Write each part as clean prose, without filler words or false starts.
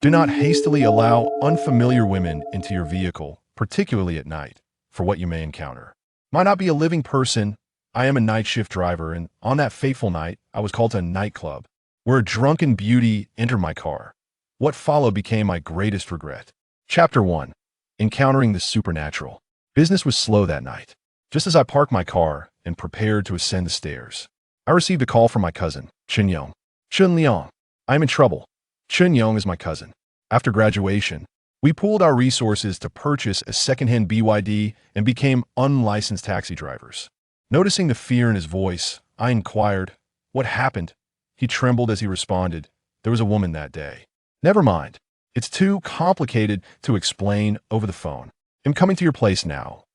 Do not hastily allow unfamiliar women into your vehicle, particularly at night, for what you may encounter. Might not be a living person. I am a night shift driver, and on that fateful night, I was called to a nightclub, where a drunken beauty entered my car. What followed became my greatest regret. Chapter 1. Encountering the Supernatural. Business was slow that night. Just as I parked my car and prepared to ascend the stairs, I received a call from my cousin, Chun Yong. Chun Liang, I am in trouble. Chun Yong is my cousin. After graduation, we pooled our resources to purchase a second-hand BYD and became unlicensed taxi drivers. Noticing the fear in his voice, I inquired, "What happened?" He trembled as he responded, "There was a woman that day." "Never mind. It's too complicated to explain over the phone. I'm coming to your place now."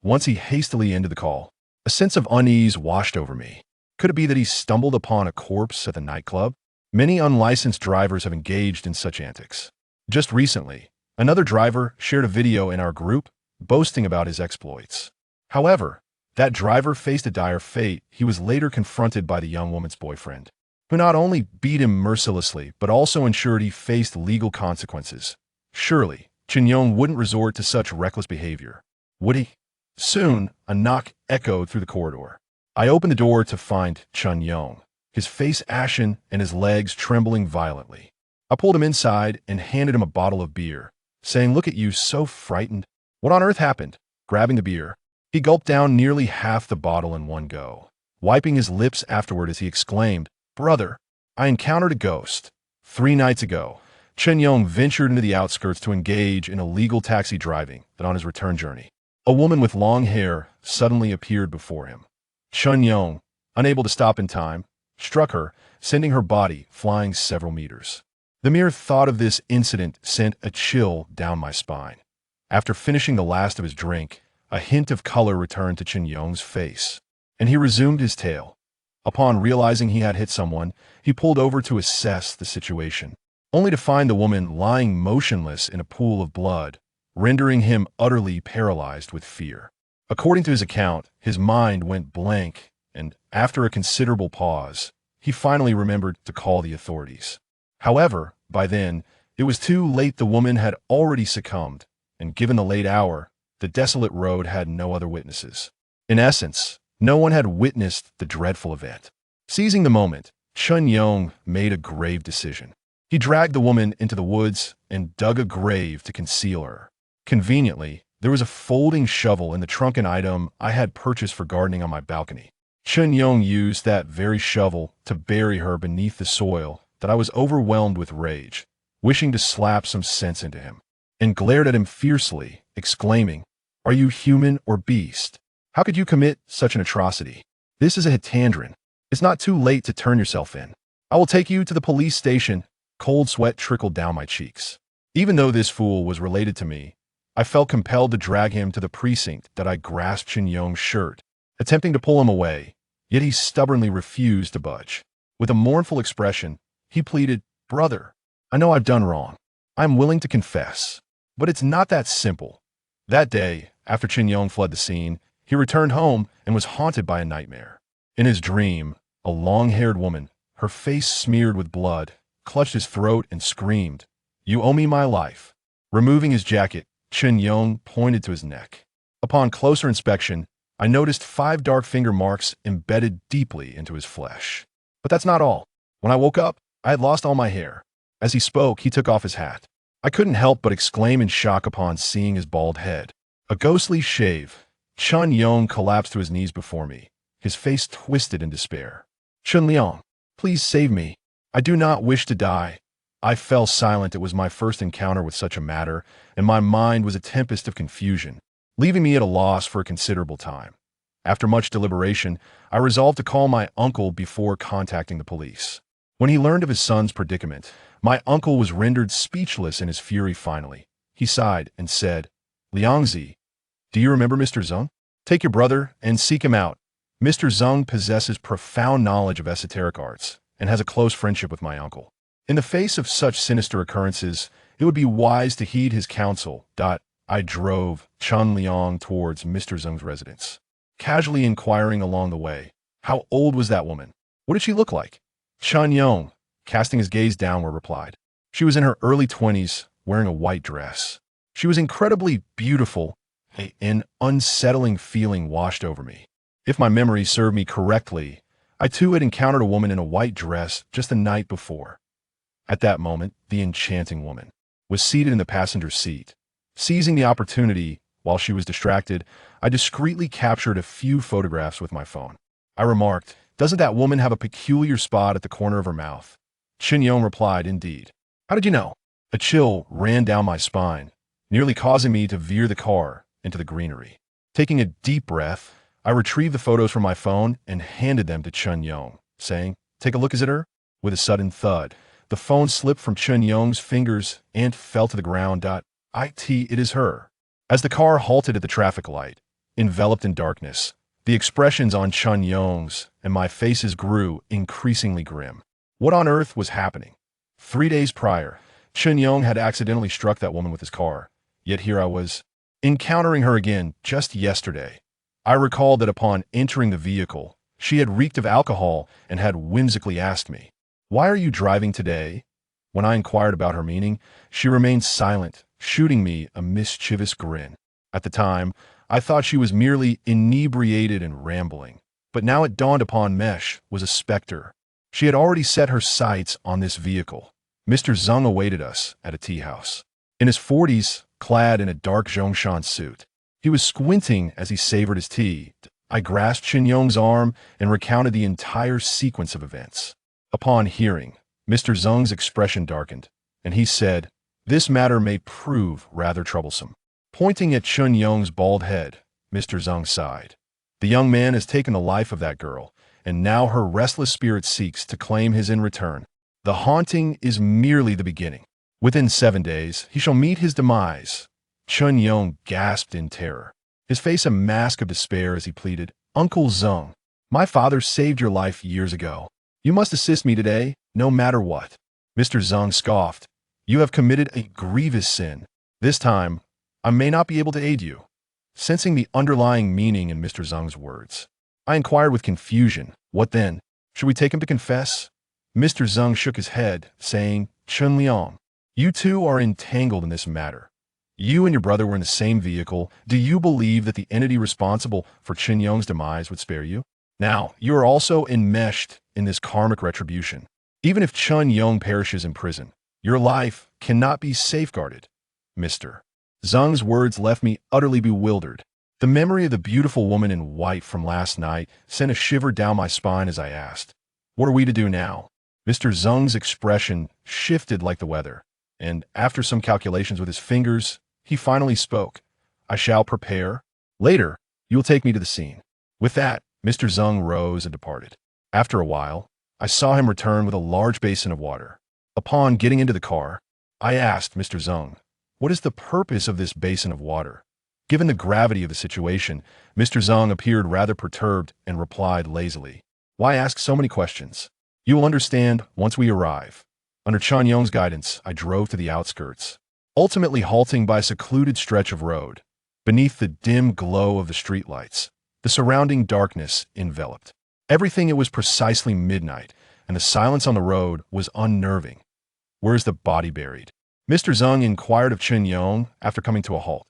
Once he hastily ended the call, a sense of unease washed over me. Could it be that he stumbled upon a corpse at the nightclub? Many unlicensed drivers have engaged in such antics. Just recently, another driver shared a video in our group boasting about his exploits. However, that driver faced a dire fate. He was later confronted by the young woman's boyfriend, who not only beat him mercilessly, but also ensured he faced legal consequences. Surely, Chun Yong wouldn't resort to such reckless behavior, would he? Soon, a knock echoed through the corridor. I opened the door to find Chun Yong, his face ashen and his legs trembling violently. I pulled him inside and handed him a bottle of beer, saying, "Look at you, so frightened." "What on earth happened?" Grabbing the beer, he gulped down nearly half the bottle in one go, wiping his lips afterward as he exclaimed, "Brother, I encountered a ghost. 3 nights ago, Chun Yong ventured into the outskirts to engage in illegal taxi driving, and on his return journey, a woman with long hair suddenly appeared before him. Chun Yong, unable to stop in time, struck her, sending her body flying several meters. The mere thought of this incident sent a chill down my spine. After finishing the last of his drink, a hint of color returned to Chun Yong's face, and he resumed his tale. Upon realizing he had hit someone, he pulled over to assess the situation, only to find the woman lying motionless in a pool of blood, rendering him utterly paralyzed with fear. According to his account, his mind went blank, and after a considerable pause, he finally remembered to call the authorities. However, by then, it was too late. The woman had already succumbed, and given the late hour, the desolate road had no other witnesses. In essence, no one had witnessed the dreadful event. Seizing the moment, Chun Yong made a grave decision. He dragged the woman into the woods and dug a grave to conceal her. Conveniently, there was a folding shovel in the trunken item I had purchased for gardening on my balcony. Chun Yong used that very shovel to bury her beneath the soil that I was overwhelmed with rage, wishing to slap some sense into him, and glared at him fiercely, exclaiming, "Are you human or beast? How could you commit such an atrocity? This is a hitandron. It's not too late to turn yourself in. I will take you to the police station." Cold sweat trickled down my cheeks. Even though this fool was related to me, I felt compelled to drag him to the precinct. That I grasped Chun Yong's shirt, attempting to pull him away, yet he stubbornly refused to budge. With a mournful expression, he pleaded, "Brother, I know I've done wrong. I'm willing to confess. But it's not that simple." That day, after Chun Yong fled the scene, he returned home and was haunted by a nightmare. In his dream, a long-haired woman, her face smeared with blood, clutched his throat and screamed, "You owe me my life." Removing his jacket, Chun Yong pointed to his neck. Upon closer inspection, I noticed 5 dark finger marks embedded deeply into his flesh. But that's not all. When I woke up, I had lost all my hair. As he spoke, he took off his hat. I couldn't help but exclaim in shock upon seeing his bald head. A ghostly shave. Chun Yong collapsed to his knees before me, his face twisted in despair. "Chun Liang, please save me. I do not wish to die." I fell silent. It was my first encounter with such a matter, and my mind was a tempest of confusion, leaving me at a loss for a considerable time. After much deliberation, I resolved to call my uncle before contacting the police. When he learned of his son's predicament, my uncle was rendered speechless in his fury finally. He sighed and said, "Liangzi, do you remember Mr. Zeng? Take your brother and seek him out. Mr. Zeng possesses profound knowledge of esoteric arts and has a close friendship with my uncle. In the face of such sinister occurrences, it would be wise to heed his counsel." I drove Chun Liang towards Mr. Zeng's residence, casually inquiring along the way, "How old was that woman? What did she look like?" Chun Yong, casting his gaze downward, replied, She was in her early 20s, wearing a white dress. She was incredibly beautiful. An unsettling feeling washed over me. If my memory served me correctly, I too had encountered a woman in a white dress just the night before. At that moment, the enchanting woman was seated in the passenger seat. Seizing the opportunity, while she was distracted, I discreetly captured a few photographs with my phone. I remarked, "Doesn't that woman have a peculiar spot at the corner of her mouth?" Chin Yong replied, "Indeed." "How did you know?" A chill ran down my spine, nearly causing me to veer the car into the greenery. Taking a deep breath, I retrieved the photos from my phone and handed them to Chun Yong, saying, "Take a look, is it her?" With a sudden thud, the phone slipped from Chun Yong's fingers and fell to the ground. It is her. As the car halted at the traffic light, enveloped in darkness, the expressions on Chun Yong's and my faces grew increasingly grim. What on earth was happening? 3 days prior, Chun Yong had accidentally struck that woman with his car, yet here I was, encountering her again just yesterday. I recalled that upon entering the vehicle, she had reeked of alcohol and had whimsically asked me, "Why are you driving today?" When I inquired about her meaning, she remained silent, shooting me a mischievous grin. At the time, I thought she was merely inebriated and rambling, but now it dawned upon Mesh was a specter. She had already set her sights on this vehicle. Mr. Zeng awaited us at a tea house. In his 40s, clad in a dark Zhongshan suit, he was squinting as he savored his tea. I grasped Chin Yong's arm and recounted the entire sequence of events. Upon hearing, Mr. Zeng's expression darkened, and he said, "This matter may prove rather troublesome." Pointing at Chun Yong's bald head, Mr. Zeng sighed. "The young man has taken the life of that girl, and now her restless spirit seeks to claim his in return. The haunting is merely the beginning. Within 7 days, he shall meet his demise." Chun Yong gasped in terror, his face a mask of despair as he pleaded, "Uncle Zeng, my father saved your life years ago. You must assist me today, no matter what." Mr. Zeng scoffed, "You have committed a grievous sin. This time, I may not be able to aid you." Sensing the underlying meaning in Mr. Zeng's words, I inquired with confusion, "What then? Should we take him to confess?" Mr. Zeng shook his head, saying, "Chun Liang, you two are entangled in this matter. You and your brother were in the same vehicle. Do you believe that the entity responsible for Chin Yong's demise would spare you? Now, you are also enmeshed in this karmic retribution. Even if Chun Yong perishes in prison, your life cannot be safeguarded." Mr. Zeng's words left me utterly bewildered. The memory of the beautiful woman in white from last night sent a shiver down my spine as I asked, "What are we to do now?" Mr. Zeng's expression shifted like the weather, and after some calculations with his fingers, he finally spoke, "I shall prepare. Later, you will take me to the scene." With that, Mr. Zeng rose and departed. After a while, I saw him return with a large basin of water. Upon getting into the car, I asked Mr. Zeng, "What is the purpose of this basin of water?" Given the gravity of the situation, Mr. Zeng appeared rather perturbed and replied lazily, "Why ask so many questions? You will understand once we arrive." Under Chun Yong's guidance, I drove to the outskirts, ultimately halting by a secluded stretch of road. Beneath the dim glow of the streetlights, the surrounding darkness enveloped everything. It was precisely midnight, and the silence on the road was unnerving. "Where is the body buried?" Mr. Zeng inquired of Chin Yong after coming to a halt.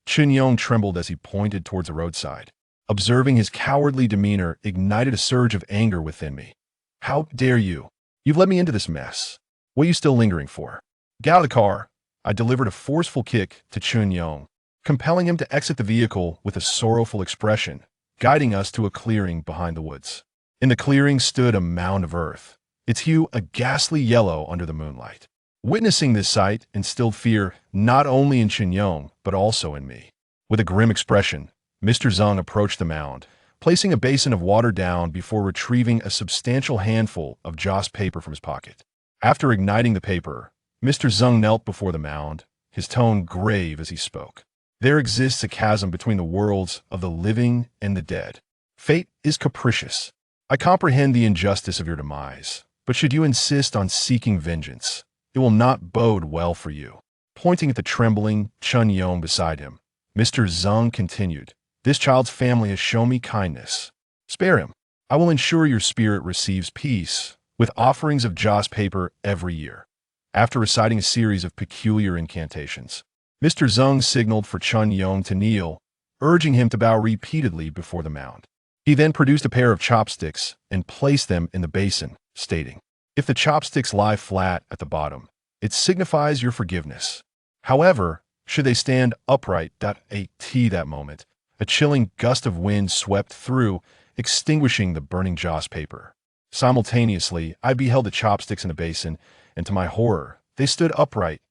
Chin Yong trembled as he pointed towards the roadside. Observing his cowardly demeanor ignited a surge of anger within me. "How dare you? You've led me into this mess. What are you still lingering for? Get out of the car." I delivered a forceful kick to Chun Yong, compelling him to exit the vehicle with a sorrowful expression, guiding us to a clearing behind the woods. In the clearing stood a mound of earth, its hue a ghastly yellow under the moonlight. Witnessing this sight instilled fear not only in Chin Yong, but also in me. With a grim expression, Mr. Zeng approached the mound, placing a basin of water down before retrieving a substantial handful of joss paper from his pocket. After igniting the paper, Mr. Zeng knelt before the mound, his tone grave as he spoke. "There exists a chasm between the worlds of the living and the dead. Fate is capricious. I comprehend the injustice of your demise, but should you insist on seeking vengeance, it will not bode well for you." Pointing at the trembling Chun Yong beside him, Mr. Zeng continued, "This child's family has shown me kindness. Spare him. I will ensure your spirit receives peace with offerings of joss paper every year." after reciting a series of peculiar incantations. Mr. Zeng signaled for Chun Yong to kneel, urging him to bow repeatedly before the mound. He then produced a pair of chopsticks and placed them in the basin, stating, "If the chopsticks lie flat at the bottom, it signifies your forgiveness. However, should they stand upright at that moment, a chilling gust of wind swept through, extinguishing the burning joss paper. Simultaneously, I beheld the chopsticks in the basin, and to my horror, they stood upright.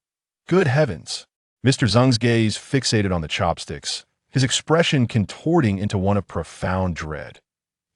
Good heavens!" Mr. Zeng's gaze fixated on the chopsticks, his expression contorting into one of profound dread.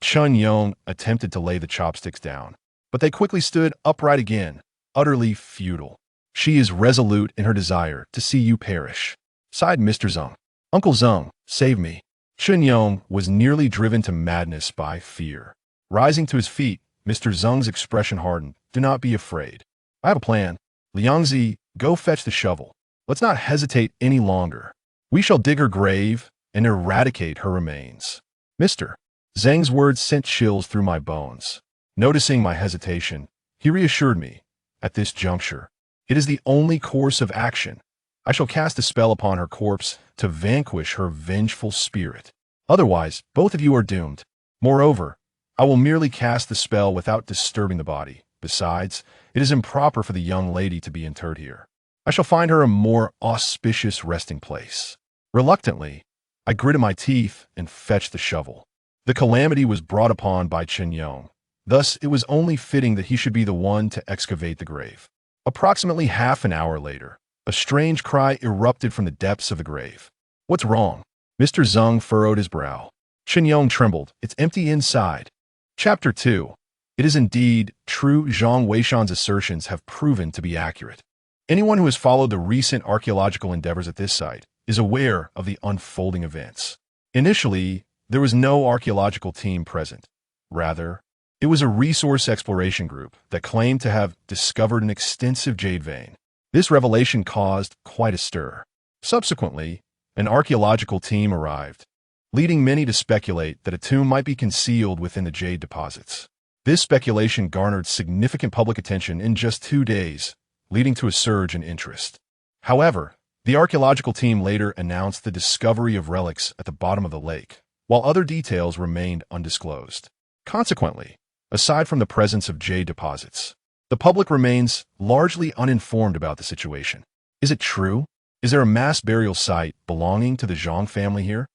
Chun Yong attempted to lay the chopsticks down, but they quickly stood upright again, utterly futile. "She is resolute in her desire to see you perish," sighed Mr. Zeng. "Uncle Zeng, save me." Chun Yong was nearly driven to madness by fear. Rising to his feet, Mr. Zeng's expression hardened. "Do not be afraid. I have a plan. Liangzi, go fetch the shovel. Let's not hesitate any longer. We shall dig her grave and eradicate her remains." Mr. Zeng's words sent chills through my bones. Noticing my hesitation, he reassured me, "At this juncture, it is the only course of action. I shall cast a spell upon her corpse to vanquish her vengeful spirit. Otherwise, both of you are doomed. Moreover, I will merely cast the spell without disturbing the body. Besides, it is improper for the young lady to be interred here. I shall find her a more auspicious resting place." Reluctantly, I gritted my teeth and fetched the shovel. The calamity was brought upon by Chun Yong. Thus, it was only fitting that he should be the one to excavate the grave. Approximately half an hour later, a strange cry erupted from the depths of the grave. "What's wrong?" Mr. Zeng furrowed his brow. Chun Yong trembled. "It's empty inside." Chapter 2. It is indeed true. Zhang Weishan's assertions have proven to be accurate. Anyone who has followed the recent archaeological endeavors at this site is aware of the unfolding events. Initially, there was no archaeological team present. Rather, it was a resource exploration group that claimed to have discovered an extensive jade vein. This revelation caused quite a stir. Subsequently, an archaeological team arrived, leading many to speculate that a tomb might be concealed within the jade deposits. This speculation garnered significant public attention in just 2 days, leading to a surge in interest. However, the archaeological team later announced the discovery of relics at the bottom of the lake, while other details remained undisclosed. Consequently, aside from the presence of jade deposits, the public remains largely uninformed about the situation. Is it true? Is there a mass burial site belonging to the Zhang family here?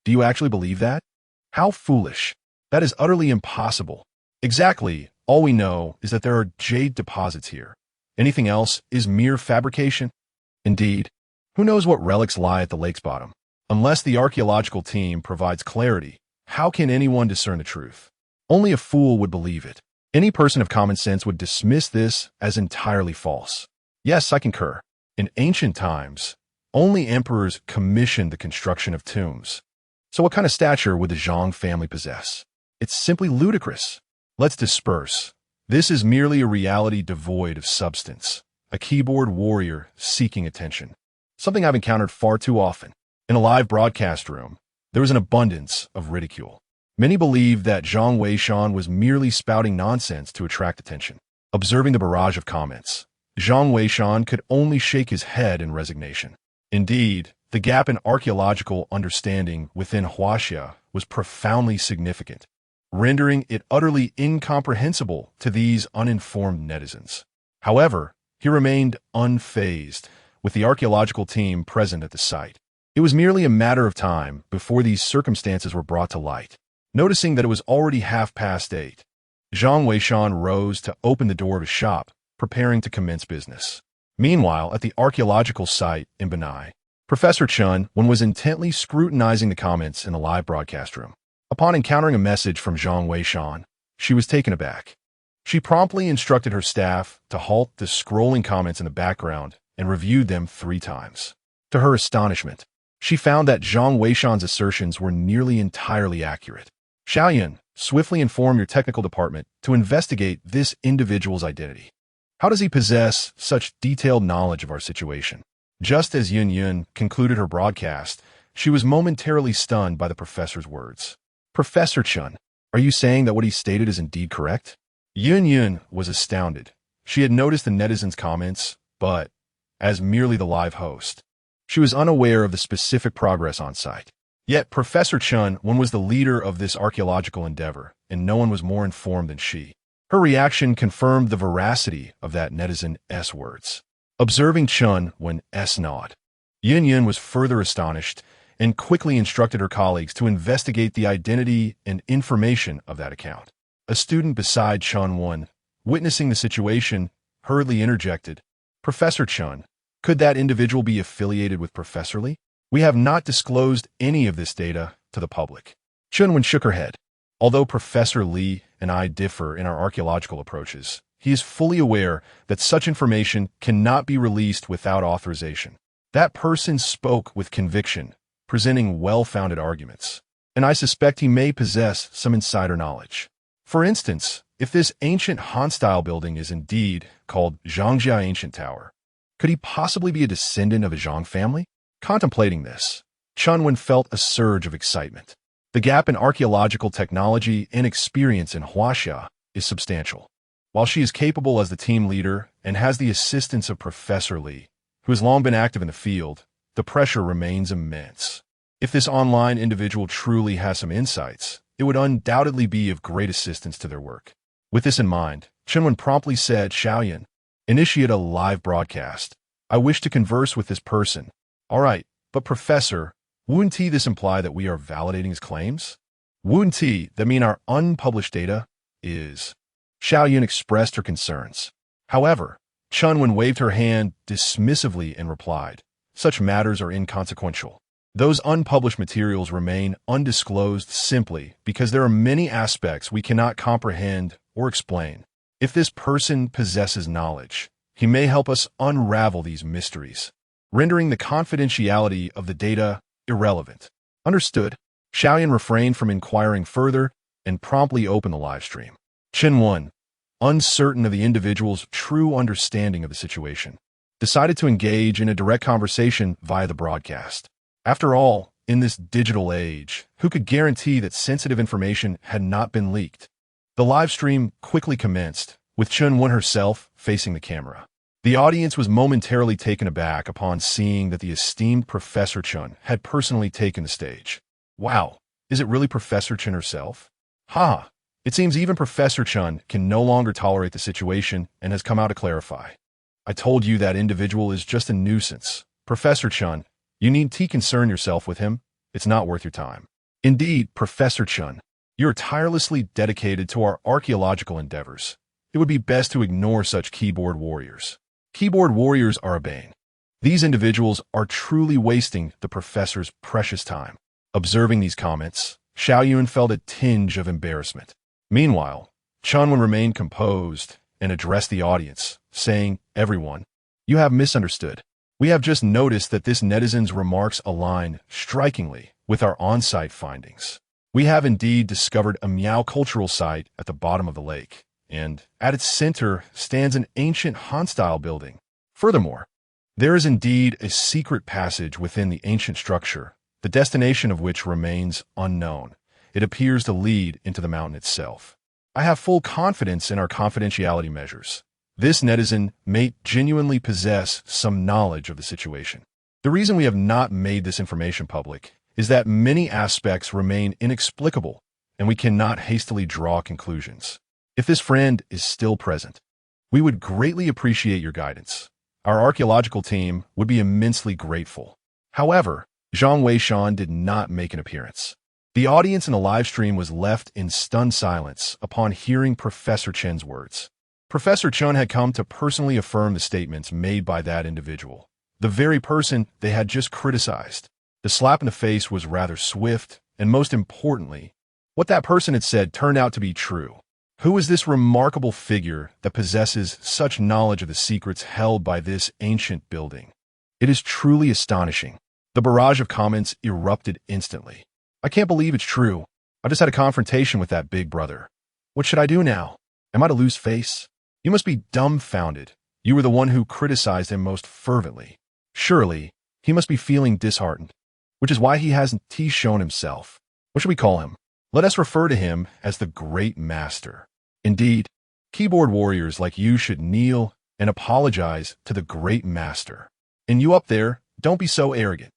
Do you actually believe that? How foolish. That is utterly impossible. Exactly, all we know is that there are jade deposits here. Anything else is mere fabrication. Indeed, who knows what relics lie at the lake's bottom? Unless the archaeological team provides clarity, how can anyone discern the truth? Only a fool would believe it. Any person of common sense would dismiss this as entirely false. Yes, I concur. In ancient times, only emperors commissioned the construction of tombs. So what kind of stature would the Zhang family possess? It's simply ludicrous. Let's disperse. This is merely a reality devoid of substance, a keyboard warrior seeking attention. Something I've encountered far too often. In a live broadcast room, there was an abundance of ridicule. Many believed that Zhang Weishan was merely spouting nonsense to attract attention. Observing the barrage of comments, Zhang Weishan could only shake his head in resignation. Indeed, the gap in archaeological understanding within Huaxia was profoundly significant, rendering it utterly incomprehensible to these uninformed netizens. However, he remained unfazed, with the archaeological team present at the site. It was merely a matter of time before these circumstances were brought to light. Noticing that it was already 8:30, Zhang Weishan rose to open the door of his shop, preparing to commence business. Meanwhile, at the archaeological site in Benai, Professor Chun was intently scrutinizing the comments in the live broadcast room. Upon encountering a message from Zhang Weishan, she was taken aback. She promptly instructed her staff to halt the scrolling comments in the background and reviewed them 3 times. To her astonishment, she found that Zhang Weishan's assertions were nearly entirely accurate. Xiaoyun, swiftly inform your technical department to investigate this individual's identity. How does he possess such detailed knowledge of our situation? Just as Yun Yun concluded her broadcast, she was momentarily stunned by the professor's words. Professor Chun, are you saying that what he stated is indeed correct? Yun Yun was astounded. She had noticed the netizens' comments, but as merely the live host, she was unaware of the specific progress on site. Yet Professor Chun was the leader of this archaeological endeavor, and no one was more informed than she. Her reaction confirmed the veracity of that netizen's words. Observing Chun nod, Yin Yin was further astonished and quickly instructed her colleagues to investigate the identity and information of that account. A student beside Chun, witnessing the situation, hurriedly interjected, "Professor Chun, could that individual be affiliated with Professor Lee? We have not disclosed any of this data to the public." Chun shook her head. Although Professor Lee and I differ in our archaeological approaches, he is fully aware that such information cannot be released without authorization. That person spoke with conviction, presenting well-founded arguments, and I suspect he may possess some insider knowledge. For instance, if this ancient Han-style building is indeed called Zhongjia Ancient Tower, could he possibly be a descendant of a Zhang family? Contemplating this, Chun felt a surge of excitement. The gap in archaeological technology and experience in Huaxia is substantial. While she is capable as the team leader and has the assistance of Professor Lee, who has long been active in the field, the pressure remains immense. If this online individual truly has some insights, it would undoubtedly be of great assistance to their work. With this in mind, Chun promptly said, "Xiaoyan, initiate a live broadcast. I wish to converse with this person." "All right, but Professor, wouldn't this imply that we are validating his claims? Wouldn't that mean our unpublished data is?" Xiaoyan expressed her concerns. However, Chun waved her hand dismissively and replied, "Such matters are inconsequential. Those unpublished materials remain undisclosed simply because there are many aspects we cannot comprehend or explain. If this person possesses knowledge, he may help us unravel these mysteries, rendering the confidentiality of the data irrelevant." Understood. Xiaoyan refrained from inquiring further and promptly opened the live stream. Chun, uncertain of the individual's true understanding of the situation, decided to engage in a direct conversation via the broadcast. After all, in this digital age, who could guarantee that sensitive information had not been leaked? The live stream quickly commenced, with Chun herself facing the camera. The audience was momentarily taken aback upon seeing that the esteemed Professor Chun had personally taken the stage. Wow, is it really Professor Chun herself? Ha! It seems even Professor Chun can no longer tolerate the situation and has come out to clarify. "I told you that individual is just a nuisance. Professor Chun, you need to concern yourself with him. It's not worth your time." Indeed, Professor Chun, you are tirelessly dedicated to our archaeological endeavors. It would be best to ignore such keyboard warriors. Keyboard warriors are a bane. These individuals are truly wasting the professor's precious time. Observing these comments, Xiaoyun felt a tinge of embarrassment. Meanwhile, Chun remained composed and addressed the audience, saying, "Everyone, you have misunderstood. We have just noticed that this netizen's remarks align strikingly with our on-site findings. We have indeed discovered a Miao cultural site at the bottom of the lake, and at its center stands an ancient Han-style building. Furthermore, there is indeed a secret passage within the ancient structure, the destination of which remains unknown. It appears to lead into the mountain itself. I have full confidence in our confidentiality measures. This netizen may genuinely possess some knowledge of the situation. The reason we have not made this information public is that many aspects remain inexplicable, and we cannot hastily draw conclusions. If this friend is still present, we would greatly appreciate your guidance. Our archaeological team would be immensely grateful." However, Zhang Weishan did not make an appearance. The audience in the live stream was left in stunned silence upon hearing Professor Chen's words. Professor Chun had come to personally affirm the statements made by that individual, the very person they had just criticized. The slap in the face was rather swift, and most importantly, what that person had said turned out to be true. Who is this remarkable figure that possesses such knowledge of the secrets held by this ancient building? It is truly astonishing. The barrage of comments erupted instantly. "I can't believe it's true. I just had a confrontation with that big brother. What should I do now? Am I to lose face? You must be dumbfounded. You were the one who criticized him most fervently. Surely, he must be feeling disheartened, which is why he hasn't shown himself. What should we call him? Let us refer to him as the Great Master." Indeed, Keyboard warriors like you should kneel and apologize to the great master. And you up there, don't be so arrogant.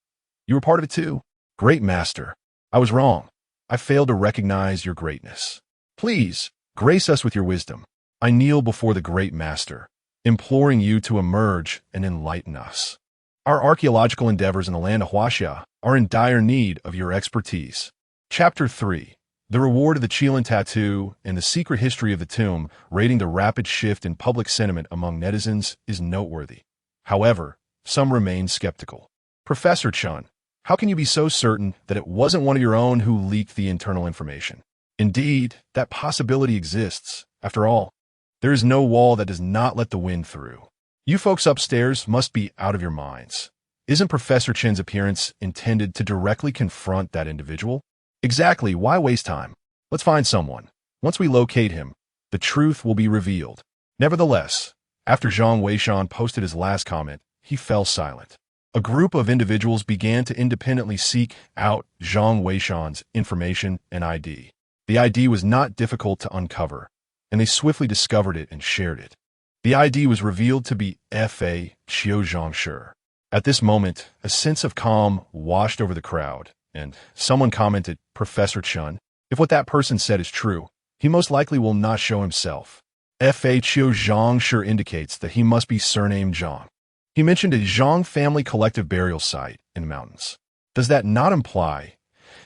You were part of it too. Great master. I was wrong. I failed to recognize your greatness. Please, grace us with your wisdom. I kneel before the great master, imploring you to emerge and enlighten us. Our archaeological endeavors in the land of Huaxia are in dire need of your expertise. Chapter 3. The Reward of the Qilin Tattoo and the Secret History of the Tomb, rating the rapid shift in public sentiment among netizens, is noteworthy. However, some remain skeptical. Professor Chun, how can you be so certain that it wasn't one of your own who leaked the internal information? Indeed, that possibility exists. After all, there is no wall that does not let the wind through. You folks upstairs must be out of your minds. Isn't Professor Chen's appearance intended to directly confront that individual? Exactly, why waste time? Let's find someone. Once we locate him, the truth will be revealed. Nevertheless, after Zhang Weishan posted his last comment, he fell silent. A group of individuals began to independently seek out Zhang Weishan's information and ID. The ID was not difficult to uncover, and they swiftly discovered it and shared it. The ID was revealed to be F.A. Qiu Zhangshi. At this moment, a sense of calm washed over the crowd, and someone commented, Professor Chun, if what that person said is true, he most likely will not show himself. F.A. Qiu Zhangshi indicates that he must be surnamed Zhang. He mentioned a Zhang family collective burial site in the mountains. Does that not imply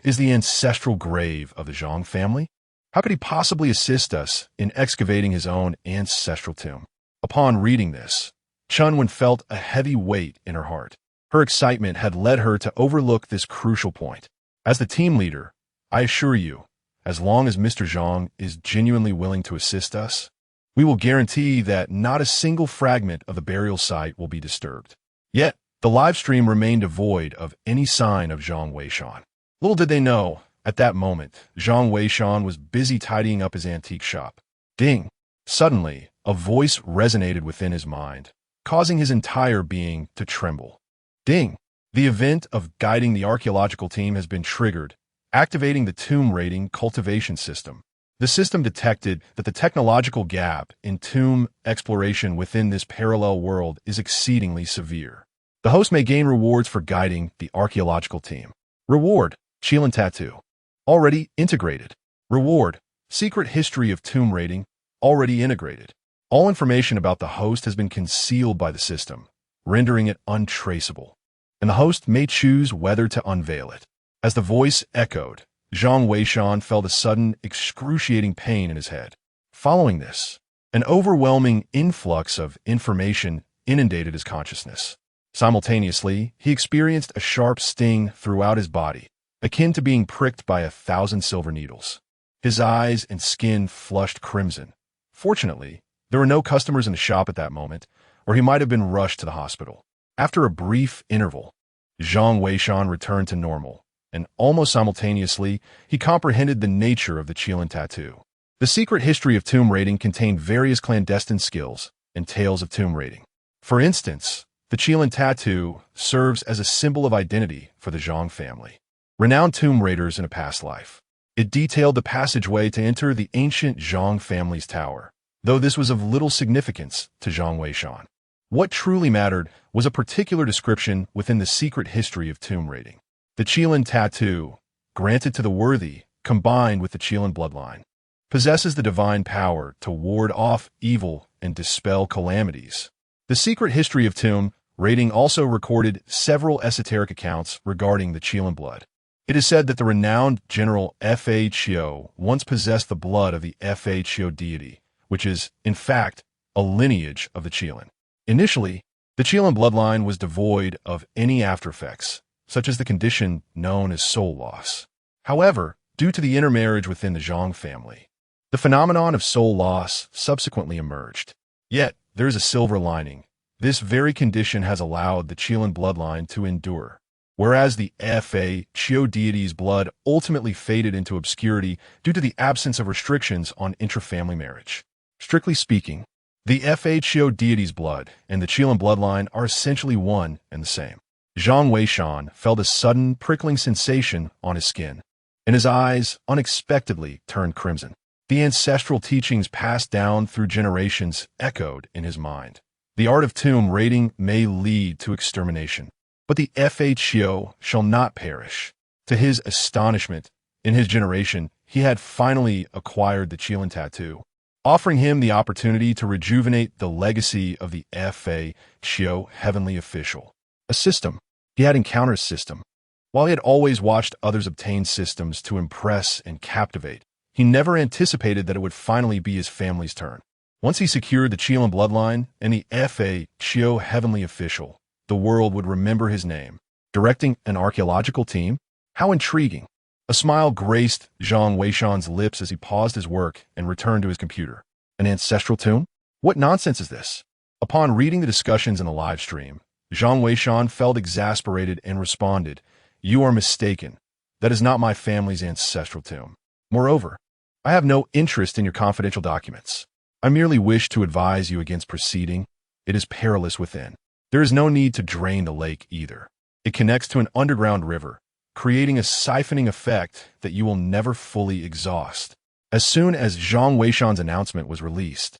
is the ancestral grave of the Zhang family? How could he possibly assist us in excavating his own ancestral tomb? Upon reading this, Chunwen felt a heavy weight in her heart. Her excitement had led her to overlook this crucial point. As the team leader, I assure you, as long as Mr. Zhang is genuinely willing to assist us, we will guarantee that not a single fragment of the burial site will be disturbed. Yet, the live stream remained devoid of any sign of Zhang Weishan. Little did they know, at that moment, Zhang Weishan was busy tidying up his antique shop. Ding! Suddenly, a voice resonated within his mind, causing his entire being to tremble. Ding! The event of guiding the archaeological team has been triggered, activating the tomb rating cultivation system. The system detected that the technological gap in tomb exploration within this parallel world is exceedingly severe. The host may gain rewards for guiding the archaeological team. Reward: Qilin Tattoo. Already integrated. Reward: Secret History of Tomb Rating. Already integrated. All information about the host has been concealed by the system, rendering it untraceable, and the host may choose whether to unveil it. As the voice echoed, Zhang Weishan felt a sudden, excruciating pain in his head. Following this, an overwhelming influx of information inundated his consciousness. Simultaneously, he experienced a sharp sting throughout his body, akin to being pricked by 1,000 silver needles. His eyes and skin flushed crimson. Fortunately, there were no customers in the shop at that moment, or he might have been rushed to the hospital. After a brief interval, Zhang Weishan returned to normal, and almost simultaneously, he comprehended the nature of the Qilin Tattoo. The Secret History of Tomb Rating contained various clandestine skills and tales of tomb raiding. For instance, the Qilin Tattoo serves as a symbol of identity for the Zhang family, renowned tomb raiders in a past life. It detailed the passageway to enter the ancient Zhang family's tower, though this was of little significance to Zhang Weishan. What truly mattered was a particular description within the secret history of tomb raiding. The Qilin Tattoo, granted to the worthy, combined with the Qilin bloodline, possesses the divine power to ward off evil and dispel calamities. The Secret History of Tomb Raiding also recorded several esoteric accounts regarding the Qilin blood. It is said that the renowned General F.A. Qiu once possessed the blood of the F.A. Qiu deity, which is, in fact, a lineage of the Qilin. Initially, the Qilin bloodline was devoid of any aftereffects, such as the condition known as soul loss. However, due to the intermarriage within the Zhang family, the phenomenon of soul loss subsequently emerged. Yet, there is a silver lining. This very condition has allowed the Qilin bloodline to endure, whereas the F.A. Qiu deity's blood ultimately faded into obscurity due to the absence of restrictions on intra-family marriage. Strictly speaking, the F.A. Qiu deity's blood and the Qilin bloodline are essentially one and the same. Zhang Weishan felt a sudden prickling sensation on his skin, and his eyes unexpectedly turned crimson. The ancestral teachings passed down through generations echoed in his mind. The art of tomb raiding may lead to extermination, but the FHO shall not perish. To his astonishment, in his generation, he had finally acquired the Chilan tattoo, offering him the opportunity to rejuvenate the legacy of the FHO heavenly official. A system. He had encountered a system. While he had always watched others obtain systems to impress and captivate, he never anticipated that it would finally be his family's turn. Once he secured the Chilan bloodline and the FHO heavenly official, the world would remember his name. Directing an archaeological team? How intriguing. A smile graced Zhang Weishan's lips as he paused his work and returned to his computer. An ancestral tomb? What nonsense is this? Upon reading the discussions in the live stream, Zhang Weishan felt exasperated and responded, "You are mistaken. That is not my family's ancestral tomb. Moreover, I have no interest in your confidential documents. I merely wish to advise you against proceeding. It is perilous within. There is no need to drain the lake either. It connects to an underground river, creating a siphoning effect that you will never fully exhaust." As soon as Zhang Weishan's announcement was released,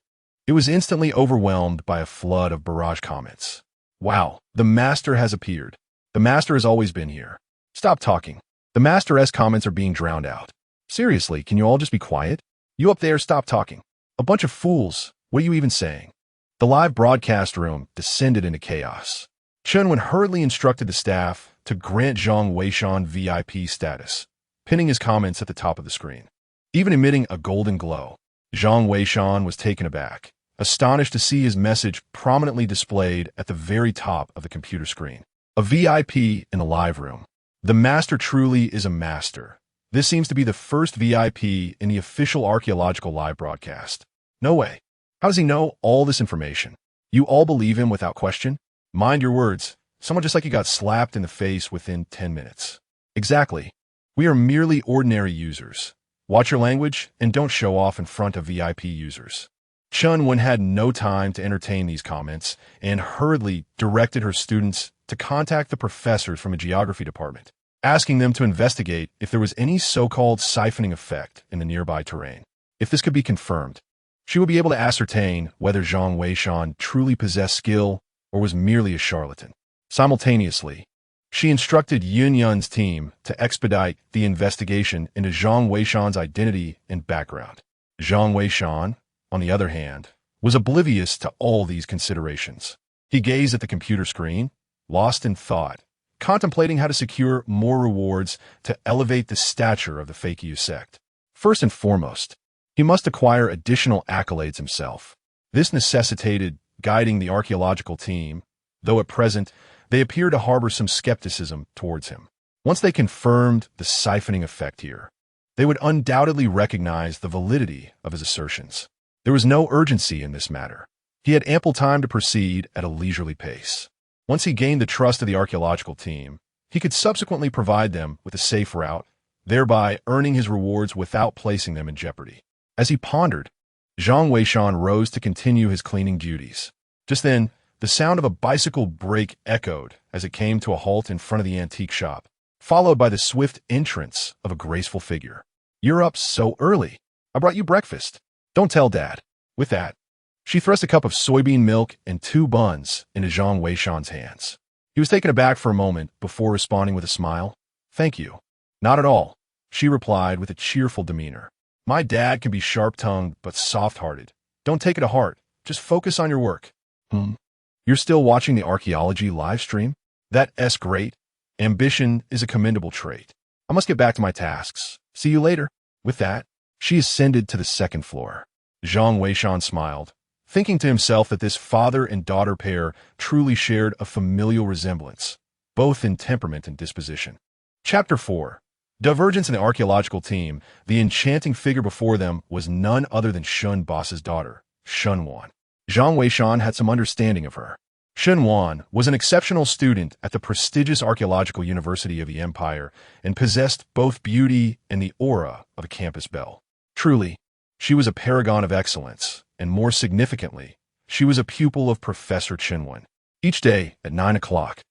it was instantly overwhelmed by a flood of barrage comments. Wow, the Master has appeared. The Master has always been here. Stop talking. The Master's comments are being drowned out. Seriously, can you all just be quiet? You up there, stop talking. A bunch of fools. What are you even saying? The live broadcast room descended into chaos. Chen Wen hurriedly instructed the staff to grant Zhang Weishan VIP status, pinning his comments at the top of the screen. Even emitting a golden glow, Zhang Weishan was taken aback, astonished to see his message prominently displayed at the very top of the computer screen. A VIP in the live room. The Master truly is a master. This seems to be the first VIP in the official archaeological live broadcast. No way. How does he know all this information? You all believe him without question? Mind your words. Someone just like you got slapped in the face within 10 minutes. Exactly. We are merely ordinary users. Watch your language and don't show off in front of VIP users. Chen Wen had no time to entertain these comments and hurriedly directed her students to contact the professors from the geography department, asking them to investigate if there was any so-called siphoning effect in the nearby terrain. If this could be confirmed, she would be able to ascertain whether Zhang Weishan truly possessed skill or was merely a charlatan. Simultaneously, she instructed Yun Yun's team to expedite the investigation into Zhang Weishan's identity and background. Zhang Weishan, on the other hand, was oblivious to all these considerations. He gazed at the computer screen, lost in thought, contemplating how to secure more rewards to elevate the stature of the Fakyu sect. First and foremost, he must acquire additional accolades himself. This necessitated guiding the archaeological team, though at present they appear to harbor some skepticism towards him. Once they confirmed the siphoning effect here, they would undoubtedly recognize the validity of his assertions. There was no urgency in this matter. He had ample time to proceed at a leisurely pace. Once he gained the trust of the archaeological team, he could subsequently provide them with a safe route, thereby earning his rewards without placing them in jeopardy. As he pondered, Zhang Weishan rose to continue his cleaning duties. Just then, the sound of a bicycle brake echoed as it came to a halt in front of the antique shop, followed by the swift entrance of a graceful figure. "You're up so early. I brought you breakfast. Don't tell Dad." With that, she thrust a cup of soybean milk and 2 buns into Zhang Weishan's hands. He was taken aback for a moment before responding with a smile. "Thank you." "Not at all," she replied with a cheerful demeanor. "My dad can be sharp-tongued but soft-hearted. Don't take it to heart. Just focus on your work." You're still watching the archaeology live stream? That's great. Ambition is a commendable trait. I must get back to my tasks. See you later." With that, she ascended to the second floor. Zhang Weishan smiled, thinking to himself that this father and daughter pair truly shared a familial resemblance, both in temperament and disposition. Chapter 4. Divergence in the archaeological team. The enchanting figure before them was none other than Shun Boss's daughter, Shun Wan. Zhang Weishan had some understanding of her. Shun Wan was an exceptional student at the prestigious Archaeological University of the Empire and possessed both beauty and the aura of a campus belle. Truly, she was a paragon of excellence, and more significantly, she was a pupil of Professor Chen Wen. Each day at 9 o'clock,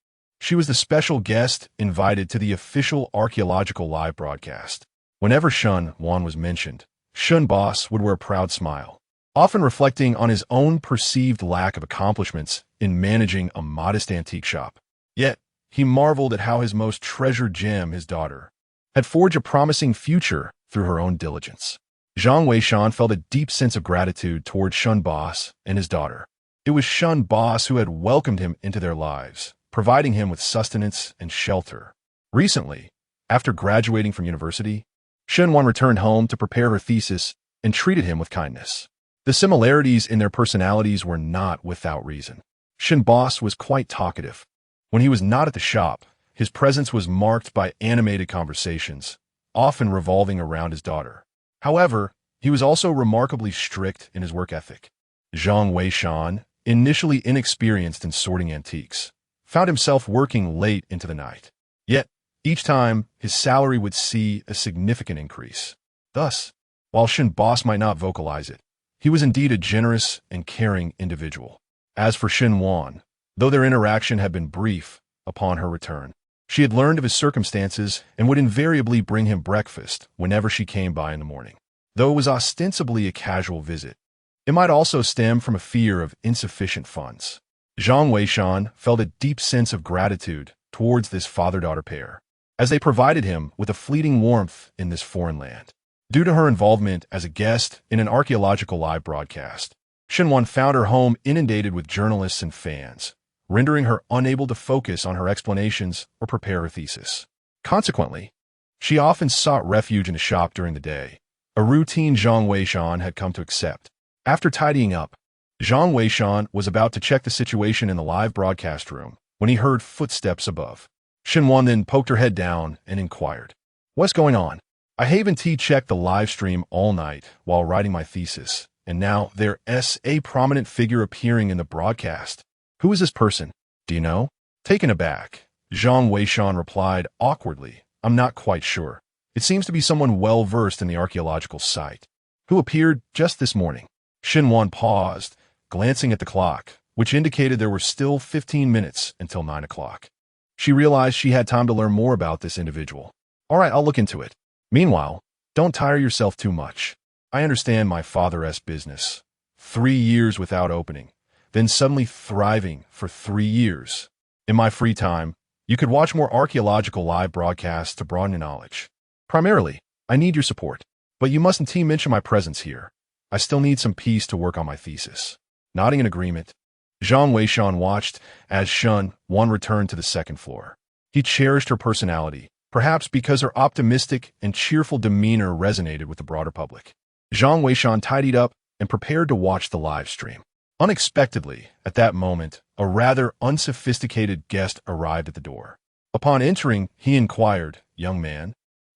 she was the special guest invited to the official archaeological live broadcast. Whenever Shun Wan was mentioned, Shun Boss would wear a proud smile, often reflecting on his own perceived lack of accomplishments in managing a modest antique shop. Yet, he marveled at how his most treasured gem, his daughter, had forged a promising future through her own diligence. Zhang Weishan felt a deep sense of gratitude toward Shun Boss and his daughter. It was Shun Boss who had welcomed him into their lives, providing him with sustenance and shelter. Recently, after graduating from university, Shun Wan returned home to prepare her thesis and treated him with kindness. The similarities in their personalities were not without reason. Shun Boss was quite talkative. When he was not at the shop, his presence was marked by animated conversations, often revolving around his daughter. However, he was also remarkably strict in his work ethic. Zhang Weishan, initially inexperienced in sorting antiques, found himself working late into the night. Yet, each time, his salary would see a significant increase. Thus, while Shun Boss might not vocalize it, he was indeed a generous and caring individual. As for Shun Wan, though their interaction had been brief upon her return, she had learned of his circumstances and would invariably bring him breakfast whenever she came by in the morning. Though it was ostensibly a casual visit, it might also stem from a fear of insufficient funds. Zhang Weishan felt a deep sense of gratitude towards this father-daughter pair, as they provided him with a fleeting warmth in this foreign land. Due to her involvement as a guest in an archaeological live broadcast, Shun Wan found her home inundated with journalists and fans, rendering her unable to focus on her explanations or prepare her thesis. Consequently, she often sought refuge in a shop during the day, a routine Zhang Weishan had come to accept. After tidying up, Zhang Weishan was about to check the situation in the live broadcast room when he heard footsteps above. Shun Wan then poked her head down and inquired, "What's going on?" "I haven't checked the live stream all night while writing my thesis, and now there's a prominent figure appearing in the broadcast. Who is this person? Do you know?" Taken aback, Zhang Weishan replied awkwardly, "I'm not quite sure. It seems to be someone well-versed in the archaeological site, who appeared just this morning." Shun Wan paused, glancing at the clock, which indicated there were still 15 minutes until 9 o'clock. She realized she had time to learn more about this individual. "All right, I'll look into it. Meanwhile, don't tire yourself too much. I understand my father's business. 3 years without opening, then suddenly thriving for 3 years. In my free time, you could watch more archaeological live broadcasts to broaden your knowledge. Primarily, I need your support, but you mustn't mention my presence here. I still need some peace to work on my thesis." Nodding in agreement, Zhang Weishan watched as Shun Wan returned to the second floor. He cherished her personality, perhaps because her optimistic and cheerful demeanor resonated with the broader public. Zhang Weishan tidied up and prepared to watch the live stream. Unexpectedly, at that moment, a rather unsophisticated guest arrived at the door. Upon entering, he inquired, "Young man,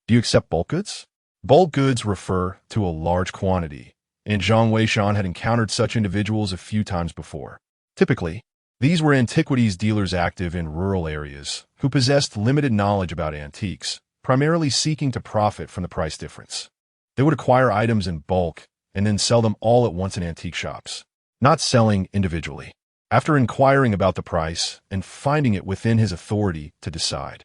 do you accept bulk goods?" Bulk goods refer to a large quantity, and Zhang Weishan had encountered such individuals a few times before. Typically, these were antiquities dealers active in rural areas who possessed limited knowledge about antiques, primarily seeking to profit from the price difference. They would acquire items in bulk and then sell them all at once in antique shops, not selling individually. After inquiring about the price and finding it within his authority to decide,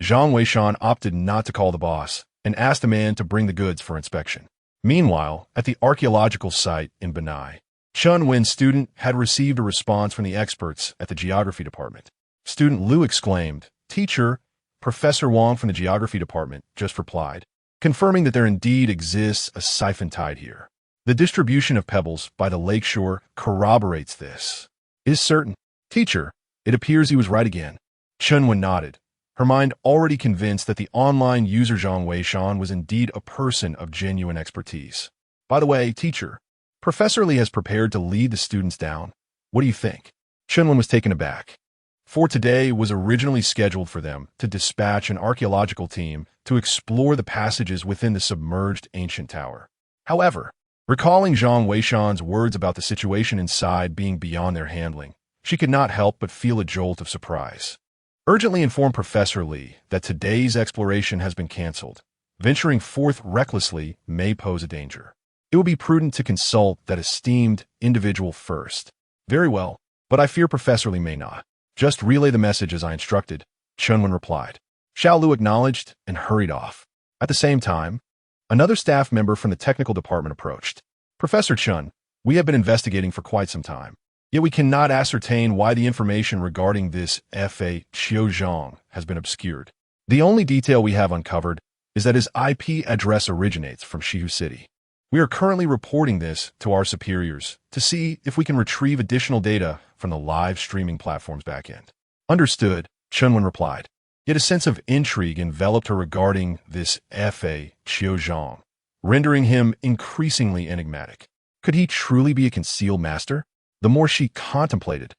Zhang Weishan opted not to call the boss and asked the man to bring the goods for inspection. Meanwhile, at the archaeological site in Benai, Chun Wen's student had received a response from the experts at the geography department. Student Liu exclaimed, "Teacher, Professor Wang from the geography department just replied, confirming that there indeed exists a siphon tide here. The distribution of pebbles by the lakeshore corroborates this. Is certain. Teacher, it appears he was right again." Chun Wen nodded, her mind already convinced that the online user Zhang Weishan was indeed a person of genuine expertise. "By the way, teacher, Professor Li has prepared to lead the students down. What do you think?" Chun Wen was taken aback. For today was originally scheduled for them to dispatch an archaeological team to explore the passages within the submerged ancient tower. However, recalling Zhang Weishan's words about the situation inside being beyond their handling, she could not help but feel a jolt of surprise. Urgently informed Professor Li that today's exploration has been canceled. Venturing forth recklessly may pose a danger. It will be prudent to consult that esteemed individual first. "Very well, but I fear Professor Li may not. Just relay the message as I instructed," Chun Wen replied. Xiao Lu acknowledged and hurried off. At the same time, Another staff member from the technical department approached. Professor Chun, we have been investigating for quite some time. Yet we cannot ascertain why the information regarding this F.A. Qiuzhang has been obscured. The only detail we have uncovered is that his IP address originates from Shihu City. We are currently reporting this to our superiors to see if we can retrieve additional data from the live streaming platform's backend. Understood, Chunwen replied. Yet a sense of intrigue enveloped her regarding this F.A. Qiuzhang, rendering him increasingly enigmatic. Could he truly be a concealed master? The more she contemplated,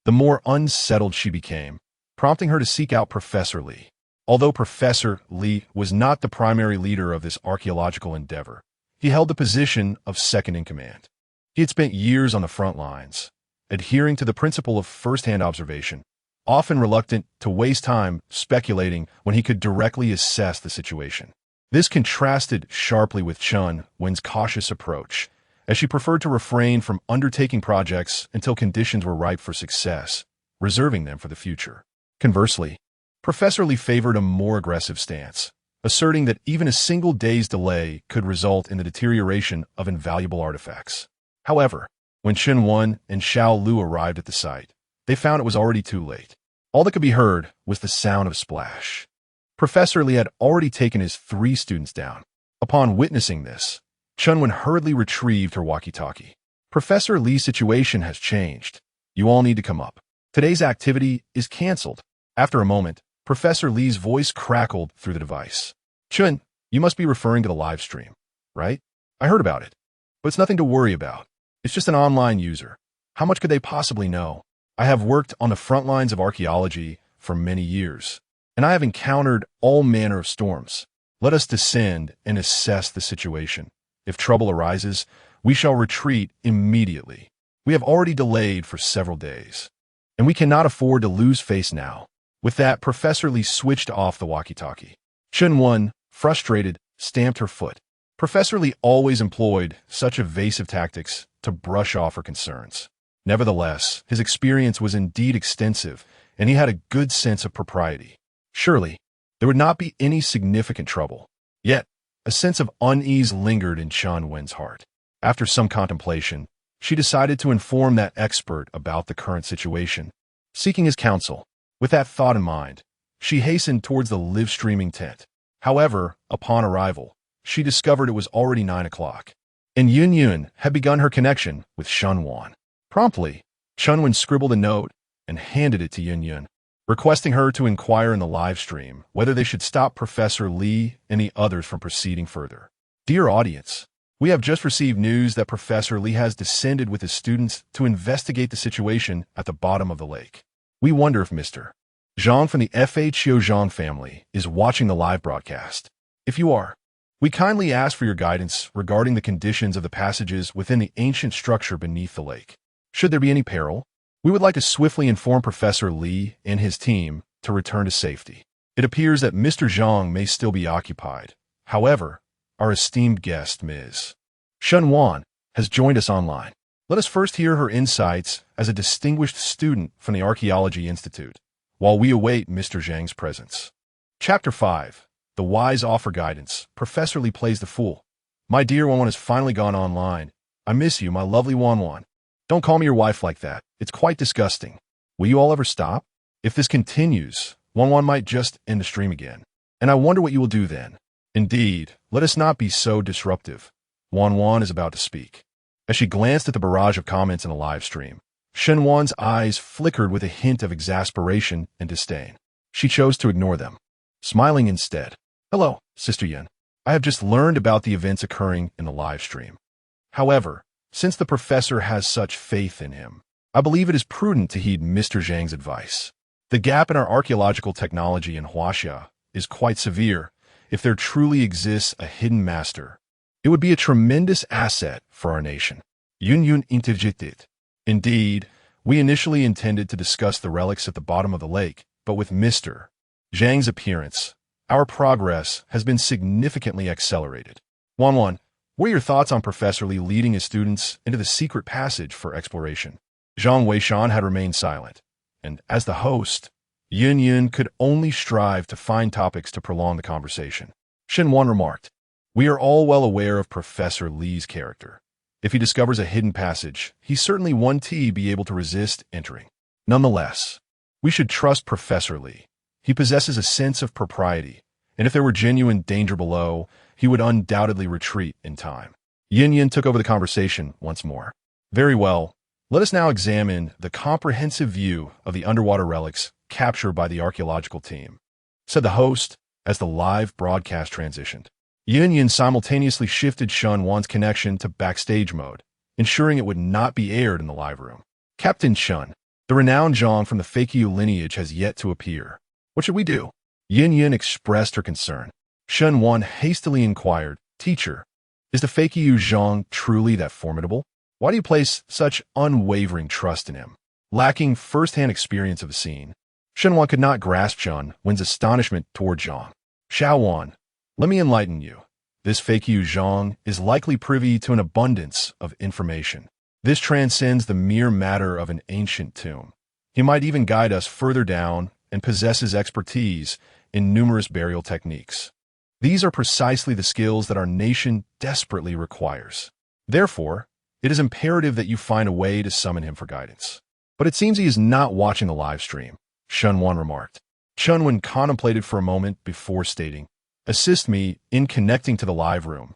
the more unsettled she became, prompting her to seek out Professor Li. Although Professor Li was not the primary leader of this archaeological endeavor, he held the position of second in command. He had spent years on the front lines, adhering to the principle of first-hand observation, often reluctant to waste time speculating when he could directly assess the situation. This contrasted sharply with Chun Wen's cautious approach, as she preferred to refrain from undertaking projects until conditions were ripe for success, reserving them for the future. Conversely, Professor Li favored a more aggressive stance, asserting that even a single day's delay could result in the deterioration of invaluable artifacts. However, when Shen Wan and Xiao Lu arrived at the site, they found it was already too late. All that could be heard was the sound of a splash. Professor Li had already taken his 3 students down. Upon witnessing this, Chunwen hurriedly retrieved her walkie-talkie. Professor Li's situation has changed. You all need to come up. Today's activity is canceled. After a moment, Professor Li's voice crackled through the device. Chun, you must be referring to the live stream, right? I heard about it, but it's nothing to worry about. It's just an online user. How much could they possibly know? I have worked on the front lines of archaeology for many years, and I have encountered all manner of storms. Let us descend and assess the situation. If trouble arises, we shall retreat immediately. We have already delayed for several days, and we cannot afford to lose face now. With that, Professor Li switched off the walkie-talkie. Chun Wan, frustrated, stamped her foot. Professor Li always employed such evasive tactics to brush off her concerns. Nevertheless, his experience was indeed extensive, and he had a good sense of propriety. Surely, there would not be any significant trouble. Yet, a sense of unease lingered in Chun Wen's heart. After some contemplation, she decided to inform that expert about the current situation, seeking his counsel. With that thought in mind, she hastened towards the live-streaming tent. However, upon arrival, she discovered it was already 9 o'clock, and Yun Yun had begun her connection with Shun Wan. Promptly, Chun Wen scribbled a note and handed it to Yun Yun, requesting her to inquire in the live stream whether they should stop Professor Li and the others from proceeding further. Dear audience, we have just received news that Professor Li has descended with his students to investigate the situation at the bottom of the lake. We wonder if Mr. Zhang from the F.A. Qiuzhang family is watching the live broadcast. If you are, we kindly ask for your guidance regarding the conditions of the passages within the ancient structure beneath the lake. Should there be any peril, we would like to swiftly inform Professor Li and his team to return to safety. It appears that Mr. Zhang may still be occupied. However, our esteemed guest, Ms. Shun Wan, has joined us online. Let us first hear her insights as a distinguished student from the Archaeology Institute, while we await Mr. Zhang's presence. Chapter 5. The Wise Offer Guidance. Professor Li plays the fool. My dear Wan has finally gone online. I miss you, my lovely Wan. Don't call me your wife like that. It's quite disgusting. Will you all ever stop? If this continues, Wan might just end the stream again. And I wonder what you will do then. Indeed, let us not be so disruptive. Wan is about to speak. As she glanced at the barrage of comments in the live stream, Shen Wan's eyes flickered with a hint of exasperation and disdain. She chose to ignore them, smiling instead. Hello, Sister Yin. I have just learned about the events occurring in the live stream. However, since the professor has such faith in him, I believe it is prudent to heed Mr. Zhang's advice. The gap in our archaeological technology in Huaxia is quite severe. If there truly exists a hidden master, it would be a tremendous asset for our nation. Yun interjected. Indeed, we initially intended to discuss the relics at the bottom of the lake, but with Mr. Zhang's appearance, our progress has been significantly accelerated. Wan, what are your thoughts on Professor Li leading his students into the secret passage for exploration? Zhang Weishan had remained silent, and as the host, Yun could only strive to find topics to prolong the conversation. Shen Wan remarked, We are all well aware of Professor Lee's character. If he discovers a hidden passage, he certainly won't be able to resist entering. Nonetheless, we should trust Professor Lee. He possesses a sense of propriety, and if there were genuine danger below, he would undoubtedly retreat in time. Yin Yin took over the conversation once more. Very well, let us now examine the comprehensive view of the underwater relics captured by the archaeological team, said the host as the live broadcast transitioned. Yin Yin simultaneously shifted Shun Wan's connection to backstage mode, ensuring it would not be aired in the live room. Captain Shun, the renowned Zhang from the Fakyu lineage has yet to appear. What should we do? Yin Yin expressed her concern. Shun Wan hastily inquired, Teacher, is the Fakyu Zhang truly that formidable? Why do you place such unwavering trust in him? Lacking first-hand experience of the scene, Shun Wan could not grasp Shun Wan's astonishment toward Zhang. Xiao Wan, let me enlighten you. This Fakyu Zhang is likely privy to an abundance of information. This transcends the mere matter of an ancient tomb. He might even guide us further down and possesses expertise in numerous burial techniques. These are precisely the skills that our nation desperately requires. Therefore, it is imperative that you find a way to summon him for guidance. But it seems he is not watching the live stream, Shun Wan remarked. Shun Wan contemplated for a moment before stating, Assist me in connecting to the live room.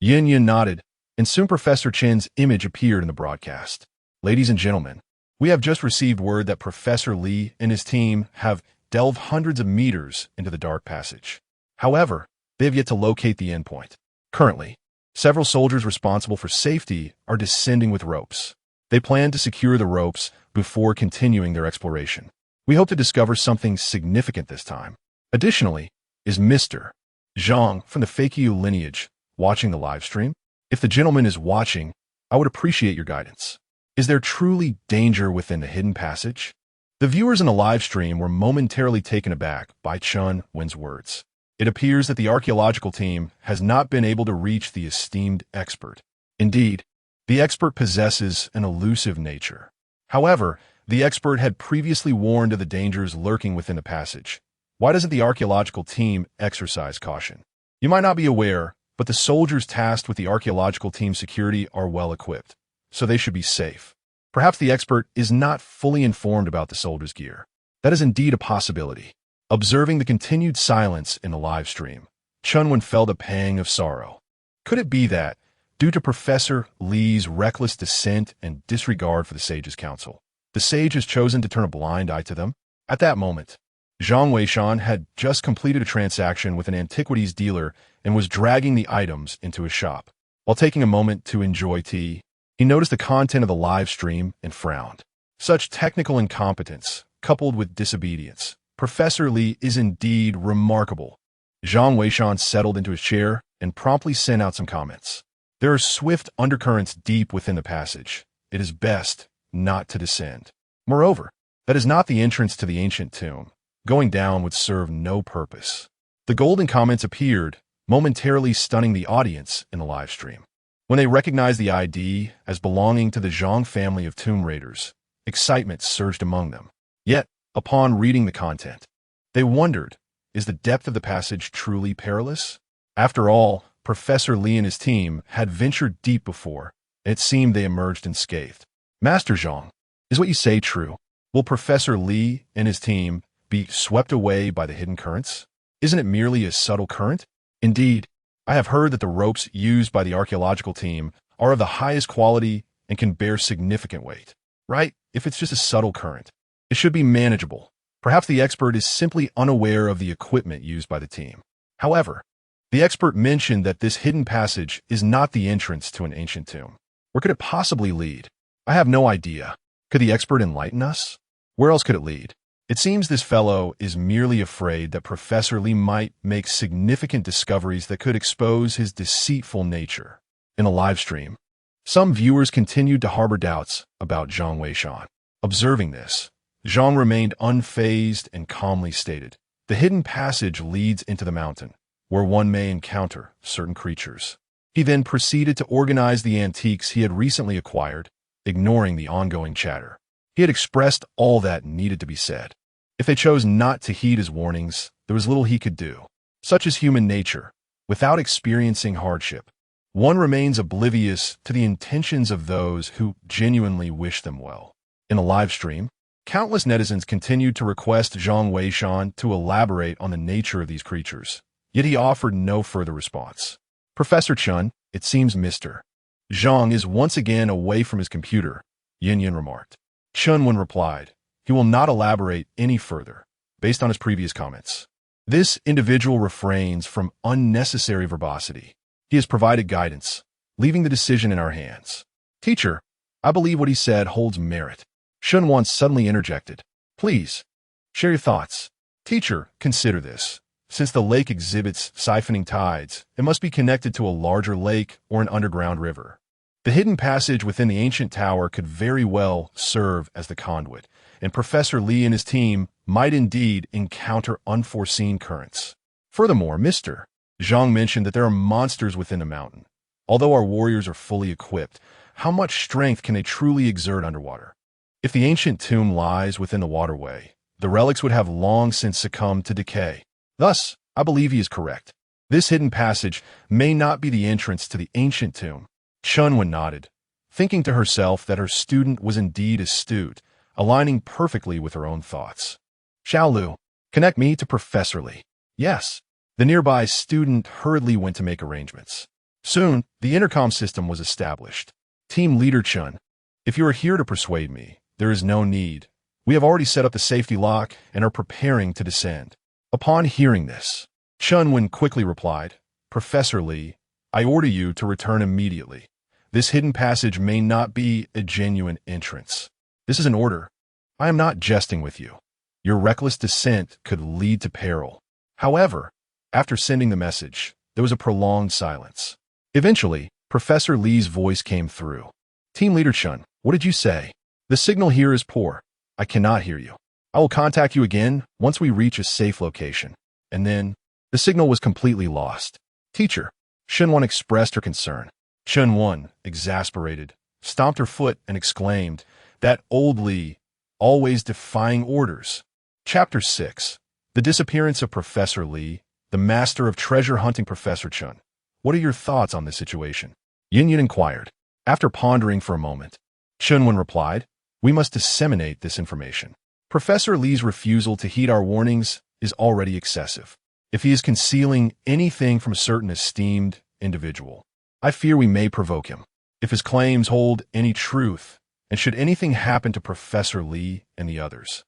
Yin Yin nodded, and soon Professor Chen's image appeared in the broadcast. Ladies and gentlemen, we have just received word that Professor Lee and his team have delved hundreds of meters into the dark passage. However, they have yet to locate the endpoint. Currently, several soldiers responsible for safety are descending with ropes. They plan to secure the ropes before continuing their exploration. We hope to discover something significant this time. Additionally, is Mr. Zhang from the Fakyu lineage watching the live stream? If the gentleman is watching, I would appreciate your guidance. Is there truly danger within the hidden passage? The viewers in the live stream were momentarily taken aback by Shun Wan's words. It appears that the archaeological team has not been able to reach the esteemed expert. Indeed, the expert possesses an elusive nature. However, the expert had previously warned of the dangers lurking within the passage. Why doesn't the archaeological team exercise caution? You might not be aware, but the soldiers tasked with the archaeological team's security are well equipped, so they should be safe. Perhaps the expert is not fully informed about the soldiers' gear. That is indeed a possibility. Observing the continued silence in the live stream, Shun Wan felt a pang of sorrow. Could it be that, due to Professor Lee's reckless dissent and disregard for the sage's counsel, the sage has chosen to turn a blind eye to them? At that moment, Zhang Weishan had just completed a transaction with an antiquities dealer and was dragging the items into his shop. While taking a moment to enjoy tea, he noticed the content of the live stream and frowned. Such technical incompetence, coupled with disobedience, Professor Lee is indeed remarkable. Zhang Weishan settled into his chair and promptly sent out some comments. There are swift undercurrents deep within the passage. It is best not to descend. Moreover, that is not the entrance to the ancient tomb. Going down would serve no purpose. The golden comments appeared, momentarily stunning the audience in the live stream. When they recognized the ID as belonging to the Zhang family of tomb raiders, excitement surged among them. Yet, upon reading the content, they wondered, is the depth of the passage truly perilous? After all, Professor Lee and his team had ventured deep before, and it seemed they emerged unscathed. Master Zhang, is what you say true? Will Professor Lee and his team be swept away by the hidden currents? Isn't it merely a subtle current? Indeed, I have heard that the ropes used by the archaeological team are of the highest quality and can bear significant weight. Right? If it's just a subtle current, it should be manageable. Perhaps the expert is simply unaware of the equipment used by the team. However, the expert mentioned that this hidden passage is not the entrance to an ancient tomb. Where could it possibly lead? I have no idea. Could the expert enlighten us? Where else could it lead? It seems this fellow is merely afraid that Professor Lee might make significant discoveries that could expose his deceitful nature. In a live stream, some viewers continued to harbor doubts about Zhang Weishan. Observing this, Zhang remained unfazed and calmly stated, the hidden passage leads into the mountain, where one may encounter certain creatures. He then proceeded to organize the antiques he had recently acquired, ignoring the ongoing chatter. He had expressed all that needed to be said. If they chose not to heed his warnings, there was little he could do. Such is human nature. without experiencing hardship. One remains oblivious to the intentions of those who genuinely wish them well. In a live stream, countless netizens continued to request Zhang Weishan to elaborate on the nature of these creatures, yet he offered no further response. Professor Chun, it seems Mr. Zhang is once again away from his computer, Yin remarked. Chunwen replied, he will not elaborate any further, based on his previous comments. This individual refrains from unnecessary verbosity. He has provided guidance, leaving the decision in our hands. Teacher, I believe what he said holds merit. Shunwan suddenly interjected. Please, share your thoughts. Teacher, consider this. Since the lake exhibits siphoning tides, it must be connected to a larger lake or an underground river. The hidden passage within the ancient tower could very well serve as the conduit, and Professor Li and his team might indeed encounter unforeseen currents. Furthermore, Mr. Zhang mentioned that there are monsters within the mountain. Although our warriors are fully equipped, how much strength can they truly exert underwater? If the ancient tomb lies within the waterway, the relics would have long since succumbed to decay. Thus, I believe he is correct. This hidden passage may not be the entrance to the ancient tomb. Chunwen nodded, thinking to herself that her student was indeed astute, aligning perfectly with her own thoughts. Xiaolu, connect me to Professor Li. Yes. The nearby student hurriedly went to make arrangements. Soon, the intercom system was established. Team Leader Chun, if you are here to persuade me, there is no need. We have already set up the safety lock and are preparing to descend. Upon hearing this, Chunwen quickly replied, Professor Li, I order you to return immediately. This hidden passage may not be a genuine entrance. This is an order. I am not jesting with you. Your reckless descent could lead to peril. However, after sending the message, there was a prolonged silence. Eventually, Professor Li's voice came through. Team Leader Chun, what did you say? The signal here is poor. I cannot hear you. I will contact you again once we reach a safe location. And then, the signal was completely lost. Teacher, Shunwan expressed her concern. Chunwan, exasperated, stomped her foot and exclaimed, that old Li, always defying orders. Chapter 6. The disappearance of Professor Li, the master of treasure hunting. Professor Chun, what are your thoughts on this situation? Yin inquired. After pondering for a moment, Chunwen replied, we must disseminate this information. Professor Li's refusal to heed our warnings is already excessive. If he is concealing anything from a certain esteemed individual, I fear we may provoke him. If his claims hold any truth, and should anything happen to Professor Li and the others,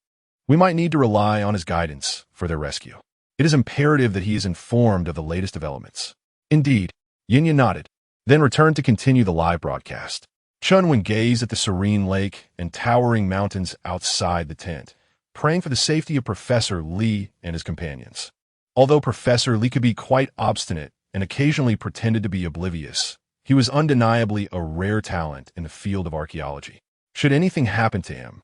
we might need to rely on his guidance for their rescue. It is imperative that he is informed of the latest developments. Indeed, Yin nodded, then returned to continue the live broadcast. Chunwen gazed at the serene lake and towering mountains outside the tent, praying for the safety of Professor Li and his companions. Although Professor Li could be quite obstinate and occasionally pretended to be oblivious, he was undeniably a rare talent in the field of archaeology. Should anything happen to him,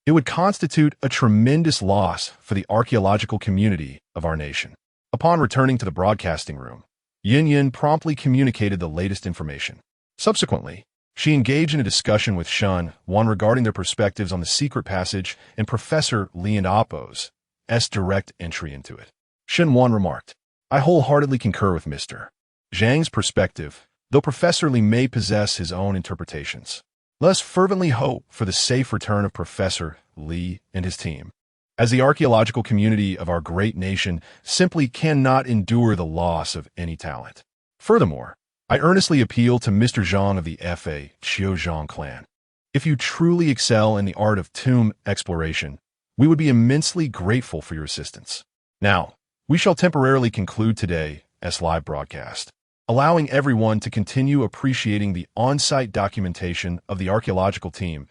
it would constitute a tremendous loss for the archaeological community of our nation. Upon returning to the broadcasting room, Yin promptly communicated the latest information. Subsequently, she engaged in a discussion with Shunwan regarding their perspectives on the secret passage and Professor Li and Appo's direct entry into it. Shunwan remarked, I wholeheartedly concur with Mr. Zhang's perspective, though Professor Li may possess his own interpretations. Let us fervently hope for the safe return of Professor Li and his team, as the archaeological community of our great nation simply cannot endure the loss of any talent. Furthermore, I earnestly appeal to Mr. Zhang of the Fa Qiuzhang clan. If you truly excel in the art of tomb exploration, we would be immensely grateful for your assistance. Now, we shall temporarily conclude today's live broadcast, allowing everyone to continue appreciating the on-site documentation of the archaeological team's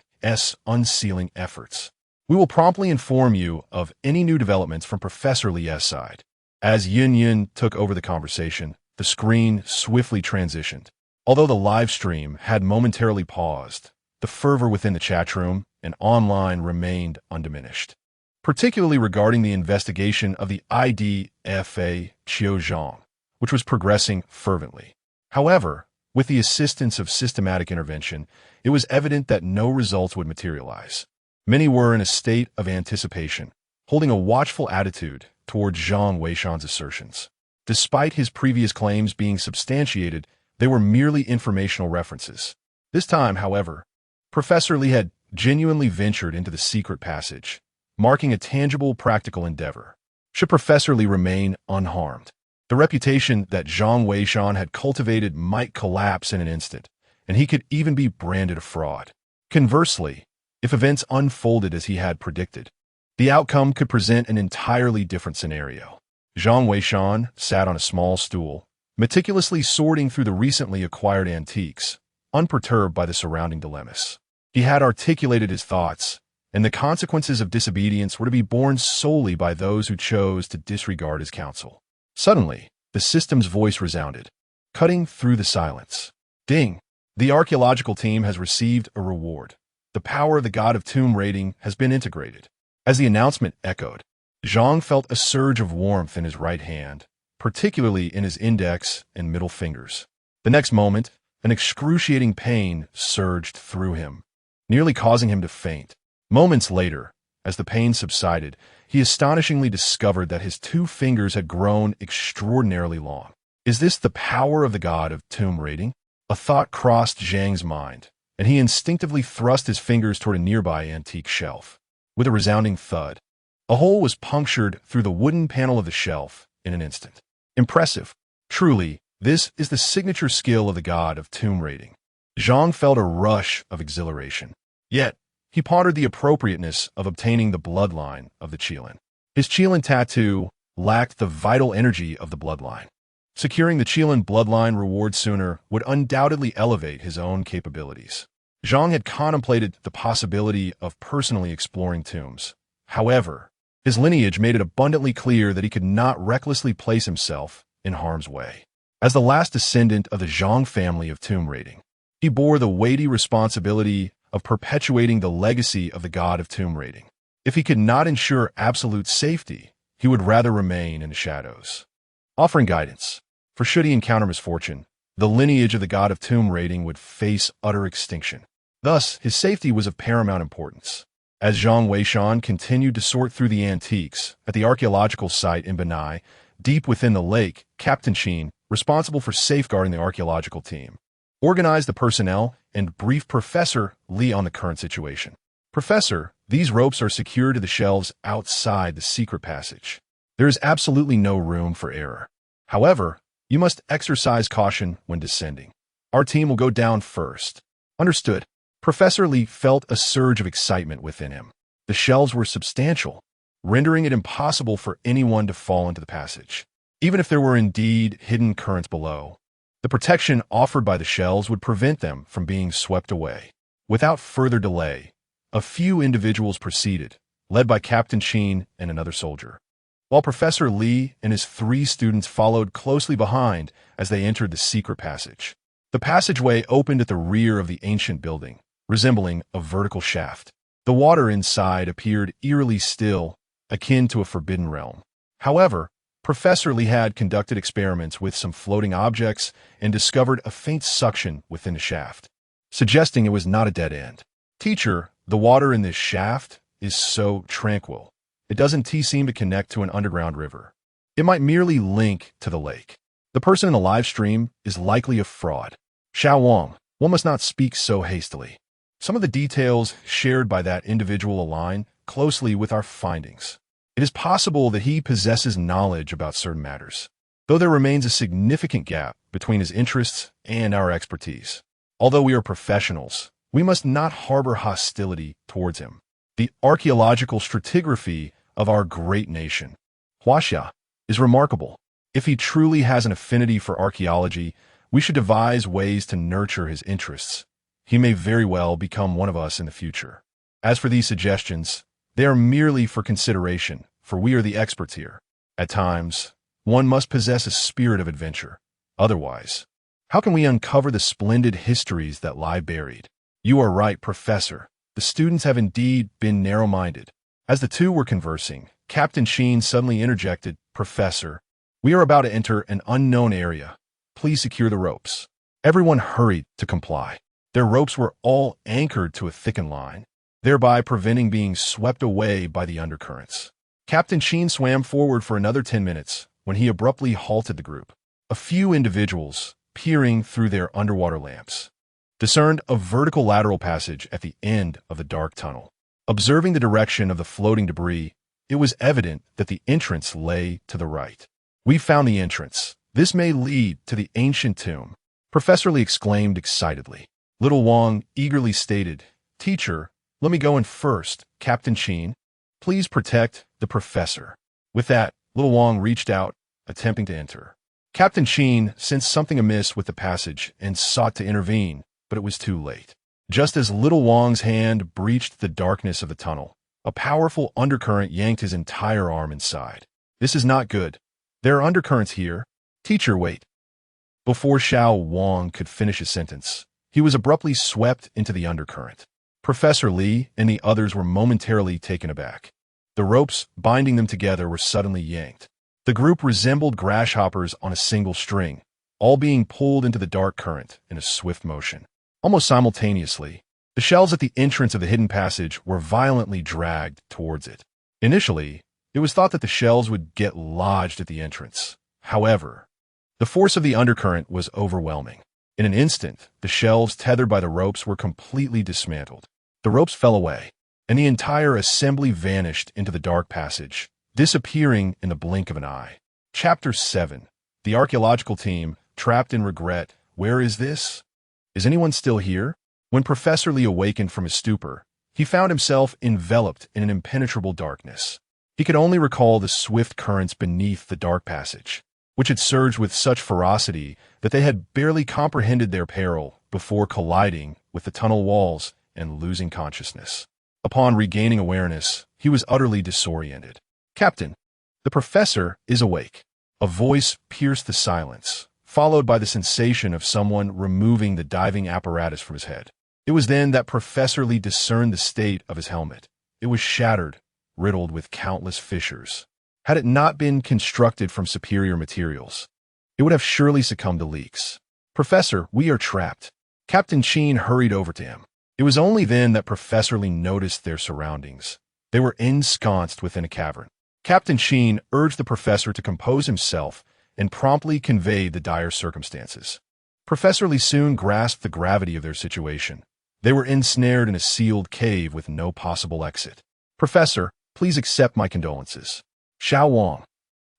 unsealing efforts. We will promptly inform you of any new developments from Professor Li's side. As Yin took over the conversation, the screen swiftly transitioned. Although the live stream had momentarily paused, the fervor within the chat room and online remained undiminished, particularly regarding the investigation of the IDFA Qiuzhang, which was progressing fervently. However, with the assistance of systematic intervention, it was evident that no results would materialize. Many were in a state of anticipation, holding a watchful attitude towards Zhang Weishan's assertions. Despite his previous claims being substantiated, they were merely informational references. This time, however, Professor Lee had genuinely ventured into the secret passage, marking a tangible, practical endeavor. Should Professor Lee remain unharmed, the reputation that Zhang Weishan had cultivated might collapse in an instant, and he could even be branded a fraud. Conversely, if events unfolded as he had predicted, the outcome could present an entirely different scenario. Zhang Weishan sat on a small stool, meticulously sorting through the recently acquired antiques, unperturbed by the surrounding dilemmas. He had articulated his thoughts, and the consequences of disobedience were to be borne solely by those who chose to disregard his counsel. Suddenly, the system's voice resounded, cutting through the silence. Ding! The archaeological team has received a reward. The power of the God of Tomb rating has been integrated. As the announcement echoed, Zhang felt a surge of warmth in his right hand, particularly in his index and middle fingers. The next moment, an excruciating pain surged through him, nearly causing him to faint. Moments later, as the pain subsided, he astonishingly discovered that his 2 fingers had grown extraordinarily long. Is this the power of the God of Tomb rating? A thought crossed Zhang's mind, and he instinctively thrust his fingers toward a nearby antique shelf. With a resounding thud, a hole was punctured through the wooden panel of the shelf in an instant. Impressive. Truly, this is the signature skill of the God of Tomb rating. Zhang felt a rush of exhilaration. Yet, he pondered the appropriateness of obtaining the bloodline of the Qilin. His Qilin tattoo lacked the vital energy of the bloodline. Securing the Qilin bloodline reward sooner would undoubtedly elevate his own capabilities. Zhang had contemplated the possibility of personally exploring tombs. However, his lineage made it abundantly clear that he could not recklessly place himself in harm's way. As the last descendant of the Zhang family of tomb rating, he bore the weighty responsibility of perpetuating the legacy of the God of tomb rating. If he could not ensure absolute safety, he would rather remain in the shadows, offering guidance. For should he encounter misfortune, the lineage of the God of tomb rating would face utter extinction. Thus, his safety was of paramount importance. As Zhang Weishan continued to sort through the antiques at the archaeological site in Benai, deep within the lake, Captain Qin, responsible for safeguarding the archaeological team, organized the personnel and briefed Professor Lee on the current situation. Professor, these ropes are secured to the shelves outside the secret passage. There is absolutely no room for error. However, you must exercise caution when descending. Our team will go down first. Understood. Professor Lee felt a surge of excitement within him. The shelves were substantial, rendering it impossible for anyone to fall into the passage. Even if there were indeed hidden currents below, the protection offered by the shelves would prevent them from being swept away. Without further delay, a few individuals proceeded, led by Captain Qin and another soldier, while Professor Lee and his 3 students followed closely behind as they entered the secret passage. The passageway opened at the rear of the ancient building, resembling a vertical shaft. The water inside appeared eerily still, akin to a forbidden realm. However, Professor Lee had conducted experiments with some floating objects and discovered a faint suction within the shaft, suggesting it was not a dead end. Teacher, the water in this shaft is so tranquil. It doesn't seem to connect to an underground river. It might merely link to the lake. The person in the live stream is likely a fraud. Xiao Wang, one must not speak so hastily. Some of the details shared by that individual align closely with our findings. It is possible that he possesses knowledge about certain matters, though there remains a significant gap between his interests and our expertise. Although we are professionals, we must not harbor hostility towards him. The archaeological stratigraphy of our great nation, Huaxia, is remarkable. If he truly has an affinity for archaeology, we should devise ways to nurture his interests. He may very well become one of us in the future. As for these suggestions, they are merely for consideration, for we are the experts here. At times, one must possess a spirit of adventure. Otherwise, how can we uncover the splendid histories that lie buried? You are right, Professor. The students have indeed been narrow-minded. As the 2 were conversing, Captain Qin suddenly interjected, Professor, we are about to enter an unknown area. Please secure the ropes. Everyone hurried to comply. Their ropes were all anchored to a thickened line, thereby preventing being swept away by the undercurrents. Captain Qin swam forward for another 10 minutes, when he abruptly halted the group. A few individuals, peering through their underwater lamps, discerned a vertical lateral passage at the end of the dark tunnel. Observing the direction of the floating debris, it was evident that the entrance lay to the right. "We found the entrance. This may lead to the ancient tomb," Professor Lee exclaimed excitedly. Little Wang eagerly stated, "Teacher, let me go in first. Captain Sheen, please protect the professor." With that, Little Wang reached out, attempting to enter. Captain Sheen sensed something amiss with the passage and sought to intervene, but it was too late. Just as Little Wang's hand breached the darkness of the tunnel, a powerful undercurrent yanked his entire arm inside. "This is not good. There are undercurrents here. Teacher, wait." Before Xiao Wang could finish his sentence, he was abruptly swept into the undercurrent. Professor Lee and the others were momentarily taken aback. The ropes binding them together were suddenly yanked. The group resembled grasshoppers on a single string, all being pulled into the dark current in a swift motion. Almost simultaneously, the shelves at the entrance of the hidden passage were violently dragged towards it. Initially, it was thought that the shelves would get lodged at the entrance. However, the force of the undercurrent was overwhelming. In an instant, the shelves tethered by the ropes were completely dismantled. The ropes fell away, and the entire assembly vanished into the dark passage, disappearing in the blink of an eye. Chapter 7. The archaeological team, trapped in regret. Where is this? Is anyone still here? When Professor Lee awakened from his stupor, he found himself enveloped in an impenetrable darkness. He could only recall the swift currents beneath the dark passage, which had surged with such ferocity that they had barely comprehended their peril before colliding with the tunnel walls and losing consciousness. Upon regaining awareness, he was utterly disoriented. "Captain, the professor is awake." A voice pierced the silence, followed by the sensation of someone removing the diving apparatus from his head. It was then that Professor Lee discerned the state of his helmet. It was shattered, riddled with countless fissures. Had it not been constructed from superior materials, it would have surely succumbed to leaks. "Professor, we are trapped." Captain Sheen hurried over to him. It was only then that Professor Lee noticed their surroundings. They were ensconced within a cavern. Captain Sheen urged the professor to compose himself and promptly conveyed the dire circumstances. Professor Lee soon grasped the gravity of their situation. They were ensnared in a sealed cave with no possible exit. "Professor, please accept my condolences." "Xiao Wang."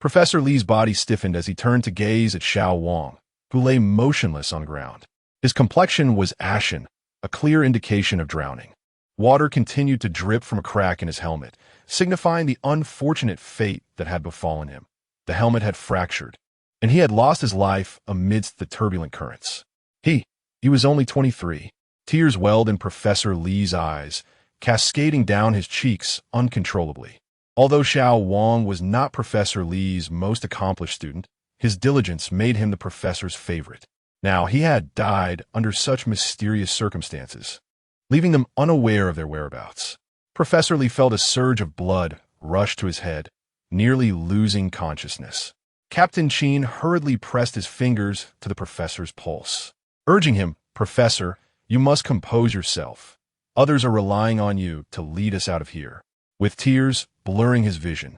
Professor Lee's body stiffened as he turned to gaze at Xiao Wang, who lay motionless on the ground. His complexion was ashen, a clear indication of drowning. Water continued to drip from a crack in his helmet, signifying the unfortunate fate that had befallen him. The helmet had fractured, and he had lost his life amidst the turbulent currents. He was only 23. Tears welled in Professor Lee's eyes, cascading down his cheeks uncontrollably. Although Xiao Wang was not Professor Lee's most accomplished student, his diligence made him the professor's favorite. Now, he had died under such mysterious circumstances, leaving them unaware of their whereabouts. Professor Lee felt a surge of blood rush to his head, nearly losing consciousness. Captain Sheen hurriedly pressed his fingers to the professor's pulse, urging him, "Professor, you must compose yourself. Others are relying on you to lead us out of here." With tears blurring his vision,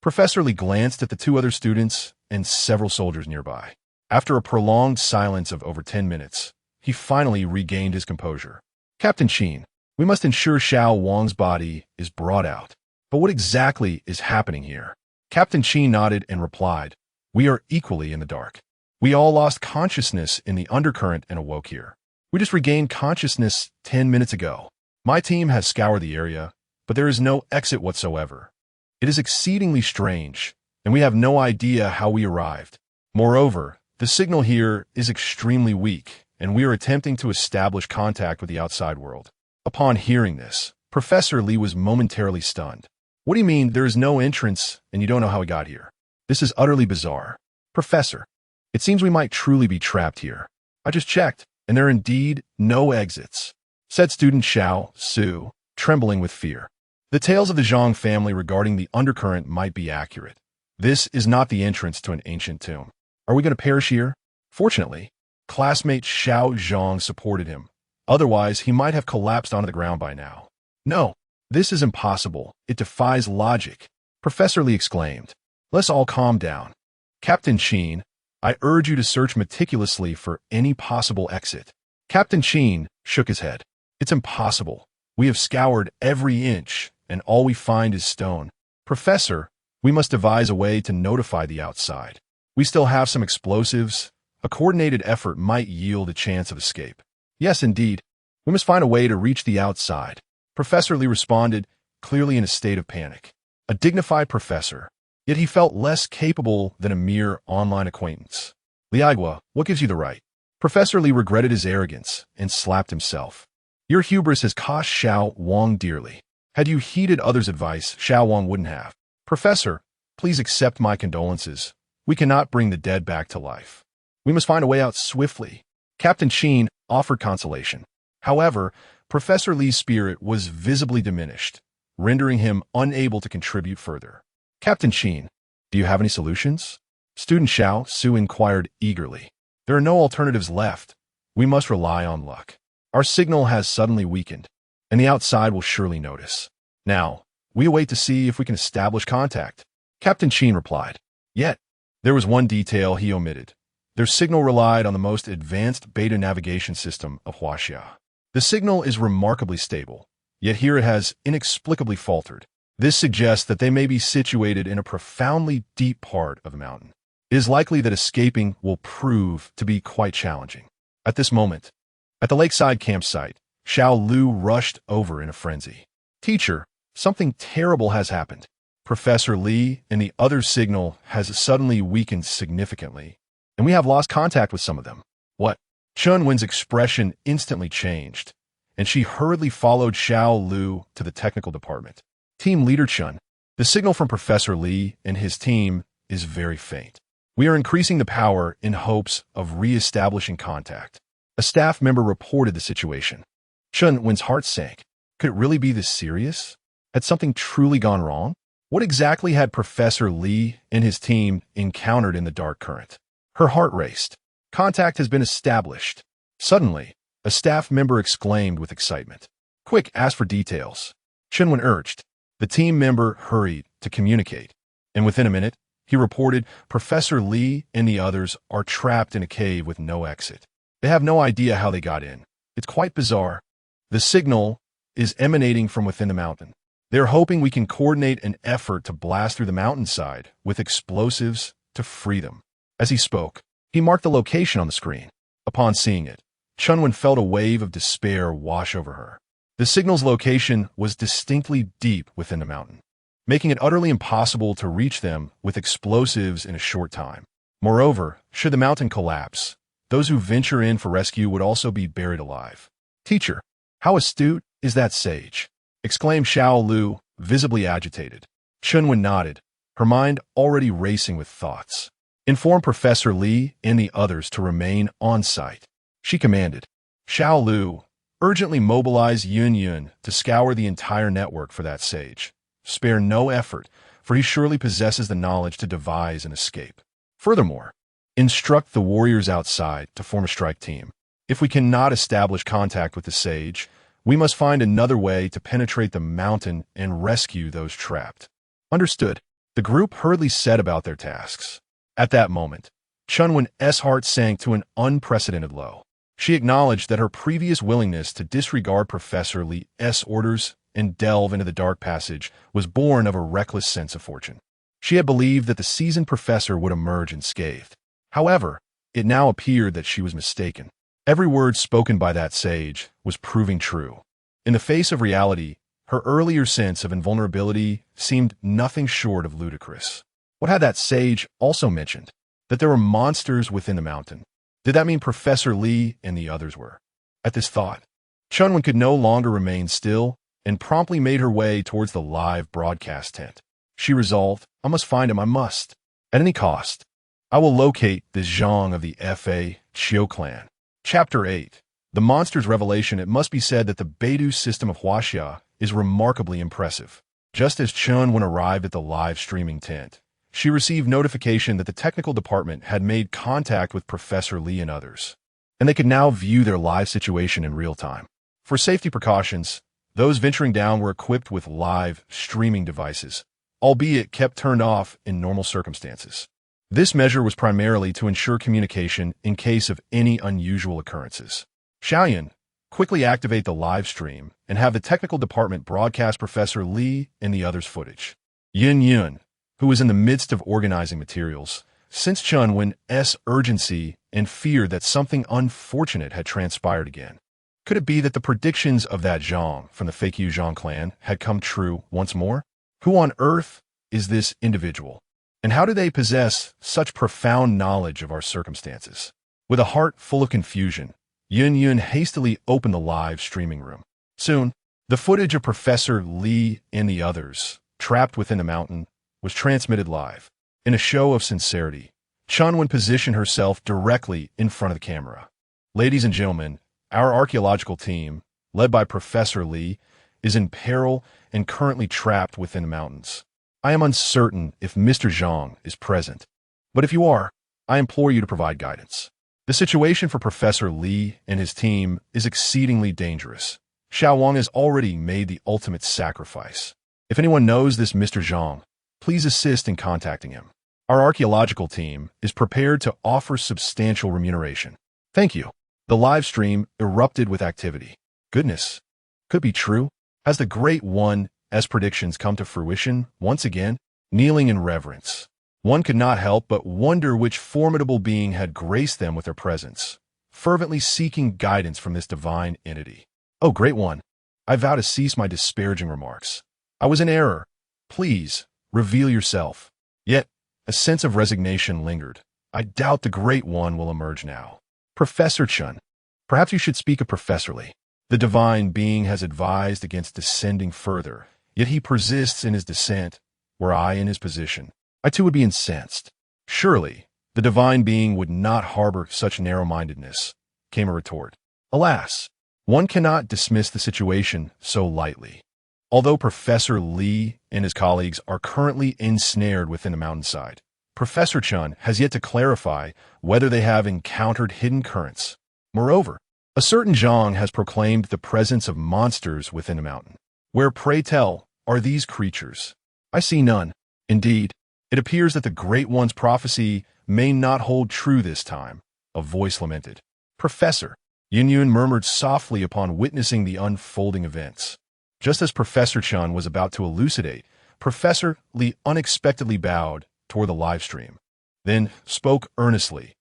Professor Lee glanced at the two other students and several soldiers nearby. After a prolonged silence of over 10 minutes, he finally regained his composure. "Captain Sheen, we must ensure Xiao Wang's body is brought out. But what exactly is happening here?" Captain Sheen nodded and replied, "We are equally in the dark. We all lost consciousness in the undercurrent and awoke here. We just regained consciousness 10 minutes ago. My team has scoured the area, but there is no exit whatsoever. It is exceedingly strange, and we have no idea how we arrived. Moreover, the signal here is extremely weak, and we are attempting to establish contact with the outside world." Upon hearing this, Professor Lee was momentarily stunned. "What do you mean there is no entrance and you don't know how we got here? This is utterly bizarre. Professor, it seems we might truly be trapped here. I just checked, and there are indeed no exits," said student Xiao Su, trembling with fear. The tales of the Zhang family regarding the undercurrent might be accurate. This is not the entrance to an ancient tomb. Are we going to perish here? Fortunately, classmate Xiao Zhang supported him. Otherwise, he might have collapsed onto the ground by now. "No, this is impossible. It defies logic," Professor Lee exclaimed. "Let's all calm down. Captain Sheen, I urge you to search meticulously for any possible exit. Captain Sheen shook his head. It's impossible. We have scoured every inch, and all we find is stone. Professor, we must devise a way to notify the outside. We still have some explosives. A coordinated effort might yield a chance of escape. Yes, indeed. We must find a way to reach the outside. Professor Lee responded, clearly in a state of panic. A dignified professor, yet he felt less capable than a mere online acquaintance. Liagua, what gives you the right? Professor Lee regretted his arrogance and slapped himself. Your hubris has cost Xiao Wang dearly. Had you heeded others' advice, Xiao Wang wouldn't have. Professor, please accept my condolences. We cannot bring the dead back to life. We must find a way out swiftly. Captain Sheen offered consolation. However, Professor Lee's spirit was visibly diminished, rendering him unable to contribute further. Captain Sheen, do you have any solutions? Student Xiao Su inquired eagerly. There are no alternatives left. We must rely on luck. Our signal has suddenly weakened, and the outside will surely notice. Now, we await to see if we can establish contact. Captain Sheen replied. Yet, there was one detail he omitted. Their signal relied on the most advanced beta navigation system of Huaxia. The signal is remarkably stable, yet here it has inexplicably faltered. This suggests that they may be situated in a profoundly deep part of the mountain. It is likely that escaping will prove to be quite challenging. At this moment, at the lakeside campsite, Xiao Lu rushed over in a frenzy. Teacher, something terrible has happened. Professor Lee and the other signal has suddenly weakened significantly, and we have lost contact with some of them. What? Chun Wen's expression instantly changed, and she hurriedly followed Xiao Lu to the technical department. Team Leader Chun, the signal from Professor Lee and his team is very faint. We are increasing the power in hopes of re-establishing contact. A staff member reported the situation. Chun Wen's heart sank. Could it really be this serious? Had something truly gone wrong? What exactly had Professor Lee and his team encountered in the dark current? Her heart raced. Contact has been established. Suddenly, a staff member exclaimed with excitement. Quick, ask for details. Chun Wen urged. The team member hurried to communicate, and within a minute, he reported Professor Lee and the others are trapped in a cave with no exit. They have no idea how they got in. It's quite bizarre. The signal is emanating from within the mountain. They're hoping we can coordinate an effort to blast through the mountainside with explosives to free them. As he spoke, he marked the location on the screen. Upon seeing it, Chun Wen felt a wave of despair wash over her. The signal's location was distinctly deep within the mountain, making it utterly impossible to reach them with explosives in a short time. Moreover, should the mountain collapse, those who venture in for rescue would also be buried alive. Teacher, how astute is that sage? Exclaimed Xiao Lu, visibly agitated. Chun Wen nodded, her mind already racing with thoughts. Inform Professor Lee and the others to remain on site. She commanded. Xiao Lu, urgently mobilize Yun Yun to scour the entire network for that sage. Spare no effort, for he surely possesses the knowledge to devise an escape. Furthermore, instruct the warriors outside to form a strike team. If we cannot establish contact with the sage, we must find another way to penetrate the mountain and rescue those trapped. Understood. The group hurriedly set about their tasks. At that moment, Chun Wen's heart sank to an unprecedented low. She acknowledged that her previous willingness to disregard Professor Lee's orders and delve into the dark passage was born of a reckless sense of fortune. She had believed that the seasoned professor would emerge unscathed. However, it now appeared that she was mistaken. Every word spoken by that sage was proving true. In the face of reality, her earlier sense of invulnerability seemed nothing short of ludicrous. What had that sage also mentioned? That there were monsters within the mountain. Did that mean Professor Lee and the others were? At this thought, Chun Wen could no longer remain still and promptly made her way towards the live broadcast tent. She resolved, I must find him, I must. At any cost, I will locate this Zhang of the Fa Chiu clan. Chapter 8. The Monster's Revelation. It must be said that the Beidou system of Huaxia is remarkably impressive. Just as Chun Wen arrived at the live streaming tent, she received notification that the technical department had made contact with Professor Lee and others, and they could now view their live situation in real time. For safety precautions, those venturing down were equipped with live streaming devices, albeit kept turned off in normal circumstances. This measure was primarily to ensure communication in case of any unusual occurrences. Xiaoyan, quickly activate the live stream and have the technical department broadcast Professor Li and the others' footage. Yin Yun, who was in the midst of organizing materials, sensed Chun Wen's urgency and feared that something unfortunate had transpired again. Could it be that the predictions of that Zhang from the fake Yu Zhang clan had come true once more? Who on earth is this individual? And how do they possess such profound knowledge of our circumstances? With a heart full of confusion, Yun Yun hastily opened the live streaming room. Soon, the footage of Professor Li and the others, trapped within the mountain, was transmitted live. In a show of sincerity, Chunwen positioned herself directly in front of the camera. Ladies and gentlemen, our archaeological team, led by Professor Li, is in peril and currently trapped within the mountains. I am uncertain if Mr. Zhang is present, but if you are, I implore you to provide guidance. The situation for Professor Li and his team is exceedingly dangerous. Xiao Wang has already made the ultimate sacrifice. If anyone knows this Mr. Zhang, please assist in contacting him. Our archaeological team is prepared to offer substantial remuneration. Thank you. The live stream erupted with activity. Goodness, could it be true? Has the Great One's predictions come to fruition once again? Kneeling in reverence, one could not help but wonder which formidable being had graced them with their presence, fervently seeking guidance from this divine entity. Oh, Great One, I vow to cease my disparaging remarks. I was in error. Please, reveal yourself. Yet, a sense of resignation lingered. I doubt the Great One will emerge now. Professor Chun, perhaps you should speak of Professor Li. The divine being has advised against descending further, yet he persists in his descent. Were I in his position, I too would be incensed. Surely, the divine being would not harbor such narrow-mindedness, came a retort. Alas, one cannot dismiss the situation so lightly. Although Professor Li and his colleagues are currently ensnared within the mountainside, Professor Chun has yet to clarify whether they have encountered hidden currents. Moreover, a certain Zhang has proclaimed the presence of monsters within the mountain. Where, pray tell, are these creatures? I see none. Indeed, it appears that the Great One's prophecy may not hold true this time, a voice lamented. Professor, Yin Yun murmured softly upon witnessing the unfolding events. Just as Professor Chun was about to elucidate, Professor Li unexpectedly bowed toward the live stream, then spoke earnestly.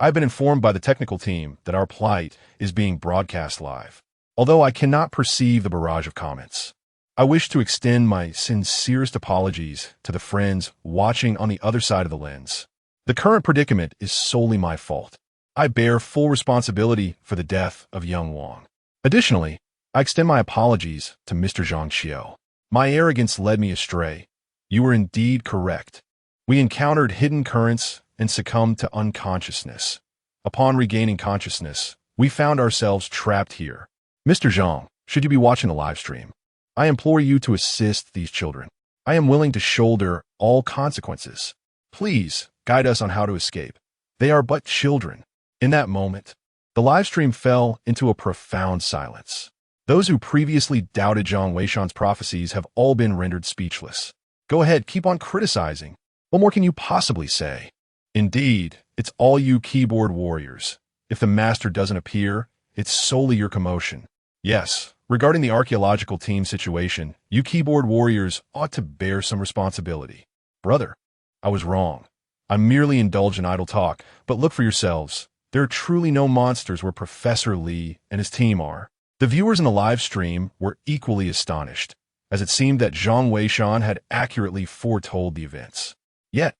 I've been informed by the technical team that our plight is being broadcast live. Although I cannot perceive the barrage of comments, I wish to extend my sincerest apologies to the friends watching on the other side of the lens. The current predicament is solely my fault. I bear full responsibility for the death of young Wang. Additionally, I extend my apologies to Mr. Zhang Qiu. My arrogance led me astray. You were indeed correct. We encountered hidden currents and succumbed to unconsciousness. Upon regaining consciousness, we found ourselves trapped here. Mr. Zhang, should you be watching the live stream, I implore you to assist these children. I am willing to shoulder all consequences. Please guide us on how to escape. They are but children. In that moment, the live stream fell into a profound silence. Those who previously doubted Zhang Weishan's prophecies have all been rendered speechless. Go ahead, keep on criticizing. What more can you possibly say? Indeed, it's all you keyboard warriors. If the master doesn't appear, it's solely your commotion. Yes, regarding the archaeological team situation, you keyboard warriors ought to bear some responsibility. Brother, I was wrong. I merely indulged in idle talk, but look for yourselves. There are truly no monsters where Professor Li and his team are. The viewers in the live stream were equally astonished, as it seemed that Zhang Weishan had accurately foretold the events. Yet,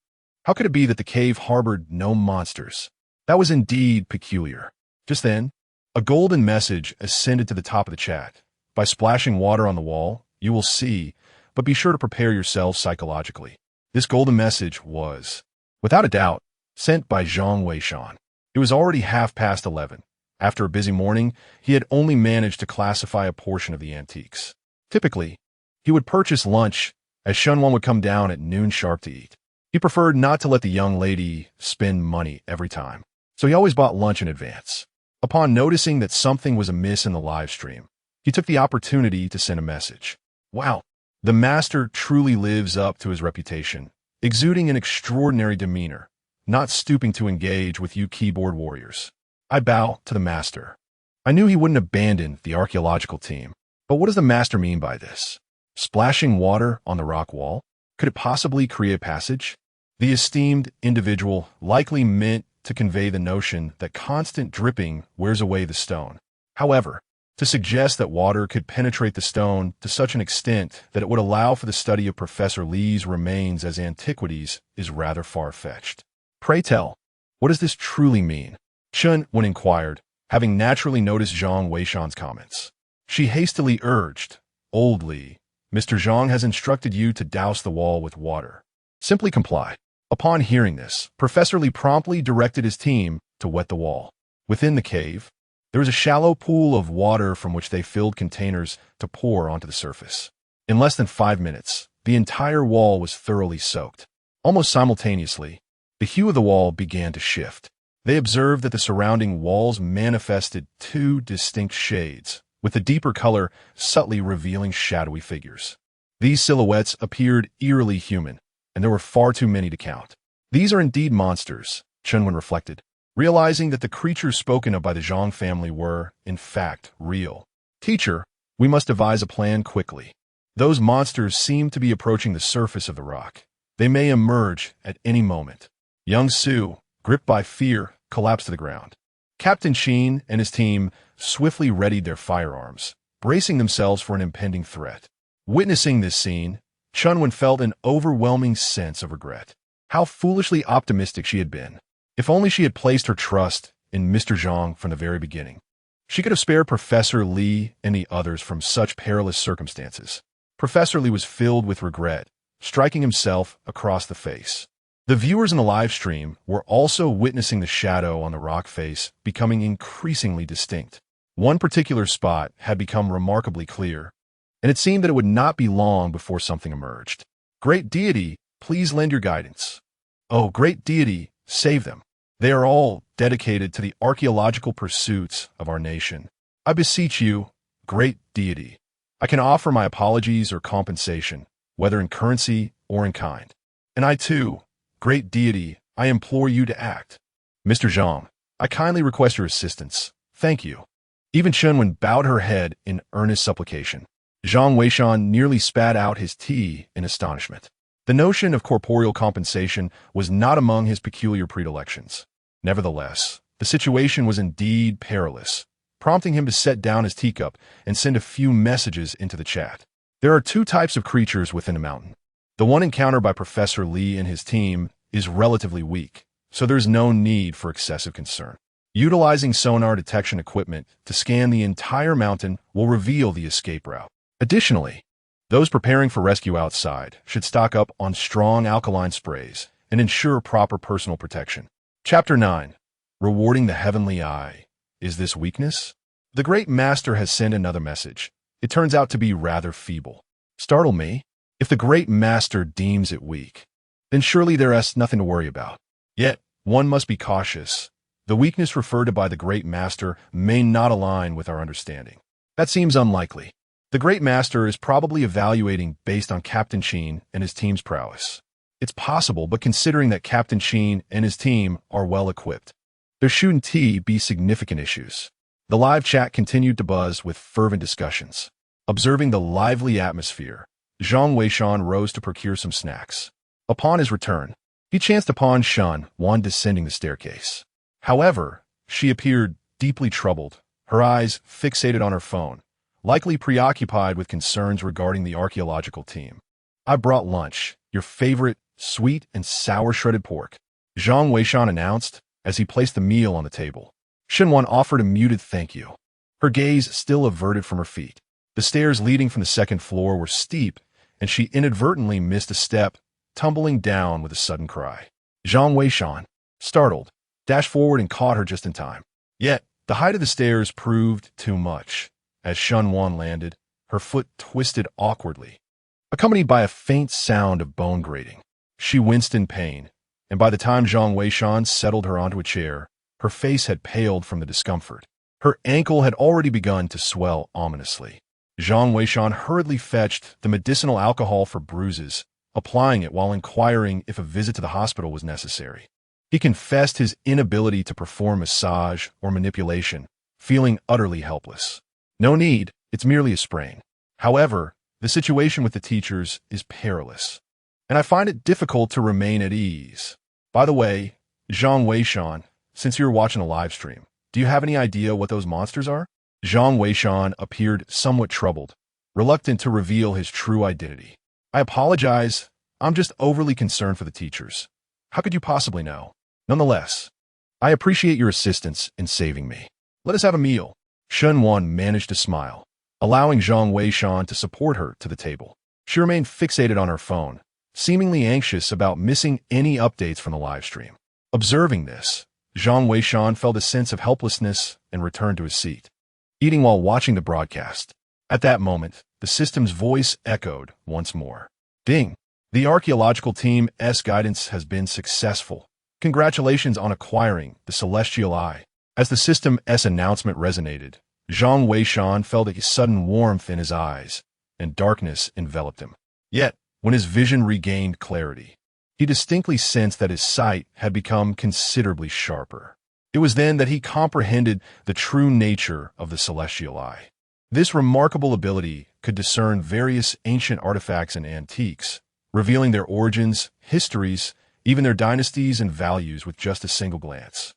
how could it be that the cave harbored no monsters? That was indeed peculiar. Just then, a golden message ascended to the top of the chat. By splashing water on the wall, you will see, but be sure to prepare yourself psychologically. This golden message was, without a doubt, sent by Zhang Weishan. It was already 11:30. After a busy morning, he had only managed to classify a portion of the antiques. Typically, he would purchase lunch, as Shunwan would come down at noon sharp to eat. He preferred not to let the young lady spend money every time, so he always bought lunch in advance. Upon noticing that something was amiss in the live stream, he took the opportunity to send a message. Wow, the master truly lives up to his reputation, exuding an extraordinary demeanor. not stooping to engage with you keyboard warriors. I bow to the master. I knew he wouldn't abandon the archaeological team. But what does the master mean by this? Splashing water on the rock wall? Could it possibly create passage? The esteemed individual likely meant to convey the notion that constant dripping wears away the stone. However, to suggest that water could penetrate the stone to such an extent that it would allow for the study of Professor Lee's remains as antiquities is rather far-fetched. Pray tell, what does this truly mean? Chun Wen inquired, having naturally noticed Zhang Weishan's comments. She hastily urged, Old Li, Mr. Zhang has instructed you to douse the wall with water. Simply comply. Upon hearing this, Professor Li promptly directed his team to wet the wall. Within the cave, there was a shallow pool of water from which they filled containers to pour onto the surface. In less than 5 minutes, the entire wall was thoroughly soaked. Almost simultaneously, the hue of the wall began to shift. They observed that the surrounding walls manifested 2 distinct shades, with the deeper color subtly revealing shadowy figures. These silhouettes appeared eerily human, and there were far too many to count. These are indeed monsters, Chun Wen reflected, realizing that the creatures spoken of by the Zhang family were, in fact, real. Teacher, we must devise a plan quickly. Those monsters seem to be approaching the surface of the rock. They may emerge at any moment. Young Su, gripped by fear, collapsed to the ground. Captain Sheen and his team swiftly readied their firearms, bracing themselves for an impending threat. Witnessing this scene, Chun Wen felt an overwhelming sense of regret. How foolishly optimistic she had been. If only she had placed her trust in Mr. Zhang from the very beginning. She could have spared Professor Li and the others from such perilous circumstances. Professor Li was filled with regret, striking himself across the face. The viewers in the live stream were also witnessing the shadow on the rock face becoming increasingly distinct. One particular spot had become remarkably clear, and it seemed that it would not be long before something emerged. Great deity, please lend your guidance. Oh, great deity, save them. They are all dedicated to the archaeological pursuits of our nation. I beseech you, great deity. I can offer my apologies or compensation, whether in currency or in kind. And I too, great deity, I implore you to act. Mr. Zhang, I kindly request your assistance. Thank you. Even Chun Wen bowed her head in earnest supplication. Zhang Weishan nearly spat out his tea in astonishment. The notion of corporeal compensation was not among his peculiar predilections. Nevertheless, the situation was indeed perilous, prompting him to set down his teacup and send a few messages into the chat. There are 2 types of creatures within the mountain. The one encountered by Professor Li and his team is relatively weak, so there's no need for excessive concern. Utilizing sonar detection equipment to scan the entire mountain will reveal the escape route. Additionally, those preparing for rescue outside should stock up on strong alkaline sprays and ensure proper personal protection. Chapter 9. Rewarding the Heavenly Eye. Is this weakness? The Great Master has sent another message. It turns out to be rather feeble. Startle me? If the Great Master deems it weak, then surely there is nothing to worry about. Yet, one must be cautious. The weakness referred to by the Great Master may not align with our understanding. That seems unlikely. The Great Master is probably evaluating based on Captain Sheen and his team's prowess. It's possible, but considering that Captain Sheen and his team are well equipped, there shouldn't be significant issues. The live chat continued to buzz with fervent discussions. Observing the lively atmosphere, Zhang Weishan rose to procure some snacks. Upon his return, he chanced upon Shun Wan descending the staircase. However, she appeared deeply troubled, her eyes fixated on her phone, likely preoccupied with concerns regarding the archaeological team. I brought lunch, your favorite sweet and sour shredded pork, Zhang Weishan announced as he placed the meal on the table. Shun Wan offered a muted thank you, her gaze still averted from her feet. The stairs leading from the 2nd floor were steep, and she inadvertently missed a step, tumbling down with a sudden cry. Zhang Weishan, startled, dashed forward and caught her just in time. Yet, the height of the stairs proved too much. As Shun Wan landed, her foot twisted awkwardly, accompanied by a faint sound of bone grating. She winced in pain, and by the time Zhang Weishan settled her onto a chair, her face had paled from the discomfort. Her ankle had already begun to swell ominously. Zhang Weishan hurriedly fetched the medicinal alcohol for bruises, applying it while inquiring if a visit to the hospital was necessary. He confessed his inability to perform massage or manipulation, feeling utterly helpless. No need, it's merely a sprain. However, the situation with the teachers is perilous, and I find it difficult to remain at ease. By the way, Zhang Weishan, since you're watching a live stream, do you have any idea what those monsters are? Zhang Weishan appeared somewhat troubled, reluctant to reveal his true identity. I apologize, I'm just overly concerned for the teachers. How could you possibly know? Nonetheless, I appreciate your assistance in saving me. Let us have a meal. Shen Wan managed to smile, allowing Zhang Weishan to support her to the table. She remained fixated on her phone, seemingly anxious about missing any updates from the live stream. Observing this, Zhang Weishan felt a sense of helplessness and returned to his seat, eating while watching the broadcast. At that moment, the system's voice echoed once more. Ding! The archaeological team's guidance has been successful. Congratulations on acquiring the Celestial Eye. As the system's announcement resonated, Zhang Weishan felt a sudden warmth in his eyes, and darkness enveloped him. Yet, when his vision regained clarity, he distinctly sensed that his sight had become considerably sharper. It was then that he comprehended the true nature of the Celestial Eye. This remarkable ability could discern various ancient artifacts and antiques, revealing their origins, histories, even their dynasties and values with just a single glance.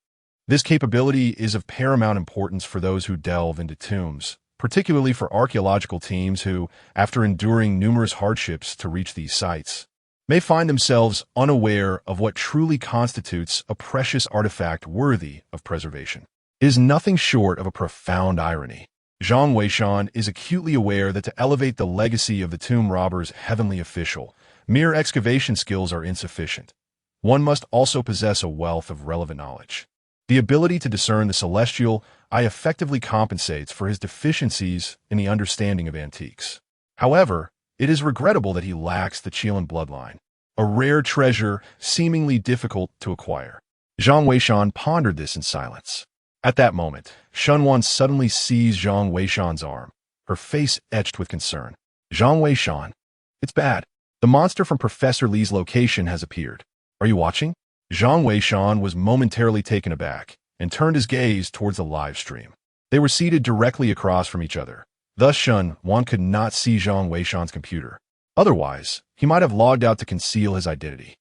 This capability is of paramount importance for those who delve into tombs, particularly for archaeological teams who, after enduring numerous hardships to reach these sites, may find themselves unaware of what truly constitutes a precious artifact worthy of preservation. It is nothing short of a profound irony. Zhang Weishan is acutely aware that to elevate the legacy of the tomb robber's heavenly official, mere excavation skills are insufficient. One must also possess a wealth of relevant knowledge. The ability to discern the Celestial Eye effectively compensates for his deficiencies in the understanding of antiques. However, it is regrettable that he lacks the Qilin bloodline, a rare treasure seemingly difficult to acquire. Zhang Weishan pondered this in silence. At that moment, Shen Wan suddenly seized Zhang Weishan's arm, her face etched with concern. Zhang Weishan, it's bad. The monster from Professor Li's location has appeared. Are you watching? Zhang Weishan was momentarily taken aback and turned his gaze towards the live stream. They were seated directly across from each other. Thus Shen Wan could not see Zhang Weishan's computer. Otherwise, he might have logged out to conceal his identity.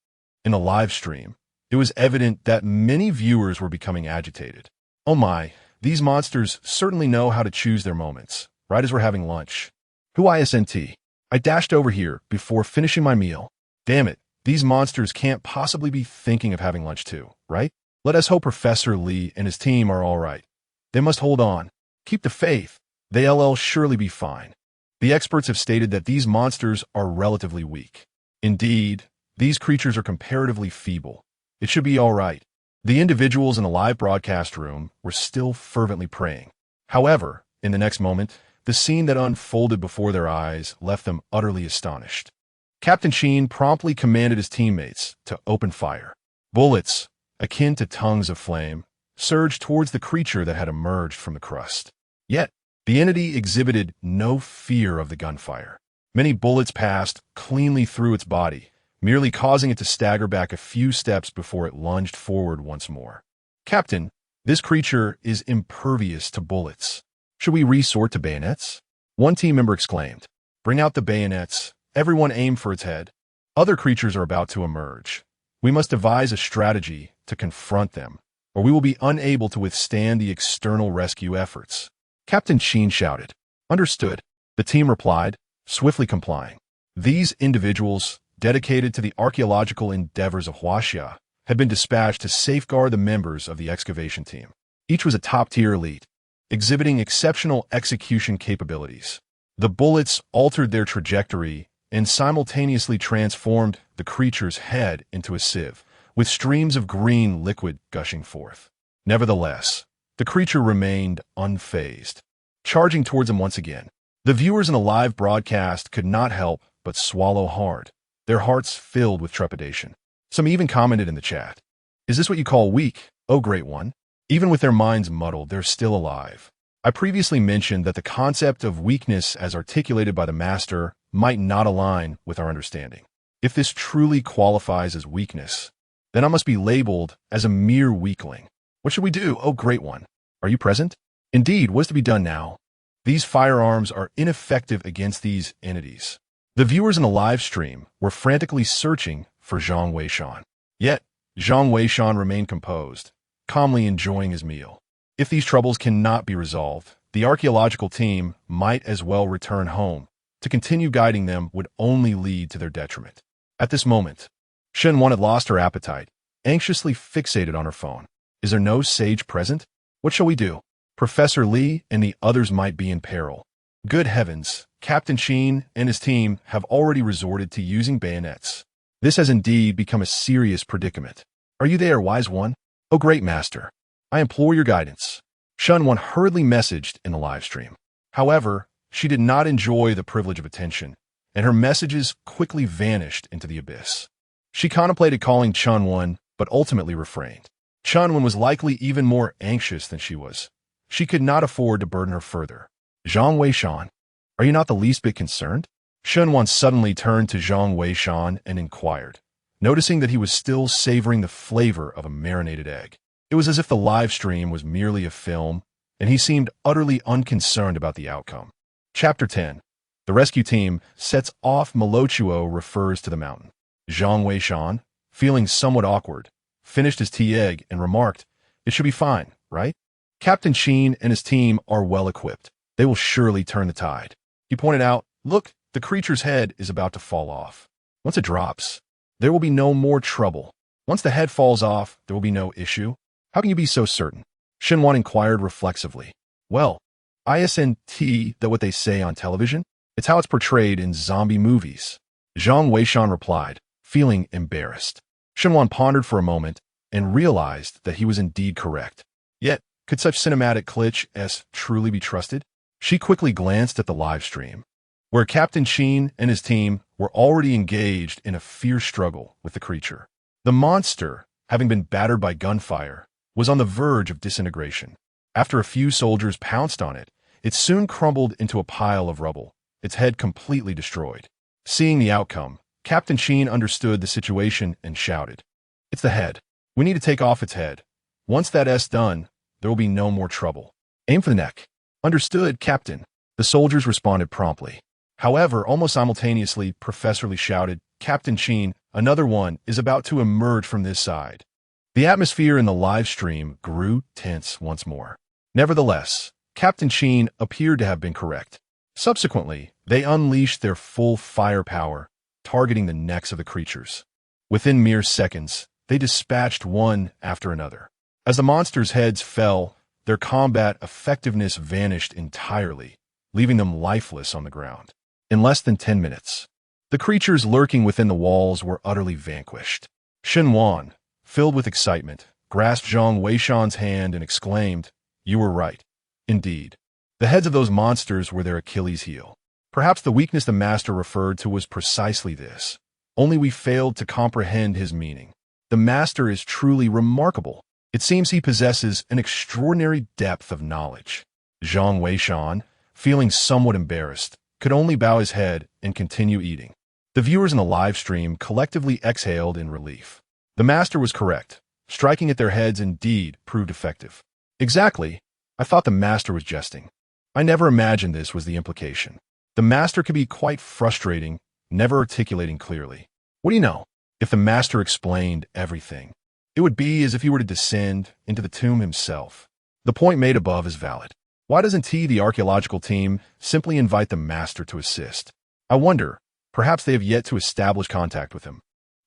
In the live stream, it was evident that many viewers were becoming agitated. Oh my, these monsters certainly know how to choose their moments, right as we're having lunch. Who isn't? I dashed over here before finishing my meal. Damn it. These monsters can't possibly be thinking of having lunch too, right? Let us hope Professor Li and his team are all right. They must hold on. Keep the faith. They'll surely be fine. The experts have stated that these monsters are relatively weak. Indeed, these creatures are comparatively feeble. It should be all right. The individuals in the live broadcast room were still fervently praying. However, in the next moment, the scene that unfolded before their eyes left them utterly astonished. Captain Sheen promptly commanded his teammates to open fire. Bullets, akin to tongues of flame, surged towards the creature that had emerged from the crust. Yet, the entity exhibited no fear of the gunfire. Many bullets passed cleanly through its body, merely causing it to stagger back a few steps before it lunged forward once more. Captain, this creature is impervious to bullets. Should we resort to bayonets? One team member exclaimed. Bring out the bayonets. Everyone aim for its head. Other creatures are about to emerge. We must devise a strategy to confront them, or we will be unable to withstand the external rescue efforts. Captain Sheen shouted. Understood. The team replied, swiftly complying. These individuals, dedicated to the archaeological endeavors of Huaxia, had been dispatched to safeguard the members of the excavation team. Each was a top-tier elite, exhibiting exceptional execution capabilities. The bullets altered their trajectory and simultaneously transformed the creature's head into a sieve, with streams of green liquid gushing forth. Nevertheless, the creature remained unfazed, charging towards him once again. The viewers in the live broadcast could not help but swallow hard, their hearts filled with trepidation. Some even commented in the chat, "Is this what you call weak, oh great one?" Even with their minds muddled, they're still alive. I previously mentioned that the concept of weakness as articulated by the Master might not align with our understanding. If this truly qualifies as weakness, Then I must be labeled as a mere weakling. What should we do, oh great one? Are you present? Indeed, what is to be done now? These firearms are ineffective against these entities. The viewers in the live stream were frantically searching for Zhang Weishan. Yet, Zhang Weishan remained composed, calmly enjoying his meal. If these troubles cannot be resolved, the archaeological team might as well return home. To continue guiding them would only lead to their detriment. At this moment, Shen Wan had lost her appetite, anxiously fixated on her phone. Is there no sage present? What shall we do? Professor Li and the others might be in peril. Good heavens, Captain Qin and his team have already resorted to using bayonets. This has indeed become a serious predicament. Are you there, wise one? Oh great master, I implore your guidance. Shen Wan hurriedly messaged in the live stream. However, she did not enjoy the privilege of attention, and her messages quickly vanished into the abyss. She contemplated calling Chen Wan, but ultimately refrained. Chen Wan was likely even more anxious than she was. She could not afford to burden her further. Zhang Weishan, are you not the least bit concerned? Shen Wan suddenly turned to Zhang Weishan and inquired, noticing that he was still savoring the flavor of a marinated egg. It was as if the live stream was merely a film, and he seemed utterly unconcerned about the outcome. Chapter 10. The rescue team sets off. Molochuo refers to the mountain. Zhang Weishan, feeling somewhat awkward, finished his tea egg and remarked, "It should be fine, right? Captain Qin and his team are well equipped. They will surely turn the tide." He pointed out, "Look, the creature's head is about to fall off. Once it drops, there will be no more trouble. Once the head falls off, there will be no issue. How can you be so certain?" Shen Wan inquired reflexively. "Well, isn't that what they say on television? It's how it's portrayed in zombie movies." Zhang Weishan replied, feeling embarrassed. Shen Wan pondered for a moment and realized that he was indeed correct. Yet, could such cinematic cliches truly be trusted? She quickly glanced at the live stream, where Captain Qin and his team were already engaged in a fierce struggle with the creature. The monster, having been battered by gunfire, was on the verge of disintegration. After a few soldiers pounced on it, it soon crumbled into a pile of rubble, its head completely destroyed. Seeing the outcome, Captain Qin understood the situation and shouted, "It's the head. We need to take off its head. Once that's done, there will be no more trouble. Aim for the neck." "Understood, Captain." The soldiers responded promptly. However, almost simultaneously, Professor Li shouted, "Captain Qin, another one is about to emerge from this side." The atmosphere in the live stream grew tense once more. Nevertheless, Captain Qin appeared to have been correct. Subsequently, they unleashed their full firepower, targeting the necks of the creatures. Within mere seconds, they dispatched one after another. As the monsters' heads fell, their combat effectiveness vanished entirely, leaving them lifeless on the ground. In less than 10 minutes, the creatures lurking within the walls were utterly vanquished. Shen Wan, filled with excitement, grasped Zhang Weishan's hand and exclaimed, "You were right. Indeed. The heads of those monsters were their Achilles' heel." Perhaps the weakness the master referred to was precisely this. Only we failed to comprehend his meaning. The master is truly remarkable. It seems he possesses an extraordinary depth of knowledge. Zhang Weishan, feeling somewhat embarrassed, could only bow his head and continue eating. The viewers in the live stream collectively exhaled in relief. The master was correct. Striking at their heads indeed proved effective. Exactly. I thought the master was jesting. I never imagined this was the implication. The master could be quite frustrating, never articulating clearly. What do you know? If the master explained everything, it would be as if he were to descend into the tomb himself. The point made above is valid. Why doesn't the archaeological team, simply invite the master to assist? I wonder, perhaps they have yet to establish contact with him.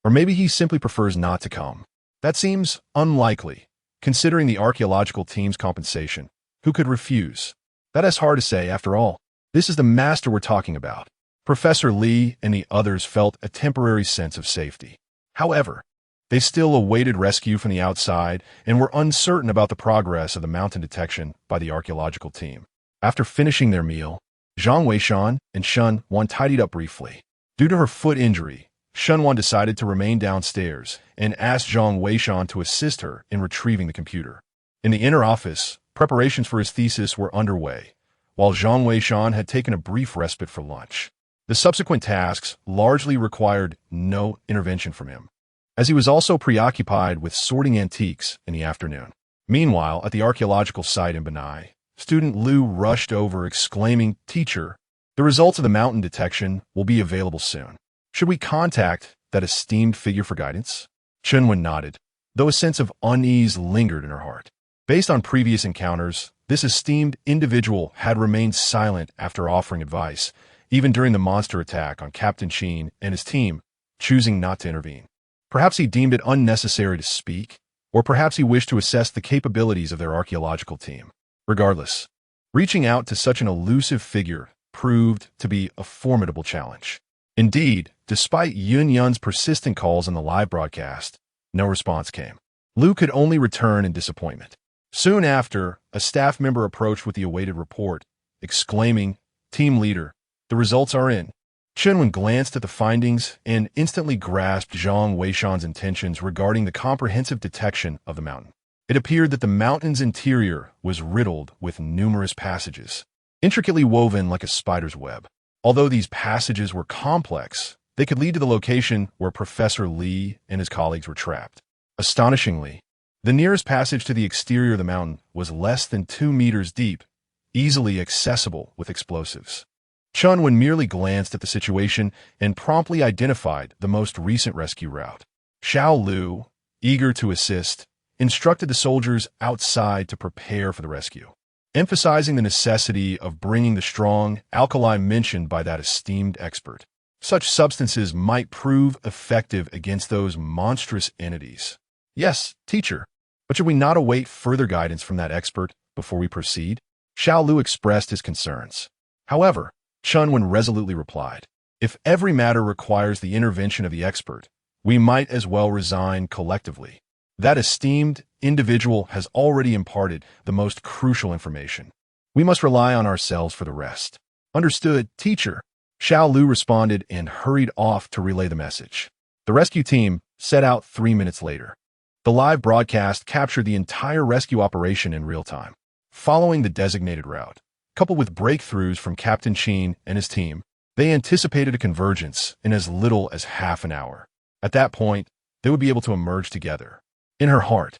Or maybe he simply prefers not to come. That seems unlikely, considering the archaeological team's compensation. Who could refuse? That is hard to say, after all. This is the master we're talking about. Professor Li and the others felt a temporary sense of safety. However, they still awaited rescue from the outside and were uncertain about the progress of the mountain detection by the archaeological team. After finishing their meal, Zhang Weishan and Shen Wan tidied up briefly. Due to her foot injury, Shen Wan decided to remain downstairs and asked Zhang Weishan to assist her in retrieving the computer. In the inner office, preparations for his thesis were underway, while Zhang Weishan had taken a brief respite for lunch. The subsequent tasks largely required no intervention from him. as he was also preoccupied with sorting antiques in the afternoon. Meanwhile, at the archaeological site in Benai, student Liu rushed over exclaiming, "Teacher, the results of the mountain detection will be available soon. Should we contact that esteemed figure for guidance?" Chunwen nodded, though a sense of unease lingered in her heart. Based on previous encounters, this esteemed individual had remained silent after offering advice, even during the monster attack on Captain Sheen and his team, choosing not to intervene. Perhaps he deemed it unnecessary to speak, or perhaps he wished to assess the capabilities of their archaeological team. Regardless, reaching out to such an elusive figure proved to be a formidable challenge. Indeed, despite Yun Yun's persistent calls on the live broadcast, no response came. Liu could only return in disappointment. Soon after, a staff member approached with the awaited report, exclaiming, "Team leader, the results are in." Chunwen glanced at the findings and instantly grasped Zhang Weishan's intentions regarding the comprehensive detection of the mountain. It appeared that the mountain's interior was riddled with numerous passages, intricately woven like a spider's web. Although these passages were complex, they could lead to the location where Professor Li and his colleagues were trapped. Astonishingly, the nearest passage to the exterior of the mountain was less than 2 meters deep, easily accessible with explosives. Chunwen merely glanced at the situation and promptly identified the most recent rescue route. Xiao Lu, eager to assist, instructed the soldiers outside to prepare for the rescue, emphasizing the necessity of bringing the strong alkali mentioned by that esteemed expert. Such substances might prove effective against those monstrous entities. "Yes, teacher, but should we not await further guidance from that expert before we proceed?" Xiao Lu expressed his concerns. However, Chunwen resolutely replied, "If every matter requires the intervention of the expert, we might as well resign collectively. That esteemed individual has already imparted the most crucial information. We must rely on ourselves for the rest." "Understood, teacher," Xiao Lu responded and hurried off to relay the message. The rescue team set out 3 minutes later. The live broadcast captured the entire rescue operation in real time. Following the designated route, coupled with breakthroughs from Captain Sheen and his team, they anticipated a convergence in as little as half an hour. At that point, they would be able to emerge together. In her heart,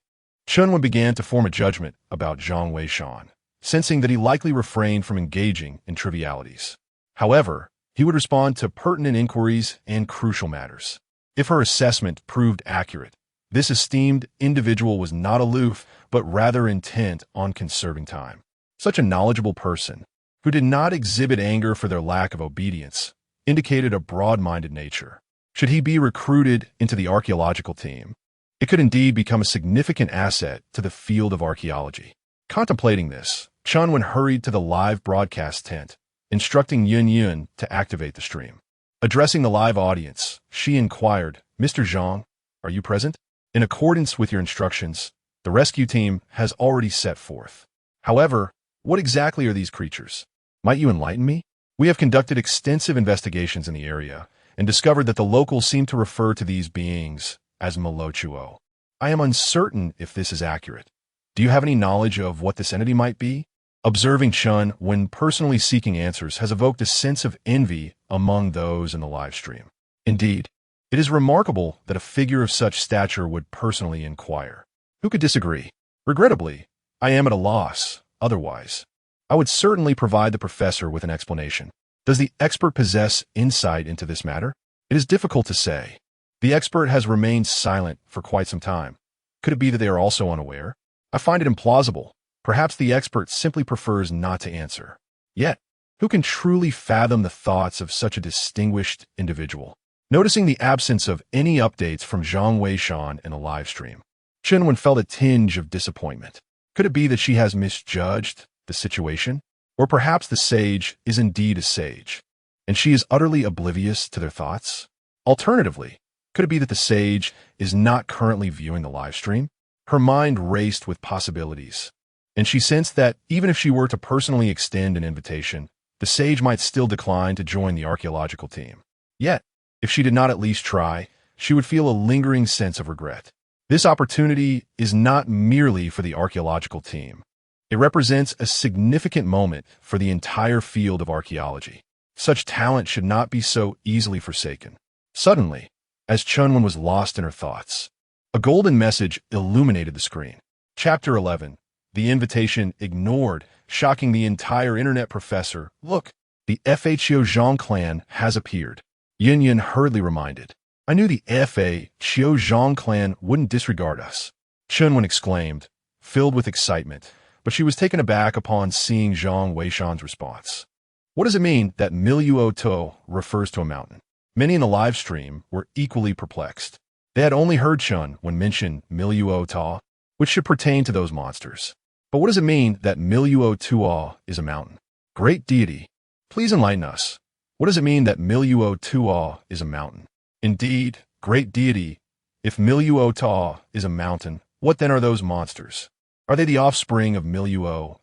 Chunwen began to form a judgment about Zhang Weishan, sensing that he likely refrained from engaging in trivialities. However, he would respond to pertinent inquiries and crucial matters. If her assessment proved accurate, this esteemed individual was not aloof, but rather intent on conserving time. Such a knowledgeable person, who did not exhibit anger for their lack of obedience, indicated a broad-minded nature. Should he be recruited into the archaeological team, it could indeed become a significant asset to the field of archaeology. Contemplating this, Chunwen hurried to the live broadcast tent, instructing Yun Yun to activate the stream. Addressing the live audience, she inquired, "Mr. Zhang, are you present? In accordance with your instructions, the rescue team has already set forth. However, what exactly are these creatures? Might you enlighten me? We have conducted extensive investigations in the area and discovered that the locals seem to refer to these beings as Molochuo. I am uncertain if this is accurate. Do you have any knowledge of what this entity might be?" Observing Chun when personally seeking answers has evoked a sense of envy among those in the live stream. Indeed, it is remarkable that a figure of such stature would personally inquire. Who could disagree? Regrettably, I am at a loss. Otherwise, I would certainly provide the professor with an explanation. Does the expert possess insight into this matter? It is difficult to say. The expert has remained silent for quite some time. Could it be that they are also unaware? I find it implausible. Perhaps the expert simply prefers not to answer. Yet, who can truly fathom the thoughts of such a distinguished individual? Noticing the absence of any updates from Zhang Weishan in the live stream, Chunwen felt a tinge of disappointment. Could it be that she has misjudged the situation? Or perhaps the sage is indeed a sage, and she is utterly oblivious to their thoughts? Alternatively, could it be that the sage is not currently viewing the live stream? Her mind raced with possibilities, and she sensed that even if she were to personally extend an invitation, the sage might still decline to join the archaeological team. Yet, if she did not at least try, she would feel a lingering sense of regret. This opportunity is not merely for the archaeological team. It represents a significant moment for the entire field of archaeology. Such talent should not be so easily forsaken. Suddenly, as Chunwon was lost in her thoughts. A golden message illuminated the screen. Chapter 11. The invitation ignored, shocking the entire internet. Professor, look, the FHO Zhang clan has appeared. Yin Yin hurriedly reminded. I knew the FHO Zhang clan wouldn't disregard us. Chunwon exclaimed, filled with excitement, but she was taken aback upon seeing Zhang Weishan's response. What does it mean that Miluo To refers to a mountain? Many in the live stream were equally perplexed. They had only heard Chun when mentioned Miluo Ta, which should pertain to those monsters. But what does it mean that Miluo Tuo is a mountain? Great deity, please enlighten us. What does it mean that Miluo Tuo is a mountain? Indeed, great deity, if Miluo Ta is a mountain, what then are those monsters? Are they the offspring of Miluo?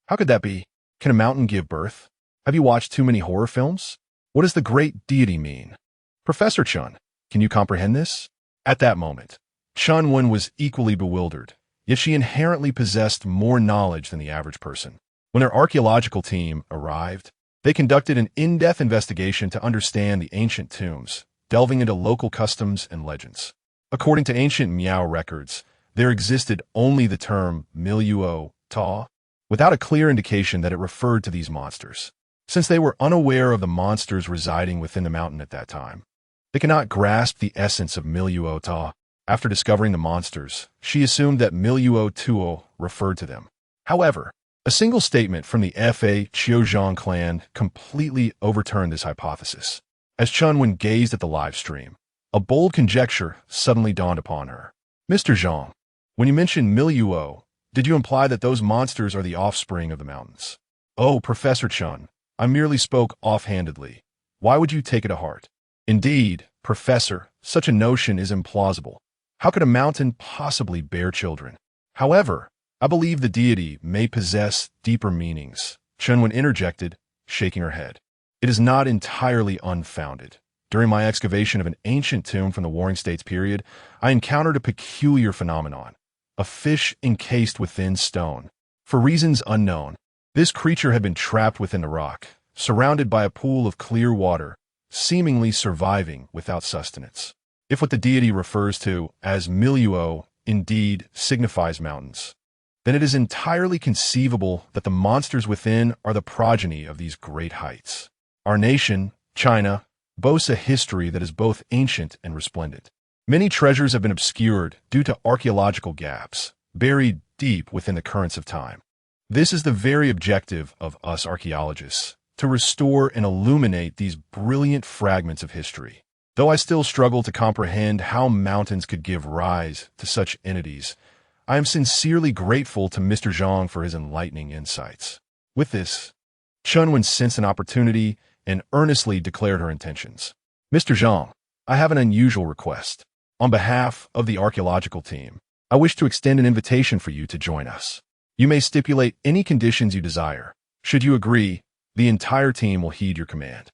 How could that be? Can a mountain give birth? Have you watched too many horror films? What does the great deity mean? Professor Chun, can you comprehend this? At that moment, Chunwon was equally bewildered, yet she inherently possessed more knowledge than the average person. When their archaeological team arrived, they conducted an in-depth investigation to understand the ancient tombs, delving into local customs and legends. According to ancient Miao records, there existed only the term Miluo Ta, without a clear indication that it referred to these monsters. Since they were unaware of the monsters residing within the mountain at that time, they cannot grasp the essence of Miluo Ta. After discovering the monsters, she assumed that Miluo Tuo referred to them. However, a single statement from the Fa Chiozhang clan completely overturned this hypothesis. As Chunwon gazed at the live stream, a bold conjecture suddenly dawned upon her. Mr. Zhang, when you mentioned Miluo, did you imply that those monsters are the offspring of the mountains? Oh, Professor Chun, I merely spoke offhandedly. Why would you take it to heart? Indeed, Professor, such a notion is implausible. How could a mountain possibly bear children? However, I believe the deity may possess deeper meanings. Chunwon interjected, shaking her head. It is not entirely unfounded. During my excavation of an ancient tomb from the Warring States period, I encountered a peculiar phenomenon. A fish encased within stone. For reasons unknown, this creature had been trapped within the rock, surrounded by a pool of clear water, seemingly surviving without sustenance. If what the deity refers to as Miluo indeed signifies mountains, then it is entirely conceivable that the monsters within are the progeny of these great heights. Our nation, China, boasts a history that is both ancient and resplendent. Many treasures have been obscured due to archaeological gaps, buried deep within the currents of time. This is the very objective of us archaeologists, to restore and illuminate these brilliant fragments of history. Though I still struggle to comprehend how mountains could give rise to such entities, I am sincerely grateful to Mr. Zhang for his enlightening insights. With this, Chunwon sensed an opportunity and earnestly declared her intentions. Mr. Zhang, I have an unusual request. On behalf of the archaeological team, I wish to extend an invitation for you to join us. You may stipulate any conditions you desire. Should you agree, the entire team will heed your command.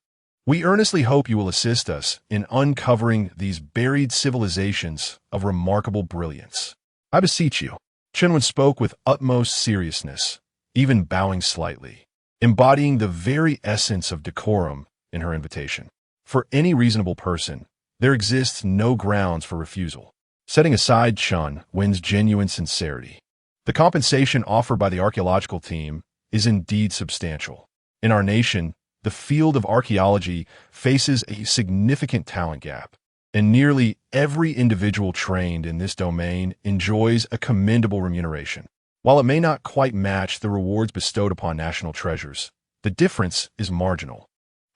We earnestly hope you will assist us in uncovering these buried civilizations of remarkable brilliance. I beseech you. Chunwon spoke with utmost seriousness, even bowing slightly, embodying the very essence of decorum in her invitation. For any reasonable person, there exists no grounds for refusal. Setting aside Chunwon's genuine sincerity, the compensation offered by the archaeological team is indeed substantial. In our nation, the field of archaeology faces a significant talent gap, and nearly every individual trained in this domain enjoys a commendable remuneration. While it may not quite match the rewards bestowed upon national treasures, the difference is marginal.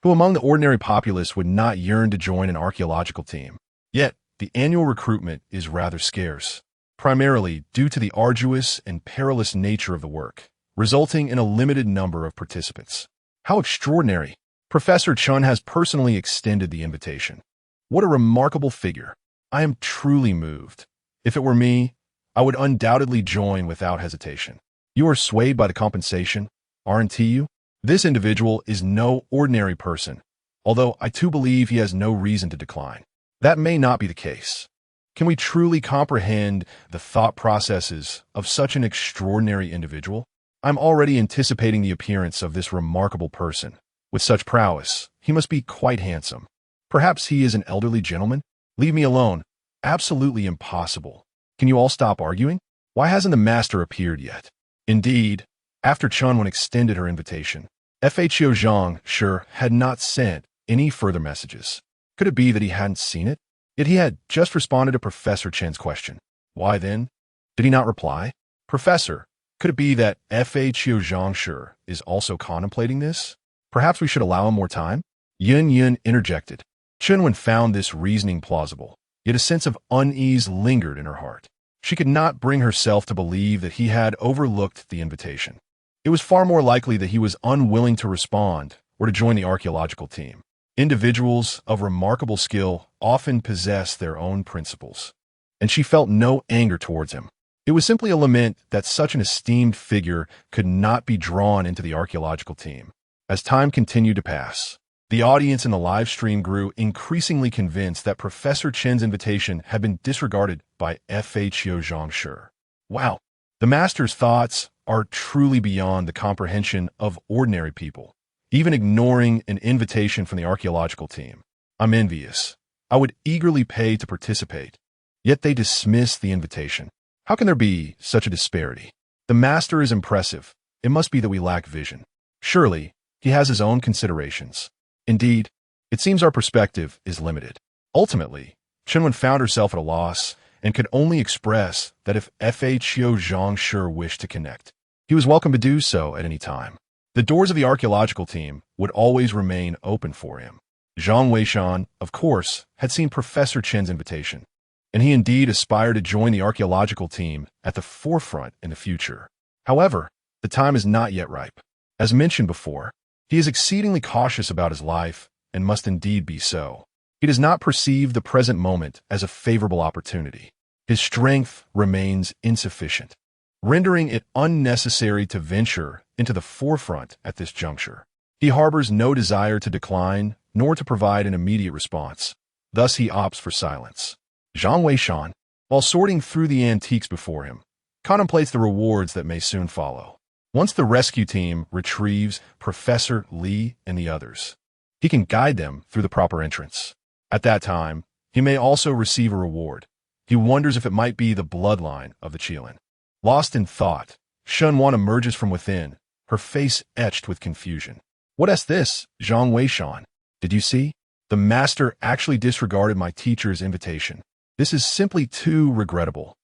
Who among the ordinary populace would not yearn to join an archaeological team? Yet, the annual recruitment is rather scarce, primarily due to the arduous and perilous nature of the work, resulting in a limited number of participants. How extraordinary! Professor Chun has personally extended the invitation. What a remarkable figure. I am truly moved. If it were me, I would undoubtedly join without hesitation. You are swayed by the compensation, aren't you? This individual is no ordinary person, although I too believe he has no reason to decline. That may not be the case. Can we truly comprehend the thought processes of such an extraordinary individual? I'm already anticipating the appearance of this remarkable person. With such prowess, he must be quite handsome. Perhaps he is an elderly gentleman? Leave me alone. Absolutely impossible. Can you all stop arguing? Why hasn't the master appeared yet? Indeed, after Chunwen extended her invitation, FHO Zhang sure had not sent any further messages. Could it be that he hadn't seen it? Yet he had just responded to Professor Chen's question. Why then did he not reply? Professor, could it be that FHO Zhang sure is also contemplating this? Perhaps we should allow him more time? Yun Yun interjected. Chunwen found this reasoning plausible, yet a sense of unease lingered in her heart. She could not bring herself to believe that he had overlooked the invitation. It was far more likely that he was unwilling to respond or to join the archaeological team. Individuals of remarkable skill often possess their own principles, and she felt no anger towards him. It was simply a lament that such an esteemed figure could not be drawn into the archaeological team. As time continued to pass, the audience in the live stream grew increasingly convinced that Professor Chen's invitation had been disregarded by FHO Zhangshi. Wow, the master's thoughts are truly beyond the comprehension of ordinary people, even ignoring an invitation from the archaeological team. I'm envious. I would eagerly pay to participate, yet they dismiss the invitation. How can there be such a disparity? The master is impressive. It must be that we lack vision. Surely, he has his own considerations. Indeed, it seems our perspective is limited. Ultimately, Chunwen found herself at a loss and could only express that if FHO Zhangshi wished to connect, he was welcome to do so at any time. The doors of the archaeological team would always remain open for him. Zhang Weishan, of course, had seen Professor Chen's invitation, and he indeed aspired to join the archaeological team at the forefront in the future. However, the time is not yet ripe. As mentioned before, he is exceedingly cautious about his life and must indeed be so. He does not perceive the present moment as a favorable opportunity. His strength remains insufficient, rendering it unnecessary to venture into the forefront at this juncture. He harbors no desire to decline nor to provide an immediate response. Thus he opts for silence. Zhang Weishan, while sorting through the antiques before him, contemplates the rewards that may soon follow. Once the rescue team retrieves Professor Li and the others, he can guide them through the proper entrance. At that time, he may also receive a reward. He wonders if it might be the bloodline of the Qilin. Lost in thought, Shunwan emerges from within, her face etched with confusion. What is this, Zhang Weishan? Did you see? The master actually disregarded my teacher's invitation. This is simply too regrettable.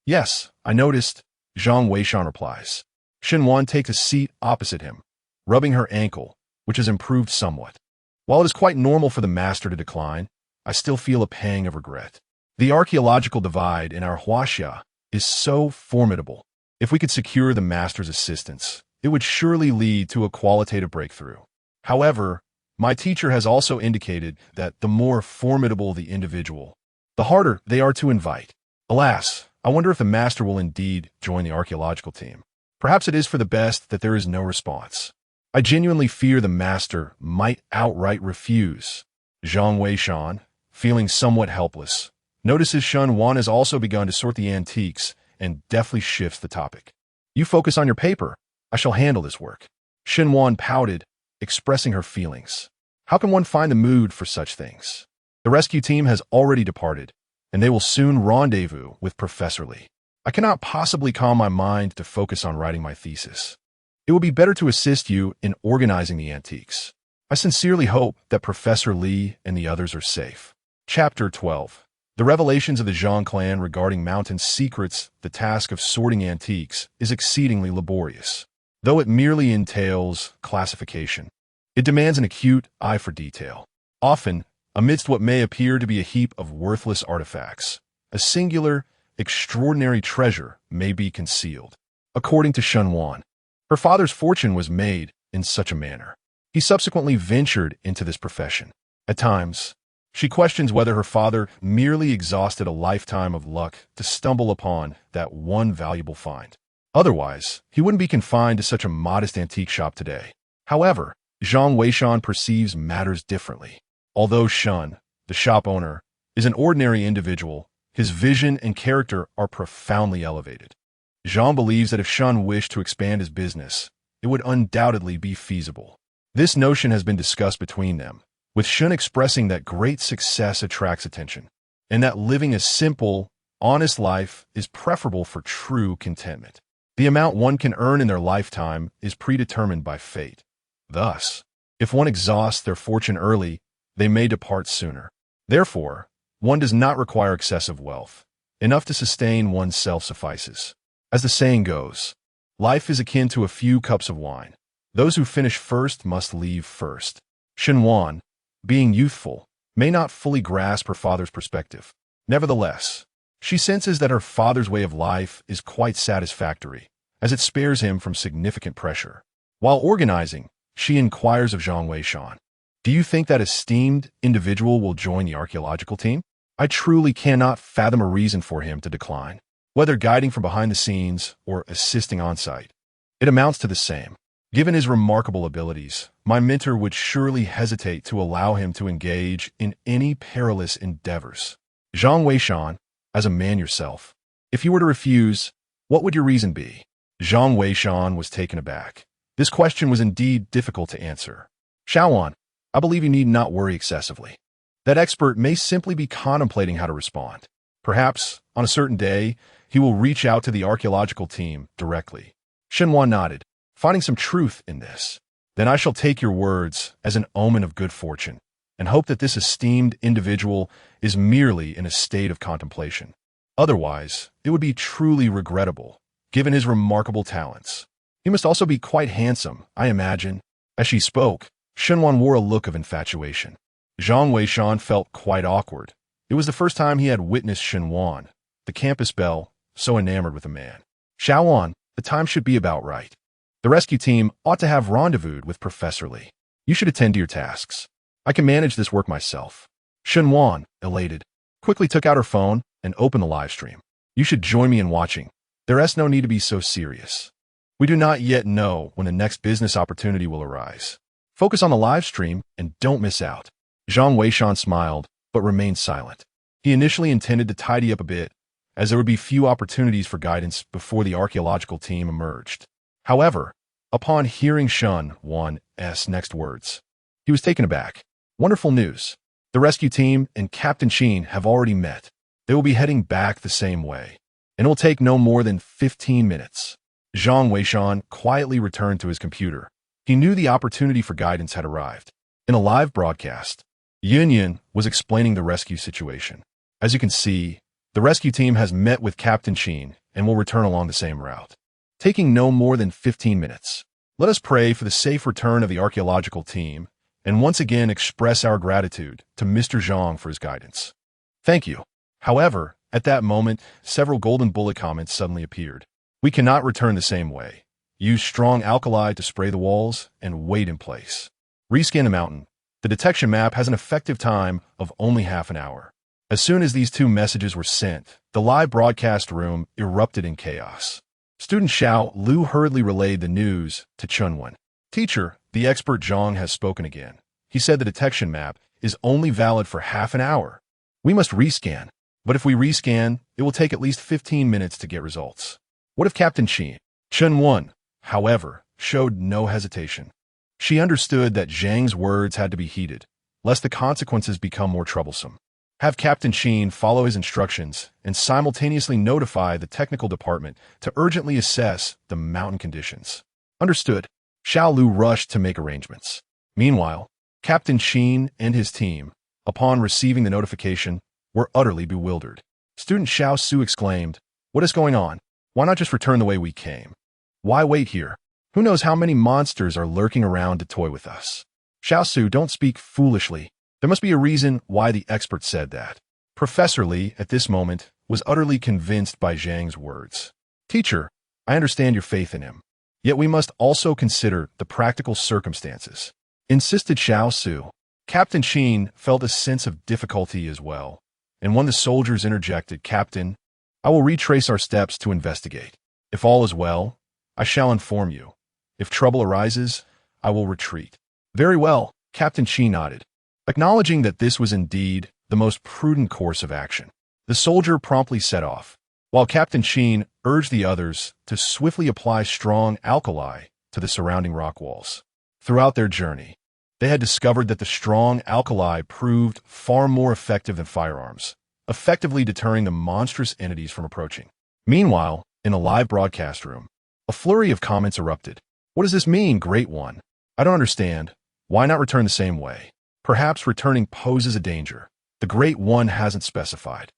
Yes, I noticed, Zhang Weishan replies. Xinwan takes a seat opposite him, rubbing her ankle, which has improved somewhat. While it is quite normal for the master to decline, I still feel a pang of regret. The archaeological divide in our Huaxia is so formidable. If we could secure the master's assistance, it would surely lead to a qualitative breakthrough. However, my teacher has also indicated that the more formidable the individual, the harder they are to invite. Alas, I wonder if the master will indeed join the archaeological team. Perhaps it is for the best that there is no response. I genuinely fear the master might outright refuse. Zhang Weishan, feeling somewhat helpless, notices Shun Wan has also begun to sort the antiques and deftly shifts the topic. You focus on your paper. I shall handle this work. Shin Wan pouted, expressing her feelings. How can one find the mood for such things? The rescue team has already departed, and they will soon rendezvous with Professor Li. I cannot possibly calm my mind to focus on writing my thesis. It will be better to assist you in organizing the antiques. I sincerely hope that Professor Li and the others are safe. Chapter 12. The revelations of the Zhang clan regarding mountain secrets. The task of sorting antiques is exceedingly laborious. Though it merely entails classification, it demands an acute eye for detail. Often, amidst what may appear to be a heap of worthless artifacts, a singular, extraordinary treasure may be concealed. According to Shun Wan, her father's fortune was made in such a manner. He subsequently ventured into this profession. At times, she questions whether her father merely exhausted a lifetime of luck to stumble upon that one valuable find. Otherwise, he wouldn't be confined to such a modest antique shop today. However, Zhang Weishan perceives matters differently. Although Shun, the shop owner, is an ordinary individual, his vision and character are profoundly elevated. Zhang believes that if Shun wished to expand his business, it would undoubtedly be feasible. This notion has been discussed between them, with Shun expressing that great success attracts attention, and that living a simple, honest life is preferable for true contentment. The amount one can earn in their lifetime is predetermined by fate. Thus, if one exhausts their fortune early, they may depart sooner. Therefore, one does not require excessive wealth. Enough to sustain oneself suffices. As the saying goes, life is akin to a few cups of wine. Those who finish first must leave first. Shenwan, being youthful, may not fully grasp her father's perspective. Nevertheless, she senses that her father's way of life is quite satisfactory, as it spares him from significant pressure. While organizing, she inquires of Zhang Weishan, "Do you think that esteemed individual will join the archaeological team? I truly cannot fathom a reason for him to decline. Whether guiding from behind the scenes or assisting on site, it amounts to the same. Given his remarkable abilities, my mentor would surely hesitate to allow him to engage in any perilous endeavors. Zhang Weishan, as a man yourself, if you were to refuse, what would your reason be?" Zhang Weishan was taken aback. This question was indeed difficult to answer. "Shaoan, I believe you need not worry excessively. That expert may simply be contemplating how to respond. Perhaps, on a certain day, he will reach out to the archaeological team directly." Shenwan nodded, finding some truth in this. "Then I shall take your words as an omen of good fortune, and hope that this esteemed individual is merely in a state of contemplation. Otherwise, it would be truly regrettable, given his remarkable talents. He must also be quite handsome, I imagine." As she spoke, Shenwan wore a look of infatuation. Zhang Weishan felt quite awkward. It was the first time he had witnessed Shenwan, the campus belle, so enamored with a man. "Shaoan, the time should be about right. The rescue team ought to have rendezvoused with Professor Li. You should attend to your tasks. I can manage this work myself." Shenwan, elated, quickly took out her phone and opened the live stream. "You should join me in watching. There is no need to be so serious. We do not yet know when the next business opportunity will arise. Focus on the live stream and don't miss out." Zhang Weishan smiled, but remained silent. He initially intended to tidy up a bit, as there would be few opportunities for guidance before the archaeological team emerged. However, upon hearing Shenwan's next words, he was taken aback. "Wonderful news. The rescue team and Captain Sheen have already met. They will be heading back the same way, and it will take no more than 15 minutes. Zhang Weishan quietly returned to his computer. He knew the opportunity for guidance had arrived. In a live broadcast, Yunyan was explaining the rescue situation. "As you can see, the rescue team has met with Captain Sheen and will return along the same route, taking no more than 15 minutes. Let us pray for the safe return of the archaeological team and once again express our gratitude to Mr. Zhang for his guidance." "Thank you." However, at that moment, several golden bullet comments suddenly appeared. "We cannot return the same way. Use strong alkali to spray the walls and wait in place. Rescan the mountain. The detection map has an effective time of only half an hour." As soon as these two messages were sent, the live broadcast room erupted in chaos. Student Xiao Lu hurriedly relayed the news to Chunwen. "Teacher, the expert Zhang has spoken again. He said the detection map is only valid for half an hour. We must rescan. But if we rescan, it will take at least 15 minutes to get results. What if Captain Qin?" Chunwen, however, showed no hesitation. She understood that Zhang's words had to be heeded, lest the consequences become more troublesome. "Have Captain Sheen follow his instructions and simultaneously notify the technical department to urgently assess the mountain conditions." "Understood." Xiao Lu rushed to make arrangements. Meanwhile, Captain Sheen and his team, upon receiving the notification, were utterly bewildered. Student Xiao Su exclaimed, "What is going on? Why not just return the way we came? Why wait here? Who knows how many monsters are lurking around to toy with us?" "Xiao Su, don't speak foolishly. There must be a reason why the expert said that." Professor Li, at this moment, was utterly convinced by Zhang's words. "Teacher, I understand your faith in him. Yet we must also consider the practical circumstances," insisted Xiao Su. Captain Sheen felt a sense of difficulty as well, and when the soldiers interjected, "Captain, I will retrace our steps to investigate. If all is well, I shall inform you. If trouble arises, I will retreat." "Very well," Captain Sheen nodded, acknowledging that this was indeed the most prudent course of action. The soldier promptly set off, while Captain Sheen urged the others to swiftly apply strong alkali to the surrounding rock walls. Throughout their journey, They had discovered that the strong alkali proved far more effective than firearms, effectively deterring the monstrous entities from approaching. Meanwhile, in the live broadcast room, a flurry of comments erupted. What does this mean, Great One? I don't understand. Why not return the same way? Perhaps returning poses a danger. The Great One hasn't specified.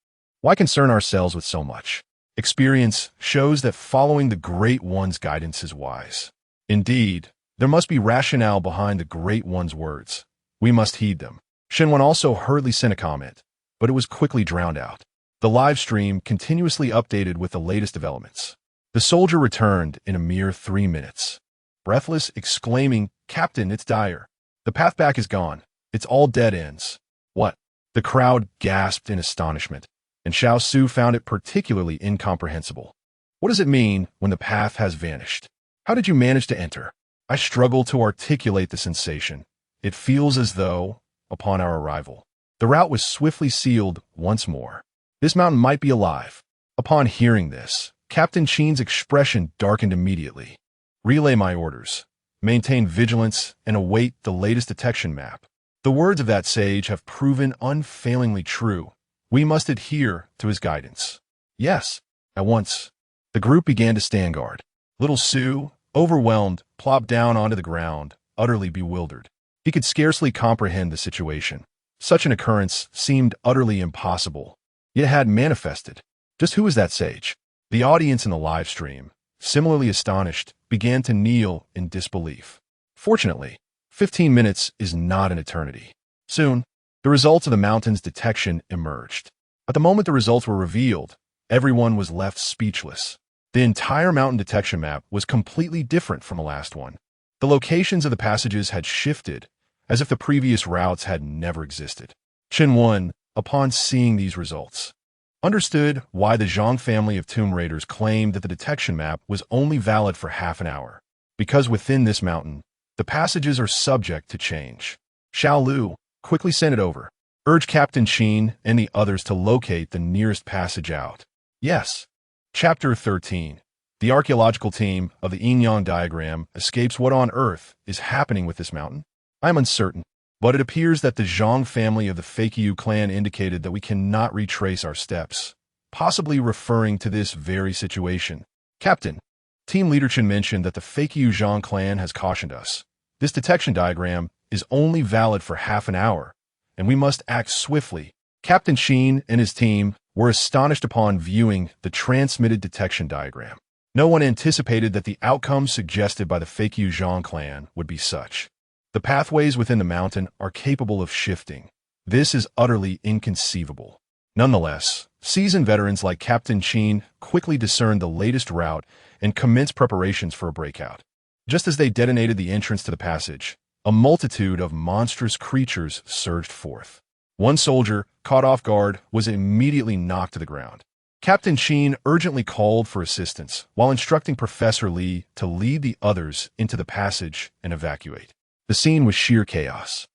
Why concern ourselves with so much? Experience shows that following the Great One's guidance is wise. Indeed, there must be rationale behind the Great One's words. We must heed them. Shinwan also hurriedly sent a comment, but it was quickly drowned out. The live stream continuously updated with the latest developments. The soldier returned in a mere 3 minutes, breathless, exclaiming, "Captain, it's dire. The path back is gone. It's all dead ends." What? The crowd gasped in astonishment, and Xiao Su found it particularly incomprehensible. What does it mean when the path has vanished? How did you manage to enter? I struggle to articulate the sensation. It feels as though, upon our arrival, the route was swiftly sealed once more. This mountain might be alive. Upon hearing this, Captain Qin's expression darkened immediately. Relay my orders. Maintain vigilance and await the latest detection map. The words of that sage have proven unfailingly true. We must adhere to his guidance. Yes, at once. The group began to stand guard. Little Su, overwhelmed, plopped down onto the ground, utterly bewildered. He could scarcely comprehend the situation. Such an occurrence seemed utterly impossible, yet had manifested. Just who was that sage? The audience in the live stream, similarly astonished, began to kneel in disbelief. Fortunately, 15 minutes is not an eternity. Soon, the results of the mountain's detection emerged. At the moment the results were revealed, everyone was left speechless. The entire mountain detection map was completely different from the last one. The locations of the passages had shifted, as if the previous routes had never existed. Chen Wen, upon seeing these results, understood why the Zhang family of tomb raiders claimed that the detection map was only valid for half an hour. Because within this mountain, the passages are subject to change. Xiao Lu quickly sent it over. Urge Captain Qin and the others to locate the nearest passage out. Yes. Chapter 13. The archaeological team of the yin-yang diagram escapes what on earth is happening with this mountain. I am uncertain, but it appears that the Zhang family of the Fakyu clan indicated that we cannot retrace our steps, possibly referring to this very situation. Captain, Team Leader Chen mentioned that the Fakyu Zhang clan has cautioned us. This detection diagram is only valid for half an hour, and we must act swiftly. Captain Qin and his team were astonished upon viewing the transmitted detection diagram. No one anticipated that the outcome suggested by the Fakyu Zhang clan would be such. The pathways within the mountain are capable of shifting. This is utterly inconceivable. Nonetheless, seasoned veterans like Captain Qin quickly discerned the latest route and commenced preparations for a breakout. Just as they detonated the entrance to the passage, a multitude of monstrous creatures surged forth. One soldier, caught off guard, was immediately knocked to the ground. Captain Qin urgently called for assistance while instructing Professor Li to lead the others into the passage and evacuate. The scene was sheer chaos.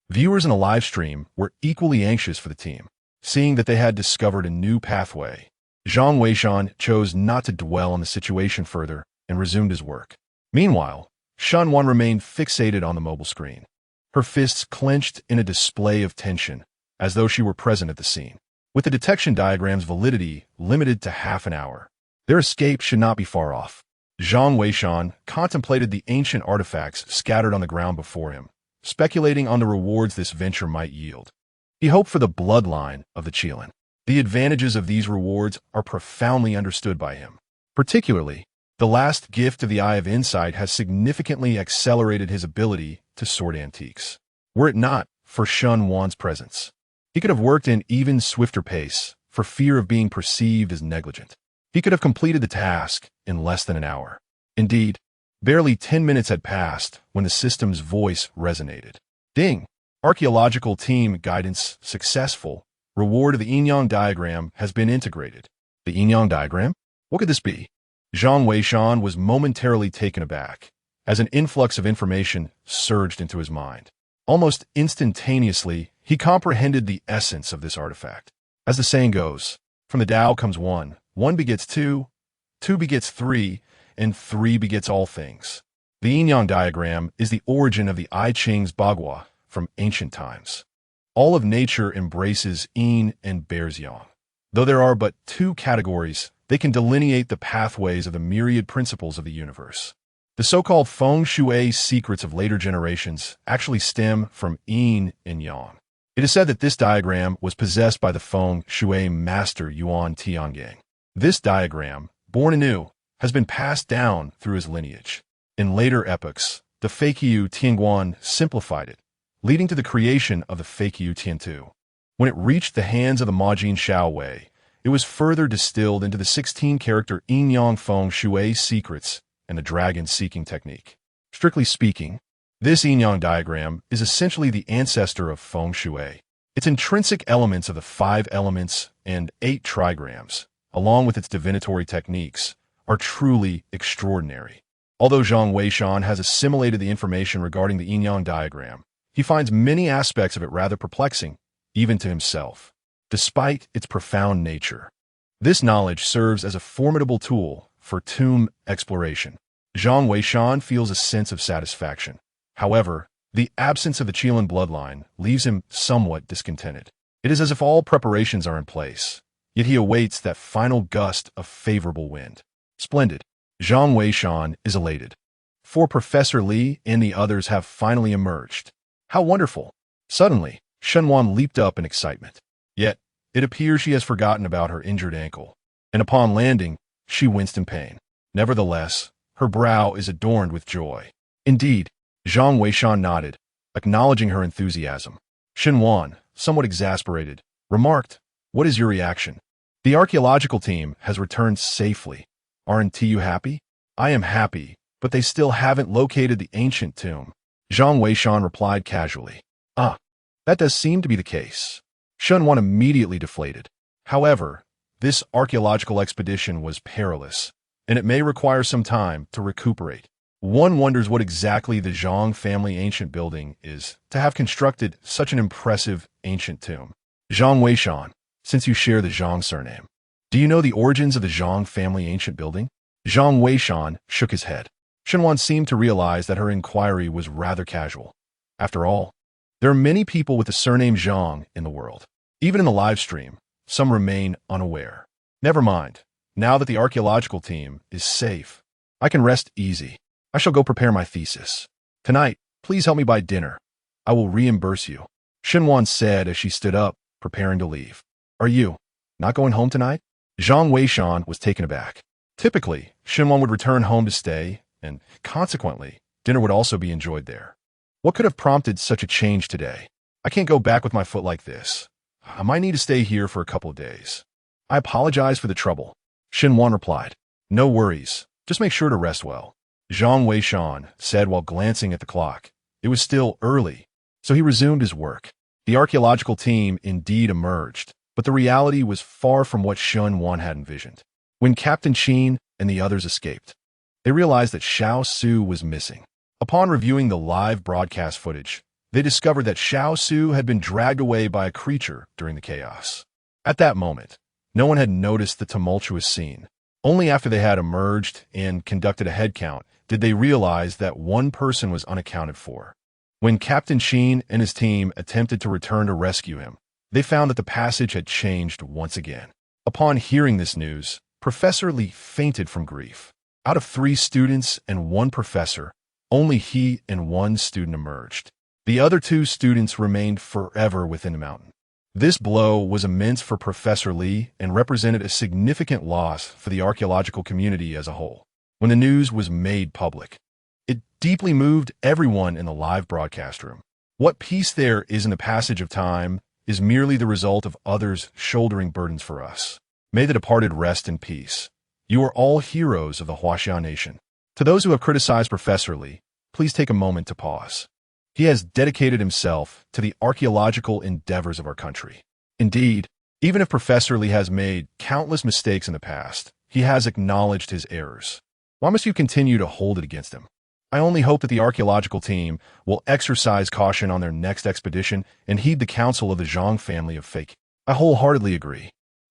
Viewers in the live stream were equally anxious for the team, seeing that they had discovered a new pathway. Zhang Weishan chose not to dwell on the situation further and resumed his work. Meanwhile, Shen Wan remained fixated on the mobile screen, her fists clenched in a display of tension, as though she were present at the scene. With the detection diagram's validity limited to half an hour, their escape should not be far off. Zhang Weishan contemplated the ancient artifacts scattered on the ground before him, speculating on the rewards this venture might yield. He hoped for the bloodline of the Qilin. The advantages of these rewards are profoundly understood by him. Particularly, the last gift of the Eye of Insight has significantly accelerated his ability to sort antiques. Were it not for Shen Wan's presence, he could have worked in even swifter pace for fear of being perceived as negligent. He could have completed the task in less than an hour. Indeed, barely 10 minutes had passed when the system's voice resonated. Ding! Archaeological team guidance successful. Reward of the yin-yang diagram has been integrated. The yin-yang diagram? What could this be? Zhang Weishan was momentarily taken aback as an influx of information surged into his mind. Almost instantaneously, he comprehended the essence of this artifact. As the saying goes, from the Tao comes one begets two begets three, and three begets all things. The yin-yang diagram is the origin of the I Ching's bagua from ancient times. All of nature embraces yin and bears yang. Though there are but two categories, they can delineate the pathways of the myriad principles of the universe. The so-called feng shui secrets of later generations actually stem from yin and yang. It is said that this diagram was possessed by the feng shui master Yuan Tiangang. This diagram, born anew, has been passed down through his lineage. In later epochs, the Feiqiu Tianguan simplified it, leading to the creation of the Feiqiu Tiantu. When it reached the hands of the Majin Shaowei, it was further distilled into the 16-character yin-yang feng shui secrets and the dragon-seeking technique. Strictly speaking, this yin-yang diagram is essentially the ancestor of feng shui. Its intrinsic elements of the 5 elements and 8 trigrams, along with its divinatory techniques, are truly extraordinary. Although Zhang Weishan has assimilated the information regarding the yin-yang diagram, he finds many aspects of it rather perplexing, even to himself, despite its profound nature. This knowledge serves as a formidable tool for tomb exploration. Zhang Weishan feels a sense of satisfaction. However, the absence of the Qilin bloodline leaves him somewhat discontented. It is as if all preparations are in place, yet he awaits that final gust of favorable wind. Splendid. Zhang Weishan is elated. For Professor Li and the others have finally emerged. How wonderful! Suddenly, Shenwan leaped up in excitement. Yet, it appears she has forgotten about her injured ankle, and upon landing, she winced in pain. Nevertheless, her brow is adorned with joy. Indeed, Zhang Weishan nodded, acknowledging her enthusiasm. Shenwan, somewhat exasperated, remarked, "What is your reaction? The archaeological team has returned safely. Aren't you happy?" "I am happy, but they still haven't located the ancient tomb." Zhang Weishan replied casually. "Ah, that does seem to be the case." Shenwan immediately deflated. However, this archaeological expedition was perilous, and it may require some time to recuperate. One wonders what exactly the Zhang family ancient building is to have constructed such an impressive ancient tomb. Zhang Weishan, since you share the Zhang surname, do you know the origins of the Zhang family ancient building? Zhang Weishan shook his head. Shenwan seemed to realize that her inquiry was rather casual. After all, there are many people with the surname Zhang in the world. Even in the live stream, some remain unaware. Never mind. Now that the archaeological team is safe, I can rest easy. I shall go prepare my thesis. Tonight, please help me buy dinner. I will reimburse you. Shenwan said as she stood up, preparing to leave. Are you not going home tonight? Zhang Weishan was taken aback. Typically, Shenwan would return home to stay, and consequently, dinner would also be enjoyed there. What could have prompted such a change today? I can't go back with my foot like this. I might need to stay here for a couple of days. I apologize for the trouble. Shenwan replied. No worries. Just make sure to rest well. Zhang Weishan said while glancing at the clock. It was still early, so he resumed his work. The archaeological team indeed emerged, but the reality was far from what Shenwan had envisioned. When Captain Qin and the others escaped, they realized that Xiao Su was missing. Upon reviewing the live broadcast footage, they discovered that Xiao Su had been dragged away by a creature during the chaos. At that moment, no one had noticed the tumultuous scene. Only after they had emerged and conducted a head count did they realize that one person was unaccounted for. When Captain Qin and his team attempted to return to rescue him, they found that the passage had changed once again. Upon hearing this news, Professor Li fainted from grief. Out of 3 students and 1 professor, only he and 1 student emerged. The other 2 students remained forever within the mountain. This blow was immense for Professor Li and represented a significant loss for the archaeological community as a whole. When the news was made public, it deeply moved everyone in the live broadcast room. What peace there is in the passage of time is merely the result of others shouldering burdens for us. May the departed rest in peace. You are all heroes of the Huaxia nation. To those who have criticized Professor Li, please take a moment to pause. He has dedicated himself to the archaeological endeavors of our country. Indeed, even if Professor Li has made countless mistakes in the past, he has acknowledged his errors. Why must you continue to hold it against him? I only hope that the archaeological team will exercise caution on their next expedition and heed the counsel of the Zhang family of fake. I wholeheartedly agree.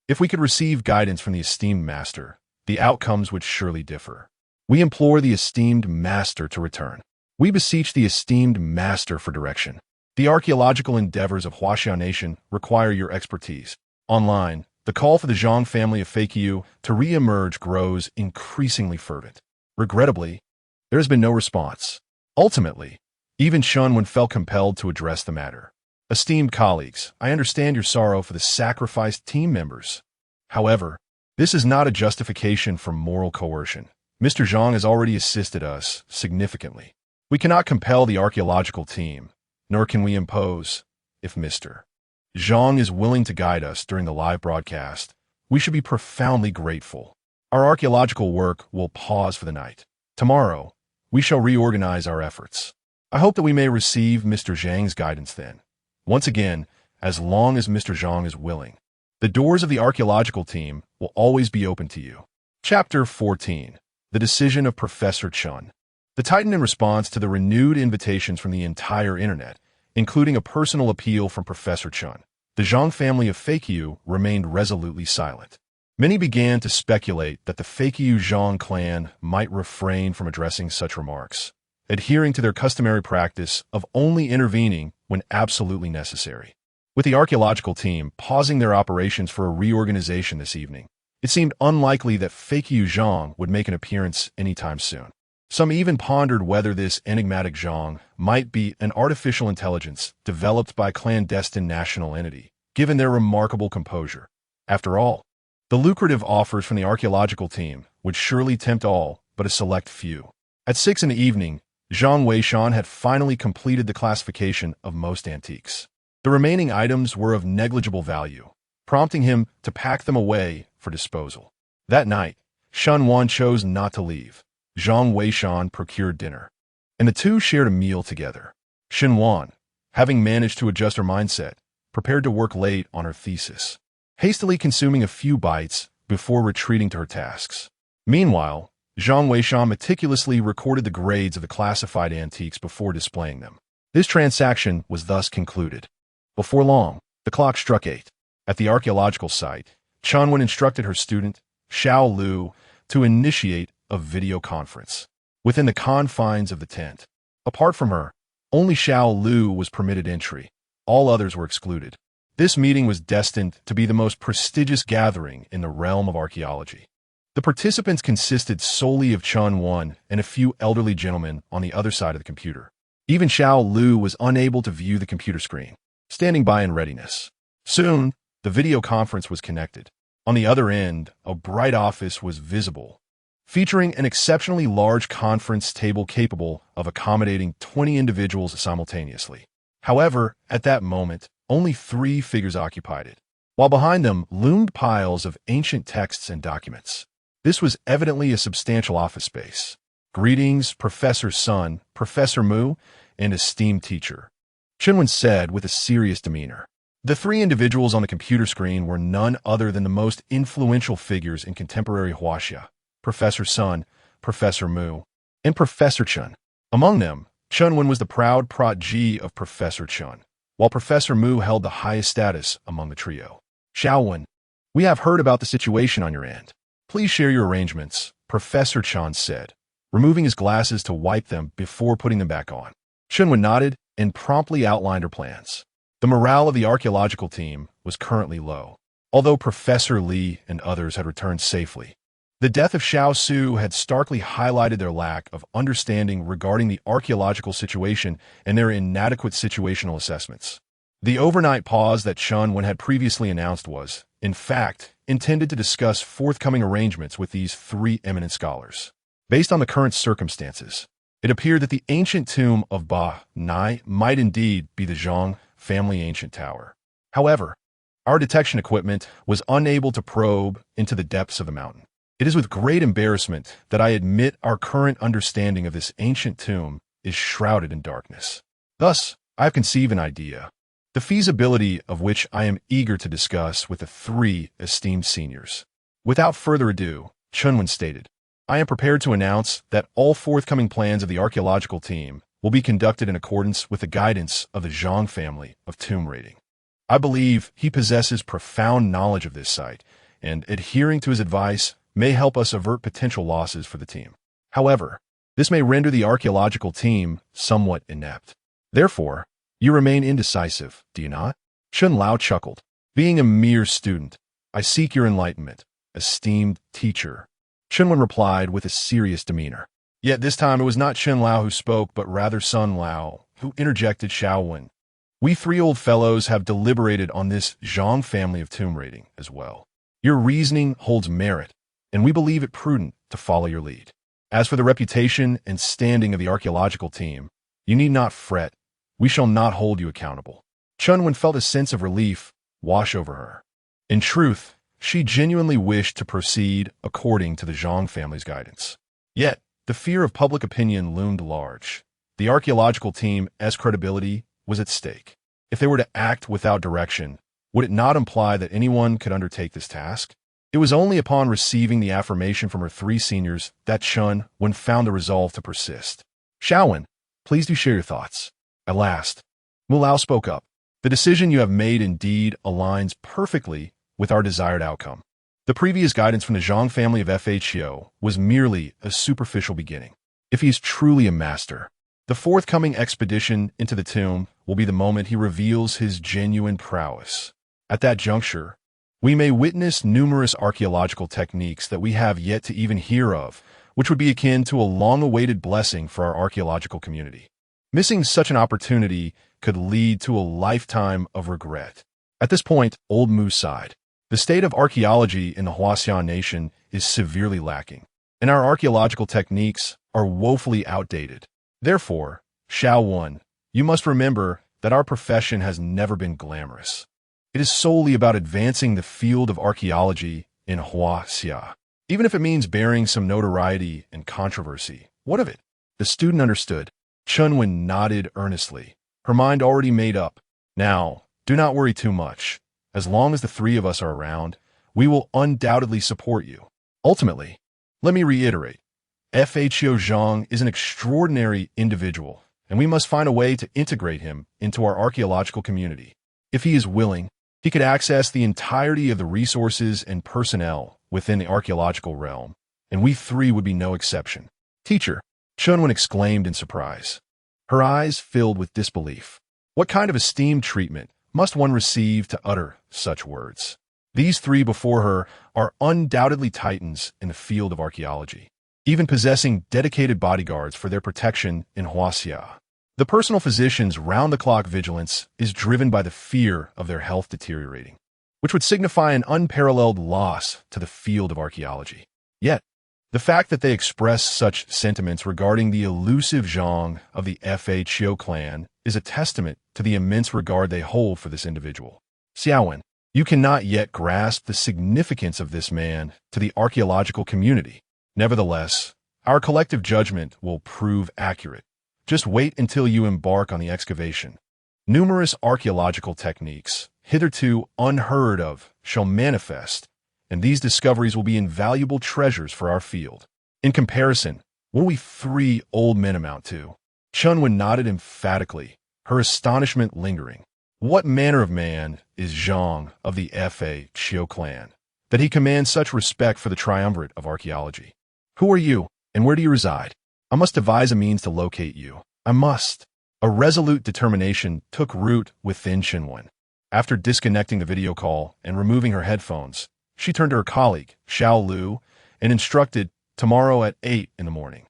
If we could receive guidance from the esteemed master, the outcomes would surely differ. We implore the esteemed master to return. We beseech the esteemed master for direction. The archaeological endeavors of Huaxia Nation require your expertise. Online, the call for the Zhang family of Feiqiu to re-emerge grows increasingly fervent. Regrettably, there has been no response. Ultimately, even Shunwen felt compelled to address the matter. Esteemed colleagues, I understand your sorrow for the sacrificed team members. However, this is not a justification for moral coercion. Mr. Zhang has already assisted us significantly. We cannot compel the archaeological team, nor can we impose. If Mr. Zhang is willing to guide us during the live broadcast, we should be profoundly grateful. Our archaeological work will pause for the night. Tomorrow, we shall reorganize our efforts. I hope that we may receive Mr. Zhang's guidance then. Once again, as long as Mr. Zhang is willing, the doors of the archaeological team will always be open to you. Chapter 14. The Decision of Professor Chun. The Titan, in response to the renewed invitations from the entire internet, including a personal appeal from Professor Chun, the Zhang family of Feiqiu remained resolutely silent. Many began to speculate that the Feiqiu Zhang clan might refrain from addressing such remarks, adhering to their customary practice of only intervening when absolutely necessary. With the archaeological team pausing their operations for a reorganization this evening, it seemed unlikely that Feiqiu Zhang would make an appearance anytime soon. Some even pondered whether this enigmatic Zhang might be an artificial intelligence developed by a clandestine national entity, given their remarkable composure. After all, the lucrative offers from the archaeological team would surely tempt all but a select few. At 6 in the evening, Zhang Weishan had finally completed the classification of most antiques. The remaining items were of negligible value, prompting him to pack them away for disposal. That night, Shun Wan chose not to leave. Zhang Weishan procured dinner, and the two shared a meal together. Shin Wan, having managed to adjust her mindset, prepared to work late on her thesis, hastily consuming a few bites before retreating to her tasks. Meanwhile, Zhang Weishan meticulously recorded the grades of the classified antiques before displaying them. This transaction was thus concluded. Before long, the clock struck 8. At the archaeological site, Chunwen instructed her student, Xiao Lu, to initiate a video conference within the confines of the tent. Apart from her, only Xiao Lu was permitted entry. All others were excluded. This meeting was destined to be the most prestigious gathering in the realm of archaeology. The participants consisted solely of Chun Wan and a few elderly gentlemen on the other side of the computer. Even Xiao Lu was unable to view the computer screen, standing by in readiness. Soon, the video conference was connected. On the other end, a bright office was visible, featuring an exceptionally large conference table capable of accommodating 20 individuals simultaneously. However, at that moment, only 3 figures occupied it, while behind them loomed piles of ancient texts and documents. This was evidently a substantial office space. Greetings, Professor Sun, Professor Mu, and esteemed teacher, Chinwen said with a serious demeanor. The 3 individuals on the computer screen were none other than the most influential figures in contemporary Huaxia: Professor Sun, Professor Mu, and Professor Chun. Among them, Chunwen was the proud protege of Professor Chun, while Professor Mu held the highest status among the trio. Xiaowen, we have heard about the situation on your end. Please share your arrangements, Professor Chun said, removing his glasses to wipe them before putting them back on. Chunwen nodded and promptly outlined her plans. The morale of the archaeological team was currently low, although Professor Li and others had returned safely. The death of Xiao Su had starkly highlighted their lack of understanding regarding the archaeological situation and their inadequate situational assessments. The overnight pause that Chunwen had previously announced was, in fact, intended to discuss forthcoming arrangements with these 3 eminent scholars. Based on the current circumstances, it appeared that the ancient tomb of Ba Nai might indeed be the Zhang family ancient tower. However, our detection equipment was unable to probe into the depths of the mountain. It is with great embarrassment that I admit our current understanding of this ancient tomb is shrouded in darkness. Thus, I have conceived an idea, the feasibility of which I am eager to discuss with the 3 esteemed seniors. Without further ado, Chunwen stated, I am prepared to announce that all forthcoming plans of the archaeological team will be conducted in accordance with the guidance of the Zhang family of tomb raiding. I believe he possesses profound knowledge of this site, and adhering to his advice may help us avert potential losses for the team. However, this may render the archaeological team somewhat inept. Therefore, you remain indecisive, do you not? Chun Lao chuckled. Being a mere student, I seek your enlightenment, esteemed teacher. Chunwen replied with a serious demeanor. Yet this time it was not Chen Lao who spoke, but rather Sun Lao, who interjected Shaowen. We three old fellows have deliberated on this Zhang family of tomb raiding as well. Your reasoning holds merit, and we believe it prudent to follow your lead. As for the reputation and standing of the archaeological team, you need not fret. We shall not hold you accountable. Chunwen felt a sense of relief wash over her. In truth, she genuinely wished to proceed according to the Zhang family's guidance. Yet, the fear of public opinion loomed large. The archaeological team's credibility was at stake. If they were to act without direction, would it not imply that anyone could undertake this task? It was only upon receiving the affirmation from her three seniors that Chunwen found the resolve to persist. Shaowen, please do share your thoughts. At last, Mulao spoke up. The decision you have made indeed aligns perfectly with our desired outcome. The previous guidance from the Zhang family of FHO was merely a superficial beginning. If he is truly a master, the forthcoming expedition into the tomb will be the moment he reveals his genuine prowess. At that juncture, we may witness numerous archaeological techniques that we have yet to even hear of, which would be akin to a long-awaited blessing for our archaeological community. Missing such an opportunity could lead to a lifetime of regret. At this point, Old Mu sighed. The state of archaeology in the Huaxian nation is severely lacking, and our archaeological techniques are woefully outdated. Therefore, Shaowen, you must remember that our profession has never been glamorous. It is solely about advancing the field of archaeology in Huaxia. Even if it means bearing some notoriety and controversy, what of it? The student understood. Chunwen nodded earnestly, her mind already made up. Now, do not worry too much. As long as the three of us are around, we will undoubtedly support you. Ultimately, let me reiterate, FHO Zhang is an extraordinary individual, and we must find a way to integrate him into our archaeological community. If he is willing, he could access the entirety of the resources and personnel within the archaeological realm, and we three would be no exception. Teacher, Chunwen exclaimed in surprise. Her eyes filled with disbelief. What kind of esteemed treatment must one receive to utter such words? These three before her are undoubtedly titans in the field of archaeology, even possessing dedicated bodyguards for their protection in Huaxia. The personal physician's round-the-clock vigilance is driven by the fear of their health deteriorating, which would signify an unparalleled loss to the field of archaeology. Yet, the fact that they express such sentiments regarding the elusive Zhang of the FHO clan is a testament to the immense regard they hold for this individual. Xiaowen, you cannot yet grasp the significance of this man to the archaeological community. Nevertheless, our collective judgment will prove accurate. Just wait until you embark on the excavation. Numerous archaeological techniques, hitherto unheard of, shall manifest, and these discoveries will be invaluable treasures for our field. In comparison, what do we three old men amount to? Chunwen nodded emphatically, her astonishment lingering. What manner of man is Zhang of the FHO clan, that he commands such respect for the triumvirate of archaeology? Who are you, and where do you reside? I must devise a means to locate you. I must. A resolute determination took root within Chunwen. After disconnecting the video call and removing her headphones, she turned to her colleague, Xiao Lu, and instructed, tomorrow at 8 in the morning,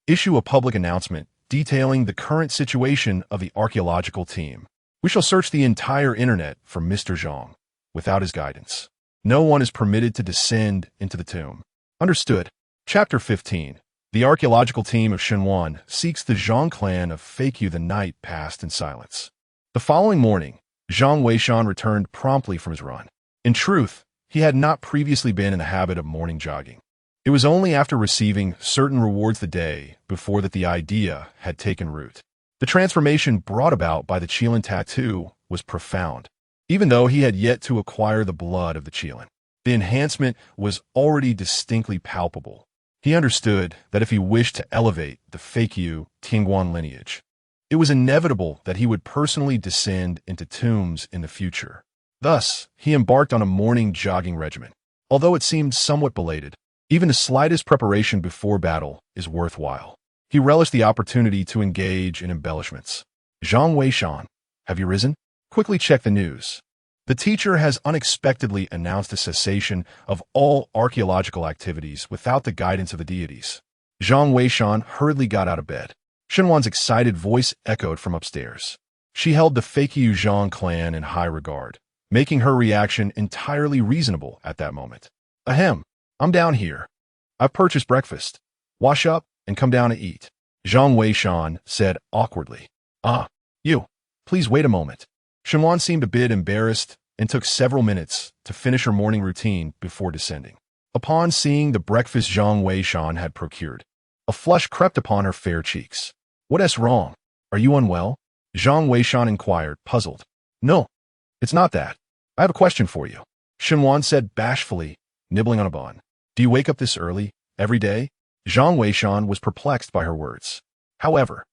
issue a public announcement detailing the current situation of the archaeological team. We shall search the entire internet for Mr. Zhang. Without his guidance, no one is permitted to descend into the tomb. Understood. Chapter 15. The archaeological team of Xinhuan seeks the Zhang clan of Feiqiu. The night passed in silence. The following morning, Zhang Weishan returned promptly from his run. In truth, he had not previously been in the habit of morning jogging. It was only after receiving certain rewards the day before that the idea had taken root. The transformation brought about by the Qilin tattoo was profound, even though he had yet to acquire the blood of the Qilin. The enhancement was already distinctly palpable. He understood that if he wished to elevate the Feiqiu Tingguan lineage, it was inevitable that he would personally descend into tombs in the future. Thus, he embarked on a morning jogging regimen. Although it seemed somewhat belated, Even the slightest preparation before battle is worthwhile. He relished the opportunity to engage in embellishments. Zhang Weishan, have you risen? Quickly check the news. The teacher has unexpectedly announced a cessation of all archaeological activities without the guidance of the deities. Zhang Weishan hurriedly got out of bed. Shenwan's excited voice echoed from upstairs. She held the Fakyu Zhang clan in high regard, making her reaction entirely reasonable at that moment. Ahem, I'm down here. I've purchased breakfast. Wash up and come down to eat. Zhang Weishan said awkwardly. You. Please wait a moment. Shenwan seemed a bit embarrassed and took several minutes to finish her morning routine before descending. Upon seeing the breakfast Zhang Weishan had procured, a flush crept upon her fair cheeks. What's wrong? Are you unwell? Zhang Weishan inquired, puzzled. No, it's not that. I have a question for you. Shenwan said bashfully, nibbling on a bun. Do you wake up this early, every day? Zhang Weishan was perplexed by her words. However,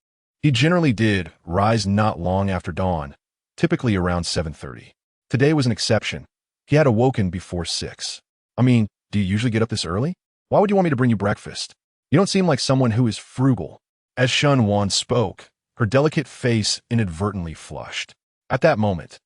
he generally did rise not long after dawn, typically around 7:30. Today was an exception. He had awoken before 6. I mean, do you usually get up this early? Why would you want me to bring you breakfast? You don't seem like someone who is frugal. As Shenwan spoke, her delicate face inadvertently flushed. At that moment,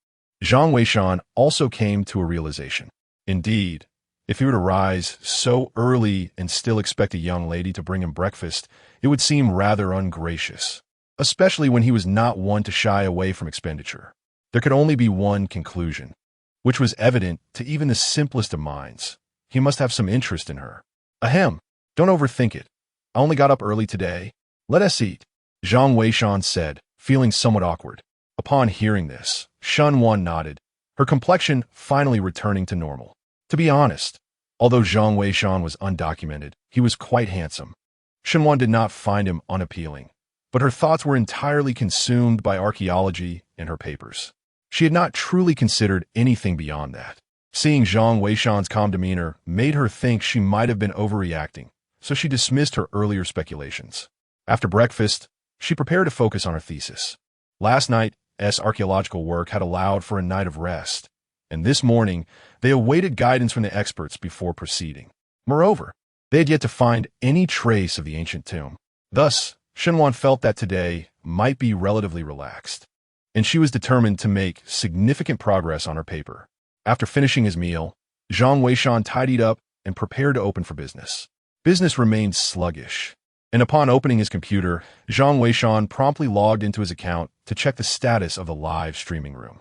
Zhang Weishan also came to a realization. Indeed, if he were to rise so early and still expect a young lady to bring him breakfast, it would seem rather ungracious, especially when he was not one to shy away from expenditure. There could only be one conclusion, which was evident to even the simplest of minds. He must have some interest in her. Ahem, don't overthink it. I only got up early today. Let us eat, Zhang Weishan said, feeling somewhat awkward. Upon hearing this, Shenwan nodded, her complexion finally returning to normal. To be honest, although Zhang Weishan was undocumented, he was quite handsome. Shenwan did not find him unappealing, but her thoughts were entirely consumed by archaeology and her papers. She had not truly considered anything beyond that. Seeing Zhang Weishan's calm demeanor made her think she might have been overreacting, so she dismissed her earlier speculations. After breakfast, she prepared to focus on her thesis. Last night's archaeological work had allowed for a night of rest, and this morning they awaited guidance from the experts before proceeding. Moreover, they had yet to find any trace of the ancient tomb. Thus, Shenwan felt that today might be relatively relaxed, and she was determined to make significant progress on her paper. After finishing his meal, Zhang Weishan tidied up and prepared to open for business. Business remained sluggish, and upon opening his computer, Zhang Weishan promptly logged into his account to check the status of the live streaming room.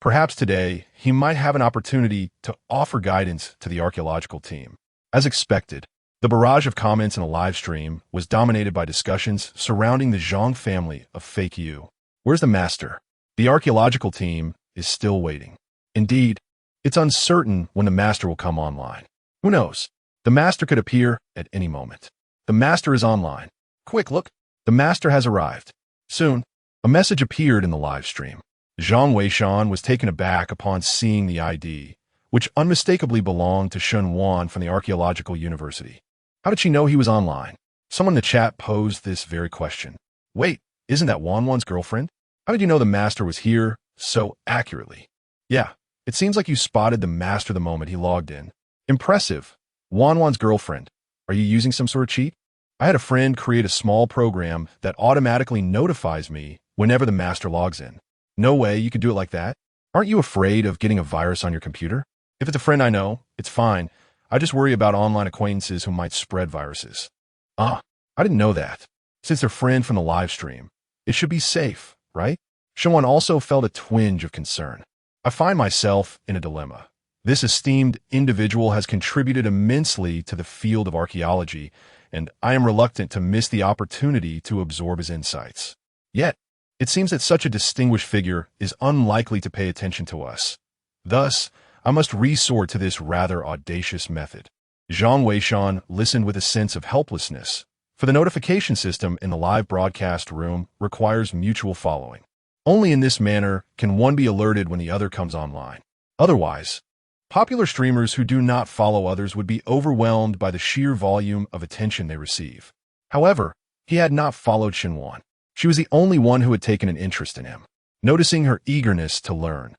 Perhaps today, he might have an opportunity to offer guidance to the archaeological team. As expected, the barrage of comments in the live stream was dominated by discussions surrounding the Zhang family of fake you. Where's the master? The archaeological team is still waiting. Indeed, it's uncertain when the master will come online. Who knows? The master could appear at any moment. The master is online. Quick, look. The master has arrived. Soon, a message appeared in the live stream. Zhang Weishan was taken aback upon seeing the ID, which unmistakably belonged to Shenwan from the Archaeological University. How did she know he was online? Someone in the chat posed this very question. Wait, isn't that Wanwan's girlfriend? How did you know the master was here so accurately? Yeah, it seems like you spotted the master the moment he logged in. Impressive. Wanwan's girlfriend. Are you using some sort of cheat? I had a friend create a small program that automatically notifies me whenever the master logs in. No way you could do it like that. Aren't you afraid of getting a virus on your computer? If it's a friend I know, it's fine. I just worry about online acquaintances who might spread viruses. I didn't know that. Since they're friend from the live stream, it should be safe, right? Shenwan also felt a twinge of concern. I find myself in a dilemma. This esteemed individual has contributed immensely to the field of archaeology, and I am reluctant to miss the opportunity to absorb his insights. Yet, it seems that such a distinguished figure is unlikely to pay attention to us. Thus, I must resort to this rather audacious method. Zhang Weishan listened with a sense of helplessness, for the notification system in the live broadcast room requires mutual following. Only in this manner can one be alerted when the other comes online. Otherwise, popular streamers who do not follow others would be overwhelmed by the sheer volume of attention they receive. However, he had not followed Shenwan. She was the only one who had taken an interest in him. Noticing her eagerness to learn,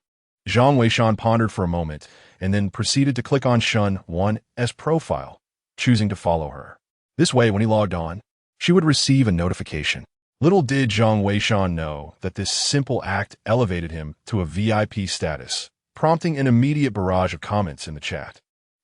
Zhang Weishan pondered for a moment and then proceeded to click on Shenwan's profile. choosing to follow her. This way, when he logged on, she would receive a notification. Little did Zhang Weishan know that this simple act elevated him to a VIP status, prompting an immediate barrage of comments in the chat.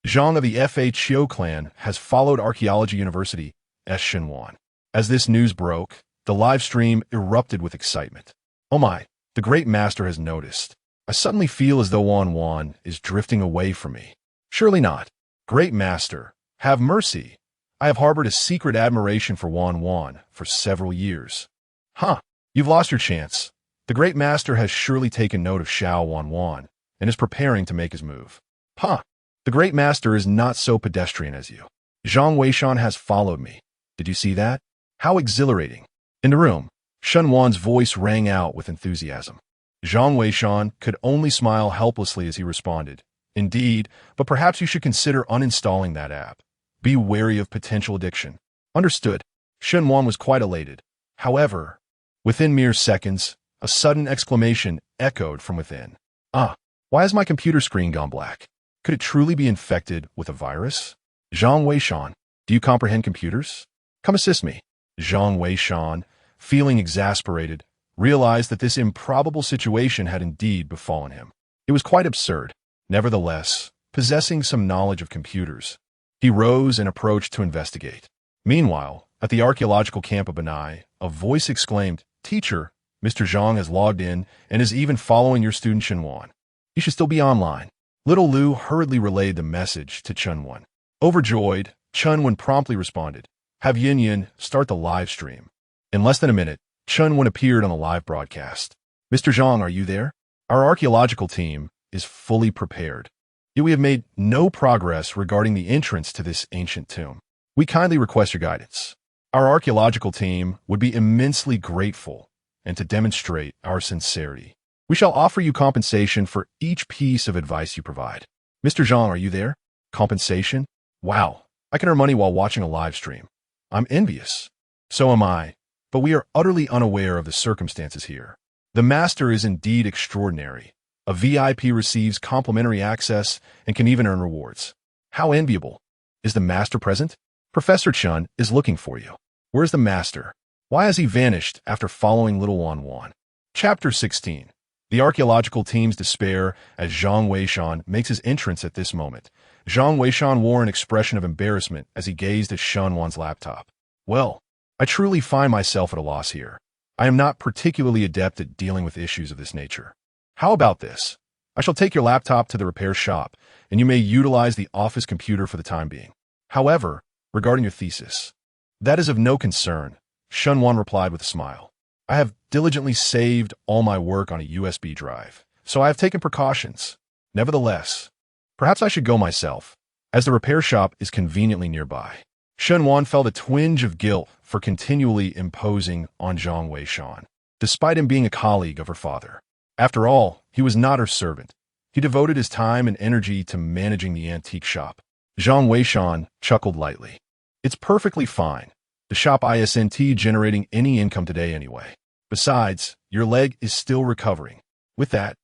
Zhang of the Fa Chiu clan has followed Archaeology University S. Shenwan. As this news broke, the live stream erupted with excitement. Oh my, the great master has noticed. I suddenly feel as though Wan is drifting away from me. Surely not. Great master, have mercy. I have harbored a secret admiration for Wan for several years. Huh, you've lost your chance. The great master has surely taken note of Xiao Wan and is preparing to make his move. Huh, the great master is not so pedestrian as you. Zhang Weishan has followed me. Did you see that? How exhilarating. In the room, Shen Wan's voice rang out with enthusiasm. Zhang Weishan could only smile helplessly as he responded. Indeed, but perhaps you should consider uninstalling that app. Be wary of potential addiction. Understood. Shen Wan was quite elated. However, within mere seconds, a sudden exclamation echoed from within. Ah, why has my computer screen gone black? Could it truly be infected with a virus? Zhang Weishan, do you comprehend computers? Come assist me. Zhang Weishan, feeling exasperated, realized that this improbable situation had indeed befallen him. It was quite absurd. Nevertheless, possessing some knowledge of computers, he rose and approached to investigate. Meanwhile, at the archaeological camp of Benai, a voice exclaimed, "Teacher, Mr. Zhang has logged in and is even following your student Shenwan. You should still be online." Little Lu hurriedly relayed the message to Chunwan. Overjoyed, Chunwan promptly responded, "Have Yin start the live stream." In less than a minute, Chunwan appeared on the live broadcast. "Mr. Zhang, are you there? Our archaeological team is fully prepared. Yet we have made no progress regarding the entrance to this ancient tomb. We kindly request your guidance. Our archaeological team would be immensely grateful, and to demonstrate our sincerity, we shall offer you compensation for each piece of advice you provide." Mr. Zhang, are you there? Compensation? Wow, I can earn money while watching a live stream. I'm envious. So am I, but we are utterly unaware of the circumstances here. The master is indeed extraordinary. A VIP receives complimentary access and can even earn rewards. How enviable. Is the master present? Professor Chun is looking for you. Where's the master? Why has he vanished after following little Wan? Chapter 16. The archaeological team's despair as Zhang Weishan makes his entrance at this moment. Zhang Weishan wore an expression of embarrassment as he gazed at Shen Wan's laptop. Well, I truly find myself at a loss here. I am not particularly adept at dealing with issues of this nature. How about this? I shall take your laptop to the repair shop, and you may utilize the office computer for the time being. However, regarding your thesis, that is of no concern, Shen Wan replied with a smile. I have diligently saved all my work on a USB drive, so I have taken precautions. Nevertheless, perhaps I should go myself, as the repair shop is conveniently nearby. Shen Wan felt a twinge of guilt for continually imposing on Zhang Weishan, despite him being a colleague of her father. After all, he was not her servant. He devoted his time and energy to managing the antique shop. Zhang Weishan chuckled lightly. It's perfectly fine. The shop isn't generating any income today anyway. Besides, your leg is still recovering. With that,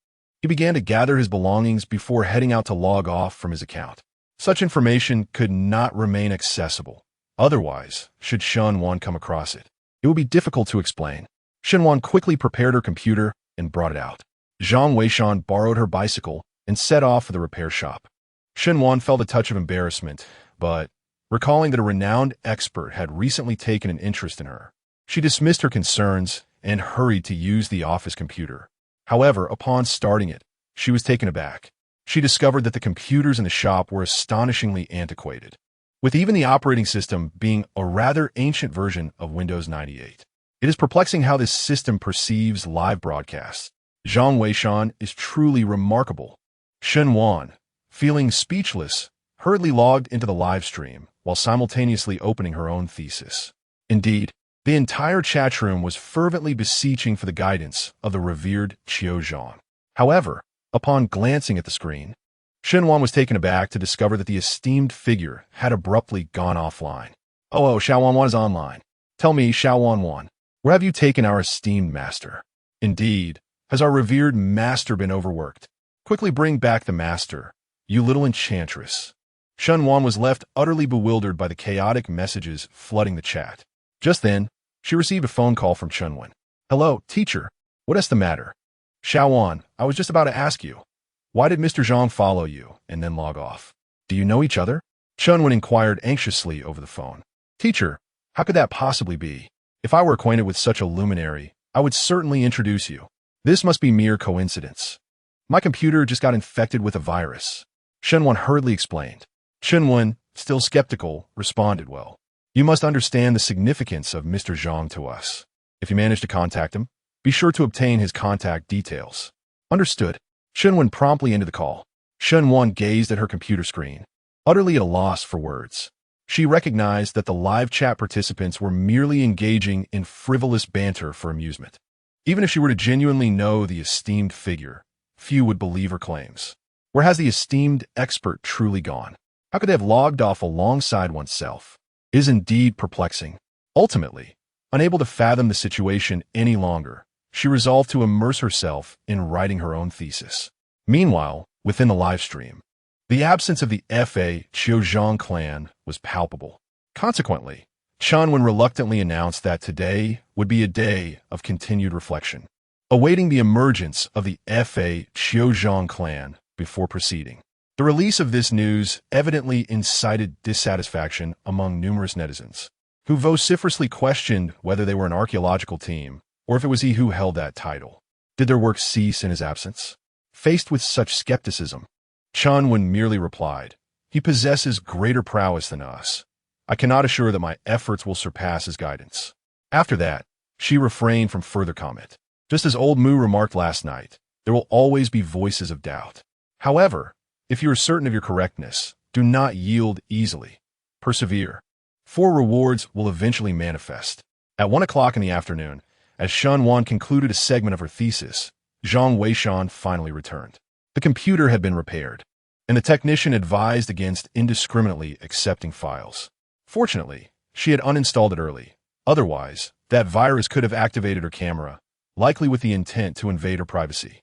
he began to gather his belongings before heading out to log off from his account. Such information could not remain accessible. Otherwise, should Shen Wan come across it, it would be difficult to explain. Shen Wan quickly prepared her computer and brought it out. Zhang Weishan borrowed her bicycle and set off for the repair shop. Shen Wan felt a touch of embarrassment, but recalling that a renowned expert had recently taken an interest in her, she dismissed her concerns and hurried to use the office computer. However, upon starting it, she was taken aback. She discovered that the computers in the shop were astonishingly antiquated, with even the operating system being a rather ancient version of Windows 98. It is perplexing how this system perceives live broadcasts. Zhang Weishan is truly remarkable. Shen Wan, feeling speechless, hurriedly logged into the live stream while simultaneously opening her own thesis. Indeed, the entire chat room was fervently beseeching for the guidance of the revered Qiu Zhang. However, upon glancing at the screen, Shen Wan was taken aback to discover that the esteemed figure had abruptly gone offline. Oh, Xiao Wan is online. Tell me, Xiao Wan, where have you taken our esteemed master? Indeed, has our revered master been overworked? Quickly bring back the master, you little enchantress. Shunwan was left utterly bewildered by the chaotic messages flooding the chat. Just then, she received a phone call from Chunwan. "Hello, teacher. What is the matter?" "Shaowan, I was just about to ask you. Why did Mr. Zhang follow you and then log off? Do you know each other?" Chunwan inquired anxiously over the phone. "Teacher, how could that possibly be? If I were acquainted with such a luminary, I would certainly introduce you. This must be mere coincidence. My computer just got infected with a virus," Chunwan hurriedly explained. Chunwan, still skeptical, responded, "Well, you must understand the significance of Mr. Zhang to us. If you manage to contact him, be sure to obtain his contact details." "Understood." Chunwan promptly ended the call. Chunwan gazed at her computer screen, utterly at a loss for words. She recognized that the live chat participants were merely engaging in frivolous banter for amusement. Even if she were to genuinely know the esteemed figure, few would believe her claims. Where has the esteemed expert truly gone? How could they have logged off alongside oneself? It is indeed perplexing. Ultimately, unable to fathom the situation any longer, she resolved to immerse herself in writing her own thesis. Meanwhile, within the live stream, the absence of the Fa Qiuzhang clan was palpable. Consequently, Chunwan reluctantly announced that today would be a day of continued reflection, awaiting the emergence of the Fa Qiuzhang clan before proceeding. The release of this news evidently incited dissatisfaction among numerous netizens, who vociferously questioned whether they were an archaeological team or if it was he who held that title. Did their work cease in his absence? Faced with such skepticism, Chunwan merely replied, "He possesses greater prowess than us. I cannot assure that my efforts will surpass his guidance." After that, she refrained from further comment. Just as old Mu remarked last night, there will always be voices of doubt. However, if you are certain of your correctness, do not yield easily. Persevere. For rewards will eventually manifest. At 1 o'clock in the afternoon, as Chunwan concluded a segment of her thesis, Zhang Weishan finally returned. The computer had been repaired, and the technician advised against indiscriminately accepting files. Fortunately, she had uninstalled it early. Otherwise, that virus could have activated her camera, likely with the intent to invade her privacy.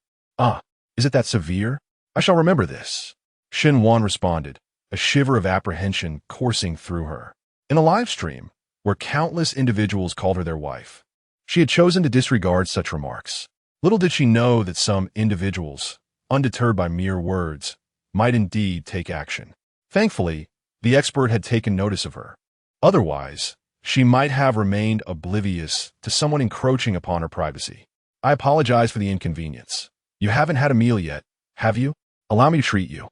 Is it that severe? I shall remember this." Chunwan responded, a shiver of apprehension coursing through her. In a live stream, where countless individuals called her their wife, she had chosen to disregard such remarks. Little did she know that some individuals, undeterred by mere words, might indeed take action. Thankfully, the expert had taken notice of her. Otherwise, she might have remained oblivious to someone encroaching upon her privacy. "I apologize for the inconvenience. You haven't had a meal yet, have you? Allow me to treat you."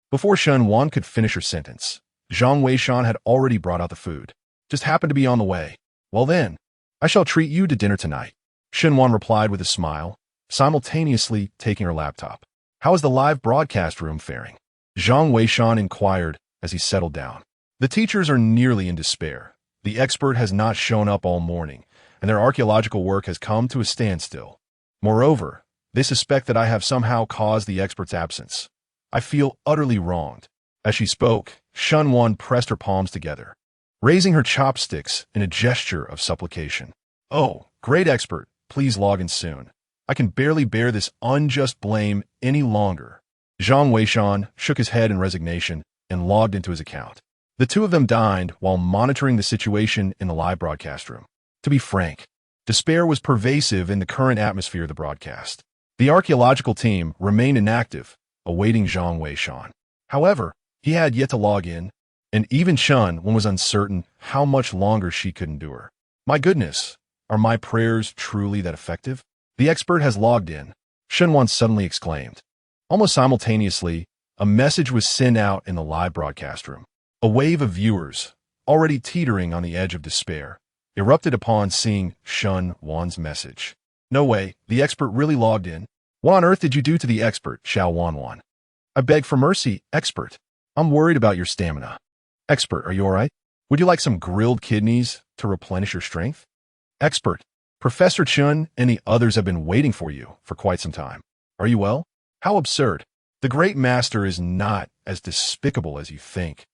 Before Chunwan could finish her sentence, Zhang Weishan had already brought out the food. "Just happened to be on the way. Well then, I shall treat you to dinner tonight," Chunwan replied with a smile, simultaneously taking her laptop. "How is the live broadcast room faring?" Zhang Weishan inquired as he settled down. "The teachers are nearly in despair. The expert has not shown up all morning, and their archaeological work has come to a standstill. Moreover, they suspect that I have somehow caused the expert's absence. I feel utterly wronged." As she spoke, Chunwan pressed her palms together, raising her chopsticks in a gesture of supplication. "Oh, great expert, please log in soon. I can barely bear this unjust blame any longer." Zhang Weishan shook his head in resignation and logged into his account. The two of them dined while monitoring the situation in the live broadcast room. To be frank, despair was pervasive in the current atmosphere of the broadcast. The archaeological team remained inactive, awaiting Zhang Weishan. However, he had yet to log in, and even Chunwan was uncertain how much longer she could endure. "My goodness, are my prayers truly that effective? The expert has logged in," Chunwan suddenly exclaimed. Almost simultaneously, a message was sent out in the live broadcast room. A wave of viewers, already teetering on the edge of despair, erupted upon seeing Chunwan's message. "No way, the expert really logged in. What on earth did you do to the expert, Xiao Wanwan? I beg for mercy, expert. I'm worried about your stamina. Expert, are you all right? Would you like some grilled kidneys to replenish your strength? Expert, Professor Chun and the others have been waiting for you for quite some time. Are you well? How absurd. The great master is not as despicable as you think."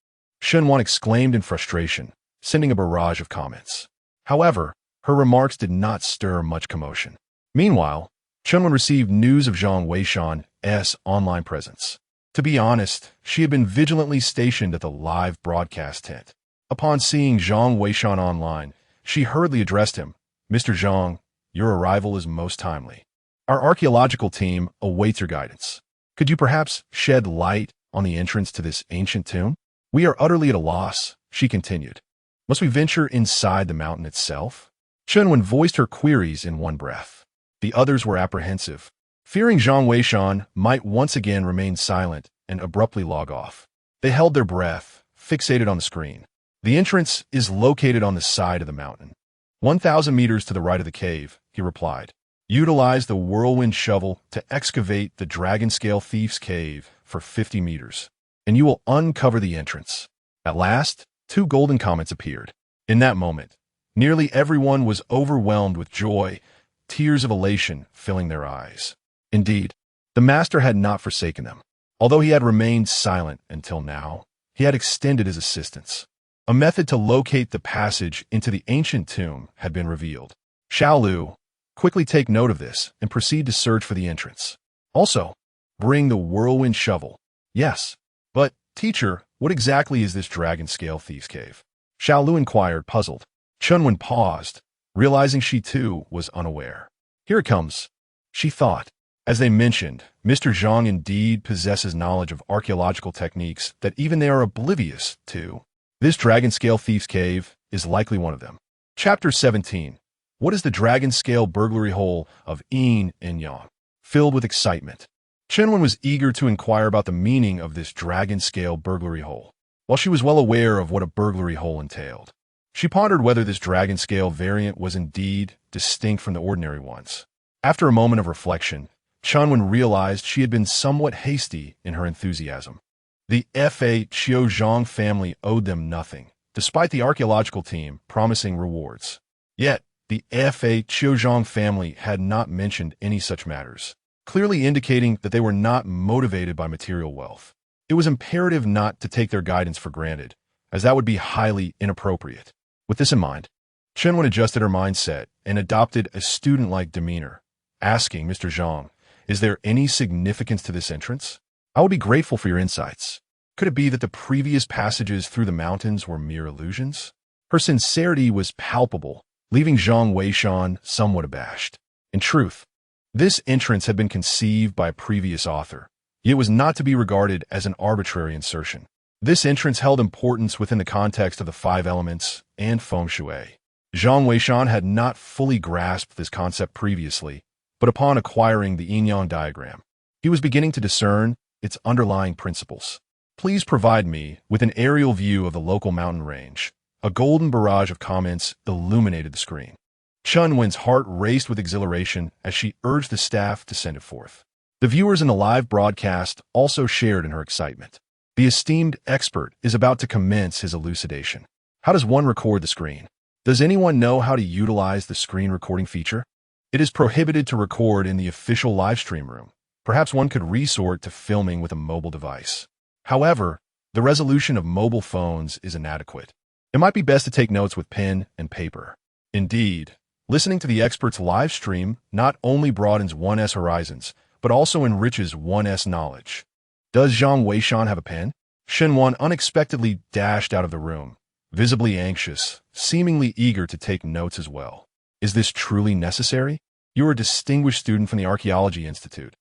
Chunwan exclaimed in frustration, sending a barrage of comments. However, her remarks did not stir much commotion. Meanwhile, Chunwan received news of Zhang Weishan's online presence. To be honest, she had been vigilantly stationed at the live broadcast tent. Upon seeing Zhang Weishan online, she hurriedly addressed him. Mr. Zhang, your arrival is most timely. Our archaeological team awaits your guidance. Could you perhaps shed light on the entrance to this ancient tomb? We are utterly at a loss, she continued. Must we venture inside the mountain itself? Chunwen voiced her queries in one breath. The others were apprehensive, fearing Zhang Weishan might once again remain silent and abruptly log off. They held their breath, fixated on the screen. The entrance is located on the side of the mountain. 1,000 meters to the right of the cave, he replied. Utilize the whirlwind shovel to excavate the dragon-scale Thief's Cave for 50 meters, and you will uncover the entrance. At last, 2 golden comets appeared. In that moment, nearly everyone was overwhelmed with joy, tears of elation filling their eyes. Indeed, the master had not forsaken them. Although he had remained silent until now, he had extended his assistance. A method to locate the passage into the ancient tomb had been revealed. Xiaolu, quickly take note of this and proceed to search for the entrance. Also, bring the whirlwind shovel. Yes, but, teacher, what exactly is this dragon-scale Thief's Cave? Xiaolu inquired, puzzled. Chunwen paused, realizing she too was unaware. Here it comes, she thought. As they mentioned, Mr. Zhang indeed possesses knowledge of archaeological techniques that even they are oblivious to. This dragon-scale Thief's Cave is likely one of them. Chapter 17. What is the dragon-scale burglary hole of Yin and Yang? Filled with excitement, Chenwen was eager to inquire about the meaning of this dragon-scale burglary hole. While she was well aware of what a burglary hole entailed, she pondered whether this dragon-scale variant was indeed distinct from the ordinary ones. After a moment of reflection, Chenwen realized she had been somewhat hasty in her enthusiasm. The Fa Qiuzhang family owed them nothing, despite the archaeological team promising rewards. Yet, the Fa Qiuzhang family had not mentioned any such matters, clearly indicating that they were not motivated by material wealth. It was imperative not to take their guidance for granted, as that would be highly inappropriate. With this in mind, Chenwen adjusted her mindset and adopted a student-like demeanor, asking Mr. Zhang, is there any significance to this entrance? I would be grateful for your insights. Could it be that the previous passages through the mountains were mere illusions? Her sincerity was palpable, leaving Zhang Weishan somewhat abashed. In truth, this entrance had been conceived by a previous author, yet was not to be regarded as an arbitrary insertion. This entrance held importance within the context of the 5 elements and feng shui. Zhang Weishan had not fully grasped this concept previously, but upon acquiring the yin-yang diagram, he was beginning to discern its underlying principles. Please provide me with an aerial view of the local mountain range. A golden barrage of comments illuminated the screen. Chunwen's heart raced with exhilaration as she urged the staff to send it forth. The viewers in the live broadcast also shared in her excitement. The esteemed expert is about to commence his elucidation. How does one record the screen? Does anyone know how to utilize the screen recording feature? It is prohibited to record in the official livestream room. Perhaps one could resort to filming with a mobile device. However, the resolution of mobile phones is inadequate. It might be best to take notes with pen and paper. Indeed, listening to the expert's live stream not only broadens one's horizons, but also enriches one's knowledge. Does Zhang Weishan have a pen? Shenwan unexpectedly dashed out of the room, visibly anxious, seemingly eager to take notes as well. Is this truly necessary? You are a distinguished student from the Archaeology Institute.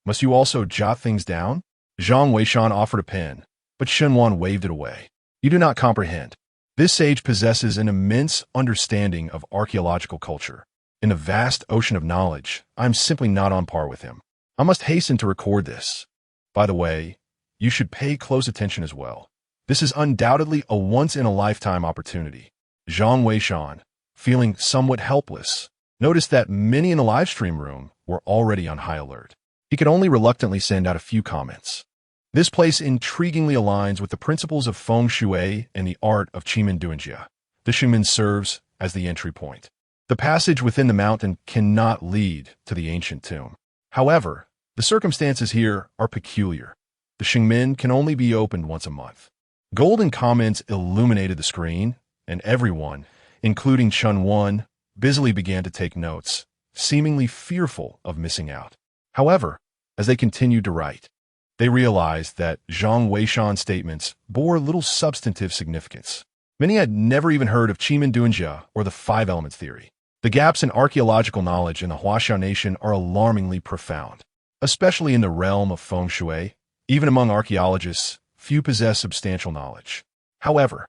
Must you also jot things down? Zhang Weishan offered a pen, but Shenwan waved it away. You do not comprehend. This sage possesses an immense understanding of archaeological culture. In the vast ocean of knowledge, I am simply not on par with him. I must hasten to record this. By the way, you should pay close attention as well. This is undoubtedly a once-in-a-lifetime opportunity. Zhang Weishan, feeling somewhat helpless, noticed that many in the livestream room were already on high alert. He could only reluctantly send out a few comments. This place intriguingly aligns with the principles of feng shui and the art of Qimen Duanjia. The Xingmen serves as the entry point. The passage within the mountain cannot lead to the ancient tomb. However, the circumstances here are peculiar. The Xingmen can only be opened once a month. Golden comments illuminated the screen, and everyone, including Chunwen, busily began to take notes, seemingly fearful of missing out. However, as they continued to write, they realized that Zhang Weishan's statements bore little substantive significance. Many had never even heard of Qimen Duanjia or the Five Elements theory. The gaps in archaeological knowledge in the Huaxiao nation are alarmingly profound, especially in the realm of feng shui. Even among archaeologists, few possess substantial knowledge. However,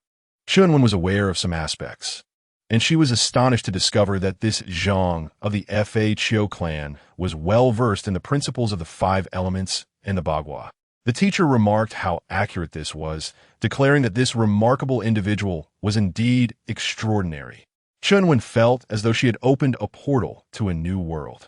Chunwen was aware of some aspects, and she was astonished to discover that this Zhang of the Fa Qiu clan was well versed in the principles of the Five Elements and the Bagua. The teacher remarked how accurate this was, declaring that this remarkable individual was indeed extraordinary. Chunwen felt as though she had opened a portal to a new world.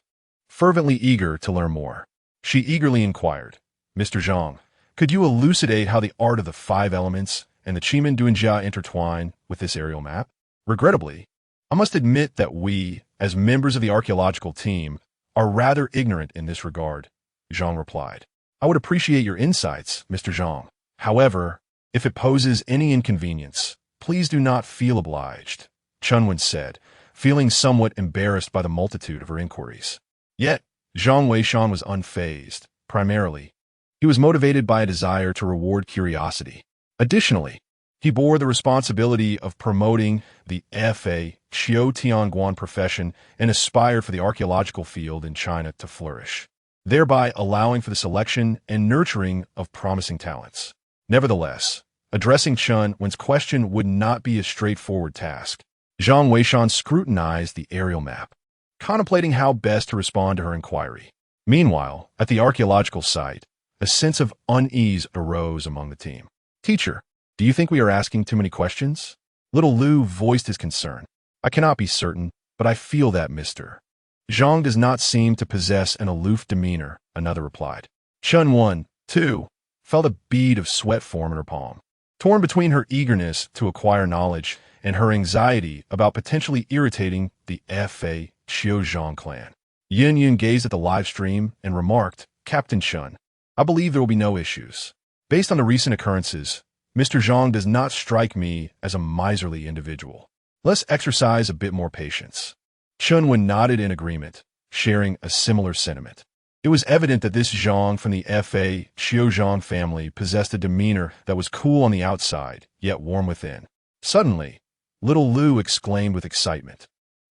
Fervently eager to learn more, she eagerly inquired, "Mr. Zhang, could you elucidate how the art of the Five Elements and the Qimen Duanjia intertwine with this aerial map?" "Regrettably, I must admit that we, as members of the archaeological team, are rather ignorant in this regard," Zhang replied. "I would appreciate your insights, Mr. Zhang. However, if it poses any inconvenience, please do not feel obliged," Chunwen said, feeling somewhat embarrassed by the multitude of her inquiries. Yet, Zhang Weishan was unfazed. Primarily, he was motivated by a desire to reward curiosity. Additionally, he bore the responsibility of promoting the Fa Qiu Tianguan profession and aspired for the archaeological field in China to flourish, thereby allowing for the selection and nurturing of promising talents. Nevertheless, addressing Chunwen's question would not be a straightforward task. Zhang Weishan scrutinized the aerial map, contemplating how best to respond to her inquiry. Meanwhile, at the archaeological site, a sense of unease arose among the team. "Teacher, do you think we are asking too many questions?" Little Lu voiced his concern. "I cannot be certain, but I feel that Mr. Zhang does not seem to possess an aloof demeanor," another replied. Chunwen, too, felt a bead of sweat form in her palm. Torn between her eagerness to acquire knowledge and her anxiety about potentially irritating the Fa Qiu Zhang clan, Yin Yun gazed at the live stream and remarked, "Captain Chun, I believe there will be no issues. Based on the recent occurrences, Mr. Zhang does not strike me as a miserly individual. Let's exercise a bit more patience." Chunwen nodded in agreement, sharing a similar sentiment. It was evident that this Zhang from the Fa Qiu Zhang family possessed a demeanor that was cool on the outside, yet warm within. Suddenly, little Lu exclaimed with excitement,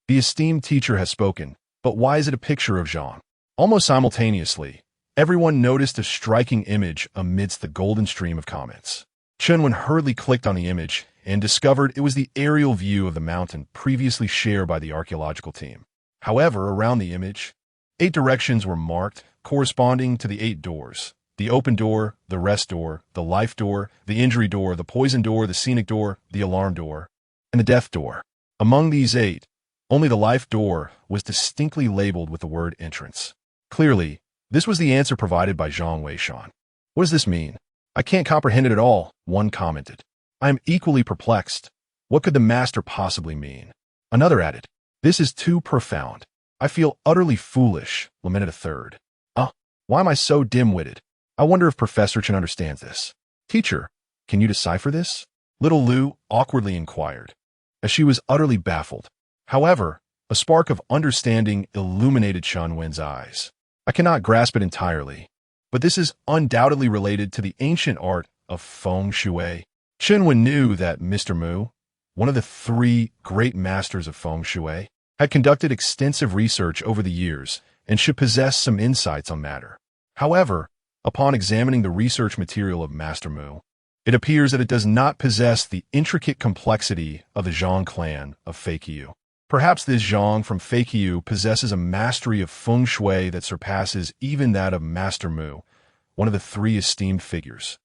"The esteemed teacher has spoken, but why is it a picture of Zhang?" Almost simultaneously, everyone noticed a striking image amidst the golden stream of comments. Chunwen hurriedly clicked on the image and discovered it was the aerial view of the mountain previously shared by the archaeological team. However, around the image, 8 directions were marked corresponding to the 8 doors: the open door, the rest door, the life door, the injury door, the poison door, the scenic door, the alarm door, and the death door. Among these 8, only the life door was distinctly labeled with the word entrance. Clearly, this was the answer provided by Zhang Weishan. "What does this mean? I can't comprehend it at all," one commented. "I am equally perplexed. What could the master possibly mean?" Another added, "This is too profound. I feel utterly foolish," lamented a third. Why am I so dim-witted? I wonder if Professor Chen understands this." "Teacher, can you decipher this?" little Lu awkwardly inquired, as she was utterly baffled. However, a spark of understanding illuminated Chunwen's eyes. "I cannot grasp it entirely, but this is undoubtedly related to the ancient art of feng shui." Chunwen knew that Mr. Mu, one of the 3 great masters of feng shui, had conducted extensive research over the years and should possess some insights on matter. However, upon examining the research material of Master Mu, it appears that it does not possess the intricate complexity of the Zhang clan of Feiqiu. Perhaps this Zhang from Feiqiu possesses a mastery of feng shui that surpasses even that of Master Mu, one of the 3 esteemed figures.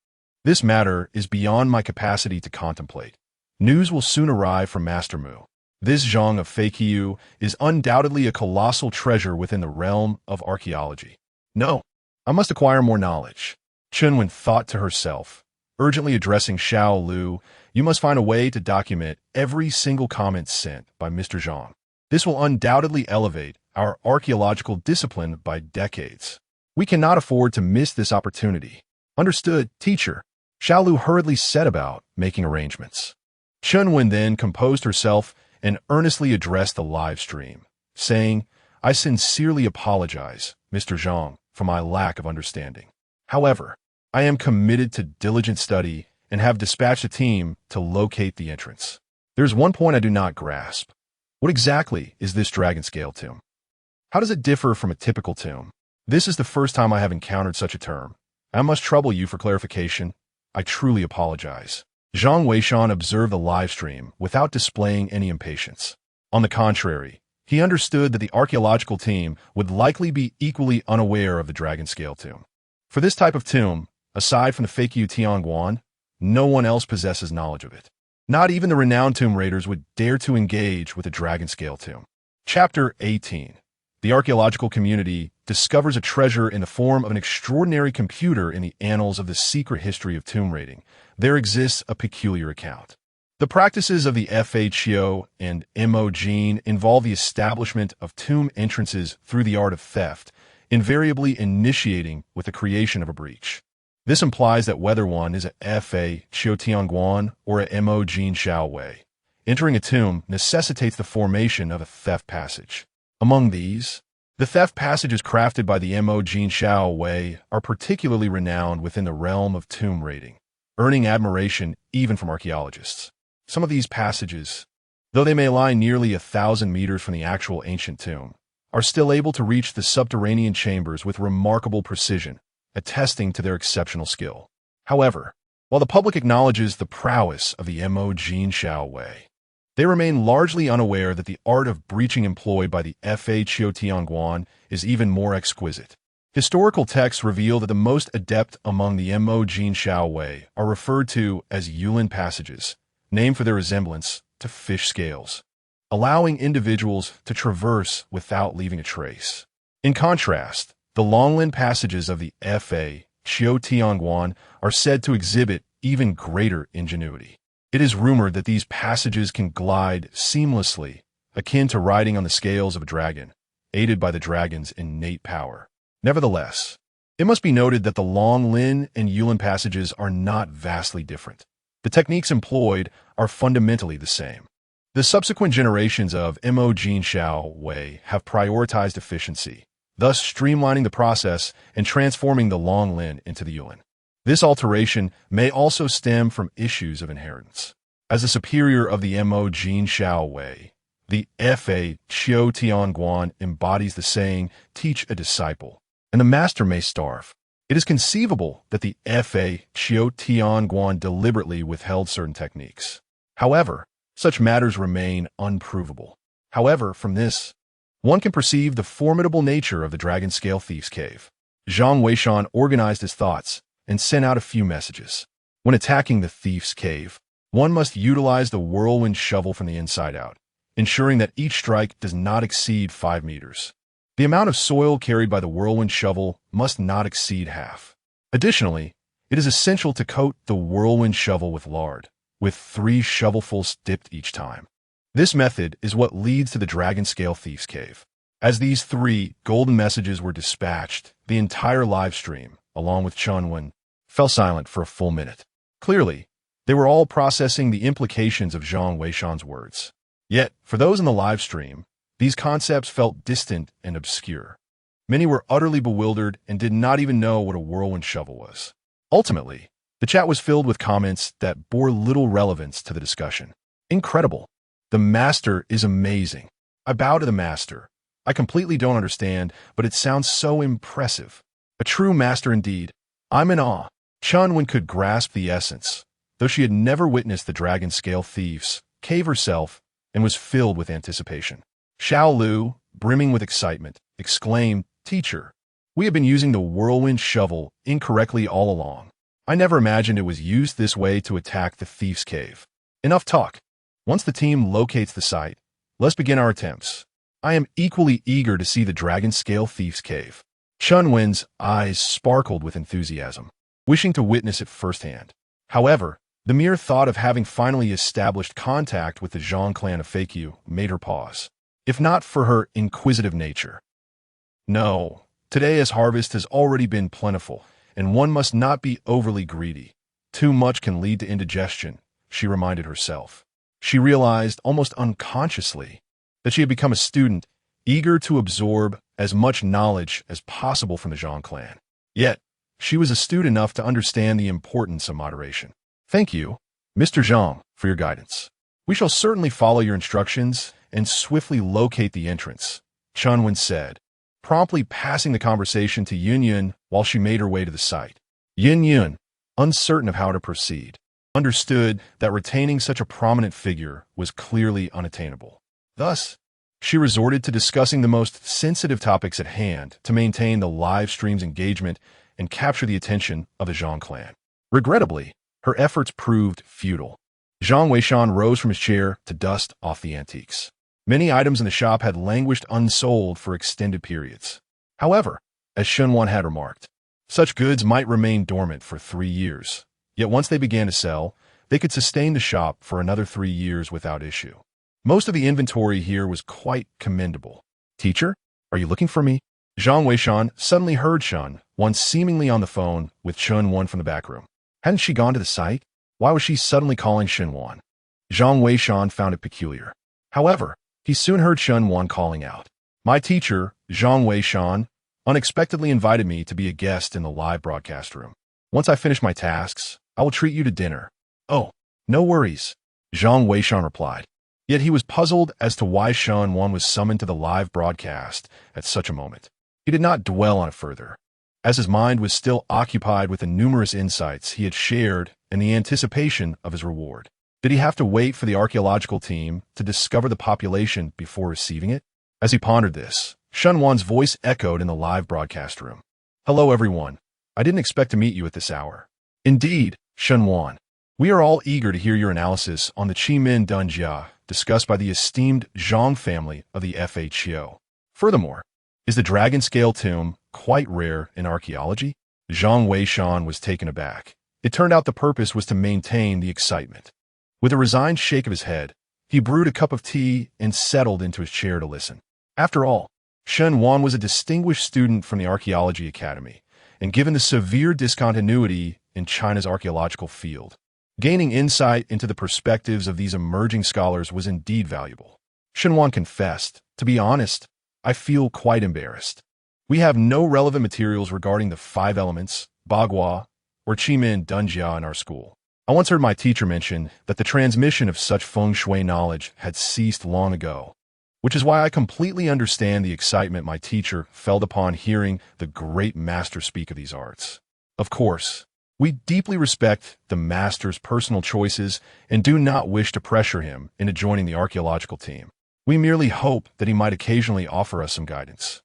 This matter is beyond my capacity to contemplate. News will soon arrive from Master Mu. This Zhang of Feiqiu is undoubtedly a colossal treasure within the realm of archaeology. No, I must acquire more knowledge. Chunwen thought to herself, urgently addressing Xiao Lu, "You must find a way to document every single comment sent by Mr. Zhang. This will undoubtedly elevate our archaeological discipline by decades. We cannot afford to miss this opportunity." "Understood, teacher." Xiao Lu hurriedly set about making arrangements. Chunwen then composed herself and earnestly addressed the live stream, saying, "I sincerely apologize, Mr. Zhang, for my lack of understanding. However, I am committed to diligent study and have dispatched a team to locate the entrance. There's one point I do not grasp. What exactly is this dragon scale tomb? How does it differ from a typical tomb? This is the first time I have encountered such a term. I must trouble you for clarification. I truly apologize. Zhang Weishan observed the live stream without displaying any impatience. On the contrary, he understood that the archaeological team would likely be equally unaware of the dragon scale tomb. For this type of tomb, aside from the Fakyu Tianguan, no one else possesses knowledge of it. Not even the renowned tomb raiders would dare to engage with the dragon scale tomb. Chapter 18. The archaeological community discovers a treasure in the form of an extraordinary computer in the annals of the secret history of tomb raiding. There exists a peculiar account. The practices of the Fa Chio and Mo Jin involve the establishment of tomb entrances through the art of theft, invariably initiating with the creation of a breach. This implies that whether one is a Fa Chio Tianguan or a Mo Jin Xiao Wei, entering a tomb necessitates the formation of a theft passage. Among these, the theft passages crafted by the Mo Jin Xiao Wei are particularly renowned within the realm of tomb raiding, earning admiration even from archaeologists. Some of these passages, though they may lie nearly 1,000 meters from the actual ancient tomb, are still able to reach the subterranean chambers with remarkable precision, attesting to their exceptional skill. However, while the public acknowledges the prowess of the Mo Jin Xiao Wei, they remain largely unaware that the art of breaching employed by the Fa Chio Tianguan is even more exquisite. Historical texts reveal that the most adept among the Mo Jin Xiao Wei are referred to as Yulin passages, named for their resemblance to fish scales, allowing individuals to traverse without leaving a trace. In contrast, the Longlin passages of the Fa Chio Tianguan are said to exhibit even greater ingenuity. It is rumored that these passages can glide seamlessly, akin to riding on the scales of a dragon, aided by the dragon's innate power. Nevertheless, it must be noted that the Longlin and Yulin passages are not vastly different. The techniques employed are fundamentally the same. The subsequent generations of Mo Jin Xiao Wei have prioritized efficiency, thus streamlining the process and transforming the Longlin into the Yulin. This alteration may also stem from issues of inheritance. As the superior of the Mo Jin Xiao Wei, the Fa Chio Tianguan embodies the saying, "Teach a disciple, and the master may starve." It is conceivable that the Fa Chio Tianguan deliberately withheld certain techniques. However, such matters remain unprovable. However, from this, one can perceive the formidable nature of the Dragon Scale Thief's Cave. Zhang Weishan organized his thoughts and sent out a few messages. When attacking the Thief's Cave, one must utilize the whirlwind shovel from the inside out, ensuring that each strike does not exceed 5 meters. The amount of soil carried by the whirlwind shovel must not exceed half. Additionally, it is essential to coat the whirlwind shovel with lard, with 3 shovelfuls dipped each time. This method is what leads to the Dragon Scale Thief's Cave. As these 3 golden messages were dispatched, the entire live stream, along with Chunwen, fell silent for a full minute. Clearly, they were all processing the implications of Zhang Weishan's words. Yet, for those in the live stream, these concepts felt distant and obscure. Many were utterly bewildered and did not even know what a whirlwind shovel was. Ultimately, the chat was filled with comments that bore little relevance to the discussion. Incredible. The master is amazing. I bow to the master. I completely don't understand, but it sounds so impressive. A true master indeed. I'm in awe. Chunwen could grasp the essence, though she had never witnessed the Dragon Scale Thief's Cave herself and was filled with anticipation. Xiao Lu, brimming with excitement, exclaimed, "Teacher, we have been using the whirlwind shovel incorrectly all along. I never imagined it was used this way to attack the Thief's Cave. Enough talk. Once the team locates the site, let's begin our attempts. I am equally eager to see the Dragon Scale Thief's Cave." Chunwen's eyes sparkled with enthusiasm, wishing to witness it firsthand. However, the mere thought of having finally established contact with the Zhang clan of Fakyu made her pause, if not for her inquisitive nature. No, today's harvest has already been plentiful, and one must not be overly greedy. Too much can lead to indigestion, she reminded herself. She realized almost unconsciously that she had become a student, eager to absorb as much knowledge as possible from the Zhang clan. Yet, she was astute enough to understand the importance of moderation. Thank you, Mr. Zhang, for your guidance. We shall certainly follow your instructions and swiftly locate the entrance, Chunwen said, promptly passing the conversation to Yun while she made her way to the site. Yun, uncertain of how to proceed, understood that retaining such a prominent figure was clearly unattainable. Thus, she resorted to discussing the most sensitive topics at hand to maintain the live stream's engagement and capture the attention of the Zhang clan. Regrettably, her efforts proved futile. Zhang Weishan rose from his chair to dust off the antiques. Many items in the shop had languished unsold for extended periods. However, as Shunwan had remarked, such goods might remain dormant for 3 years, yet once they began to sell, they could sustain the shop for another 3 years without issue. Most of the inventory here was quite commendable. Teacher, are you looking for me? Zhang Weishan suddenly heard Shunwan seemingly on the phone with Chunwan from the back room. Hadn't she gone to the site? Why was she suddenly calling Shunwan? Zhang Weishan found it peculiar. However, he soon heard Shunwan calling out. My teacher, Zhang Weishan, unexpectedly invited me to be a guest in the live broadcast room. Once I finish my tasks, I will treat you to dinner. Oh, no worries, Zhang Weishan replied. Yet he was puzzled as to why Shunwan was summoned to the live broadcast at such a moment. He did not dwell on it further, as his mind was still occupied with the numerous insights he had shared and the anticipation of his reward. Did he have to wait for the archaeological team to discover the population before receiving it? As he pondered this, Shunwan's voice echoed in the live broadcast room. Hello, everyone. I didn't expect to meet you at this hour. Indeed, Shunwan. We are all eager to hear your analysis on the Qimin Dunjia discussed by the esteemed Zhang family of the FHO. Furthermore, is the dragon scale tomb quite rare in archaeology? Zhang Weishan was taken aback. It turned out the purpose was to maintain the excitement. With a resigned shake of his head, he brewed a cup of tea and settled into his chair to listen. After all, Shunwan was a distinguished student from the Archaeology Academy, and given the severe discontinuity in China's archaeological field, gaining insight into the perspectives of these emerging scholars was indeed valuable. Shunwan confessed, to be honest, I feel quite embarrassed. We have no relevant materials regarding the 5 elements, Bagua, or Qimin Dunjia in our school. I once heard my teacher mention that the transmission of such feng shui knowledge had ceased long ago, which is why I completely understand the excitement my teacher felt upon hearing the great master speak of these arts. Of course, we deeply respect the master's personal choices and do not wish to pressure him into joining the archaeological team. We merely hope that he might occasionally offer us some guidance.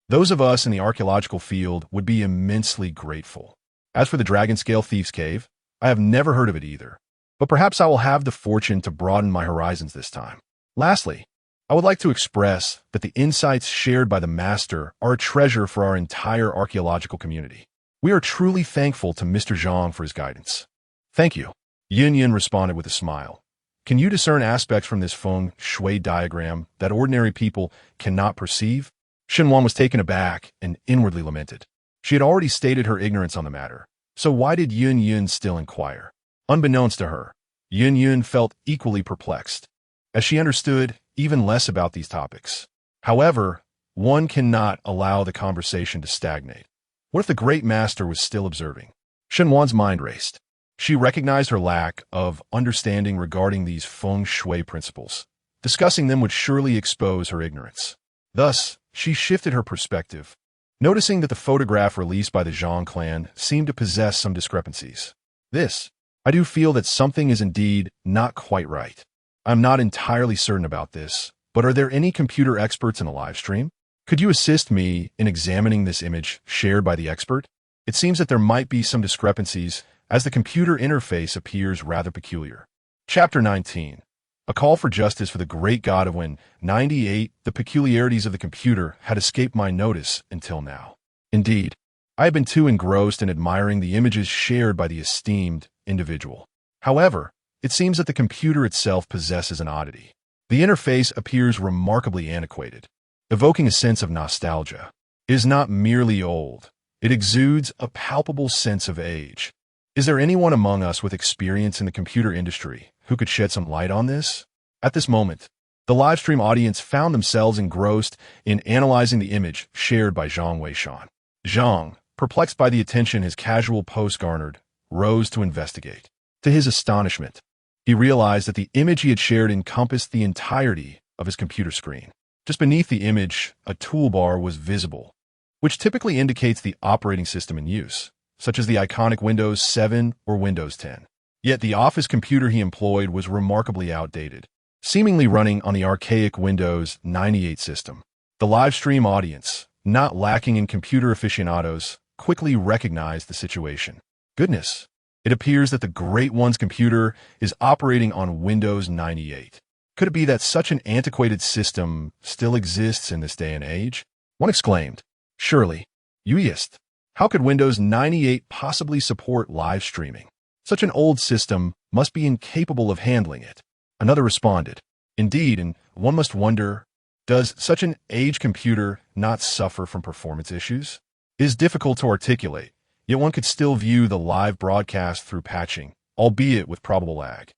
Those of us in the archaeological field would be immensely grateful. As for the Dragon Scale Thief's Cave, I have never heard of it either, but perhaps I will have the fortune to broaden my horizons this time. Lastly, I would like to express that the insights shared by the master are a treasure for our entire archaeological community. We are truly thankful to Mr. Zhang for his guidance. Thank you, Yun responded with a smile. Can you discern aspects from this feng shui diagram that ordinary people cannot perceive? Shunwan was taken aback and inwardly lamented. She had already stated her ignorance on the matter, so why did Yun still inquire? Unbeknownst to her, Yun felt equally perplexed, as she understood even less about these topics. However, one cannot allow the conversation to stagnate. What if the great master was still observing? Shunwan's mind raced. She recognized her lack of understanding regarding these feng shui principles. Discussing them would surely expose her ignorance. Thus, she shifted her perspective, noticing that the photograph released by the Zhang clan seemed to possess some discrepancies. I do feel that something is indeed not quite right. I'm not entirely certain about this, but are there any computer experts in the live stream? Could you assist me in examining this image shared by the expert? It seems that there might be some discrepancies as the computer interface appears rather peculiar. Chapter 19. A call for justice for the great god of when 98. The peculiarities of the computer had escaped my notice until now. Indeed, I have been too engrossed in admiring the images shared by the esteemed individual. However, it seems that the computer itself possesses an oddity. The interface appears remarkably antiquated, evoking a sense of nostalgia. It is not merely old. It exudes a palpable sense of age. Is there anyone among us with experience in the computer industry who could shed some light on this? At this moment, the livestream audience found themselves engrossed in analyzing the image shared by Zhang Weishan. Zhang, perplexed by the attention his casual post garnered, rose to investigate. To his astonishment, he realized that the image he had shared encompassed the entirety of his computer screen. Just beneath the image, a toolbar was visible, which typically indicates the operating system in use, such as the iconic Windows 7 or Windows 10. Yet the office computer he employed was remarkably outdated, seemingly running on the archaic Windows 98 system. The live stream audience, not lacking in computer aficionados, quickly recognized the situation. Goodness, it appears that the Great One's computer is operating on Windows 98. Could it be that such an antiquated system still exists in this day and age? One exclaimed. Surely, Uist. How could Windows 98 possibly support live streaming? Such an old system must be incapable of handling it. Another responded. Indeed, and one must wonder, does such an aged computer not suffer from performance issues? It is difficult to articulate, yet one could still view the live broadcast through patching, albeit with probable lag,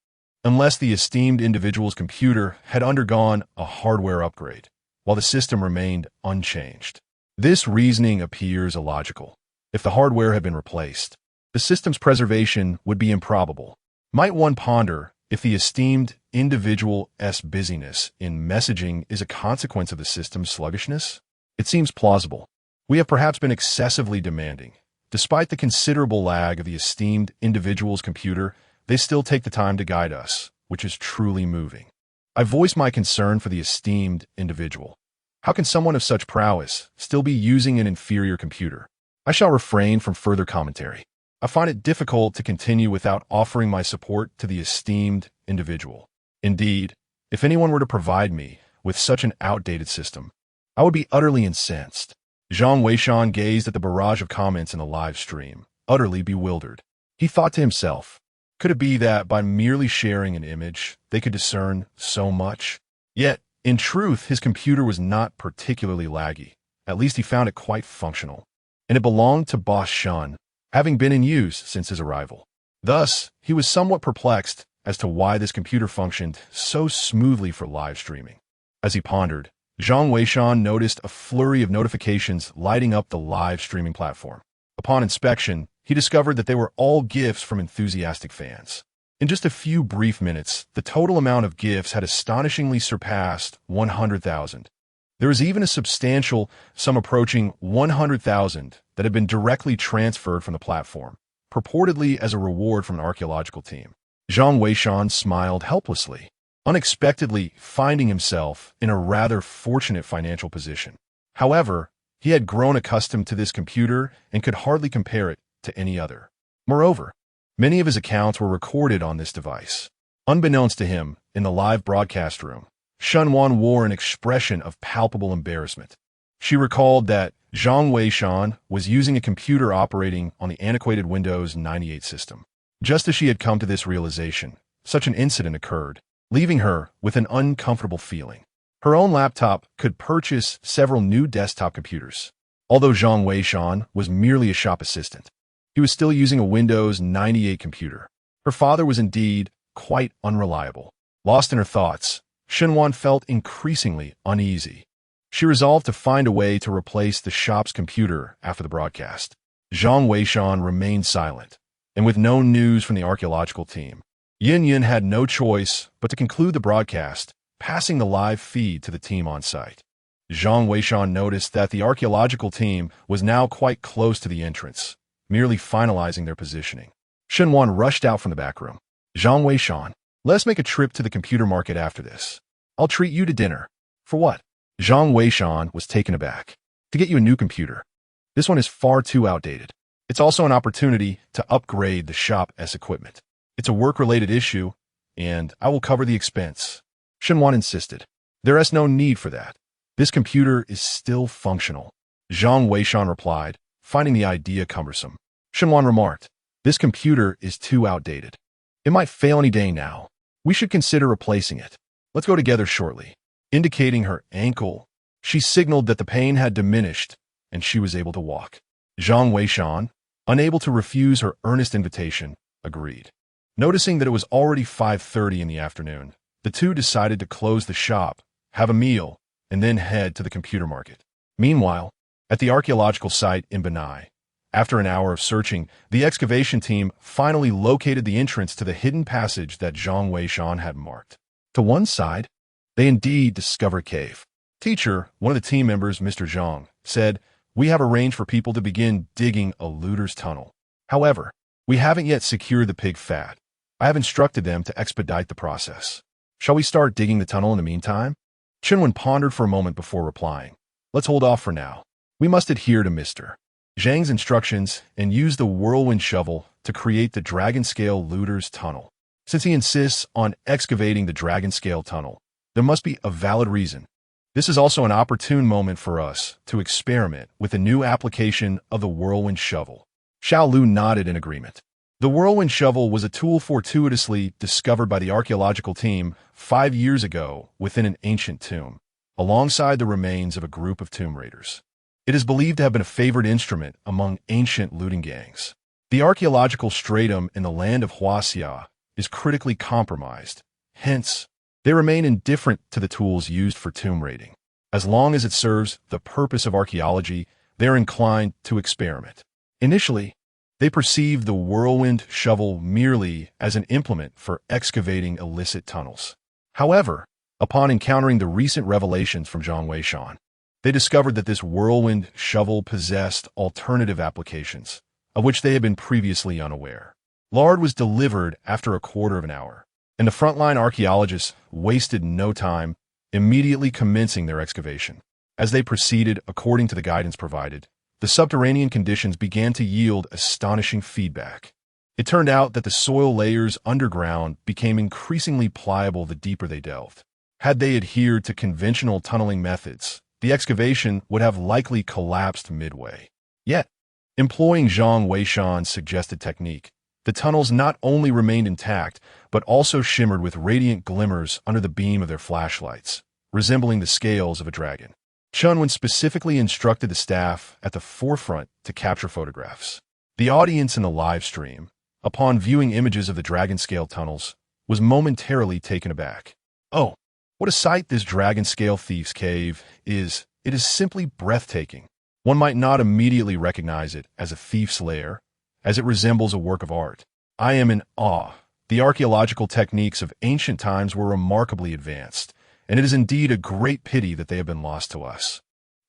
unless the esteemed individual's computer had undergone a hardware upgrade, while the system remained unchanged. This reasoning appears illogical. If the hardware had been replaced, the system's preservation would be improbable. Might one ponder if the esteemed individual's busyness in messaging is a consequence of the system's sluggishness? It seems plausible. We have perhaps been excessively demanding. Despite the considerable lag of the esteemed individual's computer, they still take the time to guide us, which is truly moving. I voice my concern for the esteemed individual. How can someone of such prowess still be using an inferior computer? I shall refrain from further commentary. I find it difficult to continue without offering my support to the esteemed individual. Indeed, if anyone were to provide me with such an outdated system, I would be utterly incensed. Zhang Weishan gazed at the barrage of comments in the live stream, utterly bewildered. He thought to himself, could it be that by merely sharing an image, they could discern so much? Yet, in truth, his computer was not particularly laggy. At least he found it quite functional. And it belonged to Boss Shun, having been in use since his arrival. Thus, he was somewhat perplexed as to why this computer functioned so smoothly for live streaming. As he pondered, Zhang Weishan noticed a flurry of notifications lighting up the live streaming platform. Upon inspection, he discovered that they were all GIFs from enthusiastic fans. In just a few brief minutes, the total amount of GIFs had astonishingly surpassed 100,000. There was even a substantial sum approaching 100,000 that had been directly transferred from the platform, purportedly as a reward from an archaeological team. Zhang Weishan smiled helplessly, unexpectedly finding himself in a rather fortunate financial position. However, he had grown accustomed to this computer and could hardly compare it to any other. Moreover, many of his accounts were recorded on this device. Unbeknownst to him, in the live broadcast room, Shunwan wore an expression of palpable embarrassment. She recalled that Zhang Weishan was using a computer operating on the antiquated Windows 98 system. Just as she had come to this realization, such an incident occurred, leaving her with an uncomfortable feeling. Her own laptop could purchase several new desktop computers. Although Zhang Weishan was merely a shop assistant, he was still using a Windows 98 computer. Her father was indeed quite unreliable. Lost in her thoughts, Shunwan felt increasingly uneasy. She resolved to find a way to replace the shop's computer after the broadcast. Zhang Weishan remained silent, and with no news from the archaeological team, Yin Yin had no choice but to conclude the broadcast, passing the live feed to the team on site. Zhang Weishan noticed that the archaeological team was now quite close to the entrance, merely finalizing their positioning. Shunwan rushed out from the back room. Zhang Weishan, let's make a trip to the computer market after this. I'll treat you to dinner. For what? Zhang Weishan was taken aback. To get you a new computer. This one is far too outdated. It's also an opportunity to upgrade the shop's equipment. It's a work-related issue, and I will cover the expense. Shunwan insisted. There is no need for that. This computer is still functional. Zhang Weishan replied, finding the idea cumbersome. Shunwan remarked, this computer is too outdated. It might fail any day now. We should consider replacing it. Let's go together shortly. Indicating her ankle, she signaled that the pain had diminished and she was able to walk. Zhang Weishan, unable to refuse her earnest invitation, agreed. Noticing that it was already 5:30 in the afternoon, the two decided to close the shop, have a meal, and then head to the computer market. Meanwhile, at the archaeological site in Benai, After an hour of searching, the excavation team finally located the entrance to the hidden passage that Zhang Weishan had marked. To one side, they indeed discovered a cave. Teacher, one of the team members, Mr. Zhang, said, "We have arranged for people to begin digging a looter's tunnel. However, we haven't yet secured the pig fat. I have instructed them to expedite the process. Shall we start digging the tunnel in the meantime?" Chenwen pondered for a moment before replying. "Let's hold off for now. We must adhere to Mr. Zhang's instructions and use the whirlwind shovel to create the dragon-scale looter's tunnel. Since he insists on excavating the dragon-scale tunnel, there must be a valid reason. This is also an opportune moment for us to experiment with a new application of the whirlwind shovel." Xiao Lu nodded in agreement. The whirlwind shovel was a tool fortuitously discovered by the archaeological team 5 years ago within an ancient tomb, alongside the remains of a group of tomb raiders. It is believed to have been a favored instrument among ancient looting gangs. The archaeological stratum in the land of Huaxia is critically compromised. Hence, they remain indifferent to the tools used for tomb raiding. As long as it serves the purpose of archaeology, they are inclined to experiment. Initially, they perceived the whirlwind shovel merely as an implement for excavating illicit tunnels. However, upon encountering the recent revelations from Zhang Weishan, they discovered that this whirlwind shovel possessed alternative applications, of which they had been previously unaware. Lard was delivered after a quarter of an hour, and the frontline archaeologists wasted no time, immediately commencing their excavation. As they proceeded according to the guidance provided, the subterranean conditions began to yield astonishing feedback. It turned out that the soil layers underground became increasingly pliable the deeper they delved. Had they adhered to conventional tunneling methods, the excavation would have likely collapsed midway. Yet, employing Zhang Weishan's suggested technique, the tunnels not only remained intact, but also shimmered with radiant glimmers under the beam of their flashlights, resembling the scales of a dragon. Chenwen specifically instructed the staff at the forefront to capture photographs. The audience in the live stream, upon viewing images of the dragon-scale tunnels, was momentarily taken aback. "Oh, what a sight this dragon-scale Thief's Cave is. It is simply breathtaking. One might not immediately recognize it as a thief's lair, as it resembles a work of art. I am in awe. The archaeological techniques of ancient times were remarkably advanced, and it is indeed a great pity that they have been lost to us."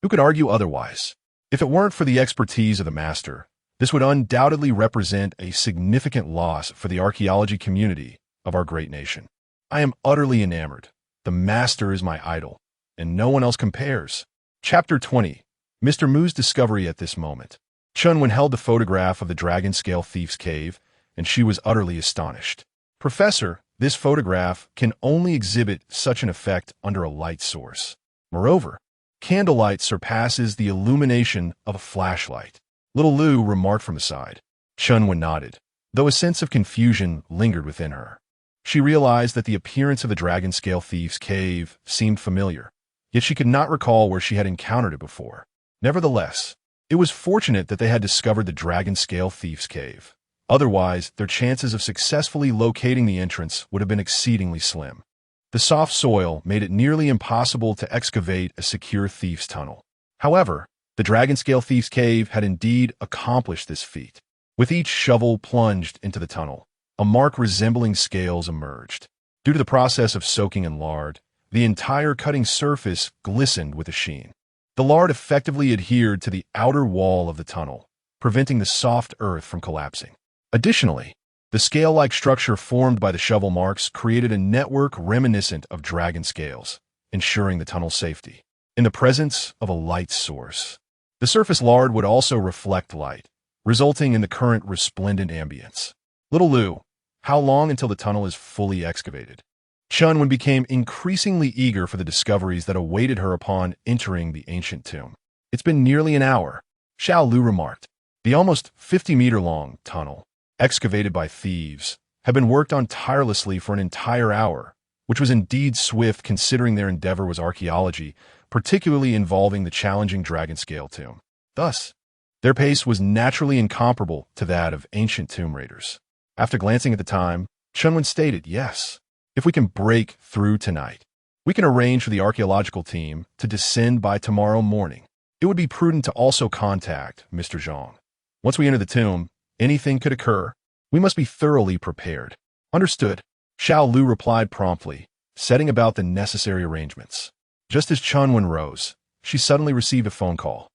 Who could argue otherwise? If it weren't for the expertise of the master, this would undoubtedly represent a significant loss for the archaeology community of our great nation. I am utterly enamored. The master is my idol, and no one else compares. Chapter 20. Mr. Mu's discovery at this moment. Chenwen held the photograph of the dragon-scale Thief's Cave, and she was utterly astonished. "Professor, this photograph can only exhibit such an effect under a light source. Moreover, candlelight surpasses the illumination of a flashlight." Little Lu remarked from the side. Chenwen nodded, though a sense of confusion lingered within her. She realized that the appearance of the dragon-scale Thief's Cave seemed familiar, yet she could not recall where she had encountered it before. Nevertheless, it was fortunate that they had discovered the dragon-scale Thief's Cave. Otherwise, their chances of successfully locating the entrance would have been exceedingly slim. The soft soil made it nearly impossible to excavate a secure thief's tunnel. However, the dragon-scale Thief's Cave had indeed accomplished this feat. With each shovel plunged into the tunnel, a mark resembling scales emerged. Due to the process of soaking in lard, the entire cutting surface glistened with a sheen. The lard effectively adhered to the outer wall of the tunnel, preventing the soft earth from collapsing. Additionally, the scale-like structure formed by the shovel marks created a network reminiscent of dragon scales, ensuring the tunnel's safety. In the presence of a light source, the surface lard would also reflect light, resulting in the current resplendent ambience. Little Lu, how long until the tunnel is fully excavated? Chenwen became increasingly eager for the discoveries that awaited her upon entering the ancient tomb. "It's been nearly an hour," Xiao Lu remarked. The almost 50-meter-long tunnel, excavated by thieves, had been worked on tirelessly for an entire hour, which was indeed swift considering their endeavor was archaeology, particularly involving the challenging dragon-scale tomb. Thus, their pace was naturally incomparable to that of ancient tomb raiders. After glancing at the time, Chenwen stated, "Yes, if we can break through tonight, we can arrange for the archaeological team to descend by tomorrow morning. It would be prudent to also contact Mr. Zhang. Once we enter the tomb, anything could occur. We must be thoroughly prepared. Understood. Xiao Lu replied promptly, setting about the necessary arrangements. Just as Chunwen rose, she suddenly received a phone call.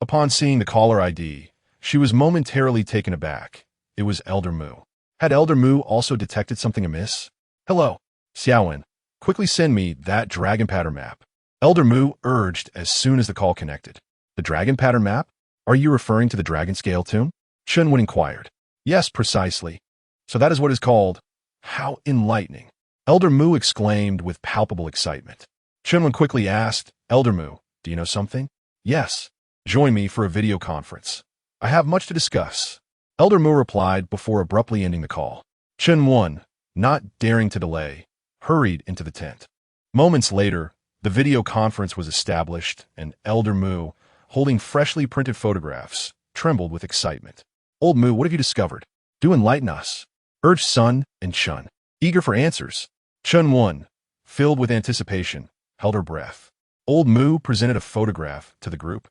Upon seeing the caller ID, she was momentarily taken aback. It was Elder Mu. Had Elder Mu also detected something amiss? Hello, Xiaowen. Quickly send me that dragon pattern map. Elder Mu urged as soon as the call connected. The dragon pattern map? Are you referring to the dragon scale tomb? Chunwen inquired. Yes, precisely. So that is what is called. How enlightening. Elder Mu exclaimed with palpable excitement. Chunwen quickly asked, Elder Mu, do you know something? Yes. Join me for a video conference. I have much to discuss. Elder Mu replied before abruptly ending the call. Chunwen, not daring to delay, hurried into the tent. Moments later, the video conference was established, and Elder Mu, holding freshly printed photographs, trembled with excitement. Old Mu, what have you discovered? Do enlighten us, urged Sun and Chun, eager for answers. Chunwen, filled with anticipation, held her breath. Old Mu presented a photograph to the group,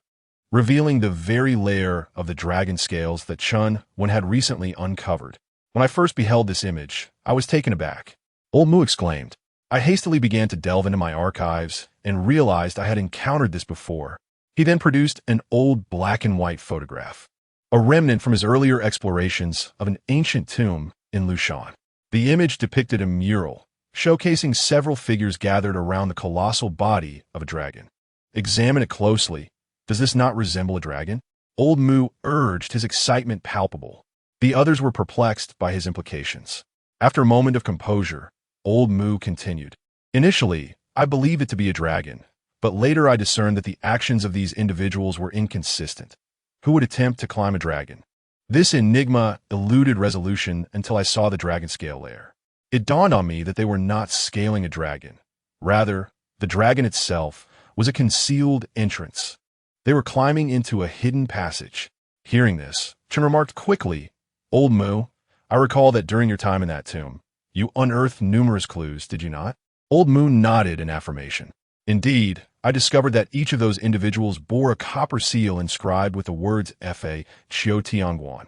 revealing the very layer of the dragon scales that Chunwen had recently uncovered. When I first beheld this image, I was taken aback. Old Mu exclaimed. I hastily began to delve into my archives and realized I had encountered this before. He then produced an old black and white photograph, a remnant from his earlier explorations of an ancient tomb in Lushan. The image depicted a mural, showcasing several figures gathered around the colossal body of a dragon. Examine it closely. Does this not resemble a dragon? Old Mu urged, his excitement palpable. The others were perplexed by his implications. After a moment of composure, Old Mu continued. Initially, I believed it to be a dragon, but later I discerned that the actions of these individuals were inconsistent. Who would attempt to climb a dragon? This enigma eluded resolution until I saw the dragon scale layer. It dawned on me that they were not scaling a dragon. Rather, the dragon itself was a concealed entrance. They were climbing into a hidden passage. Hearing this, Chun remarked quickly, Old Mu, I recall that during your time in that tomb, you unearthed numerous clues, did you not? Old Mu nodded in affirmation. Indeed, I discovered that each of those individuals bore a copper seal inscribed with the words Fa Qiu Tianguan.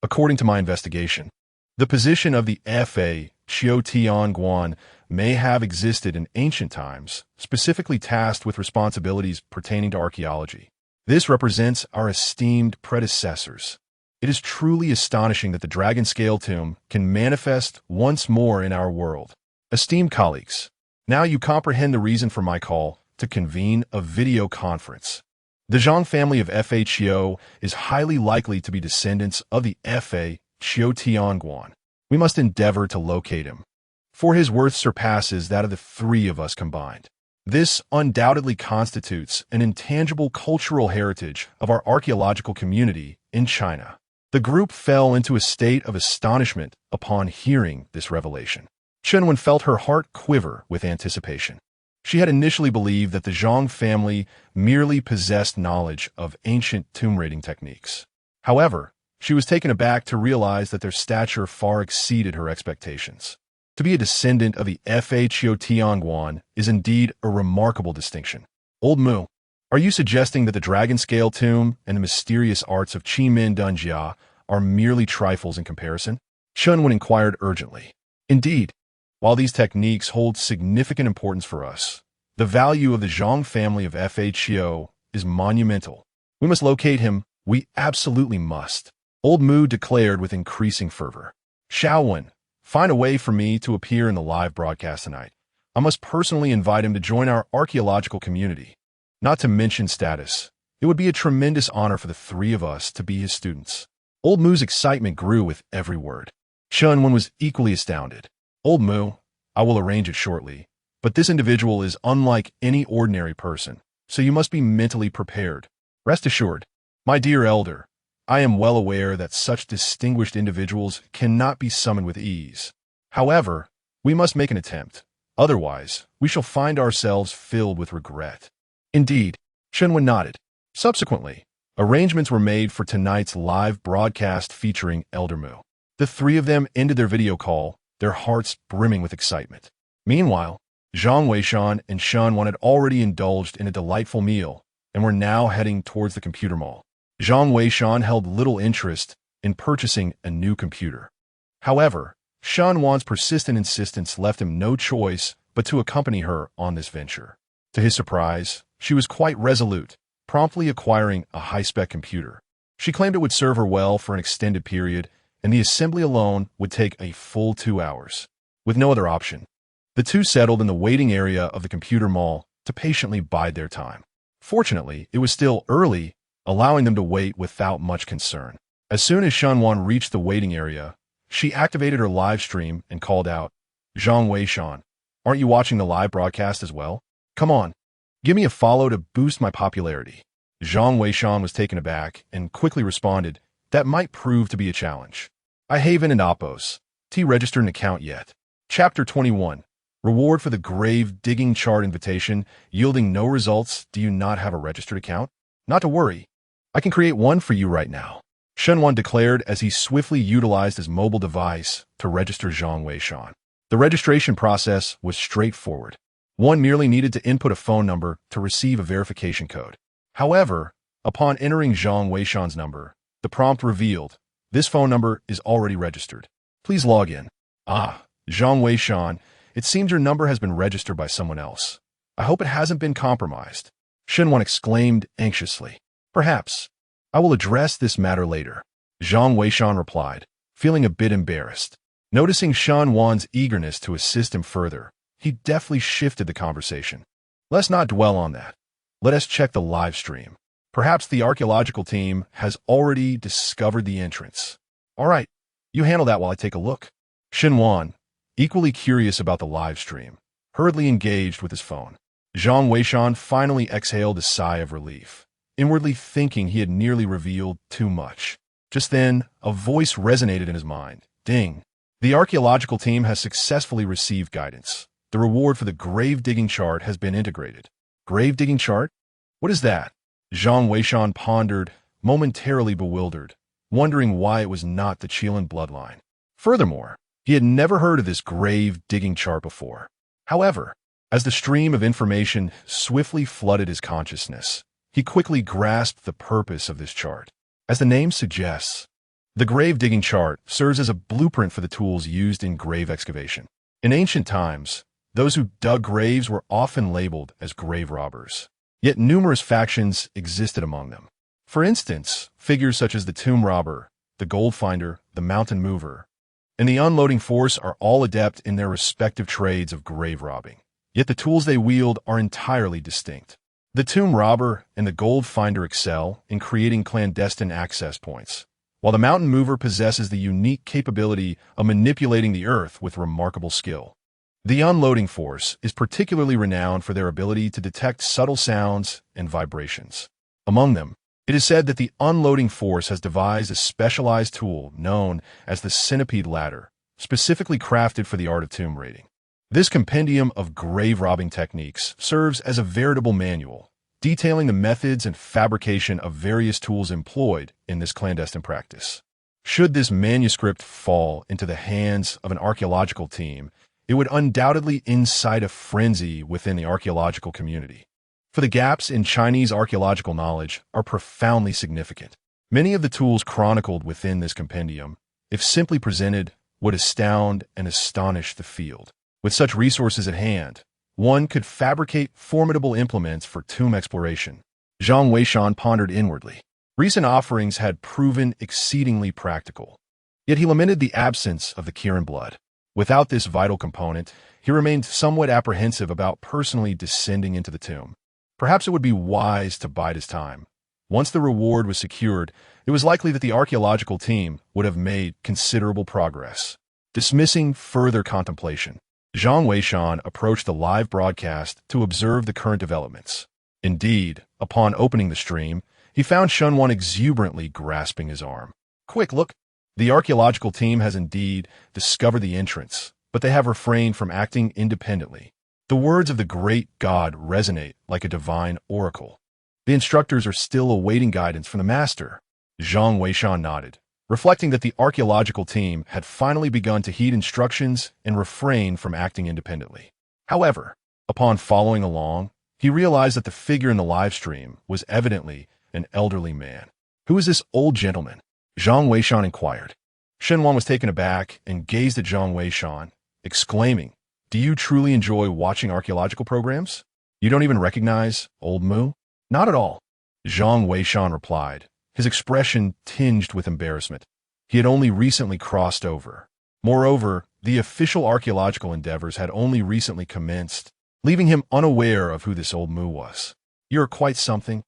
According to my investigation, the position of the Fa Qiu Tianguan may have existed in ancient times, specifically tasked with responsibilities pertaining to archaeology. This represents our esteemed predecessors. It is truly astonishing that the dragon scale tomb can manifest once more in our world. Esteemed colleagues, now you comprehend the reason for my call to convene a video conference. The Zhang family of Fa Qiu is highly likely to be descendants of the Fa Qiu Tianguan. We must endeavor to locate him, for his worth surpasses that of the three of us combined. This undoubtedly constitutes an intangible cultural heritage of our archaeological community in China. The group fell into a state of astonishment upon hearing this revelation. Chunwen felt her heart quiver with anticipation. She had initially believed that the Zhang family merely possessed knowledge of ancient tomb raiding techniques. However, she was taken aback to realize that their stature far exceeded her expectations. To be a descendant of the Fa Qiu Tianguan is indeed a remarkable distinction. Old Mu, are you suggesting that the dragon scale tomb and the mysterious arts of Qi-Min Dunjia are merely trifles in comparison? Chunwen inquired urgently. Indeed, while these techniques hold significant importance for us, the value of the Zhang family of Fa Qiu is monumental. We must locate him. We absolutely must. Old Mu declared with increasing fervor. Xiaowen, find a way for me to appear in the live broadcast tonight. I must personally invite him to join our archaeological community. Not to mention status, it would be a tremendous honor for the three of us to be his students. Old Mu's excitement grew with every word. Chunwen was equally astounded. Old Mu, I will arrange it shortly, but this individual is unlike any ordinary person, so you must be mentally prepared. Rest assured, my dear elder, I am well aware that such distinguished individuals cannot be summoned with ease. However, we must make an attempt. Otherwise, we shall find ourselves filled with regret. Indeed, Chunwen nodded. Subsequently, arrangements were made for tonight's live broadcast featuring Elder Mu. The three of them ended their video call, their hearts brimming with excitement. Meanwhile, Zhang Weishan and Shun had already indulged in a delightful meal and were now heading towards the computer mall. Zhang Weishan held little interest in purchasing a new computer. However, Shan Wan's persistent insistence left him no choice but to accompany her on this venture. To his surprise, she was quite resolute, promptly acquiring a high-spec computer. She claimed it would serve her well for an extended period, and the assembly alone would take a full 2 hours. With no other option, the two settled in the waiting area of the computer mall to patiently bide their time. Fortunately, it was still early, allowing them to wait without much concern. As soon as Shanwan reached the waiting area, she activated her live stream and called out, "Zhang Weishan, aren't you watching the live broadcast as well? Come on, give me a follow to boost my popularity." Zhang Weishan was taken aback and quickly responded, "That might prove to be a challenge. I haven't an Oppos. Registered an account yet." Chapter 21. Reward for the grave-digging chart invitation, yielding no results. Do you not have a registered account? Not to worry. I can create one for you right now, Shenwan declared as he swiftly utilized his mobile device to register Zhang Weishan. The registration process was straightforward. One merely needed to input a phone number to receive a verification code. However, upon entering Zhang Weishan's number, the prompt revealed, "This phone number is already registered. Please log in." "Ah, Zhang Weishan, it seems your number has been registered by someone else. I hope it hasn't been compromised," Shenwan exclaimed anxiously. "Perhaps. I will address this matter later," Zhang Weishan replied, feeling a bit embarrassed. Noticing Shan Wan's eagerness to assist him further, he deftly shifted the conversation. "Let's not dwell on that. Let us check the live stream. Perhaps the archaeological team has already discovered the entrance." "All right, you handle that while I take a look." Shenwan, equally curious about the live stream, hurriedly engaged with his phone. Zhang Weishan finally exhaled a sigh of relief, inwardly thinking he had nearly revealed too much. Just then, a voice resonated in his mind. Ding! The archaeological team has successfully received guidance. The reward for the grave-digging chart has been integrated. Grave-digging chart? What is that? Zhang Weishan pondered, momentarily bewildered, wondering why it was not the Qilin bloodline. Furthermore, he had never heard of this grave-digging chart before. However, as the stream of information swiftly flooded his consciousness, he quickly grasped the purpose of this chart. As the name suggests, the grave-digging chart serves as a blueprint for the tools used in grave excavation. In ancient times, those who dug graves were often labeled as grave robbers. Yet numerous factions existed among them. For instance, figures such as the tomb robber, the gold finder, the mountain mover, and the unloading force are all adept in their respective trades of grave robbing. Yet the tools they wield are entirely distinct. The tomb robber and the gold finder excel in creating clandestine access points, while the mountain mover possesses the unique capability of manipulating the earth with remarkable skill. The unloading force is particularly renowned for their ability to detect subtle sounds and vibrations. Among them, it is said that the unloading force has devised a specialized tool known as the centipede ladder, specifically crafted for the art of tomb raiding. This compendium of grave robbing techniques serves as a veritable manual, detailing the methods and fabrication of various tools employed in this clandestine practice. Should this manuscript fall into the hands of an archaeological team, it would undoubtedly incite a frenzy within the archaeological community. For the gaps in Chinese archaeological knowledge are profoundly significant. Many of the tools chronicled within this compendium, if simply presented, would astound and astonish the field. With such resources at hand, one could fabricate formidable implements for tomb exploration. Zhang Weishan pondered inwardly. Recent offerings had proven exceedingly practical. Yet he lamented the absence of the Kirin blood. Without this vital component, he remained somewhat apprehensive about personally descending into the tomb. Perhaps it would be wise to bide his time. Once the reward was secured, it was likely that the archaeological team would have made considerable progress. Dismissing further contemplation, Zhang Weishan approached the live broadcast to observe the current developments. Indeed, upon opening the stream, he found Shunwan exuberantly grasping his arm. "Quick, look! The archaeological team has indeed discovered the entrance, but they have refrained from acting independently. The words of the great god resonate like a divine oracle. The instructors are still awaiting guidance from the master." Zhang Weishan nodded, reflecting that the archaeological team had finally begun to heed instructions and refrain from acting independently. However, upon following along, he realized that the figure in the live stream was evidently an elderly man. Who is this old gentleman? Zhang Weishan inquired. Shenwan was taken aback and gazed at Zhang Weishan, exclaiming, "Do you truly enjoy watching archaeological programs? You don't even recognize old Mu?" "Not at all," Zhang Weishan replied, his expression tinged with embarrassment. He had only recently crossed over. Moreover, the official archaeological endeavors had only recently commenced, leaving him unaware of who this old Mu was. "You're quite something.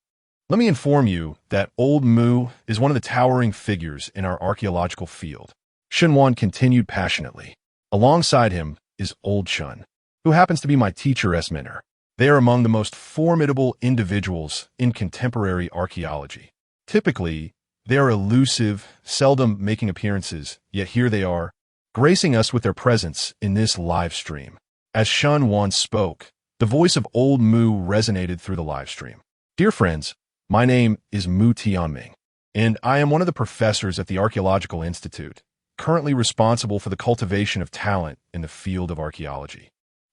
Let me inform you that old Mu is one of the towering figures in our archaeological field." Shenwan continued passionately. "Alongside him is old Chun, who happens to be my teacher's mentor. They are among the most formidable individuals in contemporary archaeology. Typically, they are elusive, seldom making appearances, yet here they are, gracing us with their presence in this live stream." As Shun Wan spoke, the voice of old Mu resonated through the live stream. "Dear friends, my name is Mu Tianming, and I am one of the professors at the Archaeological Institute, currently responsible for the cultivation of talent in the field of archaeology.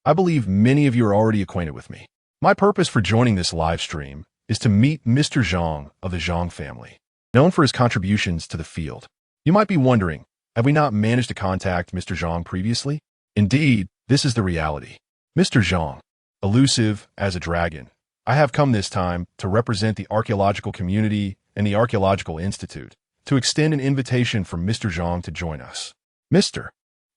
I believe many of you are already acquainted with me. My purpose for joining this live stream is to meet Mr. Zhang of the Zhang family, known for his contributions to the field. You might be wondering, have we not managed to contact Mr. Zhang previously? Indeed, this is the reality. Mr. Zhang, elusive as a dragon, I have come this time to represent the archaeological community and the Archaeological Institute to extend an invitation for Mr. Zhang to join us. Mr.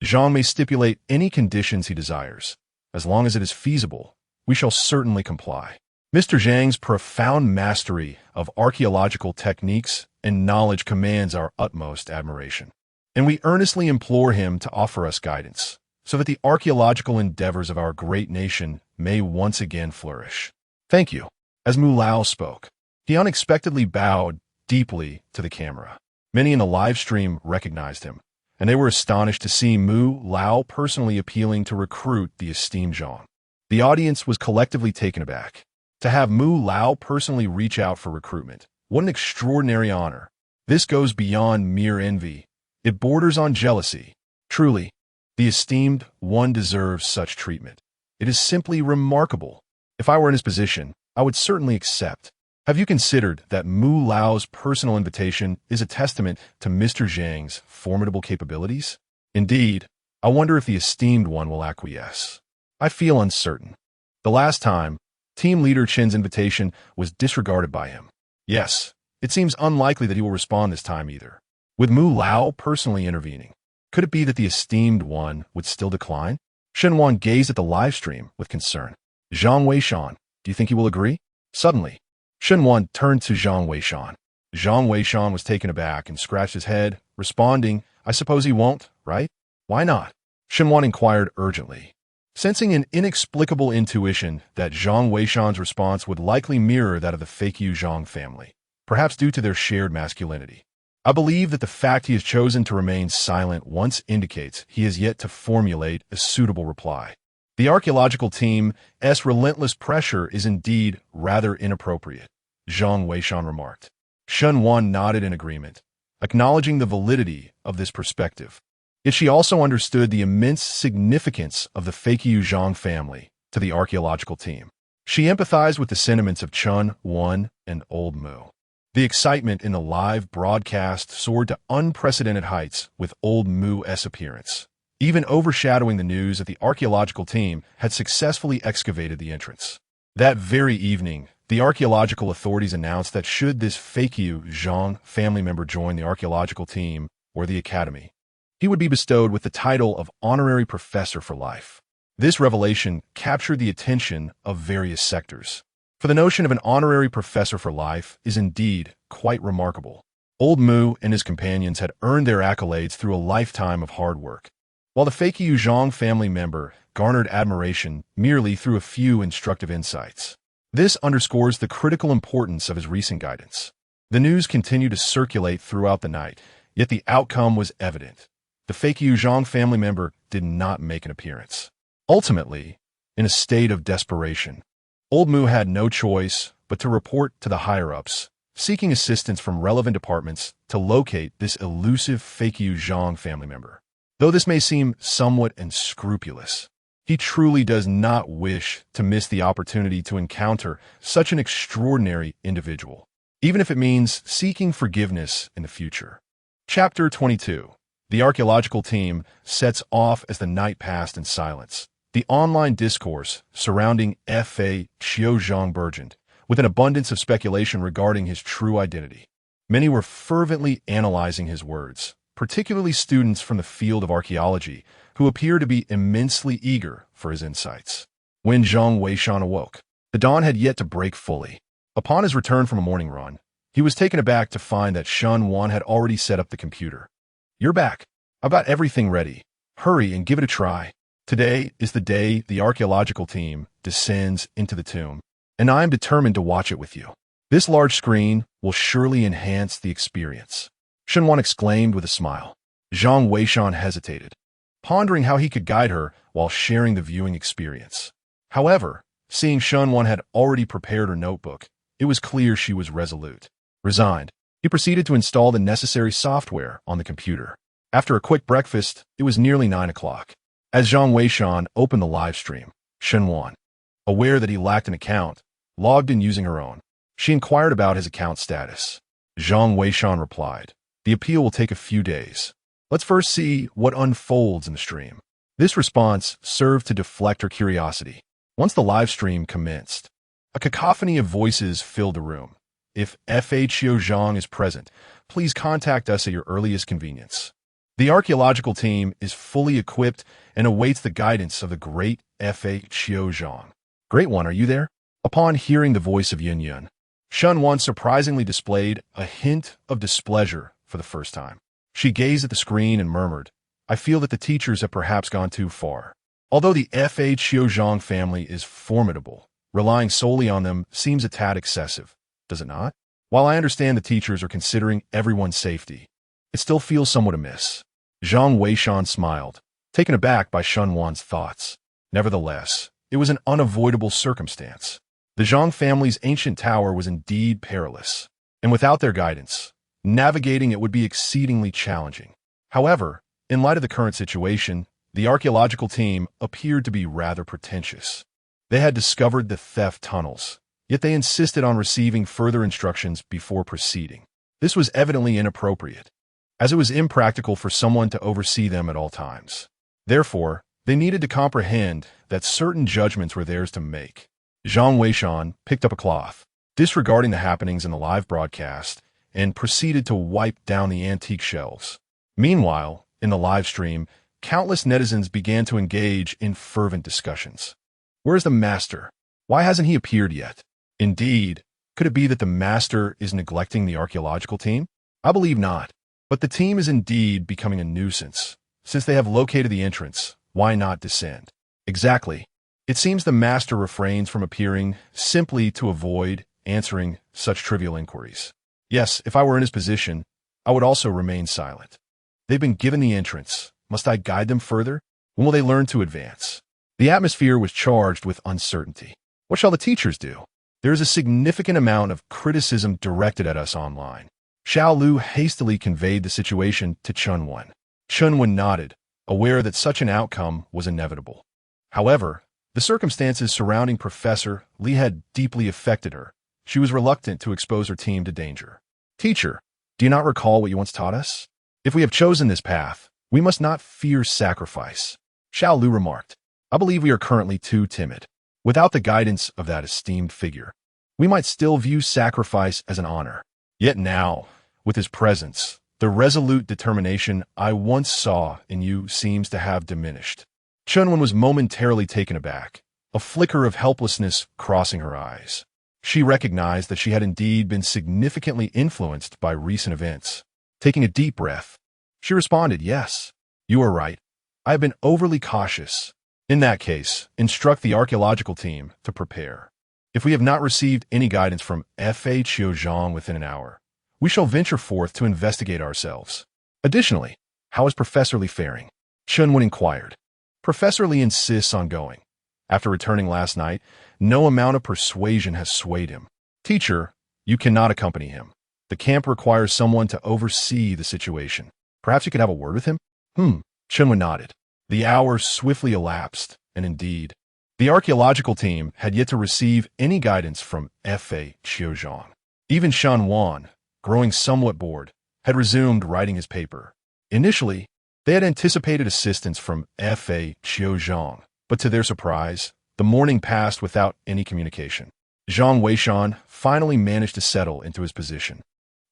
Zhang may stipulate any conditions he desires. As long as it is feasible, we shall certainly comply. Mr. Zhang's profound mastery of archaeological techniques and knowledge commands our utmost admiration, and we earnestly implore him to offer us guidance so that the archaeological endeavors of our great nation may once again flourish. Thank you." As Mu Lao spoke, he unexpectedly bowed deeply to the camera. Many in the live stream recognized him, and they were astonished to see Mu Lao personally appealing to recruit the esteemed Zhang. The audience was collectively taken aback. To have Mu Lao personally reach out for recruitment, what an extraordinary honor. This goes beyond mere envy. It borders on jealousy. Truly, the esteemed one deserves such treatment. It is simply remarkable. If I were in his position, I would certainly accept. Have you considered that Mu Lao's personal invitation is a testament to Mr. Zhang's formidable capabilities? Indeed, I wonder if the esteemed one will acquiesce. I feel uncertain. The last time, Team Leader Chen's invitation was disregarded by him. Yes, it seems unlikely that he will respond this time either. With Mu Lao personally intervening, could it be that the esteemed one would still decline? Shenwan gazed at the live stream with concern. "Zhang Weishan, do you think he will agree?" Suddenly, Shenwan turned to Zhang Weishan. Zhang Weishan was taken aback and scratched his head, responding, "I suppose he won't, right?" "Why not?" Shenwan inquired urgently, sensing an inexplicable intuition that Zhang Weishan's response would likely mirror that of the Feiqiu Zhang family, perhaps due to their shared masculinity. "I believe that the fact he has chosen to remain silent once indicates he has yet to formulate a suitable reply. The archaeological team's relentless pressure is indeed rather inappropriate," Zhang Weishan remarked. Shen Wan nodded in agreement, acknowledging the validity of this perspective. Yet she also understood the immense significance of the Feiqiu Zhang family to the archaeological team. She empathized with the sentiments of Chun Wan and Old Mu. The excitement in the live broadcast soared to unprecedented heights with Old Mu's appearance, even overshadowing the news that the archaeological team had successfully excavated the entrance. That very evening, the archaeological authorities announced that should this Feiqiu Zhang family member join the archaeological team or the academy, he would be bestowed with the title of honorary professor for life. This revelation captured the attention of various sectors, for the notion of an honorary professor for life is indeed quite remarkable. Old Mu and his companions had earned their accolades through a lifetime of hard work, while the Feiqiu Zhang family member garnered admiration merely through a few instructive insights. This underscores the critical importance of his recent guidance. The news continued to circulate throughout the night, yet the outcome was evident. The Feiqiu Zhang family member did not make an appearance. Ultimately, in a state of desperation, Old Mu had no choice but to report to the higher-ups, seeking assistance from relevant departments to locate this elusive Feiqiu Zhang family member. Though this may seem somewhat unscrupulous, he truly does not wish to miss the opportunity to encounter such an extraordinary individual. even if it means seeking forgiveness in the future. Chapter 22. The archaeological team sets off as the night passed in silence. The online discourse surrounding F.A. Xiaozhang burgeoned, with an abundance of speculation regarding his true identity. Many were fervently analyzing his words, particularly students from the field of archaeology, who appeared to be immensely eager for his insights. When Zhang Weishan awoke, the dawn had yet to break fully. Upon his return from a morning run, he was taken aback to find that Shun Wan had already set up the computer. "You're back. I've got everything ready. Hurry and give it a try. Today is the day the archaeological team descends into the tomb, and I am determined to watch it with you. This large screen will surely enhance the experience," Shun Wan exclaimed with a smile. Zhang Weishan hesitated, pondering how he could guide her while sharing the viewing experience. However, seeing Shun Wan had already prepared her notebook, it was clear she was resolute. Resigned, he proceeded to install the necessary software on the computer. After a quick breakfast, it was nearly 9 o'clock. As Zhang Weishan opened the live stream, Shun Wan, aware that he lacked an account, logged in using her own. She inquired about his account status. Zhang Weishan replied, "The appeal will take a few days. Let's first see what unfolds in the stream." This response served to deflect her curiosity. Once the live stream commenced, a cacophony of voices filled the room. "If F.A. Xiaozhang is present, please contact us at your earliest convenience. The archaeological team is fully equipped and awaits the guidance of the great F.A. Xiaozhang." "Great One, are you there?" Upon hearing the voice of Yun Yun, Shun Wan surprisingly displayed a hint of displeasure for the first time. She gazed at the screen and murmured, "I feel that the teachers have perhaps gone too far. Although the F.A. Xiaozhang family is formidable, relying solely on them seems a tad excessive, does it not? While I understand the teachers are considering everyone's safety, it still feels somewhat amiss." Zhang Weishan smiled, taken aback by Shun Wan's thoughts. Nevertheless, it was an unavoidable circumstance. The Zhang family's ancient tower was indeed perilous, and without their guidance, navigating it would be exceedingly challenging. However, in light of the current situation, the archaeological team appeared to be rather pretentious. They had discovered the theft tunnels, yet they insisted on receiving further instructions before proceeding. This was evidently inappropriate, as it was impractical for someone to oversee them at all times. Therefore, they needed to comprehend that certain judgments were theirs to make. Zhang Weishan picked up a cloth, disregarding the happenings in the live broadcast, and proceeded to wipe down the antique shelves. Meanwhile, in the live stream, countless netizens began to engage in fervent discussions. "Where's the master? Why hasn't he appeared yet?" Indeed, could it be that the master is neglecting the archaeological team? I believe not. But the team is indeed becoming a nuisance. Since they have located the entrance, why not descend? Exactly. It seems the master refrains from appearing simply to avoid answering such trivial inquiries. Yes, if I were in his position, I would also remain silent. They've been given the entrance. Must I guide them further? When will they learn to advance? The atmosphere was charged with uncertainty. What shall the teachers do? There is a significant amount of criticism directed at us online. Xiao Lu hastily conveyed the situation to Chun Wan. Chun Wan nodded, aware that such an outcome was inevitable. However, the circumstances surrounding Professor Li had deeply affected her. She was reluctant to expose her team to danger. "Teacher, do you not recall what you once taught us? If we have chosen this path, we must not fear sacrifice," Xiao Lu remarked. "I believe we are currently too timid. Without the guidance of that esteemed figure, we might still view sacrifice as an honor. Yet now, with his presence, the resolute determination I once saw in you seems to have diminished." Chunwan was momentarily taken aback, a flicker of helplessness crossing her eyes. She recognized that she had indeed been significantly influenced by recent events. Taking a deep breath, she responded, "Yes, you are right. I have been overly cautious. In that case, instruct the archaeological team to prepare. If we have not received any guidance from F.A. Xiaozhang within an hour, we shall venture forth to investigate ourselves. Additionally, how is Professor Li faring?" Chunwan inquired. "Professor Li insists on going. After returning last night, no amount of persuasion has swayed him. Teacher, you cannot accompany him. The camp requires someone to oversee the situation. Perhaps you could have a word with him?" Chunwan nodded. The hours swiftly elapsed, and indeed, the archaeological team had yet to receive any guidance from F.A. Xiaozhang. Even Shan Wan, growing somewhat bored, had resumed writing his paper. Initially, they had anticipated assistance from Fa Qiuzhang, but to their surprise, the morning passed without any communication. Zhang Weishan finally managed to settle into his position.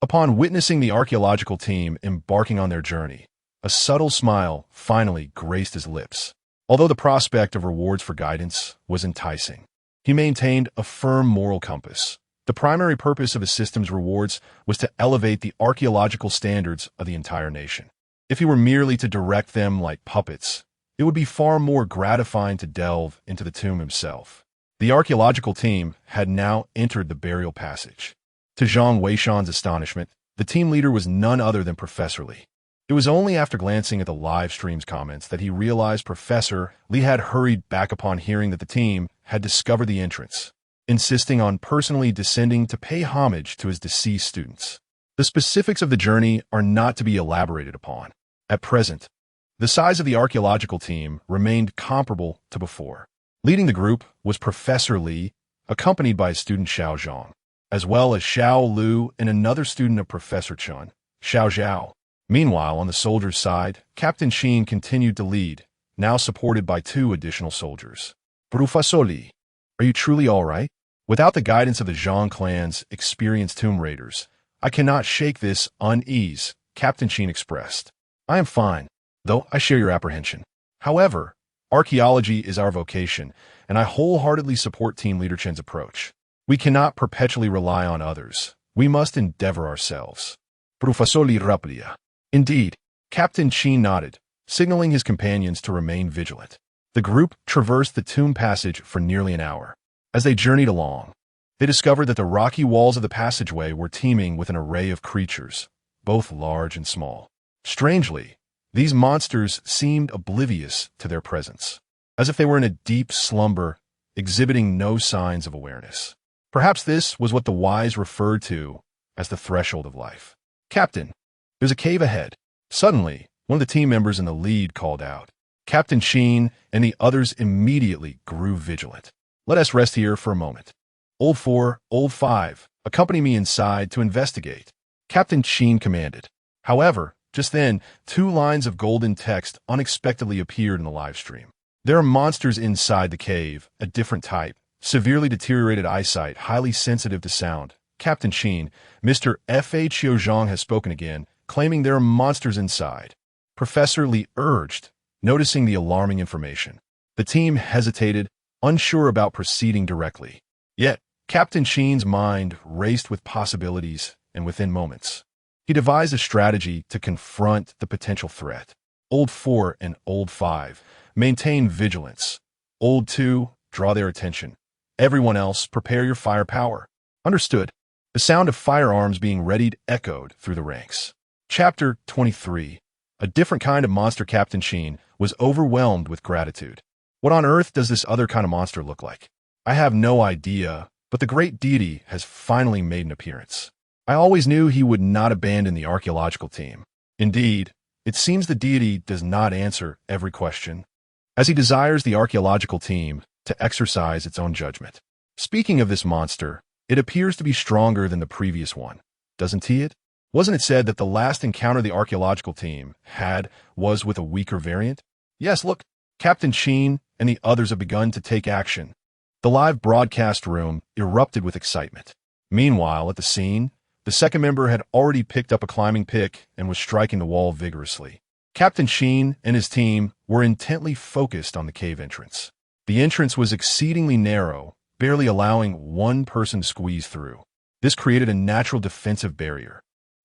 Upon witnessing the archaeological team embarking on their journey, a subtle smile finally graced his lips. Although the prospect of rewards for guidance was enticing, he maintained a firm moral compass. The primary purpose of his system's rewards was to elevate the archaeological standards of the entire nation. If he were merely to direct them like puppets, it would be far more gratifying to delve into the tomb himself. The archaeological team had now entered the burial passage. To Zhang Weishan's astonishment, the team leader was none other than Professor Li. It was only after glancing at the live stream's comments that he realized Professor Li had hurried back upon hearing that the team had discovered the entrance, insisting on personally descending to pay homage to his deceased students. The specifics of the journey are not to be elaborated upon. At present, the size of the archaeological team remained comparable to before. Leading the group was Professor Li, accompanied by his student Xiao Zhang, as well as Xiao Lu and another student of Professor Chun, Xiao Zhao. Meanwhile, on the soldiers' side, Captain Qin continued to lead, now supported by 2 additional soldiers. Professor Li, are you truly all right? Without the guidance of the Zhang clan's experienced tomb raiders, I cannot shake this unease, Captain Qin expressed. I am fine, though I share your apprehension. However, archaeology is our vocation, and I wholeheartedly support Team Leader Chen's approach. We cannot perpetually rely on others. We must endeavor ourselves. Professor Li replied. Indeed, Captain Qin nodded, signaling his companions to remain vigilant. The group traversed the tomb passage for nearly an hour. As they journeyed along, they discovered that the rocky walls of the passageway were teeming with an array of creatures, both large and small. Strangely, these monsters seemed oblivious to their presence, as if they were in a deep slumber, exhibiting no signs of awareness. Perhaps this was what the wise referred to as the threshold of life. Captain, there's a cave ahead. Suddenly, one of the team members in the lead called out. Captain Qin and the others immediately grew vigilant. Let us rest here for a moment. Old 4, Old 5, accompany me inside to investigate, Captain Qin commanded. However, just then, 2 lines of golden text unexpectedly appeared in the live stream. There are monsters inside the cave, a different type, severely deteriorated eyesight, highly sensitive to sound. Captain Qin, Mr. Fa Qiuzhang has spoken again, claiming there are monsters inside. Professor Li urged, noticing the alarming information. The team hesitated, unsure about proceeding directly. Yet, Captain Qin's mind raced with possibilities, and within moments, he devised a strategy to confront the potential threat. Old 4 and Old 5, maintain vigilance. Old 2, draw their attention. Everyone else, prepare your firepower. Understood. The sound of firearms being readied echoed through the ranks. Chapter 23. A different kind of monster. Captain Qin was overwhelmed with gratitude. What on earth does this other kind of monster look like? I have no idea, but the great deity has finally made an appearance. I always knew he would not abandon the archaeological team. Indeed, it seems the deity does not answer every question, as he desires the archaeological team to exercise its own judgment. Speaking of this monster, it appears to be stronger than the previous one, doesn't it? Wasn't it said that the last encounter the archaeological team had was with a weaker variant? Yes, look, Captain Qin and the others have begun to take action. The live broadcast room erupted with excitement. Meanwhile, at the scene, the second member had already picked up a climbing pick and was striking the wall vigorously. Captain Qin and his team were intently focused on the cave entrance. The entrance was exceedingly narrow, barely allowing one person to squeeze through. This created a natural defensive barrier.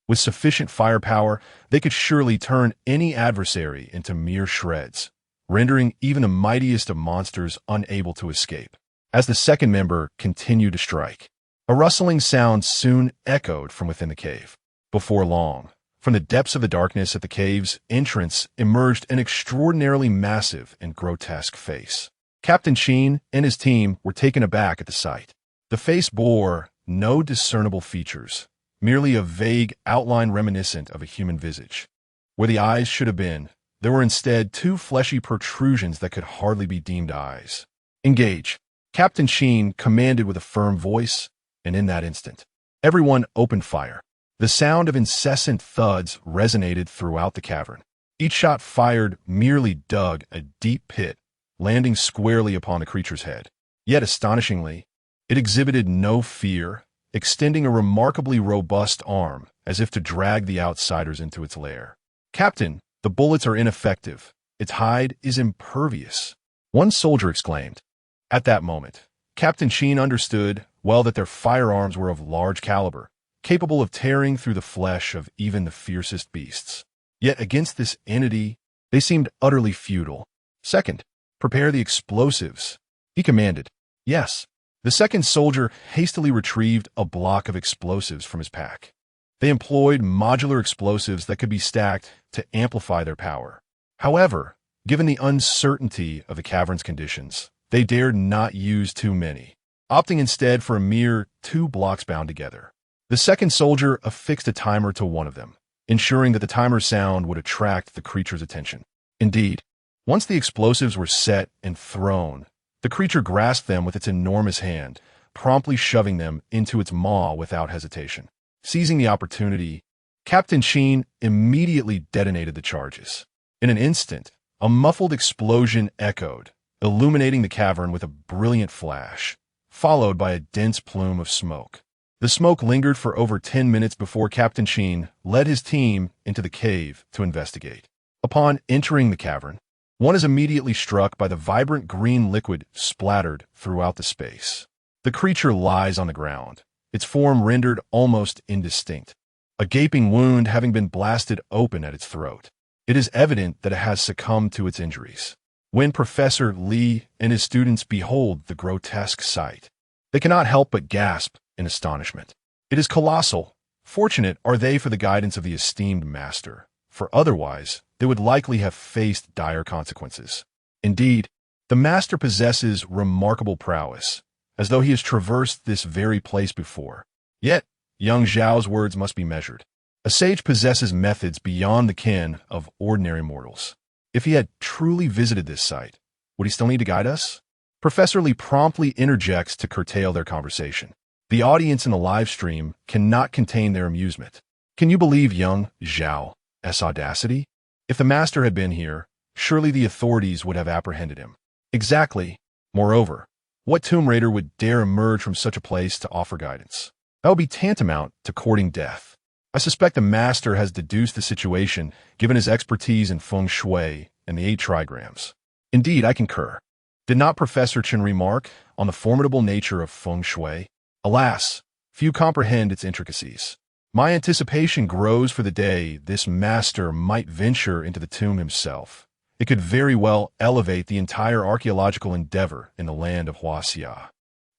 With sufficient firepower, they could surely turn any adversary into mere shreds, rendering even the mightiest of monsters unable to escape. As the second member continued to strike, a rustling sound soon echoed from within the cave. Before long, from the depths of the darkness at the cave's entrance emerged an extraordinarily massive and grotesque face. Captain Qin and his team were taken aback at the sight. The face bore no discernible features, merely a vague outline reminiscent of a human visage. Where the eyes should have been, there were instead 2 fleshy protrusions that could hardly be deemed eyes. Engage, Captain Qin commanded with a firm voice, and in that instant, Everyone opened fire. The sound of incessant thuds resonated throughout the cavern. Each shot fired merely dug a deep pit, landing squarely upon the creature's head. Yet astonishingly, it exhibited no fear, extending a remarkably robust arm as if to drag the outsiders into its lair. "Captain, the bullets are ineffective. Its hide is impervious," one soldier exclaimed. At that moment, Captain Sheen understood well that their firearms were of large caliber, capable of tearing through the flesh of even the fiercest beasts. Yet against this entity, they seemed utterly futile. "Second, prepare the explosives," he commanded. Yes, the second soldier hastily retrieved a block of explosives from his pack. They employed modular explosives that could be stacked to amplify their power. However, given the uncertainty of the cavern's conditions, they dared not use too many, opting instead for a mere 2 blocks bound together. The second soldier affixed a timer to one of them, ensuring that the timer's sound would attract the creature's attention. Indeed, once the explosives were set and thrown, the creature grasped them with its enormous hand, promptly shoving them into its maw without hesitation. Seizing the opportunity, Captain Sheen immediately detonated the charges. In an instant, a muffled explosion echoed, illuminating the cavern with a brilliant flash, followed by a dense plume of smoke. The smoke lingered for over 10 minutes before Captain Sheen led his team into the cave to investigate. Upon entering the cavern, one is immediately struck by the vibrant green liquid splattered throughout the space. The creature lies on the ground, its form rendered almost indistinct, a gaping wound having been blasted open at its throat. It is evident that it has succumbed to its injuries. When Professor Lee and his students behold the grotesque sight, they cannot help but gasp in astonishment. It is colossal. Fortunate are they for the guidance of the esteemed master, for otherwise they would likely have faced dire consequences. Indeed, the master possesses remarkable prowess, as though he has traversed this very place before. Yet, young Zhao's words must be measured. A sage possesses methods beyond the ken of ordinary mortals. If he had truly visited this site, would he still need to guide us? Professor Lee promptly interjects to curtail their conversation. The audience in the live stream cannot contain their amusement. Can you believe young Zhao's audacity? If the master had been here, surely the authorities would have apprehended him. Exactly. Moreover, what Tomb Raider would dare emerge from such a place to offer guidance? That would be tantamount to courting death. I suspect the master has deduced the situation given his expertise in feng shui and the 8 trigrams. Indeed, I concur. Did not Professor Chen remark on the formidable nature of feng shui? Alas, few comprehend its intricacies. My anticipation grows for the day this master might venture into the tomb himself. It could very well elevate the entire archaeological endeavor in the land of Huaxia.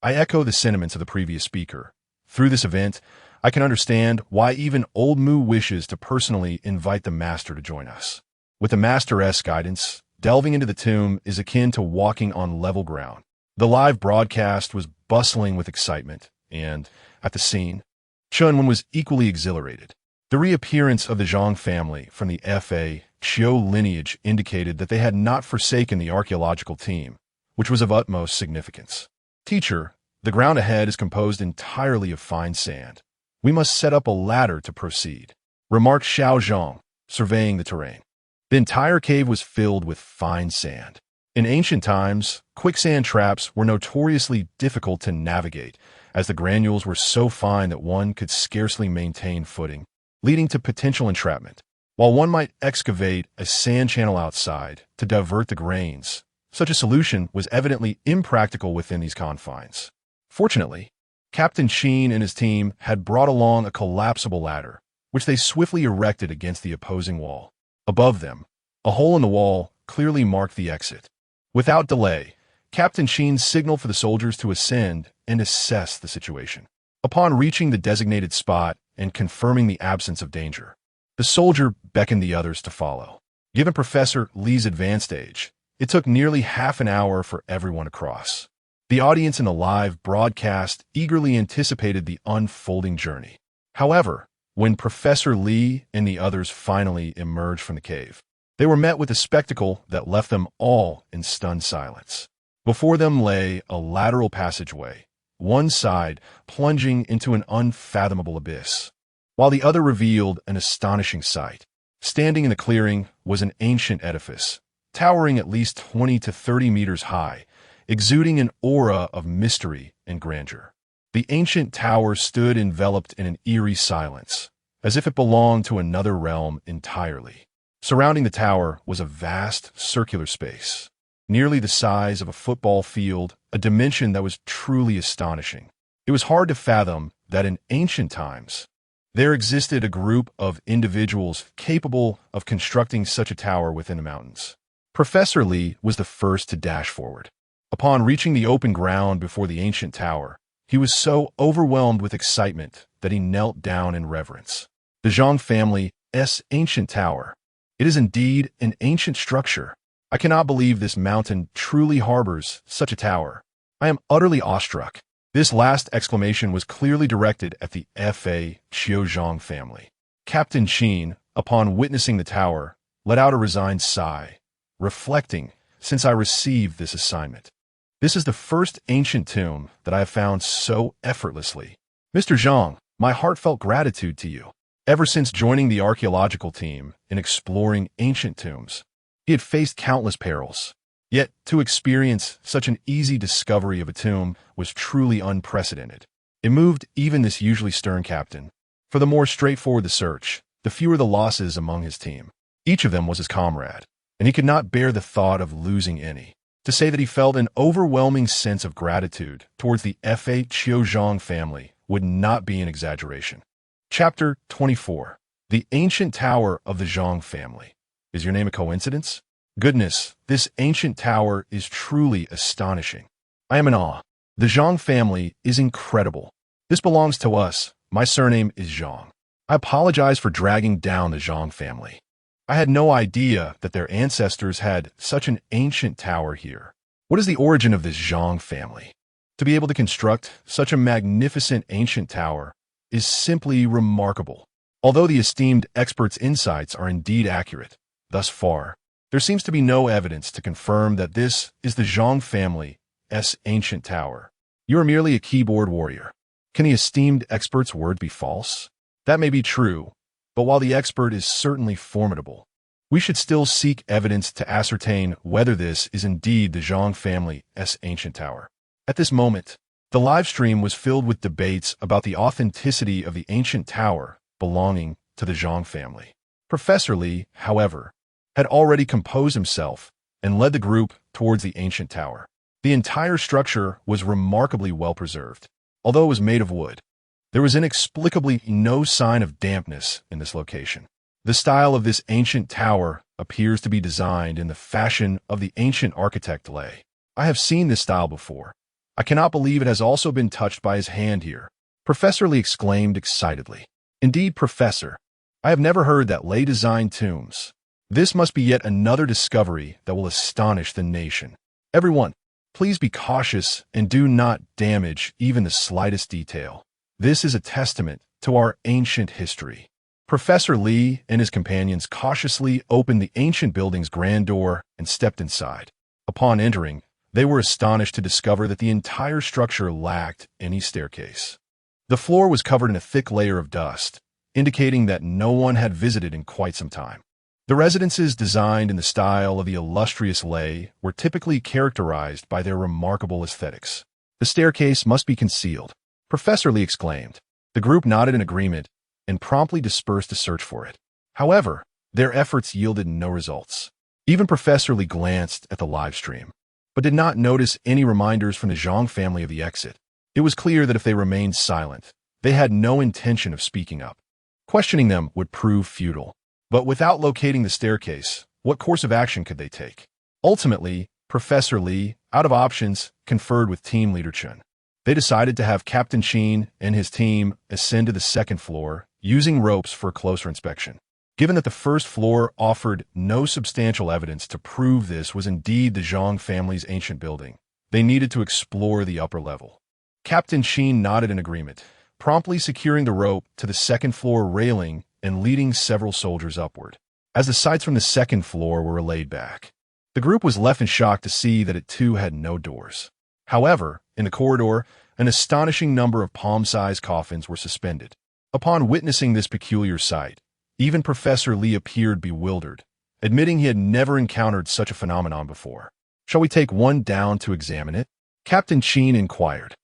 I echo the sentiments of the previous speaker. Through this event, I can understand why even Old Mu wishes to personally invite the master to join us. With the master's guidance, delving into the tomb is akin to walking on level ground. The live broadcast was bustling with excitement, and, at the scene, Chunwen was equally exhilarated. The reappearance of the Zhang family from the Fa Qiu lineage indicated that they had not forsaken the archaeological team, which was of utmost significance. "Teacher, the ground ahead is composed entirely of fine sand. We must set up a ladder to proceed," remarked Xiao Zhang, surveying the terrain. The entire cave was filled with fine sand. In ancient times, quicksand traps were notoriously difficult to navigate, as the granules were so fine that one could scarcely maintain footing, leading to potential entrapment. While one might excavate a sand channel outside to divert the grains, such a solution was evidently impractical within these confines. Fortunately, Captain Sheen and his team had brought along a collapsible ladder, which they swiftly erected against the opposing wall. Above them, a hole in the wall clearly marked the exit. Without delay, Captain Sheen signaled for the soldiers to ascend and assess the situation. Upon reaching the designated spot and confirming the absence of danger, the soldier beckoned the others to follow. Given Professor Lee's advanced age, it took nearly half an hour for everyone to cross. The audience in the live broadcast eagerly anticipated the unfolding journey. However, when Professor Lee and the others finally emerged from the cave, they were met with a spectacle that left them all in stunned silence. Before them lay a lateral passageway, one side plunging into an unfathomable abyss, while the other revealed an astonishing sight. Standing in the clearing was an ancient edifice, towering at least 20 to 30 meters high, exuding an aura of mystery and grandeur. The ancient tower stood enveloped in an eerie silence, as if it belonged to another realm entirely. Surrounding the tower was a vast circular space, nearly the size of a football field, a dimension that was truly astonishing. It was hard to fathom that in ancient times, there existed a group of individuals capable of constructing such a tower within the mountains. Professor Lee was the first to dash forward. Upon reaching the open ground before the ancient tower, he was so overwhelmed with excitement that he knelt down in reverence. The Zhang family's ancient tower. It is indeed an ancient structure. I cannot believe this mountain truly harbors such a tower. I am utterly awestruck. This last exclamation was clearly directed at the Fa Qiuzhang family. Captain Qin, upon witnessing the tower, let out a resigned sigh, reflecting, since I received this assignment. This is the first ancient tomb that I have found so effortlessly. Mr. Zhang, my heartfelt gratitude to you. Ever since joining the archaeological team in exploring ancient tombs, he had faced countless perils. Yet, to experience such an easy discovery of a tomb was truly unprecedented. It moved even this usually stern captain. For the more straightforward the search, the fewer the losses among his team. Each of them was his comrade, and he could not bear the thought of losing any. To say that he felt an overwhelming sense of gratitude towards the Fa Qiuzhang family would not be an exaggeration. Chapter 24. The Ancient Tower of the Zhang Family. Is your name a coincidence? Goodness, this ancient tower is truly astonishing. I am in awe. The Zhang family is incredible. This belongs to us. My surname is Zhang. I apologize for dragging down the Zhang family. I had no idea that their ancestors had such an ancient tower here. What is the origin of this Zhang family? To be able to construct such a magnificent ancient tower is simply remarkable. Although the esteemed expert's insights are indeed accurate, thus far, there seems to be no evidence to confirm that this is the Zhang family's ancient tower. You are merely a keyboard warrior. Can the esteemed expert's word be false? That may be true, but while the expert is certainly formidable, we should still seek evidence to ascertain whether this is indeed the Zhang family's ancient tower. At this moment, the live stream was filled with debates about the authenticity of the ancient tower belonging to the Zhang family. Professor Lee, however, had already composed himself and led the group towards the ancient tower. The entire structure was remarkably well preserved. Although it was made of wood, there was inexplicably no sign of dampness in this location. The style of this ancient tower appears to be designed in the fashion of the ancient architect Lei. I have seen this style before. I cannot believe it has also been touched by his hand here. Professor Lee exclaimed excitedly. Indeed, Professor, I have never heard that Lei designed tombs. This must be yet another discovery that will astonish the nation. Everyone, please be cautious and do not damage even the slightest detail. This is a testament to our ancient history. Professor Lee and his companions cautiously opened the ancient building's grand door and stepped inside. Upon entering, they were astonished to discover that the entire structure lacked any staircase. The floor was covered in a thick layer of dust, indicating that no one had visited in quite some time. The residences designed in the style of the illustrious Lei were typically characterized by their remarkable aesthetics. The staircase must be concealed, Professor Lee exclaimed. The group nodded in agreement and promptly dispersed to search for it. However, their efforts yielded no results. Even Professor Lee glanced at the live stream, but did not notice any reminders from the Zhang family of the exit. It was clear that if they remained silent, they had no intention of speaking up. Questioning them would prove futile. But without locating the staircase, what course of action could they take? Ultimately, Professor Lee, out of options, conferred with Team Leader Chen. They decided to have Captain Qin and his team ascend to the second floor, using ropes for a closer inspection. Given that the first floor offered no substantial evidence to prove this was indeed the Zhang family's ancient building, they needed to explore the upper level. Captain Qin nodded in agreement, promptly securing the rope to the second floor railing and leading several soldiers upward. As the sights from the second floor were relayed back, the group was left in shock to see that it too had no doors. However, in the corridor, an astonishing number of palm-sized coffins were suspended. Upon witnessing this peculiar sight, even Professor Lee appeared bewildered, admitting he had never encountered such a phenomenon before. "Shall we take one down to examine it?" Captain Sheen inquired.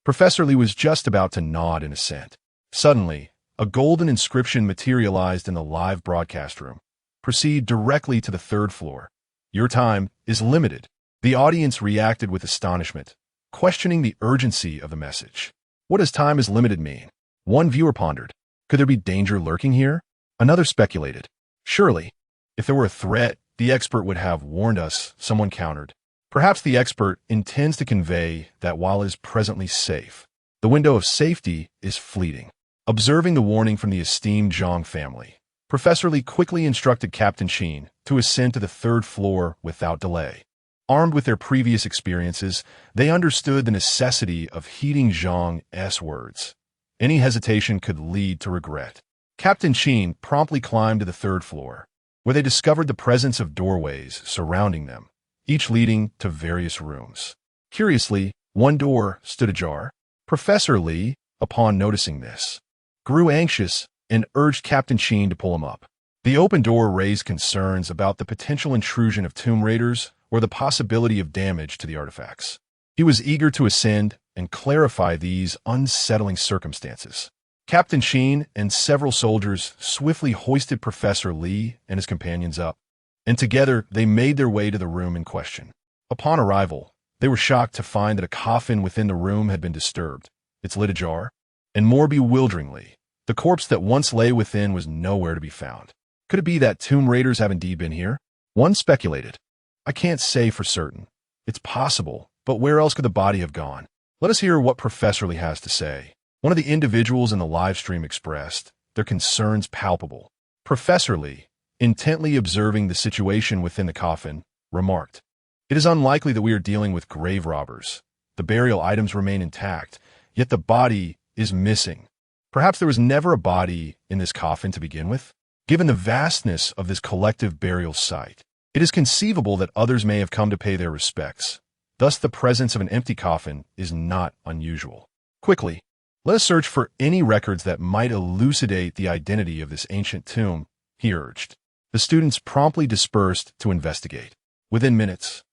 Professor Lee was just about to nod in assent. Suddenly, a golden inscription materialized in the live broadcast room. "Proceed directly to the third floor. Your time is limited." The audience reacted with astonishment, questioning the urgency of the message. What does time is limited mean? One viewer pondered. Could there be danger lurking here? Another speculated. Surely, if there were a threat, the expert would have warned us, someone countered. Perhaps the expert intends to convey that while it is presently safe, the window of safety is fleeting. Observing the warning from the esteemed Zhang family, Professor Lee quickly instructed Captain Sheen to ascend to the third floor without delay. Armed with their previous experiences, they understood the necessity of heeding Zhang's words. Any hesitation could lead to regret. Captain Sheen promptly climbed to the third floor, where they discovered the presence of doorways surrounding them, each leading to various rooms. Curiously, one door stood ajar. Professor Lee, upon noticing this, grew anxious and urged Captain Sheen to pull him up. The open door raised concerns about the potential intrusion of tomb raiders or the possibility of damage to the artifacts. He was eager to ascend and clarify these unsettling circumstances. Captain Sheen and several soldiers swiftly hoisted Professor Lee and his companions up, and together they made their way to the room in question. Upon arrival, they were shocked to find that a coffin within the room had been disturbed, its lid ajar, and more bewilderingly, the corpse that once lay within was nowhere to be found. Could it be that tomb raiders have indeed been here? One speculated. I can't say for certain. It's possible, but where else could the body have gone? Let us hear what Professor Lee has to say. One of the individuals in the live stream expressed their concerns palpable. Professor Lee, intently observing the situation within the coffin, remarked, "It is unlikely that we are dealing with grave robbers. The burial items remain intact, yet the body is missing. Perhaps there was never a body in this coffin to begin with? Given the vastness of this collective burial site, it is conceivable that others may have come to pay their respects. Thus, the presence of an empty coffin is not unusual. Quickly, let us search for any records that might elucidate the identity of this ancient tomb," he urged. The students promptly dispersed to investigate. Within minutes,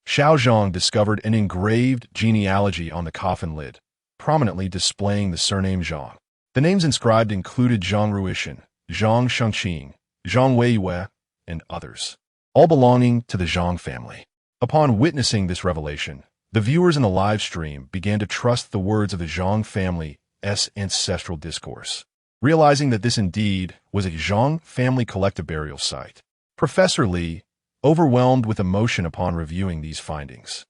Xiao Zhang discovered an engraved genealogy on the coffin lid, prominently displaying the surname Zhang. The names inscribed included Zhang Ruishan, Zhang Shengqing, Zhang Weiyue, and others, all belonging to the Zhang family. Upon witnessing this revelation, the viewers in the live stream began to trust the words of the Zhang family's ancestral discourse, realizing that this indeed was a Zhang family collective burial site. Professor Lee, overwhelmed with emotion upon reviewing these findings,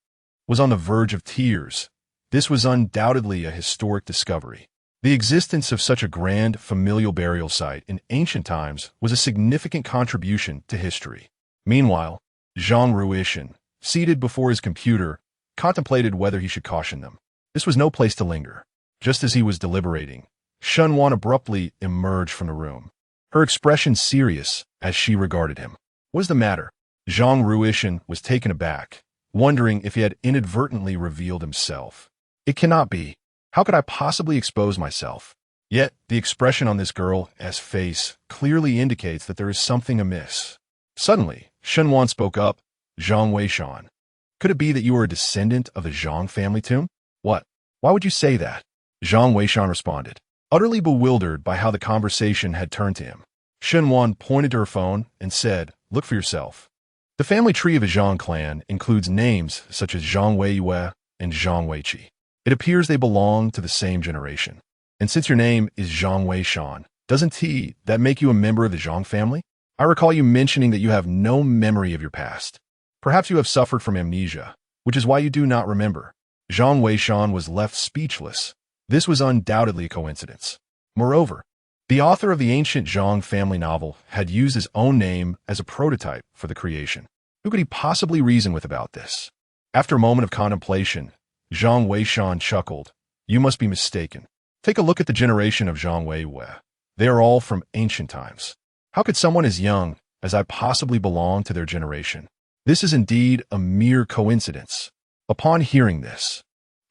was on the verge of tears. This was undoubtedly a historic discovery. The existence of such a grand familial burial site in ancient times was a significant contribution to history. Meanwhile, Zhang Ruishan, seated before his computer, contemplated whether he should caution them. This was no place to linger. Just as he was deliberating, Shunwan abruptly emerged from the room, her expression serious as she regarded him. "What is the matter?" Zhang Ruishan was taken aback, wondering if he had inadvertently revealed himself. "It cannot be. How could I possibly expose myself?" Yet, the expression on this girl's face clearly indicates that there is something amiss. Suddenly, Shunwan spoke up. "Zhang Weishan, could it be that you are a descendant of the Zhang family tomb?" "What? Why would you say that?" Zhang Weishan responded, utterly bewildered by how the conversation had turned to him. Shunwan pointed to her phone and said, "Look for yourself. The family tree of the Zhang clan includes names such as Zhang Weiyue and Zhang Weiqi. It appears they belong to the same generation. And since your name is Zhang Weishan, doesn't that make you a member of the Zhang family? I recall you mentioning that you have no memory of your past. Perhaps you have suffered from amnesia, which is why you do not remember." Zhang Weishan was left speechless. This was undoubtedly a coincidence. Moreover, the author of the ancient Zhang family novel had used his own name as a prototype for the creation. Who could he possibly reason with about this? After a moment of contemplation, Zhang Weishan chuckled. "You must be mistaken. Take a look at the generation of Zhang Weiyue. They are all from ancient times. How could someone as young as I possibly belong to their generation? This is indeed a mere coincidence." Upon hearing this,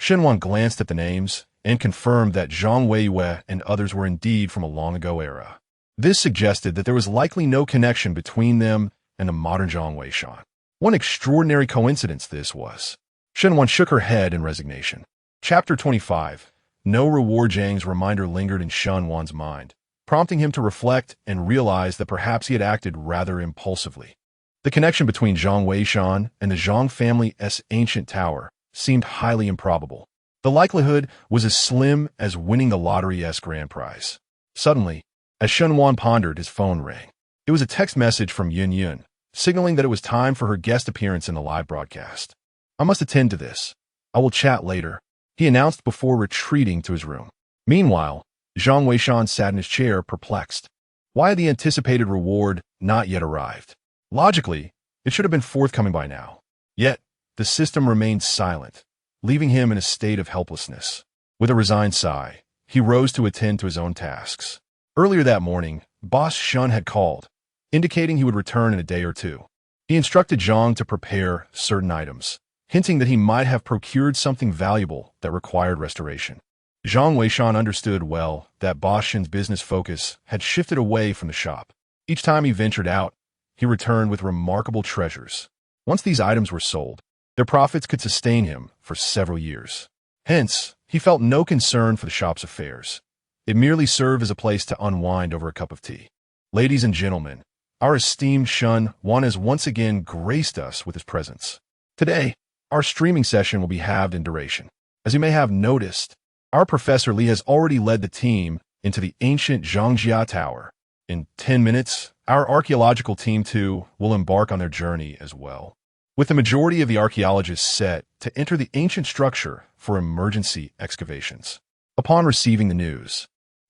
Shenwan glanced at the names and confirmed that Zhang Weiyue and others were indeed from a long-ago era. This suggested that there was likely no connection between them and the modern Zhang Weishan. One extraordinary coincidence this was. Shenwan shook her head in resignation. Chapter 25. No reward. Zhang's reminder lingered in Shenwan's mind, prompting him to reflect and realize that perhaps he had acted rather impulsively. The connection between Zhang Weishan and the Zhang family's ancient tower seemed highly improbable. The likelihood was as slim as winning the lottery's grand prize. Suddenly, as Shenwan pondered, his phone rang. It was a text message from Yun, signaling that it was time for her guest appearance in the live broadcast. I must attend to this. I will chat later, he announced before retreating to his room. Meanwhile, Zhang Weishan sat in his chair, perplexed. Why had the anticipated reward not yet arrived? Logically, it should have been forthcoming by now. Yet, the system remained silent, leaving him in a state of helplessness. With a resigned sigh, he rose to attend to his own tasks. Earlier that morning, Boss Shun had called, indicating he would return in a day or two. He instructed Zhang to prepare certain items, hinting that he might have procured something valuable that required restoration. Zhang Weishan understood well that Boss Shun's business focus had shifted away from the shop. Each time he ventured out, he returned with remarkable treasures. Once these items were sold, their profits could sustain him for several years. Hence, he felt no concern for the shop's affairs. It merely served as a place to unwind over a cup of tea. Ladies and gentlemen, our esteemed Shun Wan has once again graced us with his presence. Today, our streaming session will be halved in duration. As you may have noticed, our Professor Li has already led the team into the ancient Zhangjia Tower. In 10 minutes, our archaeological team too will embark on their journey as well, with the majority of the archaeologists set to enter the ancient structure for emergency excavations. Upon receiving the news,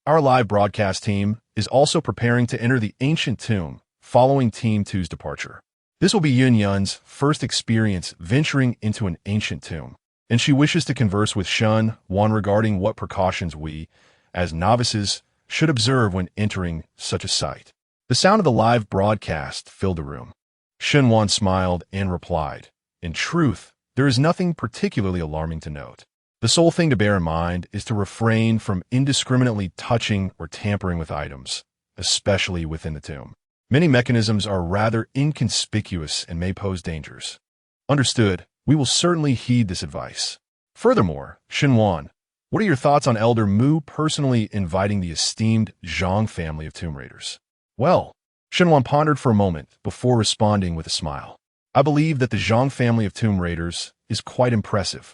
our live broadcast team is also preparing to enter the ancient tomb following Team 2's departure. This will be Yun's first experience venturing into an ancient tomb, and she wishes to converse with Shun Wan regarding what precautions we, as novices, should observe when entering such a site. The sound of the live broadcast filled the room. Shun Wan smiled and replied, "In truth, there is nothing particularly alarming to note. The sole thing to bear in mind is to refrain from indiscriminately touching or tampering with items, especially within the tomb. Many mechanisms are rather inconspicuous and may pose dangers." Understood. We will certainly heed this advice. Furthermore, Shun Wan, what are your thoughts on Elder Mu personally inviting the esteemed Zhang family of tomb raiders? Well, Shun Wan pondered for a moment before responding with a smile. I believe that the Zhang family of tomb raiders is quite impressive,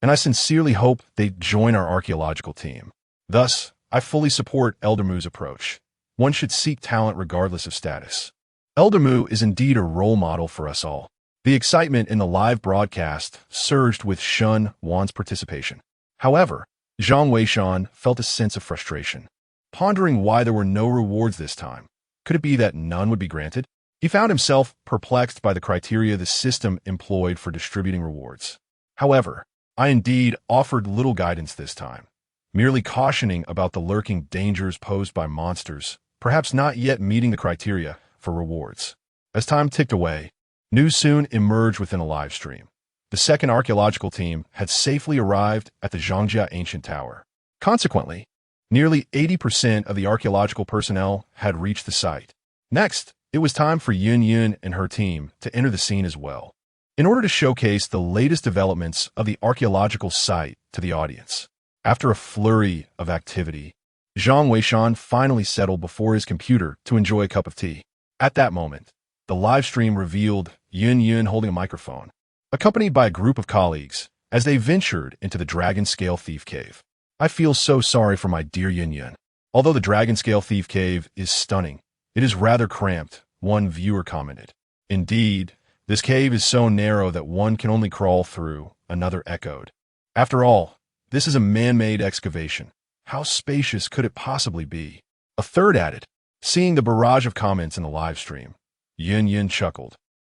and I sincerely hope they join our archaeological team. Thus, I fully support Elder Mu's approach. One should seek talent regardless of status. Elder Mu is indeed a role model for us all. The excitement in the live broadcast surged with Shun Wan's participation. However, Zhang Weishan felt a sense of frustration, pondering why there were no rewards this time. Could it be that none would be granted? He found himself perplexed by the criteria the system employed for distributing rewards. However, I indeed offered little guidance this time, merely cautioning about the lurking dangers posed by monsters, perhaps not yet meeting the criteria for rewards. As time ticked away, news soon emerged within a live stream. The second archaeological team had safely arrived at the Zhangjia Ancient Tower. Consequently, nearly 80% of the archaeological personnel had reached the site. Next, it was time for Yun and her team to enter the scene as well, in order to showcase the latest developments of the archaeological site to the audience. After a flurry of activity, Zhang Weishan finally settled before his computer to enjoy a cup of tea. At that moment, the live stream revealed Yun holding a microphone, accompanied by a group of colleagues, as they ventured into the Dragon Scale Thief Cave. I feel so sorry for my dear Yun. Although the Dragon Scale Thief Cave is stunning, it is rather cramped, one viewer commented. Indeed, this cave is so narrow that one can only crawl through, another echoed. After all, this is a man-made excavation. How spacious could it possibly be? A third added, seeing the barrage of comments in the live stream. Yun chuckled.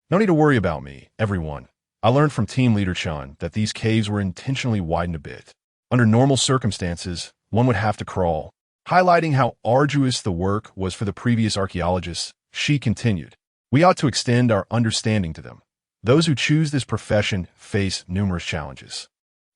No need to worry about me, everyone. I learned from team leader Chan that these caves were intentionally widened a bit. Under normal circumstances, one would have to crawl. Highlighting how arduous the work was for the previous archaeologists, she continued, "We ought to extend our understanding to them. Those who choose this profession face numerous challenges.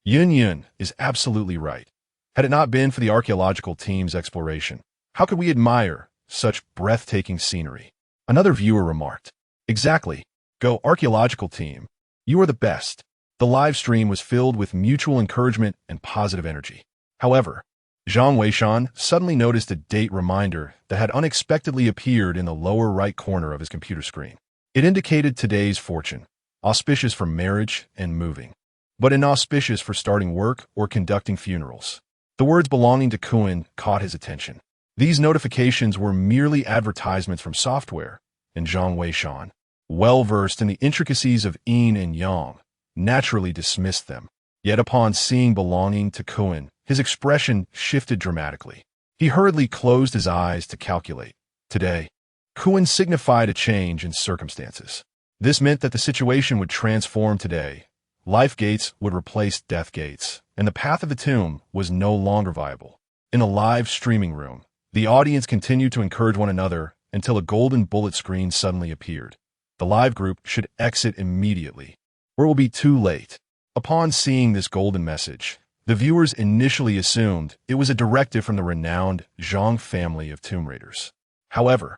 Yun Yun is absolutely right. Had it not been for the archaeological team's exploration, how could we admire such breathtaking scenery? Another viewer remarked, "Exactly. Go archaeological team. You are the best." The live stream was filled with mutual encouragement and positive energy. However, Zhang Weishan suddenly noticed a date reminder that had unexpectedly appeared in the lower right corner of his computer screen. It indicated today's fortune, auspicious for marriage and moving, but inauspicious for starting work or conducting funerals. The words belonging to Kuan caught his attention. These notifications were merely advertisements from software, and Zhang Weishan, well-versed in the intricacies of yin and yang, naturally dismissed them. Yet upon seeing belonging to Kuan, his expression shifted dramatically. He hurriedly closed his eyes to calculate. Today, Kuan signified a change in circumstances. This meant that the situation would transform today. Life gates would replace death gates, and the path of the tomb was no longer viable. In a live streaming room, the audience continued to encourage one another until a golden bullet screen suddenly appeared. The live group should exit immediately, or it will be too late. Upon seeing this golden message, the viewers initially assumed it was a directive from the renowned Zhang family of tomb raiders. However,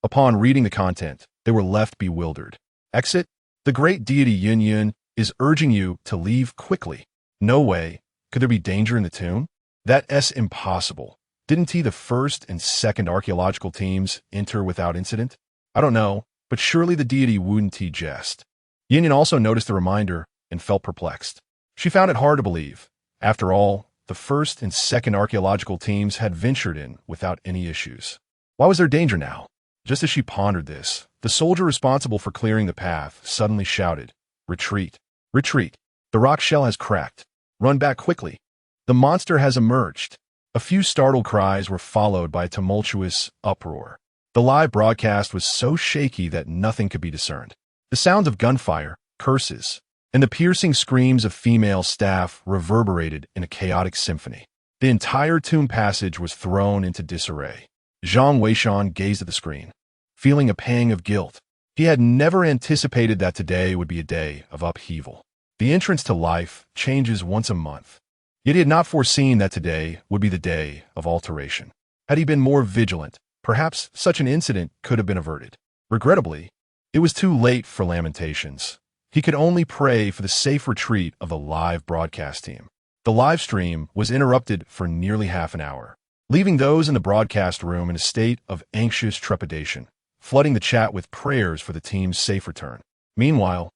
upon reading the content, they were left bewildered. Exit? The great deity Yun Yun is urging you to leave quickly. No way. Could there be danger in the tomb? That's impossible. Didn't the first and second archaeological teams enter without incident? I don't know, but surely the deity wouldn't jest. Yin Yun also noticed the reminder and felt perplexed. She found it hard to believe. After all, the first and second archaeological teams had ventured in without any issues. Why was there danger now? Just as she pondered this, the soldier responsible for clearing the path suddenly shouted, "Retreat! Retreat! The rock shell has cracked. Run back quickly. The monster has emerged." A few startled cries were followed by a tumultuous uproar. The live broadcast was so shaky that nothing could be discerned. The sounds of gunfire, curses, and the piercing screams of female staff reverberated in a chaotic symphony. The entire tomb passage was thrown into disarray. Zhang Weishan gazed at the screen, feeling a pang of guilt. He had never anticipated that today would be a day of upheaval. The entrance to life changes once a month. Yet he had not foreseen that today would be the day of alteration. Had he been more vigilant, perhaps such an incident could have been averted. Regrettably, it was too late for lamentations. He could only pray for the safe retreat of the live broadcast team. The live stream was interrupted for nearly half an hour, leaving those in the broadcast room in a state of anxious trepidation, flooding the chat with prayers for the team's safe return. Meanwhile,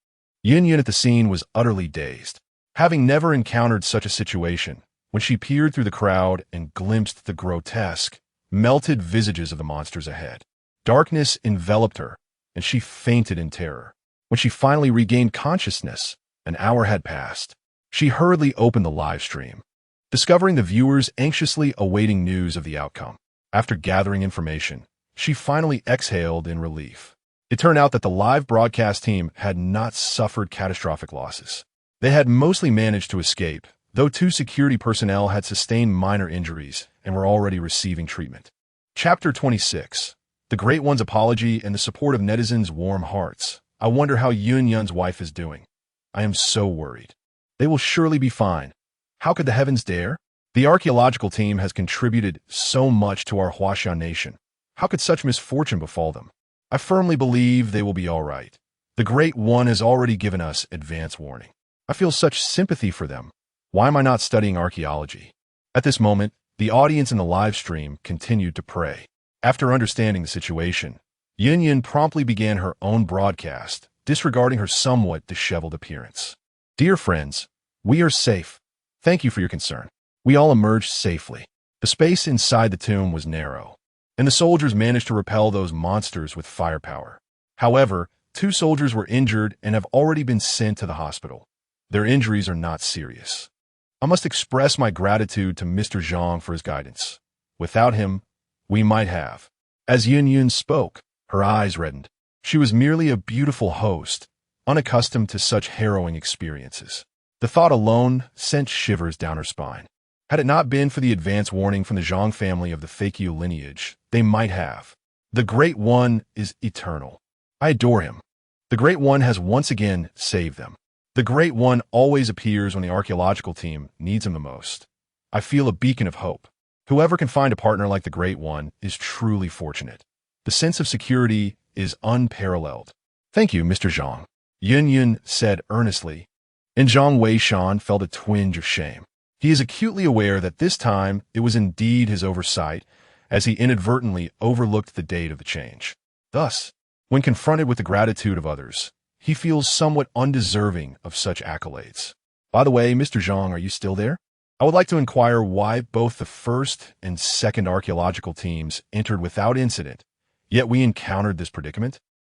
Yin Yun at the scene was utterly dazed. Having never encountered such a situation, when she peered through the crowd and glimpsed the grotesque, melted visages of the monsters ahead, darkness enveloped her, and she fainted in terror. When she finally regained consciousness, an hour had passed. She hurriedly opened the live stream, discovering the viewers anxiously awaiting news of the outcome. After gathering information, she finally exhaled in relief. It turned out that the live broadcast team had not suffered catastrophic losses. They had mostly managed to escape, though 2 security personnel had sustained minor injuries and were already receiving treatment. Chapter 26. The Great One's Apology and the Support of Netizens' Warm Hearts. I wonder how Yun Yun's wife is doing. I am so worried. They will surely be fine. How could the heavens dare? The archaeological team has contributed so much to our Huaxian nation. How could such misfortune befall them? I firmly believe they will be all right. The Great One has already given us advance warning. I feel such sympathy for them. Why am I not studying archaeology? At this moment, the audience in the live stream continued to pray. After understanding the situation, Yin Yun promptly began her own broadcast, disregarding her somewhat disheveled appearance. Dear friends, we are safe. Thank you for your concern. We all emerged safely. The space inside the tomb was narrow, and the soldiers managed to repel those monsters with firepower. However, 2 soldiers were injured and have already been sent to the hospital. Their injuries are not serious. I must express my gratitude to Mr. Zhang for his guidance. Without him, we might have. As Yun Yun spoke, her eyes reddened. She was merely a beautiful host, unaccustomed to such harrowing experiences. The thought alone sent shivers down her spine. Had it not been for the advance warning from the Zhang family of the Fakio lineage, they might have. The Great One is eternal. I adore him. The Great One has once again saved them. The Great One always appears when the archaeological team needs him the most. I feel a beacon of hope. Whoever can find a partner like the Great One is truly fortunate. The sense of security is unparalleled. Thank you, Mr. Zhang, Yun Yun said earnestly, and Zhang Weishan felt a twinge of shame. He is acutely aware that this time it was indeed his oversight, as he inadvertently overlooked the date of the change. Thus, when confronted with the gratitude of others, he feels somewhat undeserving of such accolades. By the way, Mr. Zhang, are you still there? I would like to inquire why both the first and second archaeological teams entered without incident, yet we encountered this predicament.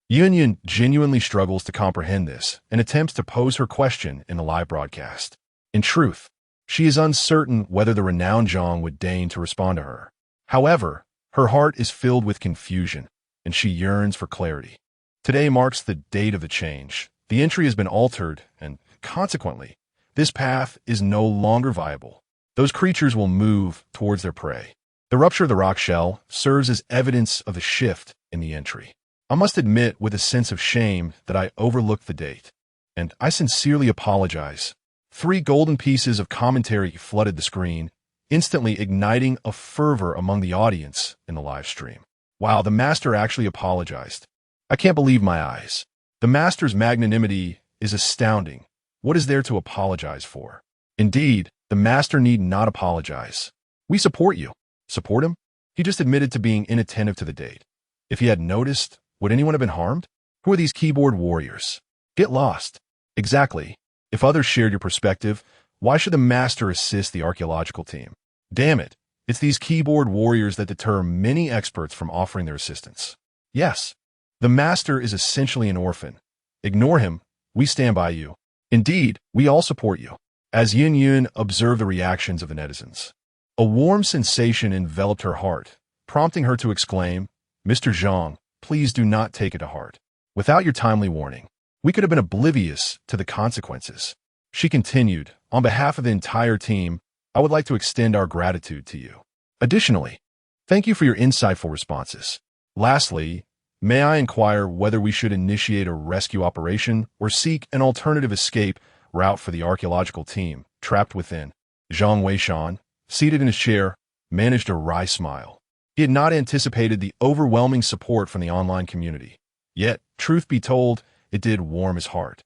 Yun Yun genuinely struggles to comprehend this and attempts to pose her question in the live broadcast. In truth, she is uncertain whether the renowned Zhang would deign to respond to her. However, her heart is filled with confusion, and she yearns for clarity. Today marks the date of the change. The entry has been altered, and consequently, this path is no longer viable. Those creatures will move towards their prey. The rupture of the rock shell serves as evidence of the shift in the entry. I must admit with a sense of shame that I overlooked the date, and I sincerely apologize. 3 golden pieces of commentary flooded the screen, instantly igniting a fervor among the audience in the live stream. Wow, the master actually apologized. I can't believe my eyes. The master's magnanimity is astounding. What is there to apologize for? Indeed, the master need not apologize. We support you. Support him? He just admitted to being inattentive to the date. If he had noticed, would anyone have been harmed? Who are these keyboard warriors? Get lost. Exactly. If others shared your perspective, why should the master assist the archaeological team? Damn it. It's these keyboard warriors that deter many experts from offering their assistance. Yes, the master is essentially an orphan. Ignore him. We stand by you. Indeed, we all support you. As Yun Yun observed the reactions of the netizens, a warm sensation enveloped her heart, prompting her to exclaim, Mr. Zhang, please do not take it to heart. Without your timely warning, we could have been oblivious to the consequences. She continued, on behalf of the entire team, I would like to extend our gratitude to you. Additionally, thank you for your insightful responses. Lastly, may I inquire whether we should initiate a rescue operation or seek an alternative escape route for the archaeological team trapped within? Zhang Weishan, seated in his chair, managed a wry smile. He had not anticipated the overwhelming support from the online community. Yet, truth be told, it did warm his heart.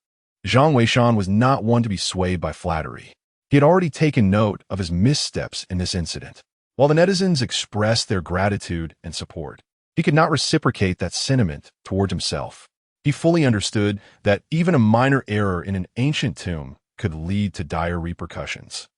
Zhang Weishan was not one to be swayed by flattery. He had already taken note of his missteps in this incident. While the netizens expressed their gratitude and support, he could not reciprocate that sentiment toward himself. He fully understood that even a minor error in an ancient tomb could lead to dire repercussions.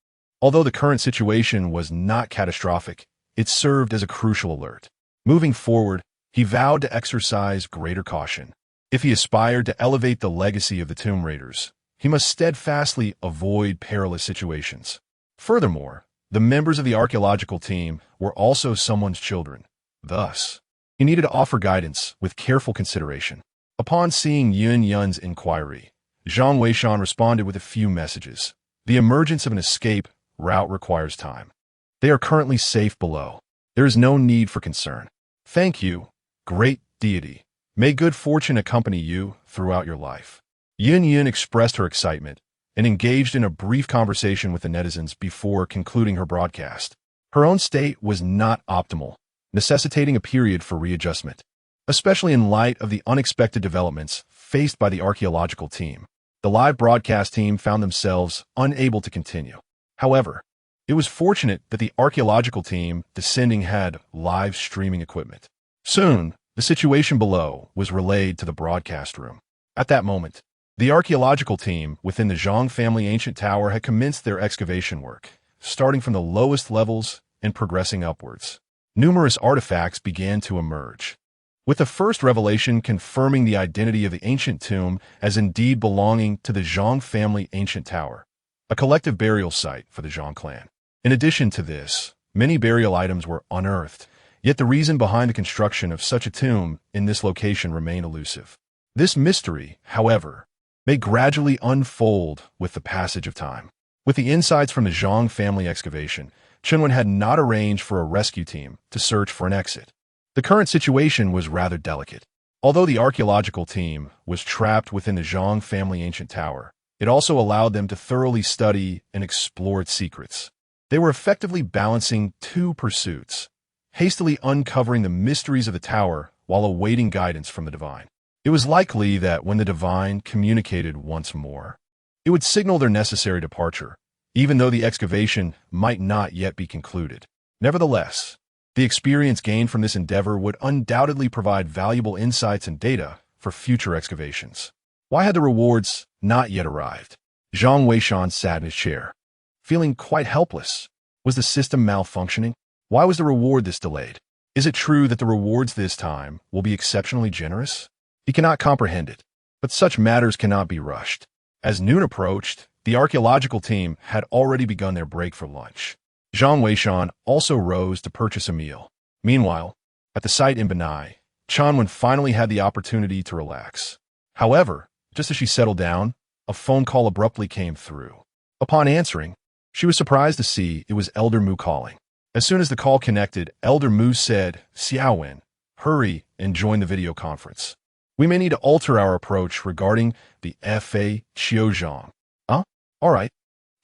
Although the current situation was not catastrophic, it served as a crucial alert. Moving forward, he vowed to exercise greater caution. If he aspired to elevate the legacy of the Tomb Raiders, he must steadfastly avoid perilous situations. Furthermore, the members of the archaeological team were also someone's children. Thus, he needed to offer guidance with careful consideration. Upon seeing Yun Yun's inquiry, Zhang Weishan responded with a few messages. The emergence of an escape route requires time. They are currently safe below. There is no need for concern. Thank you, great deity. May good fortune accompany you throughout your life. Yun Yun expressed her excitement and engaged in a brief conversation with the netizens before concluding her broadcast. Her own state was not optimal, necessitating a period for readjustment, especially in light of the unexpected developments faced by the archaeological team. The live broadcast team found themselves unable to continue. However, it was fortunate that the archaeological team descending had live streaming equipment. Soon, the situation below was relayed to the broadcast room. At that moment, the archaeological team within the Zhang family ancient tower had commenced their excavation work, starting from the lowest levels and progressing upwards. Numerous artifacts began to emerge, with the first revelation confirming the identity of the ancient tomb as indeed belonging to the Zhang family ancient tower, a collective burial site for the Zhang clan. In addition to this, many burial items were unearthed, yet the reason behind the construction of such a tomb in this location remained elusive. This mystery, however, may gradually unfold with the passage of time. With the insights from the Zhang family excavation, Chenwen had not arranged for a rescue team to search for an exit. The current situation was rather delicate. Although the archaeological team was trapped within the Zhang family ancient tower, It also allowed them to thoroughly study and explore its secrets. They were effectively balancing two pursuits, hastily uncovering the mysteries of the tower while awaiting guidance from the divine. It was likely that when the divine communicated once more, it would signal their necessary departure, even though the excavation might not yet be concluded. Nevertheless, the experience gained from this endeavor would undoubtedly provide valuable insights and data for future excavations. Why had the rewards not yet arrived? Zhang Weishan sat in his chair, feeling quite helpless. Was the system malfunctioning? Why was the reward this delayed? Is it true that the rewards this time will be exceptionally generous? He cannot comprehend it, but such matters cannot be rushed. As noon approached, the archaeological team had already begun their break for lunch. Zhang Weishan also rose to purchase a meal. Meanwhile, at the site in Benai, Chanwen finally had the opportunity to relax. However, just as she settled down, a phone call abruptly came through. Upon answering, she was surprised to see it was Elder Mu calling. As soon as the call connected, Elder Mu said, "Xiaowen, hurry and join the video conference. We may need to alter our approach regarding the Fa Qiuzhang." Huh? All right.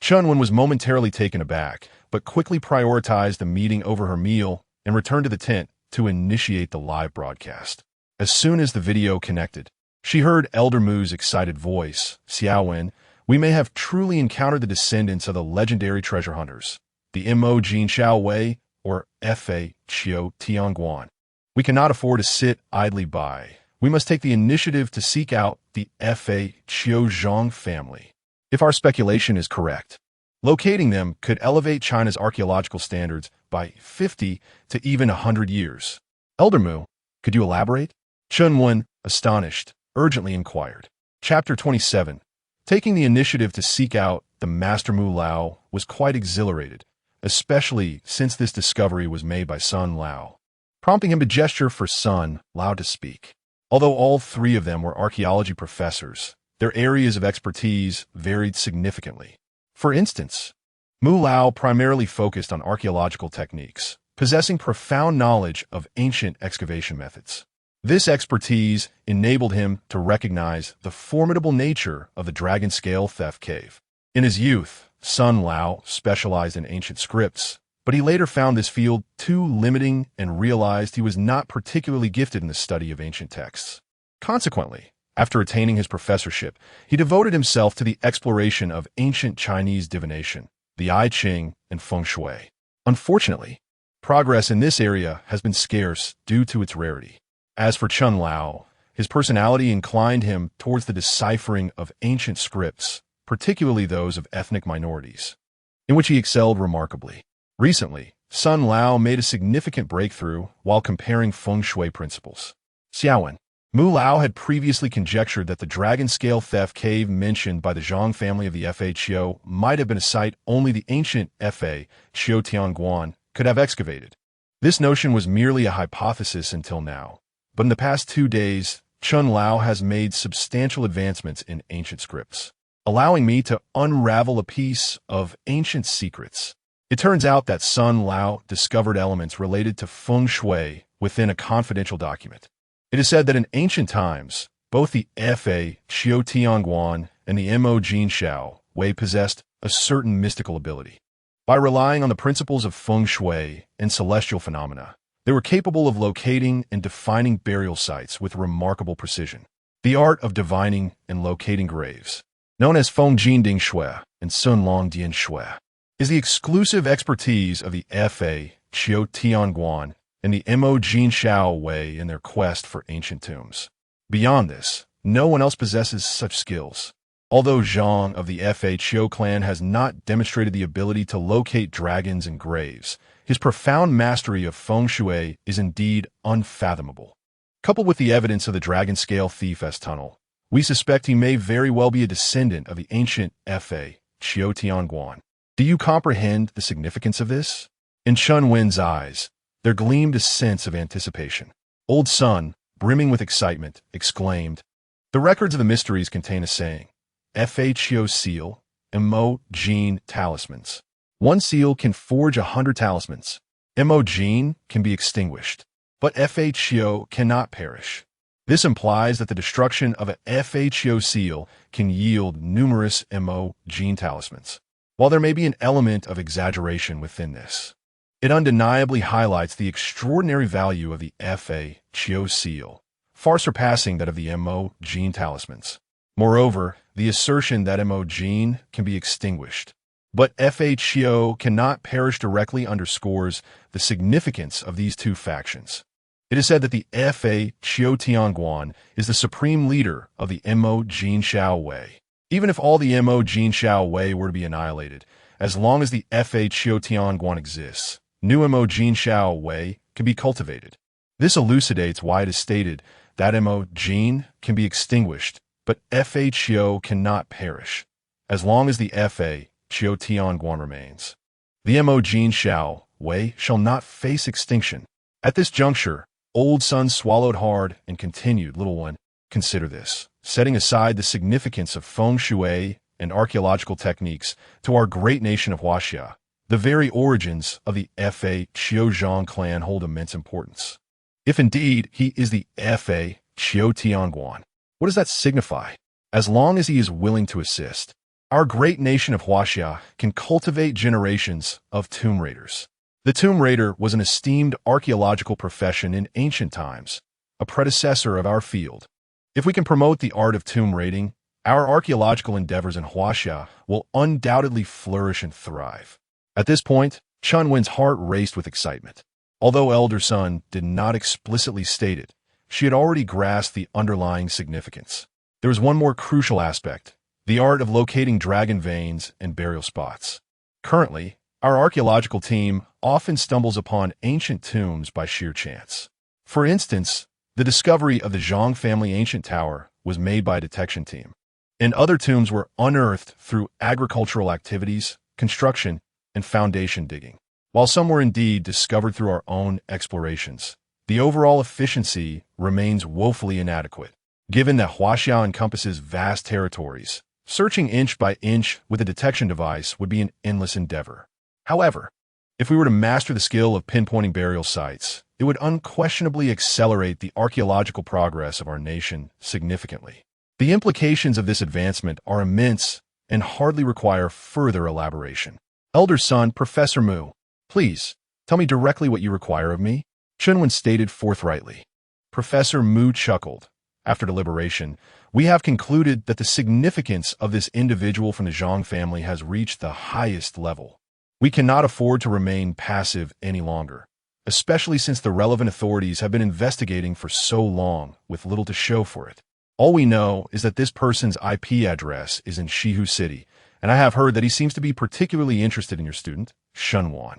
Chunwen was momentarily taken aback, but quickly prioritized a meeting over her meal and returned to the tent to initiate the live broadcast. As soon as the video connected, she heard Elder Mu's excited voice, "Xiaowen, we may have truly encountered the descendants of the legendary treasure hunters, the Mo Jin Xiao Wei or Fa Qiu Tianguan. We cannot afford to sit idly by. We must take the initiative to seek out the Fa Qiuzhang family. If our speculation is correct, locating them could elevate China's archaeological standards by 50 to even 100 years. Elder Mu, could you elaborate?" Chunwen, astonished, urgently inquired. Chapter 27. Taking the initiative to seek out the Master Mu Lao was quite exhilarated, especially since this discovery was made by Sun Lao, prompting him to gesture for Sun Lao to speak. Although all three of them were archaeology professors, their areas of expertise varied significantly. For instance, Mu Lao primarily focused on archaeological techniques, possessing profound knowledge of ancient excavation methods. This expertise enabled him to recognize the formidable nature of the Dragon Scale Theft Cave. In his youth, Sun Lao specialized in ancient scripts, but he later found this field too limiting and realized he was not particularly gifted in the study of ancient texts. Consequently, after attaining his professorship, he devoted himself to the exploration of ancient Chinese divination, the I Ching, and Feng Shui. Unfortunately, progress in this area has been scarce due to its rarity. As for Chun Lao, his personality inclined him towards the deciphering of ancient scripts, particularly those of ethnic minorities, in which he excelled remarkably. Recently, Sun Lao made a significant breakthrough while comparing feng shui principles. Xiaowen, Mu Lao had previously conjectured that the Dragon Scale Theft Cave mentioned by the Zhang family of the Fa Qiu might have been a site only the ancient Fa Qiu Tianguan could have excavated. This notion was merely a hypothesis until now, but in the past 2 days, Chun Lao has made substantial advancements in ancient scripts, allowing me to unravel a piece of ancient secrets. It turns out that Sun Lao discovered elements related to feng shui within a confidential document. It is said that in ancient times, both the Fa Qiu Tianguan and the Mo Jin Xiao Wei possessed a certain mystical ability. By relying on the principles of feng shui and celestial phenomena, they were capable of locating and defining burial sites with remarkable precision. The art of divining and locating graves, known as Feng Jin Ding Shui and Sun Long Dian Shui, is the exclusive expertise of the Fa Qiu Tianguan and the Mo Jin Xiao Wei in their quest for ancient tombs. Beyond this, no one else possesses such skills. Although Zhang of the Fa Qiu clan has not demonstrated the ability to locate dragons and graves, his profound mastery of feng shui is indeed unfathomable. Coupled with the evidence of the Dragon Scale Thief S tunnel, we suspect he may very well be a descendant of the ancient Fa Qiu Tianguan. Do you comprehend the significance of this? In Chun Wen's eyes, there gleamed a sense of anticipation. Old Sun, brimming with excitement, exclaimed, "The records of the mysteries contain a saying, Fa Qiu seal and Mo Jin talismans. One seal can forge 100 talismans. Mo Jin can be extinguished, but Fa Qiu cannot perish. This implies that the destruction of a FHO seal can yield numerous MO gene talismans. While there may be an element of exaggeration within this, it undeniably highlights the extraordinary value of the FHO seal, far surpassing that of the MO gene talismans. Moreover, the assertion that MO gene can be extinguished, but FHO cannot perish directly underscores the significance of these two factions. It is said that the FHO Tianguan is the supreme leader of the MO Jin Shao Wei. Even if all the MO Jin Shao Wei were to be annihilated, as long as the FHO Tianguan exists, new MO Jin Shao Wei can be cultivated. This elucidates why it is stated that MO Jin can be extinguished, but FHO cannot perish, as long as the FHO Tianguan remains. The MO Jin Shao Wei shall not face extinction. At this juncture, Old Sun swallowed hard and continued, "Little one, consider this. Setting aside the significance of feng shui and archaeological techniques to our great nation of Huaxia, the very origins of the FHO Zhang clan hold immense importance. If indeed he is the FHO Tianguan, what does that signify? As long as he is willing to assist, our great nation of Huaxia can cultivate generations of tomb raiders." The tomb raider was an esteemed archaeological profession in ancient times, a predecessor of our field. If we can promote the art of tomb raiding, our archaeological endeavors in Huaxia will undoubtedly flourish and thrive. At this point, Chun Wen's heart raced with excitement. Although Elder Sun did not explicitly state it, she had already grasped the underlying significance. There was one more crucial aspect, the art of locating dragon veins and burial spots. Currently, our archaeological team often stumbles upon ancient tombs by sheer chance. For instance, the discovery of the Zhang family ancient tower was made by a detection team, and other tombs were unearthed through agricultural activities, construction, and foundation digging. While some were indeed discovered through our own explorations, the overall efficiency remains woefully inadequate. Given that Huaxia encompasses vast territories, searching inch by inch with a detection device would be an endless endeavor. However, if we were to master the skill of pinpointing burial sites, it would unquestionably accelerate the archaeological progress of our nation significantly. The implications of this advancement are immense and hardly require further elaboration. Elder Son, Professor Mu, please, tell me directly what you require of me. Chunwen stated forthrightly. Professor Mu chuckled. After deliberation, we have concluded that the significance of this individual from the Zhang family has reached the highest level. We cannot afford to remain passive any longer, especially since the relevant authorities have been investigating for so long with little to show for it. All we know is that this person's IP address is in Shihu City, and I have heard that he seems to be particularly interested in your student, Shunwan.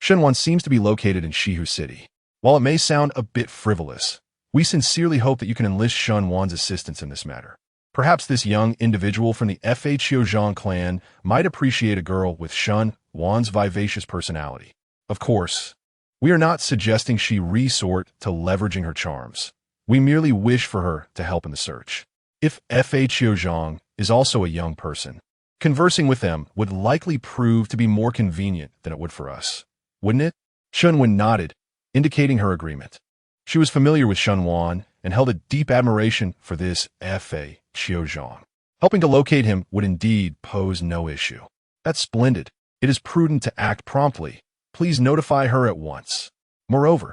Shunwan seems to be located in Shihu City. While it may sound a bit frivolous, we sincerely hope that you can enlist Shunwan's assistance in this matter. Perhaps this young individual from the FHO Zhang clan might appreciate a girl with Shunwan's vivacious personality. Of course, we are not suggesting she resort to leveraging her charms. We merely wish for her to help in the search. If FHO Zhang is also a young person, conversing with them would likely prove to be more convenient than it would for us, wouldn't it? Shunwen nodded, indicating her agreement. She was familiar with Shunwan and held a deep admiration for this FHO Zhang. Helping to locate him would indeed pose no issue. That's splendid. It is prudent to act promptly. Please notify her at once. Moreover,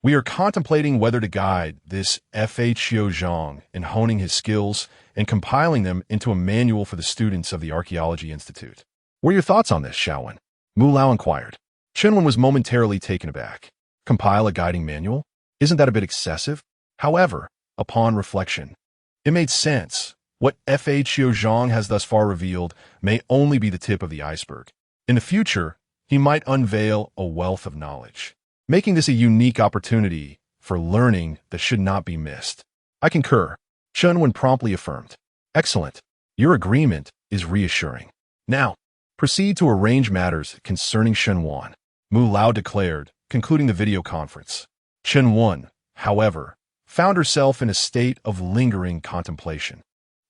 we are contemplating whether to guide this FHO Zhang in honing his skills and compiling them into a manual for the students of the Archaeology Institute. What are your thoughts on this, Shaowen? Mu Lao inquired. Chunwen was momentarily taken aback. Compile a guiding manual? Isn't that a bit excessive? However, upon reflection, it made sense. What FHO Zhang has thus far revealed may only be the tip of the iceberg. In the future, he might unveil a wealth of knowledge, making this a unique opportunity for learning that should not be missed. I concur, Chunwen promptly affirmed. Excellent. Your agreement is reassuring. Now, proceed to arrange matters concerning Shunwan, Mu Lao declared, concluding the video conference. Chunwen, however, found herself in a state of lingering contemplation.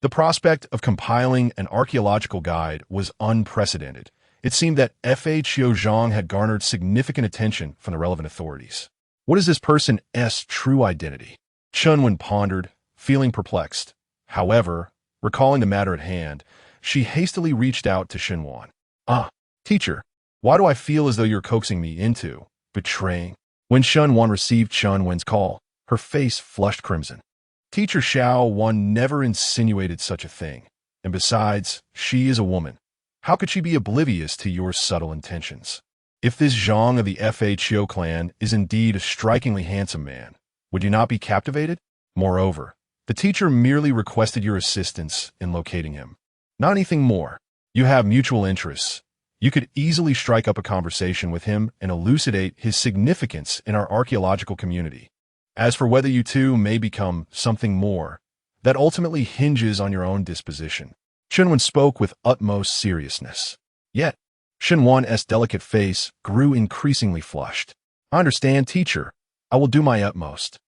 The prospect of compiling an archaeological guide was unprecedented. It seemed that FHO Zhang had garnered significant attention from the relevant authorities. What is this person's true identity? Chunwen pondered, feeling perplexed. However, recalling the matter at hand, she hastily reached out to Shenwan. Ah, teacher, why do I feel as though you're coaxing me into betraying? When Shenwan received Shenwen's call, her face flushed crimson. Teacher Xiao Wan never insinuated such a thing. And besides, she is a woman. How could she be oblivious to your subtle intentions? If this Zhang of the FHO clan is indeed a strikingly handsome man, would you not be captivated? Moreover, the teacher merely requested your assistance in locating him. Not anything more. You have mutual interests. You could easily strike up a conversation with him and elucidate his significance in our archaeological community. As for whether you two may become something more, that ultimately hinges on your own disposition. Shenwan spoke with utmost seriousness. Yet, Shenwan's delicate face grew increasingly flushed. I understand, teacher. I will do my utmost.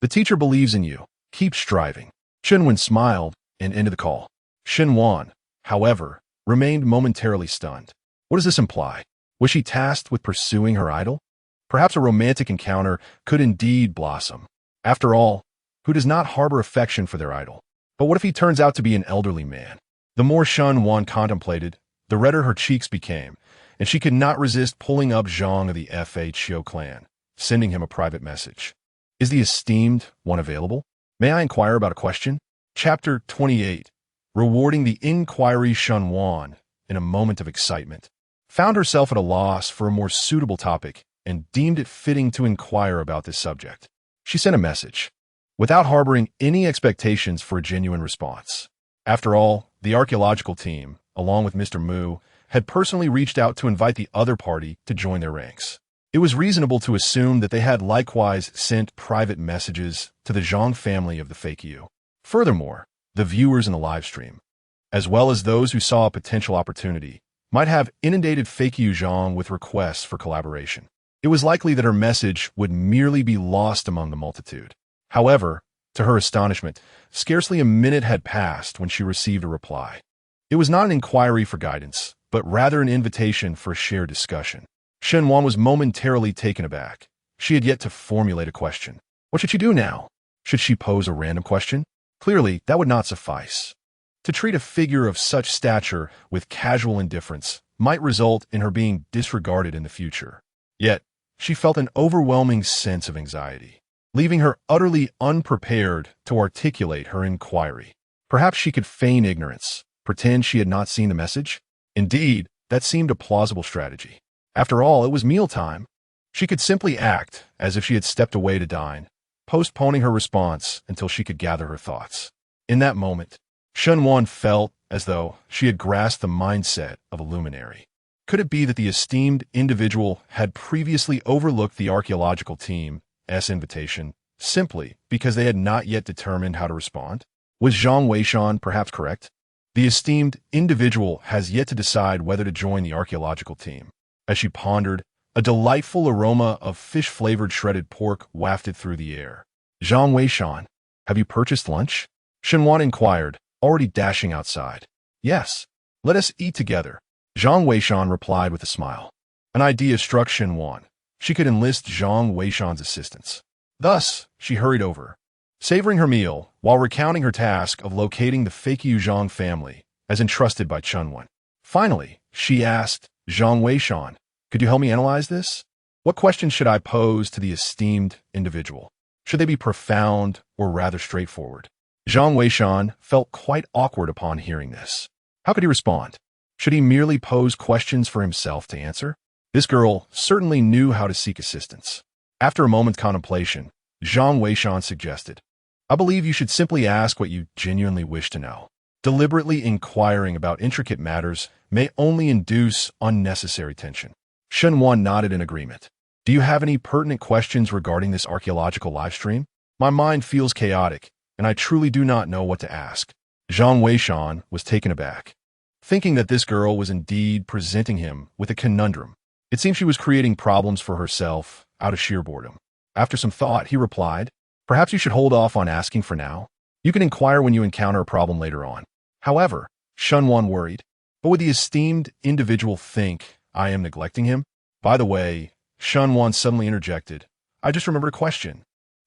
The teacher believes in you. Keep striving. Shenwan smiled and ended the call. Shenwan, however, remained momentarily stunned. What does this imply? Was she tasked with pursuing her idol? Perhaps a romantic encounter could indeed blossom. After all, who does not harbor affection for their idol? But what if he turns out to be an elderly man? The more Shenwan contemplated, the redder her cheeks became, and she could not resist pulling up Zhang of the FHO clan, sending him a private message. Is the esteemed one available? May I inquire about a question? Chapter 28. Rewarding the inquiry. Shenwan, in a moment of excitement, found herself at a loss for a more suitable topic and deemed it fitting to inquire about this subject. She sent a message, without harboring any expectations for a genuine response. After all, the archaeological team, along with Mr. Mu, had personally reached out to invite the other party to join their ranks. It was reasonable to assume that they had likewise sent private messages to the Zhang family of the fake you. Furthermore, the viewers in the live stream, as well as those who saw a potential opportunity, might have inundated fake you Zhang with requests for collaboration. It was likely that her message would merely be lost among the multitude. However, to her astonishment, scarcely a minute had passed when she received a reply. It was not an inquiry for guidance, but rather an invitation for a shared discussion. Shenwan was momentarily taken aback. She had yet to formulate a question. What should she do now? Should she pose a random question? Clearly, that would not suffice. To treat a figure of such stature with casual indifference might result in her being disregarded in the future. Yet, she felt an overwhelming sense of anxiety, leaving her utterly unprepared to articulate her inquiry. Perhaps she could feign ignorance, pretend she had not seen the message? Indeed, that seemed a plausible strategy. After all, it was mealtime. She could simply act as if she had stepped away to dine, postponing her response until she could gather her thoughts. In that moment, Shenwan felt as though she had grasped the mindset of a luminary. Could it be that the esteemed individual had previously overlooked the archaeological team's invitation simply because they had not yet determined how to respond? Was Zhang Weishan perhaps correct? The esteemed individual has yet to decide whether to join the archaeological team. As she pondered, a delightful aroma of fish-flavored shredded pork wafted through the air. Zhang Weishan, have you purchased lunch? Shenwan inquired, already dashing outside. Yes, let us eat together. Zhang Weishan replied with a smile. An idea struck Shenwan. She could enlist Zhang Weishan's assistance. Thus, she hurried over, savoring her meal while recounting her task of locating the fake Yu Zhang family as entrusted by Chunwan. Finally, she asked, Zhang Weishan, could you help me analyze this? What questions should I pose to the esteemed individual? Should they be profound or rather straightforward? Zhang Weishan felt quite awkward upon hearing this. How could he respond? Should he merely pose questions for himself to answer? This girl certainly knew how to seek assistance. After a moment's contemplation, Zhang Weishan suggested, I believe you should simply ask what you genuinely wish to know. Deliberately inquiring about intricate matters may only induce unnecessary tension. Shenwan nodded in agreement. Do you have any pertinent questions regarding this archaeological livestream? My mind feels chaotic, and I truly do not know what to ask. Zhang Weishan was taken aback, thinking that this girl was indeed presenting him with a conundrum. It seemed she was creating problems for herself out of sheer boredom. After some thought, he replied, perhaps you should hold off on asking for now. You can inquire when you encounter a problem later on. However, Shenwan worried, but would the esteemed individual think I am neglecting him? By the way, Shenwan suddenly interjected, I just remembered a question.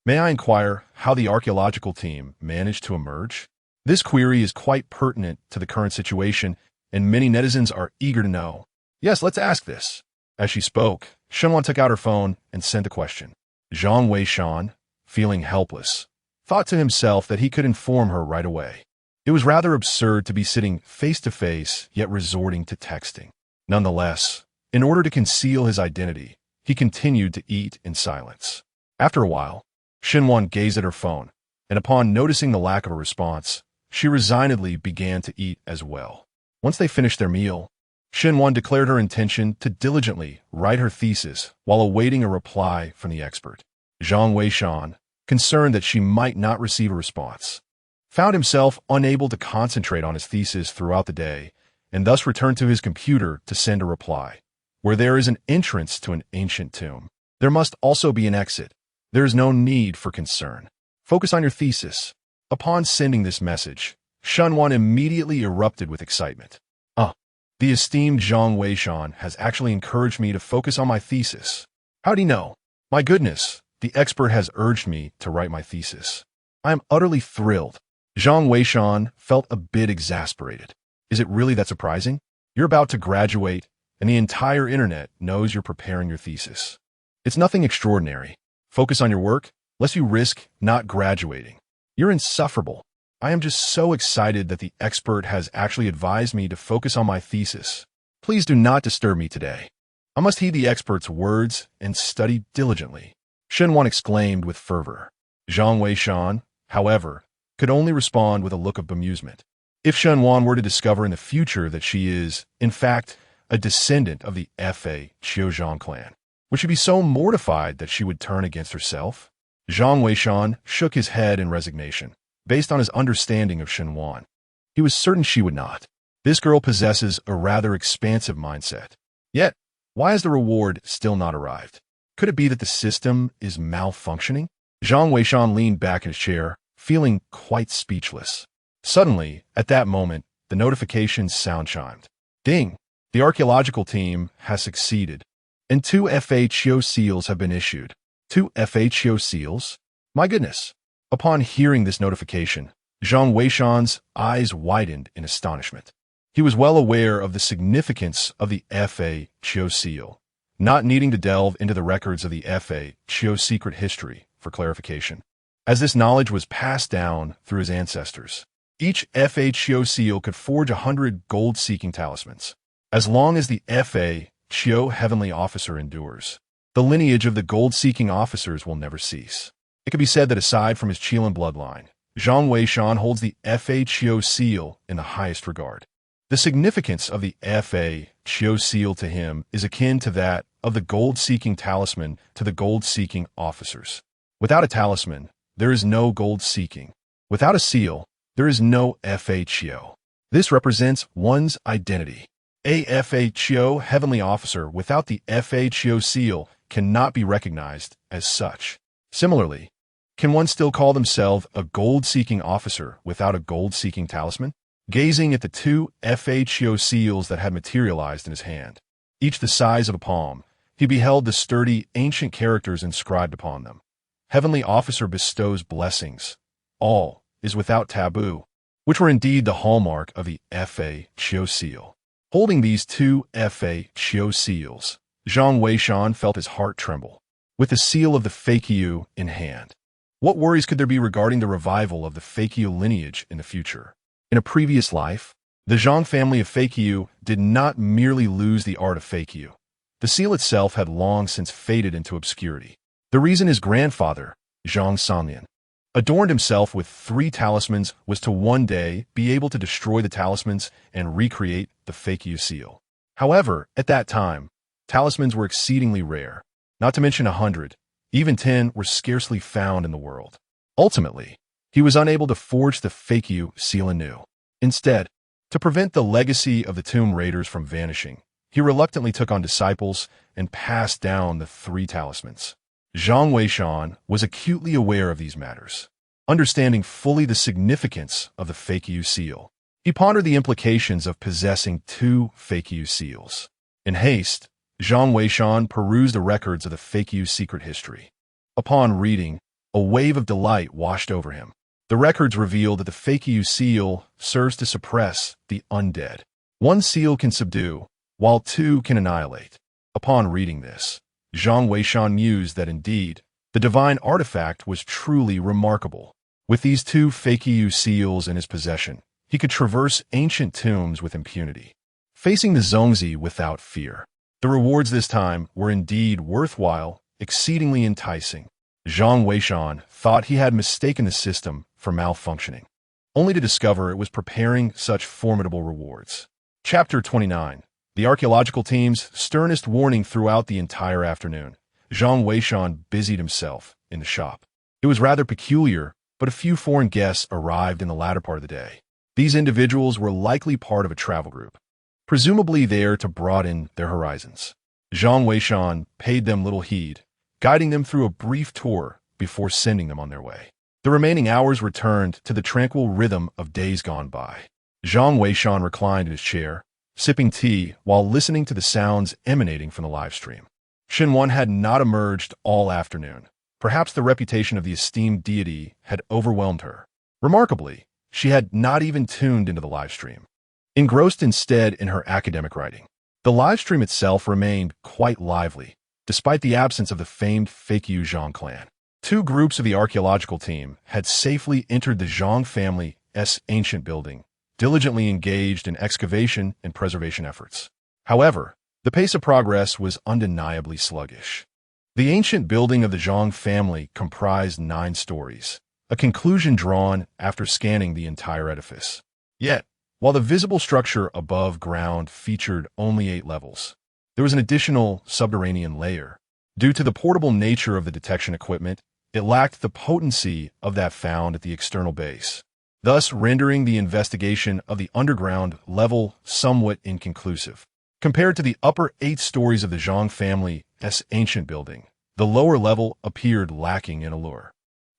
May I inquire how the archaeological team managed to emerge? This query is quite pertinent to the current situation, and many netizens are eager to know. Yes, let's ask this. As she spoke, Shenwan took out her phone and sent the question. Zhang Weishan, feeling helpless, thought to himself that he could inform her right away. It was rather absurd to be sitting face-to-face, yet resorting to texting. Nonetheless, in order to conceal his identity, he continued to eat in silence. After a while, Shenwan gazed at her phone, and upon noticing the lack of a response, she resignedly began to eat as well. Once they finished their meal, Shenwan declared her intention to diligently write her thesis while awaiting a reply from the expert. Zhang Weishan, concerned that she might not receive a response, found himself unable to concentrate on his thesis throughout the day, and thus returned to his computer to send a reply. Where there is an entrance to an ancient tomb, there must also be an exit. There is no need for concern. Focus on your thesis. Upon sending this message, Shenwan immediately erupted with excitement. The esteemed Zhang Weishan has actually encouraged me to focus on my thesis. How'd he know? My goodness, the expert has urged me to write my thesis. I am utterly thrilled. Zhang Weishan felt a bit exasperated. Is it really that surprising? You're about to graduate, and the entire internet knows you're preparing your thesis. It's nothing extraordinary. Focus on your work, lest you risk not graduating. You're insufferable. I am just so excited that the expert has actually advised me to focus on my thesis. Please do not disturb me today. I must heed the expert's words and study diligently, Shenwan exclaimed with fervor. Zhang Weishan, however, could only respond with a look of bemusement. If Shenwan were to discover in the future that she is, in fact, a descendant of the Fa Qiuzhang clan, would she be so mortified that she would turn against herself? Zhang Weishan shook his head in resignation. Based on his understanding of Shenwan, he was certain she would not. This girl possesses a rather expansive mindset. Yet, why has the reward still not arrived? Could it be that the system is malfunctioning? Zhang Weishan leaned back in his chair, feeling quite speechless. Suddenly, at that moment, the notification sound chimed. Ding! The archaeological team has succeeded, and 2 FHO seals have been issued. 2 FHO seals? My goodness! Upon hearing this notification, Zhang Weishan's eyes widened in astonishment. He was well aware of the significance of the Fa Qiu seal, not needing to delve into the records of the Fa Qiu secret history for clarification, as this knowledge was passed down through his ancestors. Each Fa Qiu seal could forge 100 gold-seeking talismans. As long as the Fa Qiu heavenly officer endures, the lineage of the gold-seeking officers will never cease. It could be said that aside from his Qilin bloodline, Zhang Weishan holds the Fa Qiu seal in the highest regard. The significance of the Fa Qiu seal to him is akin to that of the gold-seeking talisman to the gold-seeking officers. Without a talisman, there is no gold-seeking. Without a seal, there is no Fa Qiu. This represents one's identity. A Fa Qiu heavenly officer without the Fa Qiu seal cannot be recognized as such. Similarly, can one still call themselves a gold-seeking officer without a gold-seeking talisman? Gazing at the 2 Fa Qiu seals that had materialized in his hand, each the size of a palm, he beheld the sturdy, ancient characters inscribed upon them. Heavenly officer bestows blessings. All is without taboo, which were indeed the hallmark of the Fa Qiu seal. Holding these 2 Fa Qiu seals, Zhang Weishan felt his heart tremble. With the seal of the Feiqiu in hand, what worries could there be regarding the revival of the Feiqiu lineage in the future? In a previous life, the Zhang family of Feiqiu did not merely lose the art of Feiqiu. The seal itself had long since faded into obscurity. The reason his grandfather, Zhang Sanlian, adorned himself with 3 talismans was to one day be able to destroy the talismans and recreate the Feiqiu seal. However, at that time, talismans were exceedingly rare, not to mention 100. Even 10 were scarcely found in the world. Ultimately, he was unable to forge the Feiqiu seal anew. Instead, to prevent the legacy of the tomb raiders from vanishing, he reluctantly took on disciples and passed down the 3 talismans. Zhang Weishan was acutely aware of these matters. Understanding fully the significance of the Feiqiu seal, he pondered the implications of possessing 2 Feiqiu seals. In haste, Zhang Weishan perused the records of the Feiqiu secret history. Upon reading, A wave of delight washed over him. The records reveal that the Fakeu seal serves to suppress the undead. 1 seal can subdue, while 2 can annihilate. Upon reading this, Zhang Weishan mused that indeed, the divine artifact was truly remarkable. With these 2 Fakeu seals in his possession, he could traverse ancient tombs with impunity, facing the Zongzi without fear. The rewards this time were indeed worthwhile, exceedingly enticing. Zhang Weishan thought he had mistaken the system for malfunctioning, only to discover it was preparing such formidable rewards. Chapter 29. The archaeological team's sternest warning throughout the entire afternoon. Zhang Weishan busied himself in the shop. It was rather peculiar, but a few foreign guests arrived in the latter part of the day. These individuals were likely part of a travel group, presumably there to broaden their horizons. Zhang Weishan paid them little heed, guiding them through a brief tour before sending them on their way. The remaining hours returned to the tranquil rhythm of days gone by. Zhang Weishan reclined in his chair, sipping tea while listening to the sounds emanating from the live stream. Shenwan had not emerged all afternoon. Perhaps the reputation of the esteemed deity had overwhelmed her. Remarkably, she had not even tuned into the live stream, engrossed instead in her academic writing. The live stream itself remained quite lively, despite the absence of the famed Fakeu Zhang clan. 2 groups of the archaeological team had safely entered the Zhang family's ancient building, diligently engaged in excavation and preservation efforts. However, the pace of progress was undeniably sluggish. The ancient building of the Zhang family comprised 9 stories, a conclusion drawn after scanning the entire edifice. Yet, while the visible structure above ground featured only 8 levels, there was an additional subterranean layer. Due to the portable nature of the detection equipment, it lacked the potency of that found at the external base, thus rendering the investigation of the underground level somewhat inconclusive. Compared to the upper 8 stories of the Zhang family's ancient building, the lower level appeared lacking in allure.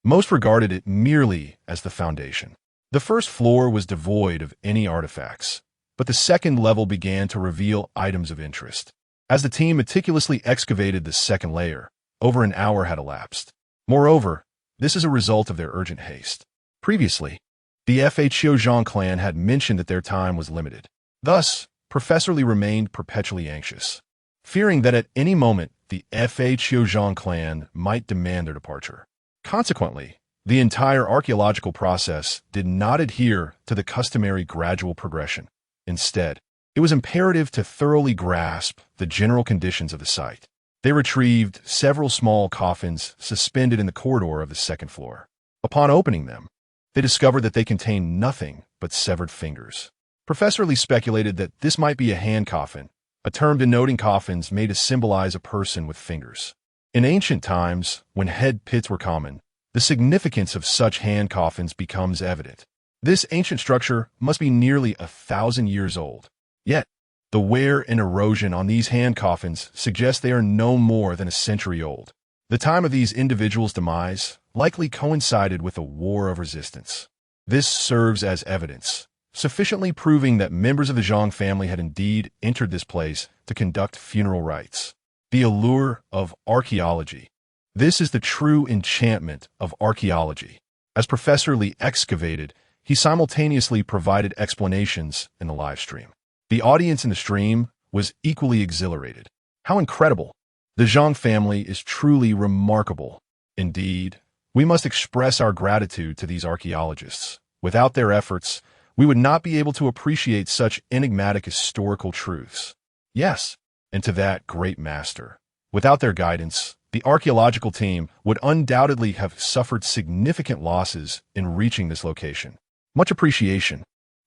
Most regarded it merely as the foundation. The first floor was devoid of any artifacts, but the second level began to reveal items of interest. As the team meticulously excavated the second layer, over an hour had elapsed. Moreover, this is a result of their urgent haste. Previously, the Fakeu Zhang clan had mentioned that their time was limited. Thus, Professor Li remained perpetually anxious, fearing that at any moment the Fakeu Zhang clan might demand their departure. Consequently, the entire archaeological process did not adhere to the customary gradual progression. Instead, it was imperative to thoroughly grasp the general conditions of the site. They retrieved several small coffins suspended in the corridor of the second floor. Upon opening them, they discovered that they contained nothing but severed fingers. Professor Lee speculated that this might be a hand coffin, a term denoting coffins made to symbolize a person with fingers. In ancient times, when head pits were common, the significance of such hand coffins becomes evident. This ancient structure must be nearly 1,000 years old. Yet, the wear and erosion on these hand coffins suggest they are no more than a century old. The time of these individuals' demise likely coincided with a war of resistance. This serves as evidence, sufficiently proving that members of the Zhang family had indeed entered this place to conduct funeral rites. The allure of archaeology. This is the true enchantment of archaeology. As Professor Lee excavated, he simultaneously provided explanations in the live stream. The audience in the stream was equally exhilarated. How incredible! The Zhang family is truly remarkable. Indeed, we must express our gratitude to these archaeologists. Without their efforts, we would not be able to appreciate such enigmatic historical truths. Yes, and to that great master. Without their guidance, the archaeological team would undoubtedly have suffered significant losses in reaching this location. Much appreciation.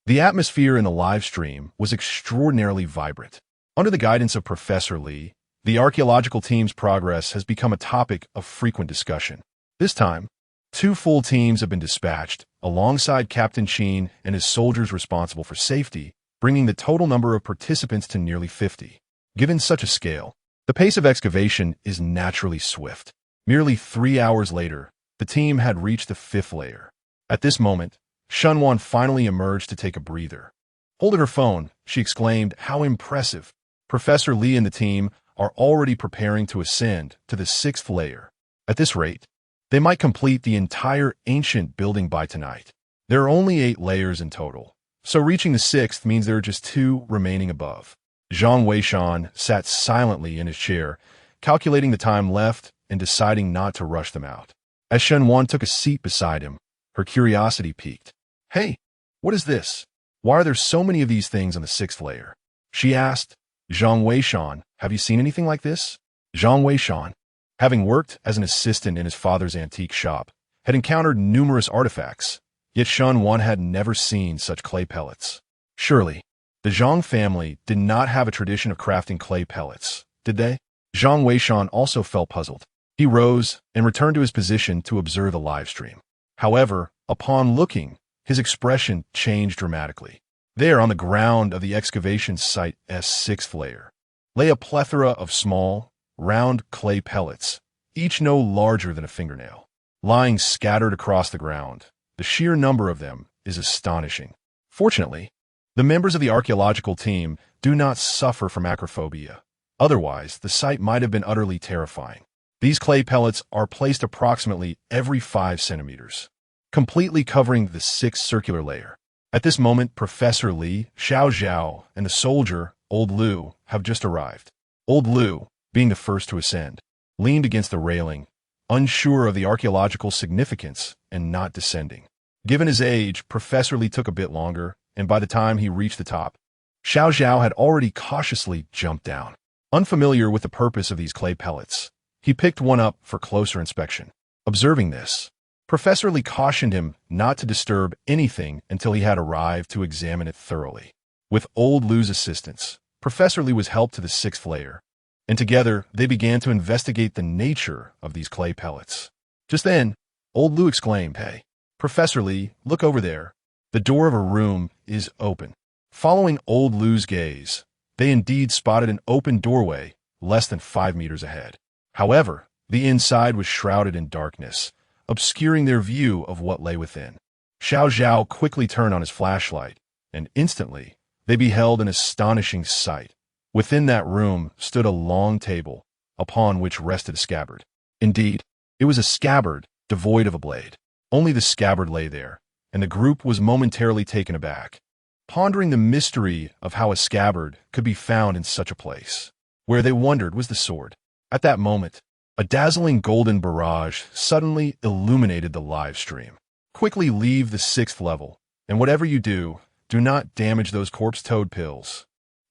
The atmosphere in the live stream was extraordinarily vibrant. Under the guidance of Professor Lee, the archaeological team's progress has become a topic of frequent discussion. This time, 2 full teams have been dispatched, alongside Captain Sheen and his soldiers responsible for safety, bringing the total number of participants to nearly 50. Given such a scale, the pace of excavation is naturally swift. Merely 3 hours later, the team had reached the 5th layer. At this moment, Shunwan finally emerged to take a breather. Holding her phone, she exclaimed, "How impressive! Professor Lee and the team are already preparing to ascend to the 6th layer. At this rate, They might complete the entire ancient building by tonight. There are only 8 layers in total, so reaching the 6th means there are just 2 remaining above. Zhang Weishan sat silently in his chair, calculating the time left and deciding not to rush them out. As Shen Wan took a seat beside him, her curiosity piqued. "Hey, what is this? Why are there so many of these things on the 6th layer?" she asked. "Zhang Weishan, have you seen anything like this?" Zhang Weishan, having worked as an assistant in his father's antique shop, had encountered numerous artifacts, yet Shen Wan had never seen such clay pellets. Surely, the Zhang family did not have a tradition of crafting clay pellets, did they? Zhang Weishan also felt puzzled. He rose and returned to his position to observe the live stream. However, upon looking, his expression changed dramatically. There, on the ground of the excavation site's 6th layer, lay a plethora of small, round clay pellets, each no larger than a fingernail, lying scattered across the ground. The sheer number of them is astonishing. Fortunately, the members of the archaeological team do not suffer from acrophobia. Otherwise, the sight might have been utterly terrifying. These clay pellets are placed approximately every 5 centimeters, completely covering the 6th circular layer. At this moment, Professor Li, Xiao Zhao, and the soldier, Old Lu, have just arrived. Old Lu, being the first to ascend, leaned against the railing, unsure of the archaeological significance and not descending. Given his age, Professor Li took a bit longer, and by the time he reached the top, Xiao Zhao had already cautiously jumped down. Unfamiliar with the purpose of these clay pellets, he picked one up for closer inspection. Observing this, Professor Li cautioned him not to disturb anything until he had arrived to examine it thoroughly. With Old Lu's assistance, Professor Li was helped to the 6th layer, and together they began to investigate the nature of these clay pellets. Just then, Old Lu exclaimed, "Hey, Professor Li, look over there. The door of a room is open." Following Old Lu's gaze, they indeed spotted an open doorway less than 5 meters ahead. However, the inside was shrouded in darkness, obscuring their view of what lay within. Xiao Zhao quickly turned on his flashlight, and instantly they beheld an astonishing sight. Within that room stood a long table, upon which rested a scabbard. Indeed, it was a scabbard devoid of a blade. Only the scabbard lay there, and the group was momentarily taken aback, pondering the mystery of how a scabbard could be found in such a place. Where they wondered was the sword. At that moment, a dazzling golden barrage suddenly illuminated the live stream. Quickly leave the 6th level, and whatever you do, do not damage those corpse toad pills.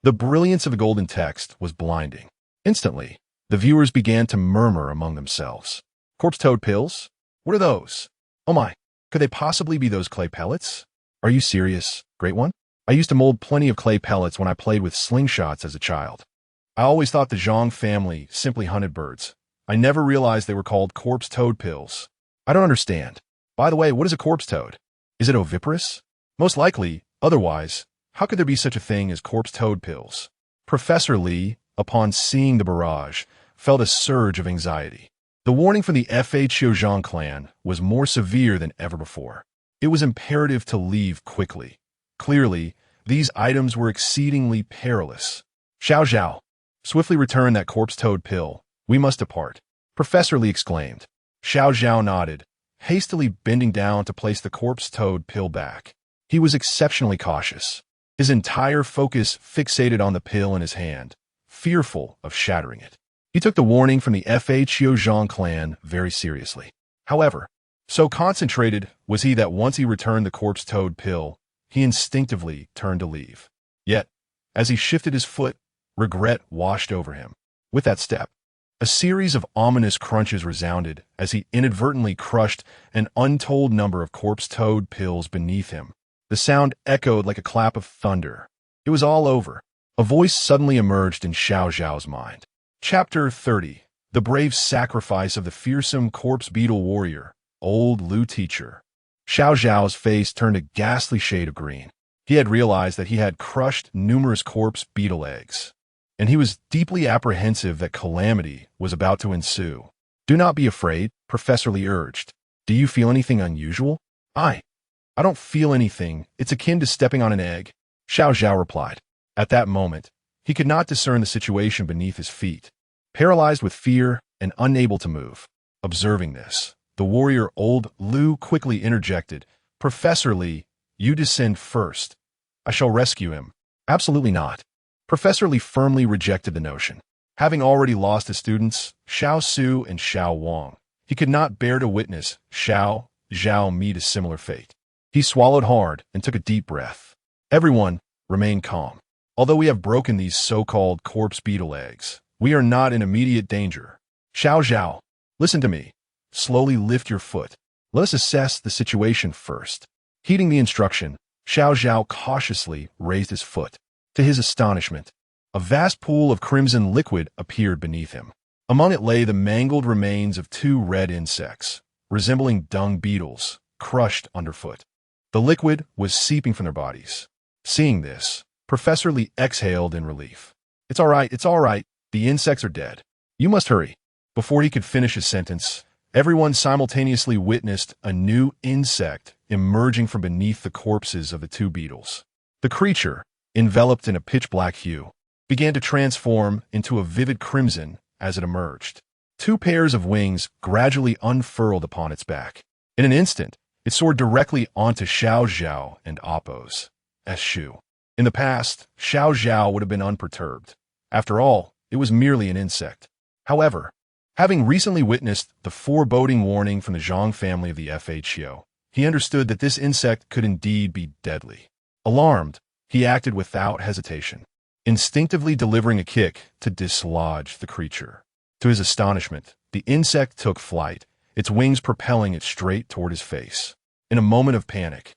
The brilliance of the golden text was blinding. Instantly, the viewers began to murmur among themselves. Corpse toad pills? What are those? Oh my, could they possibly be those clay pellets? Are you serious, Great One? I used to mold plenty of clay pellets when I played with slingshots as a child. I always thought the Zhang family simply hunted birds. I never realized they were called corpse toad pills. I don't understand. By the way, what is a corpse toad? Is it oviparous? Most likely, otherwise, how could there be such a thing as corpse toad pills? Professor Li, upon seeing the barrage, felt a surge of anxiety. The warning from the Zhang clan was more severe than ever before. It was imperative to leave quickly. Clearly, these items were exceedingly perilous. Xiao Zhao, swiftly return that corpse toad pill. We must depart. Professor Li exclaimed. Xiao Zhao nodded, hastily bending down to place the corpse toad pill back. He was exceptionally cautious, his entire focus fixated on the pill in his hand, fearful of shattering it. He took the warning from the Zhang clan very seriously. However, so concentrated was he that once he returned the corpse toad pill, he instinctively turned to leave. Yet, as he shifted his foot, regret washed over him. With that step, a series of ominous crunches resounded as he inadvertently crushed an untold number of corpse toad pills beneath him. The sound echoed like a clap of thunder. It was all over. A voice suddenly emerged in Xiao Zhao's mind. Chapter 30. The Brave Sacrifice of the Fearsome Corpse Beetle Warrior, Old Lu Teacher. Xiao Zhao's face turned a ghastly shade of green. He had realized that he had crushed numerous corpse beetle eggs, and he was deeply apprehensive that calamity was about to ensue. Do not be afraid, Professor Li urged. Do you feel anything unusual? I don't feel anything. It's akin to stepping on an egg, Xiao Zhao replied. At that moment, he could not discern the situation beneath his feet. Paralyzed with fear and unable to move. Observing this, The warrior Old Lu quickly interjected, "Professor Li, you descend first. I shall rescue him." "Absolutely not." Professor Li firmly rejected the notion. Having already lost his students, Xiao Su and Xiao Wang, he could not bear to witness Xiao Zhao meet a similar fate. He swallowed hard and took a deep breath. "Everyone, remain calm. Although we have broken these so-called corpse beetle eggs, we are not in immediate danger. Xiao Zhao, listen to me. Slowly lift your foot. Let us assess the situation first." Heeding the instruction, Xiao Zhao cautiously raised his foot. To his astonishment, a vast pool of crimson liquid appeared beneath him. Among it lay the mangled remains of two red insects, resembling dung beetles, crushed underfoot. The liquid was seeping from their bodies. Seeing this, Professor Li exhaled in relief. It's all right. The insects are dead. You must hurry." Before he could finish his sentence, everyone simultaneously witnessed a new insect emerging from beneath the corpses of the two beetles. The creature, enveloped in a pitch-black hue, began to transform into a vivid crimson as it emerged. Two pairs of wings gradually unfurled upon its back. In an instant, it soared directly onto Xiao Zhao and Appo's Shu. In the past, Xiao Zhao would have been unperturbed. After all, it was merely an insect. However, having recently witnessed the foreboding warning from the Zhang family of the FHO, he understood that this insect could indeed be deadly. Alarmed, he acted without hesitation, instinctively delivering a kick to dislodge the creature. To his astonishment, the insect took flight, its wings propelling it straight toward his face. In a moment of panic,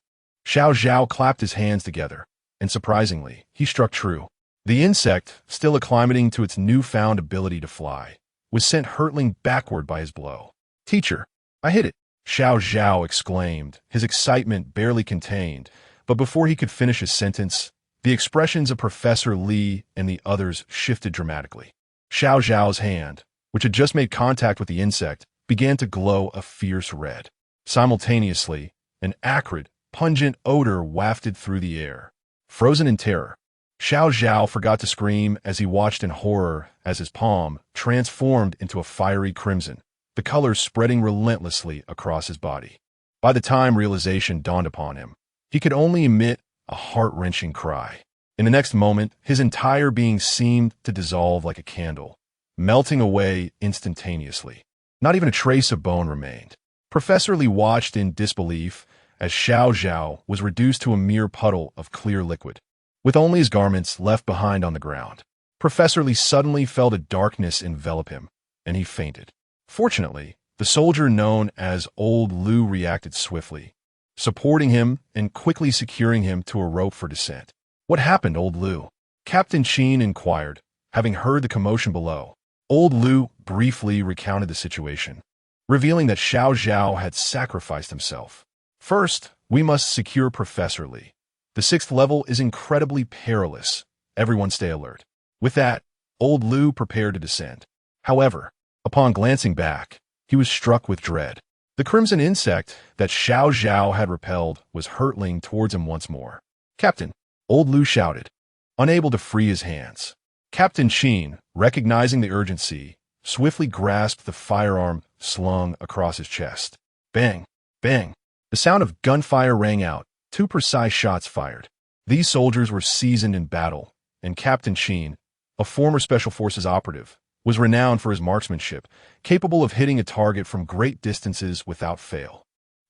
Xiao Zhao clapped his hands together, and surprisingly, he struck true. The insect, still acclimating to its newfound ability to fly, was sent hurtling backward by his blow. "Teacher, I hit it!" Xiao Zhao exclaimed, his excitement barely contained, but before he could finish his sentence, the expressions of Professor Li and the others shifted dramatically. Xiao Zhao's hand, which had just made contact with the insect, began to glow a fierce red. Simultaneously, an acrid, pungent odor wafted through the air. Frozen in terror, Xiao Zhao forgot to scream as he watched in horror as his palm transformed into a fiery crimson, the colors spreading relentlessly across his body. By the time realization dawned upon him, he could only emit a heart-wrenching cry. In the next moment, his entire being seemed to dissolve like a candle, melting away instantaneously. Not even a trace of bone remained. Professor Li watched in disbelief as Xiao Zhao was reduced to a mere puddle of clear liquid, with only his garments left behind on the ground. Professor Li suddenly felt a darkness envelop him, and he fainted. Fortunately, the soldier known as Old Lu reacted swiftly, supporting him and quickly securing him to a rope for descent. "What happened, Old Lu?" Captain Qin inquired, having heard the commotion below. Old Lu briefly recounted the situation, revealing that Xiao Zhao had sacrificed himself. "First, we must secure Professor Li. The 6th level is incredibly perilous. Everyone stay alert." With that, Old Lu prepared to descend. However, upon glancing back, he was struck with dread. The crimson insect that Xiao Zhao had repelled was hurtling towards him once more. "Captain!" Old Lu shouted, unable to free his hands. Captain Qin, recognizing the urgency, swiftly grasped the firearm slung across his chest. Bang! Bang! The sound of gunfire rang out, 2 precise shots fired. These soldiers were seasoned in battle, and Captain Qin, a former Special Forces operative, was renowned for his marksmanship, capable of hitting a target from great distances without fail.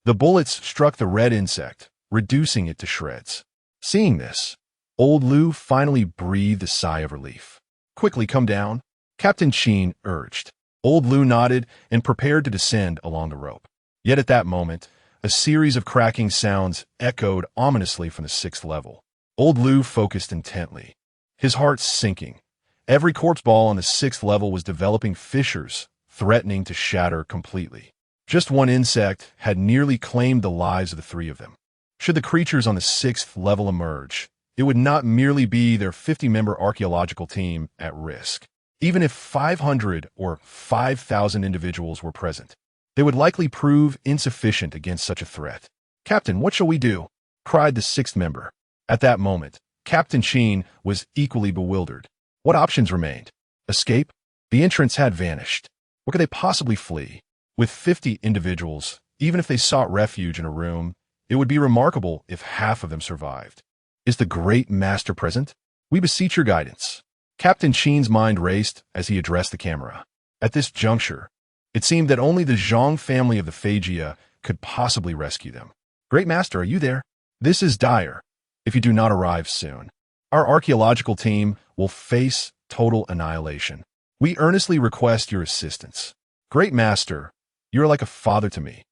The bullets struck the red insect, reducing it to shreds. Seeing this, Old Lu finally breathed a sigh of relief. "Quickly come down," Captain Qin urged. Old Lu nodded and prepared to descend along the rope. Yet at that moment, a series of cracking sounds echoed ominously from the 6th level. Old Lu focused intently, his heart sinking. Every corpse ball on the 6th level was developing fissures, threatening to shatter completely. Just one insect had nearly claimed the lives of the 3 of them. Should the creatures on the 6th level emerge, it would not merely be their 50-member archaeological team at risk. Even if 500 or 5,000 individuals were present, they would likely prove insufficient against such a threat. "Captain, what shall we do?" cried the 6th member. At that moment, Captain Qin was equally bewildered. What options remained? Escape? The entrance had vanished. Where could they possibly flee? With 50 individuals, even if they sought refuge in a room, it would be remarkable if half of them survived. Is the great master present? We beseech your guidance. Captain Qin's mind raced as he addressed the camera. At this juncture, it seemed that only the Zhang family of the Feigia could possibly rescue them. Great Master, are you there? This is dire. If you do not arrive soon, our archaeological team will face total annihilation. We earnestly request your assistance. Great Master, you are like a father to me.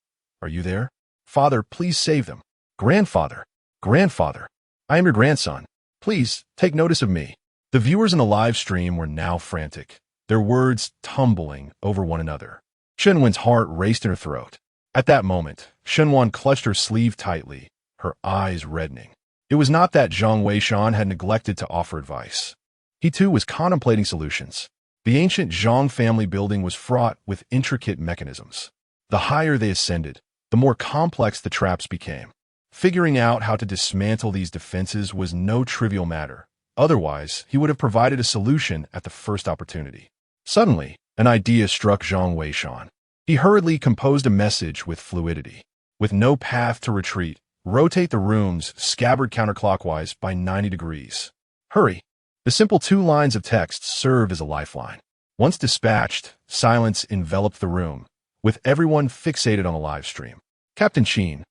Are you there? Father, please save them. Grandfather, I am your grandson. Please take notice of me. The viewers in the live stream were now frantic, their words tumbling over one another. Shenwen's heart raced in her throat. At that moment, Shenwen clutched her sleeve tightly, her eyes reddening. It was not that Zhang Weishan had neglected to offer advice. He too was contemplating solutions. The ancient Zhang family building was fraught with intricate mechanisms. The higher they ascended, the more complex the traps became. Figuring out how to dismantle these defenses was no trivial matter. Otherwise, he would have provided a solution at the first opportunity. Suddenly, an idea struck Zhang Weishan. He hurriedly composed a message with fluidity. With no path to retreat, rotate the rooms scabbard counterclockwise by 90 degrees. Hurry! The simple 2 lines of text served as a lifeline. Once dispatched, silence enveloped the room, with everyone fixated on the live stream. Captain Qin,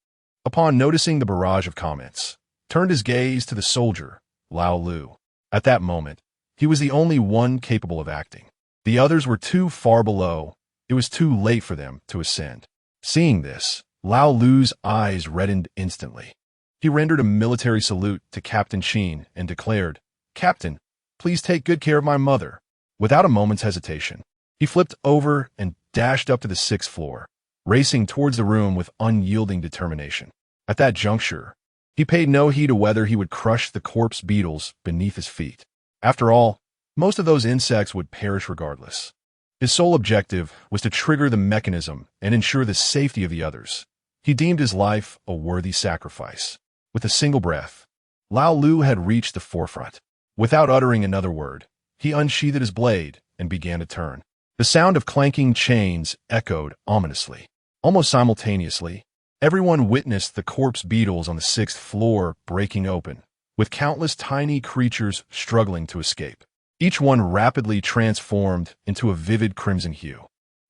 upon noticing the barrage of comments, turned his gaze to the soldier, Lao Lu. At that moment, he was the only one capable of acting. The others were too far below. It was too late for them to ascend. Seeing this, Lao Lu's eyes reddened instantly. He rendered a military salute to Captain Qin and declared, Captain, please take good care of my mother. Without a moment's hesitation, he flipped over and dashed up to the 6th floor, racing towards the room with unyielding determination. At that juncture, he paid no heed to whether he would crush the corpse beetles beneath his feet. After all, most of those insects would perish regardless. His sole objective was to trigger the mechanism and ensure the safety of the others. He deemed his life a worthy sacrifice. With a single breath, Lao Lu had reached the forefront. Without uttering another word, he unsheathed his blade and began to turn. The sound of clanking chains echoed ominously. Almost simultaneously, everyone witnessed the corpse beetles on the 6th floor breaking open, with countless tiny creatures struggling to escape. Each one rapidly transformed into a vivid crimson hue.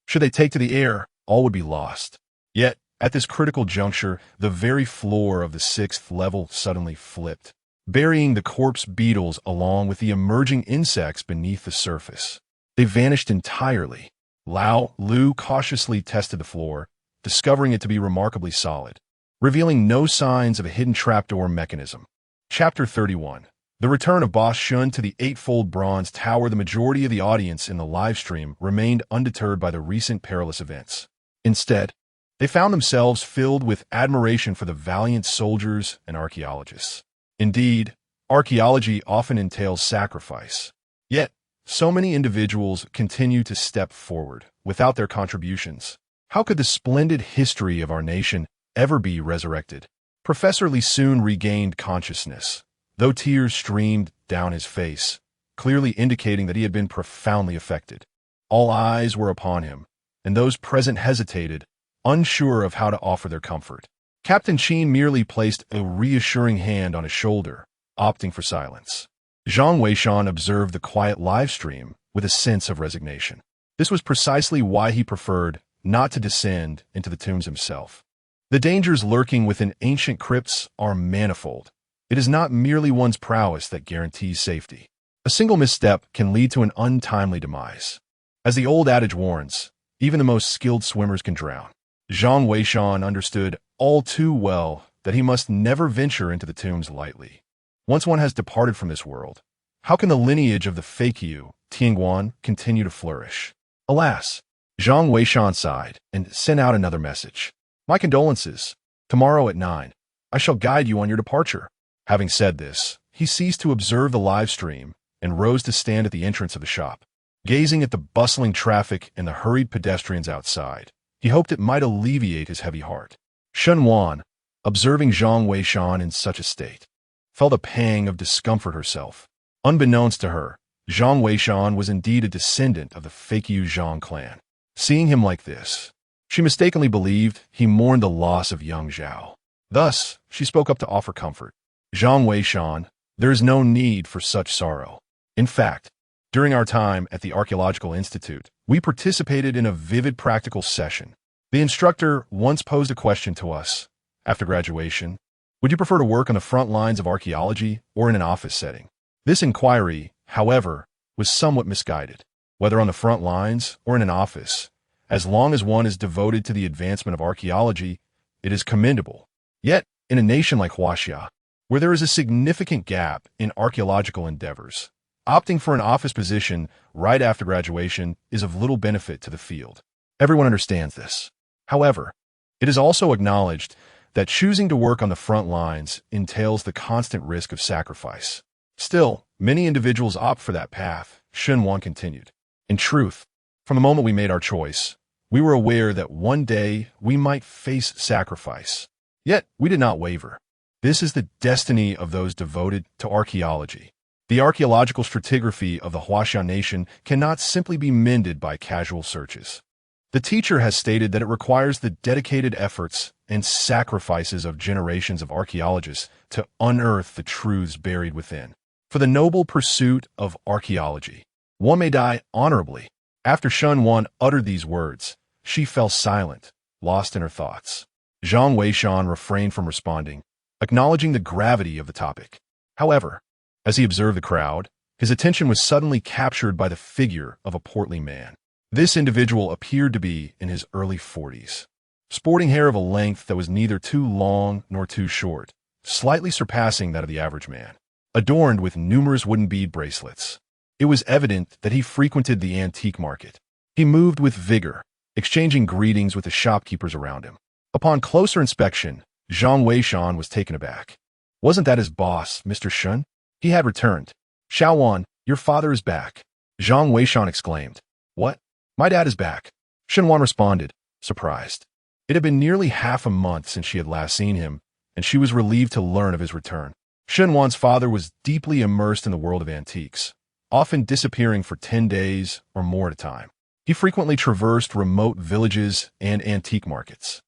Should they take to the air, all would be lost. Yet, at this critical juncture, the very floor of the 6th level suddenly flipped, burying the corpse beetles along with the emerging insects beneath the surface. They vanished entirely. Lao Lu cautiously tested the floor, discovering it to be remarkably solid, revealing no signs of a hidden trapdoor mechanism. Chapter 31. The return of Boss Shun to the 8-fold bronze tower. The majority of the audience in the live stream remained undeterred by the recent perilous events. Instead, they found themselves filled with admiration for the valiant soldiers and archaeologists. Indeed, archaeology often entails sacrifice. Yet, so many individuals continue to step forward without their contributions. How could the splendid history of our nation ever be resurrected? Professor Li soon regained consciousness, though tears streamed down his face, clearly indicating that he had been profoundly affected. All eyes were upon him, and those present hesitated, unsure of how to offer their comfort. Captain Qin merely placed a reassuring hand on his shoulder, opting for silence. Zhang Weishan observed the quiet live stream with a sense of resignation. This was precisely why he preferred not to descend into the tombs himself. The dangers lurking within ancient crypts are manifold. It is not merely one's prowess that guarantees safety. A single misstep can lead to an untimely demise. As the old adage warns, even the most skilled swimmers can drown. Zhang Weishan understood all too well that he must never venture into the tombs lightly. Once one has departed from this world, how can the lineage of the Feiqiu, Tianguan, continue to flourish? Alas, Zhang Weishan sighed and sent out another message. My condolences. Tomorrow at 9, I shall guide you on your departure. Having said this, he ceased to observe the live stream and rose to stand at the entrance of the shop. Gazing at the bustling traffic and the hurried pedestrians outside, he hoped it might alleviate his heavy heart. Shen Wan, observing Zhang Weishan in such a state, felt a pang of discomfort herself. Unbeknownst to her, Zhang Weishan was indeed a descendant of the Feiqiu Zhang clan. Seeing him like this, She mistakenly believed he mourned the loss of young Zhao. Thus, she spoke up to offer comfort. Zhang Weishan, there is no need for such sorrow. In fact, during our time at the Archaeological Institute, we participated in a vivid practical session. The instructor once posed a question to us. After graduation, would you prefer to work on the front lines of archaeology or in an office setting? This inquiry, however, was somewhat misguided. Whether on the front lines or in an office, as long as one is devoted to the advancement of archaeology, it is commendable. Yet, in a nation like Huaxia, where there is a significant gap in archaeological endeavors, opting for an office position right after graduation is of little benefit to the field. Everyone understands this. However, it is also acknowledged that choosing to work on the front lines entails the constant risk of sacrifice. Still, many individuals opt for that path, Xinhuan continued. In truth, from the moment we made our choice, we were aware that one day we might face sacrifice. Yet, we did not waver. This is the destiny of those devoted to archaeology. The archaeological stratigraphy of the Huaxia nation cannot simply be mended by casual searches. The teacher has stated that it requires the dedicated efforts and sacrifices of generations of archaeologists to unearth the truths buried within. For the noble pursuit of archaeology, one may die honorably. After Xinhuan uttered these words, she fell silent, lost in her thoughts. Zhang Weishan refrained from responding, acknowledging the gravity of the topic. However, as he observed the crowd, his attention was suddenly captured by the figure of a portly man. This individual appeared to be in his early 40s, sporting hair of a length that was neither too long nor too short, slightly surpassing that of the average man, adorned with numerous wooden bead bracelets. It was evident that he frequented the antique market. He moved with vigor, exchanging greetings with the shopkeepers around him. Upon closer inspection, Zhang Weishan was taken aback. Wasn't that his boss, Mr. Shun? He had returned. Xiaowan, your father is back. Zhang Weishan exclaimed. What? My dad is back. Xinhuan responded, surprised. It had been nearly half a month since she had last seen him, and she was relieved to learn of his return. Xinhuan's father was deeply immersed in the world of antiques, often disappearing for 10 days or more at a time. He frequently traversed remote villages and antique markets.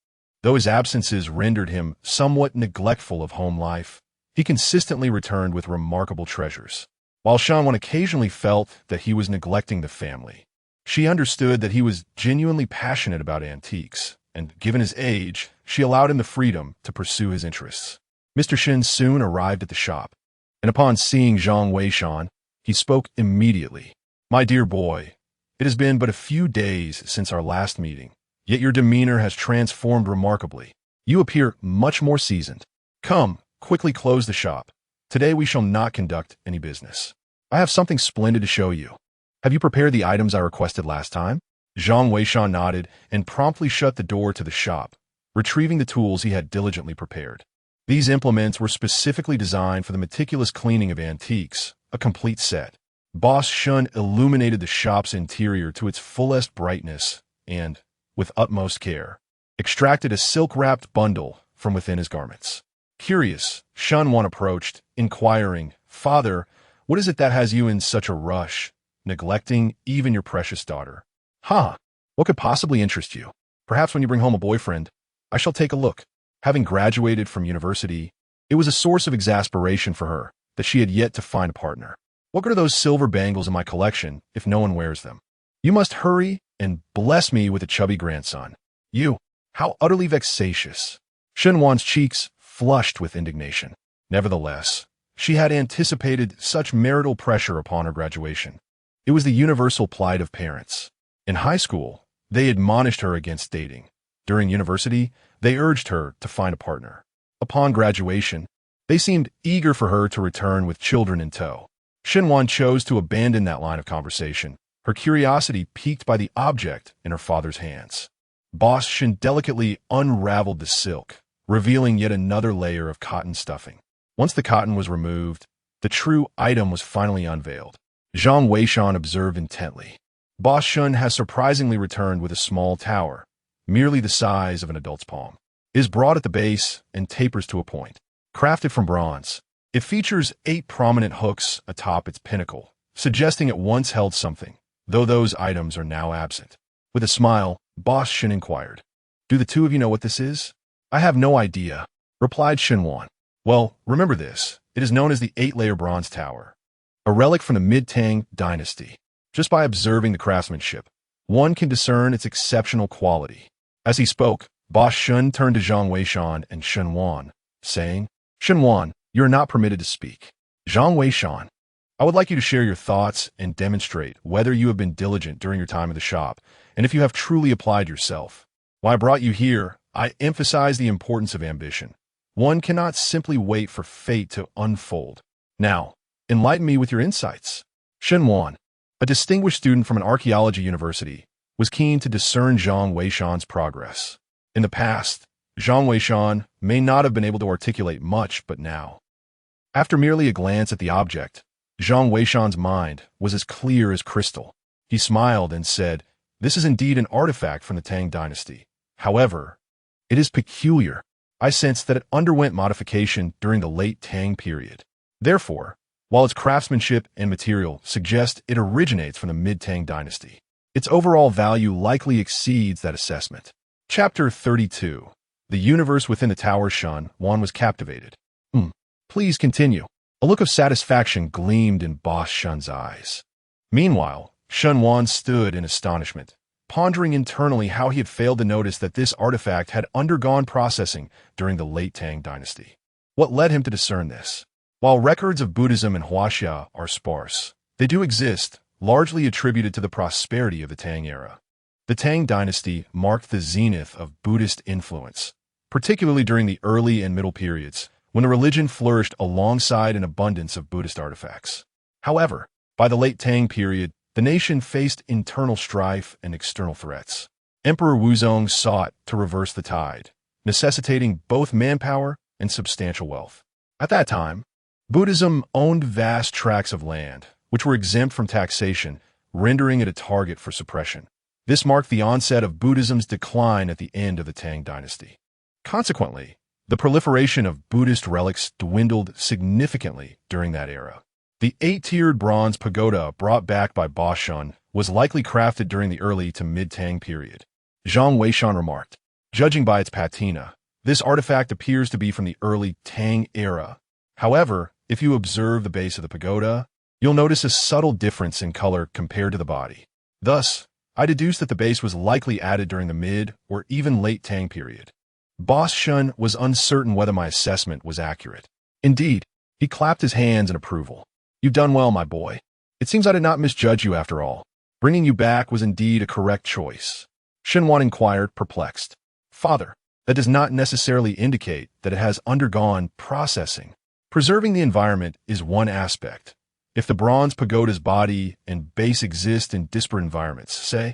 Though his absences rendered him somewhat neglectful of home life, he consistently returned with remarkable treasures. While Xinhuan occasionally felt that he was neglecting the family, she understood that he was genuinely passionate about antiques, and given his age, she allowed him the freedom to pursue his interests. Mr. Xin soon arrived at the shop, and upon seeing Zhang Weishan, he spoke immediately. My dear boy, it has been but a few days since our last meeting, yet your demeanor has transformed remarkably. You appear much more seasoned. Come, quickly close the shop. Today we shall not conduct any business. I have something splendid to show you. Have you prepared the items I requested last time? Zhang Weishan nodded and promptly shut the door to the shop, retrieving the tools he had diligently prepared. These implements were specifically designed for the meticulous cleaning of antiques, a complete set. Boss Shun illuminated the shop's interior to its fullest brightness and, with utmost care, extracted a silk-wrapped bundle from within his garments. Curious, Xinhuan approached, inquiring, Father, what is it that has you in such a rush, neglecting even your precious daughter? What could possibly interest you? Perhaps when you bring home a boyfriend, I shall take a look. Having graduated from university, it was a source of exasperation for her that she had yet to find a partner. What good are those silver bangles in my collection if no one wears them? You must hurry and bless me with a chubby grandson. You, how utterly vexatious. Xinhuan's cheeks flushed with indignation. Nevertheless, she had anticipated such marital pressure upon her graduation. It was the universal plight of parents. In high school, they admonished her against dating. During university, they urged her to find a partner. Upon graduation, they seemed eager for her to return with children in tow. Xinhuan chose to abandon that line of conversation, her curiosity piqued by the object in her father's hands. Boss Xin delicately unraveled the silk, revealing yet another layer of cotton stuffing. Once the cotton was removed, the true item was finally unveiled. Zhang Weishan observed intently. Boss Shun has surprisingly returned with a small tower, merely the size of an adult's palm. It is broad at the base and tapers to a point. Crafted from bronze, it features 8 prominent hooks atop its pinnacle, suggesting it once held something, though those items are now absent. With a smile, Boss Shun inquired, Do the two of you know what this is? I have no idea, replied Shenwan. Well, remember this. It is known as the 8-layer bronze tower, a relic from the mid-Tang dynasty. Just by observing the craftsmanship, one can discern its exceptional quality. As he spoke, Boss Shun turned to Zhang Weishan and Shenwan, saying, Shenwan, you are not permitted to speak. Zhang Weishan, I would like you to share your thoughts and demonstrate whether you have been diligent during your time at the shop and if you have truly applied yourself. When I brought you here, I emphasize the importance of ambition. One cannot simply wait for fate to unfold. Now, enlighten me with your insights. Shenwan, a distinguished student from an archaeology university, was keen to discern Zhang Weishan's progress. In the past, Zhang Weishan may not have been able to articulate much, but now, after merely a glance at the object, Zhang Weishan's mind was as clear as crystal. He smiled and said, This is indeed an artifact from the Tang dynasty. However, it is peculiar. I sense that it underwent modification during the late Tang period. Therefore, while its craftsmanship and material suggest it originates from the mid-Tang dynasty, its overall value likely exceeds that assessment. Chapter 32. The universe within the tower. Shenwan was captivated. Please continue. A look of satisfaction gleamed in Boss Shun's eyes. Meanwhile, Shenwan stood in astonishment, pondering internally how he had failed to notice that this artifact had undergone processing during the late Tang dynasty. What led him to discern this? While records of Buddhism in Huaxia are sparse, they do exist, largely attributed to the prosperity of the Tang era. The Tang dynasty marked the zenith of Buddhist influence, particularly during the early and middle periods, when the religion flourished alongside an abundance of Buddhist artifacts. However, by the late Tang period, the nation faced internal strife and external threats. Emperor Wuzong sought to reverse the tide, necessitating both manpower and substantial wealth. At that time, Buddhism owned vast tracts of land, which were exempt from taxation, rendering it a target for suppression. This marked the onset of Buddhism's decline at the end of the Tang dynasty. Consequently, the proliferation of Buddhist relics dwindled significantly during that era. The 8-tiered bronze pagoda brought back by Boss Shun was likely crafted during the early to mid-Tang period. Zhang Weishan remarked, Judging by its patina, this artifact appears to be from the early Tang era. However, if you observe the base of the pagoda, you'll notice a subtle difference in color compared to the body. Thus, I deduce that the base was likely added during the mid or even late Tang period. Boss Shun was uncertain whether my assessment was accurate. Indeed, he clapped his hands in approval. You've done well, my boy. It seems I did not misjudge you after all. Bringing you back was indeed a correct choice. Shenwan inquired, perplexed. Father, that does not necessarily indicate that it has undergone processing. Preserving the environment is one aspect. If the bronze pagoda's body and base exist in disparate environments, say,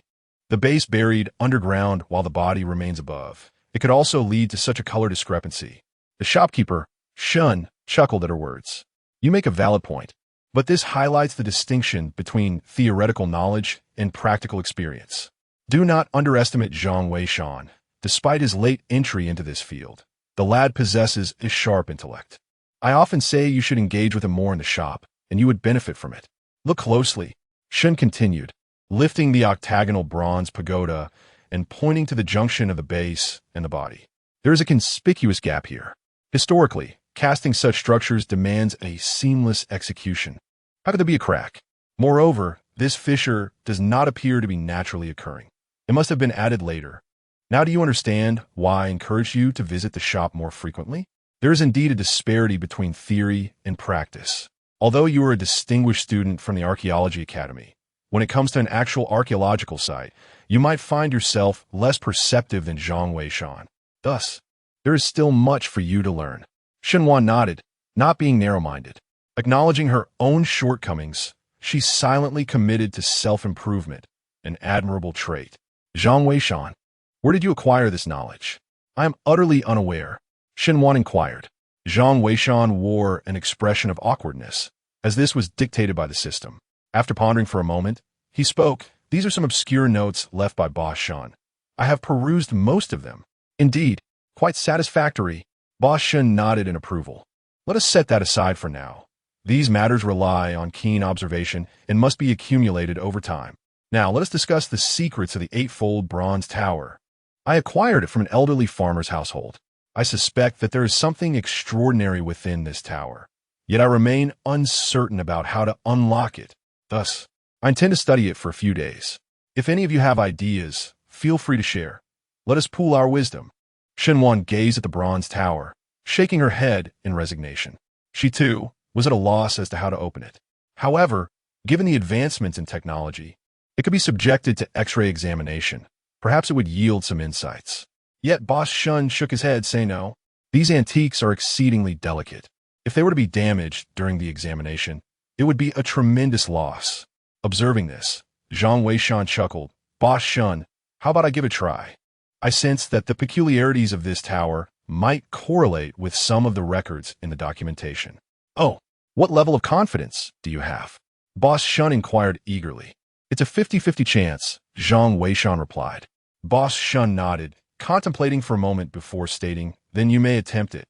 the base buried underground while the body remains above, it could also lead to such a color discrepancy. The shopkeeper, Shun, chuckled at her words. You make a valid point, but this highlights the distinction between theoretical knowledge and practical experience. Do not underestimate Zhang Weishan. Despite his late entry into this field, the lad possesses a sharp intellect. I often say you should engage with him more in the shop, and you would benefit from it. Look closely, Shun continued, lifting the octagonal bronze pagoda and pointing to the junction of the base and the body. There is a conspicuous gap here. Historically, casting such structures demands a seamless execution. How could there be a crack? Moreover, this fissure does not appear to be naturally occurring. It must have been added later. Now do you understand why I encourage you to visit the shop more frequently? There is indeed a disparity between theory and practice. Although you are a distinguished student from the Archaeology Academy, when it comes to an actual archaeological site, you might find yourself less perceptive than Zhang Weishan. Thus, there is still much for you to learn. Shenwan nodded, not being narrow-minded. Acknowledging her own shortcomings, she silently committed to self-improvement, an admirable trait. Zhang Weishan, where did you acquire this knowledge? I am utterly unaware. Shenwan inquired. Zhang Weishan wore an expression of awkwardness, as this was dictated by the system. After pondering for a moment, he spoke. These are some obscure notes left by Boss Shun. I have perused most of them. Indeed, quite satisfactory. Boss Shun nodded in approval. Let us set that aside for now. These matters rely on keen observation and must be accumulated over time. Now, let us discuss the secrets of the 8-fold bronze tower. I acquired it from an elderly farmer's household. I suspect that there is something extraordinary within this tower, yet I remain uncertain about how to unlock it. Thus, I intend to study it for a few days. If any of you have ideas, feel free to share. Let us pool our wisdom. Shenwan gazed at the bronze tower, shaking her head in resignation. She, too, was at a loss as to how to open it. However, given the advancements in technology, it could be subjected to X-ray examination. Perhaps it would yield some insights. Yet Boss Shun shook his head, saying no. These antiques are exceedingly delicate. If they were to be damaged during the examination, it would be a tremendous loss. Observing this, Zhang Weishan chuckled. Boss Shun, how about I give it a try? I sensed that the peculiarities of this tower might correlate with some of the records in the documentation. Oh, what level of confidence do you have? Boss Shun inquired eagerly. It's a 50-50 chance, Zhang Weishan replied. Boss Shun nodded, contemplating for a moment before stating, then you may attempt it.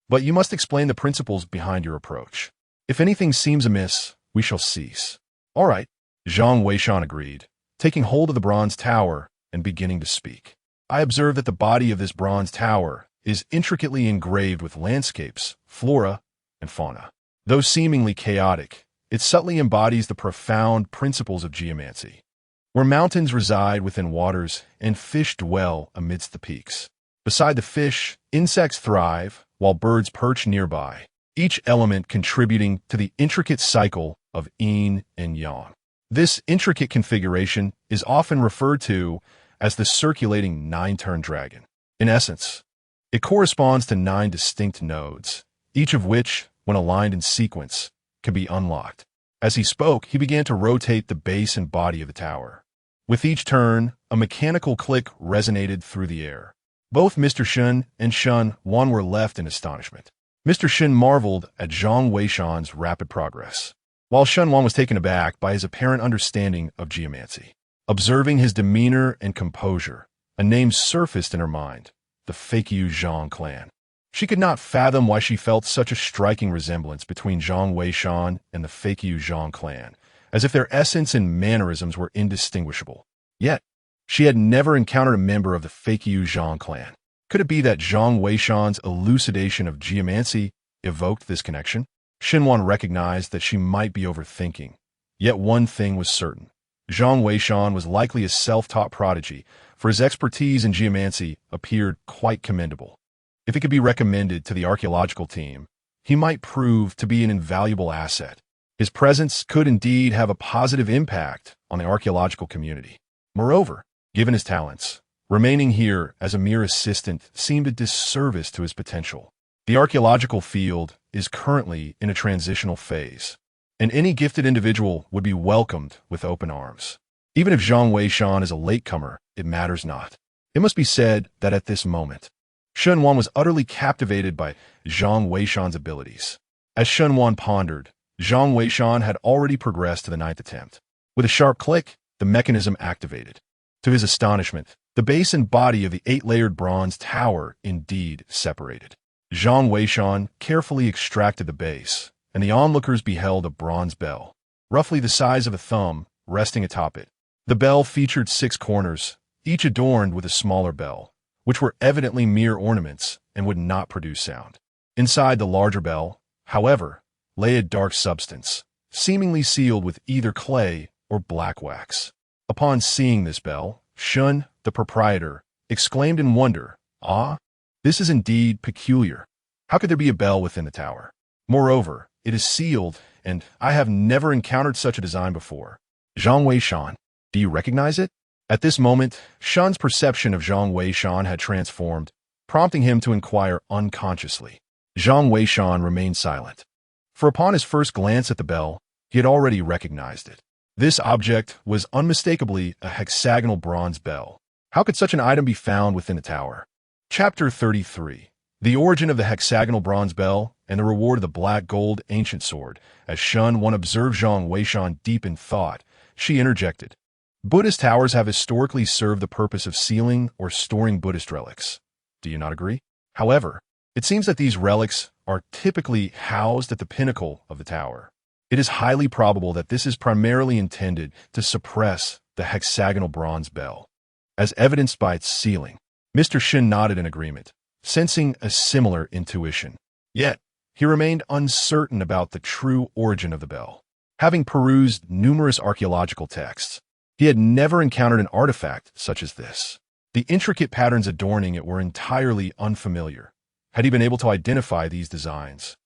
But you must explain the principles behind your approach. If anything seems amiss, we shall cease. All right, Zhang Weishan agreed, taking hold of the bronze tower and beginning to speak. I observe that the body of this bronze tower is intricately engraved with landscapes, flora, and fauna. Though seemingly chaotic, it subtly embodies the profound principles of geomancy, where mountains reside within waters and fish dwell amidst the peaks. Beside the fish, insects thrive, while birds perch nearby, each element contributing to the intricate cycle of yin and yang. This intricate configuration is often referred to as the circulating nine-turn dragon. In essence, it corresponds to 9 distinct nodes, each of which, when aligned in sequence, can be unlocked. As he spoke, he began to rotate the base and body of the tower. With each turn, a mechanical click resonated through the air. Both Mr. Shun and Shun Wan were left in astonishment. Mr. Shun marveled at Zhang Weishan's rapid progress, while Shun Wan was taken aback by his apparent understanding of geomancy. Observing his demeanor and composure, a name surfaced in her mind, the Fakyu Zhang clan. She could not fathom why she felt such a striking resemblance between Zhang Weishan and the Fakyu Zhang clan, as if their essence and mannerisms were indistinguishable. Yet, she had never encountered a member of the Fakyu Zhang clan. Could it be that Zhang Weishan's elucidation of geomancy evoked this connection? Xinwan recognized that she might be overthinking. Yet one thing was certain. Zhang Weishan was likely a self-taught prodigy, for his expertise in geomancy appeared quite commendable. If it could be recommended to the archaeological team, he might prove to be an invaluable asset. His presence could indeed have a positive impact on the archaeological community. Moreover, given his talents, remaining here as a mere assistant seemed a disservice to his potential. The archaeological field is currently in a transitional phase, and any gifted individual would be welcomed with open arms. Even if Zhang Weishan is a latecomer, it matters not. It must be said that at this moment, Shun Wan was utterly captivated by Zhang Weishan's abilities. As Shun Wan pondered, Zhang Weishan had already progressed to the 9th attempt. With a sharp click, the mechanism activated. To his astonishment, the base and body of the 8-layered bronze tower indeed separated. Zhang Weishan carefully extracted the base, and the onlookers beheld a bronze bell, roughly the size of a thumb, resting atop it. The bell featured 6 corners, each adorned with a smaller bell, which were evidently mere ornaments and would not produce sound. Inside the larger bell, however, lay a dark substance, seemingly sealed with either clay or black wax. Upon seeing this bell, Shun, the proprietor, exclaimed in wonder, "Ah, this is indeed peculiar. How could there be a bell within the tower? Moreover, it is sealed, and I have never encountered such a design before. Zhang Weishan, do you recognize it?" At this moment, Shun's perception of Zhang Weishan had transformed, prompting him to inquire unconsciously. Zhang Weishan remained silent, for upon his first glance at the bell, he had already recognized it. This object was unmistakably a hexagonal bronze bell. How could such an item be found within the tower? Chapter 33. The origin of the hexagonal bronze bell and the reward of the black gold ancient sword. As Shun Wan observed Zhang Weishan deep in thought, she interjected. Buddhist towers have historically served the purpose of sealing or storing Buddhist relics. Do you not agree? However, it seems that these relics are typically housed at the pinnacle of the tower. It is highly probable that this is primarily intended to suppress the hexagonal bronze bell, as evidenced by its sealing. Mr. Shin nodded in agreement, sensing a similar intuition. Yet, he remained uncertain about the true origin of the bell. Having perused numerous archaeological texts, he had never encountered an artifact such as this. The intricate patterns adorning it were entirely unfamiliar. Had he been able to identify these designs,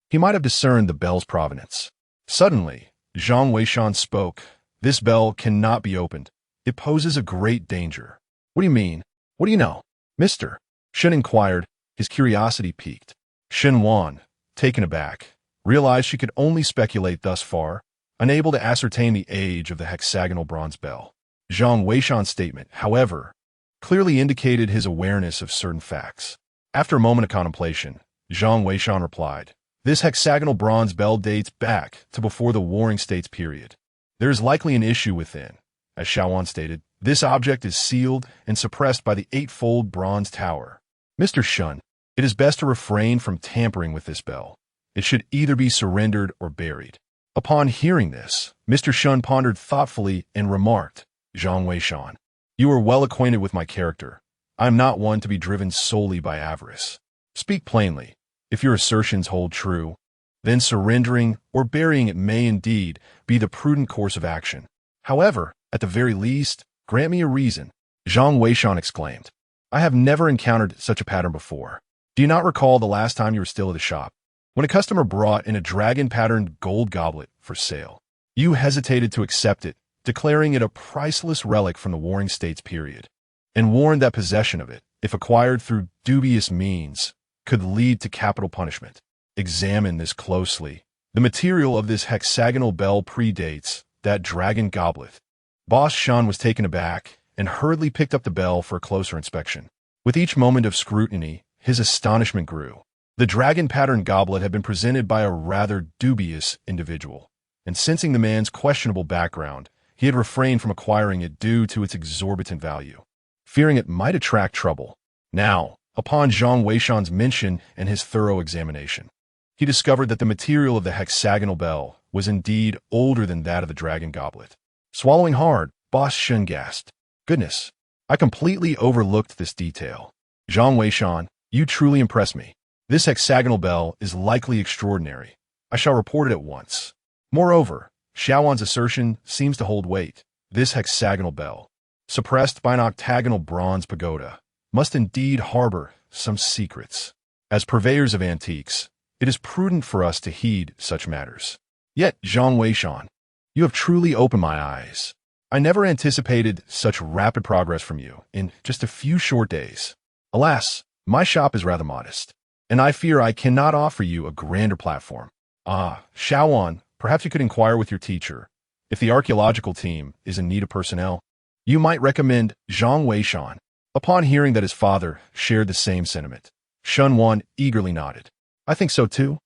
he might have discerned the bell's provenance. Suddenly, Zhang Weishan spoke. "This bell cannot be opened. It poses a great danger." "What do you mean? What do you know, mister?" Shen inquired, his curiosity piqued. Shen Wan, taken aback, realized she could only speculate thus far, unable to ascertain the age of the hexagonal bronze bell. Zhang Weishan's statement, however, clearly indicated his awareness of certain facts. After a moment of contemplation, Zhang Weishan replied, "This hexagonal bronze bell dates back to before the Warring States period. There is likely an issue within. As Xiaowan stated, this object is sealed and suppressed by the eightfold bronze tower. Mr. Shun, it is best to refrain from tampering with this bell. It should either be surrendered or buried." Upon hearing this, Mr. Shun pondered thoughtfully and remarked, "Zhang Weishan, you are well acquainted with my character. I am not one to be driven solely by avarice. Speak plainly. If your assertions hold true, then surrendering or burying it may indeed be the prudent course of action. However, at the very least, grant me a reason." Zhang Weishan exclaimed, "I have never encountered such a pattern before. Do you not recall the last time you were still at the shop, when a customer brought in a dragon-patterned gold goblet for sale? You hesitated to accept it, declaring it a priceless relic from the Warring States period, and warned that possession of it, if acquired through dubious means, could lead to capital punishment. Examine this closely. The material of this hexagonal bell predates that dragon goblet." Boss Shan was taken aback and hurriedly picked up the bell for a closer inspection. With each moment of scrutiny, his astonishment grew. The dragon-patterned goblet had been presented by a rather dubious individual, and sensing the man's questionable background, he had refrained from acquiring it due to its exorbitant value, fearing it might attract trouble. Now, upon Zhang Weishan's mention and his thorough examination, he discovered that the material of the hexagonal bell was indeed older than that of the dragon goblet. Swallowing hard, Boss Shen gasped, "Goodness, I completely overlooked this detail. Zhang Weishan, you truly impress me. This hexagonal bell is likely extraordinary. I shall report it at once." Moreover, Xiaowan's assertion seems to hold weight. This hexagonal bell, suppressed by an octagonal bronze pagoda, must indeed harbor some secrets. As purveyors of antiques, it is prudent for us to heed such matters. Yet, Zhang Weishan, you have truly opened my eyes. I never anticipated such rapid progress from you in just a few short days. Alas, my shop is rather modest, and I fear I cannot offer you a grander platform. Xiaowan, perhaps you could inquire with your teacher. If the archaeological team is in need of personnel, you might recommend Zhang Weishan. Upon hearing that his father shared the same sentiment, Shun Wan eagerly nodded. "I think so too.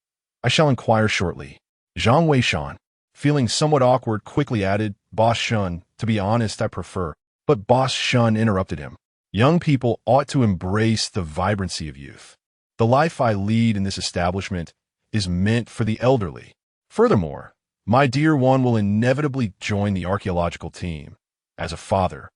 I shall inquire shortly." Zhang Weishan, feeling somewhat awkward, quickly added, "Boss Shun, to be honest, I prefer." But Boss Shun interrupted him. "Young people ought to embrace the vibrancy of youth. The life I lead in this establishment is meant for the elderly. Furthermore, my dear one will inevitably join the archaeological team. As a father,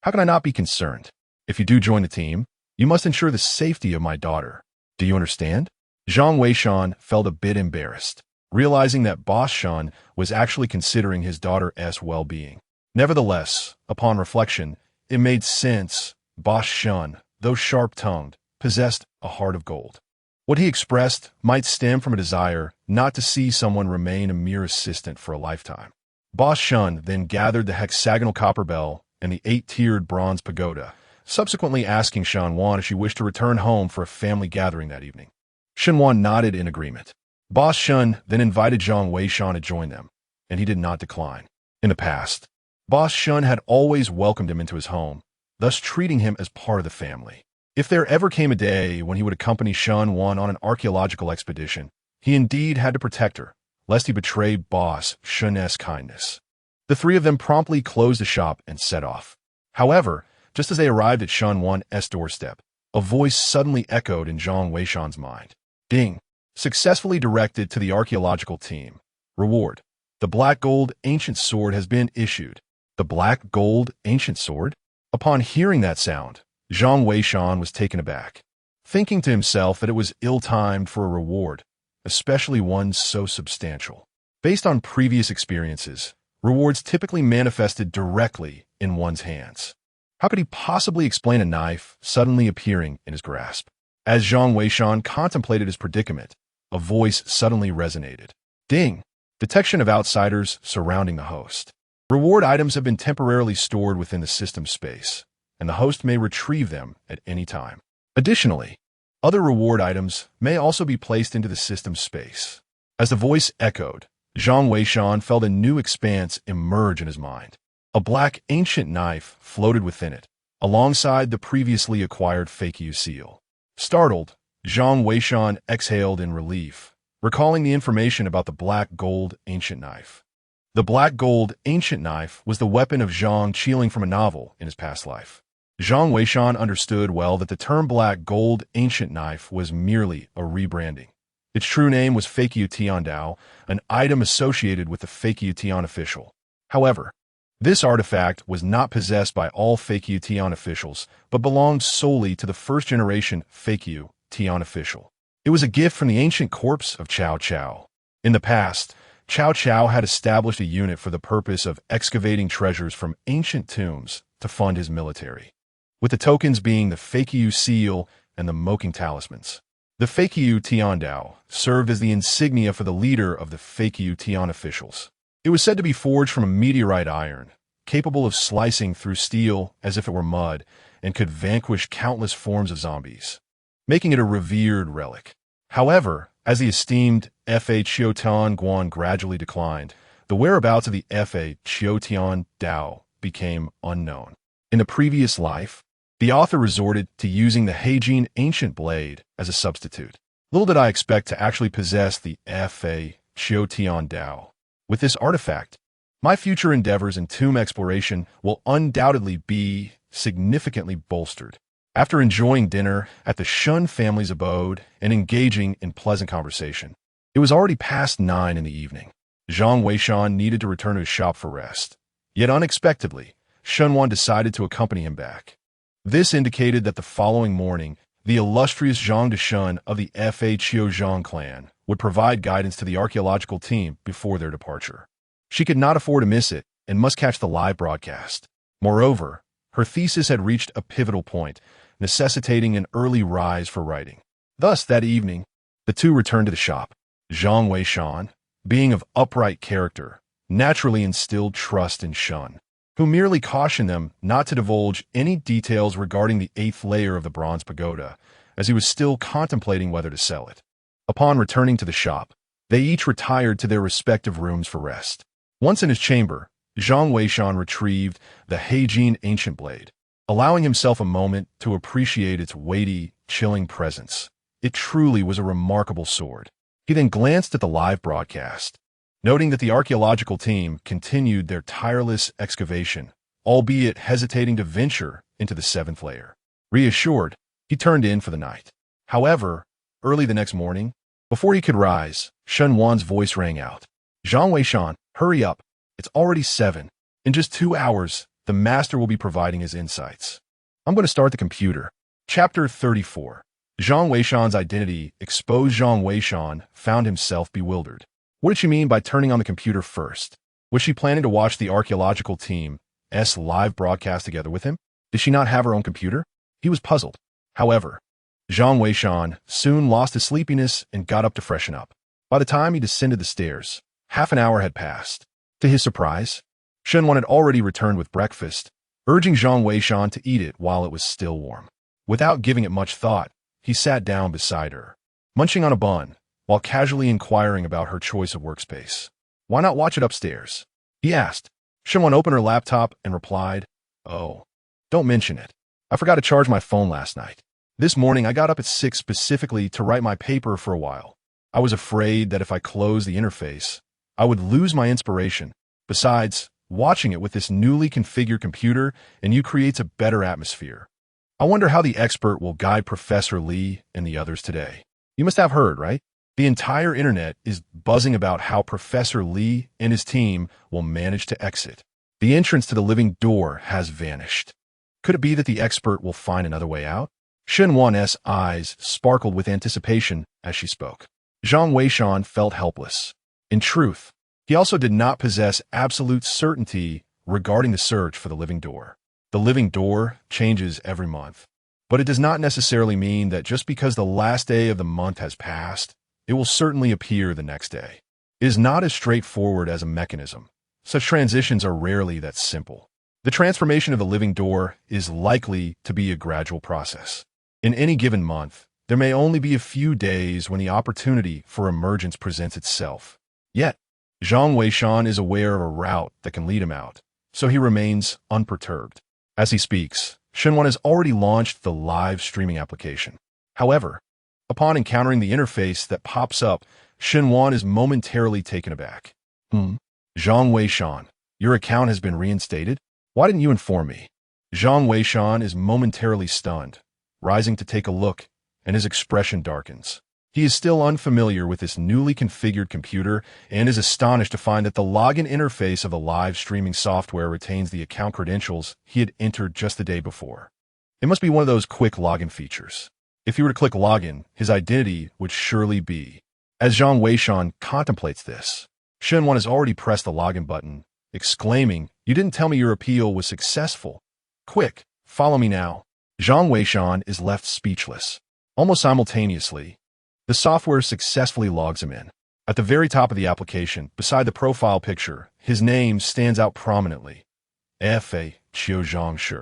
how can I not be concerned? If you do join the team, you must ensure the safety of my daughter. Do you understand?" Zhang Weishan felt a bit embarrassed, realizing that Boss Shun was actually considering his daughter's well-being. Nevertheless, upon reflection, it made sense. Boss Shun, though sharp-tongued, possessed a heart of gold. What he expressed might stem from a desire not to see someone remain a mere assistant for a lifetime. Boss Shun then gathered the hexagonal copper bell and the 8-tiered bronze pagoda, subsequently asking Shan Wan if she wished to return home for a family gathering that evening. Shan Wan nodded in agreement. Boss Shun then invited Zhang Weishan to join them, and he did not decline. In the past, Boss Shun had always welcomed him into his home, thus treating him as part of the family. If there ever came a day when he would accompany Shan Wan on an archaeological expedition, he indeed had to protect her, lest he betray Boss Shun's kindness. The three of them promptly closed the shop and set off. However, just as they arrived at Shan Wan's doorstep, a voice suddenly echoed in Zhang Weishan's mind. "Ding! Successfully directed to the archaeological team. Reward. The black gold ancient sword has been issued." The black gold ancient sword? Upon hearing that sound, Zhang Weishan was taken aback, thinking to himself that it was ill-timed for a reward, especially one so substantial. Based on previous experiences, rewards typically manifested directly in one's hands. How could he possibly explain a knife suddenly appearing in his grasp? As Zhang Weishan contemplated his predicament, a voice suddenly resonated. Ding! Detection of outsiders surrounding the host. Reward items have been temporarily stored within the system space, and the host may retrieve them at any time. Additionally, other reward items may also be placed into the system space. As the voice echoed, Zhang Weishan felt a new expanse emerge in his mind. A black ancient knife floated within it, alongside the previously acquired Fake-U seal. Startled, Zhang Weishan exhaled in relief, recalling the information about the black gold ancient knife. The black gold ancient knife was the weapon of Zhang Qiling from a novel in his past life. Zhang Weishan understood well that the term black gold ancient knife was merely a rebranding. Its true name was Fake-U Tiandao, an item associated with the Fake-U Tian official. However, this artifact was not possessed by all Fake-U Tian officials, but belonged solely to the first-generation Fake-U Tian official. It was a gift from the ancient corpse of Cao Cao. In the past, Cao Cao had established a unit for the purpose of excavating treasures from ancient tombs to fund his military, with the tokens being the Fake-U seal and the Moking talismans. The Fake-U Tiandao served as the insignia for the leader of the Fake-U Tian officials. It was said to be forged from a meteorite iron, capable of slicing through steel as if it were mud, and could vanquish countless forms of zombies, making it a revered relic. However, as the esteemed Fa Chiotian Guan gradually declined, the whereabouts of the Fa Chiotian Dao became unknown. In the previous life, the author resorted to using the Heijin ancient blade as a substitute. Little did I expect to actually possess the Fa Chiotian Dao. With this artifact, my future endeavors in tomb exploration will undoubtedly be significantly bolstered. After enjoying dinner at the Shun family's abode and engaging in pleasant conversation, it was already past 9 in the evening. Zhang Weishan needed to return to his shop for rest. Yet unexpectedly, Shunwan decided to accompany him back. This indicated that the following morning, the illustrious Zhang Deshun of the Fa Qiuzhang clan would provide guidance to the archaeological team before their departure. She could not afford to miss it and must catch the live broadcast. Moreover, her thesis had reached a pivotal point, necessitating an early rise for writing. Thus, that evening, the two returned to the shop. Zhang Weishan, being of upright character, naturally instilled trust in Shun, who merely cautioned them not to divulge any details regarding the 8th layer of the bronze pagoda, as he was still contemplating whether to sell it. Upon returning to the shop, they each retired to their respective rooms for rest. Once in his chamber, Zhang Weishan retrieved the Heijin ancient blade, allowing himself a moment to appreciate its weighty, chilling presence. It truly was a remarkable sword. He then glanced at the live broadcast, noting that the archaeological team continued their tireless excavation, albeit hesitating to venture into the 7th layer. Reassured, he turned in for the night. However, early the next morning, before he could rise, Shun Wan's voice rang out. Zhang Weishan, hurry up. It's already 7. In just 2 hours, the master will be providing his insights. I'm going to start the computer. Chapter 34. Zhang Weishan's identity exposed. Zhang Weishan found himself bewildered. What did she mean by turning on the computer first? Was she planning to watch the archaeological team's live broadcast together with him? Did she not have her own computer? He was puzzled. However, Zhang Weishan soon lost his sleepiness and got up to freshen up. By the time he descended the stairs, half an hour had passed. To his surprise, Shunwan had already returned with breakfast, urging Zhang Weishan to eat it while it was still warm. Without giving it much thought, he sat down beside her, munching on a bun, while casually inquiring about her choice of workspace. Why not watch it upstairs? He asked. Shunwan opened her laptop and replied, Oh, don't mention it. I forgot to charge my phone last night. This morning I got up at 6 specifically to write my paper for a while. I was afraid that if I closed the interface, I would lose my inspiration. Besides, watching it with this newly configured computer and you creates a better atmosphere. I wonder how the expert will guide Professor Lee and the others today. You must have heard, right? The entire internet is buzzing about how Professor Lee and his team will manage to exit. The entrance to the living door has vanished. Could it be that the expert will find another way out? Shen Wan's eyes sparkled with anticipation as she spoke. Zhang Weishan felt helpless. In truth, he also did not possess absolute certainty regarding the search for the living door. The living door changes every month, but it does not necessarily mean that just because the last day of the month has passed, it will certainly appear the next day. It is not as straightforward as a mechanism. Such transitions are rarely that simple. The transformation of the living door is likely to be a gradual process. In any given month, there may only be a few days when the opportunity for emergence presents itself. Yet, Zhang Weishan is aware of a route that can lead him out, so he remains unperturbed. As he speaks, Shenwan has already launched the live streaming application. However, upon encountering the interface that pops up, Shenwan is momentarily taken aback. Zhang Weishan, your account has been reinstated? Why didn't you inform me? Zhang Weishan is momentarily stunned, rising to take a look, and his expression darkens. He is still unfamiliar with this newly configured computer and is astonished to find that the login interface of the live streaming software retains the account credentials he had entered just the day before. It must be one of those quick login features. If he were to click login, his identity would surely be. As Zhang Weishan contemplates this, Shenwan has already pressed the login button, exclaiming, "You didn't tell me your appeal was successful. Quick, follow me now." Zhang Weishan is left speechless. Almost simultaneously, the software successfully logs him in. At the very top of the application, beside the profile picture, his name stands out prominently. F.A. Qiuzhang Shi.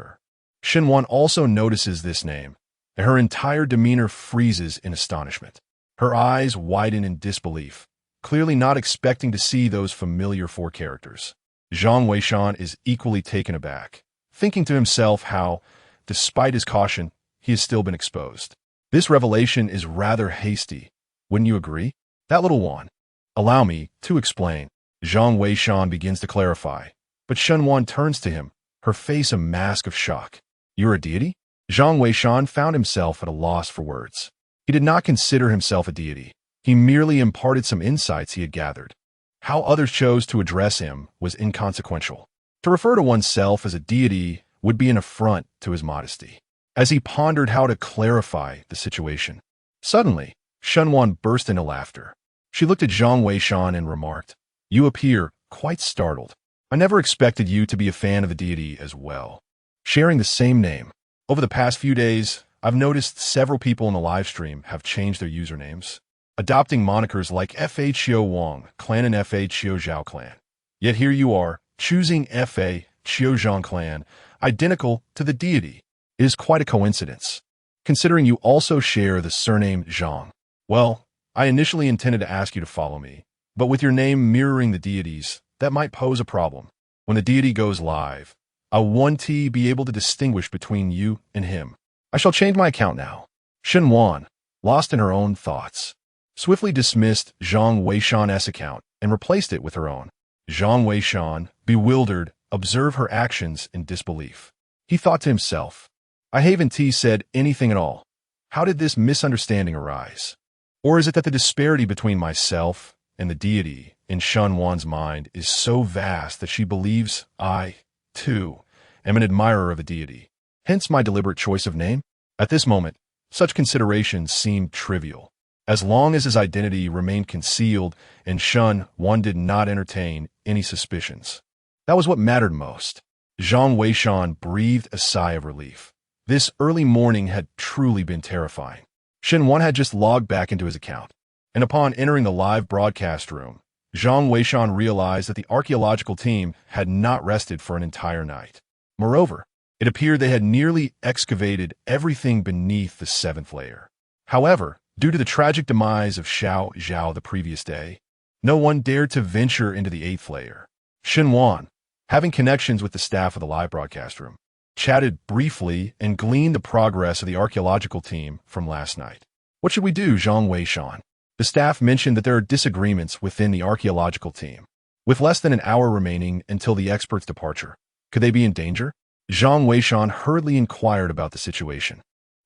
Shenwan also notices this name, and her entire demeanor freezes in astonishment. Her eyes widen in disbelief, clearly not expecting to see those familiar four characters. Zhang Weishan is equally taken aback, thinking to himself how, despite his caution, he has still been exposed. This revelation is rather hasty, wouldn't you agree? That little one. Allow me to explain. Zhang Weishan begins to clarify, but Shenwan turns to him, her face a mask of shock. You're a deity? Zhang Weishan found himself at a loss for words. He did not consider himself a deity. He merely imparted some insights he had gathered. How others chose to address him was inconsequential. To refer to oneself as a deity would be an affront to his modesty. As he pondered how to clarify the situation, suddenly, Shenwan burst into laughter. She looked at Zhang Weishan and remarked, "You appear quite startled. I never expected you to be a fan of the deity as well." Sharing the same name. Over the past few days, I've noticed several people in the live stream have changed their usernames, adopting monikers like F.A. Qiu Wang Clan and F.A. Qiu Zhao Clan. Yet here you are, choosing F.A. Qiu Zhang Clan, identical to the deity. It is quite a coincidence, considering you also share the surname Zhang. Well, I initially intended to ask you to follow me, but with your name mirroring the deity's, that might pose a problem. When the deity goes live, I want to be able to distinguish between you and him. I shall change my account now. Shenwan, lost in her own thoughts, swiftly dismissed Zhang Weishan's account and replaced it with her own. Zhang Weishan, bewildered, observed her actions in disbelief. He thought to himself, I haven't said anything at all. How did this misunderstanding arise? Or is it that the disparity between myself and the deity in Shenwan's mind is so vast that she believes I, too, am an admirer of the deity? Hence my deliberate choice of name? At this moment, such considerations seemed trivial. As long as his identity remained concealed and Shenwan did not entertain any suspicions. That was what mattered most. Zhang Weishan breathed a sigh of relief. This early morning had truly been terrifying. Shenwan had just logged back into his account, and upon entering the live broadcast room, Zhang Weishan realized that the archaeological team had not rested for an entire night. Moreover, it appeared they had nearly excavated everything beneath the 7th layer. However, due to the tragic demise of Xiao Zhao the previous day, no one dared to venture into the 8th layer. Shenwan, having connections with the staff of the live broadcast room, chatted briefly and gleaned the progress of the archaeological team from last night. What should we do, Zhang Weishan? The staff mentioned that there are disagreements within the archaeological team. With less than an hour remaining until the expert's departure, could they be in danger? Zhang Weishan hurriedly inquired about the situation.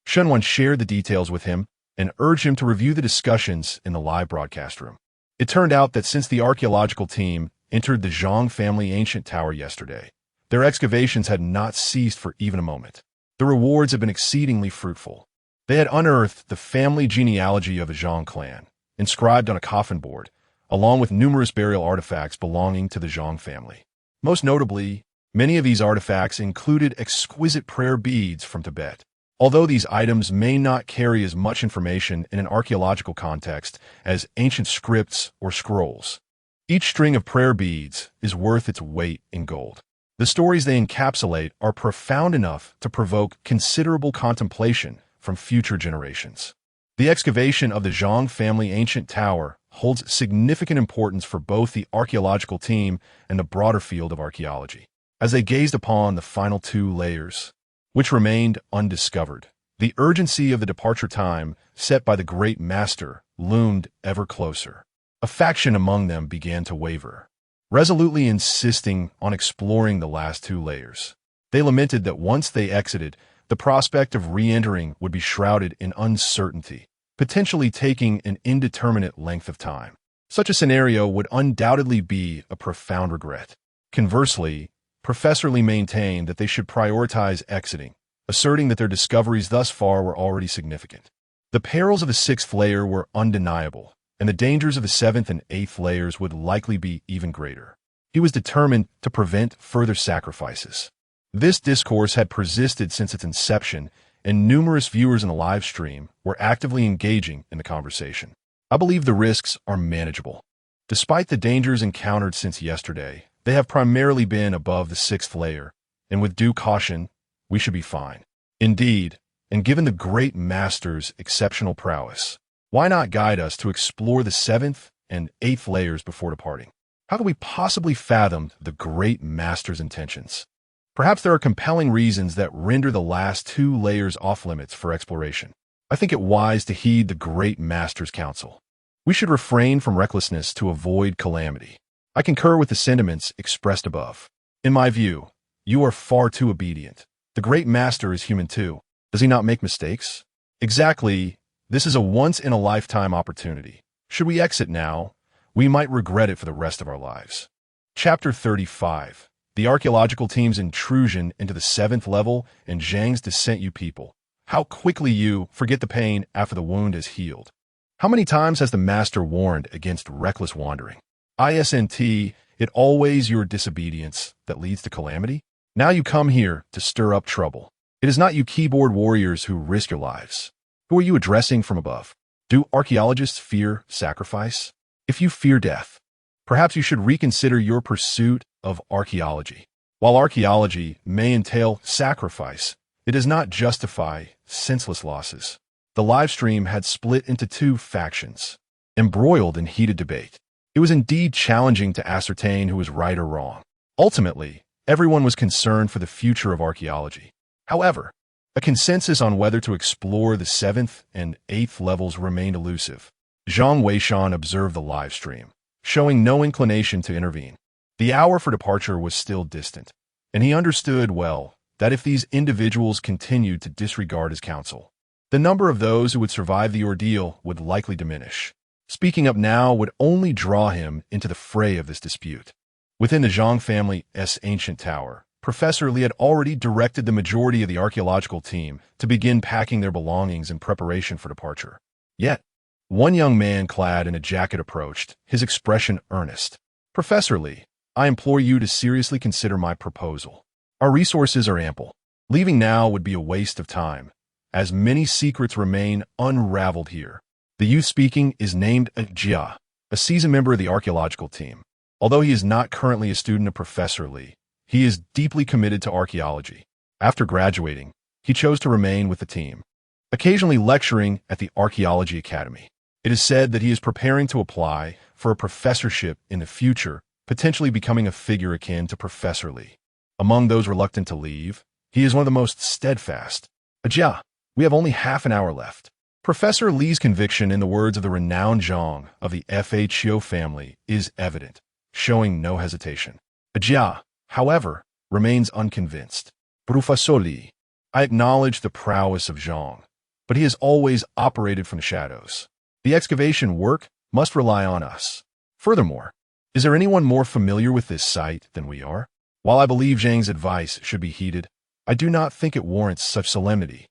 Shenwan shared the details with him and urged him to review the discussions in the live broadcast room. It turned out that since the archaeological team entered the Zhang family ancient tower yesterday, their excavations had not ceased for even a moment. The rewards have been exceedingly fruitful. They had unearthed the family genealogy of the Zhang clan, inscribed on a coffin board, along with numerous burial artifacts belonging to the Zhang family. Most notably, many of these artifacts included exquisite prayer beads from Tibet. Although these items may not carry as much information in an archaeological context as ancient scripts or scrolls, each string of prayer beads is worth its weight in gold. The stories they encapsulate are profound enough to provoke considerable contemplation from future generations. The excavation of the Zhang family ancient tower holds significant importance for both the archaeological team and the broader field of archaeology. As they gazed upon the final 2 layers, which remained undiscovered, the urgency of the departure time set by the great master loomed ever closer. A faction among them began to waver, resolutely insisting on exploring the last 2 layers. They lamented that once they exited, the prospect of re-entering would be shrouded in uncertainty, potentially taking an indeterminate length of time. Such a scenario would undoubtedly be a profound regret. Conversely, Professor Lee maintained that they should prioritize exiting, asserting that their discoveries thus far were already significant. The perils of the 6th layer were undeniable, and the dangers of the 7th and 8th layers would likely be even greater. He was determined to prevent further sacrifices. This discourse had persisted since its inception, and numerous viewers in the live stream were actively engaging in the conversation. I believe the risks are manageable. Despite the dangers encountered since yesterday, they have primarily been above the 6th layer, and with due caution, we should be fine. Indeed, and given the great master's exceptional prowess, why not guide us to explore the 7th and 8th layers before departing? How could we possibly fathom the great master's intentions? Perhaps there are compelling reasons that render the last 2 layers off-limits for exploration. I think it wise to heed the great master's counsel. We should refrain from recklessness to avoid calamity. I concur with the sentiments expressed above. In my view, you are far too obedient. The great master is human too. Does he not make mistakes? Exactly. This is a once-in-a-lifetime opportunity. Should we exit now, we might regret it for the rest of our lives. Chapter 35. The archaeological team's intrusion into the 7th level and Zhang's descent. You people, how quickly you forget the pain after the wound is healed. How many times has the master warned against reckless wandering? Isn't it always your disobedience that leads to calamity? Now you come here to stir up trouble. It is not you keyboard warriors who risk your lives. Who are you addressing from above? Do archaeologists fear sacrifice? If you fear death, perhaps you should reconsider your pursuit of archaeology. While archaeology may entail sacrifice, it does not justify senseless losses. The live stream had split into 2 factions, embroiled in heated debate. It was indeed challenging to ascertain who was right or wrong. Ultimately, everyone was concerned for the future of archaeology. However, a consensus on whether to explore the 7th and 8th levels remained elusive. Zhang Weishan observed the live stream, showing no inclination to intervene. The hour for departure was still distant, and he understood well that if these individuals continued to disregard his counsel, the number of those who would survive the ordeal would likely diminish. Speaking up now would only draw him into the fray of this dispute. Within the Zhang family's ancient tower, Professor Lee had already directed the majority of the archaeological team to begin packing their belongings in preparation for departure. Yet, one young man clad in a jacket approached, his expression earnest. "Professor Lee, I implore you to seriously consider my proposal. Our resources are ample. Leaving now would be a waste of time, as many secrets remain unraveled here." The youth speaking is named Jia, a seasoned member of the archaeological team. Although he is not currently a student of Professor Lee, he is deeply committed to archaeology. After graduating, he chose to remain with the team, occasionally lecturing at the Archaeology Academy. It is said that he is preparing to apply for a professorship in the future, potentially becoming a figure akin to Professor Lee. Among those reluctant to leave, he is one of the most steadfast. "Jia, we have only half an hour left." Professor Lee's conviction in the words of the renowned Zhang of the Fho family is evident, showing no hesitation. Jia, however, remains unconvinced. "Professor Lee, I acknowledge the prowess of Zhang, but he has always operated from the shadows. The excavation work must rely on us. Furthermore, is there anyone more familiar with this site than we are? While I believe Zhang's advice should be heeded, I do not think it warrants such solemnity.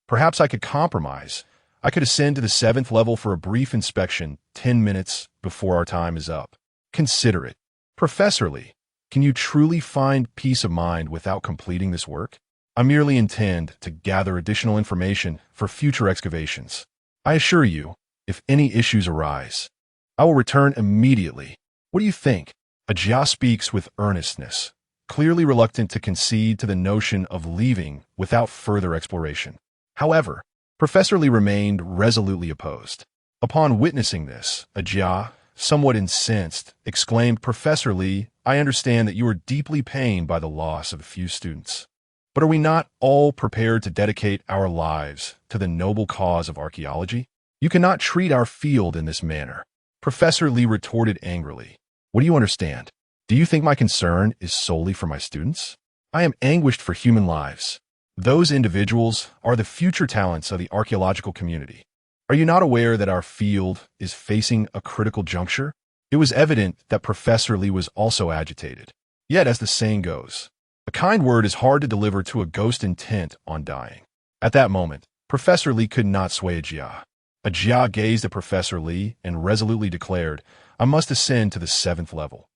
Perhaps I could compromise. I could ascend to the 7th level for a brief inspection 10 minutes before our time is up. Consider it. Professor Lee, can you truly find peace of mind without completing this work? I merely intend to gather additional information for future excavations. I assure you, if any issues arise, I will return immediately. What do you think? Ajia speaks with earnestness, clearly reluctant to concede to the notion of leaving without further exploration. However, Professor Lee remained resolutely opposed. Upon witnessing this, Ajia, somewhat incensed, exclaimed, "Professor Lee, I understand that you are deeply pained by the loss of a few students. But are we not all prepared to dedicate our lives to the noble cause of archaeology? You cannot treat our field in this manner." Professor Lee retorted angrily. "What do you understand? Do you think my concern is solely for my students? I am anguished for human lives. Those individuals are the future talents of the archaeological community. Are you not aware that our field is facing a critical juncture?" It was evident that Professor Lee was also agitated. Yet, as the saying goes, a kind word is hard to deliver to a ghost intent on dying. At that moment, Professor Lee could not sway Ajia. Ajia gazed at Professor Lee and resolutely declared, "I must ascend to the 7th level.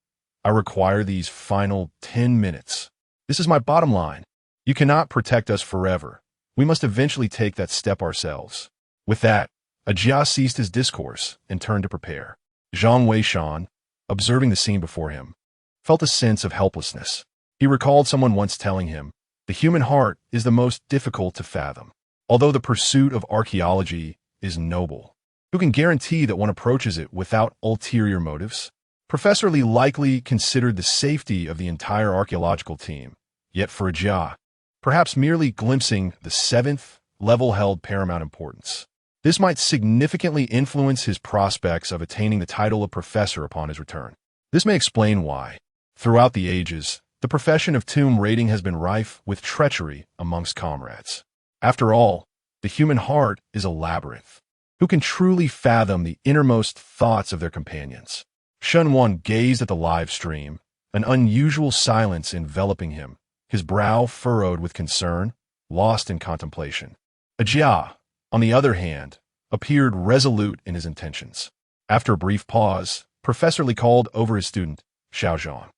I require these final 10 minutes. This is my bottom line. You cannot protect us forever. We must eventually take that step ourselves." With that, Ajia ceased his discourse and turned to prepare. Zhang Weishan, observing the scene before him, felt a sense of helplessness. He recalled someone once telling him, "The human heart is the most difficult to fathom. Although the pursuit of archaeology is noble, who can guarantee that one approaches it without ulterior motives?" Professor Lee likely considered the safety of the entire archaeological team, yet for Ajia, perhaps merely glimpsing the 7th level held paramount importance. This might significantly influence his prospects of attaining the title of professor upon his return. This may explain why, throughout the ages, the profession of tomb raiding has been rife with treachery amongst comrades. After all, the human heart is a labyrinth. Who can truly fathom the innermost thoughts of their companions? Shun Wan gazed at the live stream, an unusual silence enveloping him, his brow furrowed with concern, lost in contemplation. Ajia, on the other hand, appeared resolute in his intentions. After a brief pause, Professor Lee called over his student, Xiao Zhang.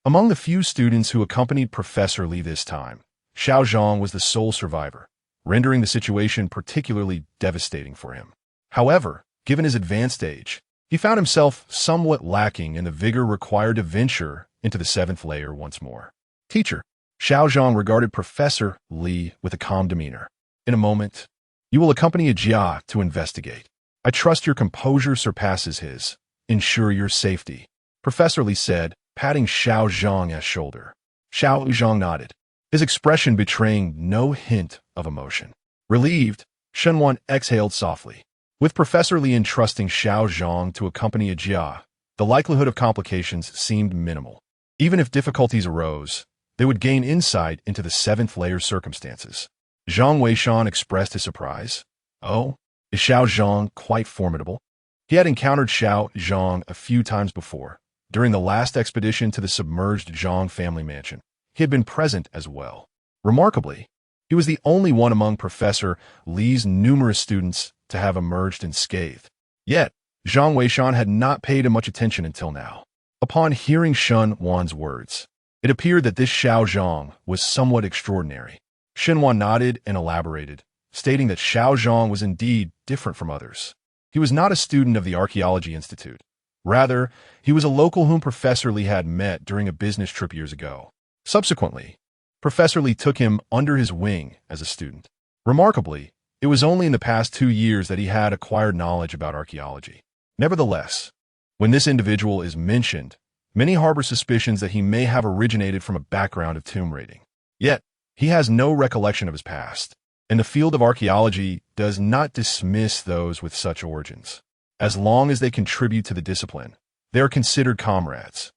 Among the few students who accompanied Professor Lee this time, Xiao Zhang was the sole survivor, rendering the situation particularly devastating for him. However, given his advanced age, he found himself somewhat lacking in the vigor required to venture into the 7th layer once more. "Teacher," Xiao Zhang regarded Professor Lee with a calm demeanor. "In a moment, you will accompany Ajia to investigate. I trust your composure surpasses his. Ensure your safety," Professor Lee said, patting Xiao Zhang's shoulder. Xiao Zhang nodded, his expression betraying no hint of emotion. Relieved, Shenwan exhaled softly. With Professor Lee entrusting Xiao Zhang to accompany Ajia, the likelihood of complications seemed minimal. Even if difficulties arose, they would gain insight into the 7th layer's circumstances. Zhang Weishan expressed his surprise. "Oh, is Xiao Zhang quite formidable?" He had encountered Xiao Zhang a few times before. During the last expedition to the submerged Zhang family mansion, he had been present as well. Remarkably, he was the only one among Professor Lee's numerous students to have emerged unscathed. Yet, Zhang Weishan had not paid him much attention until now. Upon hearing Shen Wan's words, it appeared that this Xiao Zhang was somewhat extraordinary. Shen Wan nodded and elaborated, stating that Xiao Zhang was indeed different from others. He was not a student of the Archaeology Institute. Rather, he was a local whom Professor Lee had met during a business trip years ago. Subsequently, Professor Lee took him under his wing as a student. Remarkably, it was only in the past 2 years that he had acquired knowledge about archaeology. Nevertheless, when this individual is mentioned, many harbor suspicions that he may have originated from a background of tomb raiding. Yet, he has no recollection of his past, and the field of archaeology does not dismiss those with such origins. As long as they contribute to the discipline, they are considered comrades,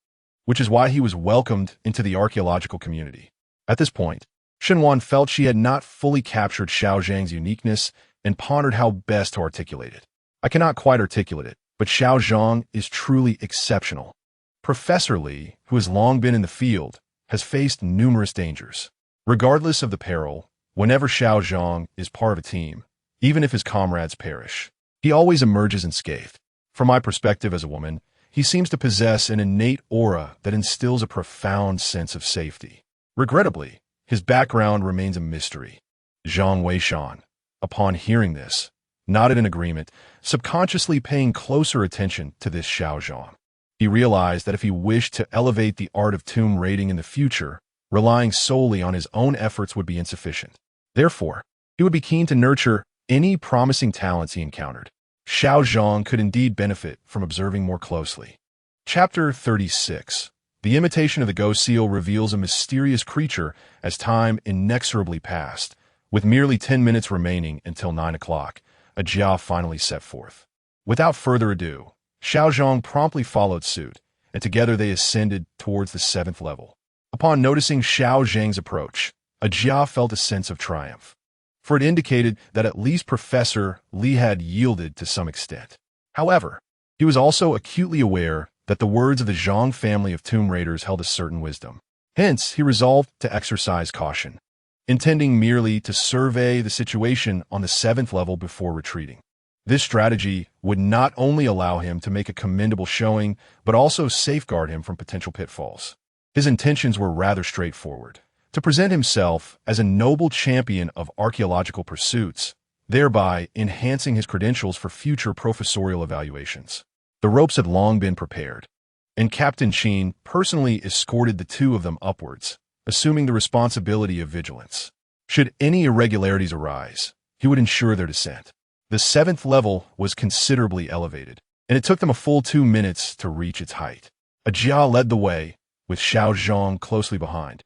which is why he was welcomed into the archaeological community. At this point, Shenwan felt she had not fully captured Xiao Zhang's uniqueness and pondered how best to articulate it. "I cannot quite articulate it, but Xiao Zhang is truly exceptional. Professor Lee, who has long been in the field, has faced numerous dangers. Regardless of the peril, whenever Xiao Zhang is part of a team, even if his comrades perish, he always emerges unscathed. From my perspective as a woman, he seems to possess an innate aura that instills a profound sense of safety. Regrettably, his background remains a mystery. Zhang Weishan, upon hearing this, nodded in agreement, subconsciously paying closer attention to this Xiao Zhang. He realized that if he wished to elevate the art of tomb raiding in the future, relying solely on his own efforts would be insufficient. Therefore, he would be keen to nurture any promising talents he encountered. Xiao Zhang could indeed benefit from observing more closely. Chapter 36. The imitation of the ghost seal reveals a mysterious creature as time inexorably passed. With merely 10 minutes remaining until 9 o'clock, a Jia finally set forth. Without further ado, Xiao Zhang promptly followed suit, and together they ascended towards the 7th level. Upon noticing Xiao Zhang's approach, a Jia felt a sense of triumph, for it indicated that at least Professor Li had yielded to some extent. However, he was also acutely aware that the words of the Zhang family of tomb raiders held a certain wisdom. Hence, he resolved to exercise caution, intending merely to survey the situation on the 7th level before retreating. This strategy would not only allow him to make a commendable showing, but also safeguard him from potential pitfalls. His intentions were rather straightforward: to present himself as a noble champion of archaeological pursuits, thereby enhancing his credentials for future professorial evaluations. The ropes had long been prepared, and Captain Qin personally escorted the two of them upwards, assuming the responsibility of vigilance. Should any irregularities arise, he would ensure their descent. The 7th level was considerably elevated, and it took them a full 2 minutes to reach its height. A Jia led the way, with Xiao Zhang closely behind,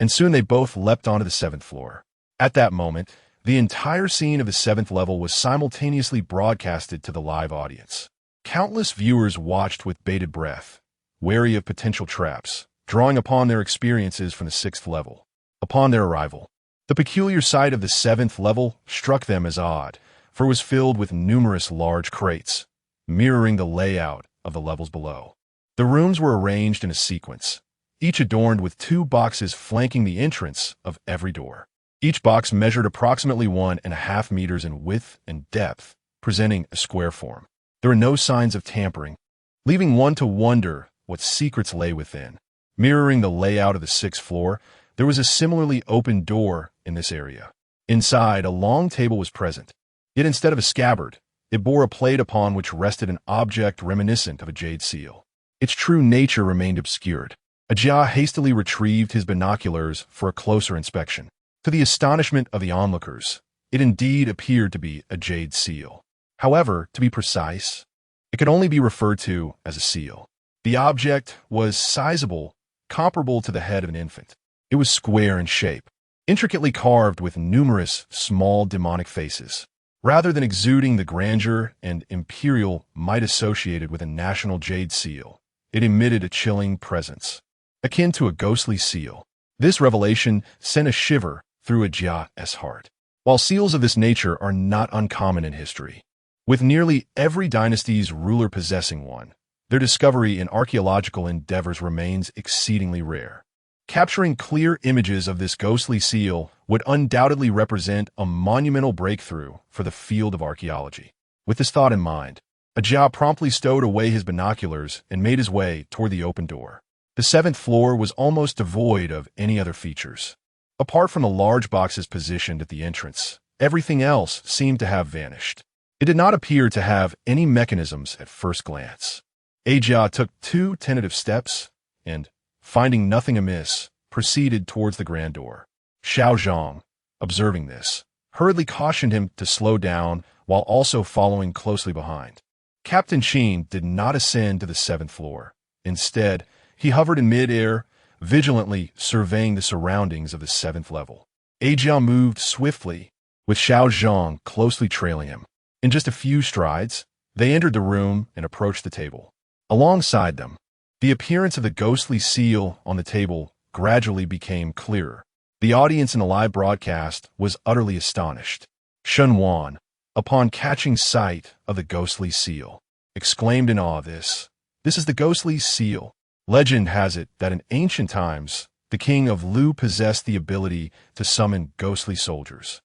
and soon they both leapt onto the 7th floor. At that moment, the entire scene of the 7th level was simultaneously broadcasted to the live audience. Countless viewers watched with bated breath, wary of potential traps, drawing upon their experiences from the 6th level. Upon their arrival, the peculiar sight of the 7th level struck them as odd, for it was filled with numerous large crates, mirroring the layout of the levels below. The rooms were arranged in a sequence, each adorned with 2 boxes flanking the entrance of every door. Each box measured approximately 1.5 meters in width and depth, presenting a square form. There were no signs of tampering, leaving one to wonder what secrets lay within. Mirroring the layout of the 6th floor, there was a similarly open door in this area. Inside, a long table was present, yet instead of a scabbard, it bore a plate upon which rested an object reminiscent of a jade seal. Its true nature remained obscured. A Jia hastily retrieved his binoculars for a closer inspection. To the astonishment of the onlookers, it indeed appeared to be a jade seal. However, to be precise, it could only be referred to as a seal. The object was sizable, comparable to the head of an infant. It was square in shape, intricately carved with numerous small demonic faces. Rather than exuding the grandeur and imperial might associated with a national jade seal, it emitted a chilling presence, akin to a ghostly seal. This revelation sent a shiver through a Jia's heart. While seals of this nature are not uncommon in history, with nearly every dynasty's ruler possessing one, their discovery in archaeological endeavors remains exceedingly rare. Capturing clear images of this ghostly seal would undoubtedly represent a monumental breakthrough for the field of archaeology. With this thought in mind, a Jia promptly stowed away his binoculars and made his way toward the open door. The 7th floor was almost devoid of any other features. Apart from the large boxes positioned at the entrance, everything else seemed to have vanished. It did not appear to have any mechanisms at first glance. A Jia took 2 tentative steps and, finding nothing amiss, proceeded towards the grand door. Xiao Zhang, observing this, hurriedly cautioned him to slow down while also following closely behind. Captain Qin did not ascend to the 7th floor. Instead, he hovered in mid-air, vigilantly surveying the surroundings of the 7th level. A Jia moved swiftly, with Xiao Zhang closely trailing him. In just a few strides, they entered the room and approached the table. Alongside them, the appearance of the ghostly seal on the table gradually became clearer. The audience in the live broadcast was utterly astonished. Shen Wan, upon catching sight of the ghostly seal, exclaimed in awe, This is the ghostly seal. Legend has it that in ancient times, the king of Lu possessed the ability to summon ghostly soldiers,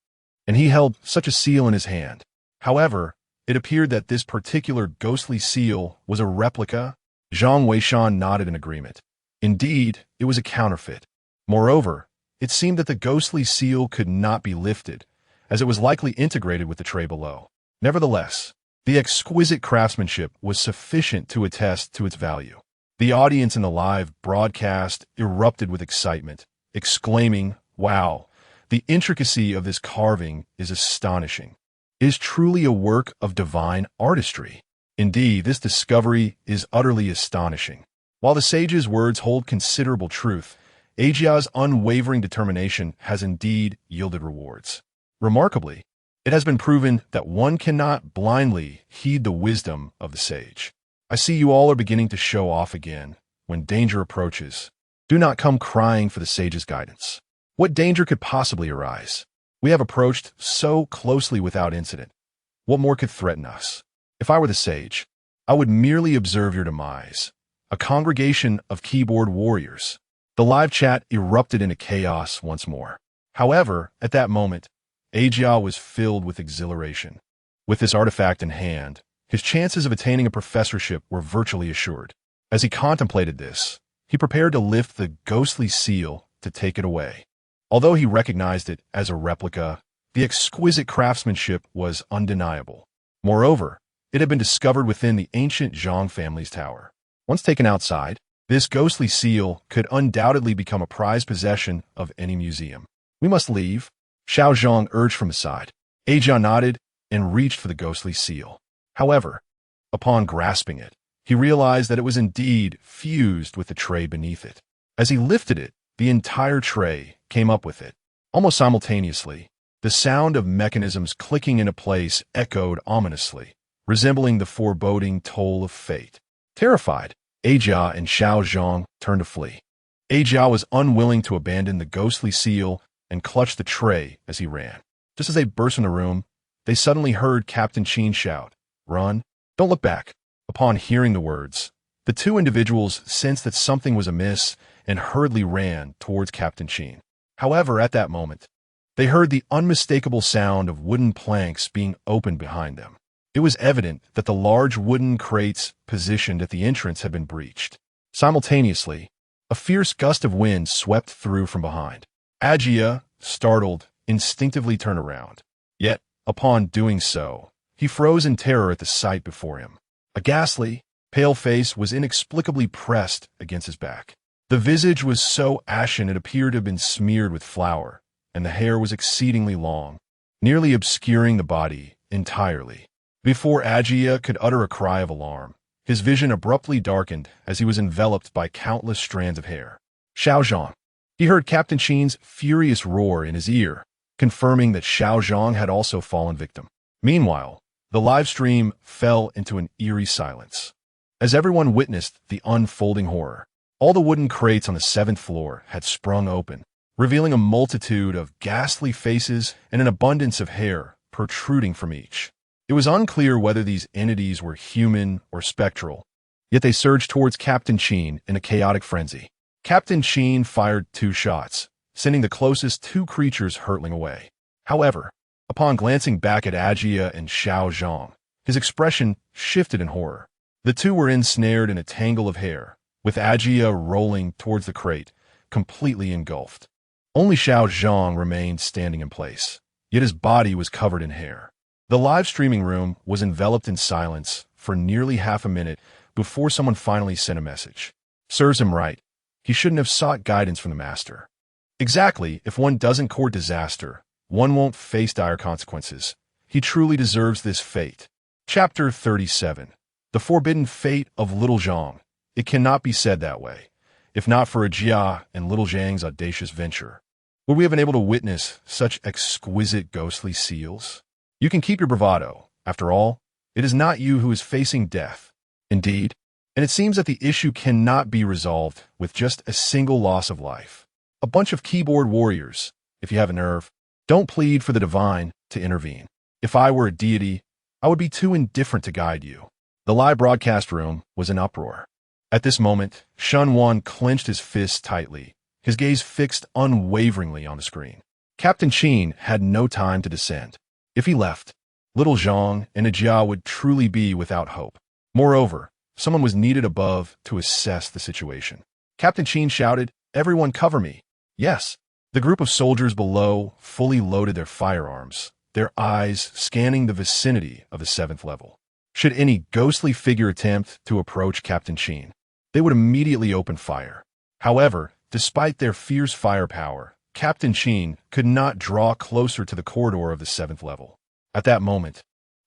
and he held such a seal in his hand. However, it appeared that this particular ghostly seal was a replica. Zhang Weishan nodded in agreement. Indeed, it was a counterfeit. Moreover, it seemed that the ghostly seal could not be lifted, as it was likely integrated with the tray below. Nevertheless, the exquisite craftsmanship was sufficient to attest to its value. The audience in the live broadcast erupted with excitement, exclaiming, "Wow, the intricacy of this carving is astonishing. It is truly a work of divine artistry." Indeed, this discovery is utterly astonishing. While the sage's words hold considerable truth, Ajia's unwavering determination has indeed yielded rewards. Remarkably, it has been proven that one cannot blindly heed the wisdom of the sage. I see you all are beginning to show off again. When danger approaches, do not come crying for the sage's guidance. What danger could possibly arise? We have approached so closely without incident. What more could threaten us? If I were the sage, I would merely observe your demise. A congregation of keyboard warriors. The live chat erupted into chaos once more. However, at that moment, Ajia was filled with exhilaration. With this artifact in hand, his chances of attaining a professorship were virtually assured. As he contemplated this, he prepared to lift the ghostly seal to take it away. Although he recognized it as a replica, the exquisite craftsmanship was undeniable. Moreover, it had been discovered within the ancient Zhang family's tower. Once taken outside, this ghostly seal could undoubtedly become a prized possession of any museum. We must leave, Xiao Zhang urged from his side. Ajia nodded and reached for the ghostly seal. However, upon grasping it, he realized that it was indeed fused with the tray beneath it. As he lifted it, the entire tray came up with it. Almost simultaneously, the sound of mechanisms clicking into place echoed ominously, resembling the foreboding toll of fate. Terrified, Ajia and Xiao Zhang turned to flee. Ajia was unwilling to abandon the ghostly seal and clutched the tray as he ran. Just as they burst from the room, they suddenly heard Captain Qin shout, "Run! Don't look back!" Upon hearing the words, the two individuals sensed that something was amiss and hurriedly ran towards Captain Qin. However, at that moment, they heard the unmistakable sound of wooden planks being opened behind them. It was evident that the large wooden crates positioned at the entrance had been breached. Simultaneously, a fierce gust of wind swept through from behind. Ajia, startled, instinctively turned around. Yet, upon doing so, he froze in terror at the sight before him. A ghastly, pale face was inexplicably pressed against his back. The visage was so ashen it appeared to have been smeared with flour, and the hair was exceedingly long, nearly obscuring the body entirely. Before Ajia could utter a cry of alarm, his vision abruptly darkened as he was enveloped by countless strands of hair. Xiao Zhang. He heard Captain Qin's furious roar in his ear, confirming that Xiao Zhang had also fallen victim. Meanwhile, the live stream fell into an eerie silence. As everyone witnessed the unfolding horror, all the wooden crates on the 7th floor had sprung open, revealing a multitude of ghastly faces and an abundance of hair protruding from each. It was unclear whether these entities were human or spectral, yet they surged towards Captain Qin in a chaotic frenzy. Captain Qin fired 2 shots, sending the closest 2 creatures hurtling away. However, upon glancing back at Ajia and Xiao Zhang, his expression shifted in horror. The 2 were ensnared in a tangle of hair, with Ajia rolling towards the crate, completely engulfed. Only Xiao Zhang remained standing in place, yet his body was covered in hair. The live streaming room was enveloped in silence for nearly half a minute before someone finally sent a message. Serves him right. He shouldn't have sought guidance from the master. Exactly, if one doesn't court disaster, one won't face dire consequences. He truly deserves this fate. Chapter 37. The Forbidden Fate of Little Zhang. It cannot be said that way, if not for Ajia and Little Zhang's audacious venture. Would we have been able to witness such exquisite ghostly seals? You can keep your bravado. After all, it is not you who is facing death. Indeed, and it seems that the issue cannot be resolved with just a single loss of life. A bunch of keyboard warriors, if you have a nerve, don't plead for the divine to intervene. If I were a deity, I would be too indifferent to guide you. The live broadcast room was in uproar. At this moment, Shun Wan clenched his fists tightly, his gaze fixed unwaveringly on the screen. Captain Qin had no time to descend. If he left, little Zhang and Ajia would truly be without hope. Moreover, someone was needed above to assess the situation. Captain Qin shouted, "Everyone cover me." Yes. The group of soldiers below fully loaded their firearms, their eyes scanning the vicinity of the 7th level. Should any ghostly figure attempt to approach Captain Qin, they would immediately open fire. However, despite their fierce firepower, Captain Qin could not draw closer to the corridor of the 7th level. At that moment,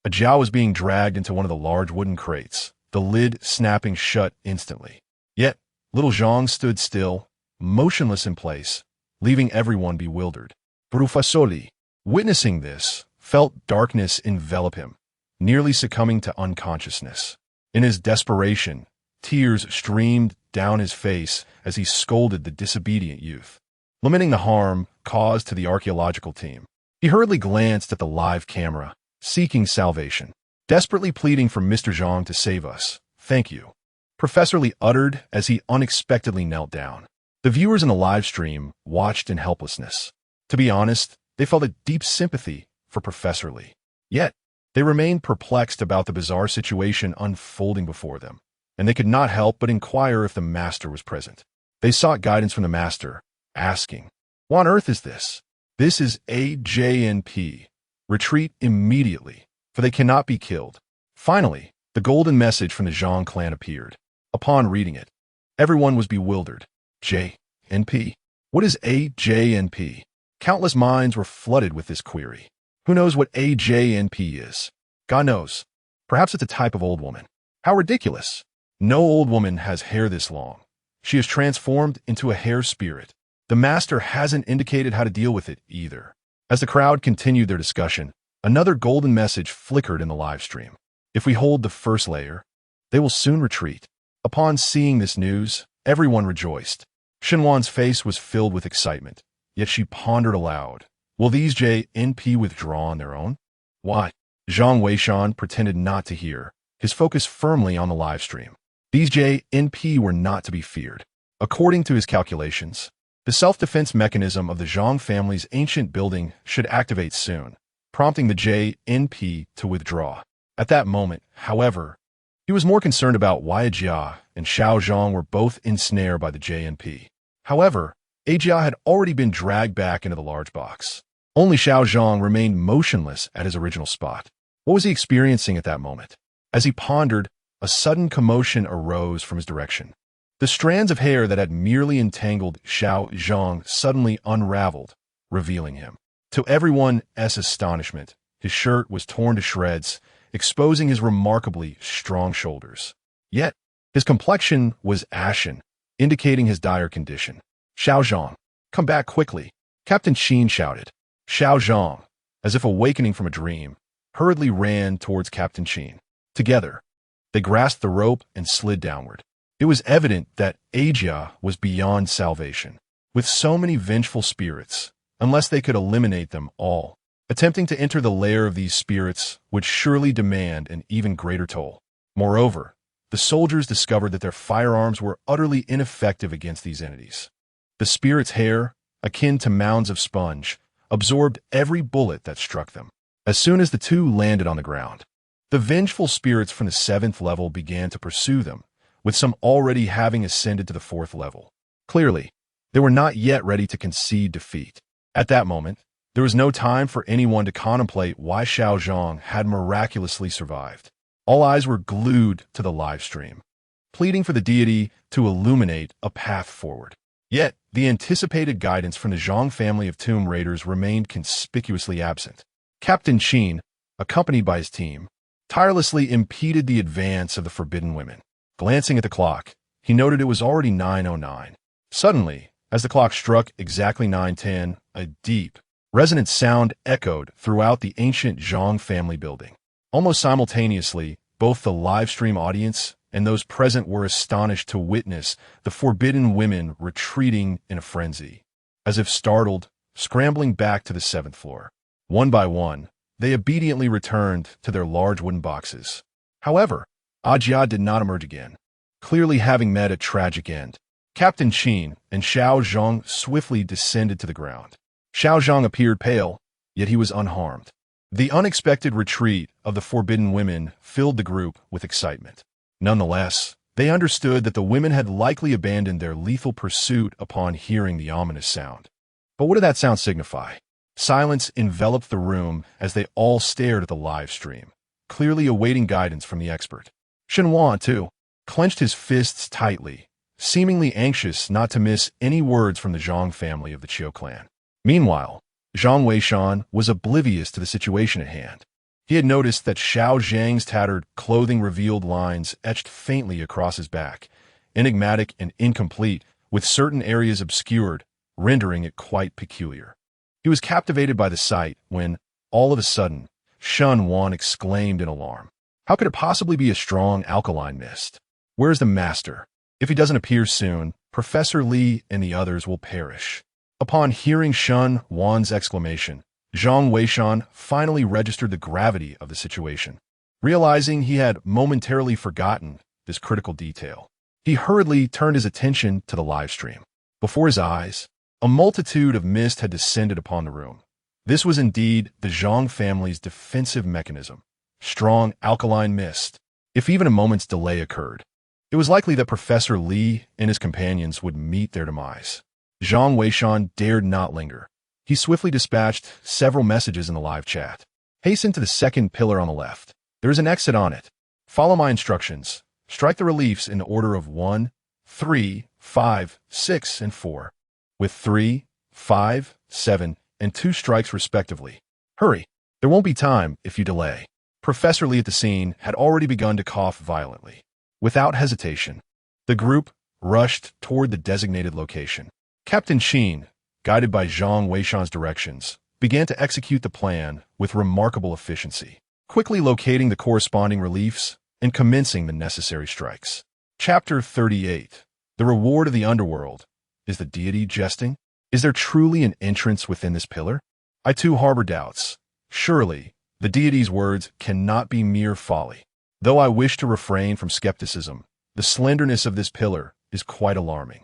Ajia was being dragged into one of the large wooden crates, the lid snapping shut instantly. Yet, little Zhang stood still, motionless in place, leaving everyone bewildered. Professori, witnessing this, felt darkness envelop him, nearly succumbing to unconsciousness. In his desperation, tears streamed down his face as he scolded the disobedient youth, lamenting the harm caused to the archaeological team. He hurriedly glanced at the live camera, seeking salvation, desperately pleading for Mr. Zhang to save us. "Thank you," Professor Li uttered as he unexpectedly knelt down. The viewers in the live stream watched in helplessness. To be honest, they felt a deep sympathy for Professor Li. Yet, they remained perplexed about the bizarre situation unfolding before them, and they could not help but inquire if the master was present. They sought guidance from the master, asking, "What on earth is this?" "This is AJNP. Retreat immediately, for they cannot be killed." Finally, the golden message from the Zhang clan appeared. Upon reading it, everyone was bewildered. JNP? What is AJNP? Countless minds were flooded with this query. Who knows what AJNP is? God knows. Perhaps it's a type of old woman. How ridiculous. No old woman has hair this long. She is transformed into a hair spirit. The master hasn't indicated how to deal with it either. As the crowd continued their discussion, another golden message flickered in the live stream. If we hold the first layer, they will soon retreat. Upon seeing this news, everyone rejoiced. Xinhuan's face was filled with excitement, yet she pondered aloud. Will these JNP withdraw on their own? Why? Zhang Weishan pretended not to hear, his focus firmly on the live stream. These JNP were not to be feared. According to his calculations, the self-defense mechanism of the Zhang family's ancient building should activate soon, prompting the JNP to withdraw. At that moment, however, he was more concerned about why Ajia and Xiao Zhang were both ensnared by the JNP. However, Ajia had already been dragged back into the large box. Only Xiao Zhang remained motionless at his original spot. What was he experiencing at that moment? As he pondered, a sudden commotion arose from his direction. The strands of hair that had merely entangled Xiao Zhang suddenly unraveled, revealing him. To everyone's astonishment, his shirt was torn to shreds, exposing his remarkably strong shoulders. Yet, his complexion was ashen, indicating his dire condition. "Xiao Zhang, come back quickly," Captain Qin shouted. Xiao Zhang, as if awakening from a dream, hurriedly ran towards Captain Qin. Together, they grasped the rope and slid downward. It was evident that Ajia was beyond salvation. With so many vengeful spirits, unless they could eliminate them all, attempting to enter the lair of these spirits would surely demand an even greater toll. Moreover, the soldiers discovered that their firearms were utterly ineffective against these entities. The spirits' hair, akin to mounds of sponge, absorbed every bullet that struck them. As soon as the two landed on the ground, the vengeful spirits from the 7th level began to pursue them, with some already having ascended to the 4th level. Clearly, they were not yet ready to concede defeat. At that moment, there was no time for anyone to contemplate why Xiao Zhang had miraculously survived. All eyes were glued to the live stream, pleading for the deity to illuminate a path forward. Yet, the anticipated guidance from the Zhang family of tomb raiders remained conspicuously absent. Captain Qin, accompanied by his team, tirelessly impeded the advance of the forbidden women. Glancing at the clock, he noted it was already 9:09. Suddenly, as the clock struck exactly 9:10, a deep, resonant sound echoed throughout the ancient Zhang family building. Almost simultaneously, both the live stream audience and those present were astonished to witness the forbidden women retreating in a frenzy. As if startled, scrambling back to the 7th floor. One by one, they obediently returned to their large wooden boxes. However, Ajia did not emerge again, clearly having met a tragic end. Captain Qin and Xiao Zhang swiftly descended to the ground. Xiao Zhang appeared pale, yet he was unharmed. The unexpected retreat of the forbidden women filled the group with excitement. Nonetheless, they understood that the women had likely abandoned their lethal pursuit upon hearing the ominous sound. But what did that sound signify? Silence enveloped the room as they all stared at the live stream, clearly awaiting guidance from the expert. Shenhuan, too, clenched his fists tightly, seemingly anxious not to miss any words from the Zhang family of the Qiu clan. Meanwhile, Zhang Weishan was oblivious to the situation at hand. He had noticed that Xiao Zhang's tattered clothing revealed lines etched faintly across his back, enigmatic and incomplete, with certain areas obscured, rendering it quite peculiar. He was captivated by the sight when, all of a sudden, Shen Wan exclaimed in alarm. How could it possibly be a strong alkaline mist? Where is the master? If he doesn't appear soon, Professor Li and the others will perish. Upon hearing Shen Wan's exclamation, Zhang Weishan finally registered the gravity of the situation. Realizing he had momentarily forgotten this critical detail, he hurriedly turned his attention to the live stream. Before his eyes, a multitude of mist had descended upon the room. This was indeed the Zhang family's defensive mechanism. Strong alkaline mist. If even a moment's delay occurred, it was likely that Professor Li and his companions would meet their demise. Zhang Weishan dared not linger. He swiftly dispatched several messages in the live chat. Hasten to the second pillar on the left. There is an exit on it. Follow my instructions. Strike the reliefs in the order of 1, 3, 5, 6, and 4, with 3, 5, 7, and 2 strikes respectively. Hurry. There won't be time if you delay. Professor Li at the scene had already begun to cough violently. Without hesitation, the group rushed toward the designated location. Captain Qin, guided by Zhang Weishan's directions, began to execute the plan with remarkable efficiency, quickly locating the corresponding reliefs and commencing the necessary strikes. Chapter 38. The Reward of the Underworld. Is the deity jesting? Is there truly an entrance within this pillar? I too harbor doubts. Surely, the deity's words cannot be mere folly. Though I wish to refrain from skepticism, the slenderness of this pillar is quite alarming.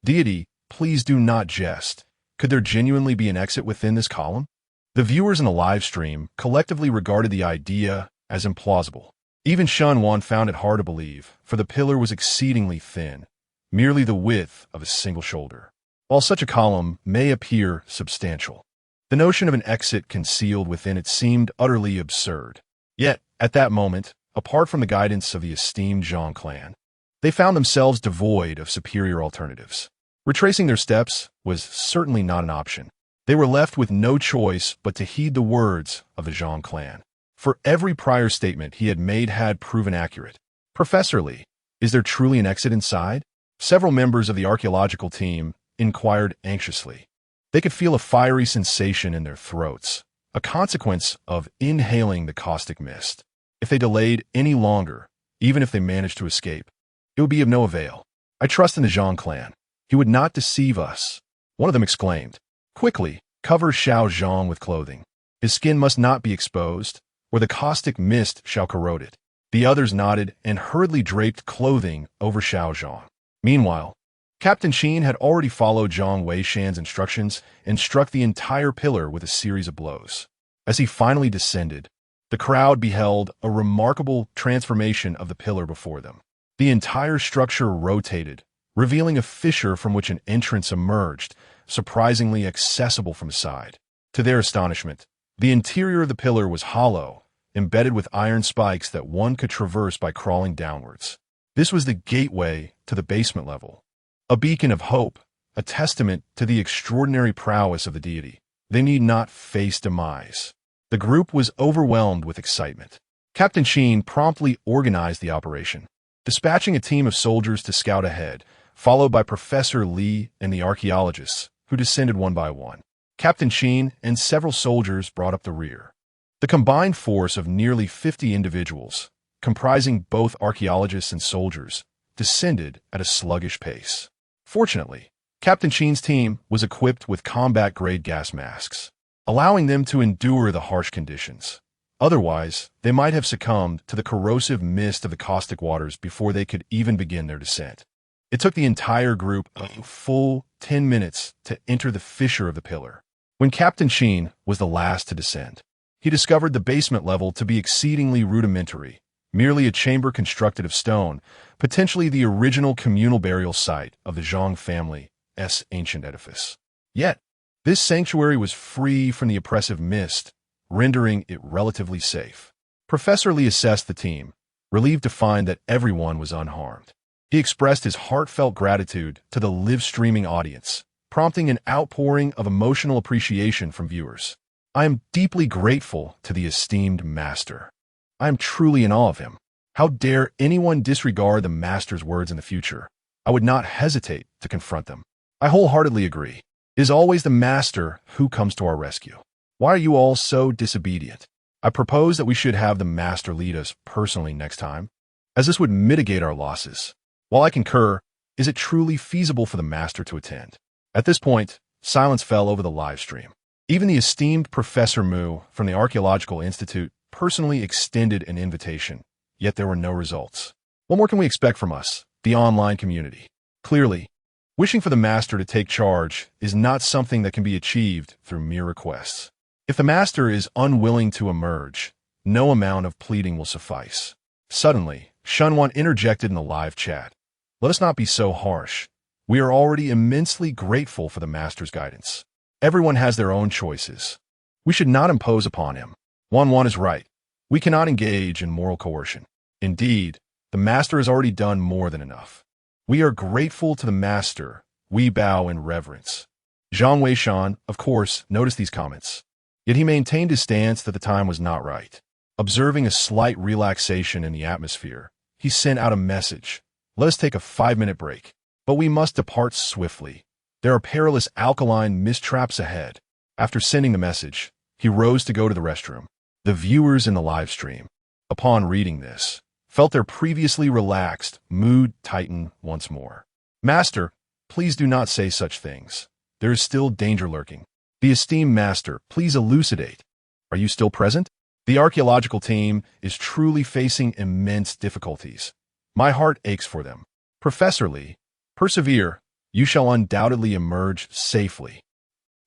Deity, please do not jest. Could there genuinely be an exit within this column? The viewers in the live stream collectively regarded the idea as implausible. Even Shen Wan found it hard to believe, for the pillar was exceedingly thin, merely the width of a single shoulder. While such a column may appear substantial, the notion of an exit concealed within it seemed utterly absurd. Yet, at that moment, apart from the guidance of the esteemed Zhang clan, they found themselves devoid of superior alternatives. Retracing their steps was certainly not an option. They were left with no choice but to heed the words of the Zhang clan. For every prior statement he had made had proven accurate. Professor Li, is there truly an exit inside? Several members of the archaeological team inquired anxiously. They could feel a fiery sensation in their throats, a consequence of inhaling the caustic mist. If they delayed any longer, even if they managed to escape, it would be of no avail. I trust in the Zhang clan. He would not deceive us. One of them exclaimed. Quickly, cover Xiao Zhang with clothing. His skin must not be exposed, or the caustic mist shall corrode it. The others nodded and hurriedly draped clothing over Xiao Zhang. Meanwhile, Captain Qin had already followed Zhang Weishan's instructions and struck the entire pillar with a series of blows. As he finally descended, the crowd beheld a remarkable transformation of the pillar before them. The entire structure rotated, revealing a fissure from which an entrance emerged, surprisingly accessible from the side. To their astonishment, the interior of the pillar was hollow, embedded with iron spikes that one could traverse by crawling downwards. This was the gateway to the basement level, a beacon of hope, a testament to the extraordinary prowess of the deity. They need not face demise. The group was overwhelmed with excitement. Captain Qin promptly organized the operation, dispatching a team of soldiers to scout ahead, followed by Professor Li and the archaeologists, who descended one by one. Captain Qin and several soldiers brought up the rear. The combined force of nearly 50 individuals, comprising both archaeologists and soldiers, descended at a sluggish pace. Fortunately, Captain Qin's team was equipped with combat-grade gas masks, allowing them to endure the harsh conditions. Otherwise, they might have succumbed to the corrosive mist of the caustic waters before they could even begin their descent. It took the entire group a full 10 minutes to enter the fissure of the pillar. When Captain Sheen was the last to descend, he discovered the basement level to be exceedingly rudimentary, merely a chamber constructed of stone, potentially the original communal burial site of the Zhang family's ancient edifice. Yet, this sanctuary was free from the oppressive mist, rendering it relatively safe. Professor Lee assessed the team, relieved to find that everyone was unharmed. He expressed his heartfelt gratitude to the live-streaming audience, prompting an outpouring of emotional appreciation from viewers. I am deeply grateful to the esteemed master. I am truly in awe of him. How dare anyone disregard the master's words in the future? I would not hesitate to confront them. I wholeheartedly agree. It is always the master who comes to our rescue. Why are you all so disobedient? I propose that we should have the master lead us personally next time, as this would mitigate our losses. While I concur, is it truly feasible for the master to attend? At this point, silence fell over the live stream. Even the esteemed Professor Mu from the Archaeological Institute personally extended an invitation, yet there were no results. What more can we expect from us, the online community? Clearly, wishing for the master to take charge is not something that can be achieved through mere requests. If the master is unwilling to emerge, no amount of pleading will suffice. Suddenly, Shunwan interjected in the live chat. Let us not be so harsh. We are already immensely grateful for the master's guidance. Everyone has their own choices. We should not impose upon him. Wan is right. We cannot engage in moral coercion. Indeed, the master has already done more than enough. We are grateful to the master. We bow in reverence. Zhang Weishan, of course, noticed these comments. Yet he maintained his stance that the time was not right. Observing a slight relaxation in the atmosphere, he sent out a message. Let us take a 5-minute break. But we must depart swiftly. There are perilous alkaline mist traps ahead. After sending the message, he rose to go to the restroom. The viewers in the live stream, upon reading this, felt their previously relaxed mood tighten once more. Master, please do not say such things. There is still danger lurking. The esteemed master, please elucidate. Are you still present? The archaeological team is truly facing immense difficulties. My heart aches for them. Professor Lee, persevere. You shall undoubtedly emerge safely.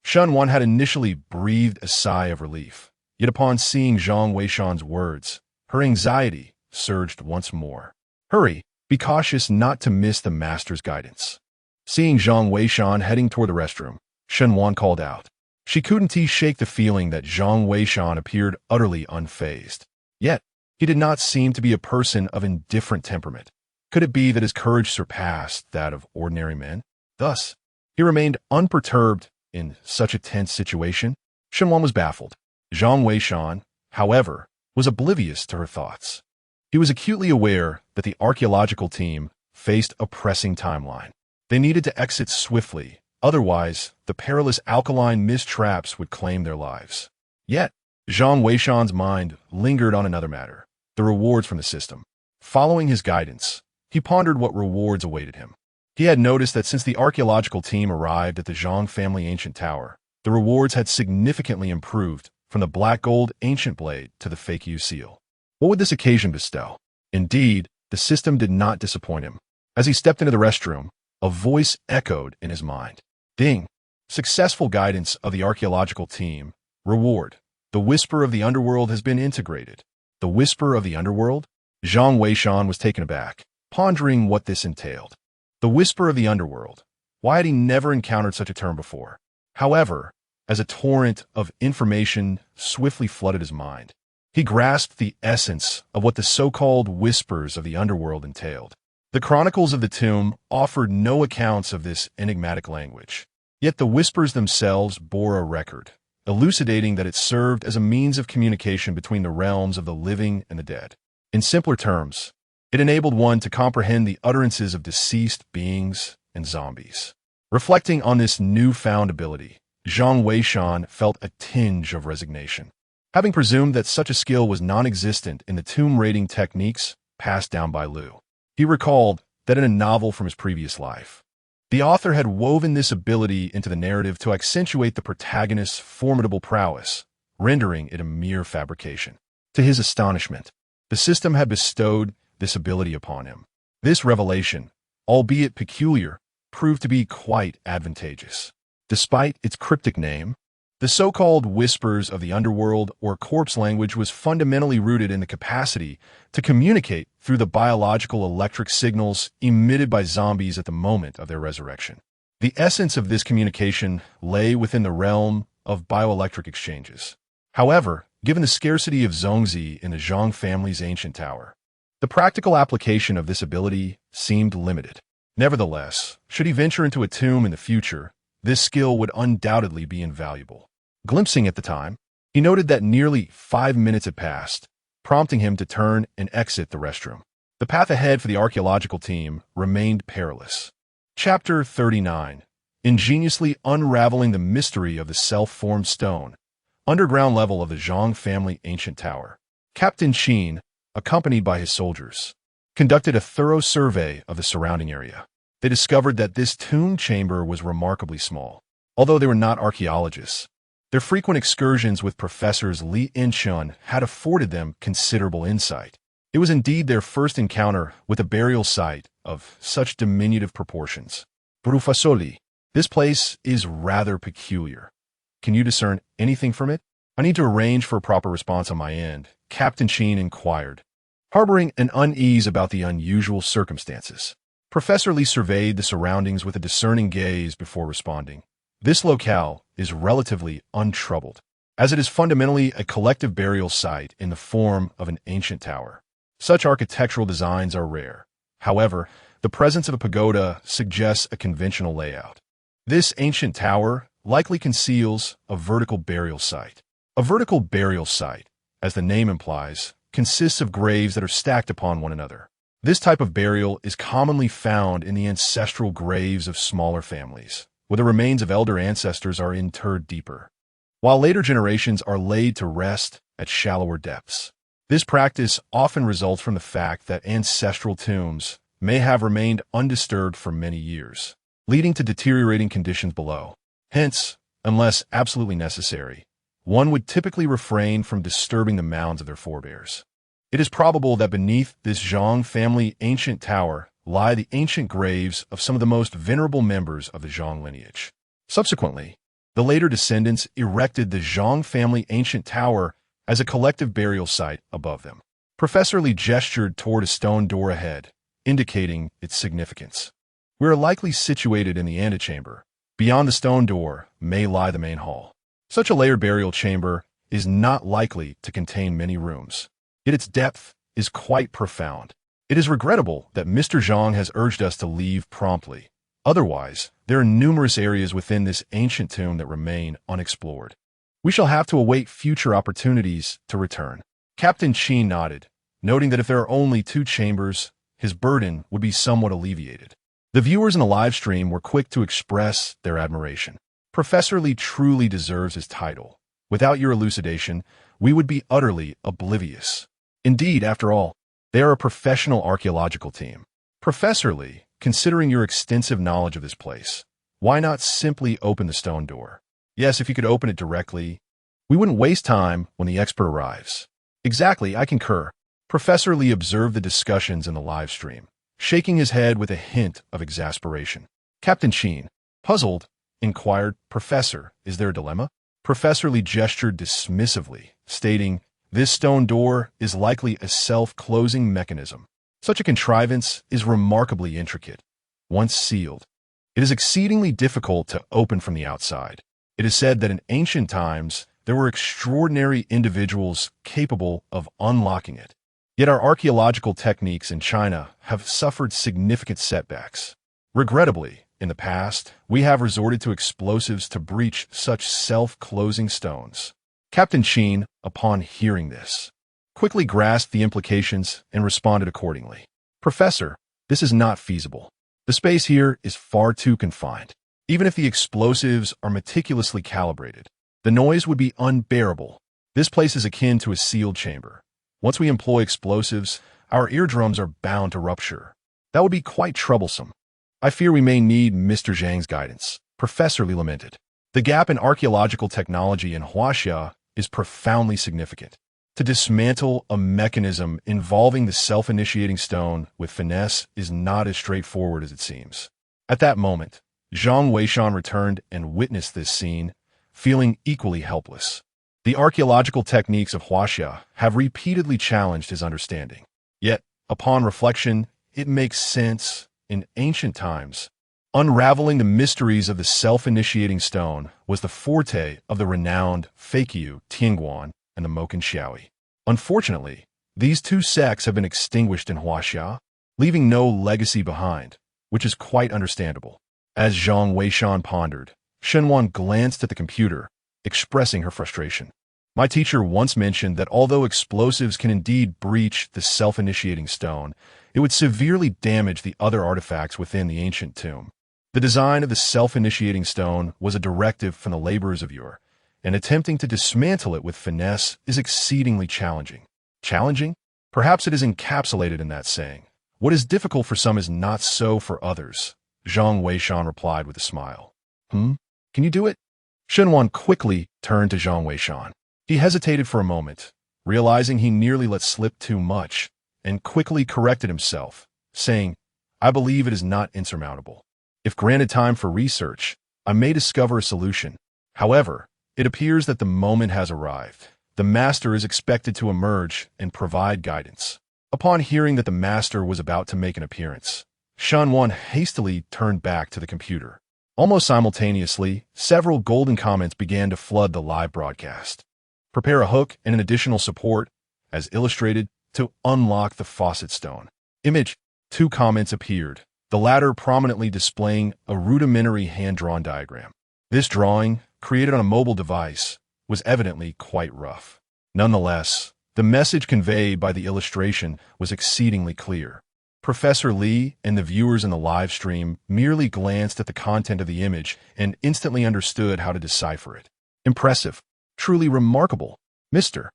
Shunwan had initially breathed a sigh of relief, yet upon seeing Zhang Weishan's words, her anxiety surged once more. Hurry, be cautious not to miss the master's guidance. Seeing Zhang Weishan heading toward the restroom, Shunwan called out. She couldn't shake the feeling that Zhang Weishan appeared utterly unfazed. Yet, he did not seem to be a person of indifferent temperament. Could it be that his courage surpassed that of ordinary men? Thus, he remained unperturbed in such a tense situation. Shunwan was baffled. Zhang Weishan, however, was oblivious to her thoughts. He was acutely aware that the archaeological team faced a pressing timeline. They needed to exit swiftly, otherwise the perilous alkaline mist traps would claim their lives. Yet, Zhang Weishan's mind lingered on another matter, the rewards from the system. Following his guidance, he pondered what rewards awaited him. He had noticed that since the archaeological team arrived at the Zhang family ancient tower, the rewards had significantly improved from the black gold ancient blade to the fake U seal. What would this occasion bestow? Indeed, the system did not disappoint him. As he stepped into the restroom, a voice echoed in his mind. Ding! Successful guidance of the archaeological team. Reward. The whisper of the underworld has been integrated. The whisper of the underworld? Zhang Weishan was taken aback, pondering what this entailed. The whisper of the underworld. Why had he never encountered such a term before? However, as a torrent of information swiftly flooded his mind, he grasped the essence of what the so-called whispers of the underworld entailed. The chronicles of the tomb offered no accounts of this enigmatic language. Yet the whispers themselves bore a record, elucidating that it served as a means of communication between the realms of the living and the dead. In simpler terms, it enabled one to comprehend the utterances of deceased beings and zombies. Reflecting on this newfound ability, Zhang Weishan felt a tinge of resignation. Having presumed that such a skill was non-existent in the tomb raiding techniques passed down by Liu, he recalled that in a novel from his previous life, the author had woven this ability into the narrative to accentuate the protagonist's formidable prowess, rendering it a mere fabrication. To his astonishment, the system had bestowed this ability upon him. This revelation, albeit peculiar, proved to be quite advantageous. Despite its cryptic name, the so-called whispers of the underworld or corpse language was fundamentally rooted in the capacity to communicate through the biological electric signals emitted by zombies at the moment of their resurrection. The essence of this communication lay within the realm of bioelectric exchanges. However, given the scarcity of zongzi in the Zhang family's ancient tower, the practical application of this ability seemed limited. Nevertheless, should he venture into a tomb in the future, this skill would undoubtedly be invaluable. Glimpsing at the time, he noted that nearly 5 minutes had passed, prompting him to turn and exit the restroom. The path ahead for the archaeological team remained perilous. Chapter 39. Ingeniously unraveling the mystery of the self-formed stone, underground level of the Zhang family ancient tower. Captain Qin, accompanied by his soldiers, conducted a thorough survey of the surrounding area. They discovered that this tomb chamber was remarkably small. Although they were not archaeologists, their frequent excursions with Professors Li and Chun had afforded them considerable insight. It was indeed their first encounter with a burial site of such diminutive proportions. Brufasoli, this place is rather peculiar. Can you discern anything from it? I need to arrange for a proper response on my end, Captain Qin inquired, harboring an unease about the unusual circumstances. Professor Li surveyed the surroundings with a discerning gaze before responding. This locale is relatively untroubled, as it is fundamentally a collective burial site in the form of an ancient tower. Such architectural designs are rare. However, the presence of a pagoda suggests a conventional layout. This ancient tower likely conceals a vertical burial site. A vertical burial site, as the name implies, consists of graves that are stacked upon one another. This type of burial is commonly found in the ancestral graves of smaller families, where the remains of elder ancestors are interred deeper, while later generations are laid to rest at shallower depths. This practice often results from the fact that ancestral tombs may have remained undisturbed for many years, leading to deteriorating conditions below. Hence, unless absolutely necessary, one would typically refrain from disturbing the mounds of their forebears. It is probable that beneath this Zhang family ancient tower lie the ancient graves of some of the most venerable members of the Zhang lineage. Subsequently, the later descendants erected the Zhang family ancient tower as a collective burial site above them. Professor Li gestured toward a stone door ahead, indicating its significance. We are likely situated in the antechamber. Beyond the stone door may lie the main hall. Such a layered burial chamber is not likely to contain many rooms. Yet its depth is quite profound. It is regrettable that Mr. Zhang has urged us to leave promptly. Otherwise, there are numerous areas within this ancient tomb that remain unexplored. We shall have to await future opportunities to return. Captain Qin nodded, noting that if there are only 2 chambers, his burden would be somewhat alleviated. The viewers in the live stream were quick to express their admiration. Professor Li truly deserves his title. Without your elucidation, we would be utterly oblivious. Indeed, after all, they are a professional archaeological team. Professor Li, considering your extensive knowledge of this place, why not simply open the stone door? Yes, if you could open it directly, we wouldn't waste time when the expert arrives. Exactly, I concur. Professor Li observed the discussions in the live stream, shaking his head with a hint of exasperation. Captain Qin, puzzled, inquired, Professor, is there a dilemma? Professor Li gestured dismissively, stating, this stone door is likely a self-closing mechanism. Such a contrivance is remarkably intricate. Once sealed, it is exceedingly difficult to open from the outside. It is said that in ancient times, there were extraordinary individuals capable of unlocking it. Yet our archaeological techniques in China have suffered significant setbacks. Regrettably, in the past, we have resorted to explosives to breach such self-closing stones. Captain Qin, upon hearing this, quickly grasped the implications and responded accordingly. Professor, this is not feasible. The space here is far too confined. Even if the explosives are meticulously calibrated, the noise would be unbearable. This place is akin to a sealed chamber. Once we employ explosives, our eardrums are bound to rupture. That would be quite troublesome. I fear we may need Mr. Zhang's guidance, Professor Li lamented. The gap in archaeological technology in Huaxia is profoundly significant. To dismantle a mechanism involving the self-initiating stone with finesse is not as straightforward as it seems. At that moment, Zhang Weishan returned and witnessed this scene, feeling equally helpless. The archaeological techniques of Huaxia have repeatedly challenged his understanding. Yet, upon reflection, it makes sense. In ancient times, unraveling the mysteries of the self-initiating stone was the forte of the renowned Fakyu Tianguan and the Moken Xiaoyi. Unfortunately, these two sects have been extinguished in Huaxia, leaving no legacy behind, which is quite understandable. As Zhang Weishan pondered, Shenwan glanced at the computer, expressing her frustration. My teacher once mentioned that although explosives can indeed breach the self-initiating stone, it would severely damage the other artifacts within the ancient tomb. The design of the self-initiating stone was a directive from the laborers of yore, and attempting to dismantle it with finesse is exceedingly challenging. Challenging? Perhaps it is encapsulated in that saying. What is difficult for some is not so for others, Zhang Weishan replied with a smile. Can you do it? Shenwan quickly turned to Zhang Weishan. He hesitated for a moment, realizing he nearly let slip too much, and quickly corrected himself, saying, I believe it is not insurmountable. If granted time for research, I may discover a solution. However, it appears that the moment has arrived. The master is expected to emerge and provide guidance. Upon hearing that the master was about to make an appearance, Shenwan hastily turned back to the computer. Almost simultaneously, several golden comments began to flood the live broadcast. Prepare a hook and an additional support, as illustrated, to unlock the faucet stone. Image. 2 comments appeared, the latter prominently displaying a rudimentary hand-drawn diagram. This drawing, created on a mobile device, was evidently quite rough. Nonetheless, the message conveyed by the illustration was exceedingly clear. Professor Li and the viewers in the live stream merely glanced at the content of the image and instantly understood how to decipher it. Impressive. Truly remarkable. Mr.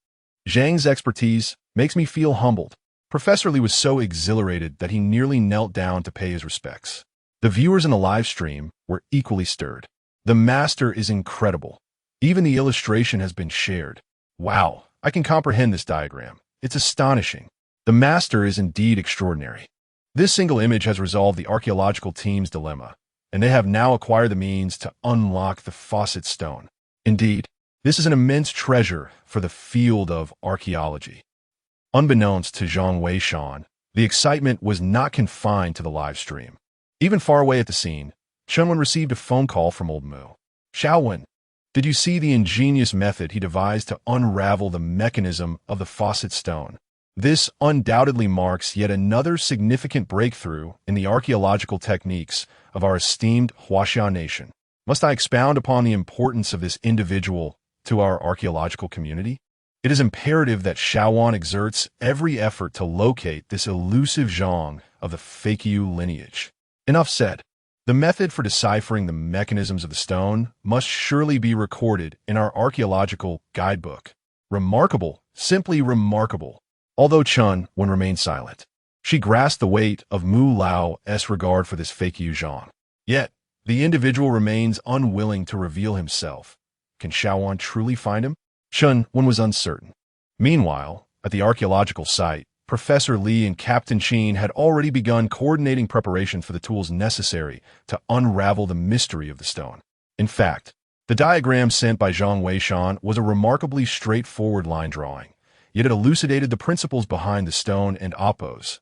Zhang's expertise makes me feel humbled. Professor Li was so exhilarated that he nearly knelt down to pay his respects. The viewers in the live stream were equally stirred. The master is incredible. Even the illustration has been shared. Wow, I can comprehend this diagram. It's astonishing. The master is indeed extraordinary. This single image has resolved the archaeological team's dilemma, and they have now acquired the means to unlock the faucet stone. Indeed, this is an immense treasure for the field of archaeology. Unbeknownst to Zhang Weishan, the excitement was not confined to the live stream. Even far away at the scene, Shenwan received a phone call from old Mu. Xiaowen, did you see the ingenious method he devised to unravel the mechanism of the faucet stone? This undoubtedly marks yet another significant breakthrough in the archaeological techniques of our esteemed Huaxia nation. Must I expound upon the importance of this individual to our archaeological community? It is imperative that Xiaowan exerts every effort to locate this elusive Zhang of the Fakyu lineage. Enough said. The method for deciphering the mechanisms of the stone must surely be recorded in our archaeological guidebook. Remarkable, simply remarkable. Although Chun remained silent, she grasped the weight of Mu Lao's regard for this Fakyu Zhang. Yet, the individual remains unwilling to reveal himself. Can Xiaowan truly find him? Chun was uncertain. Meanwhile, at the archaeological site, Professor Li and Captain Qin had already begun coordinating preparations for the tools necessary to unravel the mystery of the stone. In fact, the diagram sent by Zhang Weishan was a remarkably straightforward line drawing, yet it elucidated the principles behind the stone and Oppo's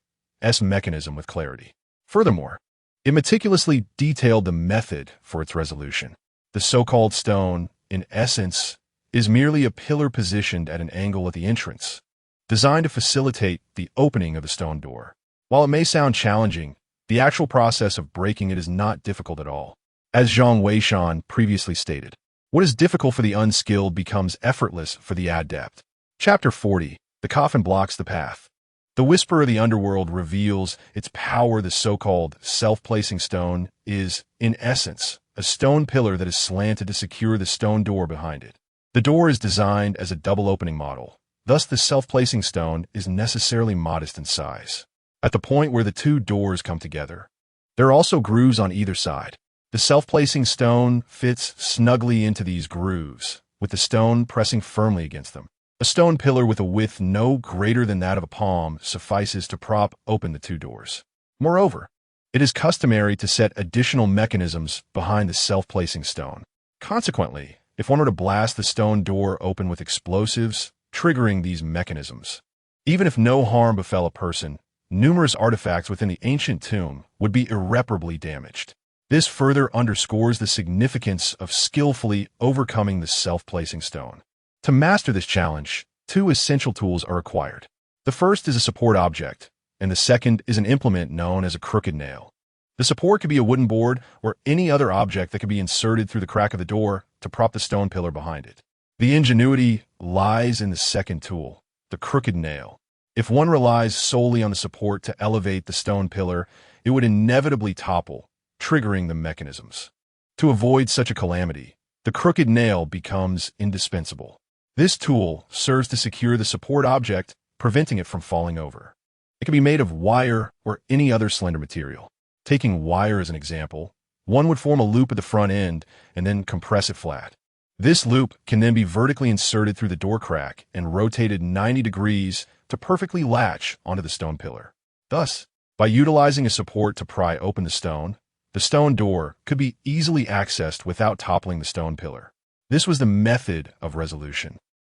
mechanism with clarity. Furthermore, it meticulously detailed the method for its resolution. The so-called stone, in essence, is merely a pillar positioned at an angle at the entrance, designed to facilitate the opening of the stone door. While it may sound challenging, the actual process of breaking it is not difficult at all. As Zhang Weishan previously stated, what is difficult for the unskilled becomes effortless for the adept. Chapter 40. The coffin blocks the path. The whisper of the underworld reveals its power. The so-called self-placing stone is, in essence, a stone pillar that is slanted to secure the stone door behind it. The door is designed as a double opening model. Thus, the self-placing stone is necessarily modest in size. At the point where the two doors come together, there are also grooves on either side. The self-placing stone fits snugly into these grooves, with the stone pressing firmly against them. A stone pillar with a width no greater than that of a palm suffices to prop open the two doors. Moreover, it is customary to set additional mechanisms behind the self-placing stone. Consequently, if one were to blast the stone door open with explosives, triggering these mechanisms, even if no harm befell a person, numerous artifacts within the ancient tomb would be irreparably damaged. This further underscores the significance of skillfully overcoming the self-placing stone. To master this challenge, two essential tools are required. The first is a support object, and the second is an implement known as a crooked nail. The support could be a wooden board or any other object that could be inserted through the crack of the door to prop the stone pillar behind it. The ingenuity lies in the second tool, the crooked nail. If one relies solely on the support to elevate the stone pillar, it would inevitably topple, triggering the mechanisms. To avoid such a calamity, the crooked nail becomes indispensable. This tool serves to secure the support object, preventing it from falling over. It can be made of wire or any other slender material. Taking wire as an example, one would form a loop at the front end and then compress it flat. This loop can then be vertically inserted through the door crack and rotated 90 degrees to perfectly latch onto the stone pillar. Thus, by utilizing a support to pry open the stone door could be easily accessed without toppling the stone pillar. This was the method of resolution,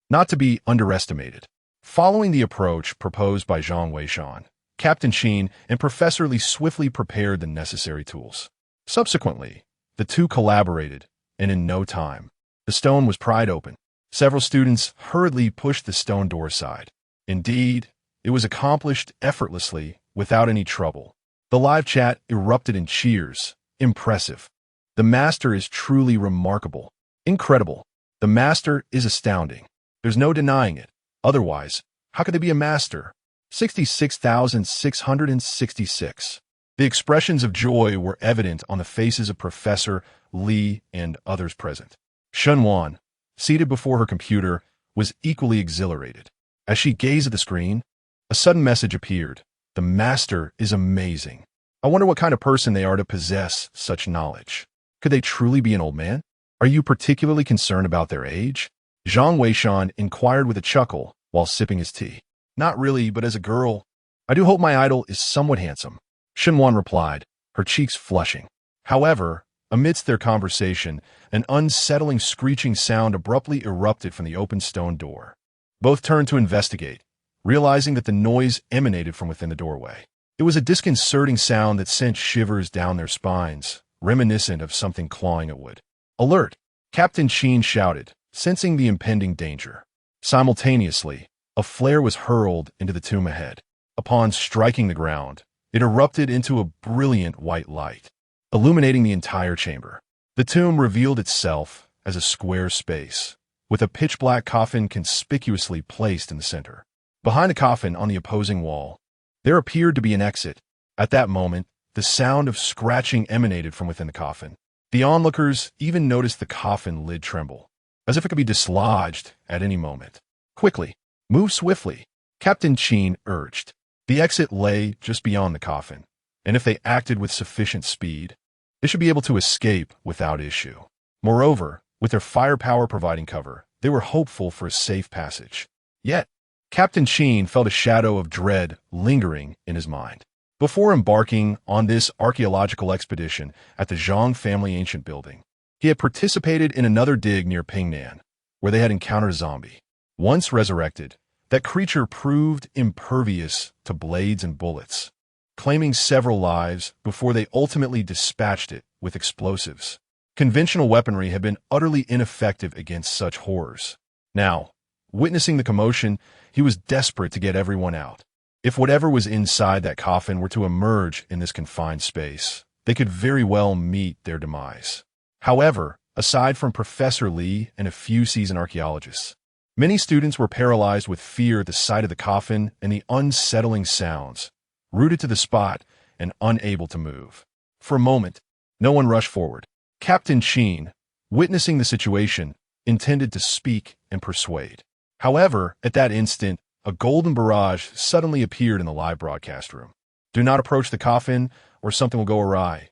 not to be underestimated. Following the approach proposed by Zhang Weishan, Captain Qin and Professor Li swiftly prepared the necessary tools. Subsequently, the two collaborated, and in no time, the stone was pried open. Several students hurriedly pushed the stone door aside. Indeed, it was accomplished effortlessly, without any trouble. The live chat erupted in cheers. Impressive. The master is truly remarkable. Incredible. The master is astounding. There's no denying it. Otherwise, how could they be a master? 66,666. The expressions of joy were evident on the faces of Professor Li and others present. Shunwan, seated before her computer, was equally exhilarated. As she gazed at the screen, a sudden message appeared. The master is amazing. I wonder what kind of person they are to possess such knowledge. Could they truly be an old man? Are you particularly concerned about their age? Zhang Weishan inquired with a chuckle while sipping his tea. Not really, but as a girl, I do hope my idol is somewhat handsome. Shunwan replied, her cheeks flushing. However, amidst their conversation, an unsettling screeching sound abruptly erupted from the open stone door. Both turned to investigate, realizing that the noise emanated from within the doorway. It was a disconcerting sound that sent shivers down their spines, reminiscent of something clawing at wood. Alert! Captain Qin shouted, sensing the impending danger. Simultaneously, a flare was hurled into the tomb ahead. Upon striking the ground, it erupted into a brilliant white light, illuminating the entire chamber. The tomb revealed itself as a square space, with a pitch-black coffin conspicuously placed in the center. Behind the coffin on the opposing wall, there appeared to be an exit. At that moment, the sound of scratching emanated from within the coffin. The onlookers even noticed the coffin lid tremble, as if it could be dislodged at any moment. Quickly, move swiftly, Captain Qin urged. The exit lay just beyond the coffin, and if they acted with sufficient speed, they should be able to escape without issue. Moreover, with their firepower providing cover, they were hopeful for a safe passage. Yet, Captain Qin felt a shadow of dread lingering in his mind. Before embarking on this archaeological expedition at the Zhang family ancient building, he had participated in another dig near Pingnan, where they had encountered a zombie. Once resurrected, that creature proved impervious to blades and bullets, claiming several lives before they ultimately dispatched it with explosives. Conventional weaponry had been utterly ineffective against such horrors. Now, witnessing the commotion, he was desperate to get everyone out. If whatever was inside that coffin were to emerge in this confined space, they could very well meet their demise. However, aside from Professor Li and a few seasoned archaeologists, many students were paralyzed with fear at the sight of the coffin and the unsettling sounds, rooted to the spot and unable to move. For a moment, no one rushed forward. Captain Qin, witnessing the situation, intended to speak and persuade. However, at that instant, a golden barrage suddenly appeared in the live broadcast room. Do not approach the coffin, or something will go awry.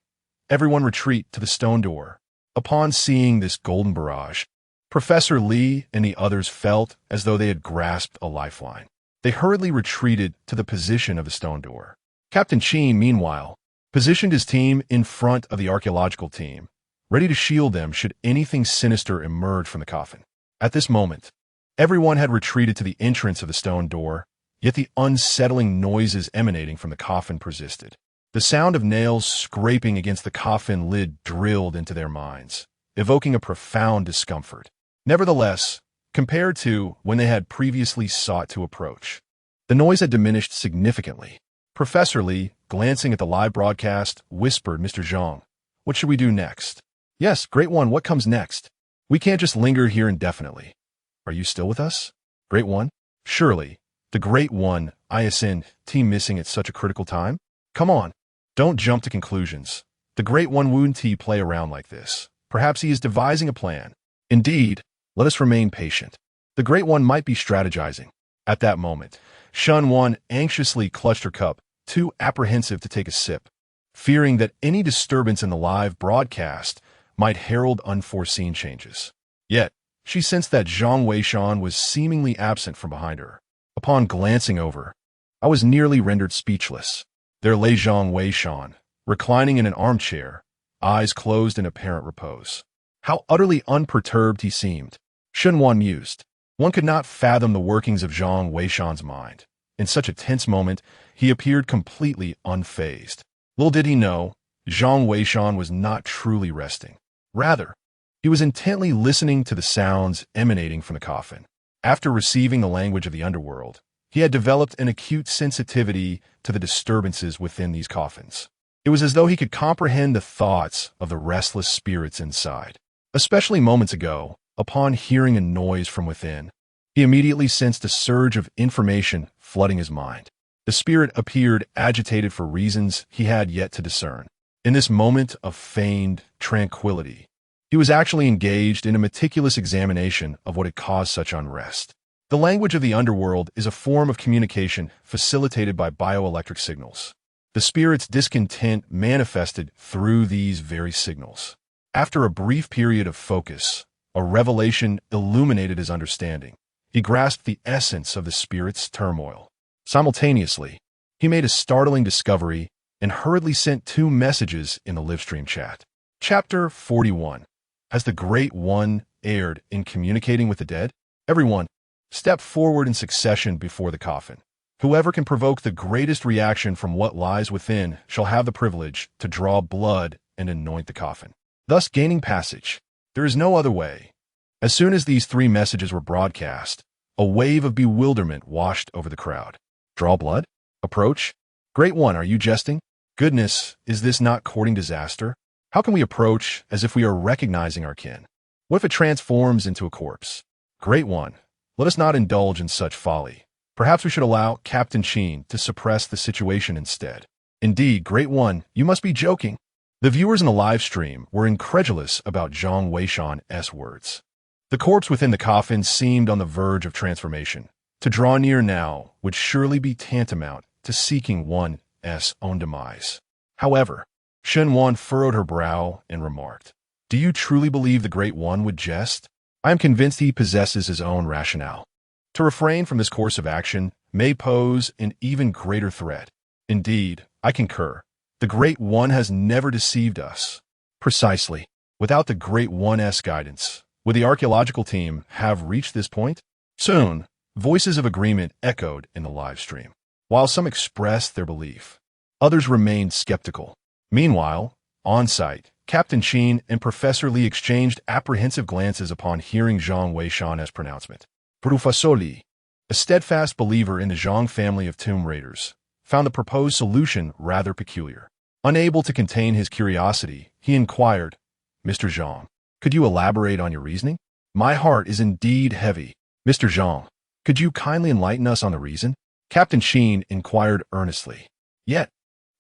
Everyone retreat to the stone door. Upon seeing this golden barrage, Professor Lee and the others felt as though they had grasped a lifeline. They hurriedly retreated to the position of the stone door. Captain Sheen, meanwhile, positioned his team in front of the archaeological team, ready to shield them should anything sinister emerge from the coffin. At this moment, everyone had retreated to the entrance of the stone door, yet the unsettling noises emanating from the coffin persisted. The sound of nails scraping against the coffin lid drilled into their minds, evoking a profound discomfort. Nevertheless, compared to when they had previously sought to approach, the noise had diminished significantly. Professor Lee, glancing at the live broadcast, whispered, "Mr. Zhang, what should we do next?" "Yes, Great One, what comes next? We can't just linger here indefinitely. Are you still with us? Great One?" "Surely. The Great One, ISN, team missing at such a critical time? Come on, don't jump to conclusions. The Great One wouldn't play around like this. Perhaps he is devising a plan. Indeed, let us remain patient. The Great One might be strategizing." At that moment, Shun Wan anxiously clutched her cup, too apprehensive to take a sip, fearing that any disturbance in the live broadcast might herald unforeseen changes. Yet, she sensed that Zhang Weishan was seemingly absent from behind her. Upon glancing over, I was nearly rendered speechless. There lay Zhang Weishan, reclining in an armchair, eyes closed in apparent repose. How utterly unperturbed he seemed. Shun Wan mused. One could not fathom the workings of Zhang Weishan's mind. In such a tense moment, he appeared completely unfazed. Little did he know, Zhang Weishan was not truly resting. Rather, he was intently listening to the sounds emanating from the coffin. After receiving the language of the underworld, he had developed an acute sensitivity to the disturbances within these coffins. It was as though he could comprehend the thoughts of the restless spirits inside. Especially moments ago, upon hearing a noise from within, he immediately sensed a surge of information flooding his mind. The spirit appeared agitated for reasons he had yet to discern. In this moment of feigned tranquility, he was actually engaged in a meticulous examination of what had caused such unrest. The language of the underworld is a form of communication facilitated by bioelectric signals. The spirit's discontent manifested through these very signals. After a brief period of focus, a revelation illuminated his understanding. He grasped the essence of the spirit's turmoil. Simultaneously, he made a startling discovery and hurriedly sent 2 messages in the livestream chat. Chapter 41. Has the Great One erred in communicating with the dead? Everyone, step forward in succession before the coffin. Whoever can provoke the greatest reaction from what lies within shall have the privilege to draw blood and anoint the coffin, thus gaining passage. There is no other way. As soon as these 3 messages were broadcast, a wave of bewilderment washed over the crowd. Draw blood? Approach? Great One, are you jesting? Goodness, is this not courting disaster? How can we approach as if we are recognizing our kin? What if it transforms into a corpse? Great One, let us not indulge in such folly. Perhaps we should allow Captain Sheen to suppress the situation instead. Indeed, Great One, you must be joking. The viewers in the live stream were incredulous about Zhang Weishan's words. The corpse within the coffin seemed on the verge of transformation. To draw near now would surely be tantamount to seeking one's own demise. However, Shen Wan furrowed her brow and remarked, "Do you truly believe the Great One would jest? I am convinced he possesses his own rationale. To refrain from this course of action may pose an even greater threat. Indeed, I concur. The Great One has never deceived us." Precisely. Without the Great One's guidance, would the archaeological team have reached this point? Soon, voices of agreement echoed in the live stream. While some expressed their belief, others remained skeptical. Meanwhile, on-site, Captain Sheen and Professor Lee exchanged apprehensive glances upon hearing Zhang Weishan's pronouncement. Professor Lee, a steadfast believer in the Zhang family of tomb raiders, found the proposed solution rather peculiar. Unable to contain his curiosity, he inquired, "Mr. Zhang, could you elaborate on your reasoning? My heart is indeed heavy. Mr. Zhang, could you kindly enlighten us on the reason?" Captain Sheen inquired earnestly. Yet,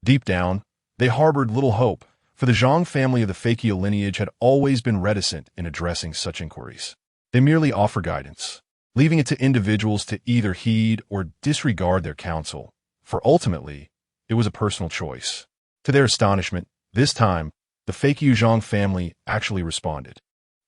deep down, they harbored little hope, for the Zhang family of the Fakio lineage had always been reticent in addressing such inquiries. They merely offer guidance, leaving it to individuals to either heed or disregard their counsel, for ultimately, it was a personal choice. To their astonishment, this time, the Fakio Zhang family actually responded.